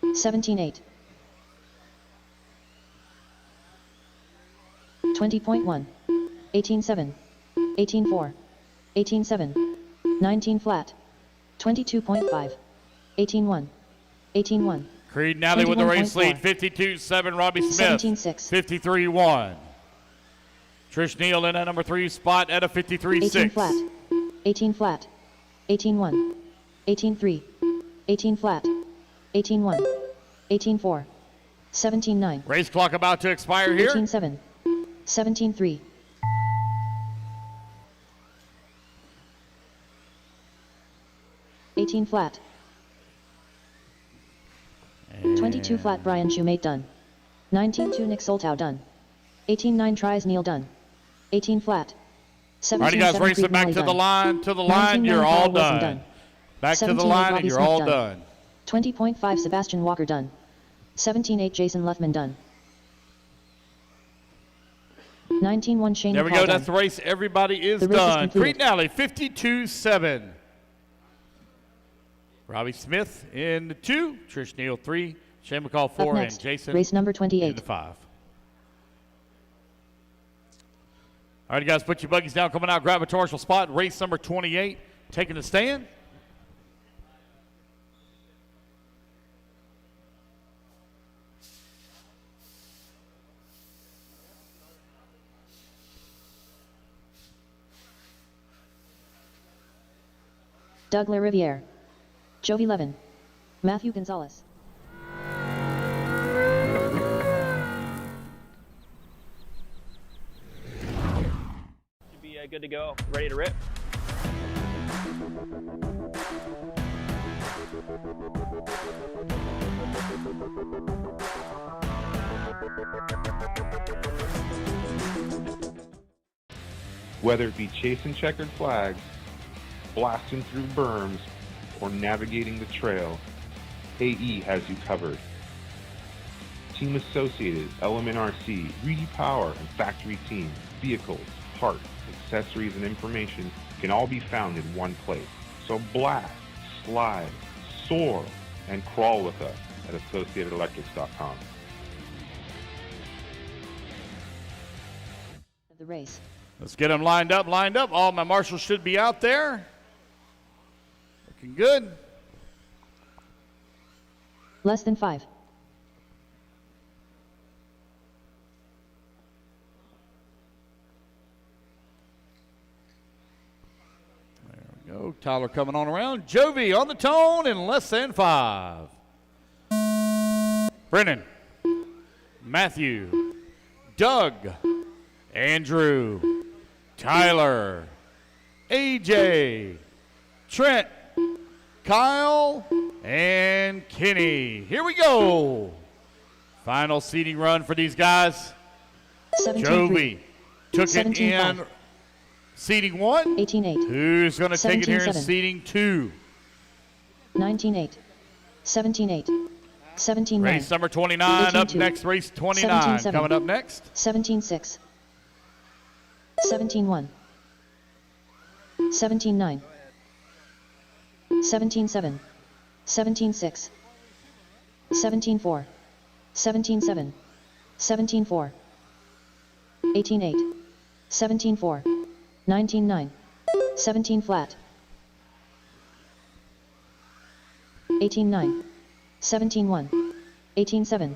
S3: 17-8. 20.1. 18-7. 18-4. 18-7. 19 flat. 22.5. 18-1. 18-1.
S2: Creed Nally with the race lead,
S3: 21.4.
S2: 52.7. Robbie Smith,
S3: 17-6.
S2: 53.1. Trish Neal in that number 3 spot at a
S3: 18
S2: 53.6.
S3: flat. 18 flat. 18-1. 18-3. 18 flat. 18-1. 18-4. 17-9.
S2: Race clock about to expire here.
S3: 18-7. 17-3. 18 flat. 22 flat Brian Shoemate done. 19-2 Nick Soltow done. 18-9 tries Neil done. 18 flat. 17-7
S2: All right, you guys, race
S3: Creed
S2: it back
S3: Nally
S2: to the
S3: done.
S2: line. To the line,
S3: 19-9
S2: you're
S3: Kyle
S2: all
S3: Wilson
S2: done. Back to the
S3: 17-8
S2: line, and
S3: Robbie
S2: you're
S3: Smith
S2: all
S3: done.
S2: done.
S3: 20.5 Sebastian Walker done. 17-8 Jason Luffman done. 19-1 Shane
S2: There we
S3: McCall
S2: go.
S3: done.
S2: That's the race. Everybody is
S3: The race is
S2: done.
S3: completed.
S2: Creed Nally, 52.7. Robbie Smith in the 2. Trish Neal 3. Shane McCall 4.
S3: Up next,
S2: And Jason
S3: race number
S2: in
S3: 28.
S2: the 5. All right, you guys, put your buggies down. Coming out, grab a torsional spot. Race number 28. Taking the stand.
S3: Doug LaRiviere. Jovi Levin. Matthew Gonzalez.
S4: Should be good to go, ready to rip.
S9: Whether it be chasing checkered flags, blasting through berms, or navigating the trail, AE has you covered. Team Associated, Element RC, Reedy Power, and Factory Team, vehicles, parts, accessories, and information can all be found in one place. So blast, slide, soar, and crawl with us at AssociatedElectrics.com.
S3: The race.
S2: Let's get them lined up, lined up. All my marshals should be out there. Looking good.
S3: Less than 5.
S2: There we go. Tyler coming on around. Jovi on the tone in less than 5. Brennan. Matthew, Doug, Andrew, Tyler, AJ, Trent, Kyle, and Kenny. Here we go. Final seating run for these guys. Jovi took it in seating 1.
S3: 18-8.
S2: Who's going to take it here in
S3: 17-7.
S2: seating 2?
S3: 19-8. 17-8. 17-9.
S2: Race number 29 up
S3: 18-2.
S2: next. Race 29
S3: 17-7.
S2: coming up next.
S3: 17-6. 17-1. 17-9. 17-7. 17-6. 17-4. 17-7. 17-4. 18-8. 17-4. 19-9. 17 flat. 18-9. 17-1. 18-7.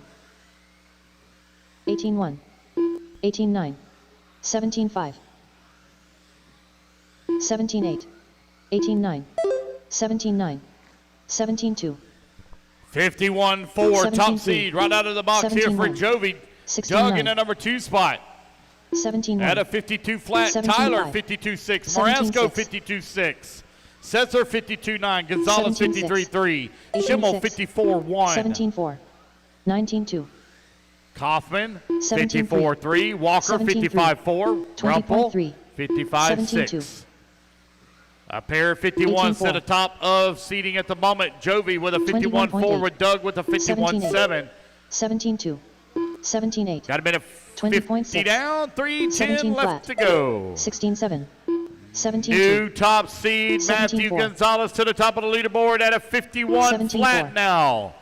S3: 18-1. 18-9. 17-5. 17-8. 18-9. 17-9. 17-2.
S2: 51-4 top seed right out of the box here for
S3: 17-1.
S2: Jovi.
S3: 16-9.
S2: Doug in the number 2 spot.
S3: 17-1.
S2: At a 52 flat,
S3: 17-5.
S2: Tyler 52-6, Morasco
S3: 17-6.
S2: 52-6, Setzer 52-9, Gonzalez 53-3, Schimmel 54-1,
S3: 17-4. 19-2.
S2: Kaufman
S3: 17-3.
S2: 54-3, Walker
S3: 17-3.
S2: 55-4, Rumpel
S3: 20.3.
S2: 55-6. A pair of 51s
S3: 18-4.
S2: at the top of seating at the moment. Jovi with a 51-4
S3: 21.8.
S2: with Doug with a 51-7.
S3: 17-2. 17-8.
S2: Got a minute
S3: 20.6.
S2: 50 down, 3:10
S3: 17
S2: left
S3: flat.
S2: to go.
S3: 16-7. 17-2.
S2: New top seed, Matthew
S3: 17-4.
S2: Gonzalez to the top of the leaderboard at a 51
S3: 17-4.
S2: flat now.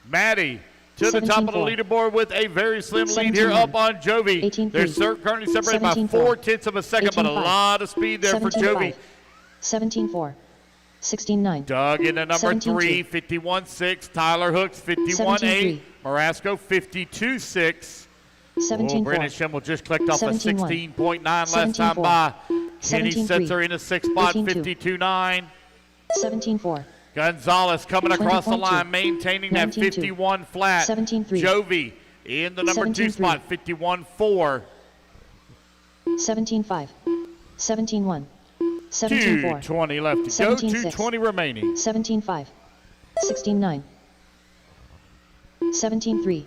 S2: Maddie to the top of the
S3: 17-4.
S2: leaderboard with a very slim lead here
S3: 17-1.
S2: up on Jovi.
S3: 18-3.
S2: They're currently separated by
S3: 17-4.
S2: 0.4 of a second, but a
S3: 18-5.
S2: lot of speed there for
S3: 17-5.
S2: Jovi.
S3: 17-4. 16-9.
S2: Doug in the number 3,
S3: 17-2.
S2: 51-6. Tyler Hooks, 51-8. Morasco, 52-6.
S3: 17-4.
S2: Brandon Schimmel just clicked off a
S3: 17-1.
S2: 16.9 last time
S3: 17-4.
S2: by. Kenny
S3: 17-3.
S2: Setzer in the 6th spot,
S3: 18-2.
S2: 52-9.
S3: 17-4.
S2: Gonzalez coming across the
S3: 20.2.
S2: line, maintaining that
S3: 19-2.
S2: 51 flat.
S3: 17-3.
S2: Jovi in the number 2
S3: 17-3.
S2: spot, 51-4.
S3: 17-5. 17-1. 17-4.
S2: 2:20 left to go,
S3: 17-6.
S2: 2:20 remaining.
S3: 17-5. 16-9. 17-3.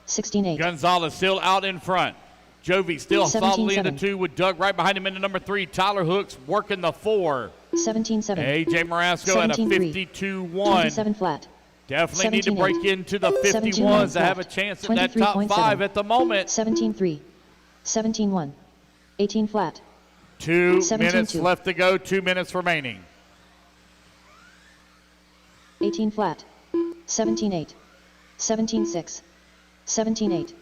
S3: 16-8.
S2: Gonzalez still out in front. Jovi still solidly in the
S3: 17-7.
S2: 2 with Doug right behind him in the number 3. Tyler Hooks working the 4.
S3: 17-7.
S2: AJ Morasco at a
S3: 17-3.
S2: 52-1.
S3: 27 flat.
S2: Definitely need to
S3: 17-8.
S2: break into the
S3: 17-9
S2: 51s to have a
S3: left.
S2: chance at that top
S3: 23.7.
S2: 5 at the moment.
S3: 17-3. 17-1. 18 flat.
S2: 2
S3: 17-2.
S2: minutes left to go, 2 minutes remaining.
S3: 18 flat. 17-8. 17-6. 17-8.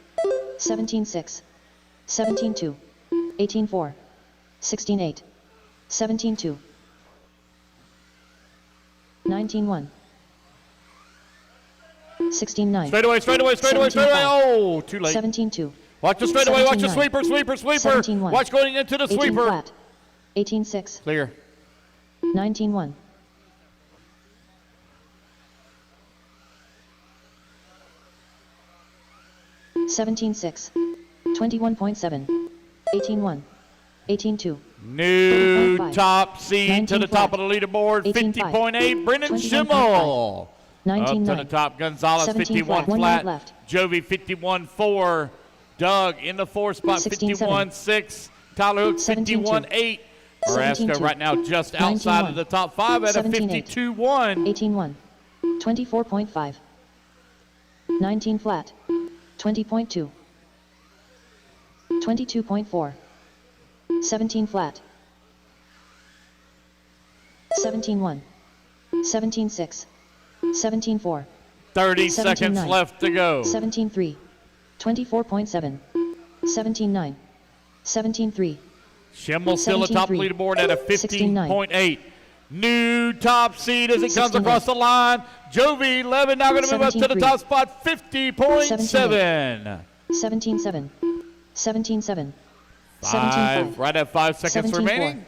S3: 17-6. 17-2. 18-4. 16-8. 17-2. 19-1. 16-9.
S2: Straightaway, straightaway, straightaway, straightaway. Oh, too late.
S3: 17-2.
S2: Watch the straightaway, watch the
S3: 17-9.
S2: sweeper, sweeper, sweeper.
S3: 17-1.
S2: Watch going into the
S3: 18
S2: sweeper.
S3: flat. 18-6.
S2: Clear.
S3: 19-1. 17-6. 21.7. 18-1. 18-2.
S2: New
S3: 20.5.
S2: top seed
S3: 19
S2: to the
S3: flat.
S2: top of the leaderboard,
S3: 18.5.
S2: 50.8. Brendan
S3: 21.5.
S2: Schimmel. Up to
S3: 19-9.
S2: the top, Gonzalez
S3: 17
S2: 51
S3: flat. 1
S2: flat.
S3: minute left.
S2: Jovi 51-4. Doug in the 4th spot,
S3: 16-7.
S2: 51-6. Tyler Hooks
S3: 17-2.
S2: 51-8. Morasco
S3: 17-2.
S2: right now just outside
S3: 19-1.
S2: of the top 5 at a
S3: 17-8.
S2: 52-1.
S3: 18-1. 24.5. 19 flat. 20.2. 22.4. 17 flat. 17-1. 17-6. 17-4.
S2: 30 seconds
S3: 17-9.
S2: left to go.
S3: 17-3. 24.7. 17-9. 17-3.
S2: Schimmel still atop the
S3: 17-3.
S2: leaderboard at a 15.8. New top seed as it comes
S3: 16-8.
S2: across the line. Jovi 11 now going to move up to the
S3: 17-3.
S2: top spot, 50.7.
S3: 17-7. 17-7.
S2: 5,
S3: 17-5.
S2: right at 5 seconds
S3: 17-4.
S2: remaining.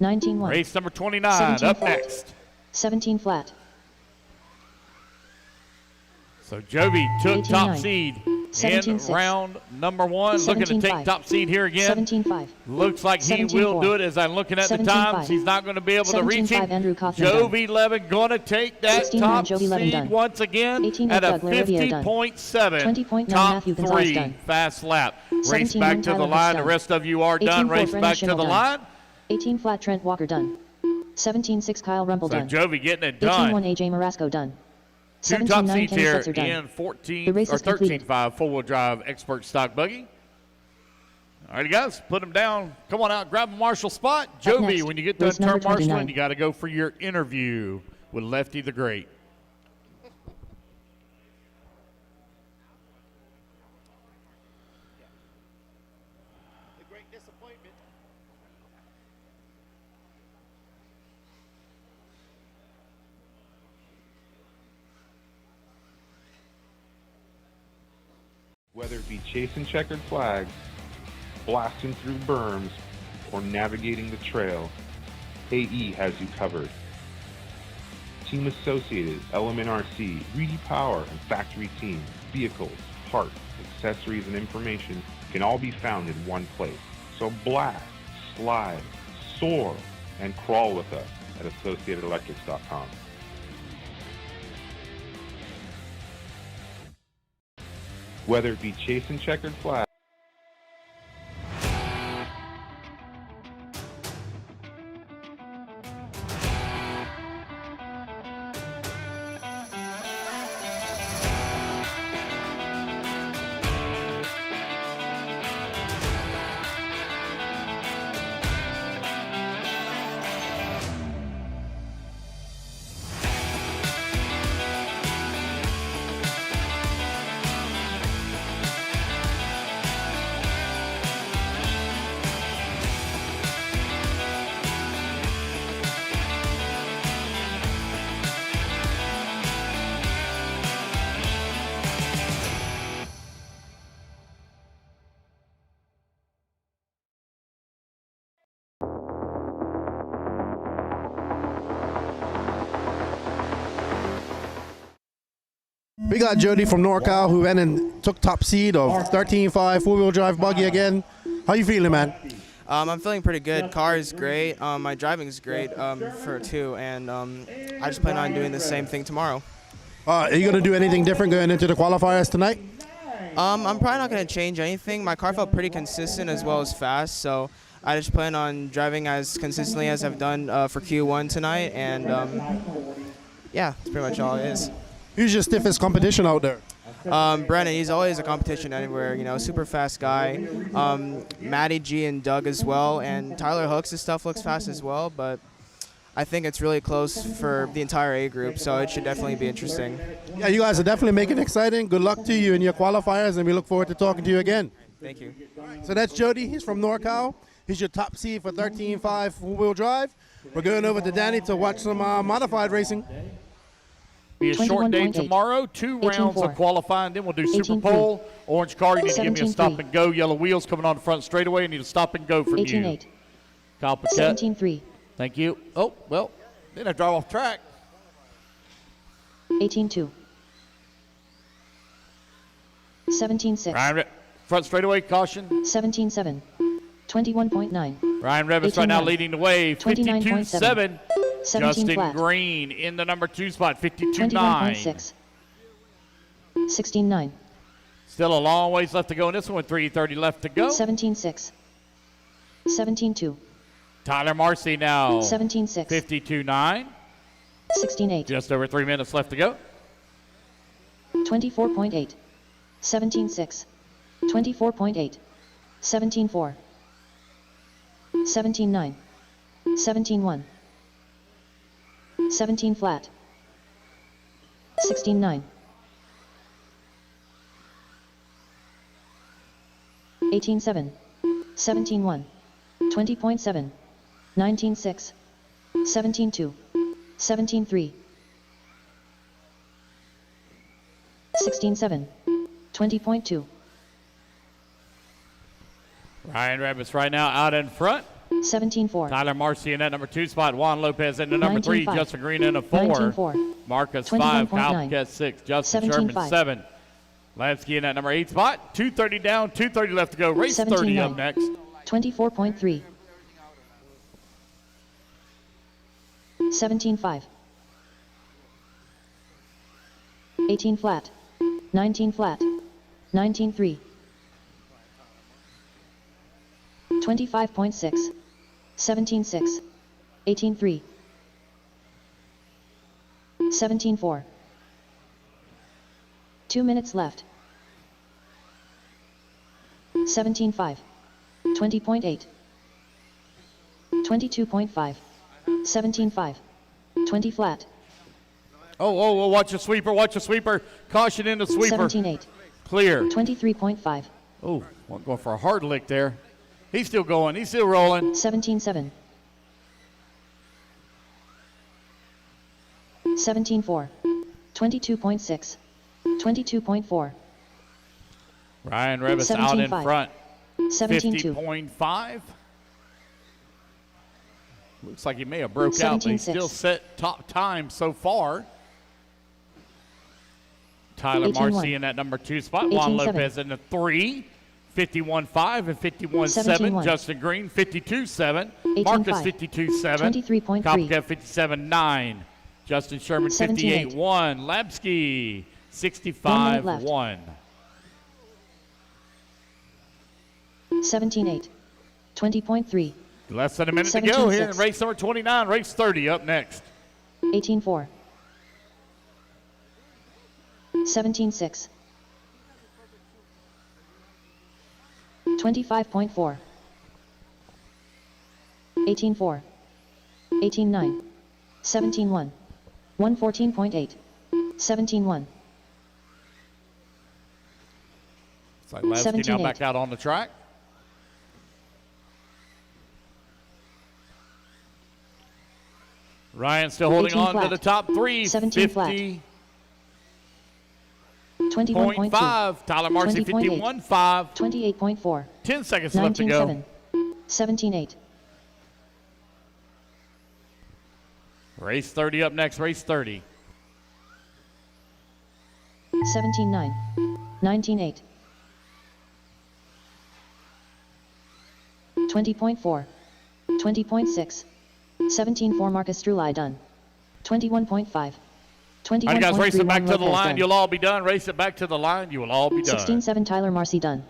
S3: 19-1.
S2: Race number 29
S3: 17
S2: up
S3: flat.
S2: next.
S3: 17 flat.
S2: So Jovi took top
S3: 18-9.
S2: seed. in round number 1. Looking to take top seed here again.
S3: 17-5.
S2: Looks like he will do it as I'm looking at the times. He's not going to be able to reach him. Jovi Levin going to take that top seed once again at a 50.7. Top 3 fast lap. Race back to the line. The rest of you are done. Race back to the line.
S3: 18 flat Trent Walker done. 17-6 Kyle Rumpel
S2: So
S3: done.
S2: Jovi getting it done.
S3: 18-1 AJ Marasco done.
S2: 2 top
S3: 17-9
S2: seeds
S3: Kenny
S2: here
S3: Setzer done.
S2: in 14
S3: The
S2: or
S3: race is completed.
S2: 13.5 four-wheel drive expert stock buggy. All right, guys, put them down. Come on out, grab a marshal spot. Jovi,
S3: next,
S2: when you get done
S3: race number
S2: turn marshaling,
S3: 29.
S2: you got to go for your interview with Lefty the Great.
S9: Whether it be chasing checkered flags, blasting through berms, or navigating the trail, AE has you covered. Team Associated, Element RC, Reedy Power, and Factory Team, vehicles, parts, accessories, and information can all be found in one place. So blast, slide, soar, and crawl with us at AssociatedElectrics.com. Whether it be chasing checkered flags,
S1: We got Jody from NorCal who went and took top seed of 13.5 four-wheel drive buggy again. How you feeling, man?
S13: I'm feeling pretty good. Car is great. My driving is great for 2, and I just plan on doing the same thing tomorrow.
S1: Are you going to do anything different going into the qualifiers tonight?
S13: I'm probably not going to change anything. My car felt pretty consistent as well as fast, so I just plan on driving as consistently as I've done for Q1 tonight, and yeah, that's pretty much all it is.
S1: Who's your stiffest competition out there?
S13: Brennan, he's always a competition anywhere, you know, super fast guy. Matty G and Doug as well, and Tyler Hooks' stuff looks fast as well, but I think it's really close for the entire A group, so it should definitely be interesting.
S1: Yeah, you guys are definitely making it exciting. Good luck to you in your qualifiers, and we look forward to talking to you again.
S13: Thank you.
S1: So that's Jody. He's from NorCal. He's your top seed for 13.5 four-wheel drive. We're going over to Danny to watch some modified racing.
S2: Be a short day tomorrow, 2 rounds of qualifying, then we'll do Super Bowl. Orange car, you need to give me a stop and go. Yellow wheels coming on the front straightaway. I need a stop and go from you.
S3: 18-8.
S2: Kyle Paquette.
S3: 17-3.
S2: Thank you. Oh, well, then I drive off track.
S3: 18-2. 17-6.
S2: Ryan, front straightaway, caution.
S3: 17-7. 21.9.
S2: Ryan Revis right now leading the way, 52.7.
S3: 17
S2: Justin
S3: flat.
S2: Green in the number 2 spot, 52.9.
S3: 21.6. 16-9.
S2: Still a long ways left to go in this one, 3:30 left to go.
S3: 17-6. 17-2.
S2: Tyler Marcy now.
S3: 17-6.
S2: 52.9.
S3: 16-8.
S2: Just over 3 minutes left to go.
S3: 24.8. 17-6. 24.8. 17-4. 17-9. 17-1. 17 flat. 16-9. 18-7. 17-1. 20.7. 19-6. 17-2. 17-3. 16-7. 20.2.
S2: Ryan Rabbits right now out in front.
S3: 17-4.
S2: Tyler Marcy in that number 2 spot. Juan Lopez in the number 3.
S3: 19-5.
S2: Justin Green in the 4.
S3: 19-4.
S2: Marcus 5. Kyle
S3: 21.9.
S2: Paquette 6. Justin
S3: 17-5.
S2: Sherman 7.
S16: Lansky in that number 8 spot. 2:30 down, 2:30 left to go. Race 30 up next.
S3: 24.3. 17.5. 18 flat. 19 flat. 19.3. 25.6. 17.6. 18.3. 17.4. 2 minutes left. 17.5. 20.8. 22.5. 17.5. 20 flat.
S16: Oh, watch the sweeper, watch the sweeper. Caution in the sweeper.
S3: 17.8.
S16: Clear.
S3: 23.5.
S16: Oh, going for a hard lick there. He's still going, he's still rolling.
S3: 17.7. 17.4. 22.6. 22.4.
S16: Ryan Revis out in
S3: 17.5.
S16: front.
S3: 17.2.
S16: 50.5. Looks like he may have broke out, but he's
S3: 17.6.
S16: still set top time so far. Tyler
S3: 18.1.
S16: Marcy in that number 2 spot. Juan
S3: 18.7.
S16: Lopez in the 3. 51.5 and 51.7.
S3: 17.1.
S16: Justin Green 52.7.
S3: 18.5.
S16: Marcus 52.7.
S3: 23.3.
S16: Kopka 57.9. Justin Sherman
S3: 17.8.
S16: 58.1. Labsky
S3: 1 minute left.
S16: 65.1.
S3: 17.8. 20.3.
S16: Less than a minute to go here in
S3: 17.6.
S16: race number 29. Race 30 up next.
S3: 18.4. 17.6. 25.4. 18.4. 18.9. 17.1. 114.8. 17.1.
S16: It's like Lasky now back out on the track. Ryan still holding
S3: 18
S16: on
S3: flat.
S16: to the top 3.
S3: 17 flat. 21.2.
S16: 50.5. Tyler Marcy
S3: 20.8.
S16: 51.5.
S3: 28.4.
S16: 10 seconds left to go.
S3: 19.7. 17.8.
S16: Race 30 up next. Race 30.
S3: 17.9. 19.8. 20.4. 20.6. 17.4 Marcus Strulai done. 21.5. 21.3
S16: All right, guys, race it back
S3: Juan
S16: to the
S3: Lopez
S16: line.
S3: done.
S16: You'll all be done. Race it back to the line. You will all be done.
S3: 16.7 Tyler Marcy done.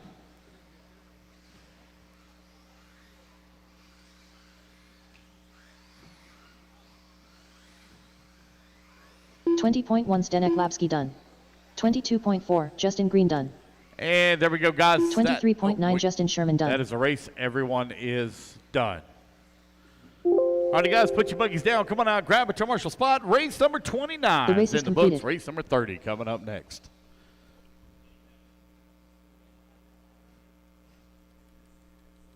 S3: .1 Zdenek Labsky done. 22.4 Justin Green done.
S16: And there we go, guys.
S3: 23.9 Justin Sherman done.
S16: That is a race. Everyone is done. All right, guys, put your buggies down. Come on out, grab a commercial spot. Race number 29
S3: The race
S16: is
S3: is
S16: in the books.
S3: completed.
S16: Race number 30 coming up next.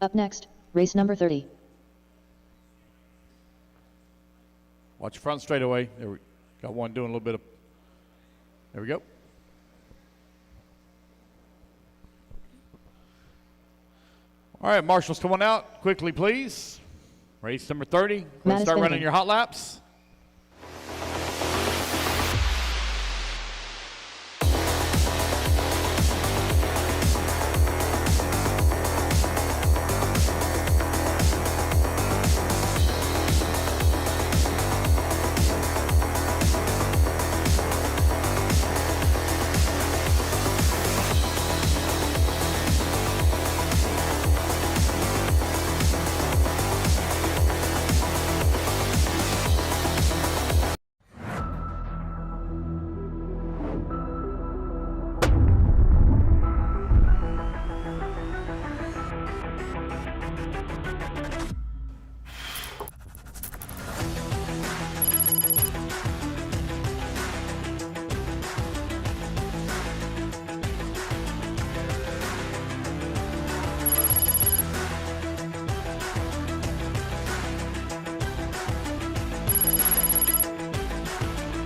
S3: Up next, race number 30.
S16: Watch your front straightaway. There we got one doing a little bit of. There we go. All right, marshals, come on out quickly, please. Race number 30. Let's start running your hot laps.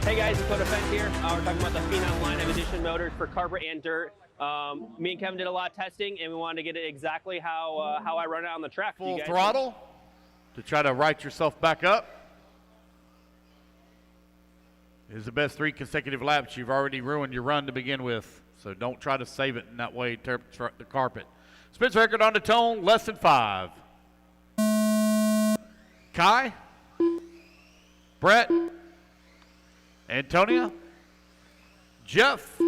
S4: Hey guys, it's Qualifier here. We're talking about the Phenom line of edition motors for carpet and dirt. Me and Kevin did a lot of testing, and we wanted to get it exactly how I run it on the track.
S16: Full throttle to try to right yourself back up. Is the best 3 consecutive laps. You've already ruined your run to begin with. So don't try to save it in that way, tear the carpet. Spins record on the tone, less than 5. Kai, Brett, Antonia, Jeff,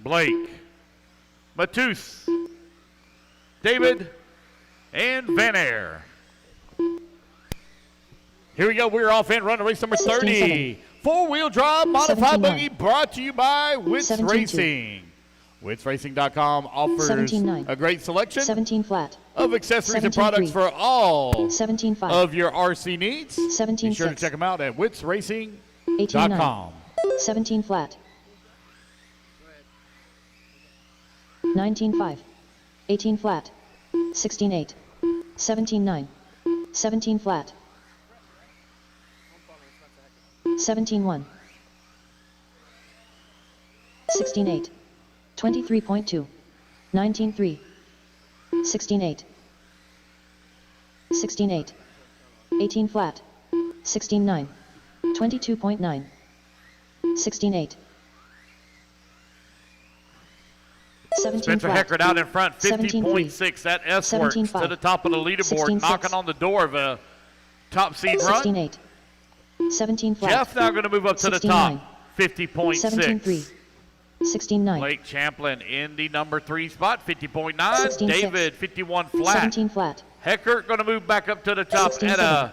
S16: Blake, Matus, David, and Van Air. Here we go. We're off and running race number 30. Four-wheel drive modified buggy brought to you by Wits Racing. WitsRacing.com offers a great selection
S3: 17 flat.
S16: of accessories and products for all
S3: 17
S16: of your RC needs.
S3: 17
S16: Be sure to
S3: 6.
S16: check them out at
S3: 18
S16: WitsRacing.com.
S3: 17 flat. 19 5. 18 flat. 16 8. 17 9. 17 flat. 17 1. 16 8. 23.2. 19 3. 16 8. 16 8. 18 flat. 16 9. 22.9. 16 8. 17
S16: Spencer
S3: flat.
S16: Heckert out in front, 50.6. That S works to the top of the leaderboard, knocking on the door of a top seed
S3: 16
S16: run.
S3: 8. 17 flat.
S16: Jeff now going to move up to the
S3: 16
S16: top,
S3: 9.
S16: 50.6.
S3: 17 3. 16 9.
S16: Blake Champlin in the number 3 spot, 50.9.
S3: 16
S16: David, 51 flat.
S3: 17 flat.
S16: Heckert going to move back up to the top
S3: 16
S16: at
S3: 7.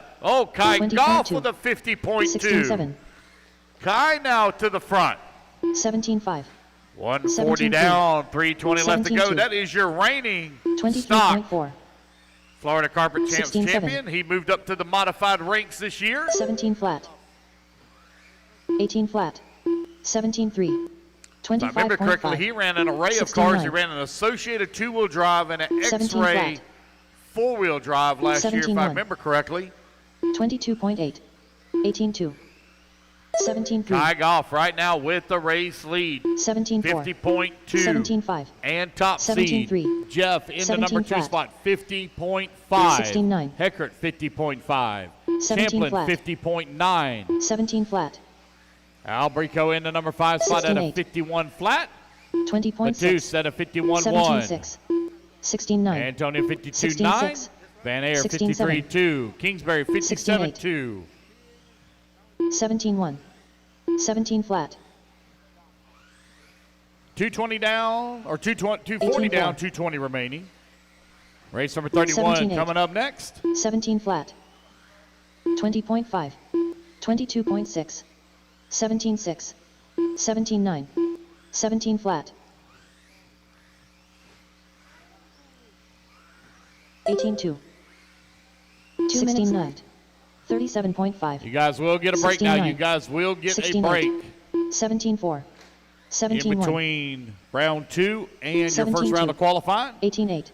S16: Kai
S3: 20.2.
S16: Goff with a
S3: 16
S16: 50.2.
S3: 7.
S16: Kai now to the front.
S3: 17 5.
S16: 140
S3: 17
S16: down, 320 left to
S3: 17
S16: go.
S3: 2.
S16: That is your reigning stock
S3: 23.4.
S16: Florida Carpet Champs
S3: 16 7.
S16: champion. He moved up to the modified ranks this year.
S3: 17 flat. 18 flat. 17 3.
S16: If I remember correctly, he ran an array of cars. He ran an Associated two-wheel drive and an
S3: 17
S16: X-Ray
S3: flat.
S16: four-wheel drive last year, if
S3: 17
S16: I
S3: 1.
S16: remember correctly.
S3: 22.8. 18 2. 17 3.
S16: Kai Goff right now with the race lead.
S3: 17 4.
S16: 50.2.
S3: 17 5.
S16: And top
S3: 17
S16: seed.
S3: 3.
S16: Jeff in the
S3: 17
S16: number 2
S3: flat.
S16: spot, 50.5.
S3: 16 9.
S16: Heckert, 50.5.
S3: 17
S16: Champlin,
S3: flat.
S16: 50.9.
S3: 17 flat.
S16: Albrico in the number 5 spot at a
S3: 16.8.
S16: 51 flat.
S3: 20.6.
S16: Matus at a 51.1.
S3: 17 6. 16 9.
S16: Antonio 52.9.
S3: 16 6.
S16: Van Air
S3: 16
S16: 53.2. Kingsbury 57.2.
S3: 17 1. 17 flat.
S16: 220 down, or 240
S3: 18
S16: down,
S3: flat.
S16: 220 remaining. Race number 31
S3: 17 8.
S16: coming up next.
S3: 17 flat. 20.5. 22.6. 17 6. 17 9. 17 flat. 18 2. 2 minutes left. 37.5.
S16: You guys will get a break
S3: 16
S16: now.
S3: 9.
S16: You guys will get a
S3: 16
S16: break
S3: 17 4. 17
S16: in
S3: 1.
S16: between round 2 and your
S3: 17
S16: first round
S3: 2.
S16: of qualifying.
S3: 18 8.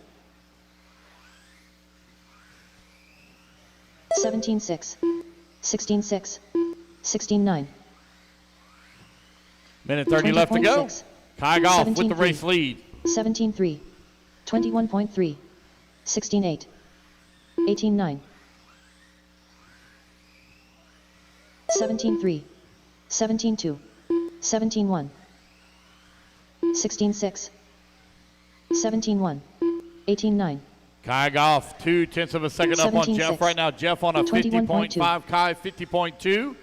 S3: 17 6. 16 6. 16 9.
S16: Minute 30 left to go.
S3: 20.6.
S16: Kai Goff with
S3: 17
S16: the race lead.
S3: 17 3. 21.3. 16 8. 18 9. 17 3. 17 2. 17 1. 16 6. 17 1. 18 9.
S16: Kai Goff 2/10 of a second up on
S3: 17
S16: Jeff
S3: 6.
S16: right now. Jeff on a
S3: 21.2.
S16: 50.5. Kai 50.2.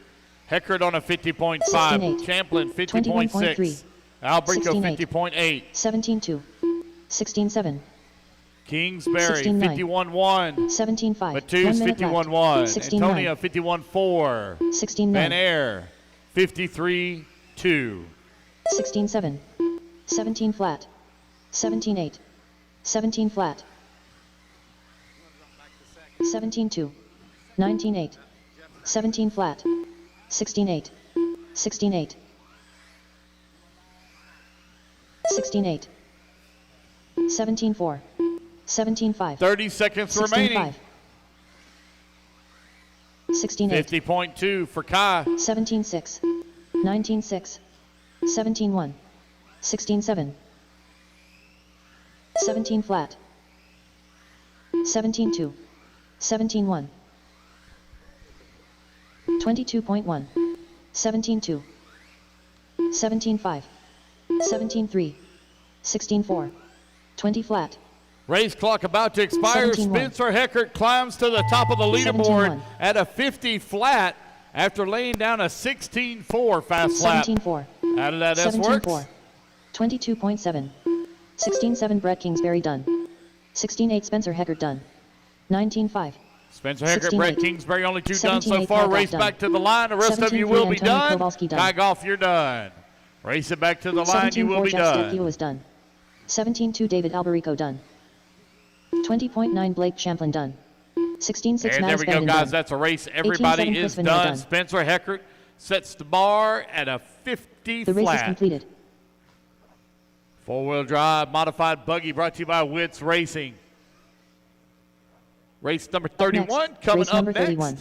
S16: Heckert on a
S3: 16
S16: 50.5.
S3: 8.
S16: Champlin
S3: 21.3.
S16: 50.6. Albrico
S3: 16 8.
S16: 50.8.
S3: 17 2. 16 7.
S16: Kingsbury
S3: 16 9.
S16: 51.1.
S3: 17 5.
S16: Matus 51.1.
S3: 16
S16: Antonia
S3: 9.
S16: 51.4.
S3: 16
S16: Van
S3: 9.
S16: Air 53.2.
S3: 16 7. 17 flat. 17 8. 17 flat. 17 2. 19 8. 17 flat. 16 8. 16 8. 16 8. 17 4. 17 5.
S16: 30 seconds
S3: 16
S16: remaining.
S3: 5. 16 8.
S16: 50.2 for Kai.
S3: 17 6. 19 6. 17 1. 16 7. 17 flat. 17 2. 17 1. 22.1. 17 2. 17 5. 17-3. 16-4. 20 flat.
S16: Race clock about to expire.
S3: 17-1.
S16: Spencer Heckert climbs to the top of the leaderboard
S3: 17-1.
S16: at a 50 flat after laying down a 16-4 fast lap.
S3: 17-4.
S16: How did that S work?
S3: 17-4. 22.7. 16-7 Brett Kingsbury done. 16-8 Spencer Heckert done. 19-5.
S16: Spencer Heckert,
S3: 16-8.
S16: Brett Kingsbury, only 2 done so
S3: 17-8
S16: far.
S3: Kyle
S16: Race
S3: Goff
S16: back
S3: done.
S16: to the line. The rest of you will be
S3: Antonio
S16: done.
S3: Kowalski done.
S16: Kyle Goff, you're done. Race it back to the line. You will
S3: 17-4
S16: be
S3: Jeff
S16: done.
S3: Stepkew is done. 17-2 David Alberico done. 20.9 Blake Champlin done. 16-6
S16: And there
S3: Max
S16: we go,
S3: Baden
S16: guys.
S3: done.
S16: That's a race. Everybody
S3: 18-7
S16: is
S3: Chris Vanilla
S16: done. Spencer Heckert sets the bar at a 50
S3: The race is
S16: flat.
S3: completed.
S16: Four-wheel drive, modified buggy brought to you by Witz Racing. Race number 31
S3: Next,
S16: coming
S3: race
S16: up
S3: number
S16: next.
S3: 31.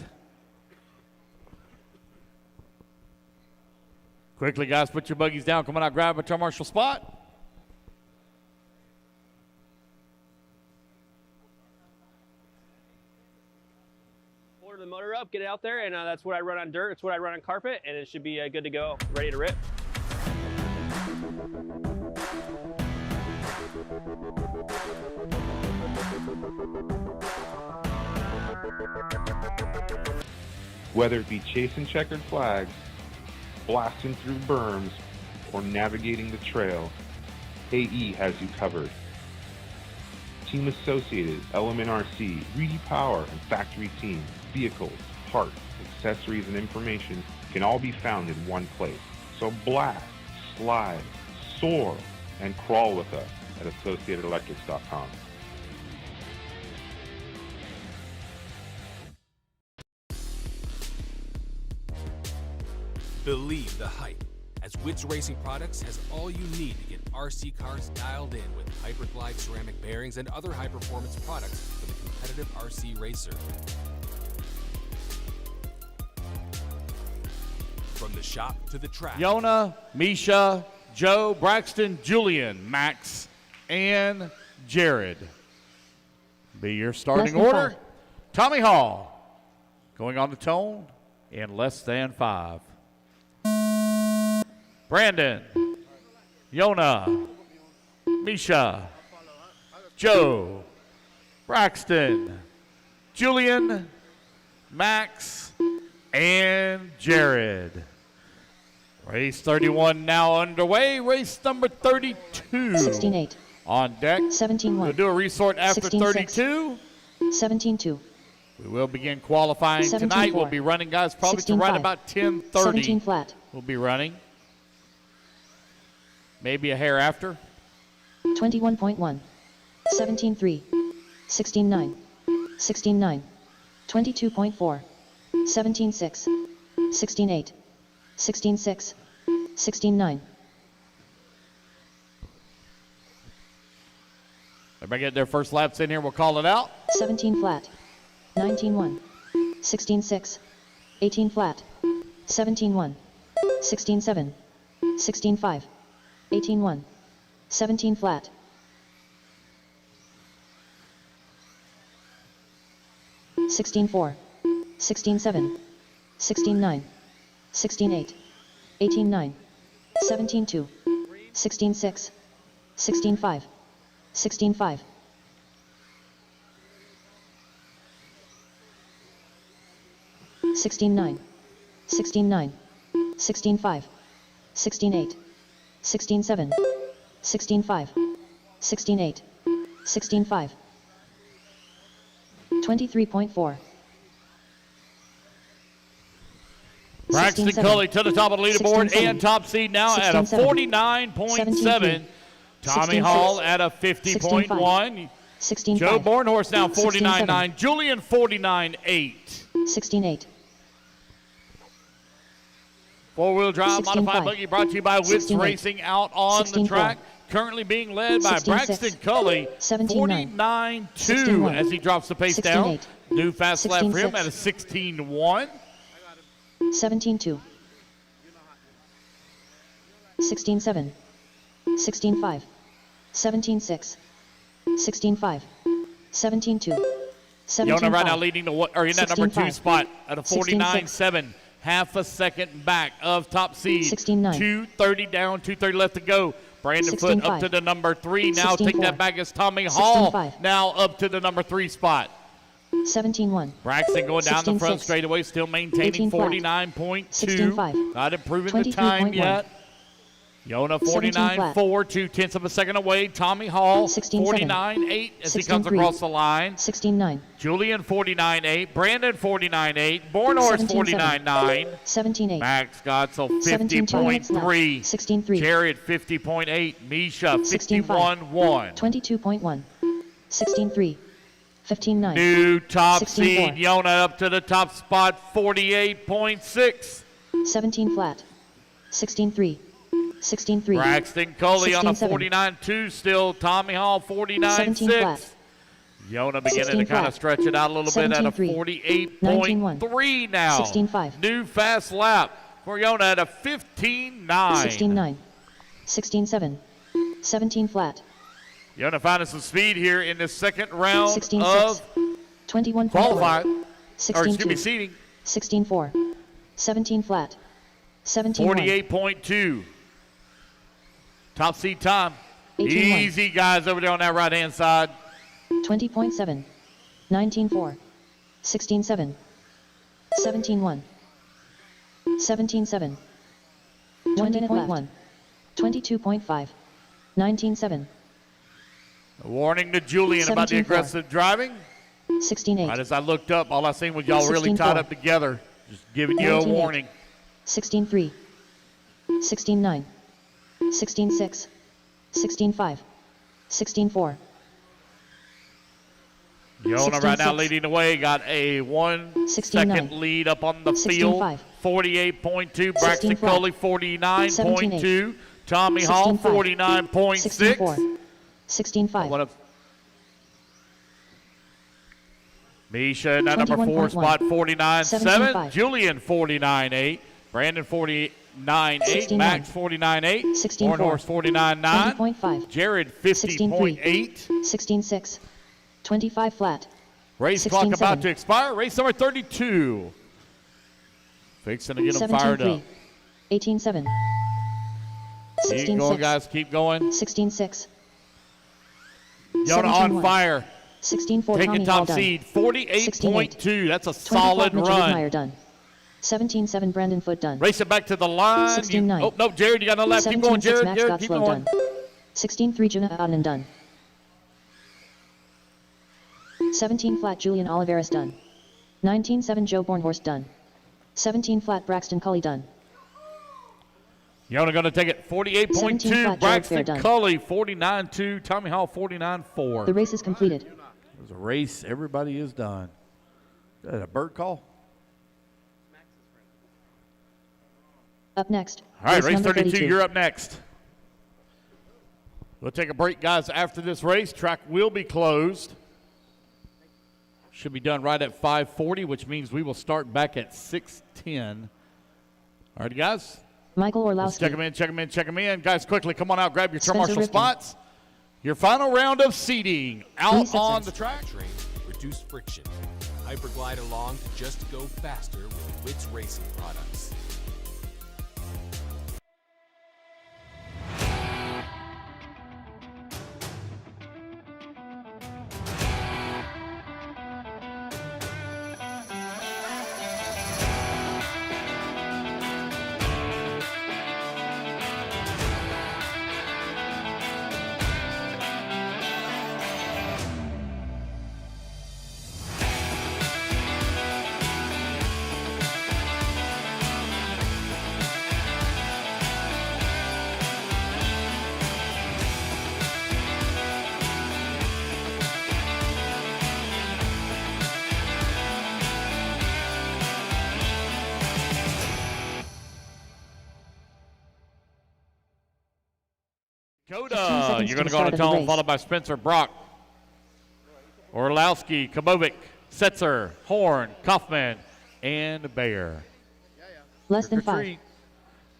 S16: Quickly, guys, put your buggies down. Come on out, grab a turn marshal spot.
S4: Order the motor up, get it out there, and that's what I run on dirt. It's what I run on carpet, and it should be good to go, ready to rip.
S9: Whether it be chasing checkered flags, blasting through berms, or navigating the trail, AE has you covered. Team Associated, Element RC, Reedy Power, and Factory Team, vehicles, parts, accessories, and information can all be found in one place. So blast, slide, soar, and crawl with us at AssociatedElectrics.com.
S6: Believe the hype, as Witz Racing Products has all you need to get RC cars dialed in with Hyperglide ceramic bearings and other high-performance products for the competitive RC racer. From the shop to the track.
S16: Yona, Misha, Joe, Braxton, Julian, Max, and Jared. Be your starting order. Tommy Hall going on the tone in less than 5. Brandon, Yona, Misha, Joe, Braxton, Julian, Max, and Jared. Race 31 now underway. Race number 32.
S3: 16-8.
S16: On deck.
S3: 17-1.
S16: We'll do a resort after
S3: 16-6.
S16: 32.
S3: 17-2.
S16: We will begin qualifying
S3: 17-4.
S16: tonight. We'll be running, guys, probably to right
S3: 16-5.
S16: about 10:30.
S3: 17 flat.
S16: We'll be running. Maybe a hair after.
S3: 21.1. 17-3. 16-9. 16-9. 22.4. 17-6. 16-8. 16-6. 16-9.
S16: Everybody get their first laps in here. We'll call it out.
S3: 17 flat. 19-1. 16-6. 18 flat. 17-1. 16-7. 16-5. 18-1. 17 flat. 16-4. 16-7. 16-9. 16-8. 18-9. 17-2. 16-6. 16-5. 16-5. 16-9. 16-9. 16-5. 16-8. 16-7. 16-5. 16-8. 16-5. 23.4.
S16: Braxton
S3: 16-7.
S16: Culley to the top of the leaderboard
S3: 16-7.
S16: and top seed now at a
S3: 16-7.
S16: 49.7. Tommy
S3: 16-6.
S16: Hall at a 50.1.
S3: 16-5.
S16: Joe Bornhorst now 49.9.
S3: 16-7.
S16: Julian 49.8.
S3: 16-8.
S16: Four-wheel drive
S3: 16-5.
S16: modified buggy brought to you by Witz
S3: 16-8.
S16: Racing out on the
S3: 16-4.
S16: track. Currently being led by
S3: 16-6.
S16: Braxton Culley,
S3: 17-9.
S16: 49.2
S3: 16-1.
S16: as he drops the pace down.
S3: 16-8.
S16: New fast lap for him
S3: 16-6.
S16: at a 16.1.
S3: 17-2. 16-7. 16-5. 17-6. 16-5. 17-2. 17-5.
S16: Yona right now leading the, or in that number 2
S3: 16-5.
S16: spot at a 49.7.
S2: half a second back of top seed.
S3: 16-9.
S2: 2:30 down, 2:30 left to go. Brandon Foot up
S3: 16-5.
S2: to the number 3. Now take
S3: 16-4.
S2: that back as Tommy Hall.
S3: 16-5.
S2: Now up to the number 3 spot.
S3: 17-1.
S2: Braxton going down the front
S3: 16-6.
S2: straightaway, still maintaining
S3: 18 flat.
S2: 49.2.
S3: 16-5.
S2: Not improving the time
S3: 23.1.
S2: yet. Yona
S3: 17
S2: 49.4,
S3: flat.
S2: 2/10 of a second away. Tommy Hall
S3: 16-7.
S2: 49.8 as he comes
S3: 16-3.
S2: across the line.
S3: 16-9.
S2: Julian 49.8, Brandon 49.8, Bornhorst
S3: 17-7.
S2: 49.9.
S3: 17-8.
S2: Max Gotzel
S3: 17-2.
S2: 50.3.
S3: 16-3.
S2: Jared 50.8. Misha
S3: 16-5.
S2: 51.1.
S3: 22.1. 16-3. 15-9.
S2: New top
S3: 16-4.
S2: seed, Yona up to the top spot, 48.6.
S3: 17 flat. 16-3. 16-3.
S2: Braxton Coley on a
S3: 16-7.
S2: 49.2 still. Tommy Hall
S3: 17 flat.
S2: 49.6. Yona beginning
S3: 16
S2: to kind of
S3: flat.
S2: stretch it out a little bit at a
S3: 17-3.
S2: 48.3 now.
S3: 16-5.
S2: New fast lap for Yona at a 15.9.
S3: 16-9. 16-7. 17 flat.
S2: Yona finding some speed here in the second round
S3: 16-6.
S2: of
S3: 21.4.
S2: qualified, or
S3: 16-2.
S2: excuse me, seeding.
S3: 16-4. 17 flat. 17-1.
S2: 48.2. Top seed time.
S3: 18-1.
S2: Easy guys over there on that right-hand side.
S3: 20.7. 19-4. 16-7. 17-1. 17-7. 20.1. 22.5. 19-7.
S2: A warning to Julian about the
S3: 17-4.
S2: aggressive driving.
S3: 16-8.
S2: Right as I looked up, all I seen was y'all really
S3: 16-4.
S2: tied up together. Just giving you a
S3: 19-8.
S2: warning.
S3: 16-3. 16-9. 16-6. 16-5. 16-4.
S2: Yona right now
S3: 16-6.
S2: leading the way. Got a 1
S3: 16-9.
S2: second lead up on the
S3: 16-5.
S2: field. 48.2. Braxton
S3: 16 flat.
S2: Coley 49.2.
S3: 17-8.
S2: Tommy Hall
S3: 16-5.
S2: 49.6.
S3: 16-4. 16-5.
S2: What a Misha in that number 4
S3: 21.1.
S2: spot 49.7.
S3: 17-5.
S2: Julian 49.8. Brandon 49.8.
S3: 16-9.
S2: Max 49.8.
S3: 16-4.
S2: Bornhorst 49.9.
S3: 20.5.
S2: Jared 50.8.
S3: 16-6. 25 flat.
S2: Race clock about
S3: 16-7.
S2: to expire. Race number 32. Fixing to get them fired up.
S3: 18-7.
S2: Keep going,
S3: 16-6.
S2: guys. Keep going.
S3: 16-6.
S2: Yona on
S3: 17-1.
S2: fire.
S3: 16-4.
S2: Taking
S3: Tommy Hall
S2: top
S3: done.
S2: seed. 48.2. That's a
S3: 25
S2: solid
S3: Mitchell
S2: run.
S3: Whitmire done. 17-7. Brandon Foot done.
S2: Race it back to the line.
S3: 16-9.
S2: Oh, no, Jared, you got another lap. Keep going,
S3: 17-6.
S2: Jared.
S3: Max
S2: Jared, keep
S3: Gottschlow
S2: going.
S3: done. 16-3. Juna Adnan done. 17 flat. Julian Oliveras done. 19-7. Joe Bornhorst done. 17 flat. Braxton Cully done.
S2: Yona going to take it
S3: 17
S2: 48.2.
S3: flat,
S2: Braxton
S3: Jared Fair done.
S2: Cully 49.2. Tommy Hall 49.4.
S3: The race is completed.
S16: It was a race. Everybody is done. Is that a bird call?
S3: Up next.
S2: All right, race
S3: number
S2: 32, you're up next. We'll take a break, guys. After this race, track will be closed. Should be done right at 5:40, which means we will start back at 6:10. All right, guys.
S3: Michael
S2: Let's
S3: Orlowski.
S2: check them in, check them in, check them in. Guys, quickly, come on out, grab your turn
S3: Spencer
S2: marshal
S3: Rifkin.
S2: spots. Your final round of seating out on the track.
S6: Train, reduce friction. Hyperglide along to just go faster with WRCE Racing products.
S2: Coda, you're going to go on a tone, followed by Spencer Brock. Orlowski, Kabovic, Setzer, Horn, Kaufman, and Bayer.
S3: Less than
S2: Trick or
S3: 5.
S2: treat.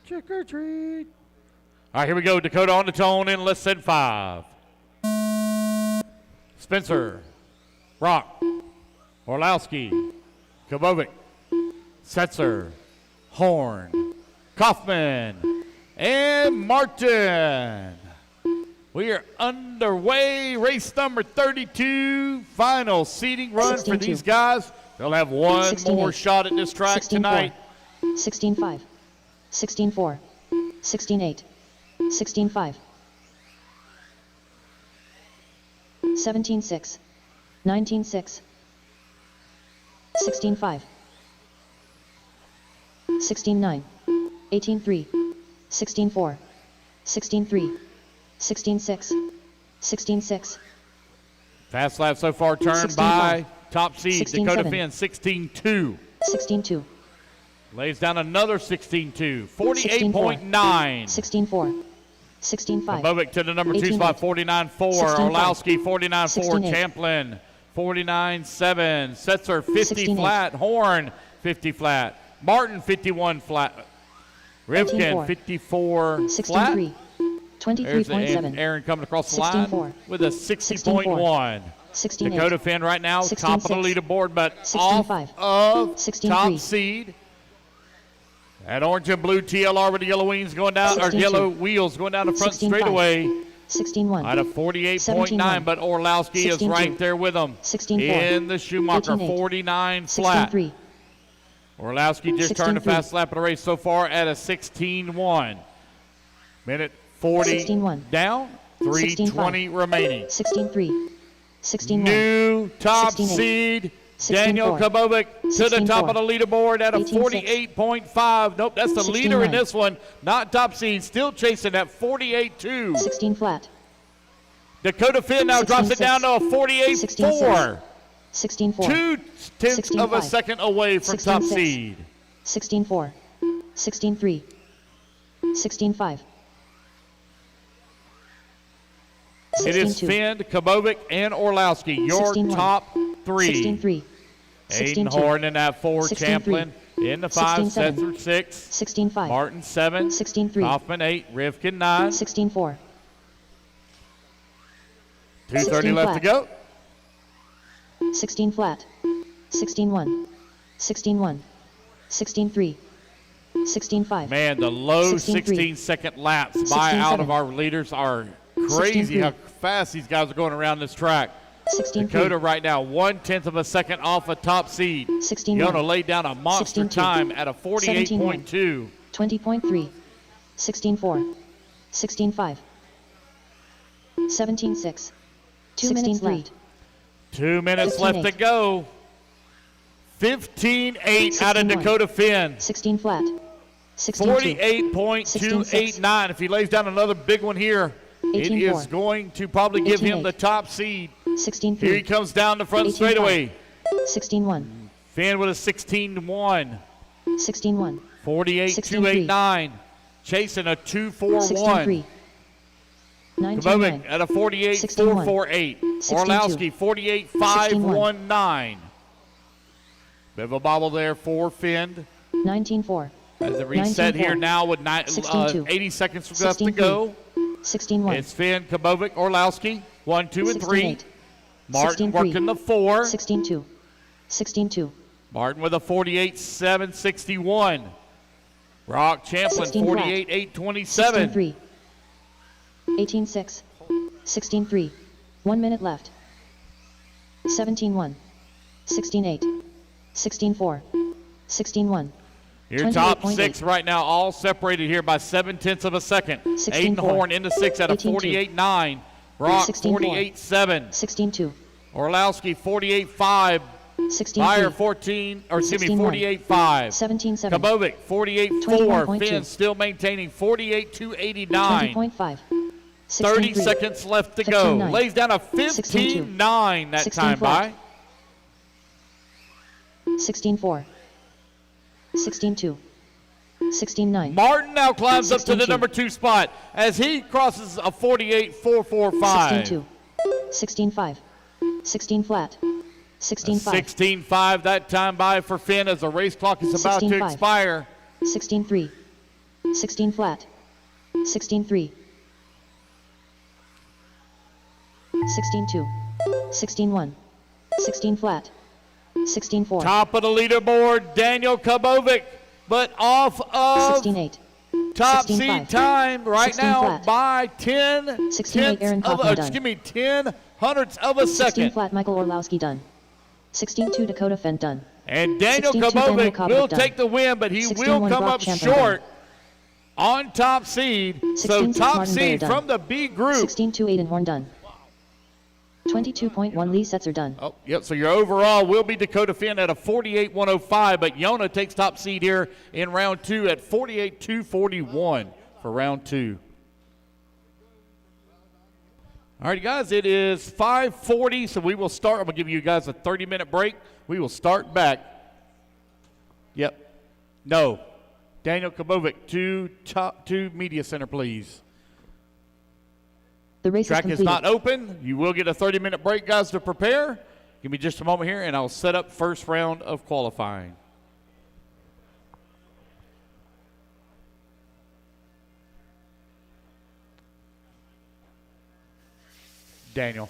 S2: Trick or treat. All right, here we go. Dakota on the tone in less than 5. Spencer, Brock, Orlowski, Kabovic, Setzer,
S16: Horn, Kaufman, and Martin. We are underway. Race number 32, final seeding run for these guys. They'll have one more shot at this track tonight.
S3: 16-5, 16-4, 16-8, 16-5, 17-6, 19-6, 16-5, 16-9, 18-3, 16-4, 16-3, 16-6, 16-6.
S16: Fast lap so far turned
S3: 16-5,
S16: by top seed
S3: 16-7,
S16: Dakota Finn, 16-2.
S3: 16-2,
S16: Lays down another 16-2, 48.9.
S3: 16-4, 16-5,
S16: Bobic to the number 2
S3: 18-8,
S16: spot, 49.4.
S3: 16-5,
S16: Orlowski, 49.4.
S3: 16-8,
S16: Champlin, 49.7. Setzer, 50
S3: 16-8,
S16: flat. Horn, 50 flat. Martin, 51 flat. Rivkin,
S3: 18-4,
S16: 54 flat.
S3: 16-3,
S16: There's
S3: 23.7,
S16: Aaron coming across the line
S3: 16-4,
S16: with a 60.1.
S3: 16-8,
S16: Dakota Finn right now, top of the
S3: 16-6,
S16: leaderboard, but
S3: 16-5,
S16: off of
S3: 16-3,
S16: top seed. That orange and blue TLR with the yellow wings going down, or
S3: 16-2,
S16: yellow wheels going down the front
S3: 16-5,
S16: straightaway.
S3: 16-1,
S16: Out of 48.9,
S3: 17-1,
S16: but Orlowski is
S3: 16-2,
S16: right there with them.
S3: 16-4,
S16: In the Schumacher,
S3: 18-8,
S16: 49 flat.
S3: 16-3,
S16: Orlowski just turned the
S3: 16-3,
S16: fast lap of the race so far at a 16-1. Minute 40
S3: 16-1,
S16: down, 3:20 remaining.
S3: 16-3, 16-1,
S16: New top
S3: 16-8,
S16: seed,
S3: 16-4,
S16: Daniel Kabovic to the top
S3: 16-4,
S16: of the leaderboard at a
S3: 18-6,
S16: 48.5. Nope, that's the
S3: 16-9,
S16: leader in this one. Not top seed, still chasing at 48.2.
S3: 16 flat,
S16: Dakota Finn now drops it down to a 48.4.
S3: 16-4,
S16: 2/10 of a second away from top
S3: 16-6,
S16: seed.
S3: 16-4, 16-3, 16-5,
S16: It is
S3: 16-2,
S16: Finn, Kabovic, and Orlowski, your
S3: 16-1,
S16: top three.
S3: 16-3,
S16: Aiden
S3: 16-2,
S16: Horn in that 4,
S3: 16-3,
S16: Champlin in the 5,
S3: 16-7,
S16: Setzer 6,
S3: 16-5,
S16: Martin 7,
S3: 16-3,
S16: Kaufman 8, Rivkin 9.
S3: 16-4,
S16: 2:30 left to go.
S3: 16 flat, 16-1, 16-1, 16-3, 16-5,
S16: Man, the low
S3: 16-3,
S16: 16-second laps by
S3: 16-7,
S16: out of our leaders are crazy
S3: 16-3,
S16: how fast these guys are going around this track.
S3: 16-3,
S16: Dakota right now 1/10 of a second off a top seed.
S3: 16-1,
S16: Yona laid down a monster
S3: 16-2,
S16: time at a 48.2.
S3: 20.3, 16-4, 16-5, 17-6, 2 minutes left.
S16: 2 minutes left to
S3: 15-8,
S16: go. 15.8 out of
S3: 16-1,
S16: Dakota Finn.
S3: 16 flat, 16-2,
S16: 48.289. If he lays down another big one here, it
S3: 18-4,
S16: is going to probably give him
S3: 18-8,
S16: the top seed.
S3: 16-3,
S16: Here he comes down the front
S3: 18-5,
S16: straightaway.
S3: 16-1,
S16: Finn with a 16-1.
S3: 16-1,
S16: 48.289. Chasing a
S3: 16-3,
S16: 2.41.
S3: 19-9,
S16: Kabovic at a 48.448.
S3: 16-2,
S16: Orlowski 48.519. Bit of a bobble there for Finn.
S3: 19-4,
S16: As it reset
S3: 19-4,
S16: here now with
S3: 16-2,
S16: 80 seconds left to go.
S3: 16-1,
S16: It's Finn, Kabovic, Orlowski. 1, 2, and 3.
S3: 16-8,
S16: Martin
S3: 16-3,
S16: working the 4.
S3: 16-2, 16-2,
S16: Martin with a 48.761. Rock Champlin
S3: 16 flat,
S16: 48.827.
S3: 16-3, 18-6, 16-3, 1 minute left, 17-1, 16-8, 16-4, 16-1,
S16: Your top
S3: 28.8,
S16: 6 right now, all separated here by 7/10 of a second.
S3: 16-4,
S16: Aiden Horn into 6 at a
S3: 18-2,
S16: 48.9. Rock
S3: 16-4,
S16: 48.7.
S3: 16-2,
S16: Orlowski 48.5.
S3: 16-3,
S16: Fire 14, or excuse me,
S3: 16-1,
S16: 48.5.
S3: 17-7,
S16: Kabovic 48.4.
S3: 21.2,
S16: Finn still maintaining 48.289.
S3: 20.5,
S16: 30
S3: 16-3,
S16: seconds left to go.
S3: 15-9,
S16: Lays down a
S3: 16-2,
S16: 15.9 that
S3: 16
S16: time
S3: flat,
S16: by.
S3: 16-4, 16-2, 16-9,
S16: Martin now climbs up to the
S3: 16-2,
S16: number 2 spot as he crosses a 48.445.
S3: 16-2, 16-5, 16 flat, 16-5,
S16: 16.5 that time by for Finn as the race clock is about to
S3: 16-5,
S16: expire.
S3: 16-3, 16 flat, 16-3, 16-2, 16-1, 16 flat, 16-4,
S16: Top of the leaderboard, Daniel Kabovic but off of
S3: 16-8.
S16: top
S3: 16-5.
S16: seed time right
S3: 16
S16: now
S3: flat.
S16: by 10
S3: 16-8 Aaron
S16: tenths of,
S3: Kaufman done.
S16: excuse me, 10 hundredths of a
S3: 16
S16: second.
S3: flat Michael Orlowski done. 16-2 Dakota Fent done.
S16: And Daniel
S3: 16-2 Daniel
S16: Kobovic
S3: Kovac
S16: will
S3: done.
S16: take the win, but he
S3: 16-1
S16: will come
S3: Brock
S16: up
S3: Champa
S16: short on top seed. So
S3: 16-6
S16: top
S3: Martin
S16: seed
S3: Bayer done.
S16: from the B group.
S3: 16-2 Aiden Horn done. 22.1 Lee Setzer done.
S16: Oh, yep. So your overall will be Dakota Finn at a 48.105, but Yona takes top seed here in round 2 at 48.241 for round 2. All right, guys, it is 5:40, so we will start. I'm going to give you guys a 30-minute break. We will start back. Yep. No. Daniel Kobovic to media center, please.
S3: The race
S16: Track
S3: is
S16: is not open. You will get a 30-minute break, guys, to prepare. Give me just a moment here, and I'll set up first round of qualifying. Daniel.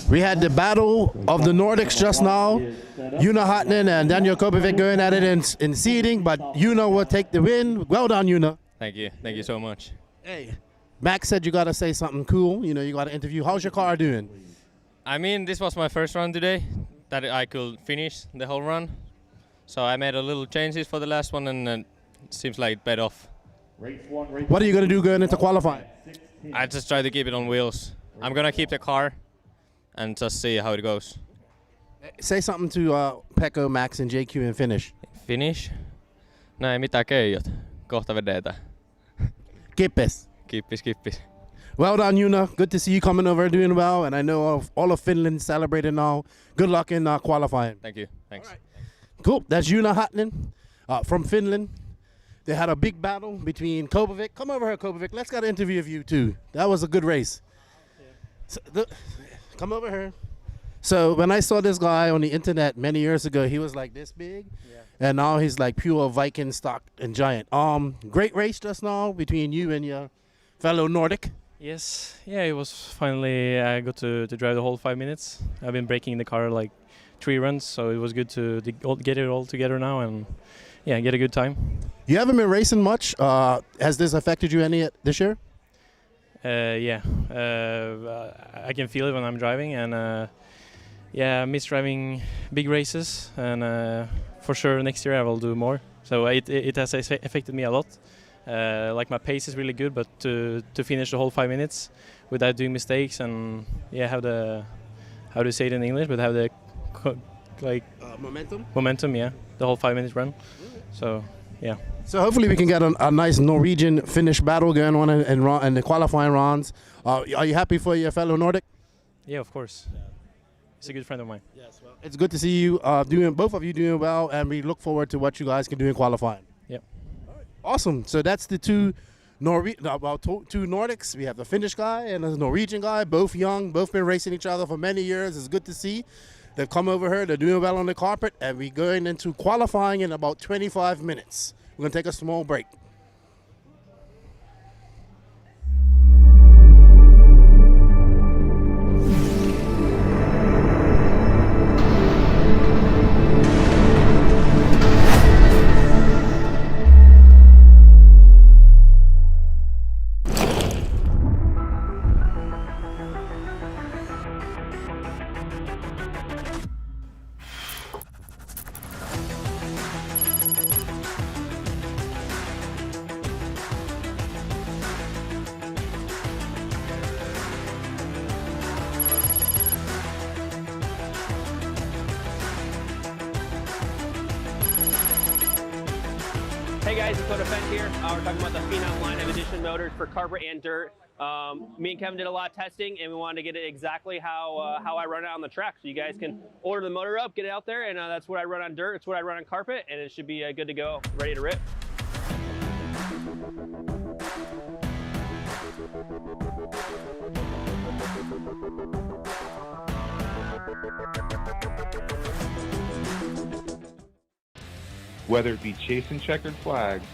S1: We had the battle of the Nordics just now. Una Hotnen and Daniel Kobovic going at it in seeding, but Una will take the win. Well done, Una.
S19: Thank you so much.
S1: Hey, Max said you got to say something cool. You know, you got to interview. How's your car doing?
S19: I mean, this was my first run today that I could finish the whole run. So I made a little changes for the last one, and it seems like it paid off.
S1: What are you going to do going into qualifying?
S19: I just try to keep it on wheels. I'm going to keep the car and just see how it goes.
S1: Say something to Pekko, Max, and JQ and finish.
S19: Finish? No ei mitään keijot. Kohta vedetään.
S1: Kippis.
S19: Kippis.
S1: Well done, Una. Good to see you coming over doing well. And I know all of Finland celebrating now. Good luck in qualifying.
S19: Thank you. Thanks.
S1: Right. Cool. That's Una Hotnen from Finland. They had a big battle between Kobovic. Come over here, Kobovic. Let's get an interview of you, too. That was a good race. So come over here. So when I saw this guy on the internet many years ago, he was like this big. Yeah. And now he's like pure Viking stock and giant. Great race just now between you and your fellow Nordic.
S20: Yes. Yeah, it was finally, I got to drive the whole 5 minutes. I've been breaking the car like 3 runs, so it was good to get it all together now and yeah, get a good time.
S1: You haven't been racing much. Has this affected you any this year?
S20: Yeah, I can feel it when I'm driving, and yeah, I miss driving big races, and for sure next year I will do more. So it has affected me a lot. Like my pace is really good, but to finish the whole 5 minutes without doing mistakes and yeah, have the, how do you say it in English, but have the momentum, yeah, the whole 5 minutes run. So yeah.
S1: So hopefully we can get a nice Norwegian Finnish battle going on in the qualifying rounds. Are you happy for your fellow Nordic?
S20: Yeah, of course. He's a good friend of mine.
S1: Yes, well, it's good to see you both of you doing well, and we look forward to what you guys can do in qualifying.
S20: Yep.
S1: Awesome. So that's the two Nordics. We have the Finnish guy and the Norwegian guy, both young, both been racing each other for many years. It's good to see. They've come over here, they're doing well on the carpet, and we're going into qualifying in about 25 minutes. We're going to take a small break.
S4: Hey guys, it's Qualifier here. We're talking about the Phenom line of edition motors for carpet and dirt. Me and Kevin did a lot of testing, and we wanted to get it exactly how I run it on the track. So you guys can order the motor up, get it out there, and that's what I run on dirt. It's what I run on carpet, and it should be good to go, ready to rip.
S9: Whether it be chasing checkered flags,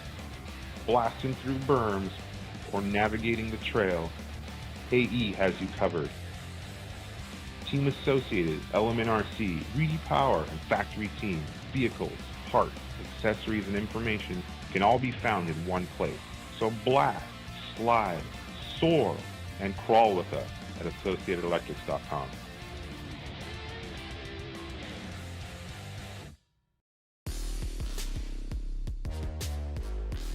S9: blasting through berms, or navigating the trail, AE has you covered. Team Associated, Element RC, Reedy Power, and Factory Team, vehicles, parts, accessories, and information can all be found in one place. So blast, slide, soar, and crawl with us at AssociatedElectrics.com.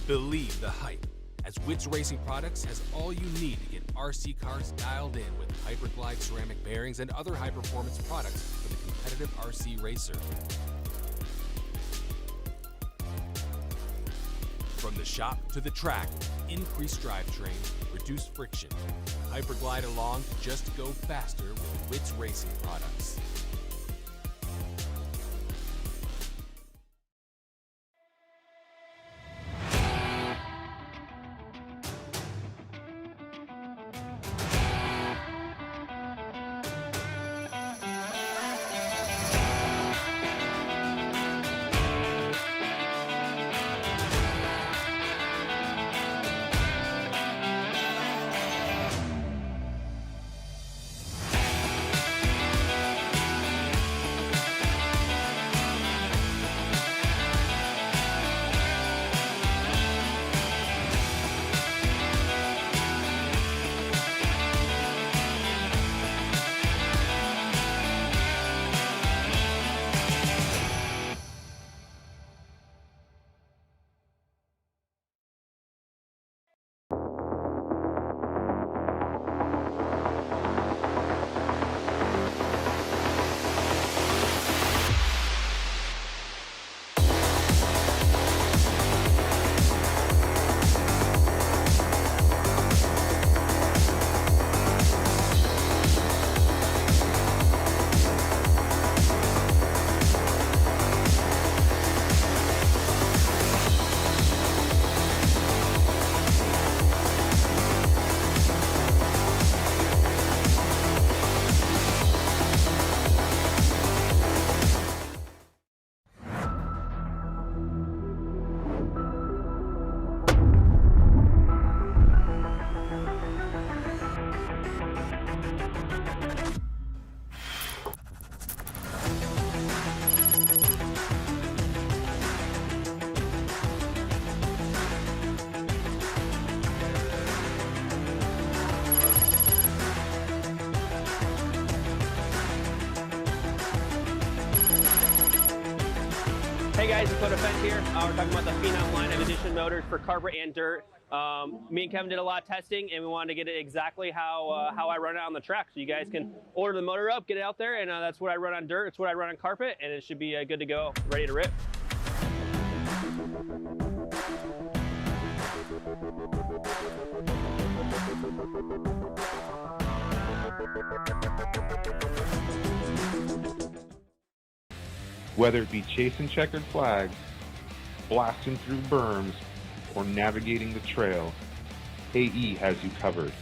S6: Believe the hype, as Witz Racing Products has all you need to get RC cars dialed in with Hyperglide ceramic bearings and other high-performance products for the competitive RC racer. From the shop to the track, increased drivetrain, reduced friction. Hyperglide along to just go faster with Witz Racing Products.
S4: Hey guys, it's Qualifier here. We're talking about the Phenom line of edition motors for carpet and dirt. Me and Kevin did a lot of testing, and we wanted to get it exactly how I run it on the track. So you guys can order the motor up, get it out there, and that's what I run on dirt. It's what I run on carpet, and it should be good to go, ready to rip.
S9: Whether it be chasing checkered flags, blasting through berms, or navigating the trail, AE has you covered.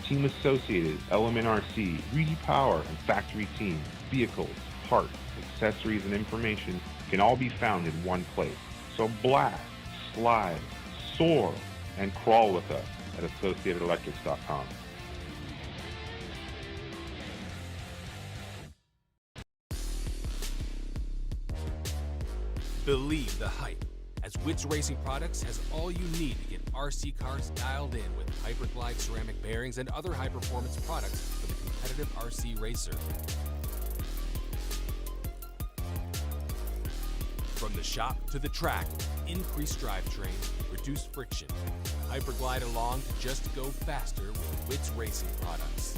S9: Team Associated, Element RC, Reedy Power, and Factory Team, vehicles, parts, accessories, and information can all be found in one place. So blast, slide, soar, and crawl with us at AssociatedElectrics.com.
S6: Believe the hype, as Witz Racing Products has all you need to get RC cars dialed in with Hyperglide ceramic bearings and other high-performance products for the competitive RC racer. From the shop to the track, increased drivetrain, reduced friction. Hyperglide along to just go faster with Witz Racing Products.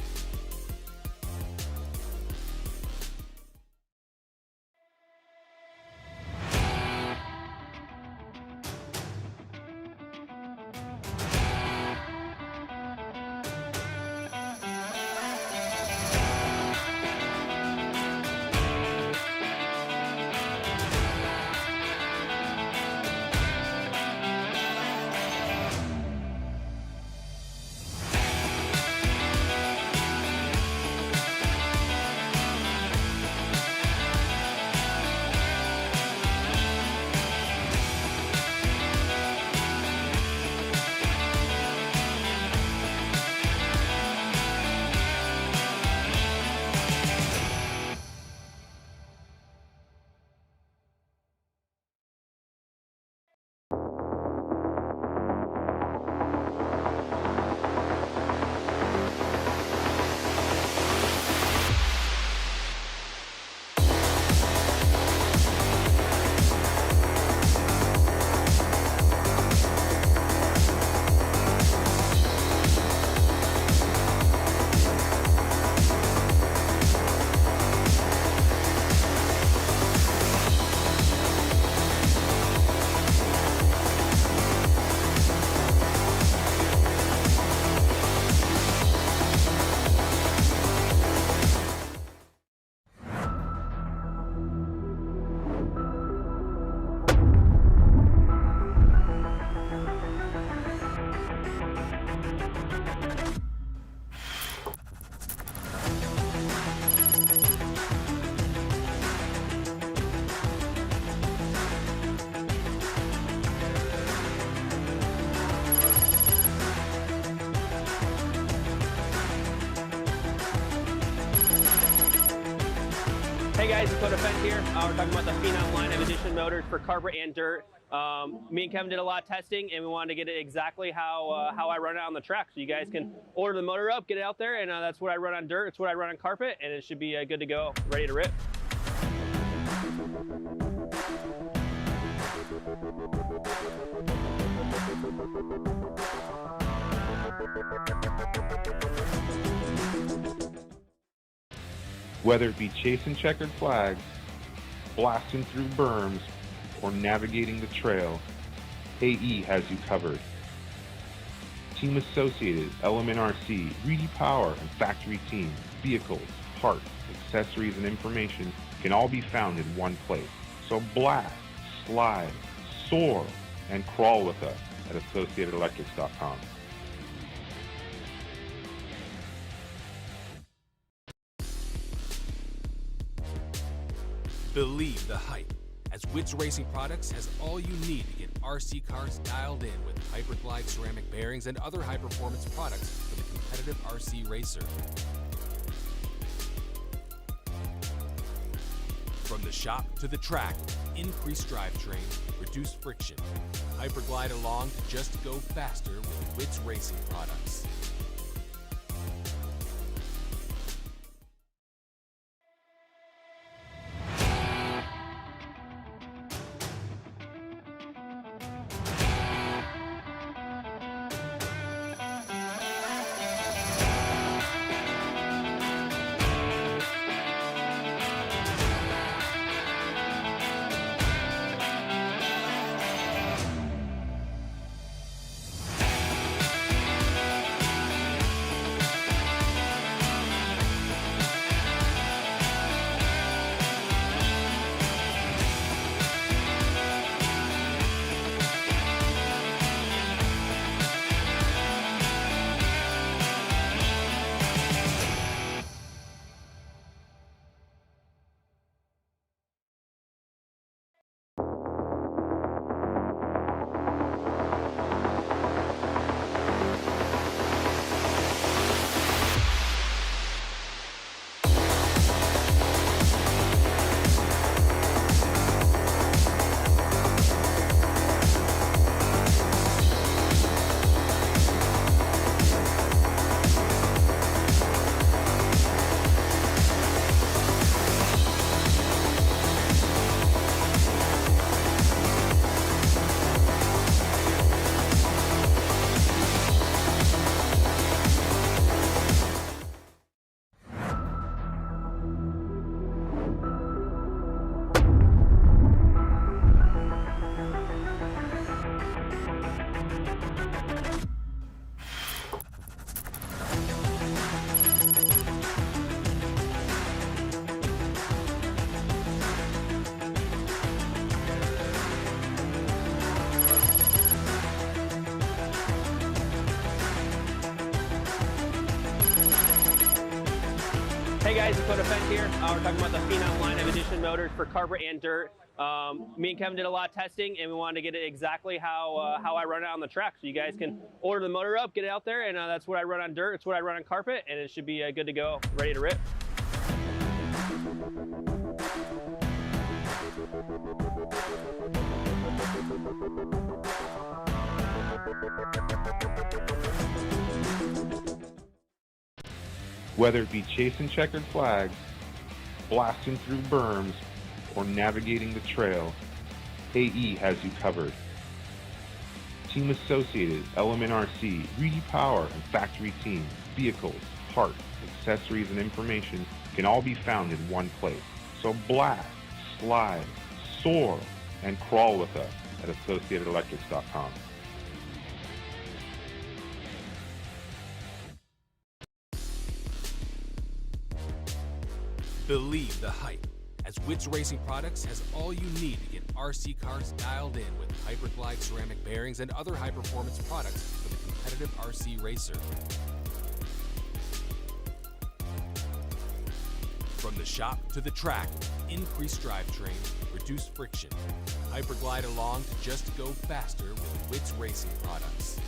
S4: Hey guys, it's Qualifier here. We're talking about the Phenom line of edition motors for carpet and dirt. Me and Kevin did a lot of testing, and we wanted to get it exactly how I run it on the track. So you guys can order the motor up, get it out there, and that's what I run on dirt. It's what I run on carpet, and it should be good to go, ready to rip.
S9: Whether it be chasing checkered flags, blasting through berms, or navigating the trail, AE has you covered. Team Associated, Element RC, Reedy Power, and Factory Team, vehicles, parts, accessories, and information can all be found in one place. So blast, slide, soar, and crawl with us at AssociatedElectrics.com.
S6: Believe the hype, as Witz Racing Products has all you need to get RC cars dialed in with Hyperglide ceramic bearings and other high-performance products for the competitive RC racer. From the shop to the track, increased drivetrain, reduced friction. Hyperglide along to just go faster with Witz Racing Products.
S4: Hey guys, it's Qualifier here. We're talking about the Phenom line of edition motors for carpet and dirt. Me and Kevin did a lot of testing, and we wanted to get it exactly how I run it on the track. So you guys can order the motor up, get it out there, and that's what I run on dirt. It's what I run on carpet, and it should be good to go, ready to rip.
S9: Whether it be chasing checkered flags, blasting through berms, or navigating the trail, AE has you covered. Team Associated, Element RC, Reedy Power, and Factory Team, vehicles, parts, accessories, and information can all be found in one place. So blast, slide, soar, and crawl with us at AssociatedElectrics.com.
S6: Believe the hype, as Witz Racing Products has all you need to get RC cars dialed in with Hyperglide ceramic bearings and other high-performance products for the competitive RC racer. From the shop to the track, increased drivetrain, reduced friction. Hyperglide along to just go faster with Witz Racing Products.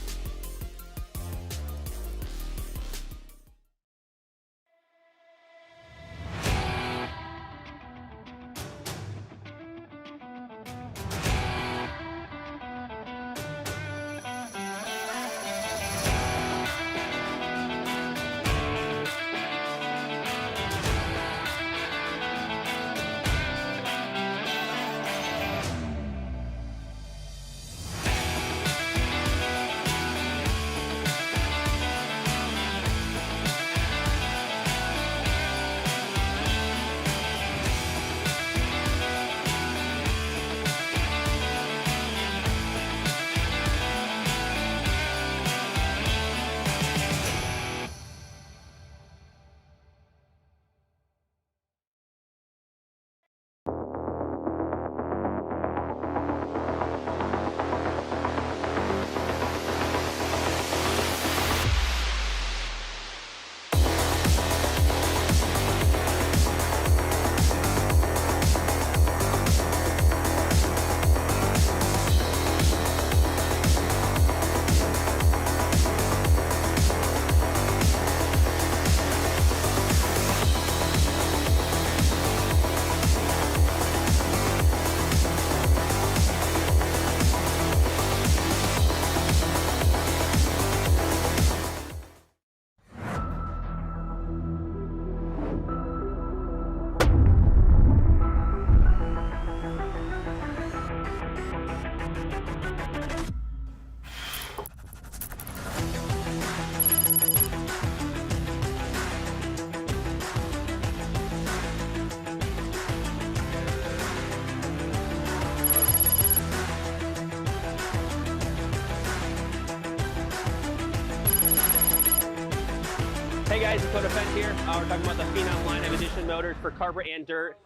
S4: Hey guys, it's Qualifier here. We're talking about the Phenom line of edition motors for carpet and dirt.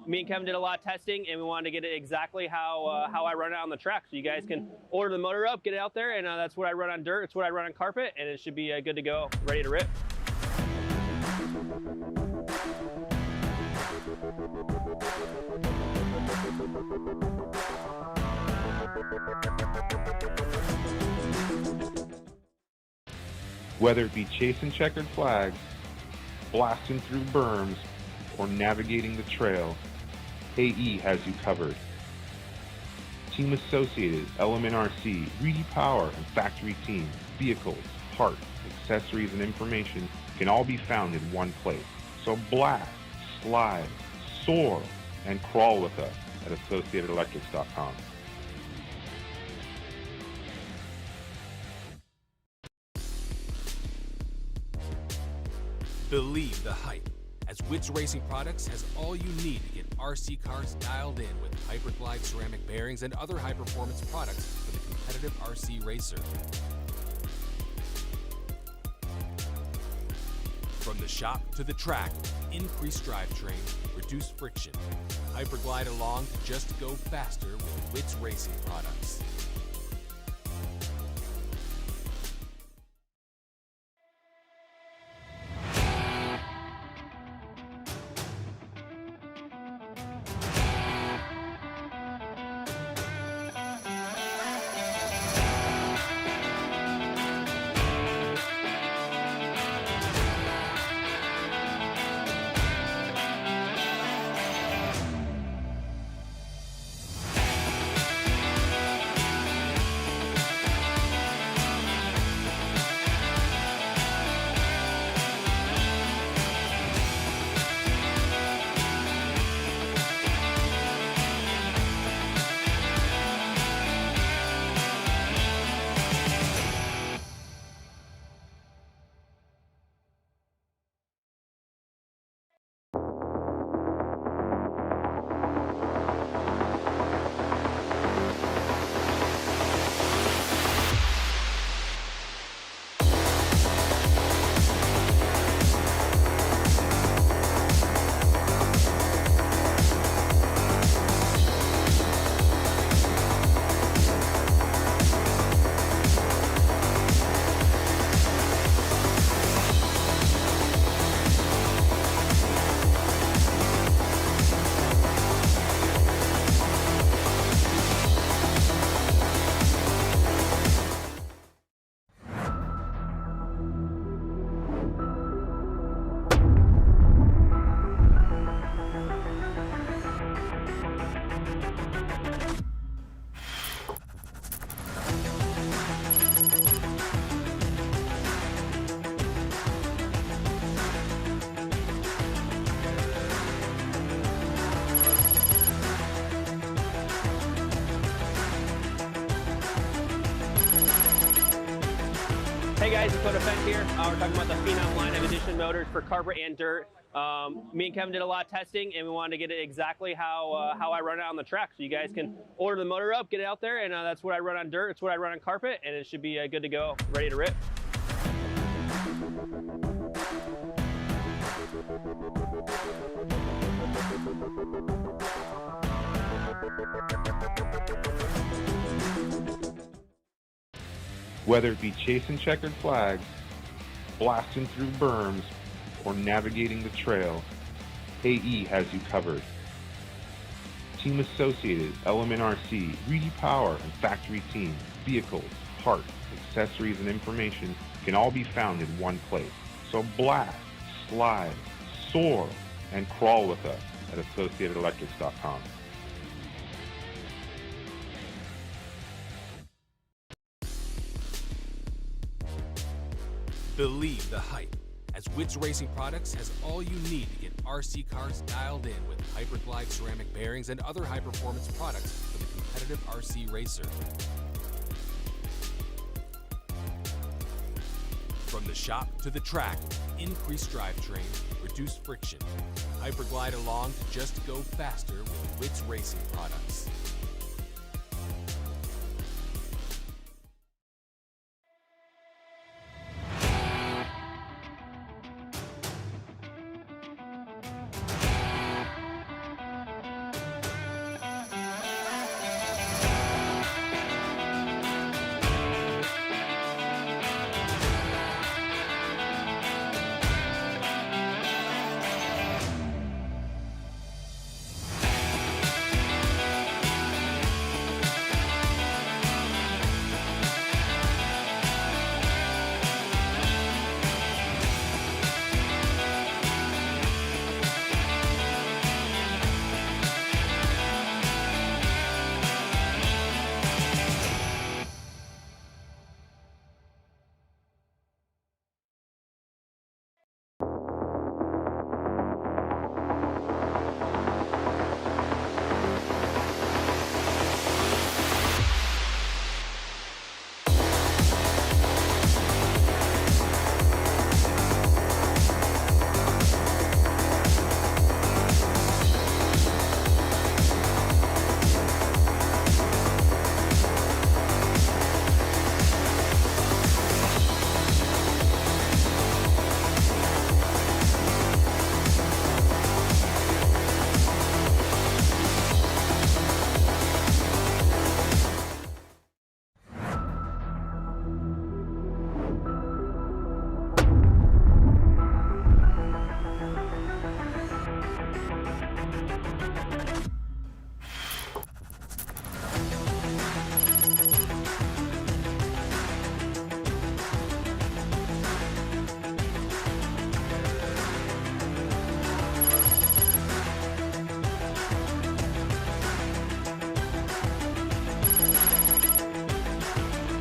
S4: Me and Kevin did a lot of testing, and we wanted to get it exactly how I run it on the track. So you guys can order the motor up, get it out there, and that's what I run on dirt. It's what I run on carpet, and it should be good to go, ready to rip.
S9: Whether it be chasing checkered flags, blasting through berms, or navigating the trail, AE has you covered. Team Associated, Element RC, Reedy Power, and Factory Team, vehicles, parts, accessories, and information can all be found in one place. So blast, slide, soar, and crawl with us at AssociatedElectrics.com.
S6: Believe the hype, as Witz Racing Products has all you need to get RC cars dialed in with Hyperglide ceramic bearings and other high-performance products for the competitive RC racer. From the shop to the track, increased drivetrain, reduced friction. Hyperglide along to just go faster with Witz Racing Products.
S4: Hey guys, it's Qualifier here. We're talking about the Phenom line of edition motors for carpet and dirt. Me and Kevin did a lot of testing, and we wanted to get it exactly how I run it on the track. So you guys can order the motor up, get it out there, and that's what I run on dirt. It's what I run on carpet, and it should be good to go, ready to rip.
S9: Whether it be chasing checkered flags, blasting through berms, or navigating the trail, AE has you covered. Team Associated, Element RC, Reedy Power, and Factory Team, vehicles, parts, accessories, and information can all be found in one place. So blast, slide, soar, and crawl with us at AssociatedElectrics.com.
S6: Believe the hype, as Witz Racing Products has all you need to get RC cars dialed in with Hyperglide ceramic bearings and other high-performance products for the competitive RC racer. From the shop to the track, increased drivetrain, reduced friction. Hyperglide along to just go faster with Witz Racing Products.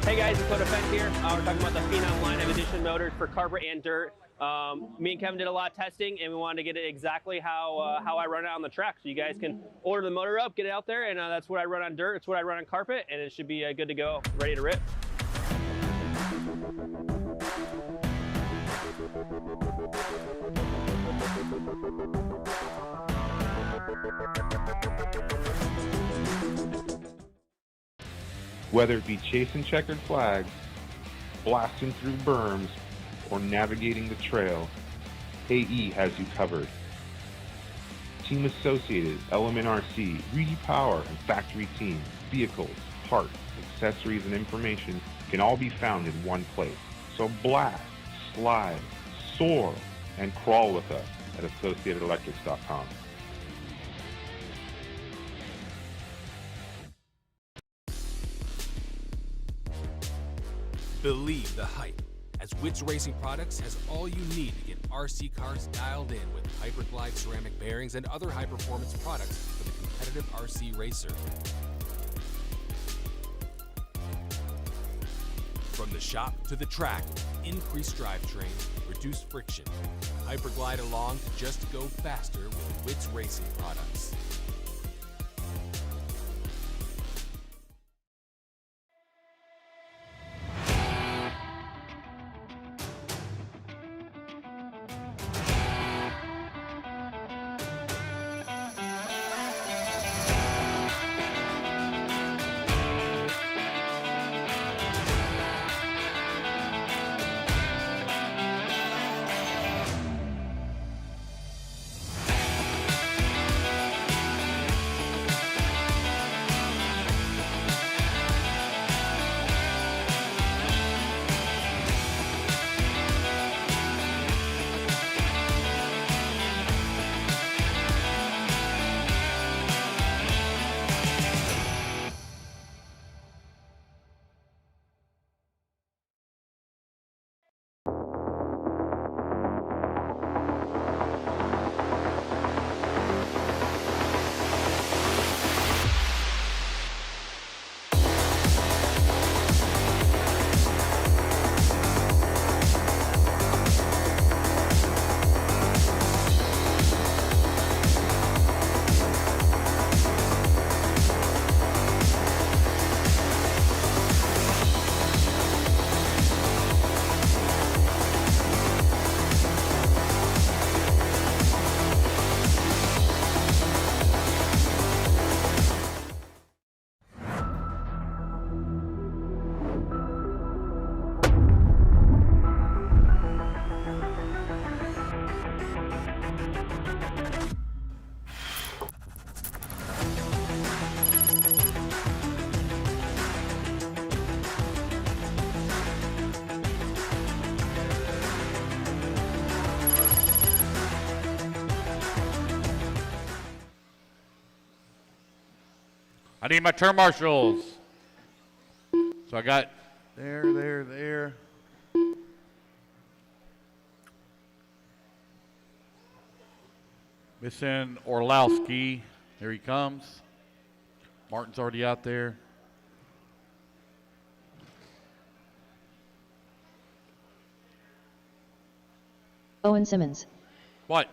S4: Hey guys, it's Qualifier here. We're talking about the Phenom line of edition motors for carpet and dirt. Me and Kevin did a lot of testing, and we wanted to get it exactly how I run it on the track. So you guys can order the motor up, get it out there, and that's what I run on dirt. It's what I run on carpet, and it should be good to go, ready to rip.
S9: Whether it be chasing checkered flags, blasting through berms, or navigating the trail, AE has you covered. Team Associated, Element RC, Reedy Power, and Factory Team, vehicles, parts, accessories, and information can all be found in one place. So blast, slide, soar, and crawl with us at AssociatedElectrics.com.
S6: Believe the hype, as Wits Racing Products has all you need to get RC cars dialed in with Hyperglide ceramic bearings and other high-performance products for the competitive RC racer. From the shop to the track, increased drivetrain, reduced friction. Hyperglide along to just go faster with Wits Racing Products.
S2: I need my turn marshals. So I got there. Missing Orlowski. Here he comes. Martin's already out there.
S3: Owen Simmons.
S2: What?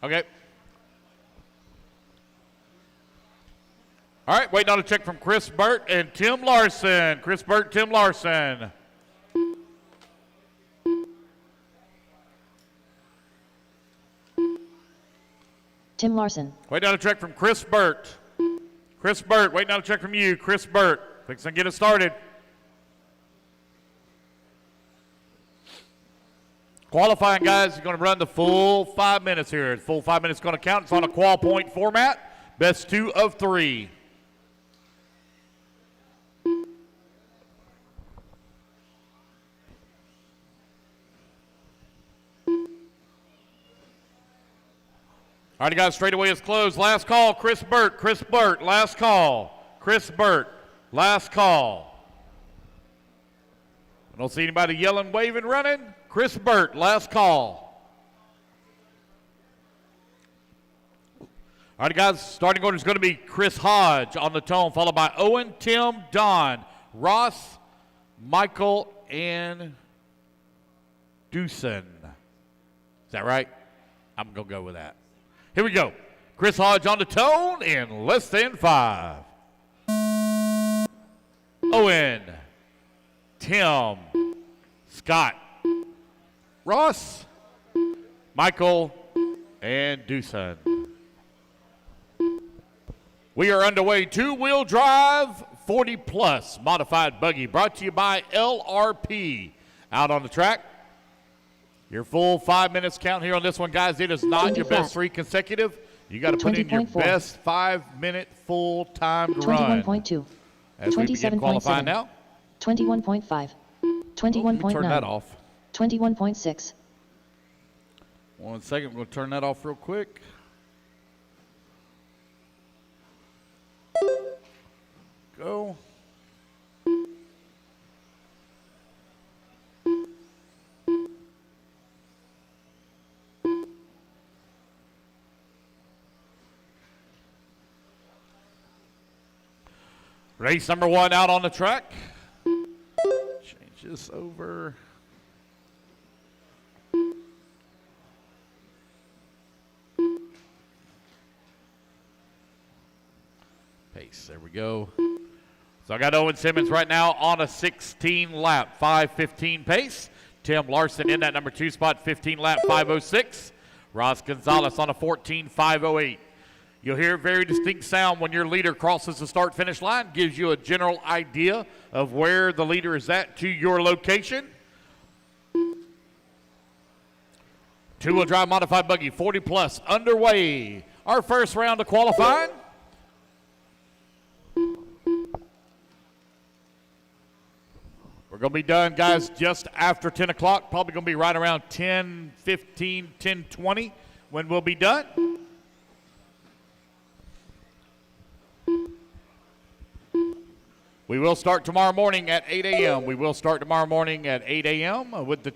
S2: Okay. All right, waiting on a check from Chris Burt and Tim Larson. Chris Burt, Tim Larson.
S3: Tim Larson.
S2: Waiting on a check from Chris Burt. Chris Burt, waiting on a check from you. Chris Burt, fixing to get it started. Qualifying, guys, you're going to run the full 5 minutes here. The full 5 minutes going to count. It's on a qual point format. Best 2 of 3. All right, guys, straightaway is closed. Last call, Chris Burt. Chris Burt, last call. Chris Burt, last call. I don't see anybody yelling, waving, running. Chris Burt, last call. All right, guys, starting order is going to be Chris Hodge on the tone, followed by Owen, Tim, Don, Ross, Michael, and Doosan. Is that right? I'm going to go with that. Here we go. Chris Hodge on the tone in less than 5. Owen, Tim, Scott, Ross, Michael, and Doosan. We are underway. Two-wheel drive, 40-plus modified buggy, brought to you by LRP. Out on the track. Your full 5 minutes count here on this one, guys. It is not your best 3 consecutive. You got to put in your best 5-minute full time to run.
S3: 21.2.
S2: As we begin qualifying now.
S3: 21.5. 21.9.
S2: Turn that off.
S3: 21.6.
S2: 1 second. We're going to turn that off real quick. Go. Race number 1 out on the track. Change this over. Pace, there we go. So I got Owen Simmons right now on a 16 lap, 5:15 pace. Tim Larson in that number 2 spot, 15 lap, 5:06. Ross Gonzalez on a 14, 5:08. You'll hear a very distinct sound when your leader crosses the start-finish line. Gives you a general idea of where the leader is at to your location. Two-wheel drive modified buggy, 40-plus, underway. Our first round of qualifying. We're going to be done, guys, just after 10 o'clock. Probably going to be right around 10:15, 10:20 when we'll be done. We will start tomorrow morning at 8 a.m. We will start tomorrow morning at 8 a.m. with the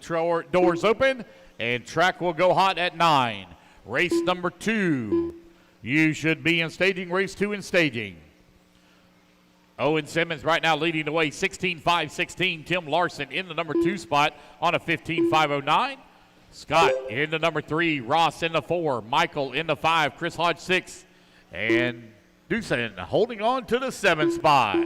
S2: doors open, and track will go hot at 9. Race number 2. You should be in staging. Race 2 in staging. Owen Simmons right now leading the way, 16.516. Tim Larson in the number 2 spot on a 15.509. Scott in the number 3. Ross in the 4. Michael in the 5. Chris Hodge 6. And Doosan holding on to the 7th spot.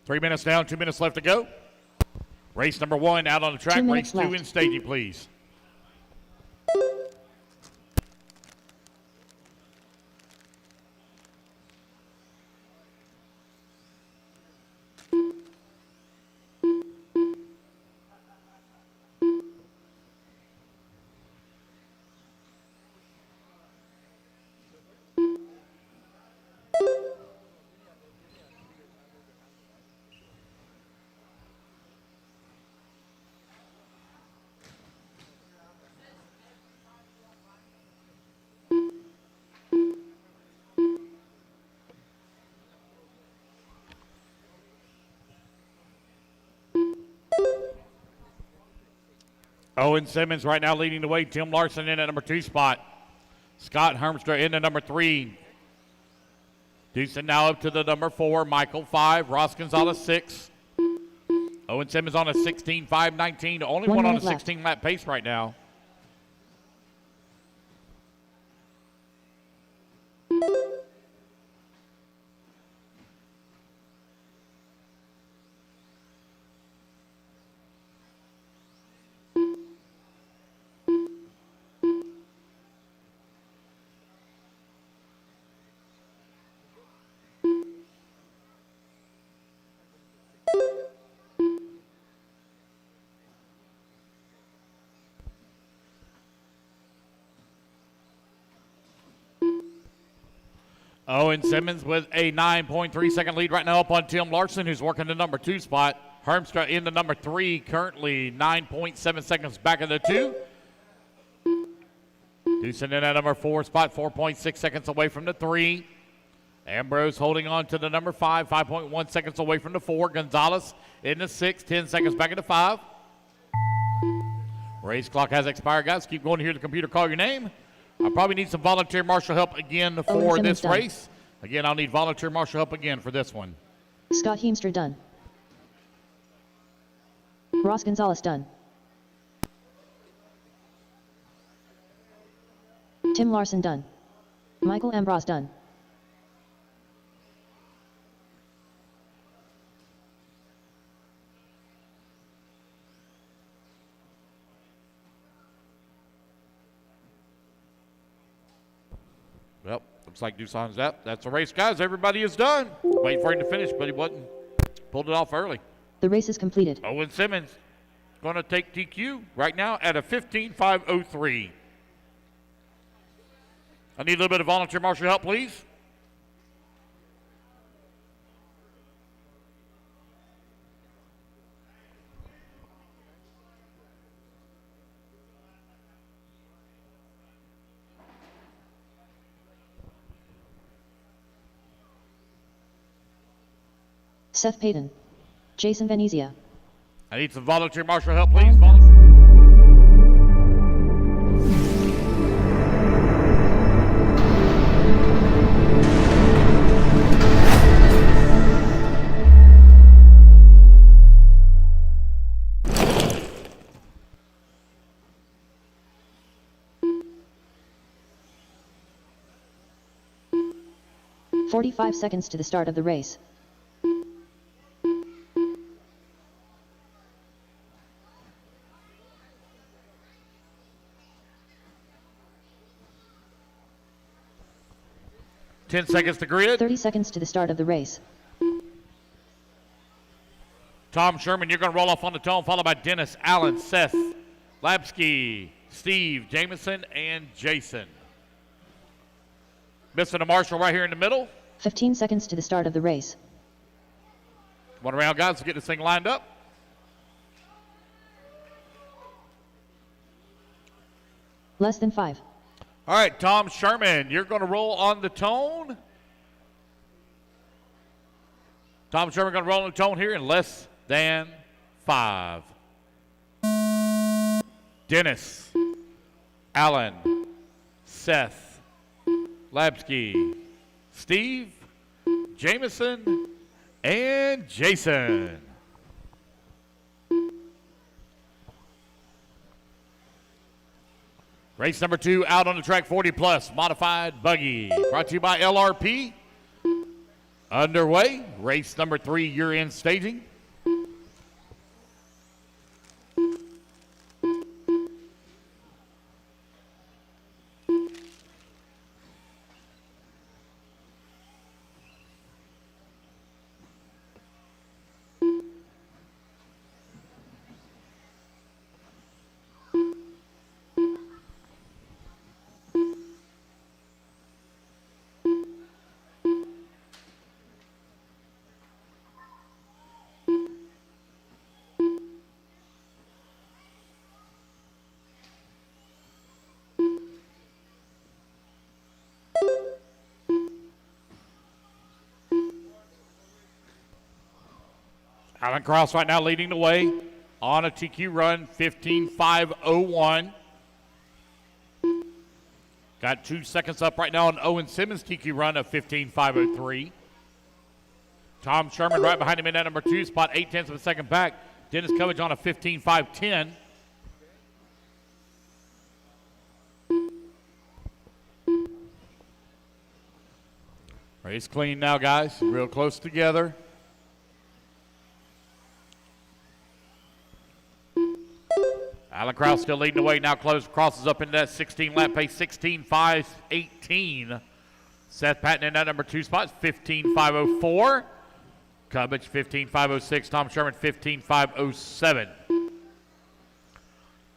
S2: Three minutes down, 2 minutes left to go. Race number 1 out on the track. Race 2 in staging, please. Owen Simmons right now leading the way. Tim Larson in at number 2 spot. Scott Hermstra in at number 3. Doosan now up to the number 4. Michael 5. Ross Gonzalez 6. Owen Simmons on a 16.519. Only one on a 16-lap pace right now. Owen Simmons with a 9.3-second lead right now up on Tim Larson, who's working the number 2 spot. Hermstra in the number 3, currently 9.7 seconds back of the 2. Deucin in at number 4 spot, 4.6 seconds away from the 3. Ambrose holding on to the number 5, 5.1 seconds away from the 4. Gonzalez in the 6, 10 seconds back of the 5. Race clock has expired, guys. Keep going to hear the computer call your name. I probably need some volunteer marshal help again for this race. Again, I'll need volunteer marshal help again for this one.
S3: Scott Heemster done. Ross Gonzalez done. Tim Larson done. Michael Ambrose done.
S2: Well, looks like Doosan's up. That's the race, guys. Everybody is done. Waiting for him to finish, but he wasn't. Pulled it off early.
S3: The race is completed.
S2: Owen Simmons going to take TQ right now at a 15.503. I need a little bit of volunteer marshal help, please.
S3: Seth Payton. Jason Venezia.
S2: I need some volunteer marshal help, please. Volunteer.
S3: "45 seconds to the start of the race.
S2: Ten seconds to grid.
S3: 30 seconds to the start of the race.
S2: Tom Sherman, you're going to roll off on the tone, followed by Dennis, Allen, Seth, Labsky, Steve, Jameson, and Jason. Missing a marshal right here in the middle.
S3: 15 seconds to the start of the race.
S2: One around, guys, to get this thing lined up.
S3: Less than 5.
S2: All right, Tom Sherman, you're going to roll on the tone. Tom Sherman going to roll on the tone here in less than 5. Dennis, Allen, Seth, Labsky, Steve, Jameson, and Jason. Race number 2 out on the track, 40 plus, modified buggy. Brought to you by LRP. Underway. Race number 3, you're in staging. Alan Cross right now leading the way on a TQ run, 15.501. Got 2 seconds up right now on Owen Simmons' TQ run of 15.503. Tom Sherman right behind him in that number 2 spot, 0.8 of a second back. Dennis Covage on a 15.510. Race clean now, guys. Real close together. Alan Krause still leading the way. Now crosses up into that 16-lap pace, 16.518. Seth Patton in that number 2 spot, 15.504. Cubbage, 15.506. Tom Sherman, 15.507.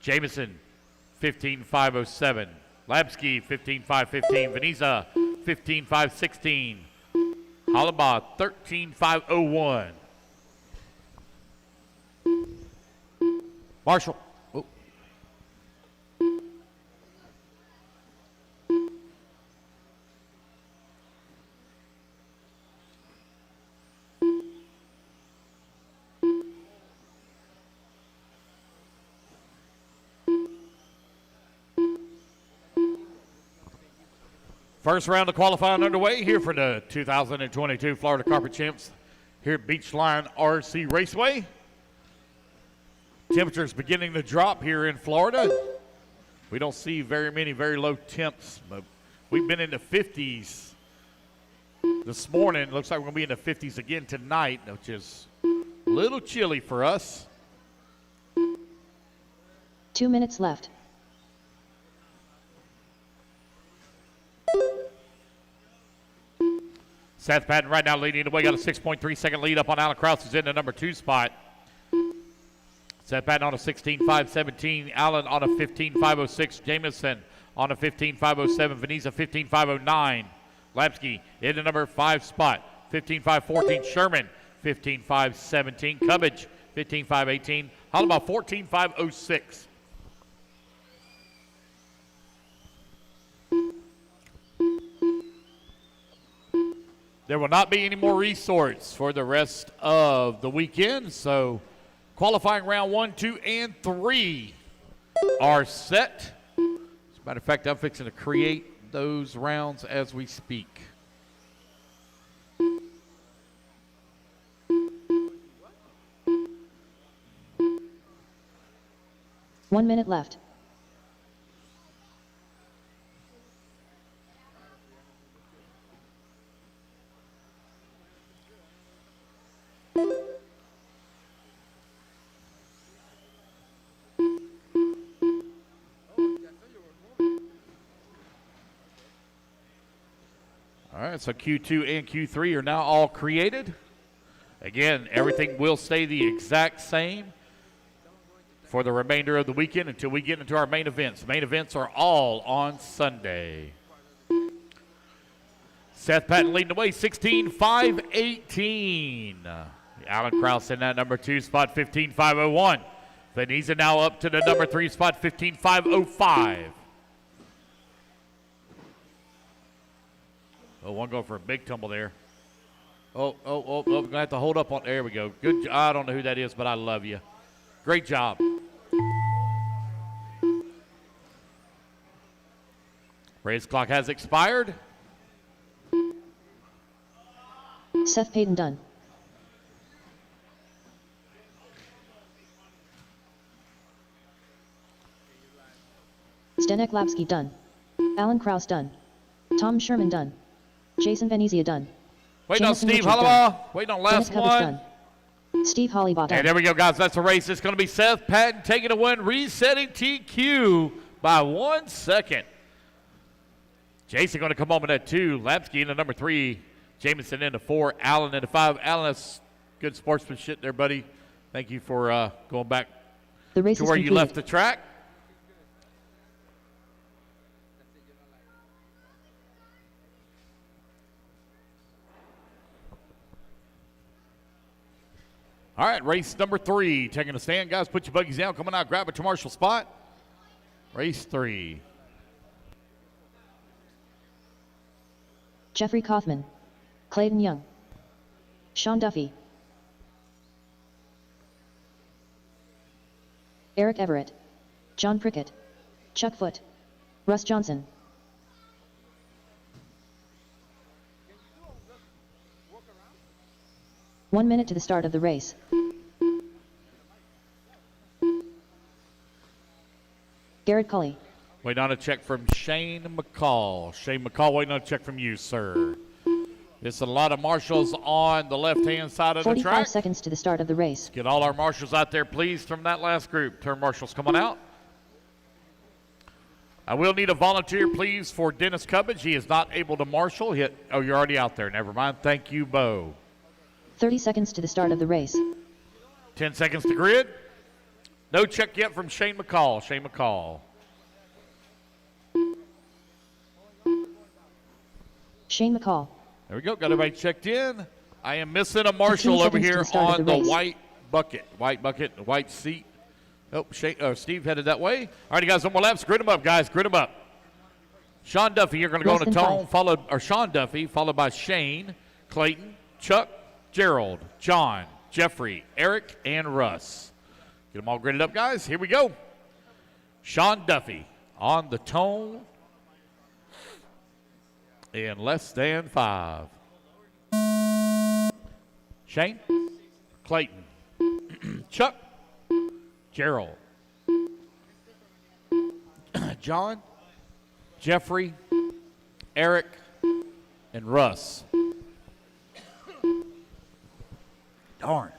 S2: Jameson, 15.507. Labsky, 15.515. Veneza, 15.516. Hollabaugh, 13.501.
S16: Marshall. Oh. First round of qualifying underway here for the 2022 Florida Carpet Champs here at Beachline RC Raceway. Temperatures beginning to drop here in Florida. We don't see very many very low temps, but we've been in the 50s this morning. Looks like we're going to be in the 50s again tonight, which is a little chilly for us.
S3: 2 minutes left.
S16: Seth Patton right now leading the way. Got a 6.3 second lead up on Alan Krause, who's in the number 2 spot. Seth Patton on a 16.517. Allen on a 15.506. Jamison on a 15.507. Veniza 15.509. Lapsky in the number 5 spot. 15.514. Sherman 15.517. Cubbage 15.518. Hollabaugh 14.506. There will not be any more resorts for the rest of the weekend, so qualifying round 1, 2, and 3 are set. As a matter of fact, I'm fixing to create those rounds as we speak.
S3: One minute left.
S16: All right, so Q2 and Q3 are now all created. Again, everything will stay the exact same for the remainder of the weekend until we get into our main events. Main events are all on Sunday. Seth Patton leading the way, 16.518. Alan Krause in that number 2 spot, 15.501. Veniza now up to the number 3 spot, 15.505. Oh, one going for a big tumble there. Oh, we're going to have to hold up on. There we go. Good. I don't know who that is, but I love you. Great job. Race clock has expired.
S3: Seth Payton done. Zdenek Lapsky done. Alan Krause done. Tom Sherman done. Jason Venezia done.
S16: Waiting on
S3: Jamison
S16: Steve
S3: Richard
S16: Hollabaugh.
S3: done.
S16: Waiting on last
S3: Dennis Cubbage
S16: one.
S3: done. Steve Hollabaugh done.
S16: And there we go, guys. That's a race. It's going to be Seth Patton taking a win, resetting TQ by 1 second. Jason going to come home in that 2. Lapsky in the number 3. Jamison in the 4. Allen in the 5. Allen, that's good sportsmanship there, buddy. Thank you for going back
S3: The race
S16: to
S3: is
S16: where you
S3: completed.
S16: left the track. All right, race number 3. Taking a stand. Guys, put your buggies down. Coming out, grab a commercial spot. Race 3.
S3: Jeffrey Kaufman. Clayton Young. Sean Duffy. Eric Everett. John Prickett. Chuck Foote. Russ Johnson. One minute to the start of the race. Garrett Cully.
S16: Waiting on a check from Shane McCall. Shane McCall waiting on a check from you, sir. There's a lot of marshals on the left-hand side of the
S3: 45
S16: track.
S3: seconds to the start of the race.
S16: Get all our marshals out there, please, from that last group. Turn marshals coming out. I will need a volunteer, please, for Dennis Cubbage. He is not able to marshal. Oh, you're already out there. Never mind. Thank you, Bo.
S3: 30 seconds to the start of the race.
S16: 10 seconds to grid. No check yet from Shane McCall. Shane McCall.
S3: Shane McCall.
S16: There we go. Got everybody checked in. I am missing a marshal over
S3: 15
S16: here
S3: seconds to the start
S16: on
S3: of the
S16: the
S3: race.
S16: white bucket, white seat. Oh, Steve headed that way. All right, you guys, one more laps. Grid them up, guys. Grid them up. Sean Duffy, you're going to go on a tone, Sean Duffy, followed by Shane, Clayton, Chuck, Gerald, John, Jeffrey, Eric, and Russ. Get them all gridded up, guys. Here we go. Sean Duffy on the tone in less than 5. Shane, Clayton, Chuck, Gerald, John, Jeffrey, Eric, and Russ. Darn.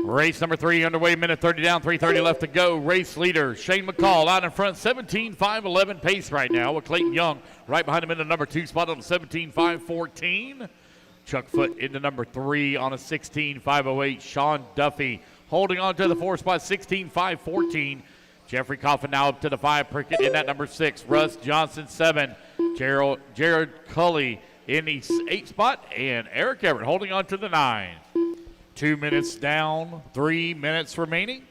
S16: Race number 3 underway, minute 30 down, 3:30 left to go. Race leader Shane McCall out in front, 17.511 pace right now, with Clayton Young right behind him in the number 2 spot on a 17.514. Chuck Foot into number 3 on a 16.508. Sean Duffy holding on to the 4 spot, 16.514. Jeffrey Coffin now up to the 5. Prickett in that number 6. Russ Johnson 7. Jared Cully in the 8 spot, and Eric Everett holding on to the 9. 2 minutes down, 3 minutes remaining.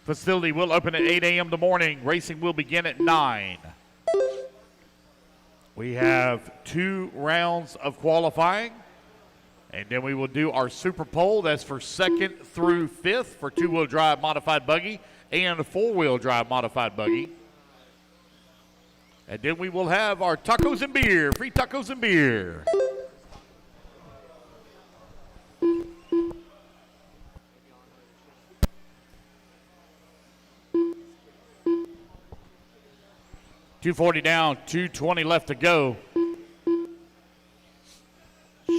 S16: Facility will open at 8 a.m. the morning. Racing will begin at 9. We have 2 rounds of qualifying, and then we will do our super pole. That's for 2nd through 5th for 2-wheel drive modified buggy and a 4-wheel drive modified buggy. And then we will have our tacos and beer, free tacos and beer. .240 down, 2:20 left to go.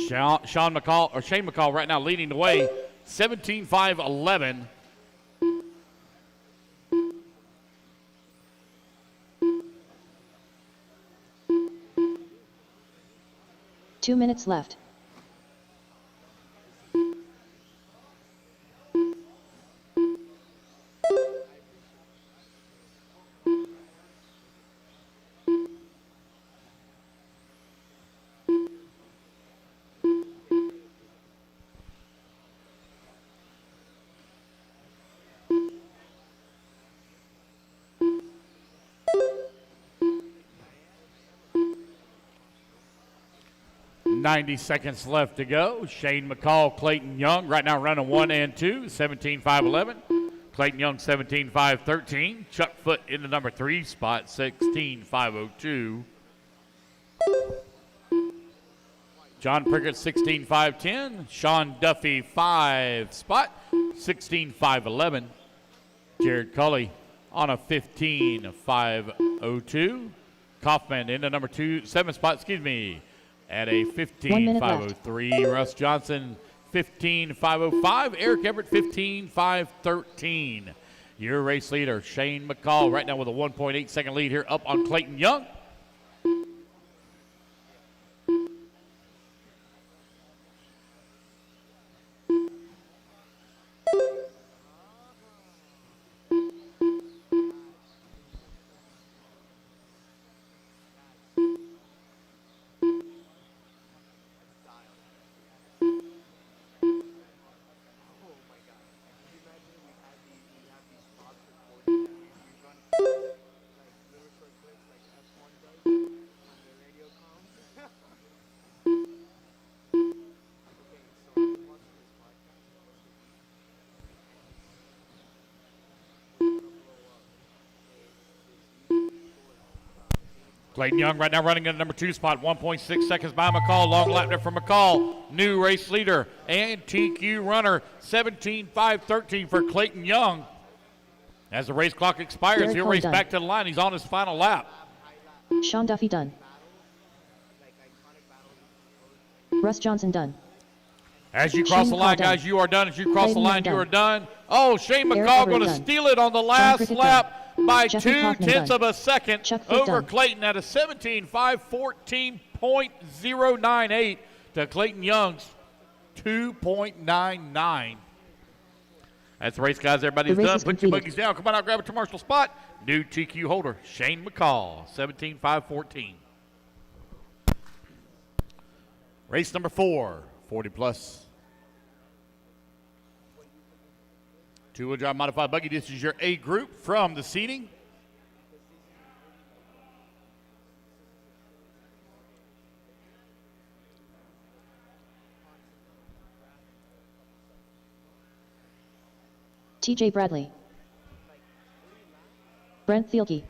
S16: Shane McCall right now leading the way, 17.511.
S3: Two minutes left.
S16: .90 seconds left to go. Shane McCall, Clayton Young, right now running 1 and 2, 17.511. Clayton Young, 17.513. Chuck Foot in the number 3 spot, 16.502. John Prickett, 16.510. Sean Duffy, 5 spot, 16.511. Jared Cully on a 15.502. Kaufman in the number 7 spot, at a 15.503. Russ Johnson, 15.505. Eric Everett, 15.513. Your race leader, Shane McCall, right now with a 1.8 second lead here up on Clayton Young.
S2: Clayton Young right now running in the number 2 spot, 1.6 seconds by McCall. Long lap there for McCall. New race leader and TQ runner, 17.513 for Clayton Young. As the race clock expires,
S3: Derek
S2: he'll
S3: Cole
S2: race
S3: done.
S2: back to the line. He's on his final lap.
S3: Sean Duffy done. Russ Johnson done.
S2: As you cross
S3: Shane
S2: the line,
S3: McCall done.
S2: guys, you are done. As you cross
S3: Clayton
S2: the line,
S3: Young
S2: you are
S3: done.
S2: done. Oh, Shane
S3: Eric
S2: McCall
S3: Everett
S2: going to
S3: done.
S2: steal it on the
S3: John
S2: last
S3: Cricket
S2: lap by
S3: Jeffrey
S2: 2
S3: Kaufman
S2: tenths
S3: done.
S2: of a second
S3: Chuck Fick
S2: over
S3: done.
S2: Clayton at a 17.514.098 to Clayton Young's 2.99. That's the race, guys. Everybody's
S3: The race
S2: done.
S3: is
S2: Put your
S3: completed.
S2: buggies down. Come on out, grab a commercial spot. New TQ holder, Shane McCall, 17.514. Race number 4, 40 plus. Two-wheel drive modified buggy. This is your A group from the seating.
S3: TJ Bradley. Brent Thielke.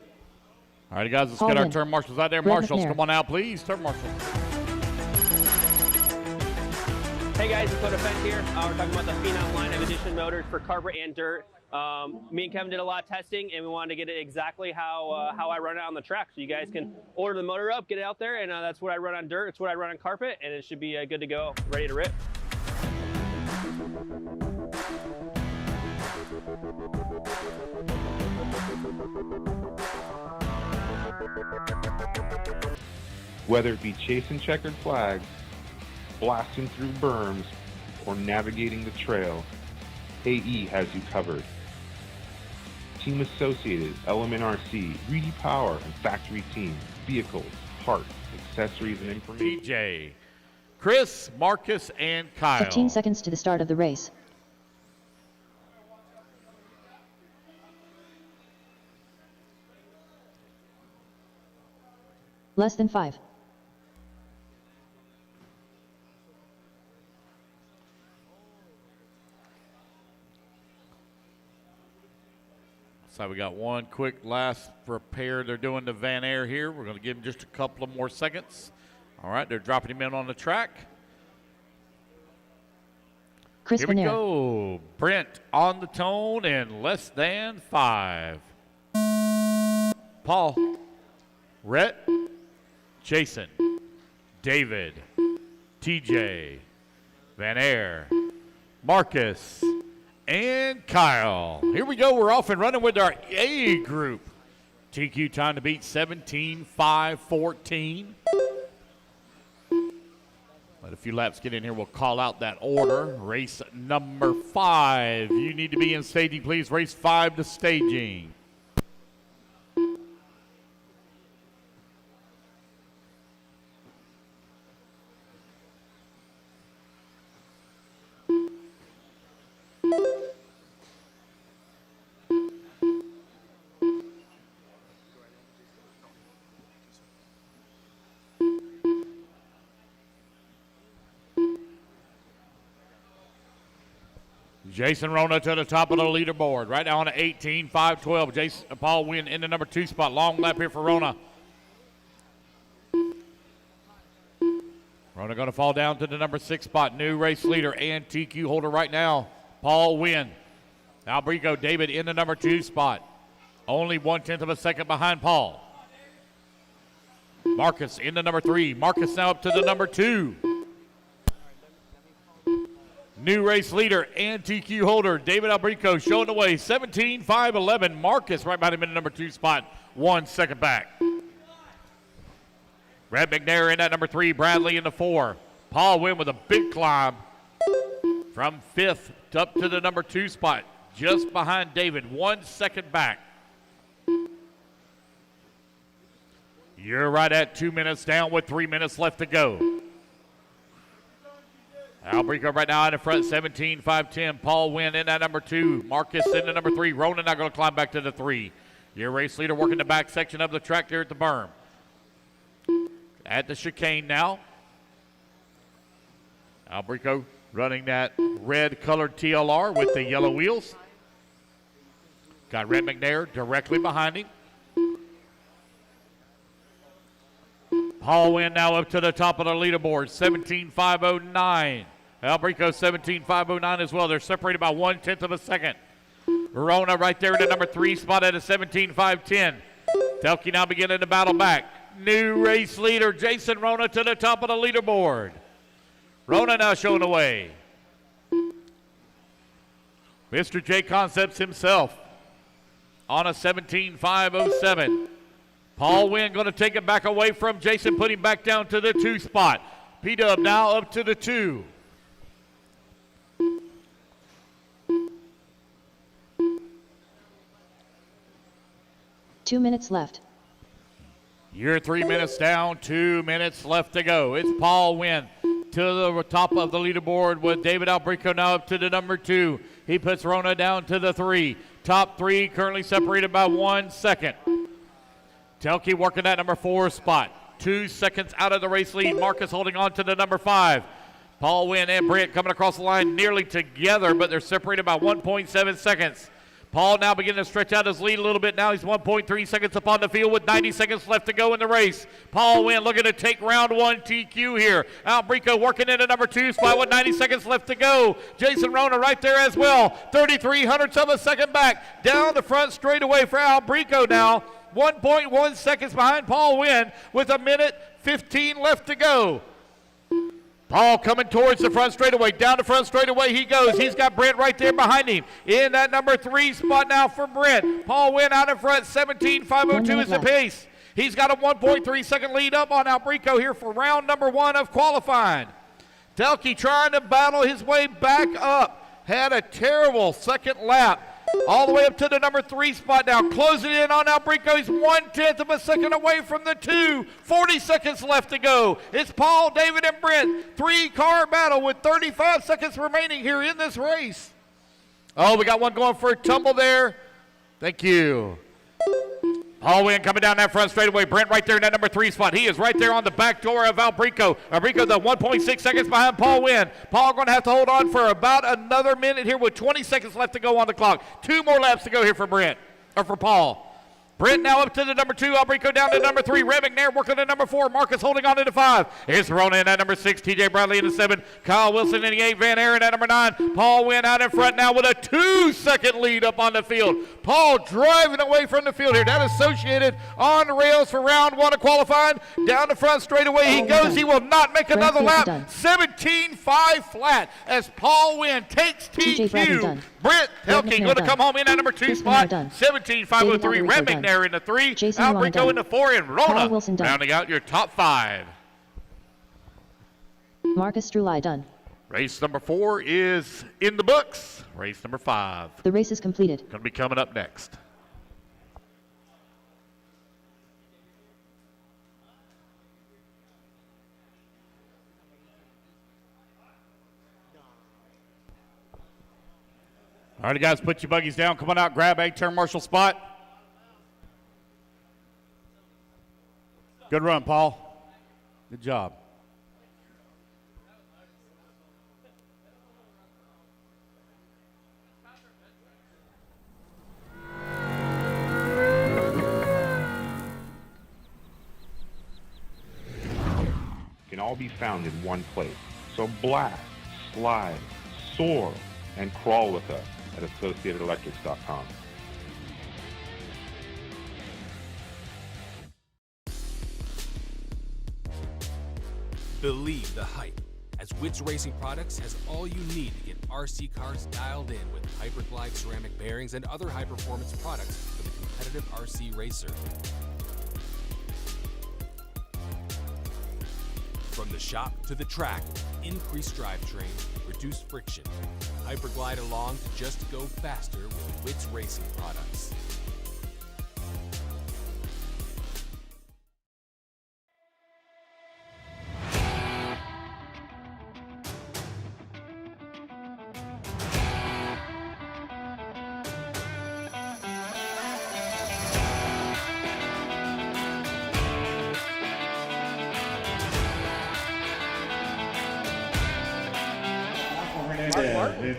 S2: All right, guys, let's
S3: Paul
S2: get our
S3: Wynn.
S2: turn marshals out there.
S3: Brett
S2: Marshals,
S3: McNair.
S2: come on out, please. Turn marshals.
S4: Hey guys, it's Dakota Fence here. We're talking about the Phenom line of edition motors for carpet and dirt. Me and Kevin did a lot of testing, and we wanted to get it exactly how I run it on the track. So you guys can order the motor up, get it out there, and that's what I run on dirt. It's what I run on carpet, and it should be good to go, ready to rip.
S9: Whether it be chasing checkered flags, blasting through berms, or navigating the trail, AE has you covered. Team Associated, Element RC, Reedy Power, and Factory Team, vehicles, parts, accessories, and information.
S2: DJ, Chris, Marcus, and Kyle.
S3: 15 seconds to the start of the race. Less than 5.
S2: So we got one quick last repair they're doing to Van Air here. We're going to give him just a couple of more seconds. All right, they're dropping him in on the track.
S3: Chris
S2: Here we
S3: Van Air.
S2: go. Brent on the tone in less than 5. Paul, Rhett, Jason, David, TJ, Van Air, Marcus, and Kyle. Here we go. We're off and running with our A group. TQ time to beat 17.514. Let a few laps get in here. We'll call out that order. Race number 5. You need to be in staging, please. Race 5 to staging. Jason Rona to the top of the leaderboard. Right now on a 18.512. Jason Paul Wynn in the number 2 spot. Long lap here for Rona. Rona going to fall down to the number 6 spot. New race leader and TQ holder right now. Paul Wynn. Albrico David in the number 2 spot. Only 1/10 of a second behind Paul. Marcus in the number 3. Marcus now up to the number 2. New race leader and TQ holder, David Albrico, showing the way, 17.511. Marcus right behind him in the number 2 spot, 1 second back. Brad McNair in at number 3, Bradley in the 4. Paul Wynn with a big climb from 5th up to the number 2 spot, just behind David, 1 second back. You're right at 2 minutes down with 3 minutes left to go. Albrico right now out in front, 17.510. Paul Wynn in at number 2. Marcus in the number 3. Ronan now going to climb back to the 3. Your race leader working the back section of the track there at the berm. At the chicane now. Albrico running that red colored TLR with the yellow wheels. Got Red McNair directly behind him. Paul Wynn now up to the top of the leaderboard, 17.509. Albrico 17.509 as well. They're separated by 1/10 of a second. Rona right there in the number 3 spot at a 17.510. Telke now beginning to battle back. New race leader Jason Rona to the top of the leaderboard. Rona now showing the way. Mr. J Concepts himself on a 17.507. Paul Wynn going to take it back away from Jason, put him back down to the 2 spot. P-Dub now up to the 2.
S3: Two minutes left.
S2: You're 3 minutes down, 2 minutes left to go. It's Paul Wynn to the top of the leaderboard with David Albrico now up to the number 2. He puts Rona down to the 3. Top 3 currently separated by 1 second. Telke working that number 4 spot. 2 seconds out of the race lead. Marcus holding on to the number 5. Paul Wynn and Brent coming across the line nearly together, but they're separated by 1.7 seconds. Paul now beginning to stretch out his lead a little bit. Now he's 1.3 seconds up on the field with 90 seconds left to go in the race. Paul Wynn looking to take round 1 TQ here. Albrico working in the number 2 spot with 90 seconds left to go. Jason Rona right there as well. 33/100ths of a second back. Down the front straightaway for Albrico now. 1.1 seconds behind Paul Wynn with 1:15 left to go. Paul coming towards the front straightaway. Down the front straightaway he goes. He's got Brent right there behind him. In that number 3 spot now for Brent. Paul Wynn out in front. 17.502 is the pace. He's got a 1.3 second lead up on Albrico here for round number 1 of qualifying. Telke trying to battle his way back up. Had a terrible second lap. All the way up to the number 3 spot now. Closing in on Albrico. He's 1/10 of a second away from the 2. 40 seconds left to go. It's Paul, David, and Brent. 3-car battle with 35 seconds remaining here in this race. Oh, we got one going for a tumble there. Thank you. Paul Wynn coming down that front straightaway. Brent right there in that number 3 spot. He is right there on the back door of Albrico. Albrico the 1.6 seconds behind Paul Wynn. Paul going to have to hold on for about another minute here with 20 seconds left to go on the clock. 2 more laps to go here for Brent, or for Paul. Brent now up to the number 2. Albrico down to number 3. Red McNair working at number 4. Marcus holding on to the 5. It's Rona in at number 6. TJ Bradley in the 7. Kyle Wilson in the 8. Van Aaron at number 9. Paul Wynn out in front now with a 2-second lead up on the field. Paul driving away from the field here. That Associated on the rails for round 1 of qualifying. Down the front straightaway he goes. He will not make another lap. 17.5 flat as Paul Wynn takes TQ. Brent Telke going to come home in at number 2 spot. 17.503. Red McNair in the 3. Albrico in the 4. And Rona rounding out your top 5.
S3: Marcus Strulai done.
S2: Race number 4 is in the books. Race number 5.
S3: The race is completed.
S2: Going to be coming up next. All right, guys, put your buggies down. Come on out, grab a turn marshal spot. Good run, Paul. Good job.
S9: Can all be found in one place. So blast, slide, soar, and crawl with us at AssociatedElectrics.com.
S6: Believe the hype, as Wits Racing Products has all you need to get RC cars dialed in with Hyperglide ceramic bearings and other high-performance products for the competitive RC racer. From the shop to the track, increased drivetrain, reduced friction. Hyperglide along to just go faster with Wits Racing Products.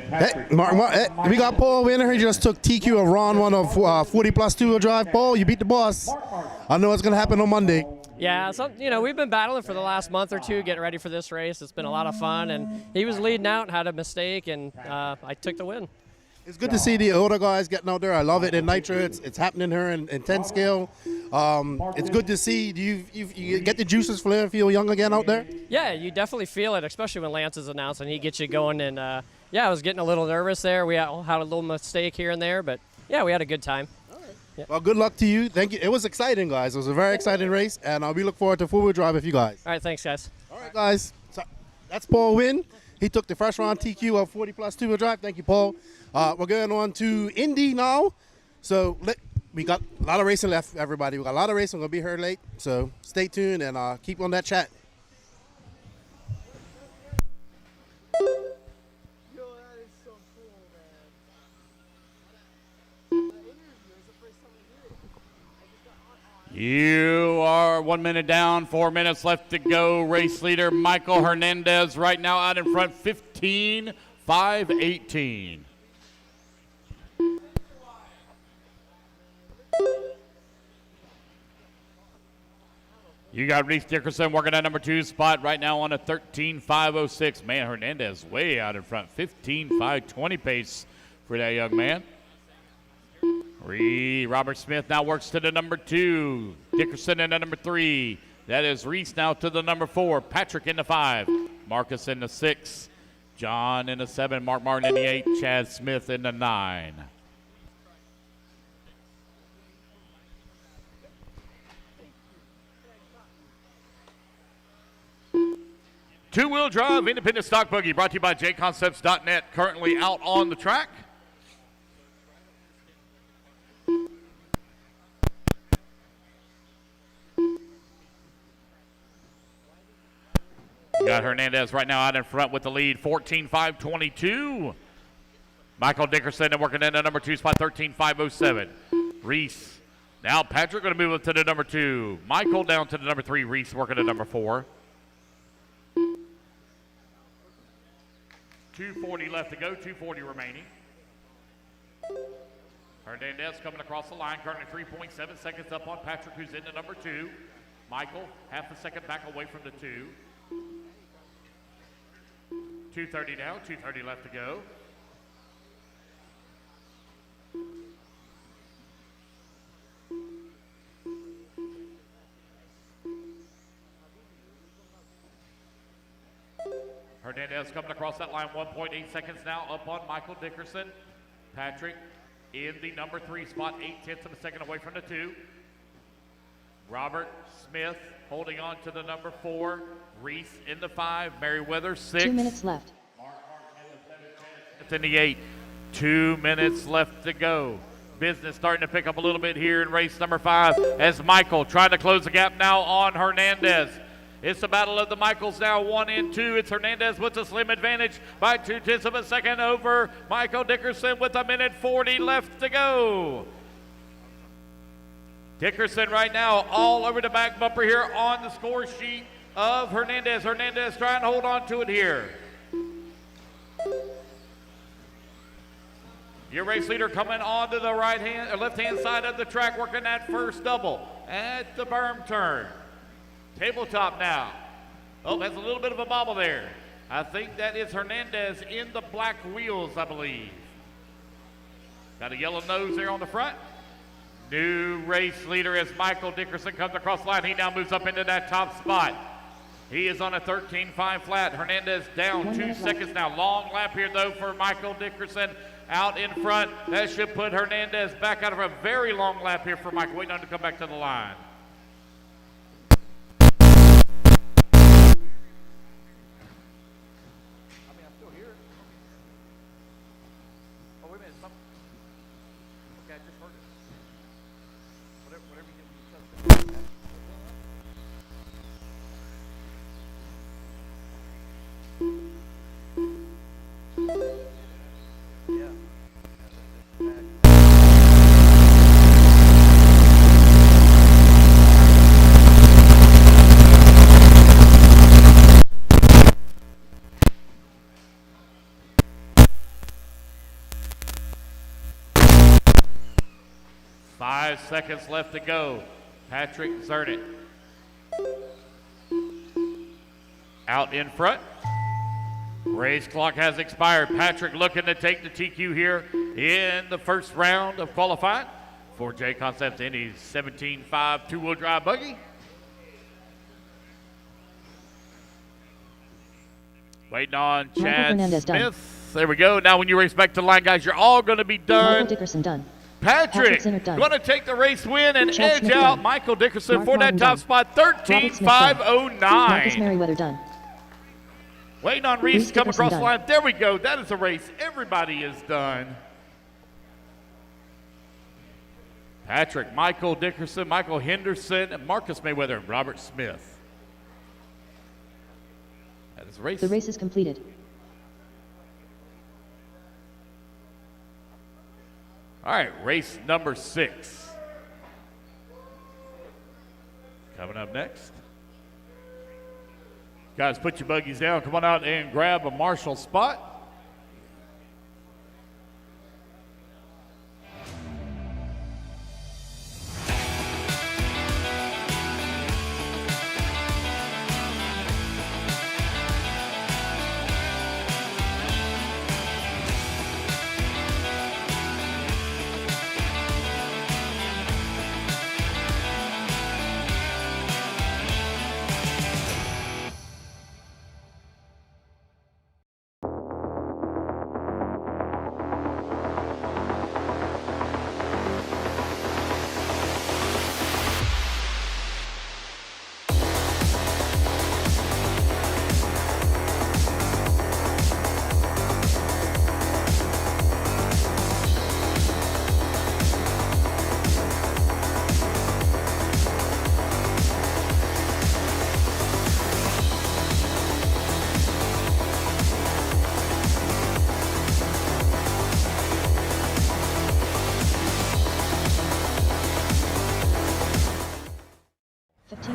S1: Hey, we got Paul Winner. He just took TQ of round 1 of 40 plus 2-wheel drive. Paul, you beat the boss. I know it's going to happen on Monday.
S21: Yeah, we've been battling for the last month or two, getting ready for this race. It's been a lot of fun, and he was leading out, had a mistake, and I took the win.
S1: It's good to see the older guys getting out there. I love it in Nitro. It's happening here in 10 scale. It's good to see. Do you get the juices flowing, feel young again out there?
S21: Yeah, you definitely feel it, especially when Lance is announcing. He gets you going, and I was getting a little nervous there. We had a little mistake here and there, but yeah, we had a good time.
S1: Yeah. Well, good luck to you. Thank you. It was exciting, guys. It was a very exciting race, and we look forward to four-wheel drive with you guys.
S21: All right, thanks, guys.
S1: All right, guys. So that's Paul Wynn. He took the first round TQ of 40 plus two-wheel drive. Thank you, Paul. We're going on to Indy now. So we got a lot of racing left, everybody. We got a lot of racing. We're going to be here late. So stay tuned and keep on that chat.
S16: You are 1 minute down, 4 minutes left to go. Race leader Michael Hernandez right now out in front, 15.518. You got Reese Dickerson working at number 2 spot right now on a 13.506. Man, Hernandez way out in front, 15.520 pace for that young man. Robert Smith now works to the number 2. Dickerson in the number 3. That is Reese now to the number 4. Patrick in the 5. Marcus in the 6. John in the 7. Mark Martin in the 8. Chad Smith in the 9. Two-wheel drive independent stock buggy brought to you by jconcepts.net. Currently out on the track. Got Hernandez right now out in front with the lead, 14.522. Michael Dickerson working in the number 2 spot, 13.507. Reese. Now Patrick going to move up to the number 2. Michael down to the number 3. Reese working at number 4. 2:40 left to go, 2:40 remaining. Hernandez coming across the line, currently 3.7 seconds up on Patrick, who's in the number 2. Michael, half a second back away from the 2. 2:30 now, 2:30 left to go. Hernandez coming across that line, 1.8 seconds now up on Michael Dickerson. Patrick in the number 3 spot, 0.8 of a second away from the 2. Robert Smith holding on to the number 4. Reese in the 5. Merriweather 6.
S3: 2 minutes left.
S16: It's in the 8. 2 minutes left to go. Business starting to pick up a little bit here in race number 5 as Michael trying to close the gap now on Hernandez. It's the battle of the Michaels now, 1 and 2. It's Hernandez with a slim advantage by 0.2 of a second over Michael Dickerson with 1:40 left to go. Dickerson right now all over the back bumper here on the score sheet of Hernandez. Hernandez trying to hold on to it here. Your race leader coming onto the right-hand or left-hand side of the track, working that first double at the berm turn. Tabletop now. Oh, that's a little bit of a bobble there. I think that is Hernandez in the black wheels, I believe. Got a yellow nose there on the front. New race leader as Michael Dickerson comes across the line. He now moves up into that top spot. He is on a 13.5 flat. Hernandez down 2 seconds now. Long lap here, though, for Michael Dickerson out in front. That should put Hernandez back out of a very long lap here for Michael, waiting on to come back to the line. Seconds left to go. Patrick Zernick
S2: Out in front. Race clock has expired. Patrick looking to take the TQ here in the first round of qualifying for J Concepts Indy's 17.5 two-wheel drive buggy. Waiting on Chad Smith.
S3: Done.
S2: There we go. Now when you race back to the line, guys, you're all going to be done.
S3: Michael Dickerson done.
S2: Patrick
S3: done.
S2: going to take the race win and
S3: Chad
S2: edge
S3: Smith
S2: out
S3: done.
S2: Michael Dickerson
S3: Mark
S2: for that
S3: Martin
S2: top
S3: done.
S2: spot,
S3: Robert Smith done.
S2: 13.509.
S3: Marcus Merriweather done.
S2: Waiting on Reese to come
S3: Dickerson
S2: across the
S3: done.
S2: line. There we go. That is a race. Everybody is done. Patrick, Michael Dickerson, Michael Henderson, and Marcus Mayweather, and Robert Smith. That is a race.
S3: The race is completed.
S2: All right, race number 6. Coming up next. Guys, put your buggies down. Come on out and grab a marshal spot.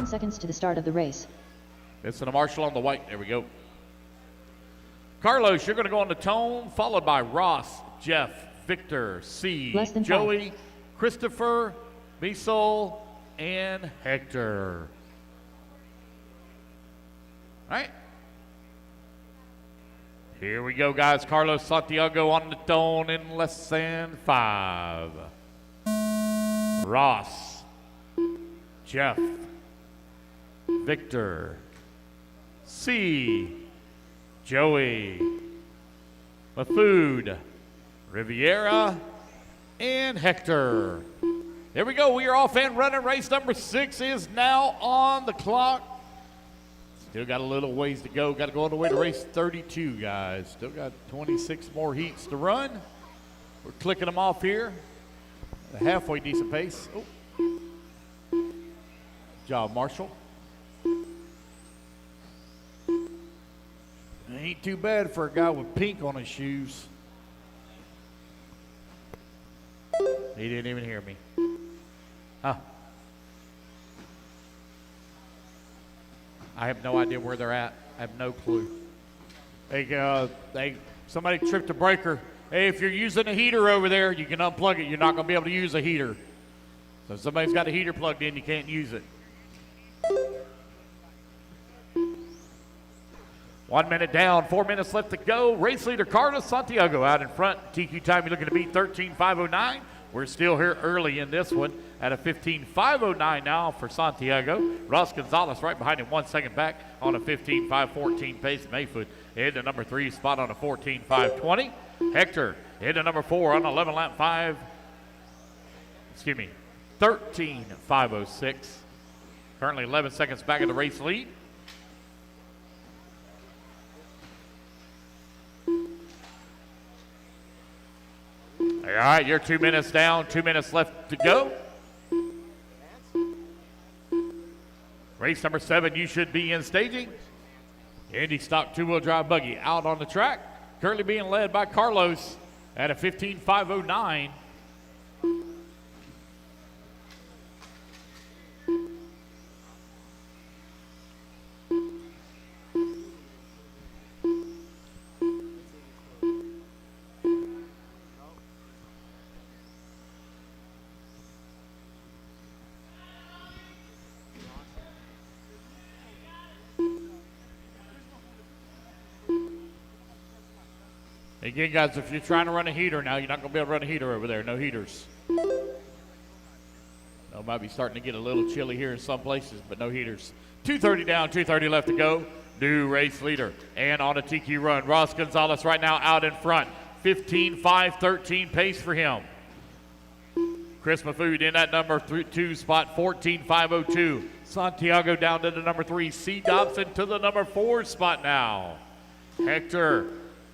S3: Seconds to the start of the race.
S2: Vincent and Marshall on the white. There we go. Carlos, you're going to go on the tone, followed by Ross, Jeff, Victor, C,
S3: Less than
S2: Joey,
S3: 5.
S2: Christopher, Misol, and Hector. All right. Here we go, guys. Carlos Santiago on the tone in less than 5. Ross, Jeff, Victor, C, Joey, Mafood, Riviera, and Hector. There we go. We are off and running. Race number 6 is now on the clock. Still got a little ways to go. Got to go all the way to race 32, guys. Still got 26 more heats to run. We're clicking them off here. At a halfway decent pace. Oh. Good job, Marshall. Ain't too bad for a guy with pink on his shoes. He didn't even hear me. Huh. I have no idea where they're at. I have no clue. Somebody tripped a breaker. Hey, if you're using a heater over there, you can unplug it. You're not going to be able to use a heater. So if somebody's got a heater plugged in, you can't use it. 1 minute down, 4 minutes left to go. Race leader Carlos Santiago out in front. TQ time you're looking to beat 13.509. We're still here early in this one at a 15.509 now for Santiago. Ross Gonzalez right behind him, 1 second back on a 15.514 pace. Mayfoot in the number 3 spot on a 14.520. Hector in the number 4 on 11 lap 5. 13.506. Currently 11 seconds back in the race lead. All right, you're 2 minutes down, 2 minutes left to go. Race number 7, you should be in staging. Indy stock two-wheel drive buggy out on the track. Currently being led by Carlos at a 15.509.
S16: Again, guys, if you're trying to run a heater now, you're not going to be able to run a heater over there. No heaters. It might be starting to get a little chilly here in some places, but no heaters. 2:30 down, 2:30 left to go. New race leader and on a TQ run. Ross Gonzalez right now out in front. 15.513 pace for him. Chris Mafood in that number 2 spot, 14.502. Santiago down to the number 3. C. Dobson to the number 4 spot now. Hector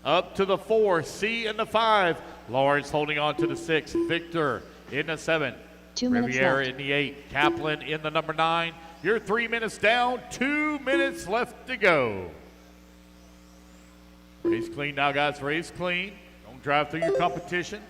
S16: up to the 4. C in the 5. Lawrence holding on to the 6. Victor in the 7.
S3: 2 minutes
S16: Riviera
S3: left.
S16: in the 8. Kaplan in the number 9. You're 3 minutes down, 2 minutes left to go. Race clean now, guys. Race clean. Don't drive through your competition.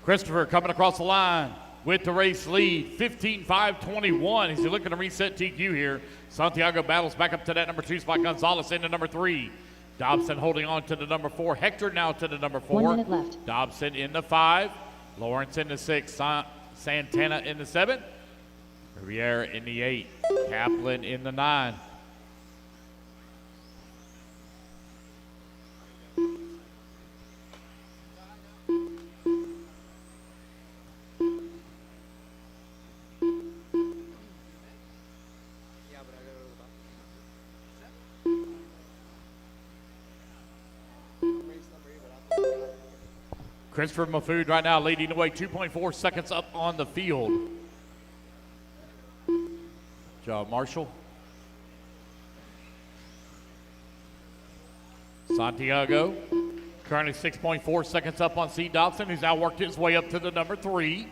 S16: Christopher coming across the line with the race lead, 15.521. He's looking to reset TQ here. Santiago battles back up to that number 2 spot. Gonzalez into number 3. Dobson holding on to the number 4. Hector now to the number 4.
S3: 1 minute left.
S16: Dobson in the 5. Lawrence in the 6. Santana in the 7. Riviera in the 8. Kaplan in the 9. Christopher Mafood right now leading the way, 2.4 seconds up on the field. Job Marshall. Santiago currently 6.4 seconds up on C. Dobson, who's now worked his way up to the number 3.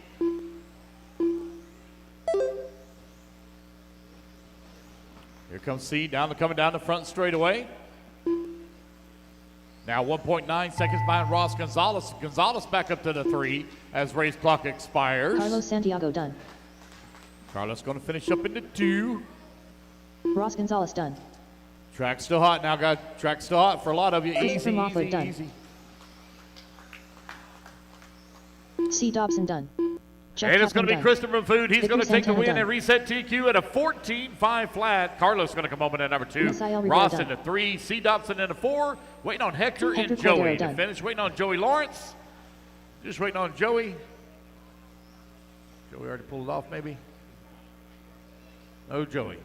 S16: Here comes C coming down the front straightaway. Now 1.9 seconds behind Ross Gonzalez. Gonzalez back up to the 3 as race clock expires.
S3: Carlos Santiago done.
S16: Carlos going to finish up in the 2.
S3: Ross Gonzalez done.
S16: Track's still hot now, guys. Track's still hot for a lot of you.
S3: Christopher
S16: Easy,
S3: Moffler
S16: easy,
S3: done.
S16: easy.
S3: C. Dobson done. Jeff
S16: And it's going to be
S3: Kaplan
S16: Christopher Food. He's
S3: Victor
S16: going to take the
S3: Santana
S16: win
S3: done.
S16: and reset TQ at a 14.5 flat. Carlos going to come up in at number 2.
S3: Masayo Rivera
S16: Ross
S3: done.
S16: in the 3. C. Dobson in the 4. Waiting on Hector
S3: Hector
S16: and Joey
S3: Cordero
S16: to
S3: done.
S16: finish. Waiting on Joey Lawrence. Just waiting on Joey. Joey already pulled it off, maybe? No Joey.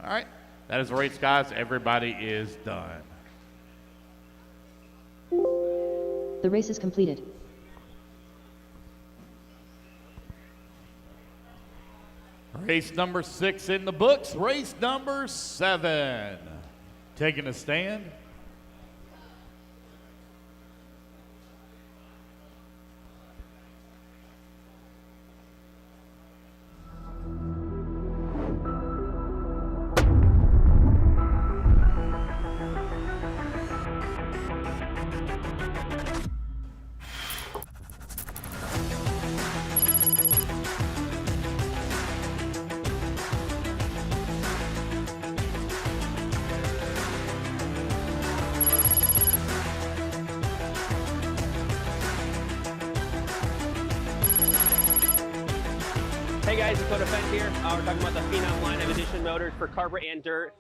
S16: All right. That is the race, guys. Everybody is done.
S3: The race is completed.
S16: Race number 6 in the books. Race number 7. Taking a stand.
S4: Hey guys, it's Qualifier here. We're talking about the Phenom line of edition motors for carpet and dirt.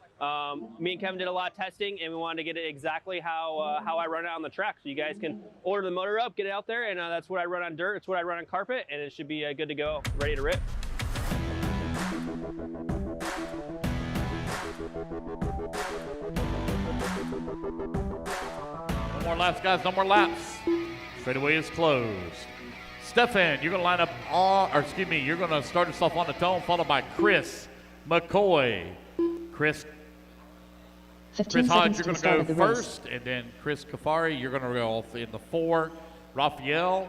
S4: Me and Kevin did a lot of testing, and we wanted to get it exactly how I run it on the track. So you guys can order the motor up, get it out there, and that's what I run on dirt. It's what I run on carpet, and it should be good to go, ready to rip.
S16: No more laps, guys. No more laps. Straightaway is closed. Stefan, you're going to line up you're going to start us off on the tone, followed by Chris McCoy. Chris
S3: 15
S16: Hodge,
S3: seconds
S16: you're
S3: to
S16: going
S3: the
S16: to
S3: start
S16: go
S3: of the race.
S16: first, and then Chris Kafari, you're going to go off in the 4. Raphael,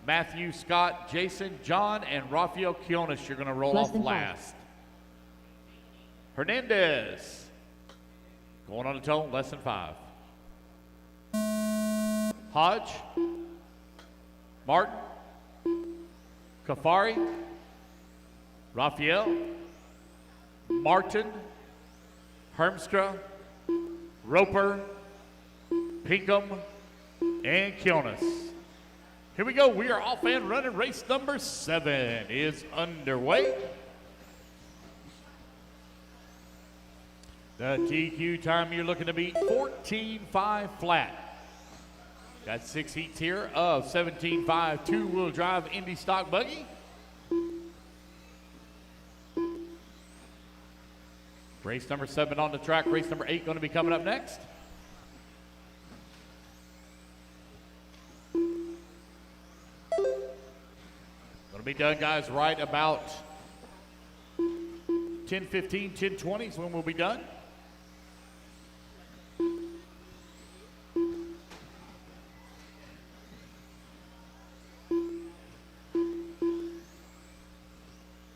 S16: Matthew, Scott, Jason, John, and Rafael Kionis, you're going to roll
S3: Less
S16: off
S3: than 5.
S16: last. Hernandez,
S2: Going on the tone, less than 5. Hodge, Martin, Kafari, Raphael, Martin, Hermstra, Roper, Pinkham, and Kionis. Here we go. We are off and running. Race number 7 is underway. The TQ time you're looking to beat 14.5 flat. Got 6 heats here of 17.5 two-wheel drive Indy stock buggy. Race number 7 on the track. Race number 8 going to be coming up next. Going to be done, guys, right about 10:15, 10:20 is when we'll be done.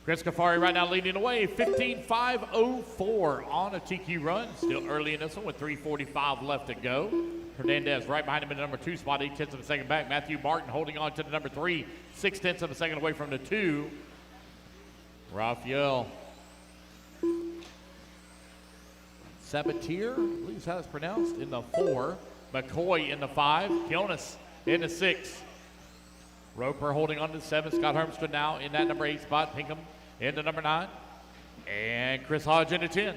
S2: Chris Kafari right now leading away, 15.504 on a TQ run. Still early in this one with 3:45 left to go. Hernandez right behind him in the number 2 spot, 0.8 of a second back. Matthew Martin holding on to the number 3, 0.6 of a second away from the 2. Raphael Sabatier, I believe is how it's pronounced, in the 4. McCoy in the 5. Kionis in the 6. Roper holding on to the 7. Scott Hermstra now in that number 8 spot. Pinkham in the number 9. And Chris Hodge in the 10.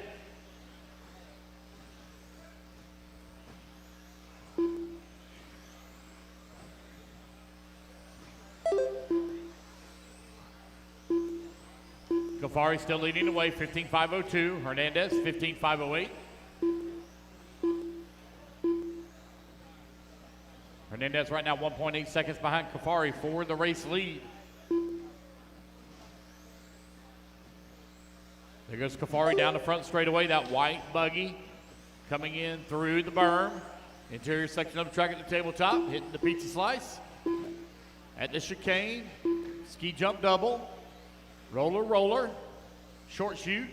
S2: Kafari still leading the way, 15.502. Hernandez, 15.508. Hernandez right now 1.8 seconds behind Kafari for the race lead. There goes Kafari down the front straightaway. That white buggy coming in through the berm. Interior section of the track at the tabletop, hitting the pizza slice. At the chicane, ski jump double. Roller, roller, short shoot,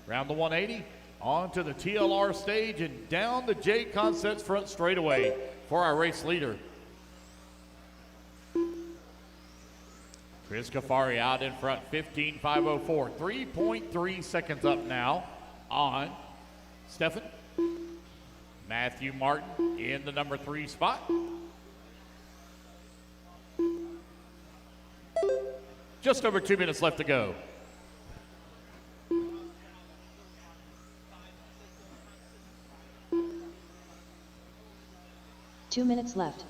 S2: round the 180, onto the TLR stage and down the J Concepts front straightaway for our race leader. Chris Kafari out in front, 15.504, 3.3 seconds up now on Stefan. Matthew Martin in the number 3 spot. Just over 2 minutes left to go.
S3: Two minutes left.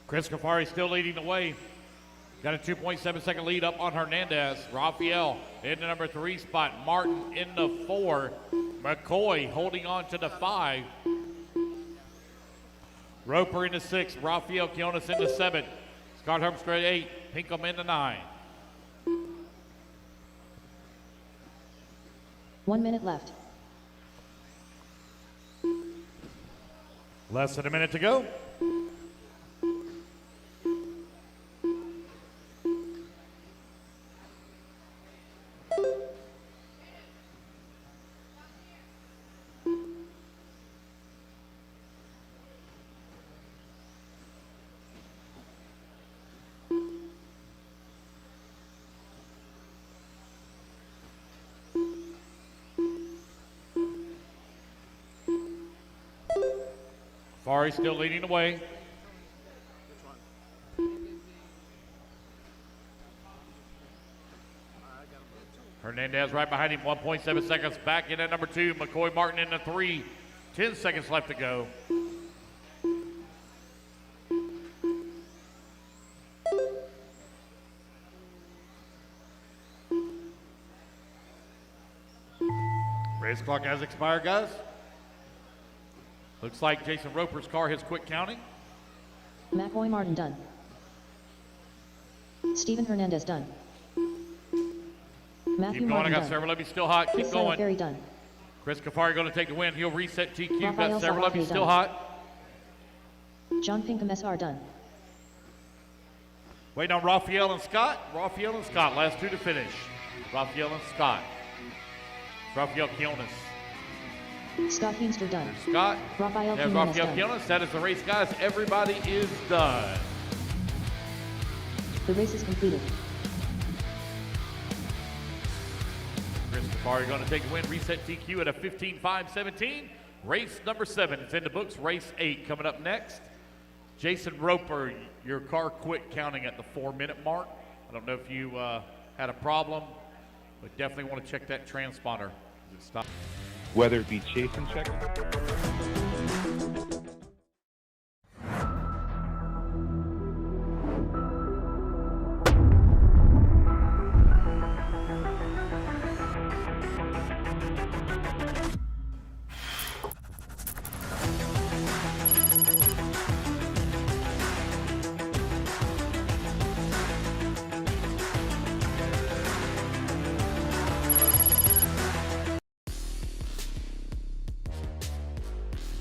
S2: Chris Kafari still leading the way. Got a 2.7 second lead up on Hernandez. Raphael in the number 3 spot. Martin in the 4. McCoy holding on to the 5. Roper in the 6. Raphael Kionis in the 7. Scott Hermstra 8. Pinkham in the 9.
S3: 1 minute left.
S2: Less than a minute to go. Kafari still leading the way. Hernandez right behind him, 1.7 seconds back in at number 2. McCoy Martin in the 3. 10 seconds left to go. Race clock has expired, guys. Looks like Jason Roper's car has quit counting.
S3: McCoy Martin done. Steven Hernandez done. Matthew
S2: Keep going.
S3: Martin
S2: I got
S3: done.
S2: several of you still hot. Keep
S3: Chris
S2: going.
S3: Ferry done.
S2: Chris Cafari going to take the win. He'll reset TQ.
S3: Rafael
S2: Got several of you
S3: Salvatore
S2: still
S3: done.
S2: hot.
S3: John Pinkham SR done.
S2: Waiting on Raphael and Scott. Raphael and Scott, last two to finish. Raphael and Scott. Raphael Quiones.
S3: Scott Feenstra done.
S2: Scott.
S3: Rafael
S2: There's
S3: Jimenez
S2: Raphael
S3: done.
S2: Quiones. That is the race, guys. Everybody is done.
S3: The race is completed.
S2: Chris Cafari going to take the win. Reset TQ at a 15.517. Race number 7. It's in the books. Race 8 coming up next. Jason Roper, your car quit counting at the 4-minute mark. I don't know if you had a problem, but definitely want to check that transponder. Stop.
S9: Whether it be chase and check.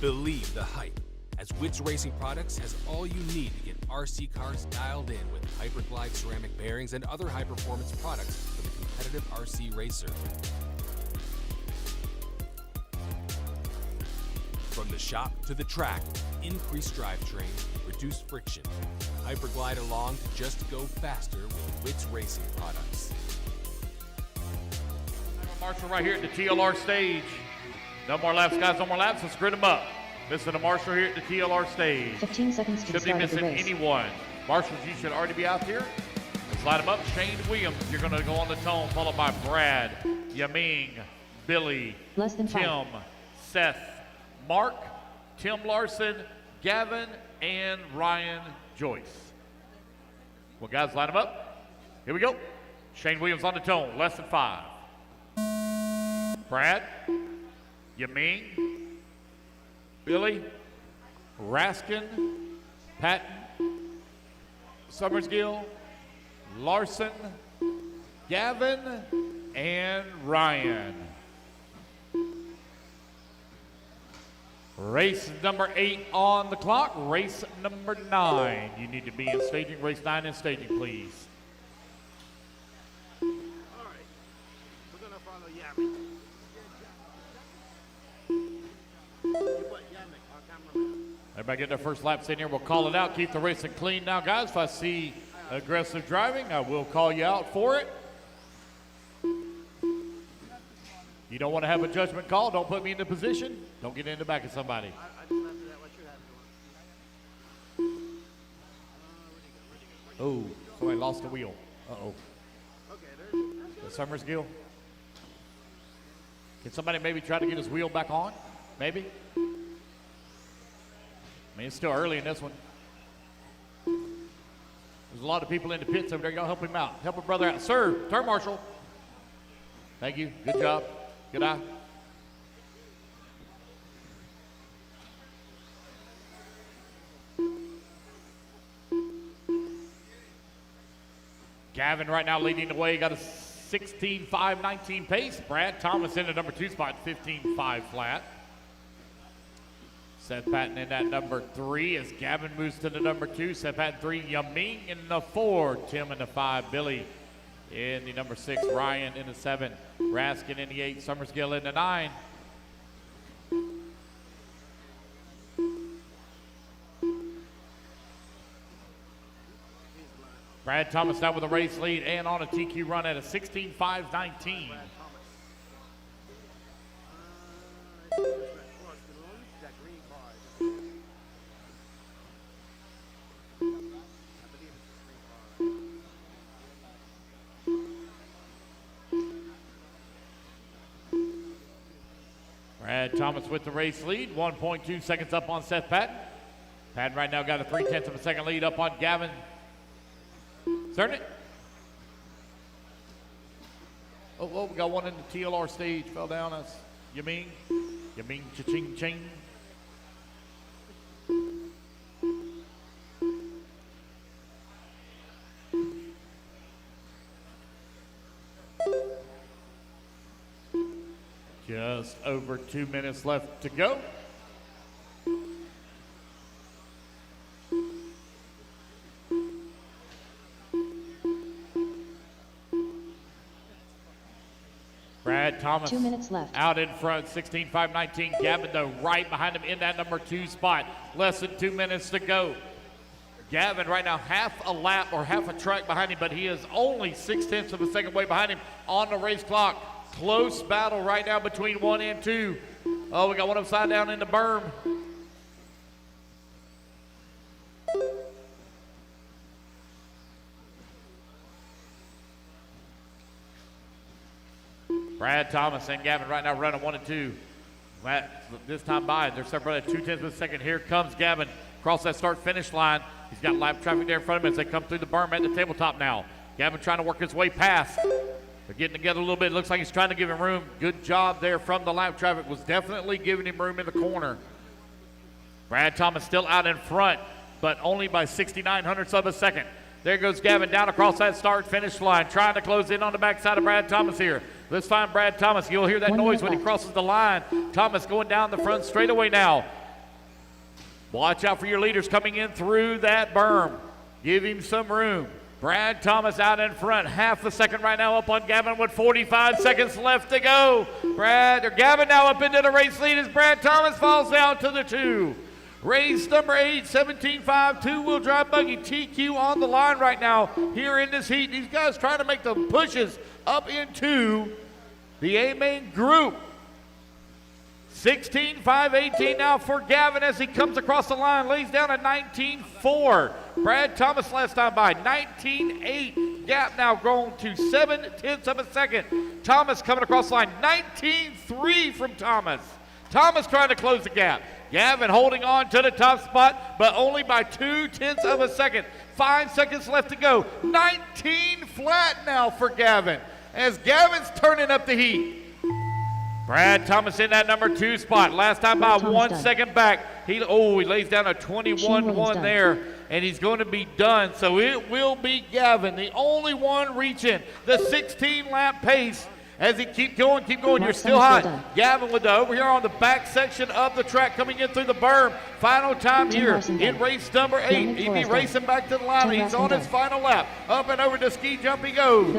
S6: Believe the hype, as Wits Racing Products has all you need to get RC cars dialed in with Hyperglide ceramic bearings and other high-performance products for the competitive RC racer. From the shop to the track, increased drivetrain, reduced friction. Hyperglide along to just go faster with Wits Racing Products.
S2: Marshall right here at the TLR stage. No more laps, guys. No more laps. Let's grid them up. Missing a Marshall here at the TLR stage.
S3: 15 seconds to the
S2: Should be
S3: start of the
S2: missing
S3: race.
S2: anyone. Marshalls, you should already be out here. Let's line them up. Shane Williams, you're going to go on the tone, followed by Brad, Yaming, Billy,
S3: Less than
S2: Tim,
S3: 5.
S2: Seth, Mark, Tim Larson, Gavin, and Ryan Joyce. Well, guys, line them up. Here we go. Shane Williams on the tone, less than 5. Brad, Yaming, Billy, Raskin, Patton, Summersgill, Larson, Gavin, and Ryan. Race number 8 on the clock. Race number 9. You need to be in staging. Race 9 in staging, please. Everybody get their first laps in here. We'll call it out. Keep the racing clean now, guys. If I see aggressive driving, I will call you out for it. You don't want to have a judgment call. Don't put me in the position. Don't get in the back of somebody. Oh, somebody lost the wheel. Uh-oh. Summersgill. Can somebody maybe try to get his wheel back on? Maybe? I mean, it's still early in this one. There's a lot of people in the pits over there. Y'all help him out. Help a brother out. Sir, turn marshal. Thank you. Good job. Good eye. Gavin right now leading the way. Got a 16.519 pace. Brad Thomas in the number 2 spot, 15.5 flat. Seth Patton in that number 3 as Gavin moves to the number 2. Seth Patton 3, Yaming in the 4, Tim in the 5, Billy in the number 6, Ryan in the 7, Raskin in the 8, Summersgill in the 9. Brad Thomas now with a race lead and on a TQ run at a 16.519. Brad Thomas with the race lead, 1.2 seconds up on Seth Patton. Patton right now got a 0.3 of a second lead up on Gavin. Cerny. Oh, we got one in the TLR stage, fell down us. Yaming cha-ching ching. Just over 2 minutes left to go. Brad Thomas
S3: 2 minutes left.
S2: out in front, 16.519. Gavin, though, right behind him in that number 2 spot. Less than 2 minutes to go. Gavin right now half a lap or half a track behind him, but he is only 0.6 of a second way behind him on the race clock. Close battle right now between 1 and 2. Oh, we got one upside down in the berm. Brad Thomas and Gavin right now running 1 and 2. This time by, they're separated 0.2 of a second. Here comes Gavin across that start-finish line. He's got lap traffic there in front of him as they come through the berm at the tabletop now. Gavin trying to work his way past. They're getting together a little bit. Looks like he's trying to give him room. Good job there from the lap traffic. Was definitely giving him room in the corner. Brad Thomas still out in front, but only by 0.69 of a second. There goes Gavin down across that start-finish line, trying to close in on the backside of Brad Thomas here. Let's find Brad Thomas. You'll hear that noise when he crosses the line. Thomas going down the front straightaway now. Watch out for your leaders coming in through that berm. Give him some room. Brad Thomas out in front, half a second right now up on Gavin with 45 seconds left to go. Gavin now up into the race lead as Brad Thomas falls down to the 2. Race number 8, 17.5, two-wheel drive buggy. TQ on the line right now here in this heat. These guys trying to make the pushes up into the A-main group. 16.518 now for Gavin as he comes across the line, lays down a 19.4. Brad Thomas last time by 19.8. Gap now grown to 0.7 of a second. Thomas coming across the line, 19.3 from Thomas. Thomas trying to close the gap. Gavin holding on to the top spot, but only by 0.2 of a second. 5 seconds left to go. 19 flat now for Gavin as Gavin's turning up the heat. Brad Thomas in that number 2 spot. Last time by 1 second back. He lays down a 21.1 there, and he's going to be done. So it will be Gavin, the only one reaching the 16-lap pace. As he keep going, you're still hot. Gavin with the over here on the back section of the track coming in through the berm. Final time here in race number 8. He'd be racing back to the line. He's on his final lap. Up and over to ski jump he goes.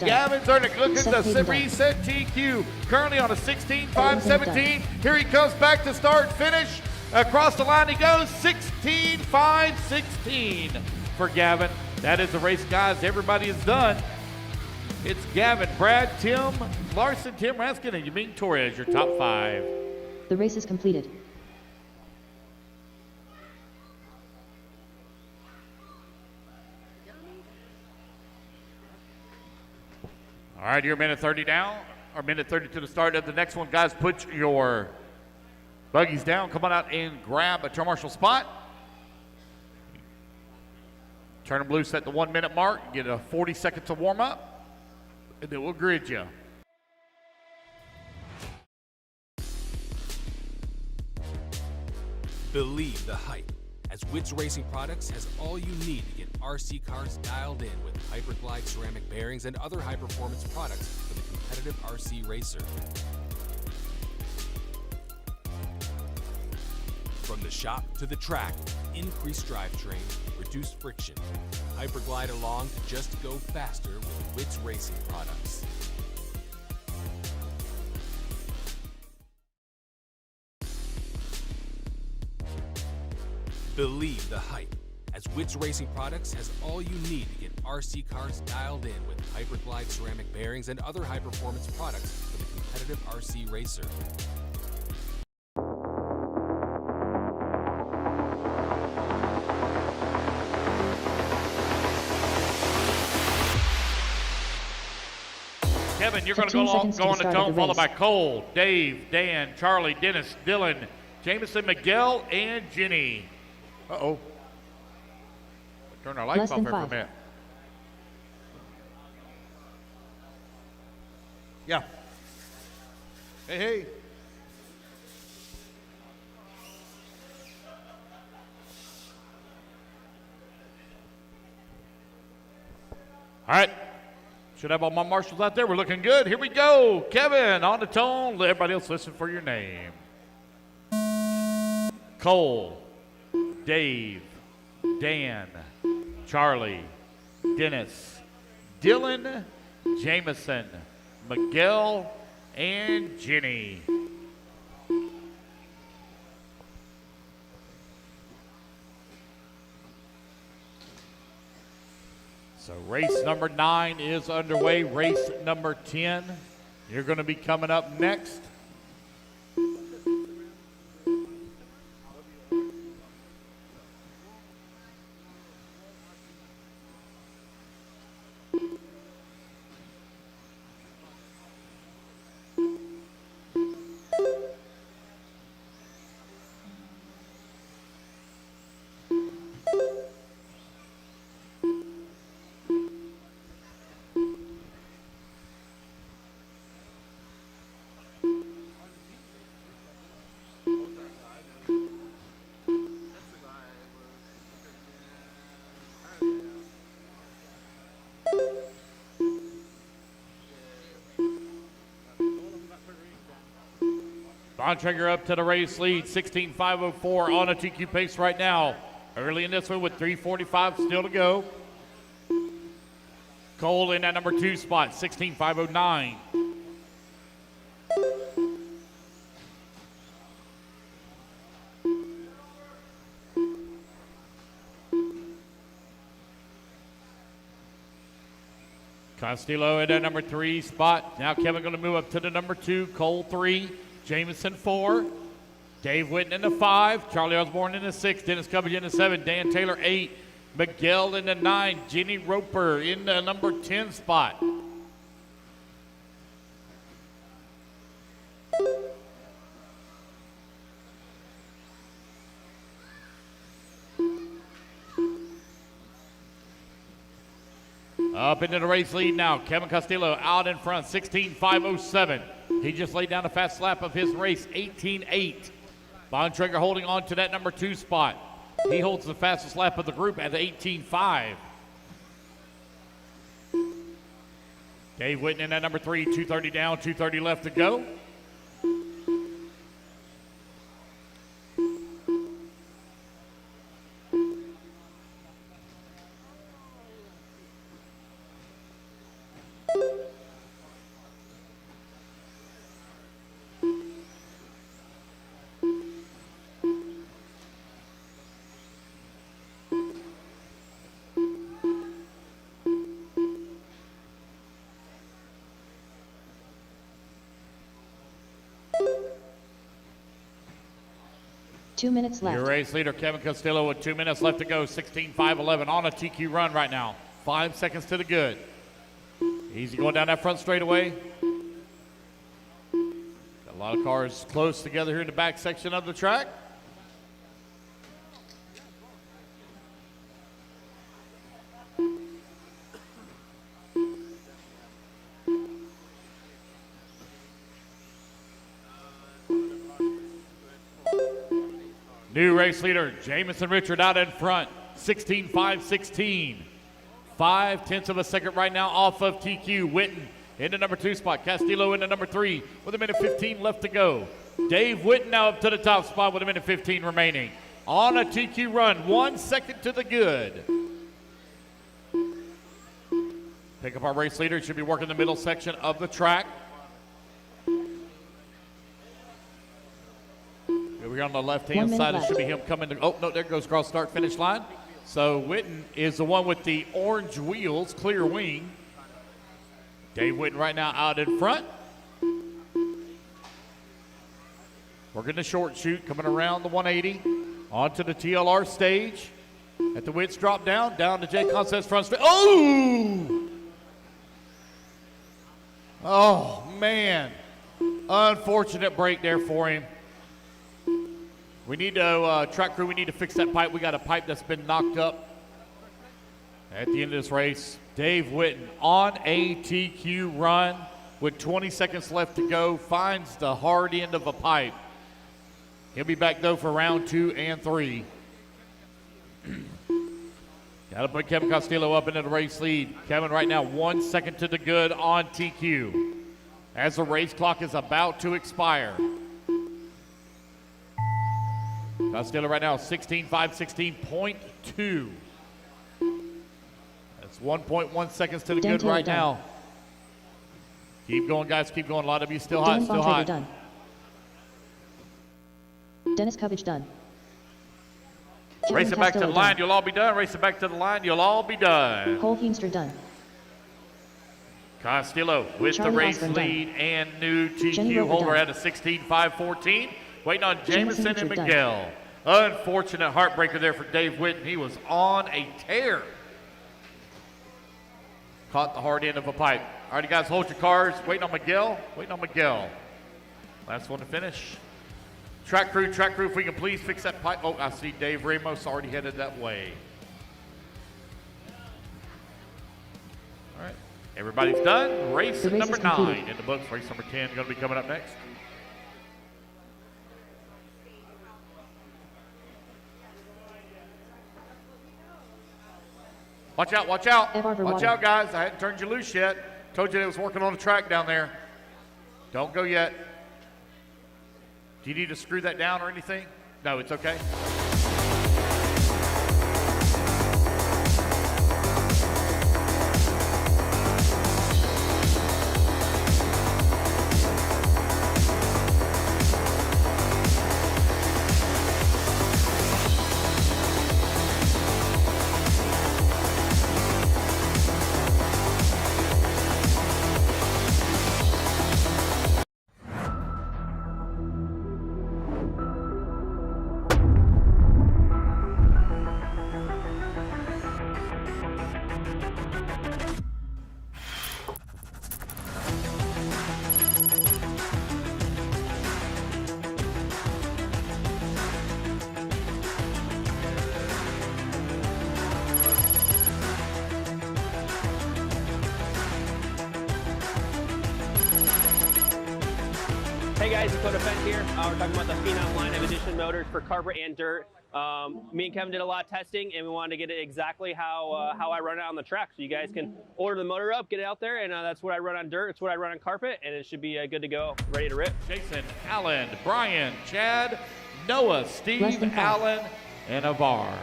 S2: Gavin's earning. Look at the reset TQ. Currently on a 16.517. Here he comes back to start, finish. Across the line he goes. 16.516 for Gavin. That is the race, guys. Everybody is done. It's Gavin, Brad, Tim Larson, Tim Raskin, and Yaming Torres, your top 5.
S3: The race is completed.
S2: All right, you're a minute 30 down, or minute 30 to the start of the next one. Guys, put your buggies down. Come on out and grab a turn marshal spot. Turn them loose at the 1 minute mark. Get a 40 seconds to warm up. And then we'll grid you.
S6: Believe the hype, as Wits Racing Products has all you need to get RC cars dialed in with Hyperglide ceramic bearings and other high-performance products for the competitive RC racer. From the shop to the track, increased drivetrain, reduced friction. Hyperglide along to just go faster with Wits Racing Products. Believe the hype, as Wits Racing Products has all you need to get RC cars dialed in with Hyperglide ceramic bearings and other high-performance products for the competitive RC racer.
S2: Kevin, you're going to go on the tone, followed by Cole, Dave, Dan, Charlie, Dennis, Dylan, Jameson, Miguel, and Jenny. Uh-oh. Turn our lights off here for a minute. Yeah. Hey, hey.
S16: All right. Should have all my marshals out there. We're looking good. Here we go. Kevin on the tone. Let everybody else listen for your name. Cole, Dave, Dan, Charlie, Dennis, Dylan, Jameson, Miguel, and Jenny. So race number 9 is underway. Race number 10, you're going to be coming up next. Bontrager up to the race lead, 16.504 on a TQ pace right now. Early in this one with 3:45 still to go. Cole in that number 2 spot, 16.509. Castillo in that number 3 spot. Now Kevin going to move up to the number 2, Cole 3. Jameson 4, Dave Whitten in the 5, Charlie Osborne in the 6, Dennis Cubbage in the 7, Dan Taylor 8, Miguel in the 9, Jenny Roper in the number 10 spot. Up into the race lead now, Kevin Castillo out in front, 16.507. He just laid down a fast lap of his race, 18.8. Bontrager holding on to that number 2 spot. He holds the fastest lap of the group at 18.5. Dave Whitten in that number 3, 2:30 down, 2:30 left to go.
S3: Two minutes left.
S16: Your race leader, Kevin Castillo, with 2 minutes left to go, 16.511 on a TQ run right now. 5 seconds to the good. Easy going down that front straightaway. Got a lot of cars close together here in the back section of the track. New race leader, Jameson Richard out in front, 16.516. 0.5 of a second right now off of TQ. Whitten in the number 2 spot. Castillo in the number 3 with 1:15 left to go. Dave Whitten now up to the top spot with 1:15 remaining. On a TQ run, 1 second to the good. Pick up our race leader, should be working the middle section of the track. Over here on the left-hand side, it should be him coming to, oh, no, there goes cross start finish line. So Whitten is the one with the orange wheels, clear wing. Dave Whitten right now out in front. Working the short chute, coming around the 180, onto the TLR stage. At the Witts drop down to Jay Concept's front straight. Oh! Oh, man. Unfortunate break there for him. We need to, track crew, we need to fix that pipe. We got a pipe that's been knocked up at the end of this race. Dave Whitten on a TQ run with 20 seconds left to go, finds the hard end of a pipe. He'll be back though for round 2 and 3.
S2: Got to put Kevin Costello up into the race lead. Kevin right now 1 second to the good on TQ as the race clock is about to expire. Costello right now 16.5, 16.2. That's 1.1 seconds to the good right now. Keep going, guys. Keep going. A lot of you still hot. Still hot.
S3: Done. Dennis Covage done.
S2: Race it back to the line. You'll all be done. Race it back to the line. You'll all be done.
S3: Cole Heemster done.
S2: Costello with
S3: Charlie
S2: the race
S3: Osborne
S2: lead
S3: done.
S2: and new
S3: Jenny
S2: TQ
S3: Rover
S2: holder
S3: done.
S2: at a 16.5.14. Waiting on
S3: Jameson
S2: Jameson and
S3: Mitchell
S2: Miguel. Unfortunate heartbreaker there for Dave Whitten. He was on a tear. Caught the hard end of a pipe. All right, guys, hold your cars. Waiting on Miguel. Waiting on Miguel. Last one to finish. Track crew, if we can please fix that pipe. Oh, I see Dave Ramos already headed that way. All right, everybody's done. Race number 9 in the books. Race number 10 going to be coming up next. Watch out, watch out. Watch out, guys. I hadn't turned you loose yet. Told you they was working on the track down there. Don't go yet. Do you need to screw that down or anything? No, it's okay.
S4: Hey guys, it's Qualifier here. We're talking about the Phenom line of edition motors for carpet and dirt. Me and Kevin did a lot of testing, and we wanted to get it exactly how I run it on the track. So you guys can order the motor up, get it out there, and that's what I run on dirt. It's what I run on carpet, and it should be good to go, ready to rip.
S2: Jason, Alan, Brian, Chad, Noah, Steve, Alan, and Avar.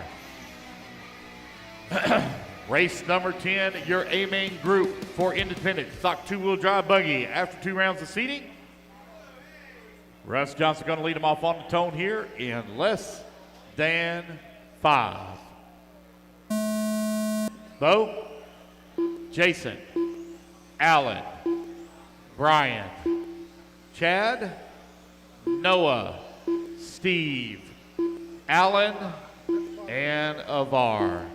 S2: Race number 10, your A-main group for independent stock two-wheel drive buggy. After 2 rounds of seating, Russ Johnson going to lead them off on the tone here in less than 5. Bo, Jason, Alan, Brian, Chad, Noah, Steve, Alan, and Avar.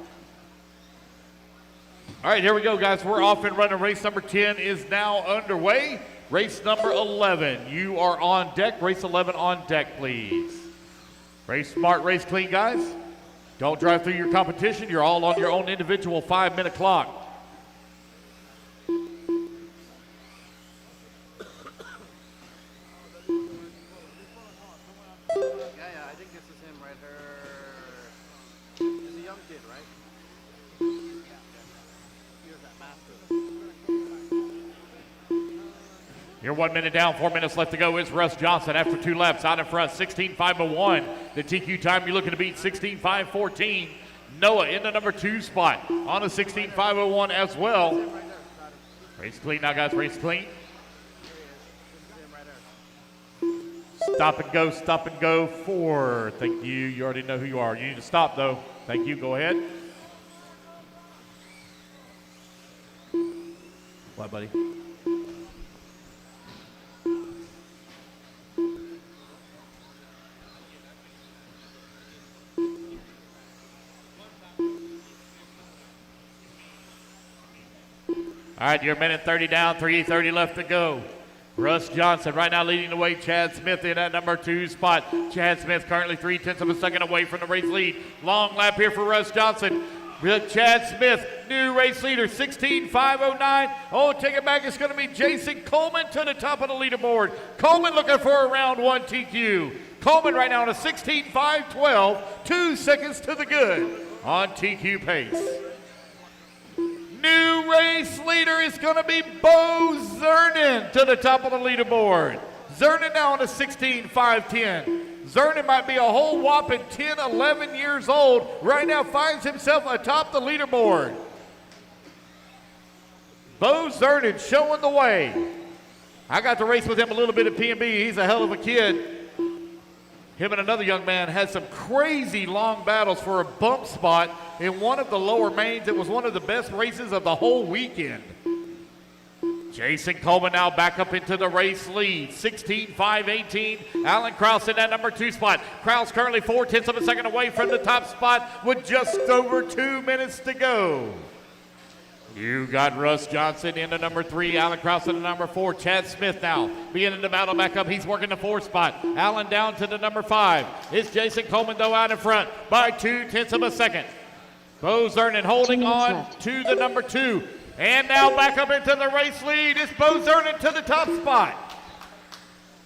S2: All right, here we go, guys. We're off and running. Race number 10 is now underway. Race number 11, you are on deck. Race 11 on deck, please. Race smart, race clean, guys. Don't drive through your competition. You're all on your own individual 5-minute clock.
S8: Yeah, I think this is him right here. He's a young kid, right? Here's that master.
S2: You're 1 minute down, 4 minutes left to go. Is Russ Johnson after 2 laps out in front, 16.501. The TQ time you're looking to beat 16.514. Noah in the number 2 spot on a 16.501 as well. Race clean now, guys. Race clean. Stop and go 4. Thank you. You already know who you are. You need to stop, though. Thank you. Go ahead. What, buddy? All right, you're a minute 30 down, 3:30 left to go. Russ Johnson right now leading the way. Chad Smith in that number 2 spot. Chad Smith currently 3/10 of a second away from the race lead. Long lap here for Russ Johnson. With Chad Smith, new race leader, 16.509. Oh, take it back. It's going to be Jason Coleman to the top of the leaderboard. Coleman looking for a round 1 TQ. Coleman right now on a 16.512. 2 seconds to the good on TQ pace. New race leader is going to be Bo Zernin to the top of the leaderboard. Zernin now on a 16.510. Zernin might be a whole whopping 10, 11 years old. Right now finds himself atop the leaderboard. Bo Zernin showing the way. I got to race with him a little bit at P&B. He's a hell of a kid. Him and another young man had some crazy long battles for a bump spot in one of the lower mains. It was one of the best races of the whole weekend. Jason Coleman now back up into the race lead. 16.518. Alan Krause in that number 2 spot. Krause currently 4/10 of a second away from the top spot with just over 2 minutes to go. You got Russ Johnson into number 3, Alan Krause into number 4, Chad Smith now beginning to battle back up. He's working the 4th spot. Alan down to the number 5. It's Jason Coleman though out in front by 2/10 of a second. Bo Zernin holding on to the number 2. And now back up into the race lead. It's Bo Zernin to the top spot.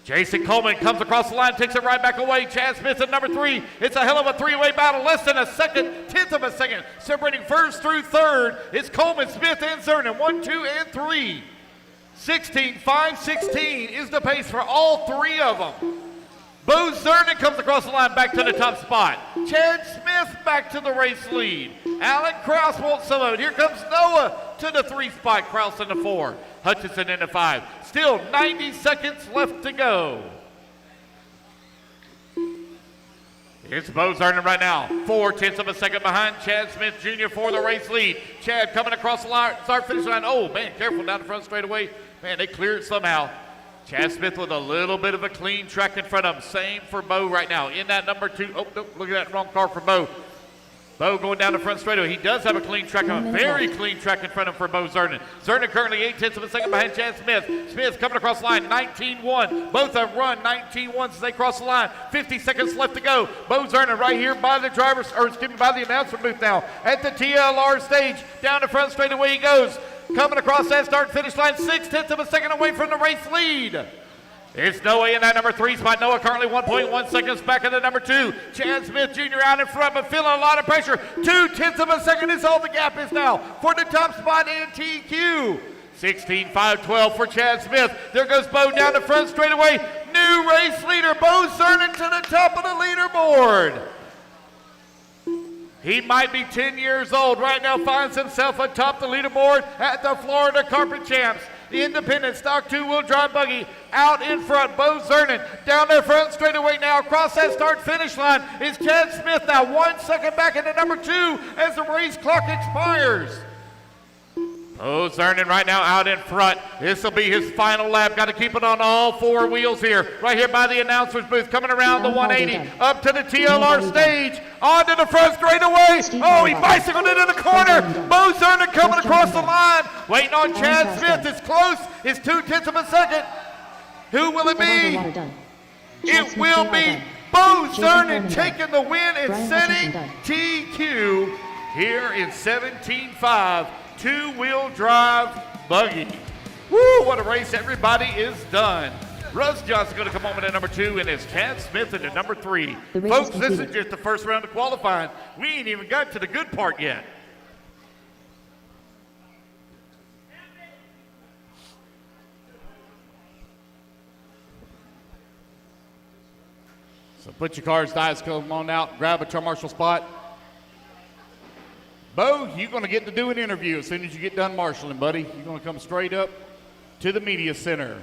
S2: Jason Coleman comes across the line, takes it right back away. Chad Smith at number 3. It's a hell of a 3-way battle. Less than a second, 10th of a second. Separating 1st through 3rd. It's Coleman, Smith, and Zernin. 1, 2, and 3. 16.516 is the pace for all 3 of them. Bo Zernin comes across the line back to the top spot. Chad Smith back to the race lead. Alan Krause wants some of it. Here comes Noah to the 3 spot. Krause in the 4. Hutchinson in the 5. Still 90 seconds left to go. It's Bo Zernin right now. 4/10 of a second behind Chad Smith Jr. for the race lead. Chad coming across the line, start finish line. Oh man, careful down the front straightaway. Man, they clear it somehow. Chad Smith with a little bit of a clean track in front of him. Same for Bo right now. In that number 2. Oh, no, look at that wrong car for Bo. Bo going down the front straightaway. He does have a clean track, a very clean track in front of him for Bo Zernin. Zernin currently 8/10 of a second behind Chad Smith. Smith coming across the line, 19.1. Both have run 19.1 as they cross the line. 50 seconds left to go. Bo Zernin right here by the by the announcement booth now at the TLR stage. Down the front straightaway he goes. Coming across that start finish line, 6/10 of a second away from the race lead. It's Noah in that number 3 spot. Noah currently 1.1 seconds back in the number 2. Chad Smith Jr. out in front, but feeling a lot of pressure. 2/10 of a second is all the gap is now for the top spot in TQ. 16.512 for Chad Smith. There goes Bo down the front straightaway. New race leader, Bo Zernin to the top of the leaderboard. He might be 10 years old. Right now finds himself atop the leaderboard at the Florida Carpet Champs. The independent stock 2-wheel drive buggy out in front. Bo Zernin down their front straightaway now. Across that start finish line is Chad Smith now 1 second back into number 2 as the race clock expires. Bo Zernin right now out in front. This will be his final lap. Got to keep it on all 4 wheels here. Right here by the announcer's booth. Coming around the 180. Up to the TLR stage. Onto the front straightaway. Oh, he bicycled into the corner. Bo Zernin coming across the line. Waiting on Chad Smith. It's close. It's 2/10 of a second. Who will it be? It will be Bo Zernin taking the win and setting TQ here in 17.5. 2-wheel drive buggy. Woo, what a race. Everybody is done. Russ Johnson going to come home in at number 2, and it's Chad Smith in at number 3. Folks, this is just the first round of qualifying. We ain't even got to the good part yet. So put your car's dice, come on out, grab a turn marshal spot. Bo, you're going to get to do an interview as soon as you get done marshaling, buddy. You're going to come straight up to the media center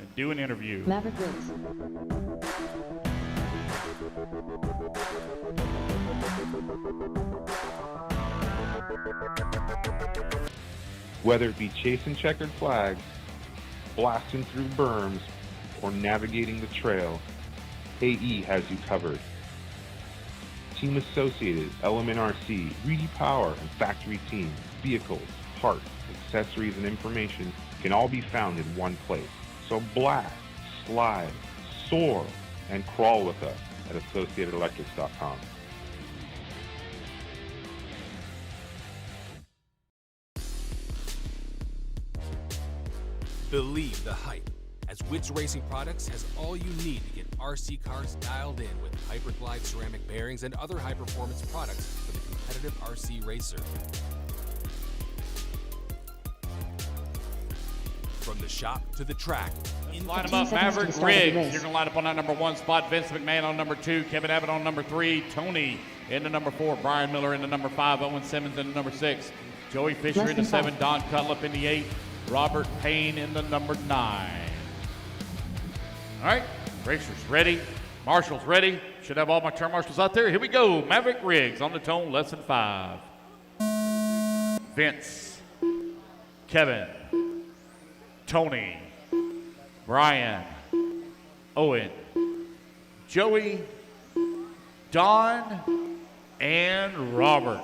S2: and do an interview.
S3: Maverick Riggs.
S9: Whether it be chasing checkered flags, blasting through berms, or navigating the trail, AE has you covered. Team Associated, Element RC, Reedy Power, and Factory Team, vehicles, parts, accessories, and information can all be found in one place. So blast, slide, soar, and crawl with us at AssociatedElectrics.com.
S6: Believe the hype, as Witz Racing Products has all you need to get RC cars dialed in with Hyperglide ceramic bearings and other high-performance products for the competitive RC racer. From the shop to the track.
S2: Line them up, Maverick Riggs. You're going to line up on that number 1 spot. Vince McMahon on number 2. Kevin Abbott on number 3. Tony in the number 4. Brian Miller in the number 5. Owen Simmons in the number 6. Joey Fisher in the 7. Don Cutlip in the 8. Robert Payne in the number 9. All right, racers ready. Marshals ready. Should have all my turn marshals out there. Here we go. Maverick Riggs on the tone, lesson 5. Vince, Kevin, Tony, Brian, Owen, Joey, Don, and Robert.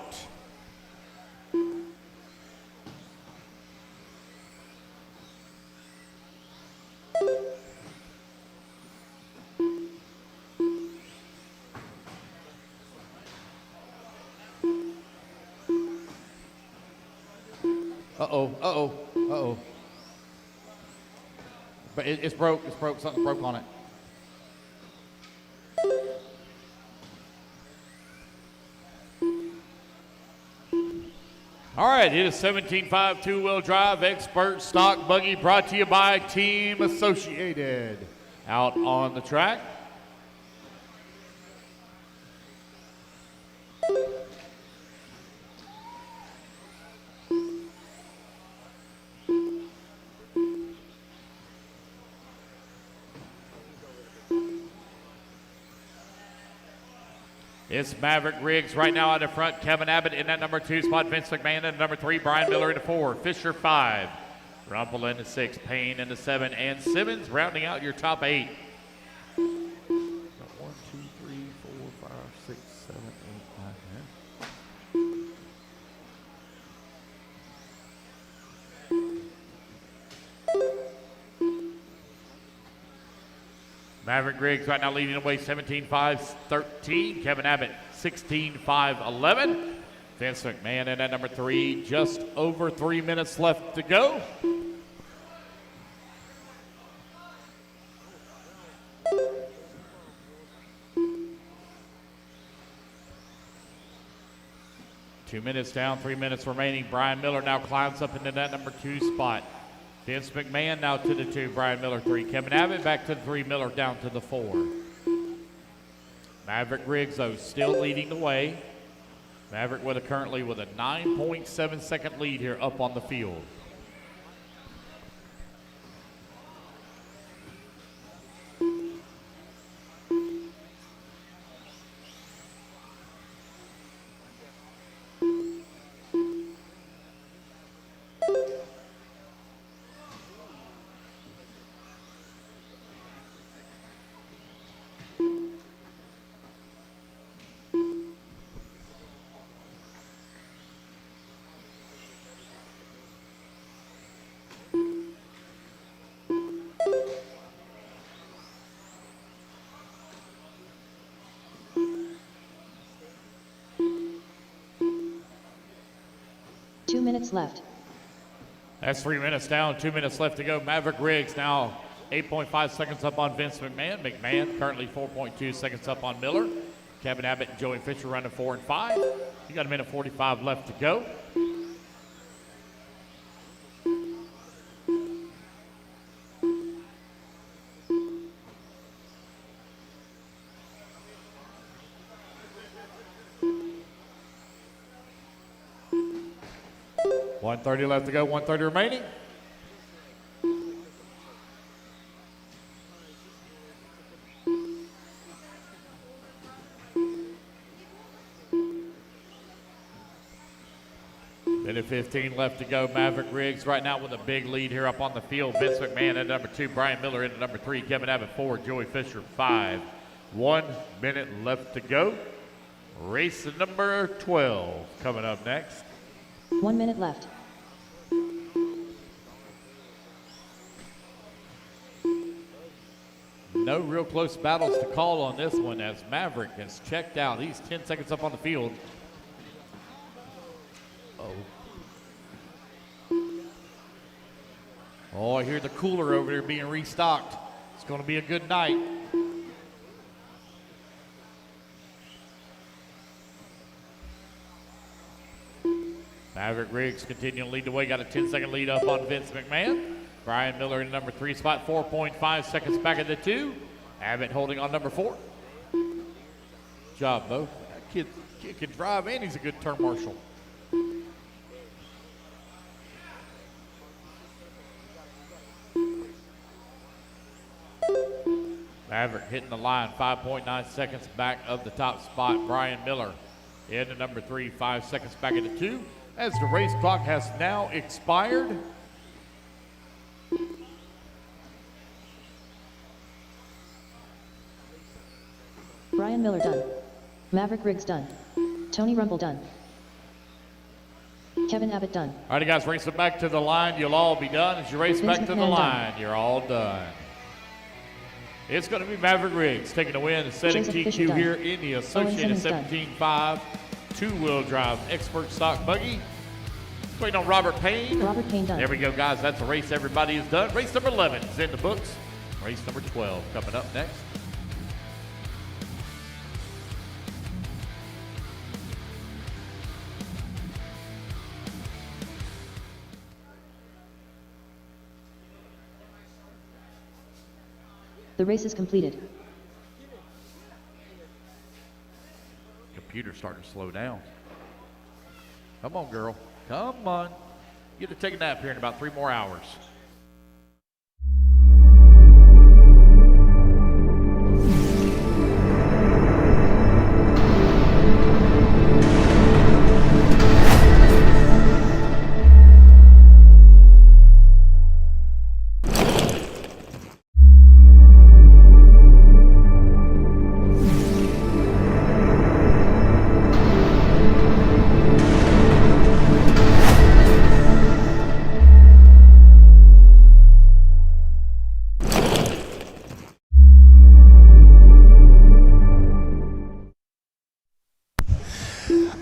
S2: Uh-oh. But it's broke. Something broke on it. All right, it is 17.5 two-wheel drive expert stock buggy brought to you by Team Associated. Out on the track. It's Maverick Riggs right now out in front. Kevin Abbott in that number 2 spot. Vince McMahon in number 3. Brian Miller in the 4. Fisher 5. Rumpel in the 6. Payne in the 7. And Simmons rounding out your top 8. 1, 2, 3, 4, 5, 6, 7, 8, 9, 10. Maverick Riggs right now leading away 17.5-13. Kevin Abbott 16.5-11. Vince McMahon in at number 3. Just over 3 minutes left to go. Two minutes down, 3 minutes remaining. Brian Miller now climbs up into that number 2 spot. Vince McMahon now to the 2, Brian Miller 3. Kevin Abbott back to the 3, Miller down to the 4. Maverick Riggs, though, still leading the way. Maverick currently with a 9.7 second lead here up on the field.
S3: Minutes left.
S2: That's 3 minutes down, 2 minutes left to go. Maverick Riggs now 8.5 seconds up on Vince McMahon. McMahon currently 4.2 seconds up on Miller. Kevin Abbott and Joey Fisher running 4 and 5. You got a minute 45 left to go. .130 left to go, 130 remaining. Minute 15 left to go. Maverick Riggs right now with a big lead here up on the field. Vince McMahon at number 2, Brian Miller in number 3, Kevin Abbott 4, Joey Fisher 5. 1 minute left to go. Race number 12 coming up next.
S3: 1 minute left.
S2: No real close battles to call on this one as Maverick has checked out. He's 10 seconds up on the field. Oh, I hear the cooler over there being restocked. It's going to be a good night. Maverick Riggs continuing to lead the way. Got a 10-second lead up on Vince McMahon. Brian Miller in number 3 spot, 4.5 seconds back of the 2. Abbott holding on number 4. Job, Bo. That kid can drive, and he's a good turn marshal. Maverick hitting the line, 5.9 seconds back of the top spot. Brian Miller in the number 3, 5 seconds back of the 2. As the race clock has now expired.
S3: Brian Miller done. Maverick Riggs done. Tony Rumble done. Kevin Abbott done.
S2: All right, guys, race it back to the line. You'll all be done. As you race back to the line, you're all done. It's going to be Maverick Riggs taking the win and setting TQ here in the Associated 17.5 two-wheel drive expert stock buggy. Waiting on Robert Payne.
S3: Robert Payne done.
S2: There we go, guys. That's a race everybody has done. Race number 11 is in the books. Race number 12 coming up next.
S3: The race is completed.
S2: Computer's starting to slow down. Come on, girl. Come on. You get to take a nap here in about 3 more hours.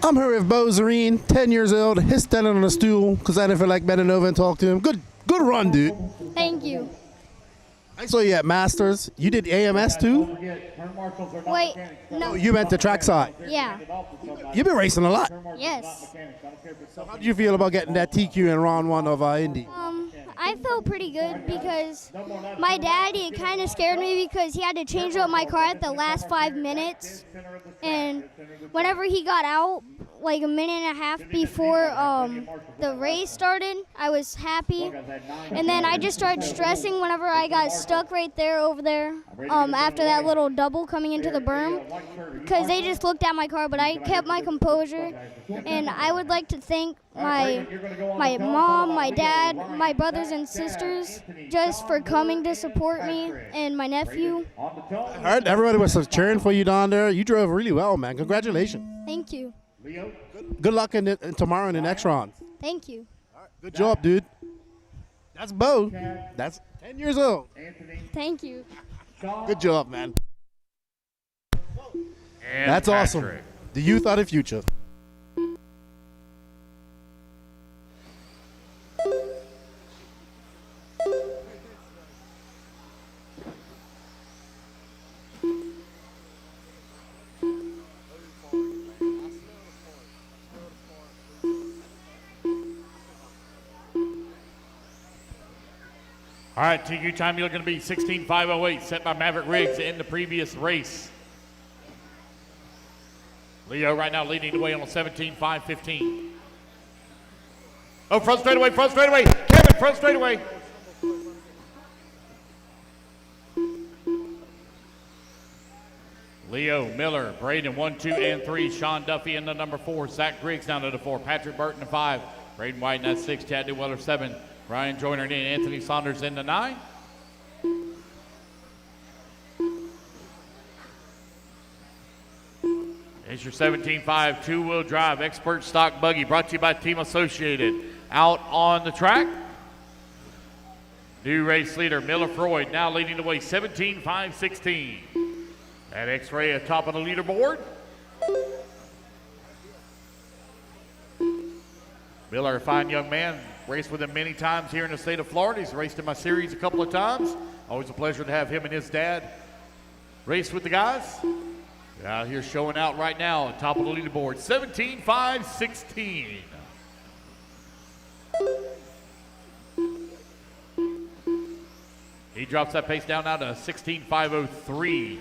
S1: I'm here with Bo Zareen, 10 years old. He's standing on a stool because I didn't feel like bending over and talk to him. Good run, dude.
S7: Thank you.
S1: I saw you at Masters. You did AMS too?
S7: Wait, no.
S1: Oh, you went to trackside.
S7: Yeah.
S1: You've been racing a lot.
S7: Yes.
S1: How did you feel about getting that TQ in round 1 of Indy?
S7: I felt pretty good because my daddy kind of scared me because he had to change up my car at the last 5 minutes. And whenever he got out, like a minute and a half before the race started, I was happy. And then I just started stressing whenever I got stuck right there over there after that little double coming into the berm because they just looked at my car, but I kept my composure. And I would like to thank my mom, my dad, my brothers and sisters just for coming to support me, and my nephew.
S1: I heard everybody was cheering for you down there. You drove really well, man. Congratulations.
S7: Thank you.
S1: Good luck in tomorrow in the next round.
S7: Thank you.
S1: Good job, dude. That's Bo. That's 10 years old.
S7: Thank you.
S1: Good job, man.
S2: And
S1: that's awesome.
S2: Patrick.
S1: The youth are the future.
S2: All right, TQ time, you're going to be 16.508, set by Maverick Riggs in the previous race. Leo right now leading the way on a 17.515. Oh, front straightaway, Kevin, front straightaway. Leo, Miller, Braden, 1, 2, and 3. Sean Duffy in the number 4. Zach Griggs down to the 4. Patrick Burton in 5. Braden White in that 6. Chad Newweller 7. Ryan Joyner in. Anthony Saunders in the 9. It's your 17.5 two-wheel drive expert stock buggy brought to you by Team Associated. Out on the track. New race leader Miller Freud now leading the way 17.516. That X-Ray at top of the leaderboard. Miller, a fine young man. Raced with him many times here in the state of Florida. He's raced in my series a couple of times. Always a pleasure to have him and his dad race with the guys. Out here showing out right now at top of the leaderboard, 17.516. He drops that pace down now to 16.503.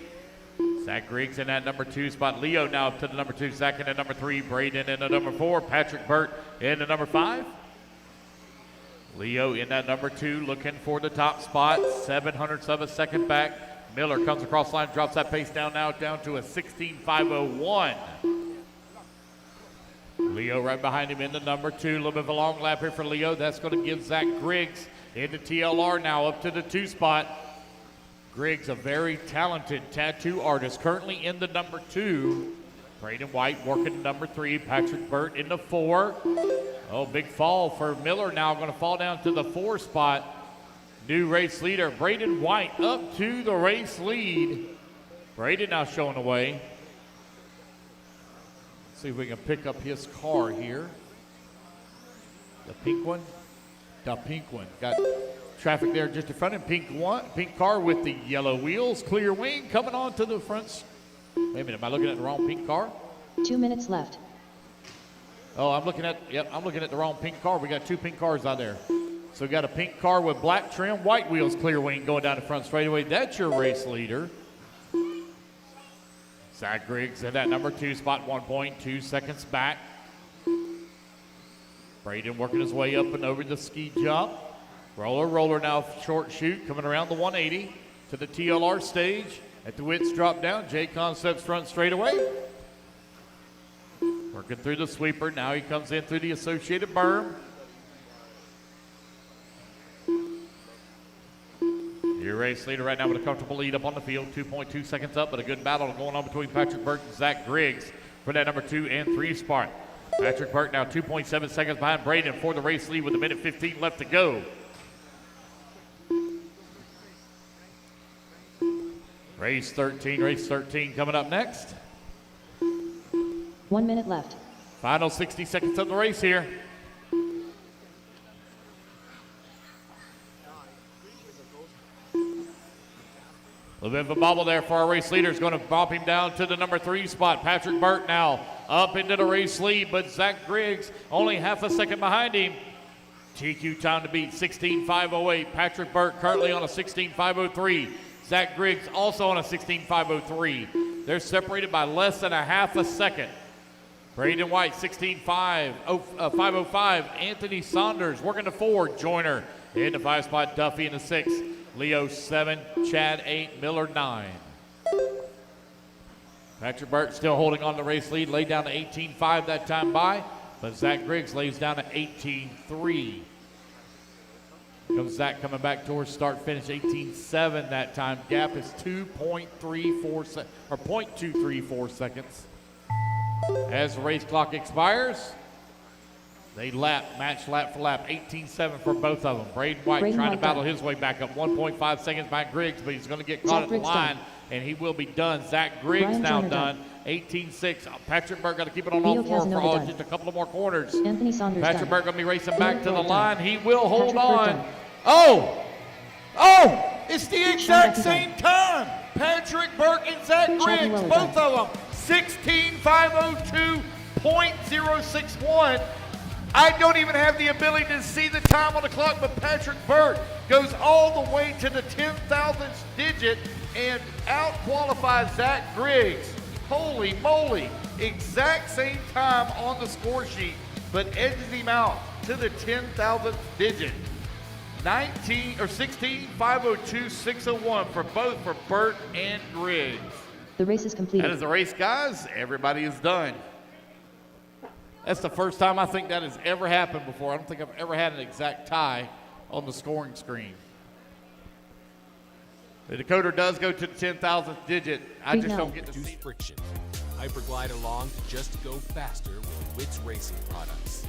S2: Zach Griggs in that number 2 spot. Leo now up to the number 2. Zach in the number 3. Braden in the number 4. Patrick Burt in the number 5. Leo in that number 2 looking for the top spot. 700ths of a second back. Miller comes across the line, drops that pace down now down to a 16.501. Leo right behind him in the number 2. A little bit of a long lap here for Leo. That's going to give Zach Griggs into TLR now up to the 2 spot. Griggs, a very talented tattoo artist, currently in the number 2. Braden White working the number 3. Patrick Burt in the 4. Oh, big fall for Miller now. Going to fall down to the 4 spot. New race leader, Braden White, up to the race lead. Braden now showing the way. Let's see if we can pick up his car here. The pink one. The pink one. Got traffic there just in front of him. Pink car with the yellow wheels. Clear wing coming on to the front. Wait a minute, am I looking at the wrong pink car?
S3: 2 minutes left.
S2: Oh, I'm looking at the wrong pink car. We got 2 pink cars out there. So we got a pink car with black trim, white wheels, clear wing going down the front straightaway. That's your race leader. Zach Griggs in that number 2 spot, 1.2 seconds back. Braden working his way up and over the ski jump. Roller now, short chute, coming around the 180 to the TLR stage. At the widths drop down, J Concepts front straightaway. Working through the sweeper, now he comes in through the associated berm. Your race leader right now with a comfortable lead up on the field, 2.2 seconds up, but a good battle going on between Patrick Burt and Zach Griggs for that number 2 and 3 spot. Patrick Burt now 2.7 seconds behind Braden for the race lead with a minute 15 left to go. Race 13 coming up next.
S3: 1 minute left.
S2: Final 60 seconds of the race here. A little bit of a bobble there for our race leader. Is going to bump him down to the number 3 spot. Patrick Burt now up into the race lead, but Zach Griggs only half a second behind him. TQ time to beat 16.508. Patrick Burt currently on a 16.503. Zach Griggs also on a 16.503. They're separated by less than a half a second. Braden White 16.505. Anthony Saunders working the 4. Joyner in the 5 spot. Duffy in the 6. Leo 7, Chad 8, Miller 9. Patrick Burt still holding on the race lead, laid down to 18.5 that time by, but Zach Griggs lays down to 18.3. Comes Zach coming back towards start finish, 18.7 that time. Gap is 0.234 seconds. As the race clock expires, they match lap for lap, 18.7 for both of them. Braden White trying to battle his way back up, 1.5 seconds by Griggs, but he's going to get caught at the line, and he will be done. Zach Griggs now done, 18.6. Patrick Burt got to keep it on all four for just a couple of more corners.
S3: Anthony Saunders
S2: Patrick Burt going to be racing back to the
S3: done.
S2: line. He will hold
S3: Patrick
S2: on. It's the exact same time. Patrick Burt and Zach Griggs, both of them, 16.502.061. I don't even have the ability to see the time on the clock, but Patrick Burt goes all the way to the 10,000th digit and out-qualifies Zach Griggs. Holy moly, exact same time on the score sheet, but edges him out to the 10,000th digit. 16.502.601 for both for Burt and Griggs.
S3: The race is completed.
S2: That is the race, guys. Everybody is done. That's the first time I think that has ever happened before. I don't think I've ever had an exact tie on the scoring screen. The decoder does go to the 10,000th digit. I just don't get to
S6: Reduce
S2: see
S6: friction. Hyperglide along to just go faster with WRCE Racing products.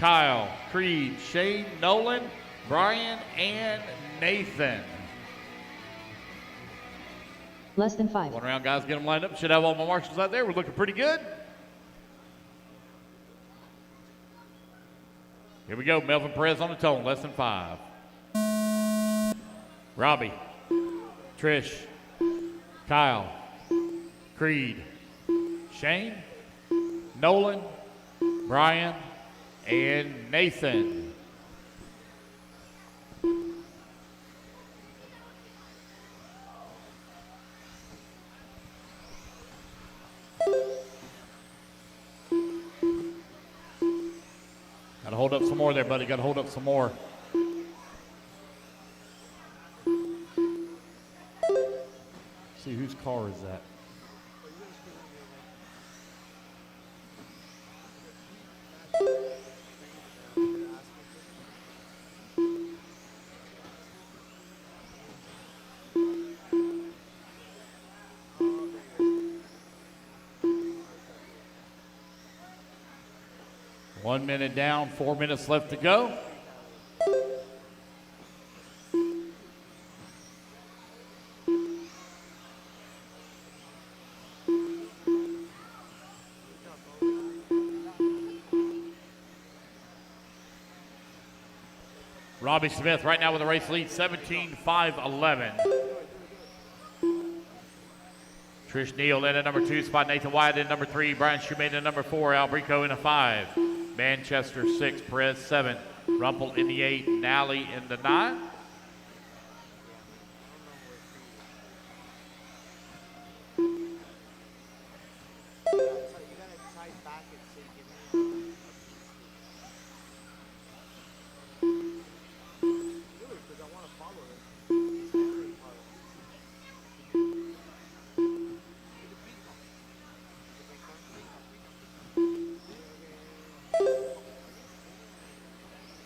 S2: Kyle, Creed, Shane, Nolan, Brian, and Nathan.
S3: Less than 5.
S2: One round, guys, get them lined up. Should have all my marshals out there. We're looking pretty good. Here we go. Melvin Perez on the tone, less than 5. Robbie, Trish, Kyle, Creed, Shane, Nolan, Brian, and Nathan. Gotta hold up some more there, buddy. Gotta hold up some more. See whose car is that? One minute down, 4 minutes left to go. Robbie Smith right now with the race lead, 17-5-11. Trish Neal in at number 2 spot, Nathan Wyatt in number 3, Brian Shoemate in number 4, Albrico in a 5, Manchester 6, Perez 7, Rumpel in the 8, Nally in the 9.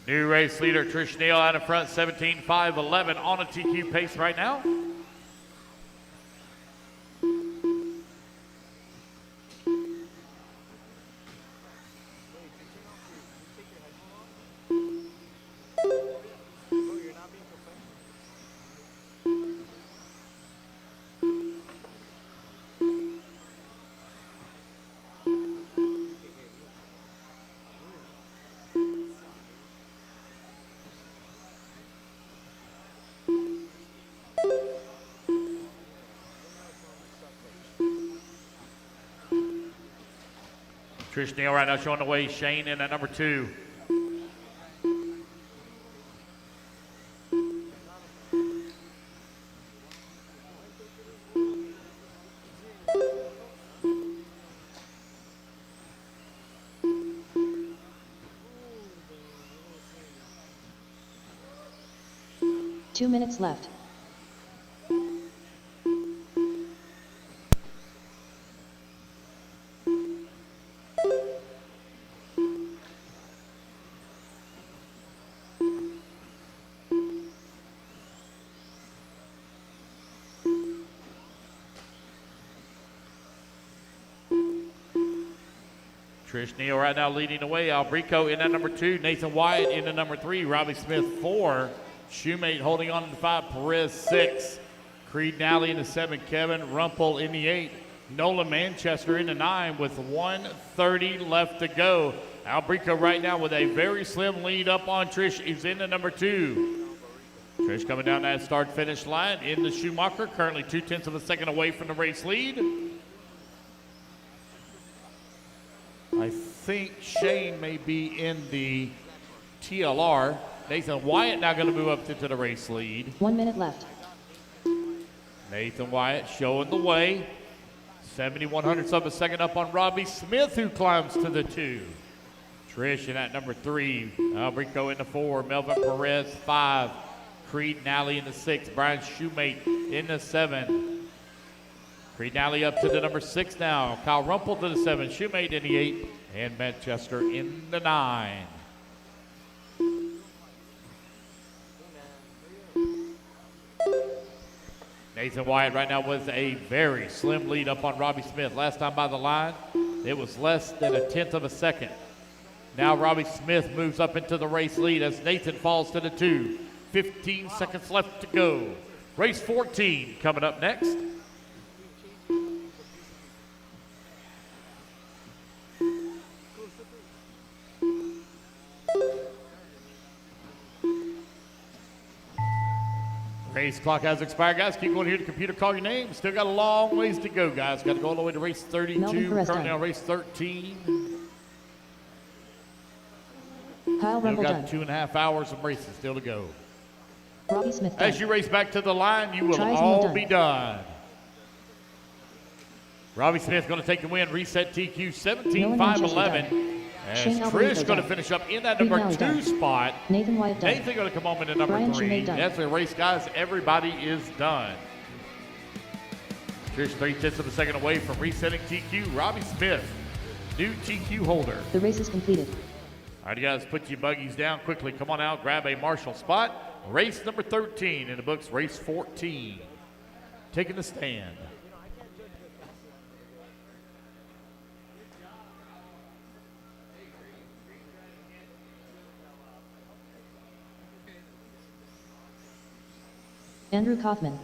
S2: New race leader Trish Neal out in front, 17-5-11 on a TQ pace right now. Trish Neal right now showing the way. Shane in at number 2.
S3: Two minutes left.
S2: Trish Neal right now leading the way. Albrico in at number 2. Nathan Wyatt in at number 3. Robbie Smith 4. Shoemate holding on to the 5. Perez 6. Creed Nally in the 7. Kevin Rumpel in the 8. Nolan Manchester in the 9 with 1:30 left to go. Albrico right now with a very slim lead up on Trish. He's in the number 2. Trish coming down that start-finish line in the Schumacher, currently 0.2 of a second away from the race lead. I think Shane may be in the TLR. Nathan Wyatt now going to move up to the race lead.
S3: 1 minute left.
S2: Nathan Wyatt showing the way. 70/100ths of a second up on Robbie Smith, who climbs to the 2. Trish in at number 3. Albrico in the 4. Melvin Perez 5. Creed Nally in the 6. Brian Shoemate in the 7. Creed Nally up to the number 6 now. Kyle Rumpel to the 7. Shoemate in the 8. And Manchester in the 9. Nathan Wyatt right now with a very slim lead up on Robbie Smith. Last time by the line, it was less than 1/10 of a second. Now Robbie Smith moves up into the race lead as Nathan falls to the 2. 15 seconds left to go. Race 14 coming up next. Race clock has expired, guys. Keep going here. The computer call your name. Still got a long ways to go, guys. Got to go all the way to race 32. Currently on race 13.
S3: Kyle
S2: Still
S3: Rumble
S2: got
S3: done.
S2: 2.5 hours of racing still to go.
S3: Robbie Smith
S2: As
S3: done.
S2: you race back to the line, you will
S3: Trials
S2: all
S3: done.
S2: be done. Robbie Smith going to take the win. Reset TQ
S3: Nolan Manchester
S2: 17.511. As
S3: Shane
S2: Trish
S3: Alvarez
S2: going to
S3: done.
S2: finish up in that
S3: Pete
S2: number
S3: Nally
S2: 2
S3: done.
S2: spot.
S3: Nathan Wyatt done.
S2: Nathan going to come home in the number
S3: Brian
S2: 3.
S3: Schumate done.
S2: That's the race, guys. Everybody is done. Trish 3/10 of a second away from resetting TQ. Robbie Smith, new TQ holder.
S3: The race is completed.
S2: All right, you guys, put your buggies down quickly. Come on out, grab a marshal spot. Race number 13 in the books, race 14. Taking the stand.
S3: Andrew Kaufman.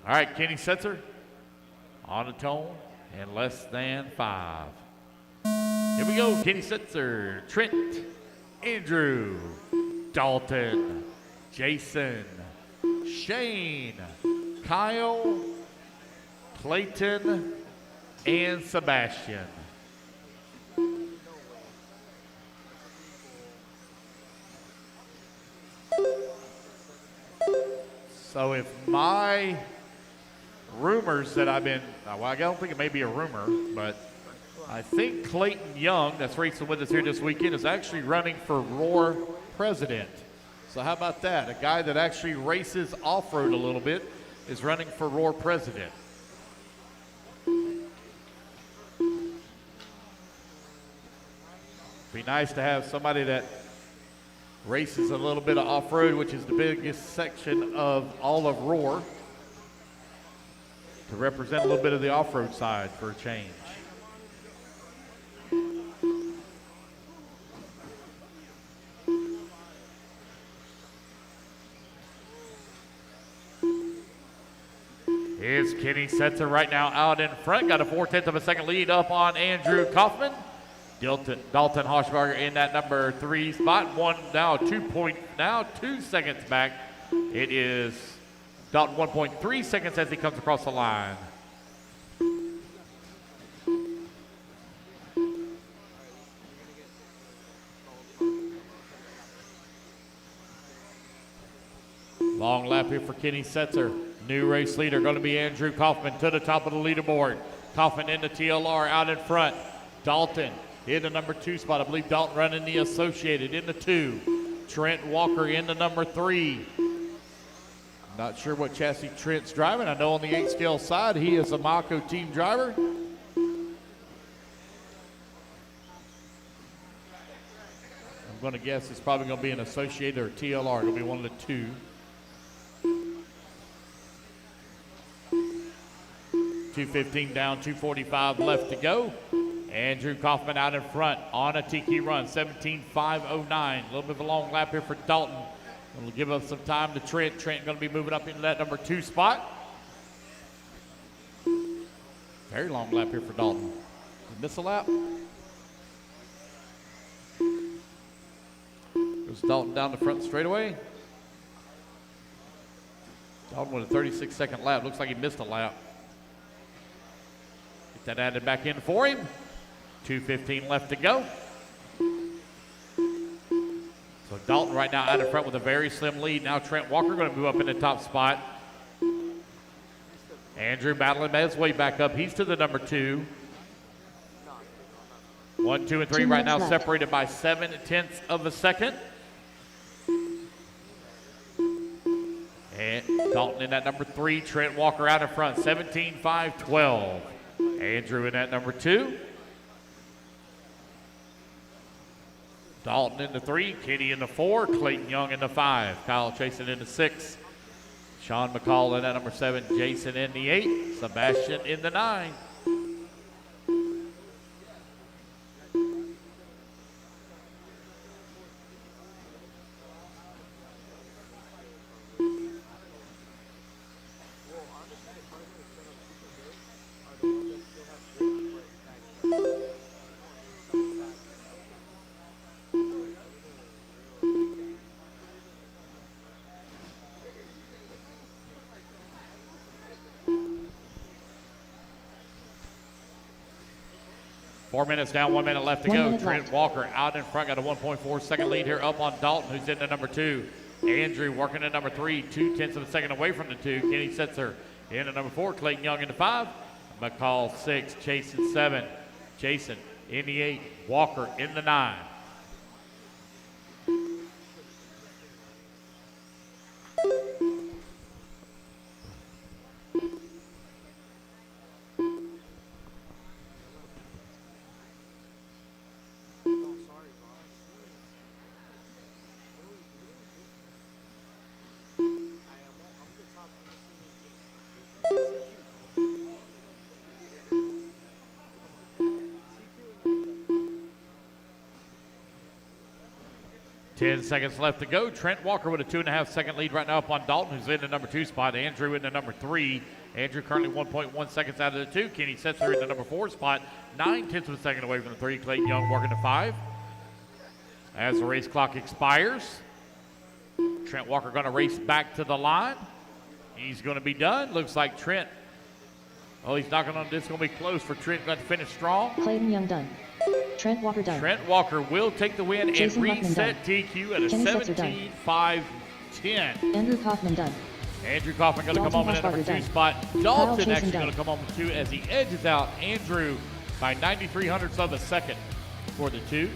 S2: All right, Kenny Setzer on the tone in less than 5. Here we go, Kenny Setzer, Trent, Andrew, Dalton, Jason, Shane, Kyle, Clayton, and Sebastian. So if my rumors that I've been, well, I don't think it may be a rumor, but I think Clayton Young, that's racing with us here this weekend, is actually running for Roar President. So how about that? A guy that actually races off-road a little bit is running for Roar President. Be nice to have somebody that races a little bit of off-road, which is the biggest section of all of Roar, to represent a little bit of the off-road side for a change. Here's Kenny Setzer right now out in front. Got a 4/10 of a second lead up on Andrew Kaufman. Dalton Hoshbarger in that number 3 spot. Now 2 seconds back. It is Dalton 1.3 seconds as he comes across the line. Long lap here for Kenny Setzer. New race leader going to be Andrew Kaufman to the top of the leaderboard. Kaufman in the TLR out in front. Dalton in the number 2 spot. I believe Dalton running the Associated in the 2. Trent Walker in the number 3. Not sure what chassis Trent's driving. I know on the 8 scale side he is a Mako team driver. I'm going to guess it's probably going to be an Associated or TLR. Going to be one of the 2. 2:15 down, 2:45 left to go. Andrew Kaufman out in front on a TQ run, 17.509. A little bit of a long lap here for Dalton. It'll give us some time to Trent. Trent going to be moving up into that number 2 spot. Very long lap here for Dalton. Did miss a lap? Goes Dalton down the front straightaway. Dalton with a 36-second lap. Looks like he missed a lap. Get that added back in for him. 2:15 left to go. So Dalton right now out in front with a very slim lead. Now Trent Walker going to move up in the top spot. Andrew battling his way back up. He's to the number 2. 1, 2, and 3 right now separated by 7/10 of a second. And Dalton in that number 3. Trent Walker out in front. 17-5-12. Andrew in that number 2. Dalton in the 3, Kenny in the 4, Clayton Young in the 5, Kyle Chasen in the 6, Sean McCall in that number 7, Jason in the 8, Sebastian in the 9. Four minutes down, 1 minute left to go. Trent Walker out in front, got a 1.4 second lead here up on Dalton, who's in the number 2. Andrew working at number 3, 2/10 of a second away from the 2. Kenny Setzer in at number 4, Clayton Young in the 5, McCall 6, Chasen 7, Jason in the 8, Walker in the 9. Ten seconds left to go. Trent Walker with a 2.5 second lead right now up on Dalton, who's in the number 2 spot. Andrew in the number 3. Andrew currently 1.1 seconds out of the 2. Kenny Setzer in the number 4 spot. 9/10 of a second away from the 3. Clayton Young working the 5. As the race clock expires, Trent Walker going to race back to the line. He's going to be done. Looks like Trent. Oh, he's knocking on this. It's going to be close for Trent. Going to finish strong.
S3: Clayton Young done. Trent Walker done.
S2: Trent Walker will take the win and reset TQ at a 17-5-10.
S3: Andrew Kaufman done.
S2: Andrew Kaufman going to come home in the number 2 spot. Dalton actually going to come home with 2 as he edges out Andrew by 93 hundredths of a second for the 2.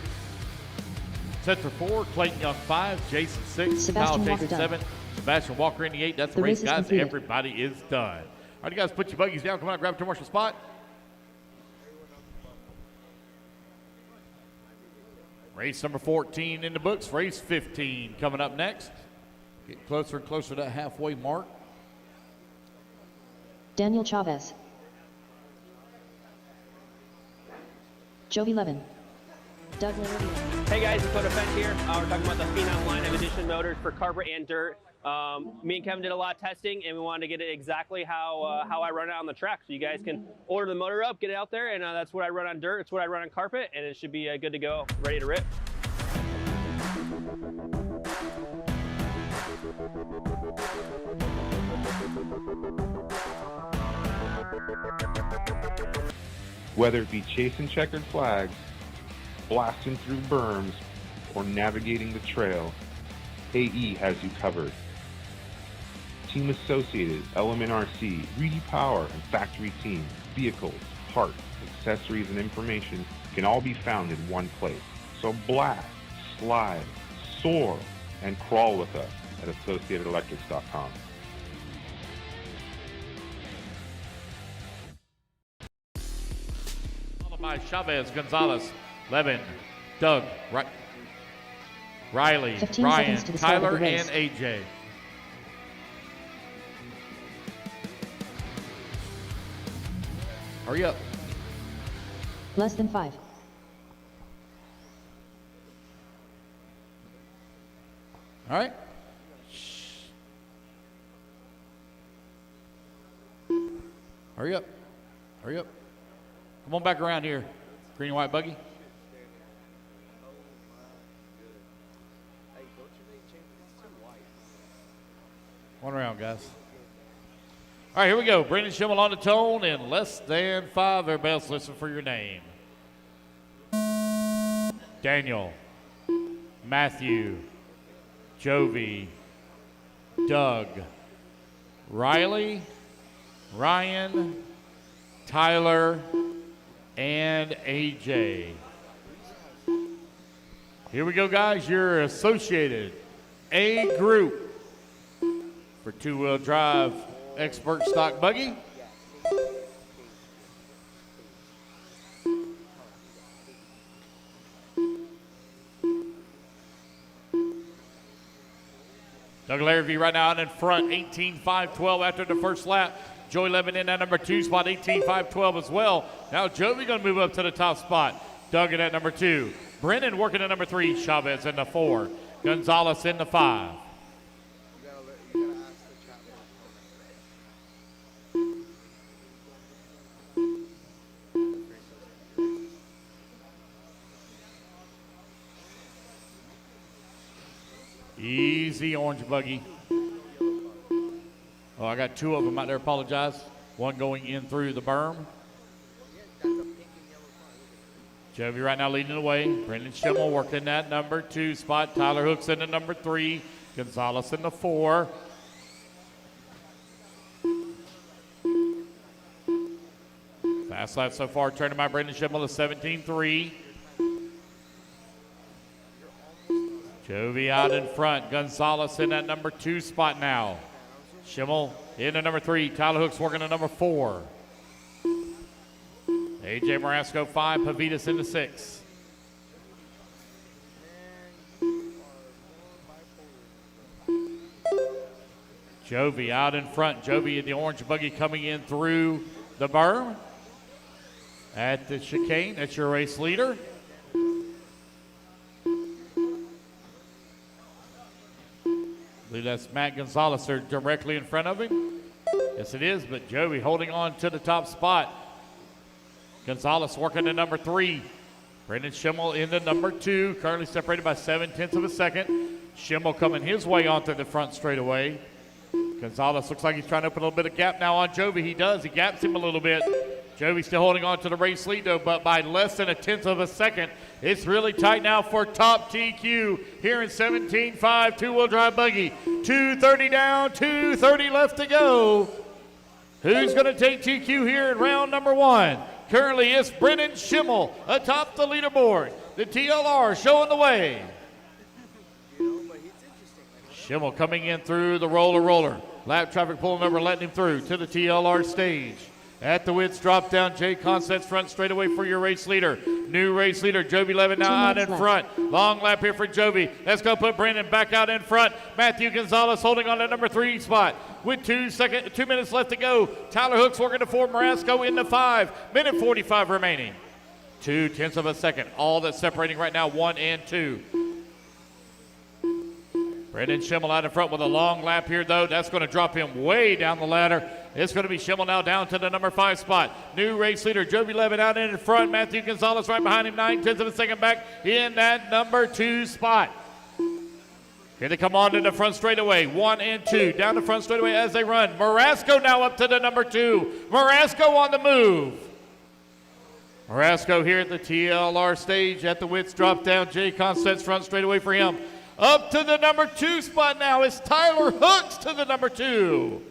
S2: Setzer 4, Clayton Young 5, Jason 6, Kyle Jason 7, Sebastian Walker in the 8. That's the race, guys. Completed. Everybody is done. All right, you guys, put your buggies down. Come on, grab a commercial spot. Race number 14 in the books. Race 15 coming up next. Get closer and closer to that halfway mark.
S3: Daniel Chavez. Jovi Levin. Doug Larry.
S4: Hey guys, it's Dakota Fent here. We're talking about the Phenom line of edition motors for carpet and dirt. Me and Kevin did a lot of testing, and we wanted to get it exactly how I run it on the track. So you guys can order the motor up, get it out there, and that's what I run on dirt. It's what I run on carpet, and it should be good to go, ready to rip.
S9: Whether it be chasing checkered flags, blasting through berms, or navigating the trail, AE has you covered. Team Associated, Element RC, Reedy Power, and Factory Team, vehicles, parts, accessories, and information can all be found in one place. So blast, slide, soar, and crawl with us at AssociatedElectrics.com.
S2: Followed by Chavez, Gonzalez, Levin, Doug, Riley, Ryan, Tyler, and AJ. Hurry up.
S3: Less than 5.
S2: All right. Hurry up. Hurry up. Come on back around here. Green and white buggy. One round, guys. All right, here we go. Brendan Schimmel on the tone in less than 5. Everybody else listen for your name. Daniel, Matthew, Jovi, Doug, Riley, Ryan, Tyler, and AJ. Here we go, guys. Your associated A group for two-wheel drive expert stock buggy. Doug Larrabee right now out in front, 18.512 after the first lap. Joey Levin in that number 2 spot, 18.512 as well. Now Jovi going to move up to the top spot. Doug in at number 2. Brennan working at number 3. Chavez in the 4. Gonzalez in the 5. Easy orange buggy. Oh, I got 2 of them out there, apologize. One going in through the berm. Jovi right now leading the way. Brendan Schimmel working that number 2 spot. Tyler Hooks in the number 3. Gonzalez in the 4. Fast lap so far, turning by Brendan Schimmel to 17.3. Jovi out in front. Gonzalez in that number 2 spot now. Schimmel in the number 3. Tyler Hooks working the number 4. AJ Marasco 5. Pavitas in the 6. Jovi out in front. Jovi in the orange buggy coming in through the berm. At the chicane, that's your race leader. I believe that's Matt Gonzalez there directly in front of him. Yes, it is, but Jovi holding on to the top spot. Gonzalez working the number 3. Brendan Schimmel in the number 2, currently separated by 0.7 of a second. Schimmel coming his way onto the front straightaway. Gonzalez looks like he's trying to open a little bit of gap now on Jovi. He does. He gaps him a little bit. Jovi still holding on to the race lead, though, but by less than 0.1 of a second. It's really tight now for top TQ here in 17.5 two-wheel drive buggy. 2:30 down, 2:30 left to go. Who's going to take TQ here in round number 1? Currently, it's Brendan Schimmel atop the leaderboard. The TLR showing the way. Schimmel coming in through the roller. Lap traffic pulling over, letting him through to the TLR stage. At the widths, drop down. Jay Consets front straightaway for your race leader. New race leader, Jovi Levin now out in front. Long lap here for Jovi. Let's go put Brandon back out in front. Matthew Gonzalez holding on to number 3 spot with 2 minutes left to go. Tyler Hooks working to 4. Marasco in the 5. Minute 45 remaining. 0.2 of a second. All that's separating right now, 1 and 2. Brendan Schimmel out in front with a long lap here, though. That's going to drop him way down the ladder. It's going to be Schimmel now down to the number 5 spot. New race leader, Jovi Levin out in front. Matthew Gonzalez right behind him, 0.9 of a second back in that number 2 spot. Here they come on to the front straightaway, 1 and 2. Down the front straightaway as they run. Marasco now up to the number 2. Marasco on the move. Marasco here at the TLR stage at the widths, drop down. Jay Consets front straightaway for him. Up to the number 2 spot now is Tyler Hooks to the number 2.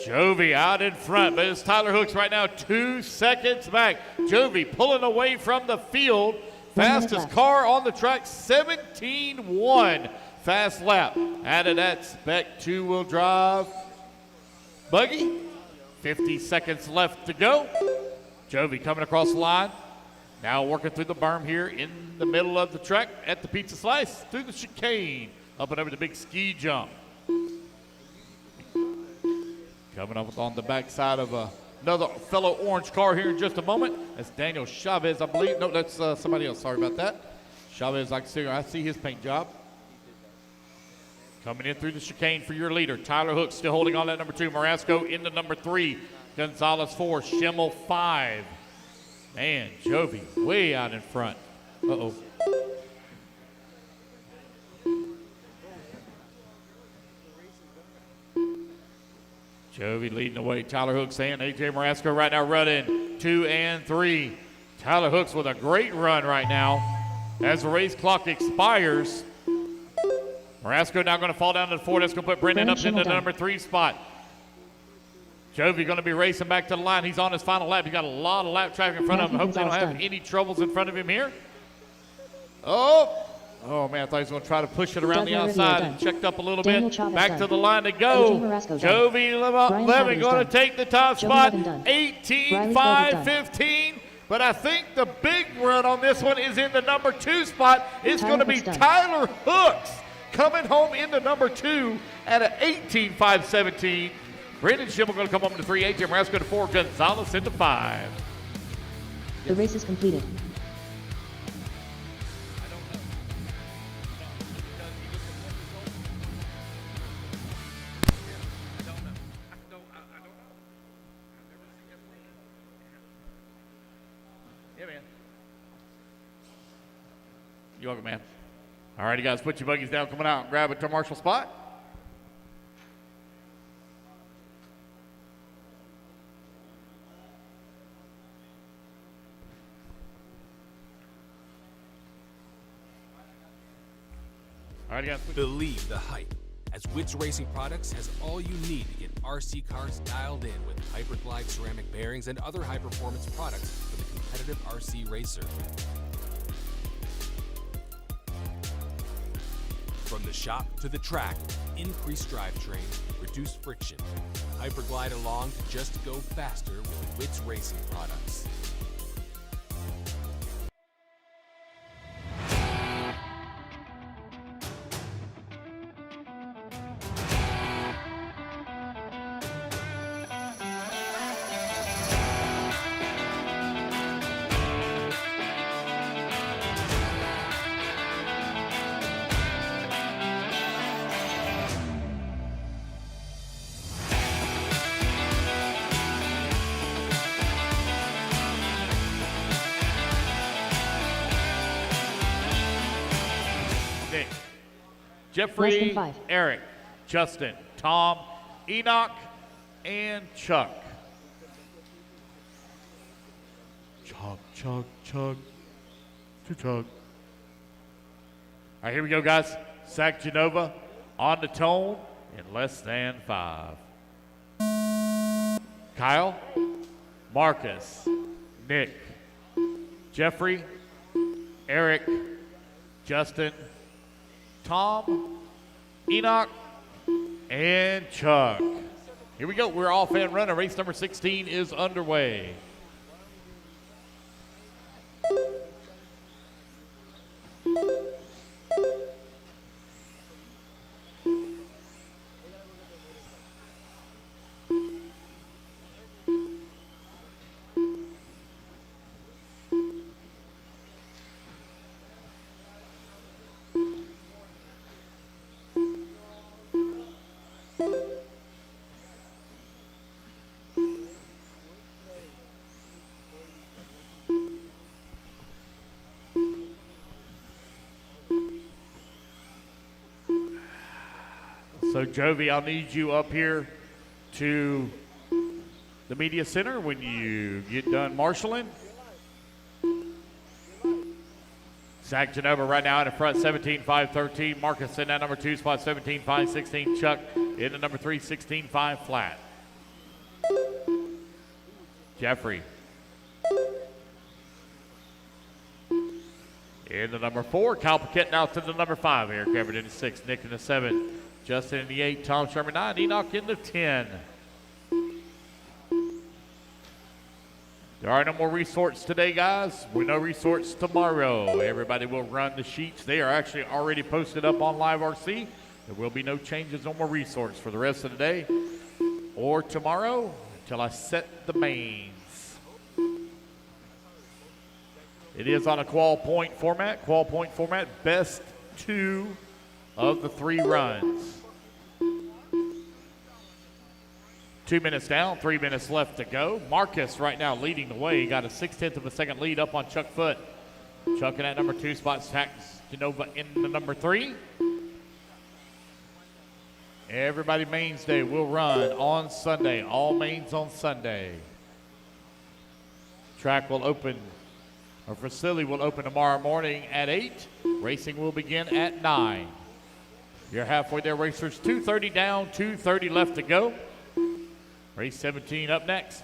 S2: Jovi out in front, but it's Tyler Hooks right now 2 seconds back. Jovi pulling away from the field. Fastest car on the track, 17.1 fast lap. Out of that spec 2-wheel drive buggy. 50 seconds left to go. Jovi coming across the line. Now working through the berm here in the middle of the track at the pizza slice, through the chicane, up and over the big ski jump. Coming up on the backside of another fellow orange car here in just a moment. That's Daniel Chavez, I believe. No, that's somebody else. Sorry about that. Chavez, I see his paint job. Coming in through the chicane for your leader. Tyler Hooks still holding on that number 2. Marasco in the number 3. Gonzalez 4. Schimmel 5. Man, Jovi way out in front. Uh-oh. Jovi leading the way. Tyler Hooks and AJ Marasco right now running 2 and 3. Tyler Hooks with a great run right now. As the race clock expires, Marasco now going to fall down to the 4. That's going to put Brendan up into the number 3 spot. Jovi going to be racing back to the line. He's on his final lap. He's got a lot of lap traffic in front of him. Hopefully they don't have any troubles in front of him here. Oh man, I thought he was going to try to push it around the outside. Checked up a little bit. Back to the line to go. Jovi Levin going to take the top spot. 18-5-15. But I think the big run on this one is in the number 2 spot. It's going to be Tyler Hooks coming home into number 2 at an 18-5-17. Brendan Schimmel going to come up to 3, AJ Marasco to 4, Gonzalez into 5.
S3: The race is completed.
S2: Yeah, man. You're welcome, man. All right, you guys, put your buggies down, coming out and grab a Marshall spot. All right, guys.
S6: Believe the hype, as Wits Racing Products has all you need to get RC cars dialed in with Hyperglide ceramic bearings and other high-performance products for the competitive RC racer. From the shop to the track, increased drivetrain, reduced friction. Hyperglide along to just go faster with Wits Racing Products.
S2: Jeffrey, Eric, Justin, Tom, Enoch, and Chuck. Chug, chug, chug, chug. All right, here we go, guys. Zach Genova on the tone in less than 5. Kyle, Marcus, Nick, Jeffrey, Eric, Justin, Tom, Enoch, and Chuck. Here we go. We're off and running. Race number 16 is underway. So, Jovi, I'll need you up here to the media center when you get done marshaling. Zach Genova right now in the front, 17-5-13. Marcus in that number 2 spot, 17-5-16. Chuck in the number 3, 16-5 flat. Jeffrey in the number 4. Kyle Paquette now to the number 5. Eric Everett in the 6. Nick in the 7. Justin in the 8, Tom Sherman 9, Enoch in the 10. There are no more resorts today, guys. We no resorts tomorrow. Everybody will run the sheets. They are actually already posted up on WRCE. There will be no changes, no more resorts for the rest of the day or tomorrow until I set the mains. It is on a qual point format. Qual point format, best 2 of the 3 runs. 2 minutes down, 3 minutes left to go. Marcus right now leading the way. He got a 0.6 of a second lead up on Chuck Foote. Chuck in that number 2 spot, Zach Genova in the number 3. Everybody mains day will run on Sunday. All mains on Sunday. Track will open, our facility will open tomorrow morning at 8. Racing will begin at 9. You're halfway there, racers. 2:30 down, 2:30 left to go. Race 17 up next.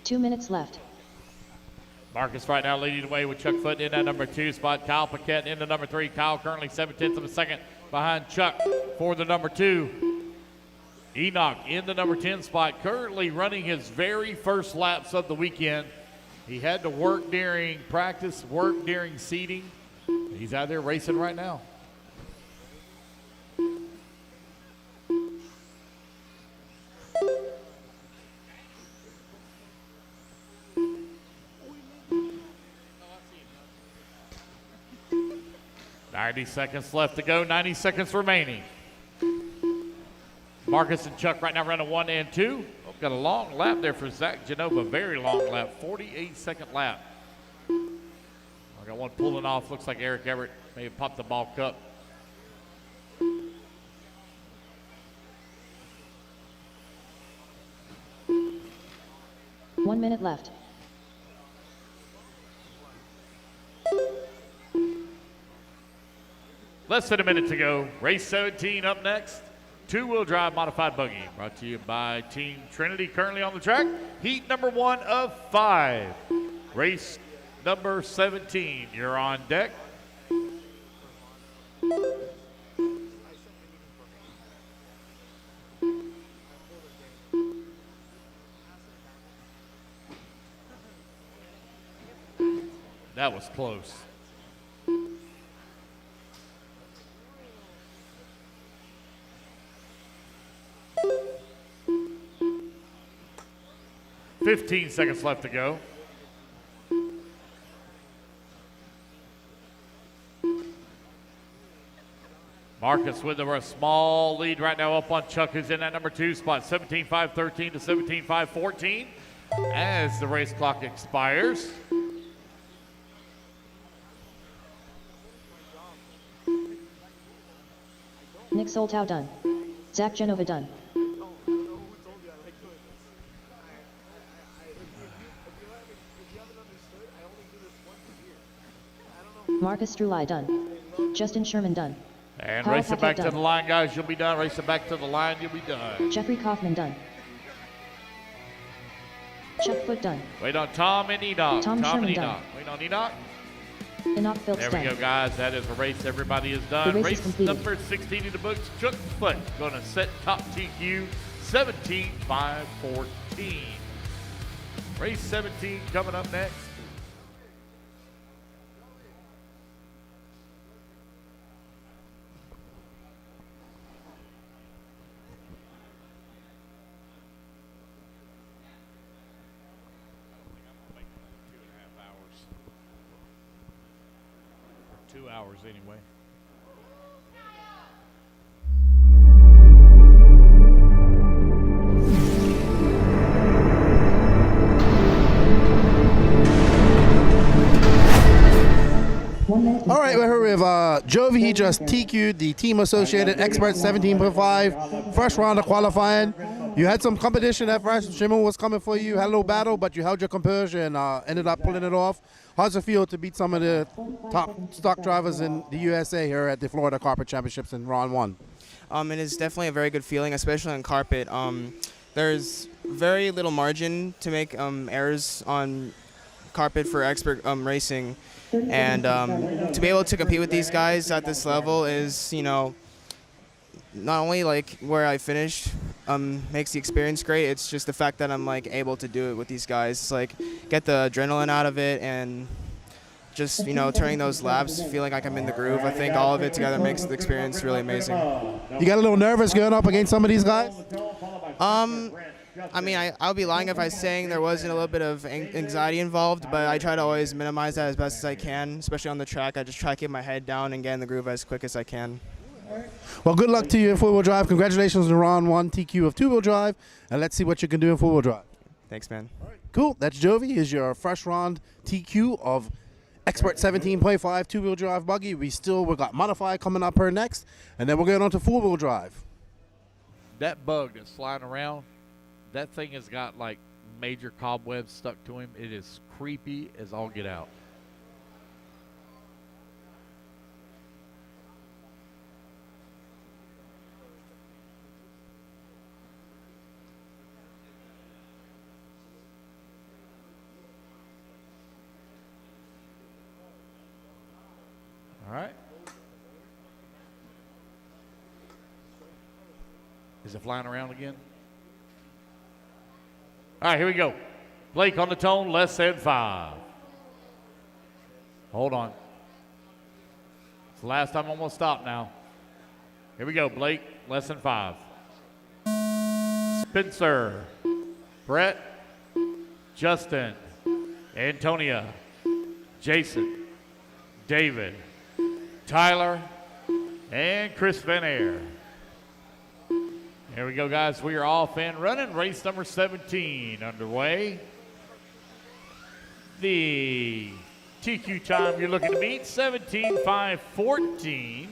S3: Two minutes left.
S2: Marcus right now leading the way with Chuck Foot in that number 2 spot. Kyle Paquette in the number 3. Kyle currently 7/10 of a second behind Chuck for the number 2. Enoch in the number 10 spot, currently running his very first laps of the weekend. He had to work during practice, work during seeding. He's out there racing right now. .90 seconds left to go, 90 seconds remaining. Marcus and Chuck right now running 1 and 2. Oh, got a long lap there for Zach Genova, very long lap, 48-second lap. I got one pulling off, looks like Eric Everett may have popped the ball cup.
S3: One minute left.
S2: Less than a minute to go. Race 17 up next. Two-wheel drive modified buggy. Brought to you by Team Trinity, currently on the track. Heat number 1 of 5. Race number 17. You're on deck. That was close. $15 seconds left to go. Marcus with a small lead right now up on Chuck, who's in that number 2 spot, 17.513 to 17.514 as the race clock expires.
S3: Nick Soltow done. Zach Genova done. Marcus Strulai done. Justin Sherman done.
S2: And
S3: Kyle
S2: racing
S3: Paquette
S2: back
S3: done.
S2: to the line, guys. You'll be done. Racing back to the line. You'll be done.
S3: Jeffrey Kaufman done. Chuck Foot done.
S2: Wait on Tom and Enoch.
S3: Tom
S2: and
S3: Sherman
S2: Enoch.
S3: done.
S2: Wait on Enoch.
S3: Enoch Phillips
S2: There we
S3: done.
S2: go, guys. That is a race. Everybody is done.
S3: The race is completed.
S2: number 16 in the books. Chuck Foot going to set top TQ 17.514. Race 17 coming up next. Hours anyway.
S1: All right, we're here with Jovi. He just TQ'd the Team Associated Expert 17.5, first round of qualifying. You had some competition at first. Shimon was coming for you, had a little battle, but you held your composure and ended up pulling it off. How's it feel to beat some of the top stock drivers in the USA here at the Florida Carpet Championships in round 1?
S13: It is definitely a very good feeling, especially on carpet. There's very little margin to make errors on carpet for expert racing. And to be able to compete with these guys at this level is, you know, not only like where I finished makes the experience great, it's just the fact that I'm like able to do it with these guys. It's like get the adrenaline out of it and just, you know, turning those laps, feeling like I'm in the groove. I think all of it together makes the experience really amazing.
S1: You got a little nervous going up against some of these guys?
S13: I mean, I'll be lying if I was saying there wasn't a little bit of anxiety involved, but I try to always minimize that as best as I can, especially on the track. I just try to keep my head down and get in the groove as quick as I can.
S1: Well, good luck to you in four-wheel drive. Congratulations on round 1 TQ of two-wheel drive, and let's see what you can do in four-wheel drive.
S13: Thanks, man.
S1: Cool. That's Jovi. Here's your first round TQ of Expert 17.5 two-wheel drive buggy. We got Modify coming up here next, and then we're going on to four-wheel drive.
S16: That bug that's flying around, that thing has got like major cobwebs stuck to him. It is creepy as all get out. All right. Is it flying around again? All right, here we go. Blake on the tone, less than 5. Hold on. It's the last time I'm going to stop now. Here we go, Blake, less than 5. Spencer, Brett, Justin, Antonia, Jason, David, Tyler, and Chris Van Air. Here we go, guys. We are off and running. Race number 17 underway. The TQ time you're looking to beat, 17:5:14.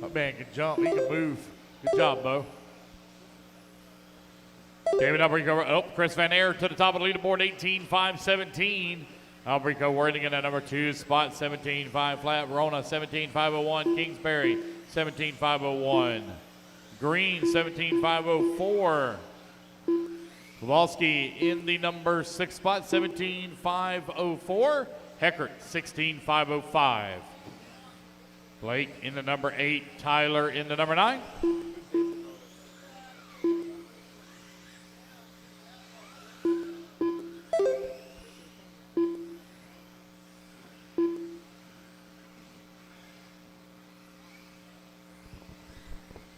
S16: That man can jump. He can move. Good job, Bo. David Albrico. Oh, Chris Van Air to the top of the leaderboard, 18:5:17. Albrico Worthing in at number 2 spot, 17:5 flat. Verona, 17:5:01. Kingsbury, 17:5:01. Green, 17:5:04. Kowalski in the number 6 spot, 17:5:04. Heckert, 16:5:05. Blake in the number 8, Tyler in the number 9.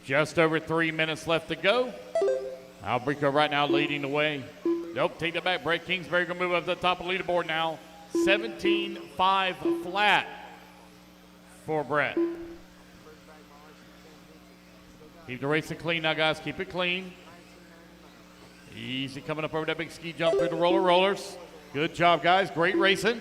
S16: Just over 3 minutes left to go. Albrico right now leading the way. Nope, take that back. Brett Kingsbury gonna move up to the top of the leaderboard now. 17:5 flat for Brett. Keep the racing clean now, guys. Keep it clean. Easy coming up over that big ski jump through the rollers. Good job, guys. Great racing.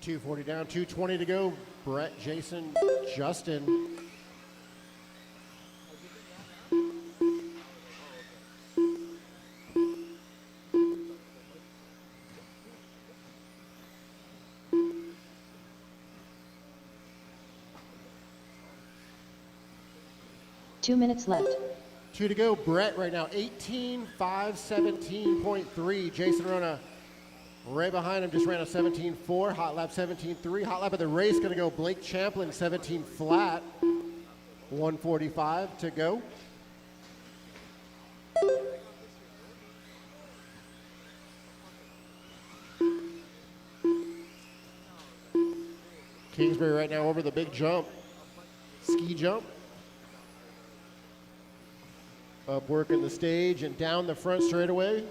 S11: .240 down, 2:20 to go. Brett, Jason, Justin.
S3: Two minutes left.
S11: 2 to go. Brett right now, 18:5:17.3. Jason Rona right behind him, just ran a 17.4, hot lap 17.3. Hot lap of the race gonna go Blake Champlin, 17 flat, 1:45 to go. Kingsbury right now over the big jump, ski jump. Up working the stage and down the front straightaway.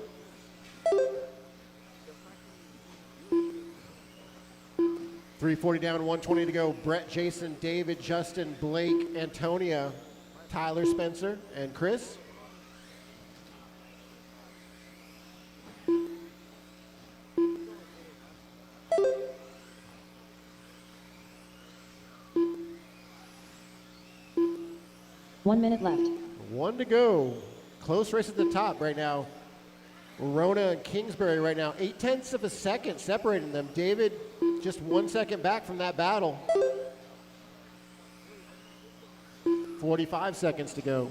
S11: .340 down, 1:20 to go. Brett, Jason, David, Justin, Blake, Antonia, Tyler, Spencer, and Chris.
S3: One minute left.
S11: 1 to go. Close race at the top right now. Rona and Kingsbury right now, 0.8 of a second separating them. David just 1 second back from that battle. 45 seconds to go.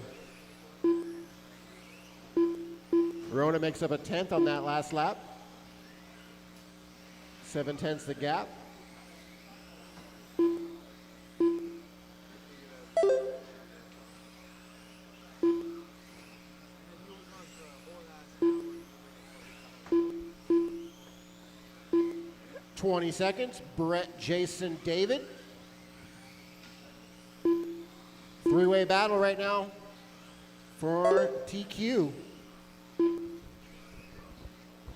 S11: Rona makes up a 10th on that last lap. 7/10 the gap. $20 seconds. Brett, Jason, David. Three-way battle right now for TQ.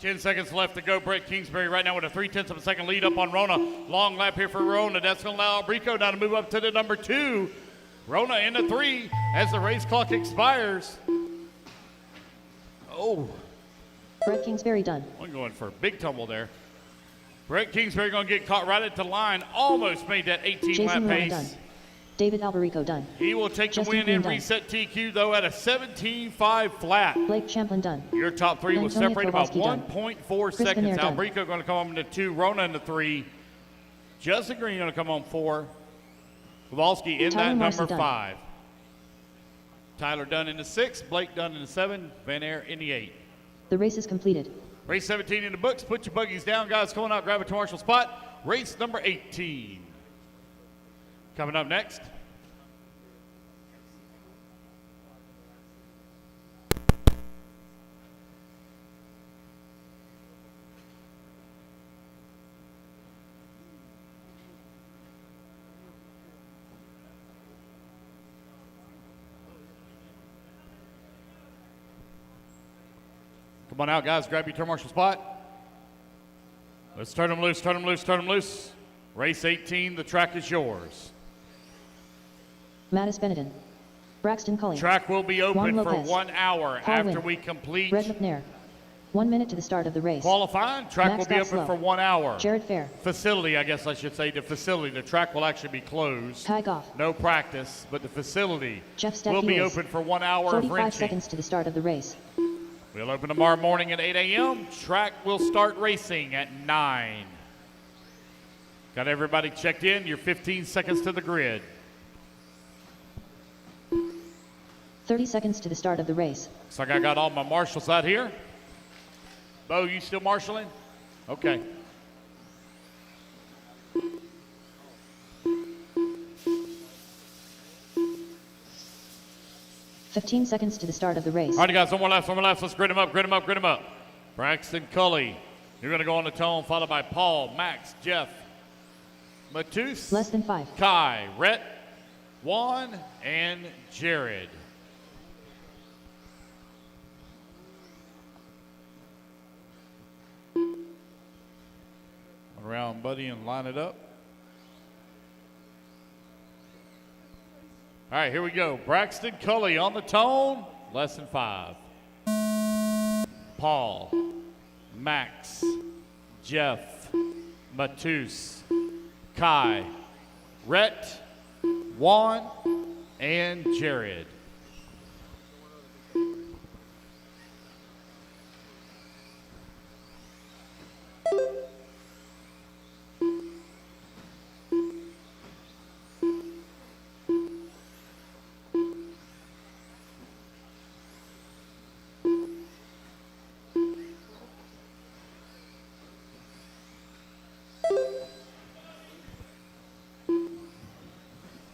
S2: 10 seconds left to go. Brett Kingsbury right now with a 0.3 of a second lead up on Rona. Long lap here for Rona. That's going to allow Albrico now to move up to the number 2. Rona in the 3 as the race clock expires. Oh.
S3: Brett Kingsbury done.
S2: I'm going for a big tumble there. Brett Kingsbury going to get caught right at the line. Almost made that 18-lap
S3: Jason
S2: pace.
S3: done. David Alberico done.
S2: He will take
S3: Justin
S2: the win
S3: Green
S2: and
S3: done.
S2: reset TQ, though, at a 17.5 flat.
S3: Blake Champlin done.
S2: Your top 3 will
S3: Antonio
S2: separate about
S3: Kowalski done.
S2: 1.4
S3: Chris
S2: seconds.
S3: Kinnear done.
S2: Albrico going to come on to 2. Rona in the 3. Justin Green going to come on 4. Kowalski in
S3: Tyler
S2: that
S3: Marcy
S2: number
S3: done.
S2: 5. Tyler Dunn in the 6. Blake Dunn in the 7. Van Air in the 8.
S3: The race is completed.
S2: Race 17 in the books. Put your buggies down, guys. Going out, grab a commercial spot. Race number 18. Coming up next. Come on out, guys. Grab your turn marshal spot. Let's turn them loose, turn them loose, turn them loose. Race 18, the track is yours.
S3: Mattis Benetton. Braxton Cully.
S2: Track will be
S3: Juan
S2: open for
S3: Lopez.
S2: 1 hour
S3: Paul
S2: after
S3: Wynn.
S2: we complete
S3: Brett McNair. 1 minute to the start of the race.
S2: qualifying. Track
S3: Max
S2: will be open
S3: Gosselaar.
S2: for 1 hour.
S3: Jared Fair.
S2: Facility, I guess I should say, the facility. The track will actually be closed.
S3: Kai Goff.
S2: No practice, but the facility
S3: Jeff
S2: will be
S3: Stepke
S2: open for 1 hour of
S3: 45
S2: wrenching.
S3: seconds to the start of the race.
S2: We'll open tomorrow morning at 8 a.m. Track will start racing at 9. Got everybody checked in. Your 15 seconds to the grid.
S3: 30 seconds to the start of the race.
S2: Looks like I got all my marshals out here. Bo, you still marshaling? Okay.
S3: Fifteen seconds to the start of the race.
S2: All right, guys, one more left, one more left. Let's grid them up, grid them up, grid them up. Braxton Cully, you're going to go on the tone, followed by Paul, Max, Jeff, Matus,
S3: Less than 5.
S2: Kai, Rhett, Juan, and Jared. Around, buddy, and line it up. All right, here we go. Braxton Cully on the tone, less than 5. Paul, Max, Jeff, Matus, Kai, Rhett, Juan, and Jared.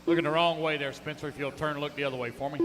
S2: Looking the wrong way there, Spencer. If you'll turn and look the other way for me.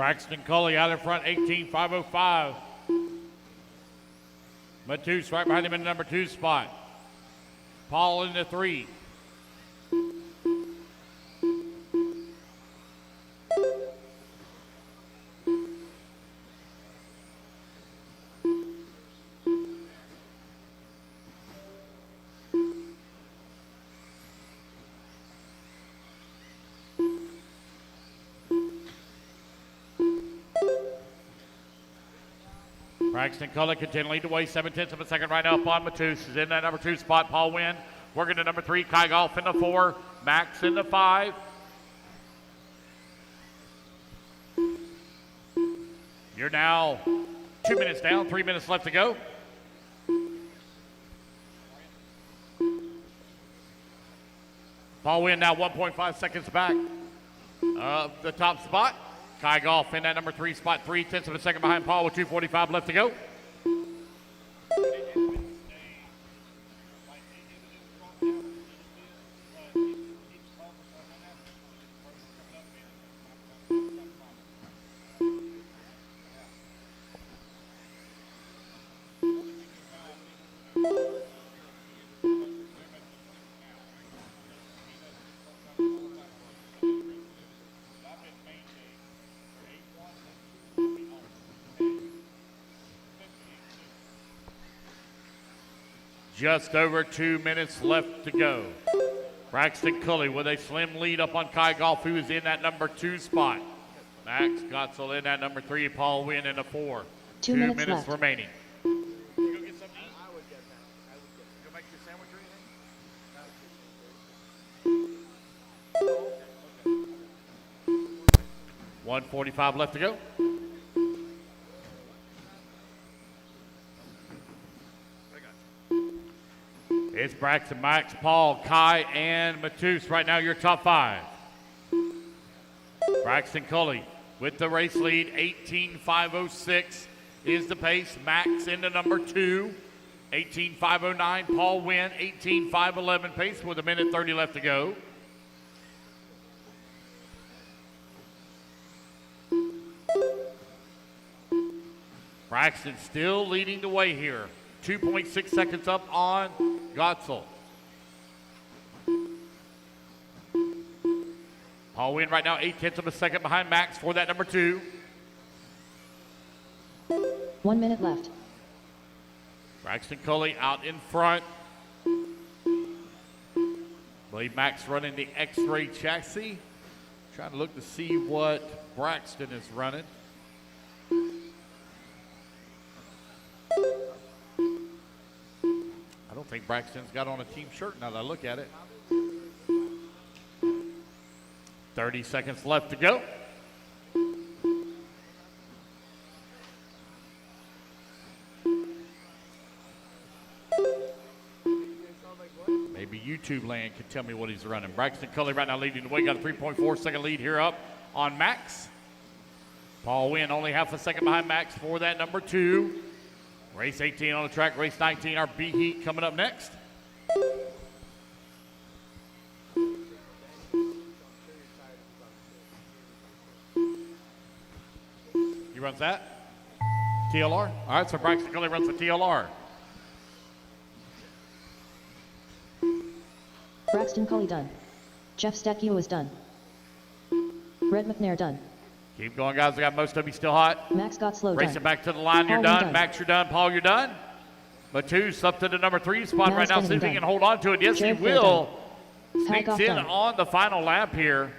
S2: Braxton Culley out in front, 18.505. Matus right behind him in the number 2 spot. Paul in the 3. Braxton Culley continuing to lead the way, 7/10 of a second right now upon Matus. Is in that number 2 spot. Paul Wynn working to number 3. Kai Golf in the 4. Max in the 5. You're now 2 minutes down, 3 minutes left to go. Paul Wynn now 1.5 seconds back of the top spot. Kai Golf in that number 3 spot, 3/10 of a second behind Paul with 2:45 left to go. Just over 2 minutes left to go. Braxton Culley with a slim lead up on Kai Golf, who is in that number 2 spot. Max Gotzel in that number 3. Paul Wynn in the 4.
S3: 2 minutes left.
S2: Remaining.
S8: I would get that. I would get that.
S2: Go make your sandwich or anything? 1:45 left to go. It's Braxton, Max, Paul, Kai, and Matus. Right now, your top 5. Braxton Culley with the race lead, 18.506 is the pace. Max into number 2, 18.509. Paul Wynn, 18.511 pace with 1:30 left to go. Braxton still leading the way here. 2.6 seconds up on Gotzel. Paul Wynn right now 0.8 of a second behind Max for that number 2.
S3: 1 minute left.
S2: Braxton Culley out in front. Believe Max running the X-ray chassis. Trying to look to see what Braxton is running. I don't think Braxton's got on a team shirt now that I look at it. 30 seconds left to go. Maybe YouTube land can tell me what he's running. Braxton Culley right now leading the way. Got a 3.4 second lead here up on Max. Paul Wynn only half a second behind Max for that number 2. Race 18 on the track. Race 19, our B heat coming up next. He runs that? TLR? All right, so Braxton Culley runs the TLR.
S3: Braxton Culley done. Jeff Stacchio is done. Red McNair done.
S2: Keep going, guys. We got most of you still hot.
S3: Max got slow
S2: Racing
S3: done.
S2: back to the line.
S3: Paul
S2: You're done.
S3: done.
S2: Max, you're done. Paul, you're done. Matus up to the number 3 spot
S3: Now
S2: right now.
S3: it's
S2: See if he
S3: done.
S2: can hold on to it. Yes,
S3: Jared
S2: he will.
S3: Fair
S2: Sneaks
S3: Goff
S2: in
S3: done.
S2: on the final lap here.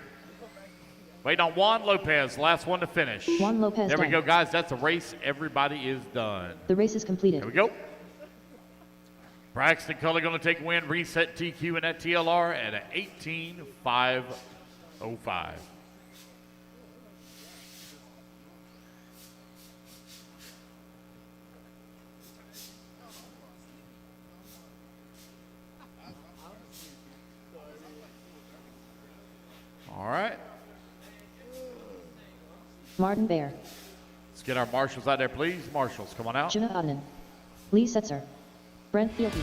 S2: Waiting on Juan Lopez, last one to finish.
S3: Juan Lopez
S2: There we
S3: done.
S2: go, guys. That's a race. Everybody is done.
S3: The race is completed.
S2: There we go. Braxton Culley going to take win, reset TQ in that TLR at an 18.505. All right.
S3: Martin Bear.
S2: Let's get our marshals out there, please. Marshals, come on out.
S3: Jenna Odden. Lee Setzer. Brent Fieldy.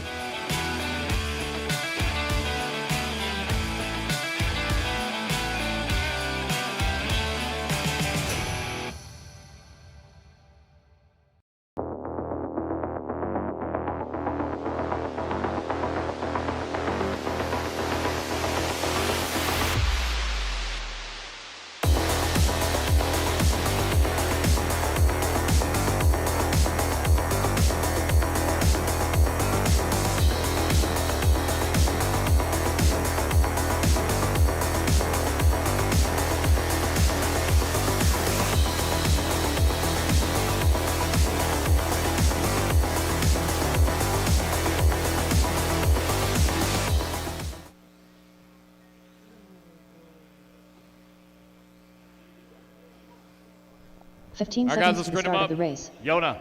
S3: 15
S2: All right, guys,
S3: seconds
S2: let's
S3: to the
S2: grid them
S3: start
S2: up.
S3: of the race.
S2: Yona,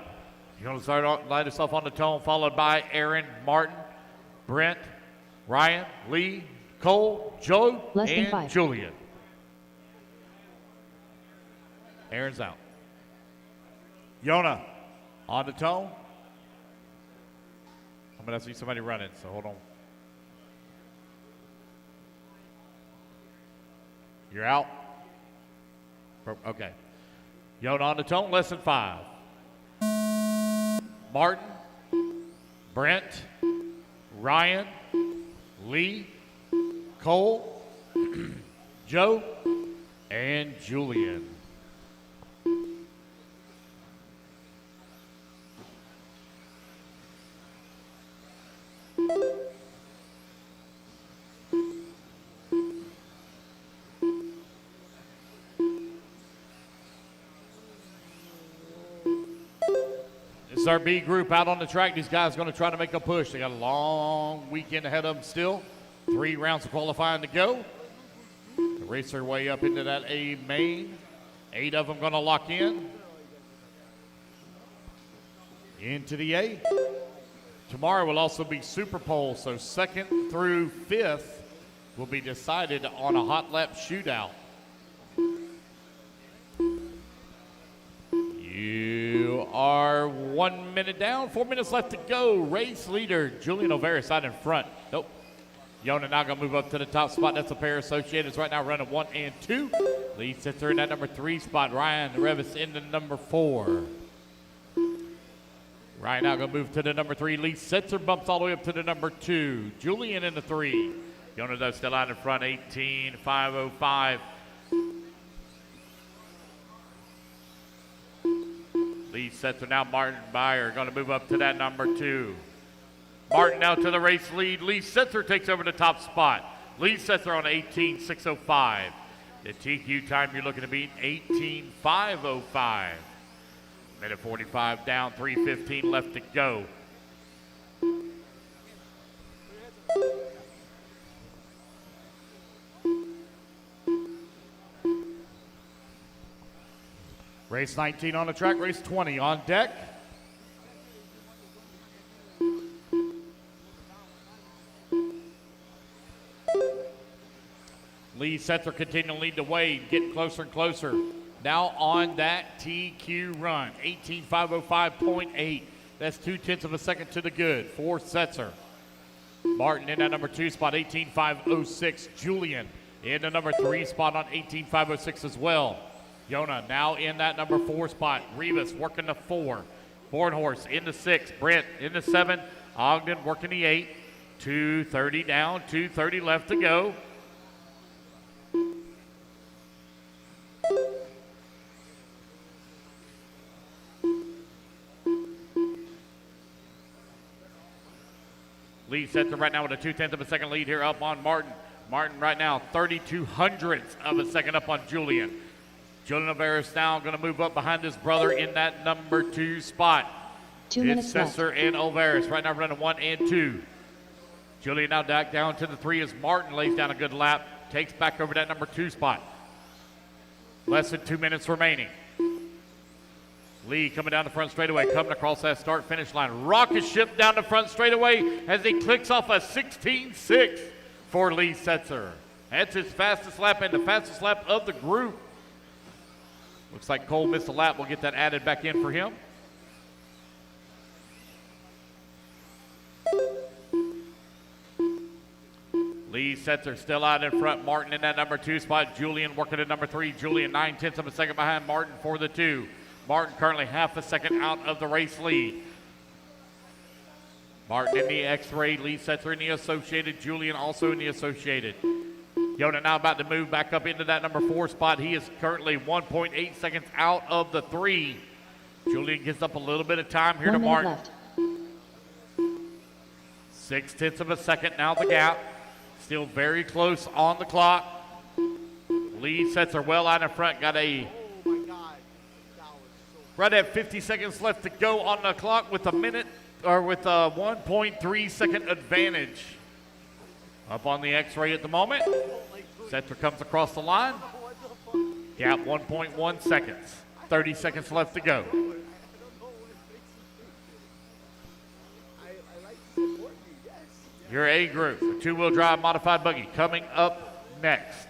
S2: you're going to light yourself on the tone, followed by Aaron, Martin, Brent, Ryan, Lee, Cole, Joe,
S3: Less than
S2: and
S3: 5.
S2: Julian. Aaron's out. Yona, on the tone. I'm going to see somebody running, so hold on. You're out. Okay. Yona on the tone, less than 5. Martin, Brent, Ryan, Lee, Cole, Joe, and Julian. This is our B group out on the track. These guys are going to try to make a push. They got a long weekend ahead of them still. 3 rounds of qualifying to go. They race their way up into that A main. 8 of them going to lock in. Into the A. Tomorrow will also be Super Pole, so 2nd through 5th will be decided on a hot lap shootout. You are 1 minute down, 4 minutes left to go. Race leader, Julian Olveris out in front. Nope. Yona now gonna move up to the top spot. That's a pair of associated right now running 1 and 2. Lee sits her in that number 3 spot. Ryan Revis in the number 4. Ryan now gonna move to the number 3. Lee Setzer bumps all the way up to the number 2. Julian in the 3. Yona does still out in front, 18.505. Lee Setzer now, Martin Byer gonna move up to that number 2. Martin now to the race lead. Lee Setzer takes over the top spot. Lee Setzer on 18.605. The TQ time you're looking to beat, 18.505. Minute 45 down, 3:15 left to go. Race 19 on the track, race 20 on deck. Lee Setzer continuing to lead the way, getting closer and closer. Now on that TQ run, 18.505.8. That's 0.2 of a second to the good for Setzer. Martin in that number 2 spot, 18.506. Julian in the number 3 spot on 18.506 as well. Yona now in that number 4 spot. Rivas working the 4. Bornhorst in the 6. Brent in the 7. Ogden working the 8. 2:30 down, 2:30 left to go. Lee Setzer right now with a 0.2 of a second lead here up on Martin. Martin right now 32 hundredths of a second up on Julian. Julian Olveris now going to move up behind his brother in that number 2 spot.
S3: 2 minutes left.
S2: Setzer and Olveris right now running 1 and 2. Julian now back down to the 3 as Martin lays down a good lap. Takes back over that number 2 spot. Less than 2 minutes remaining. Lee coming down the front straightaway, coming across that start-finish line. Rocket ship down the front straightaway as he clicks off a 16.6 for Lee Setzer. That's his fastest lap and the fastest lap of the group. Looks like Cole missed a lap. We'll get that added back in for him. Lee Setzer still out in front. Martin in that number 2 spot. Julian working at number 3. Julian 0.9 of a second behind Martin for the 2. Martin currently half a second out of the race lead. Martin in the X-Ray. Lee Setzer in the Associated. Julian also in the Associated. Yona now about to move back up into that number 4 spot. He is currently 1.8 seconds out of the 3. Julian gets up a little bit of time here to Martin. 0.6 of a second now the gap. Still very close on the clock. Lee Setzer well out in front. Got a right at 50 seconds left to go on the clock with a 1.3 second advantage. Up on the X-ray at the moment. Setzer comes across the line. Gap 1.1 seconds. 30 seconds left to go. Your A group, a two-wheel drive modified buggy, coming up next.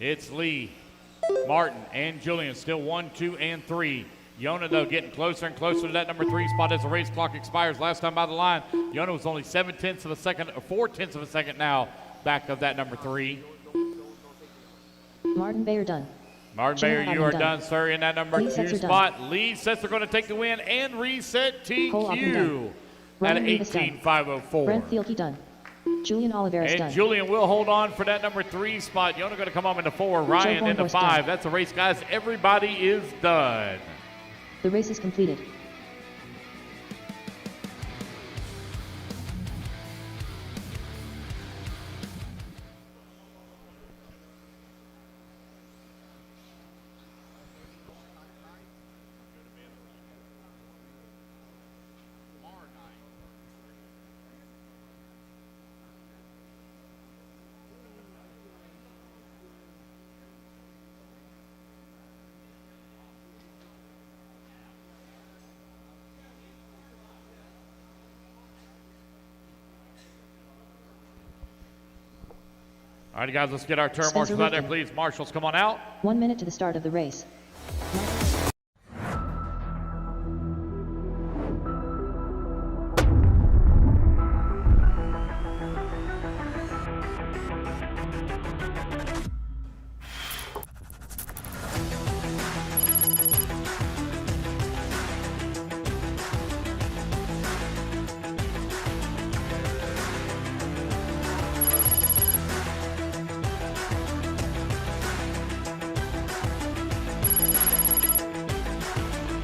S2: It's Lee, Martin, and Julian, still 1, 2, and 3. Yona, though, getting closer and closer to that number 3 spot as the race clock expires. Last time by the line, Yona was only 7/10 of a second, or 4/10 of a second now, back of that number 3.
S3: Martin Bayer done.
S2: Martin Bayer, you are done, sir, in that number 2 spot. Lee sets are going to take the win and reset TQ at 18,504.
S3: Brent Thielke done. Julian Oliveras
S2: And
S3: done.
S2: Julian will hold on for that number 3 spot. Yona going to come up into 4. Ryan into 5. That's a race, guys. Everybody is done.
S3: The race is completed.
S2: All right, guys, let's get our turn marshals out there, please. Marshals, come on out.
S3: 1 minute to the start of the race.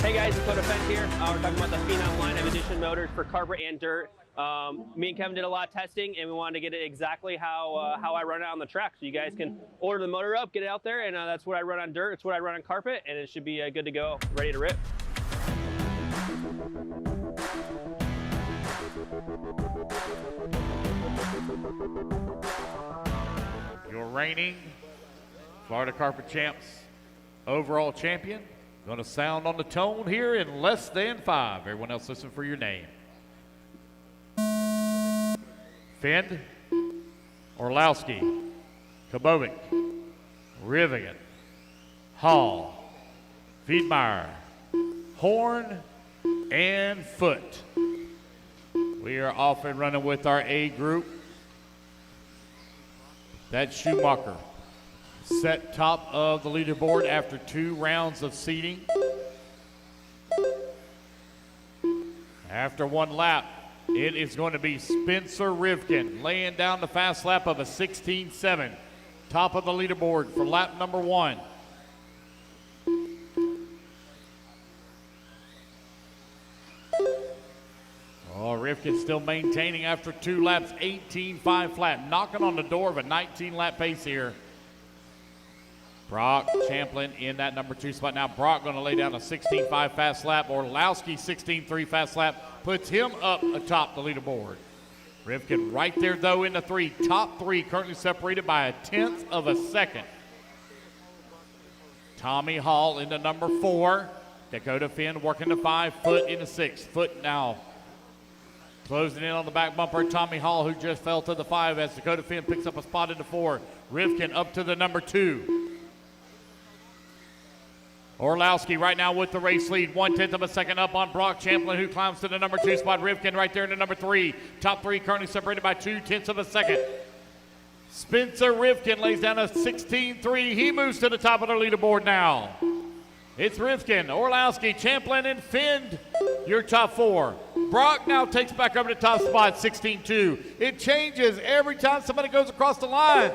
S4: Hey guys, it's Qualifier here. We're talking about the Phenom line of edition motors for carpet and dirt. Me and Kevin did a lot of testing, and we wanted to get it exactly how I run it on the track. So you guys can order the motor up, get it out there, and that's what I run on dirt. It's what I run on carpet, and it should be good to go, ready to rip.
S2: Your reigning Florida Carpet Champs overall champion. Going to sound on the tone here in less than 5. Everyone else listen for your name. Finn, Orlowski, Kabovic, Rivigan, Hall, Wiedmeyer, Horn, and Foot. We are off and running with our A group. That's Schumacher. Set top of the leaderboard after 2 rounds of seeding. After 1 lap, it is going to be Spencer Rivkin laying down the fast lap of a 16.7. Top of the leaderboard for lap number 1. Oh, Rivkin still maintaining after 2 laps, 18.5 flat, knocking on the door of a 19-lap pace here. Brock Champlin in that number 2 spot. Now Brock going to lay down a 16.5 fast lap. Orlowski 16.3 fast lap puts him up atop the leaderboard. Rivkin right there though in the 3. Top 3 currently separated by 1/10 of a second. Tommy Hall in the number 4. Dakota Finn working the 5. Foot in the 6. Foot now closing in on the back bumper. Tommy Hall, who just fell to the 5 as Dakota Finn picks up a spot in the 4. Rivkin up to the number 2. Orlowski right now with the race lead, 1/10 of a second up on Brock Champlin, who climbs to the number 2 spot. Rivkin right there in the number 3. Top 3 currently separated by 2/10 of a second. Spencer Rivkin lays down a 16.3. He moves to the top of the leaderboard now. It's Rivkin, Orlowski, Champlin, and Finn, your top 4. Brock now takes back over the top spot, 16.2. It changes every time somebody goes across the line.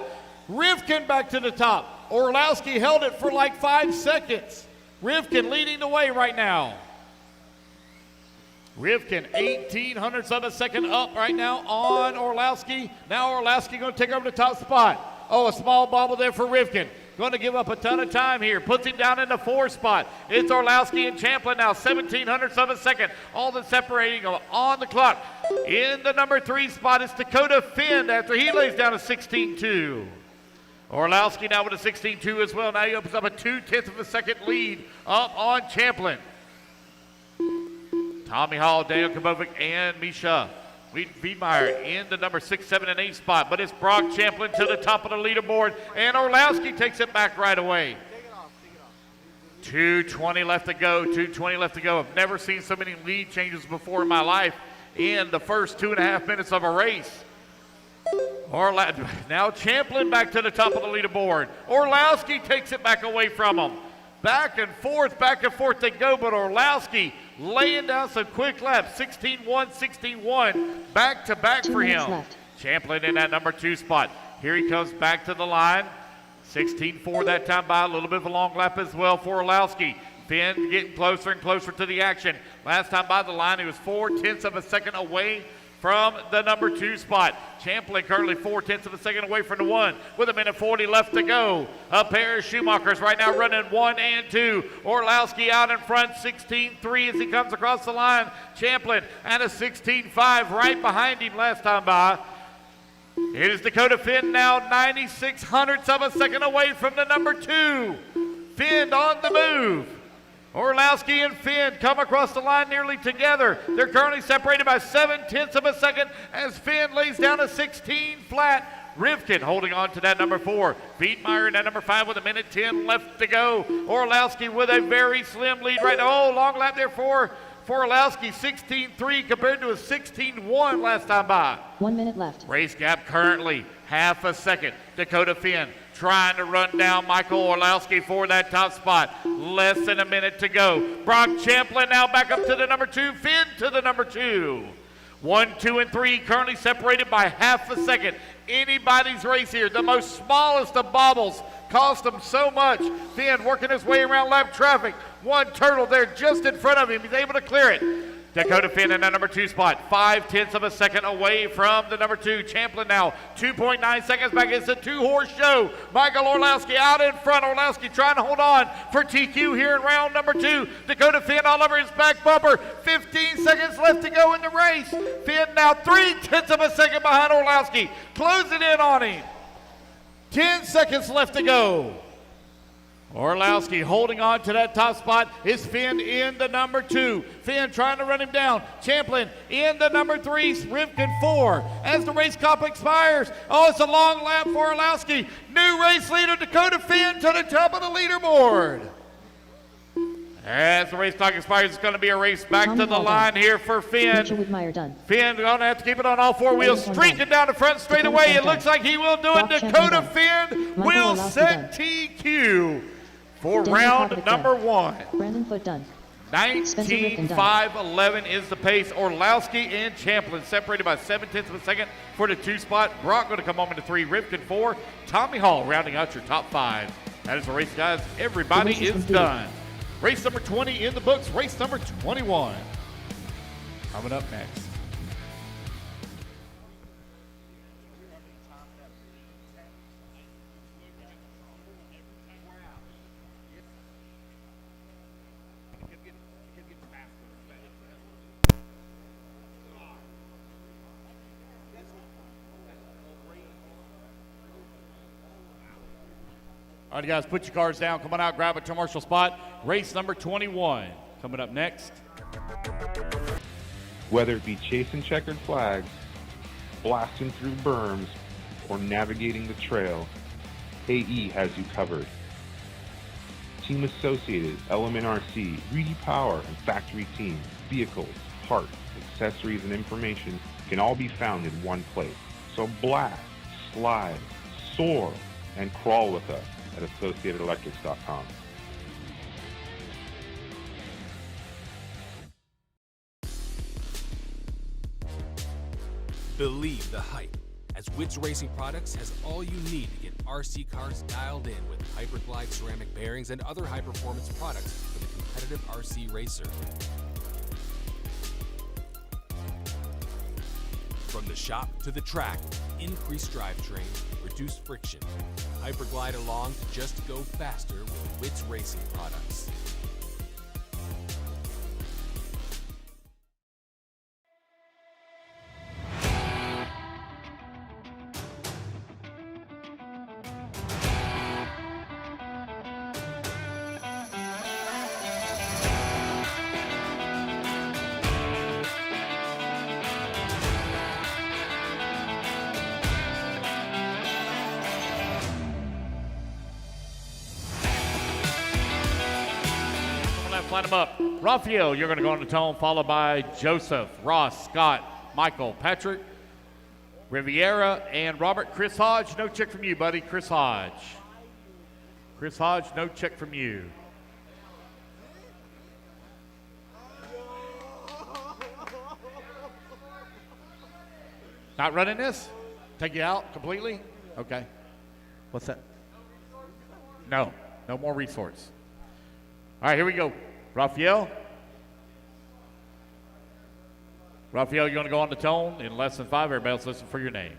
S2: Rivkin back to the top. Orlowski held it for like 5 seconds. Rivkin leading the way right now. Rivkin 1800ths of a second up right now on Orlowski. Now Orlowski going to take over the top spot. Oh, a small bobble there for Rivkin. going to give up a ton of time here. Puts him down in the 4 spot. It's Orlowski and Champlin now, 1700ths of a second. All the separating on the clock. In the number 3 spot is Dakota Finn after he lays down a 16.2. Orlowski now with a 16.2 as well. Now he opens up a 0.2 of a second lead up on Champlin. Tommy Hall, Daniel Kabovic, and Misha Wiedmeyer in the number 6, 7, and 8 spot. But it's Brock Champlin to the top of the leaderboard, and Orlowski takes it back right away. 2:20 left to go, 2:20 left to go. I've never seen so many lead changes before in my life in the first 2.5 minutes of a race. Now Champlin back to the top of the leaderboard. Orlowski takes it back away from him. Back and forth they go, but Orlowski laying down some quick laps. 16-1, 16-1, back to back for him. Champlin in that number 2 spot. Here he comes back to the line. 16-4 that time by, a little bit of a long lap as well for Orlowski. Finn getting closer and closer to the action. Last time by the line, he was 0.4 of a second away from the number 2 spot. Champlin currently 0.4 of a second away from the 1 with 1:40 left to go. A pair of Schumachers right now running 1 and 2. Orlowski out in front, 16.3 as he comes across the line. Champlin at a 16.5 right behind him last time by. It is Dakota Finn now 0.96 of a second away from the number 2. Finn on the move. Orlowski and Finn come across the line nearly together. They're currently separated by 0.7 of a second as Finn lays down a 16 flat. Rivkin holding on to that number 4. Wiedmeyer in that number 5 with 1:10 left to go. Orlowski with a very slim lead right now. Oh, long lap there for Orlowski, 16.3 compared to a 16.1 last time by.
S3: 1 minute left.
S2: Race gap currently half a second. Dakota Finn trying to run down Michael Orlowski for that top spot. Less than a minute to go. Brock Champlin now back up to the number 2. Finn to the number 2. 1, 2, and 3 currently separated by half a second. Anybody's race here. The most smallest of bobbles cost him so much. Finn working his way around lap traffic. One turtle there just in front of him. He's able to clear it. Dakota Finn in that number 2 spot, 0.5 of a second away from the number 2. Champlin now 2.9 seconds back. It's a 2-horse show. Michael Orlowski out in front. Orlowski trying to hold on for TQ here in round number 2. Dakota Finn all over his back bumper. 15 seconds left to go in the race. Finn now 0.3 of a second behind Orlowski. Closing in on him. 10 seconds left to go. Orlowski holding on to that top spot is Finn in the number 2. Finn trying to run him down. Champlin in the number 3. Rivkin 4 as the race clock expires. Oh, it's a long lap for Orlowski. New race leader Dakota Finn to the top of the leaderboard. As the race clock expires, it's going to be a race back to the line here for Finn. Finn going to have to keep it on all 4 wheels, streaking down the front straight away. It looks like he will do it. Dakota Finn will set TQ for round number 1.
S3: Brandon Foot done.
S2: 19.511 is the pace. Orlowski and Champlin separated by 0.7 of a second for the 2 spot. Brock going to come home into 3. Rivkin 4. Tommy Hall rounding out your top 5. That is the race, guys. Everybody is done. Race number 20 in the books. Race number 21 coming up next. All right, guys, put your cars down. Come on out, grab a commercial spot. Race number 21 coming up next.
S9: Whether it be chasing checkered flags, blasting through berms, or navigating the trail, AE has you covered. Team Associated, Element RC, Reedy Power, and Factory Team, vehicles, parts, accessories, and information can all be found in one place. So blast, slide, soar, and crawl with us at AssociatedElectrics.com.
S6: Believe the hype, as Witz Racing Products has all you need to get RC cars dialed in with Hyperglide ceramic bearings and other high-performance products for the competitive RC racer. From the shop to the track, increased drivetrain, reduced friction. Hyperglide along to just go faster with WITS Racing products.
S2: Line them up. Raphael, you're going to go on the tone, followed by Joseph, Ross, Scott, Michael, Patrick, Riviera, and Robert. Chris Hodge, no check from you, buddy. Chris Hodge. Chris Hodge, no check from you. Not running this? Take you out completely? Okay. What's that? No. No more resorts. All right, here we go. Raphael. Raphael, you want to go on the tone in less than 5? Everybody else listen for your name.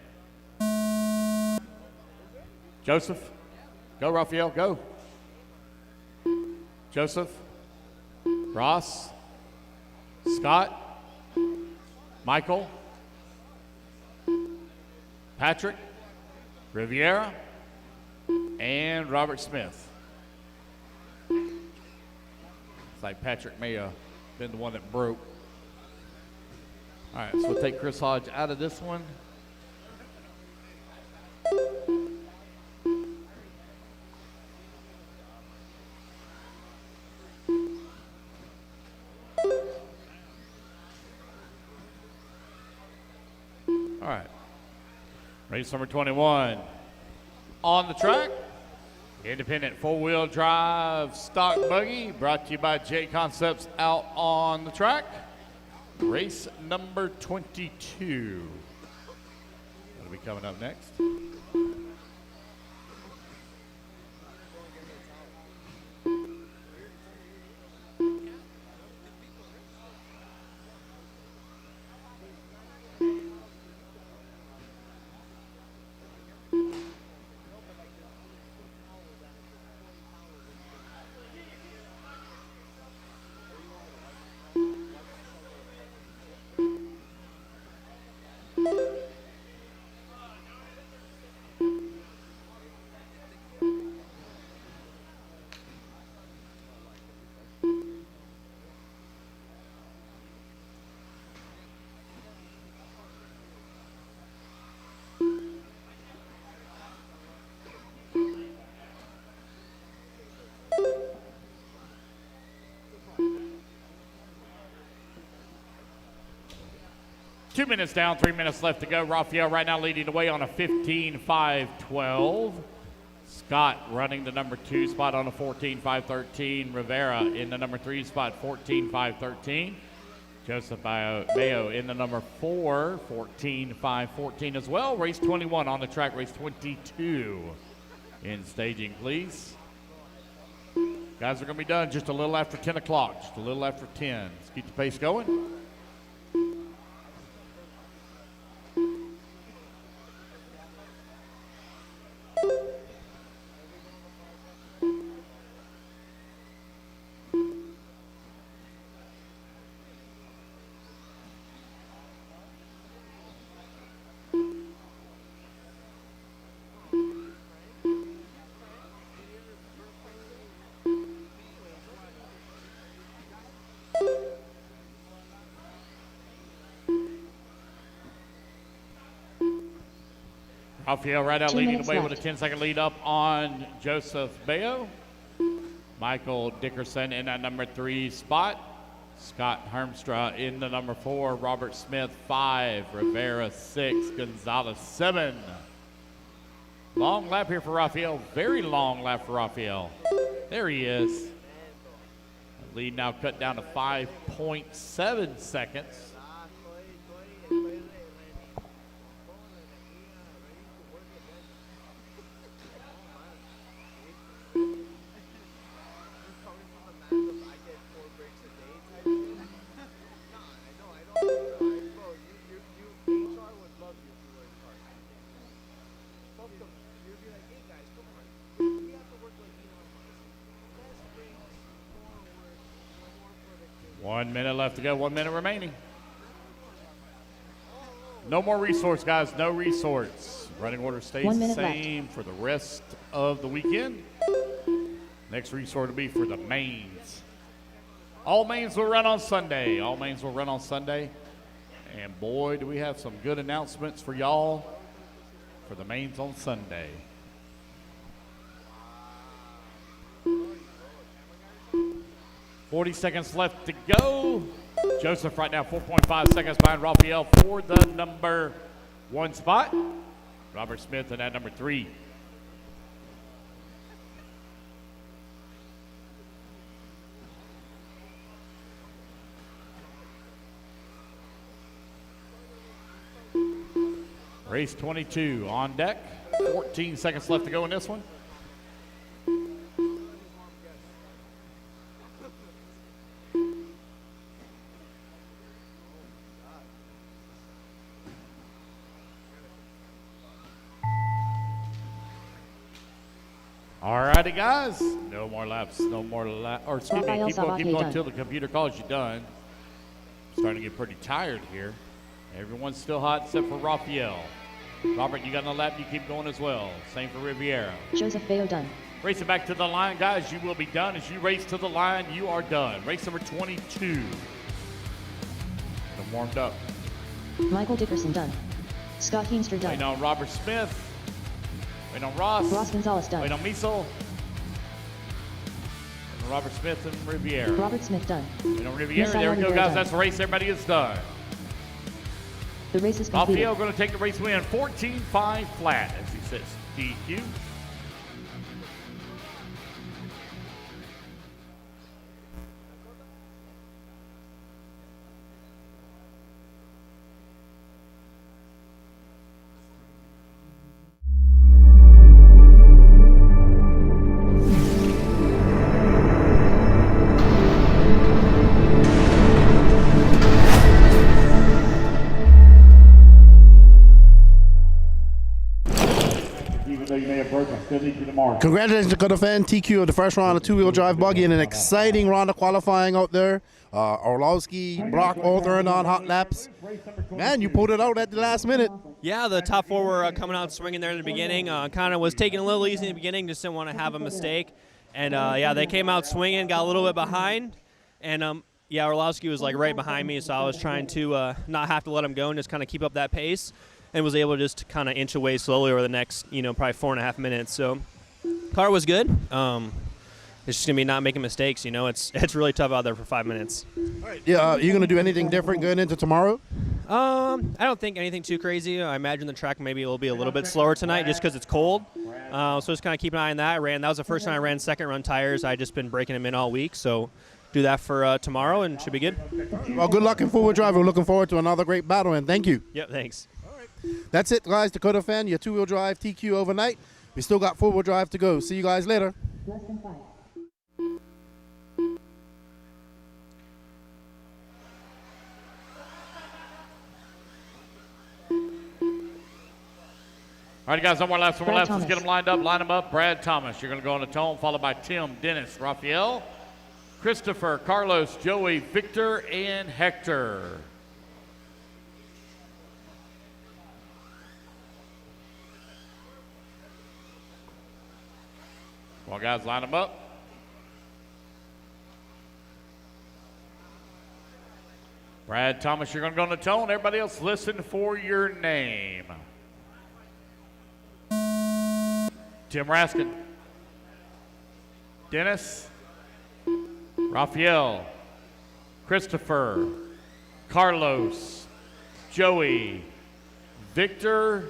S2: Joseph. Go, Raphael, go. Joseph. Ross. Scott. Michael. Patrick. Riviera. And Robert Smith. It's like Patrick may have been the one that broke. All right, so we'll take Chris Hodge out of this one. All right. Race number 21. On the track. Independent four-wheel drive stock buggy brought to you by J Concepts out on the track. Race number 22. What'll be coming up next? Two minutes down, 3 minutes left to go. Raphael right now leading the way on a 15.512. Scott running the number 2 spot on a 14.513. Rivera in the number 3 spot, 14.513. Joseph Mayo in the number 4, 14.514 as well. Race 21 on the track, race 22 in staging, please. Guys are going to be done just a little after 10 o'clock, just a little after 10. Let's keep the pace going. Raphael right out leading the way with a 10-second lead up on Joseph Bayo. Michael Dickerson in that number 3 spot. Scott Hermstra in the number 4. Robert Smith 5. Rivera 6. Gonzalez 7. Long lap here for Raphael. Very long lap for Raphael. There he is. Lead now cut down to 5.7 seconds.
S16: One minute left to go, 1 minute remaining. No more resorts, guys, no resorts. Running order stays
S3: 1
S16: the
S3: minute
S16: same for the rest of the weekend. Next resort will be for the mains. All mains will run on Sunday. All mains will run on Sunday. And boy, do we have some good announcements for y'all for the mains on Sunday. $40 left to go. Joseph right now 4.5 seconds behind Raphael for the number 1 spot. Robert Smith in at number 3. Race 22 on deck. 14 seconds left to go in this one. Alrighty, guys. No more laps. No more laps. Or excuse me, keep going until the computer calls you done. Starting to get pretty tired here. Everyone's still hot except for Raphael. Robert, you got another lap, you keep going as well. Same for Riviera.
S3: Joseph Bayo done.
S16: Racing back to the line, guys. You will be done. As you race to the line, you are done. Race number 22. Get them warmed up.
S3: Michael Dickerson done. Scott Heemster done.
S16: Waiting on Robert Smith. Waiting on Ross.
S3: Ross Gonzalez done.
S16: Waiting on Miesel. Robert Smith and Riviera.
S3: Robert Smith done.
S16: Waiting on Riviera. There we go, guys. That's the race. Everybody is done.
S3: The race is completed.
S16: Raphael going to take the race win 14-5 flat as he sits DQ.
S1: Congratulations to Dakota Fan, TQ of the first round of two-wheel drive buggy in an exciting round of qualifying out there. Orlowski, Brock, all throwing on hot laps. Man, you pulled it out at the last minute.
S14: Yeah, the top four were coming out swinging there in the beginning. Kind of was taking a little easy in the beginning, just didn't want to have a mistake. And yeah, they came out swinging, got a little bit behind. And yeah, Orlowski was like right behind me, so I was trying to not have to let him go and just kind of keep up that pace. And was able to just kind of inch away slowly over the next, probably 4.5 minutes. So car was good. It's just going to be not making mistakes, It's really tough out there for 5 minutes.
S1: All right. Yeah, are you going to do anything different going into tomorrow?
S14: I don't think anything too crazy. I imagine the track maybe will be a little bit slower tonight just because it's cold. So just kind of keep an eye on that. That was the first time I ran second run tires. I've just been breaking them in all week. So do that for tomorrow and should be good.
S1: Well, good luck in four-wheel drive. We're looking forward to another great battle, and thank you.
S14: Yep, thanks.
S1: That's it, guys. Dakota Fan, your two-wheel drive TQ overnight. We still got four-wheel drive to go. See you guys later.
S3: Less than 5.
S16: All right, guys, one more laps,
S3: Brad
S16: Let's
S3: Thomas.
S16: get them lined up. Line them up. Brad Thomas, you're going to go on the tone, followed by Tim, Dennis, Raphael, Christopher, Carlos, Joey, Victor, and Hector. Come on, guys, line them up. Brad Thomas, you're going to go on the tone. Everybody else, listen for your name. Tim Raskin. Dennis. Raphael. Christopher. Carlos. Joey. Victor.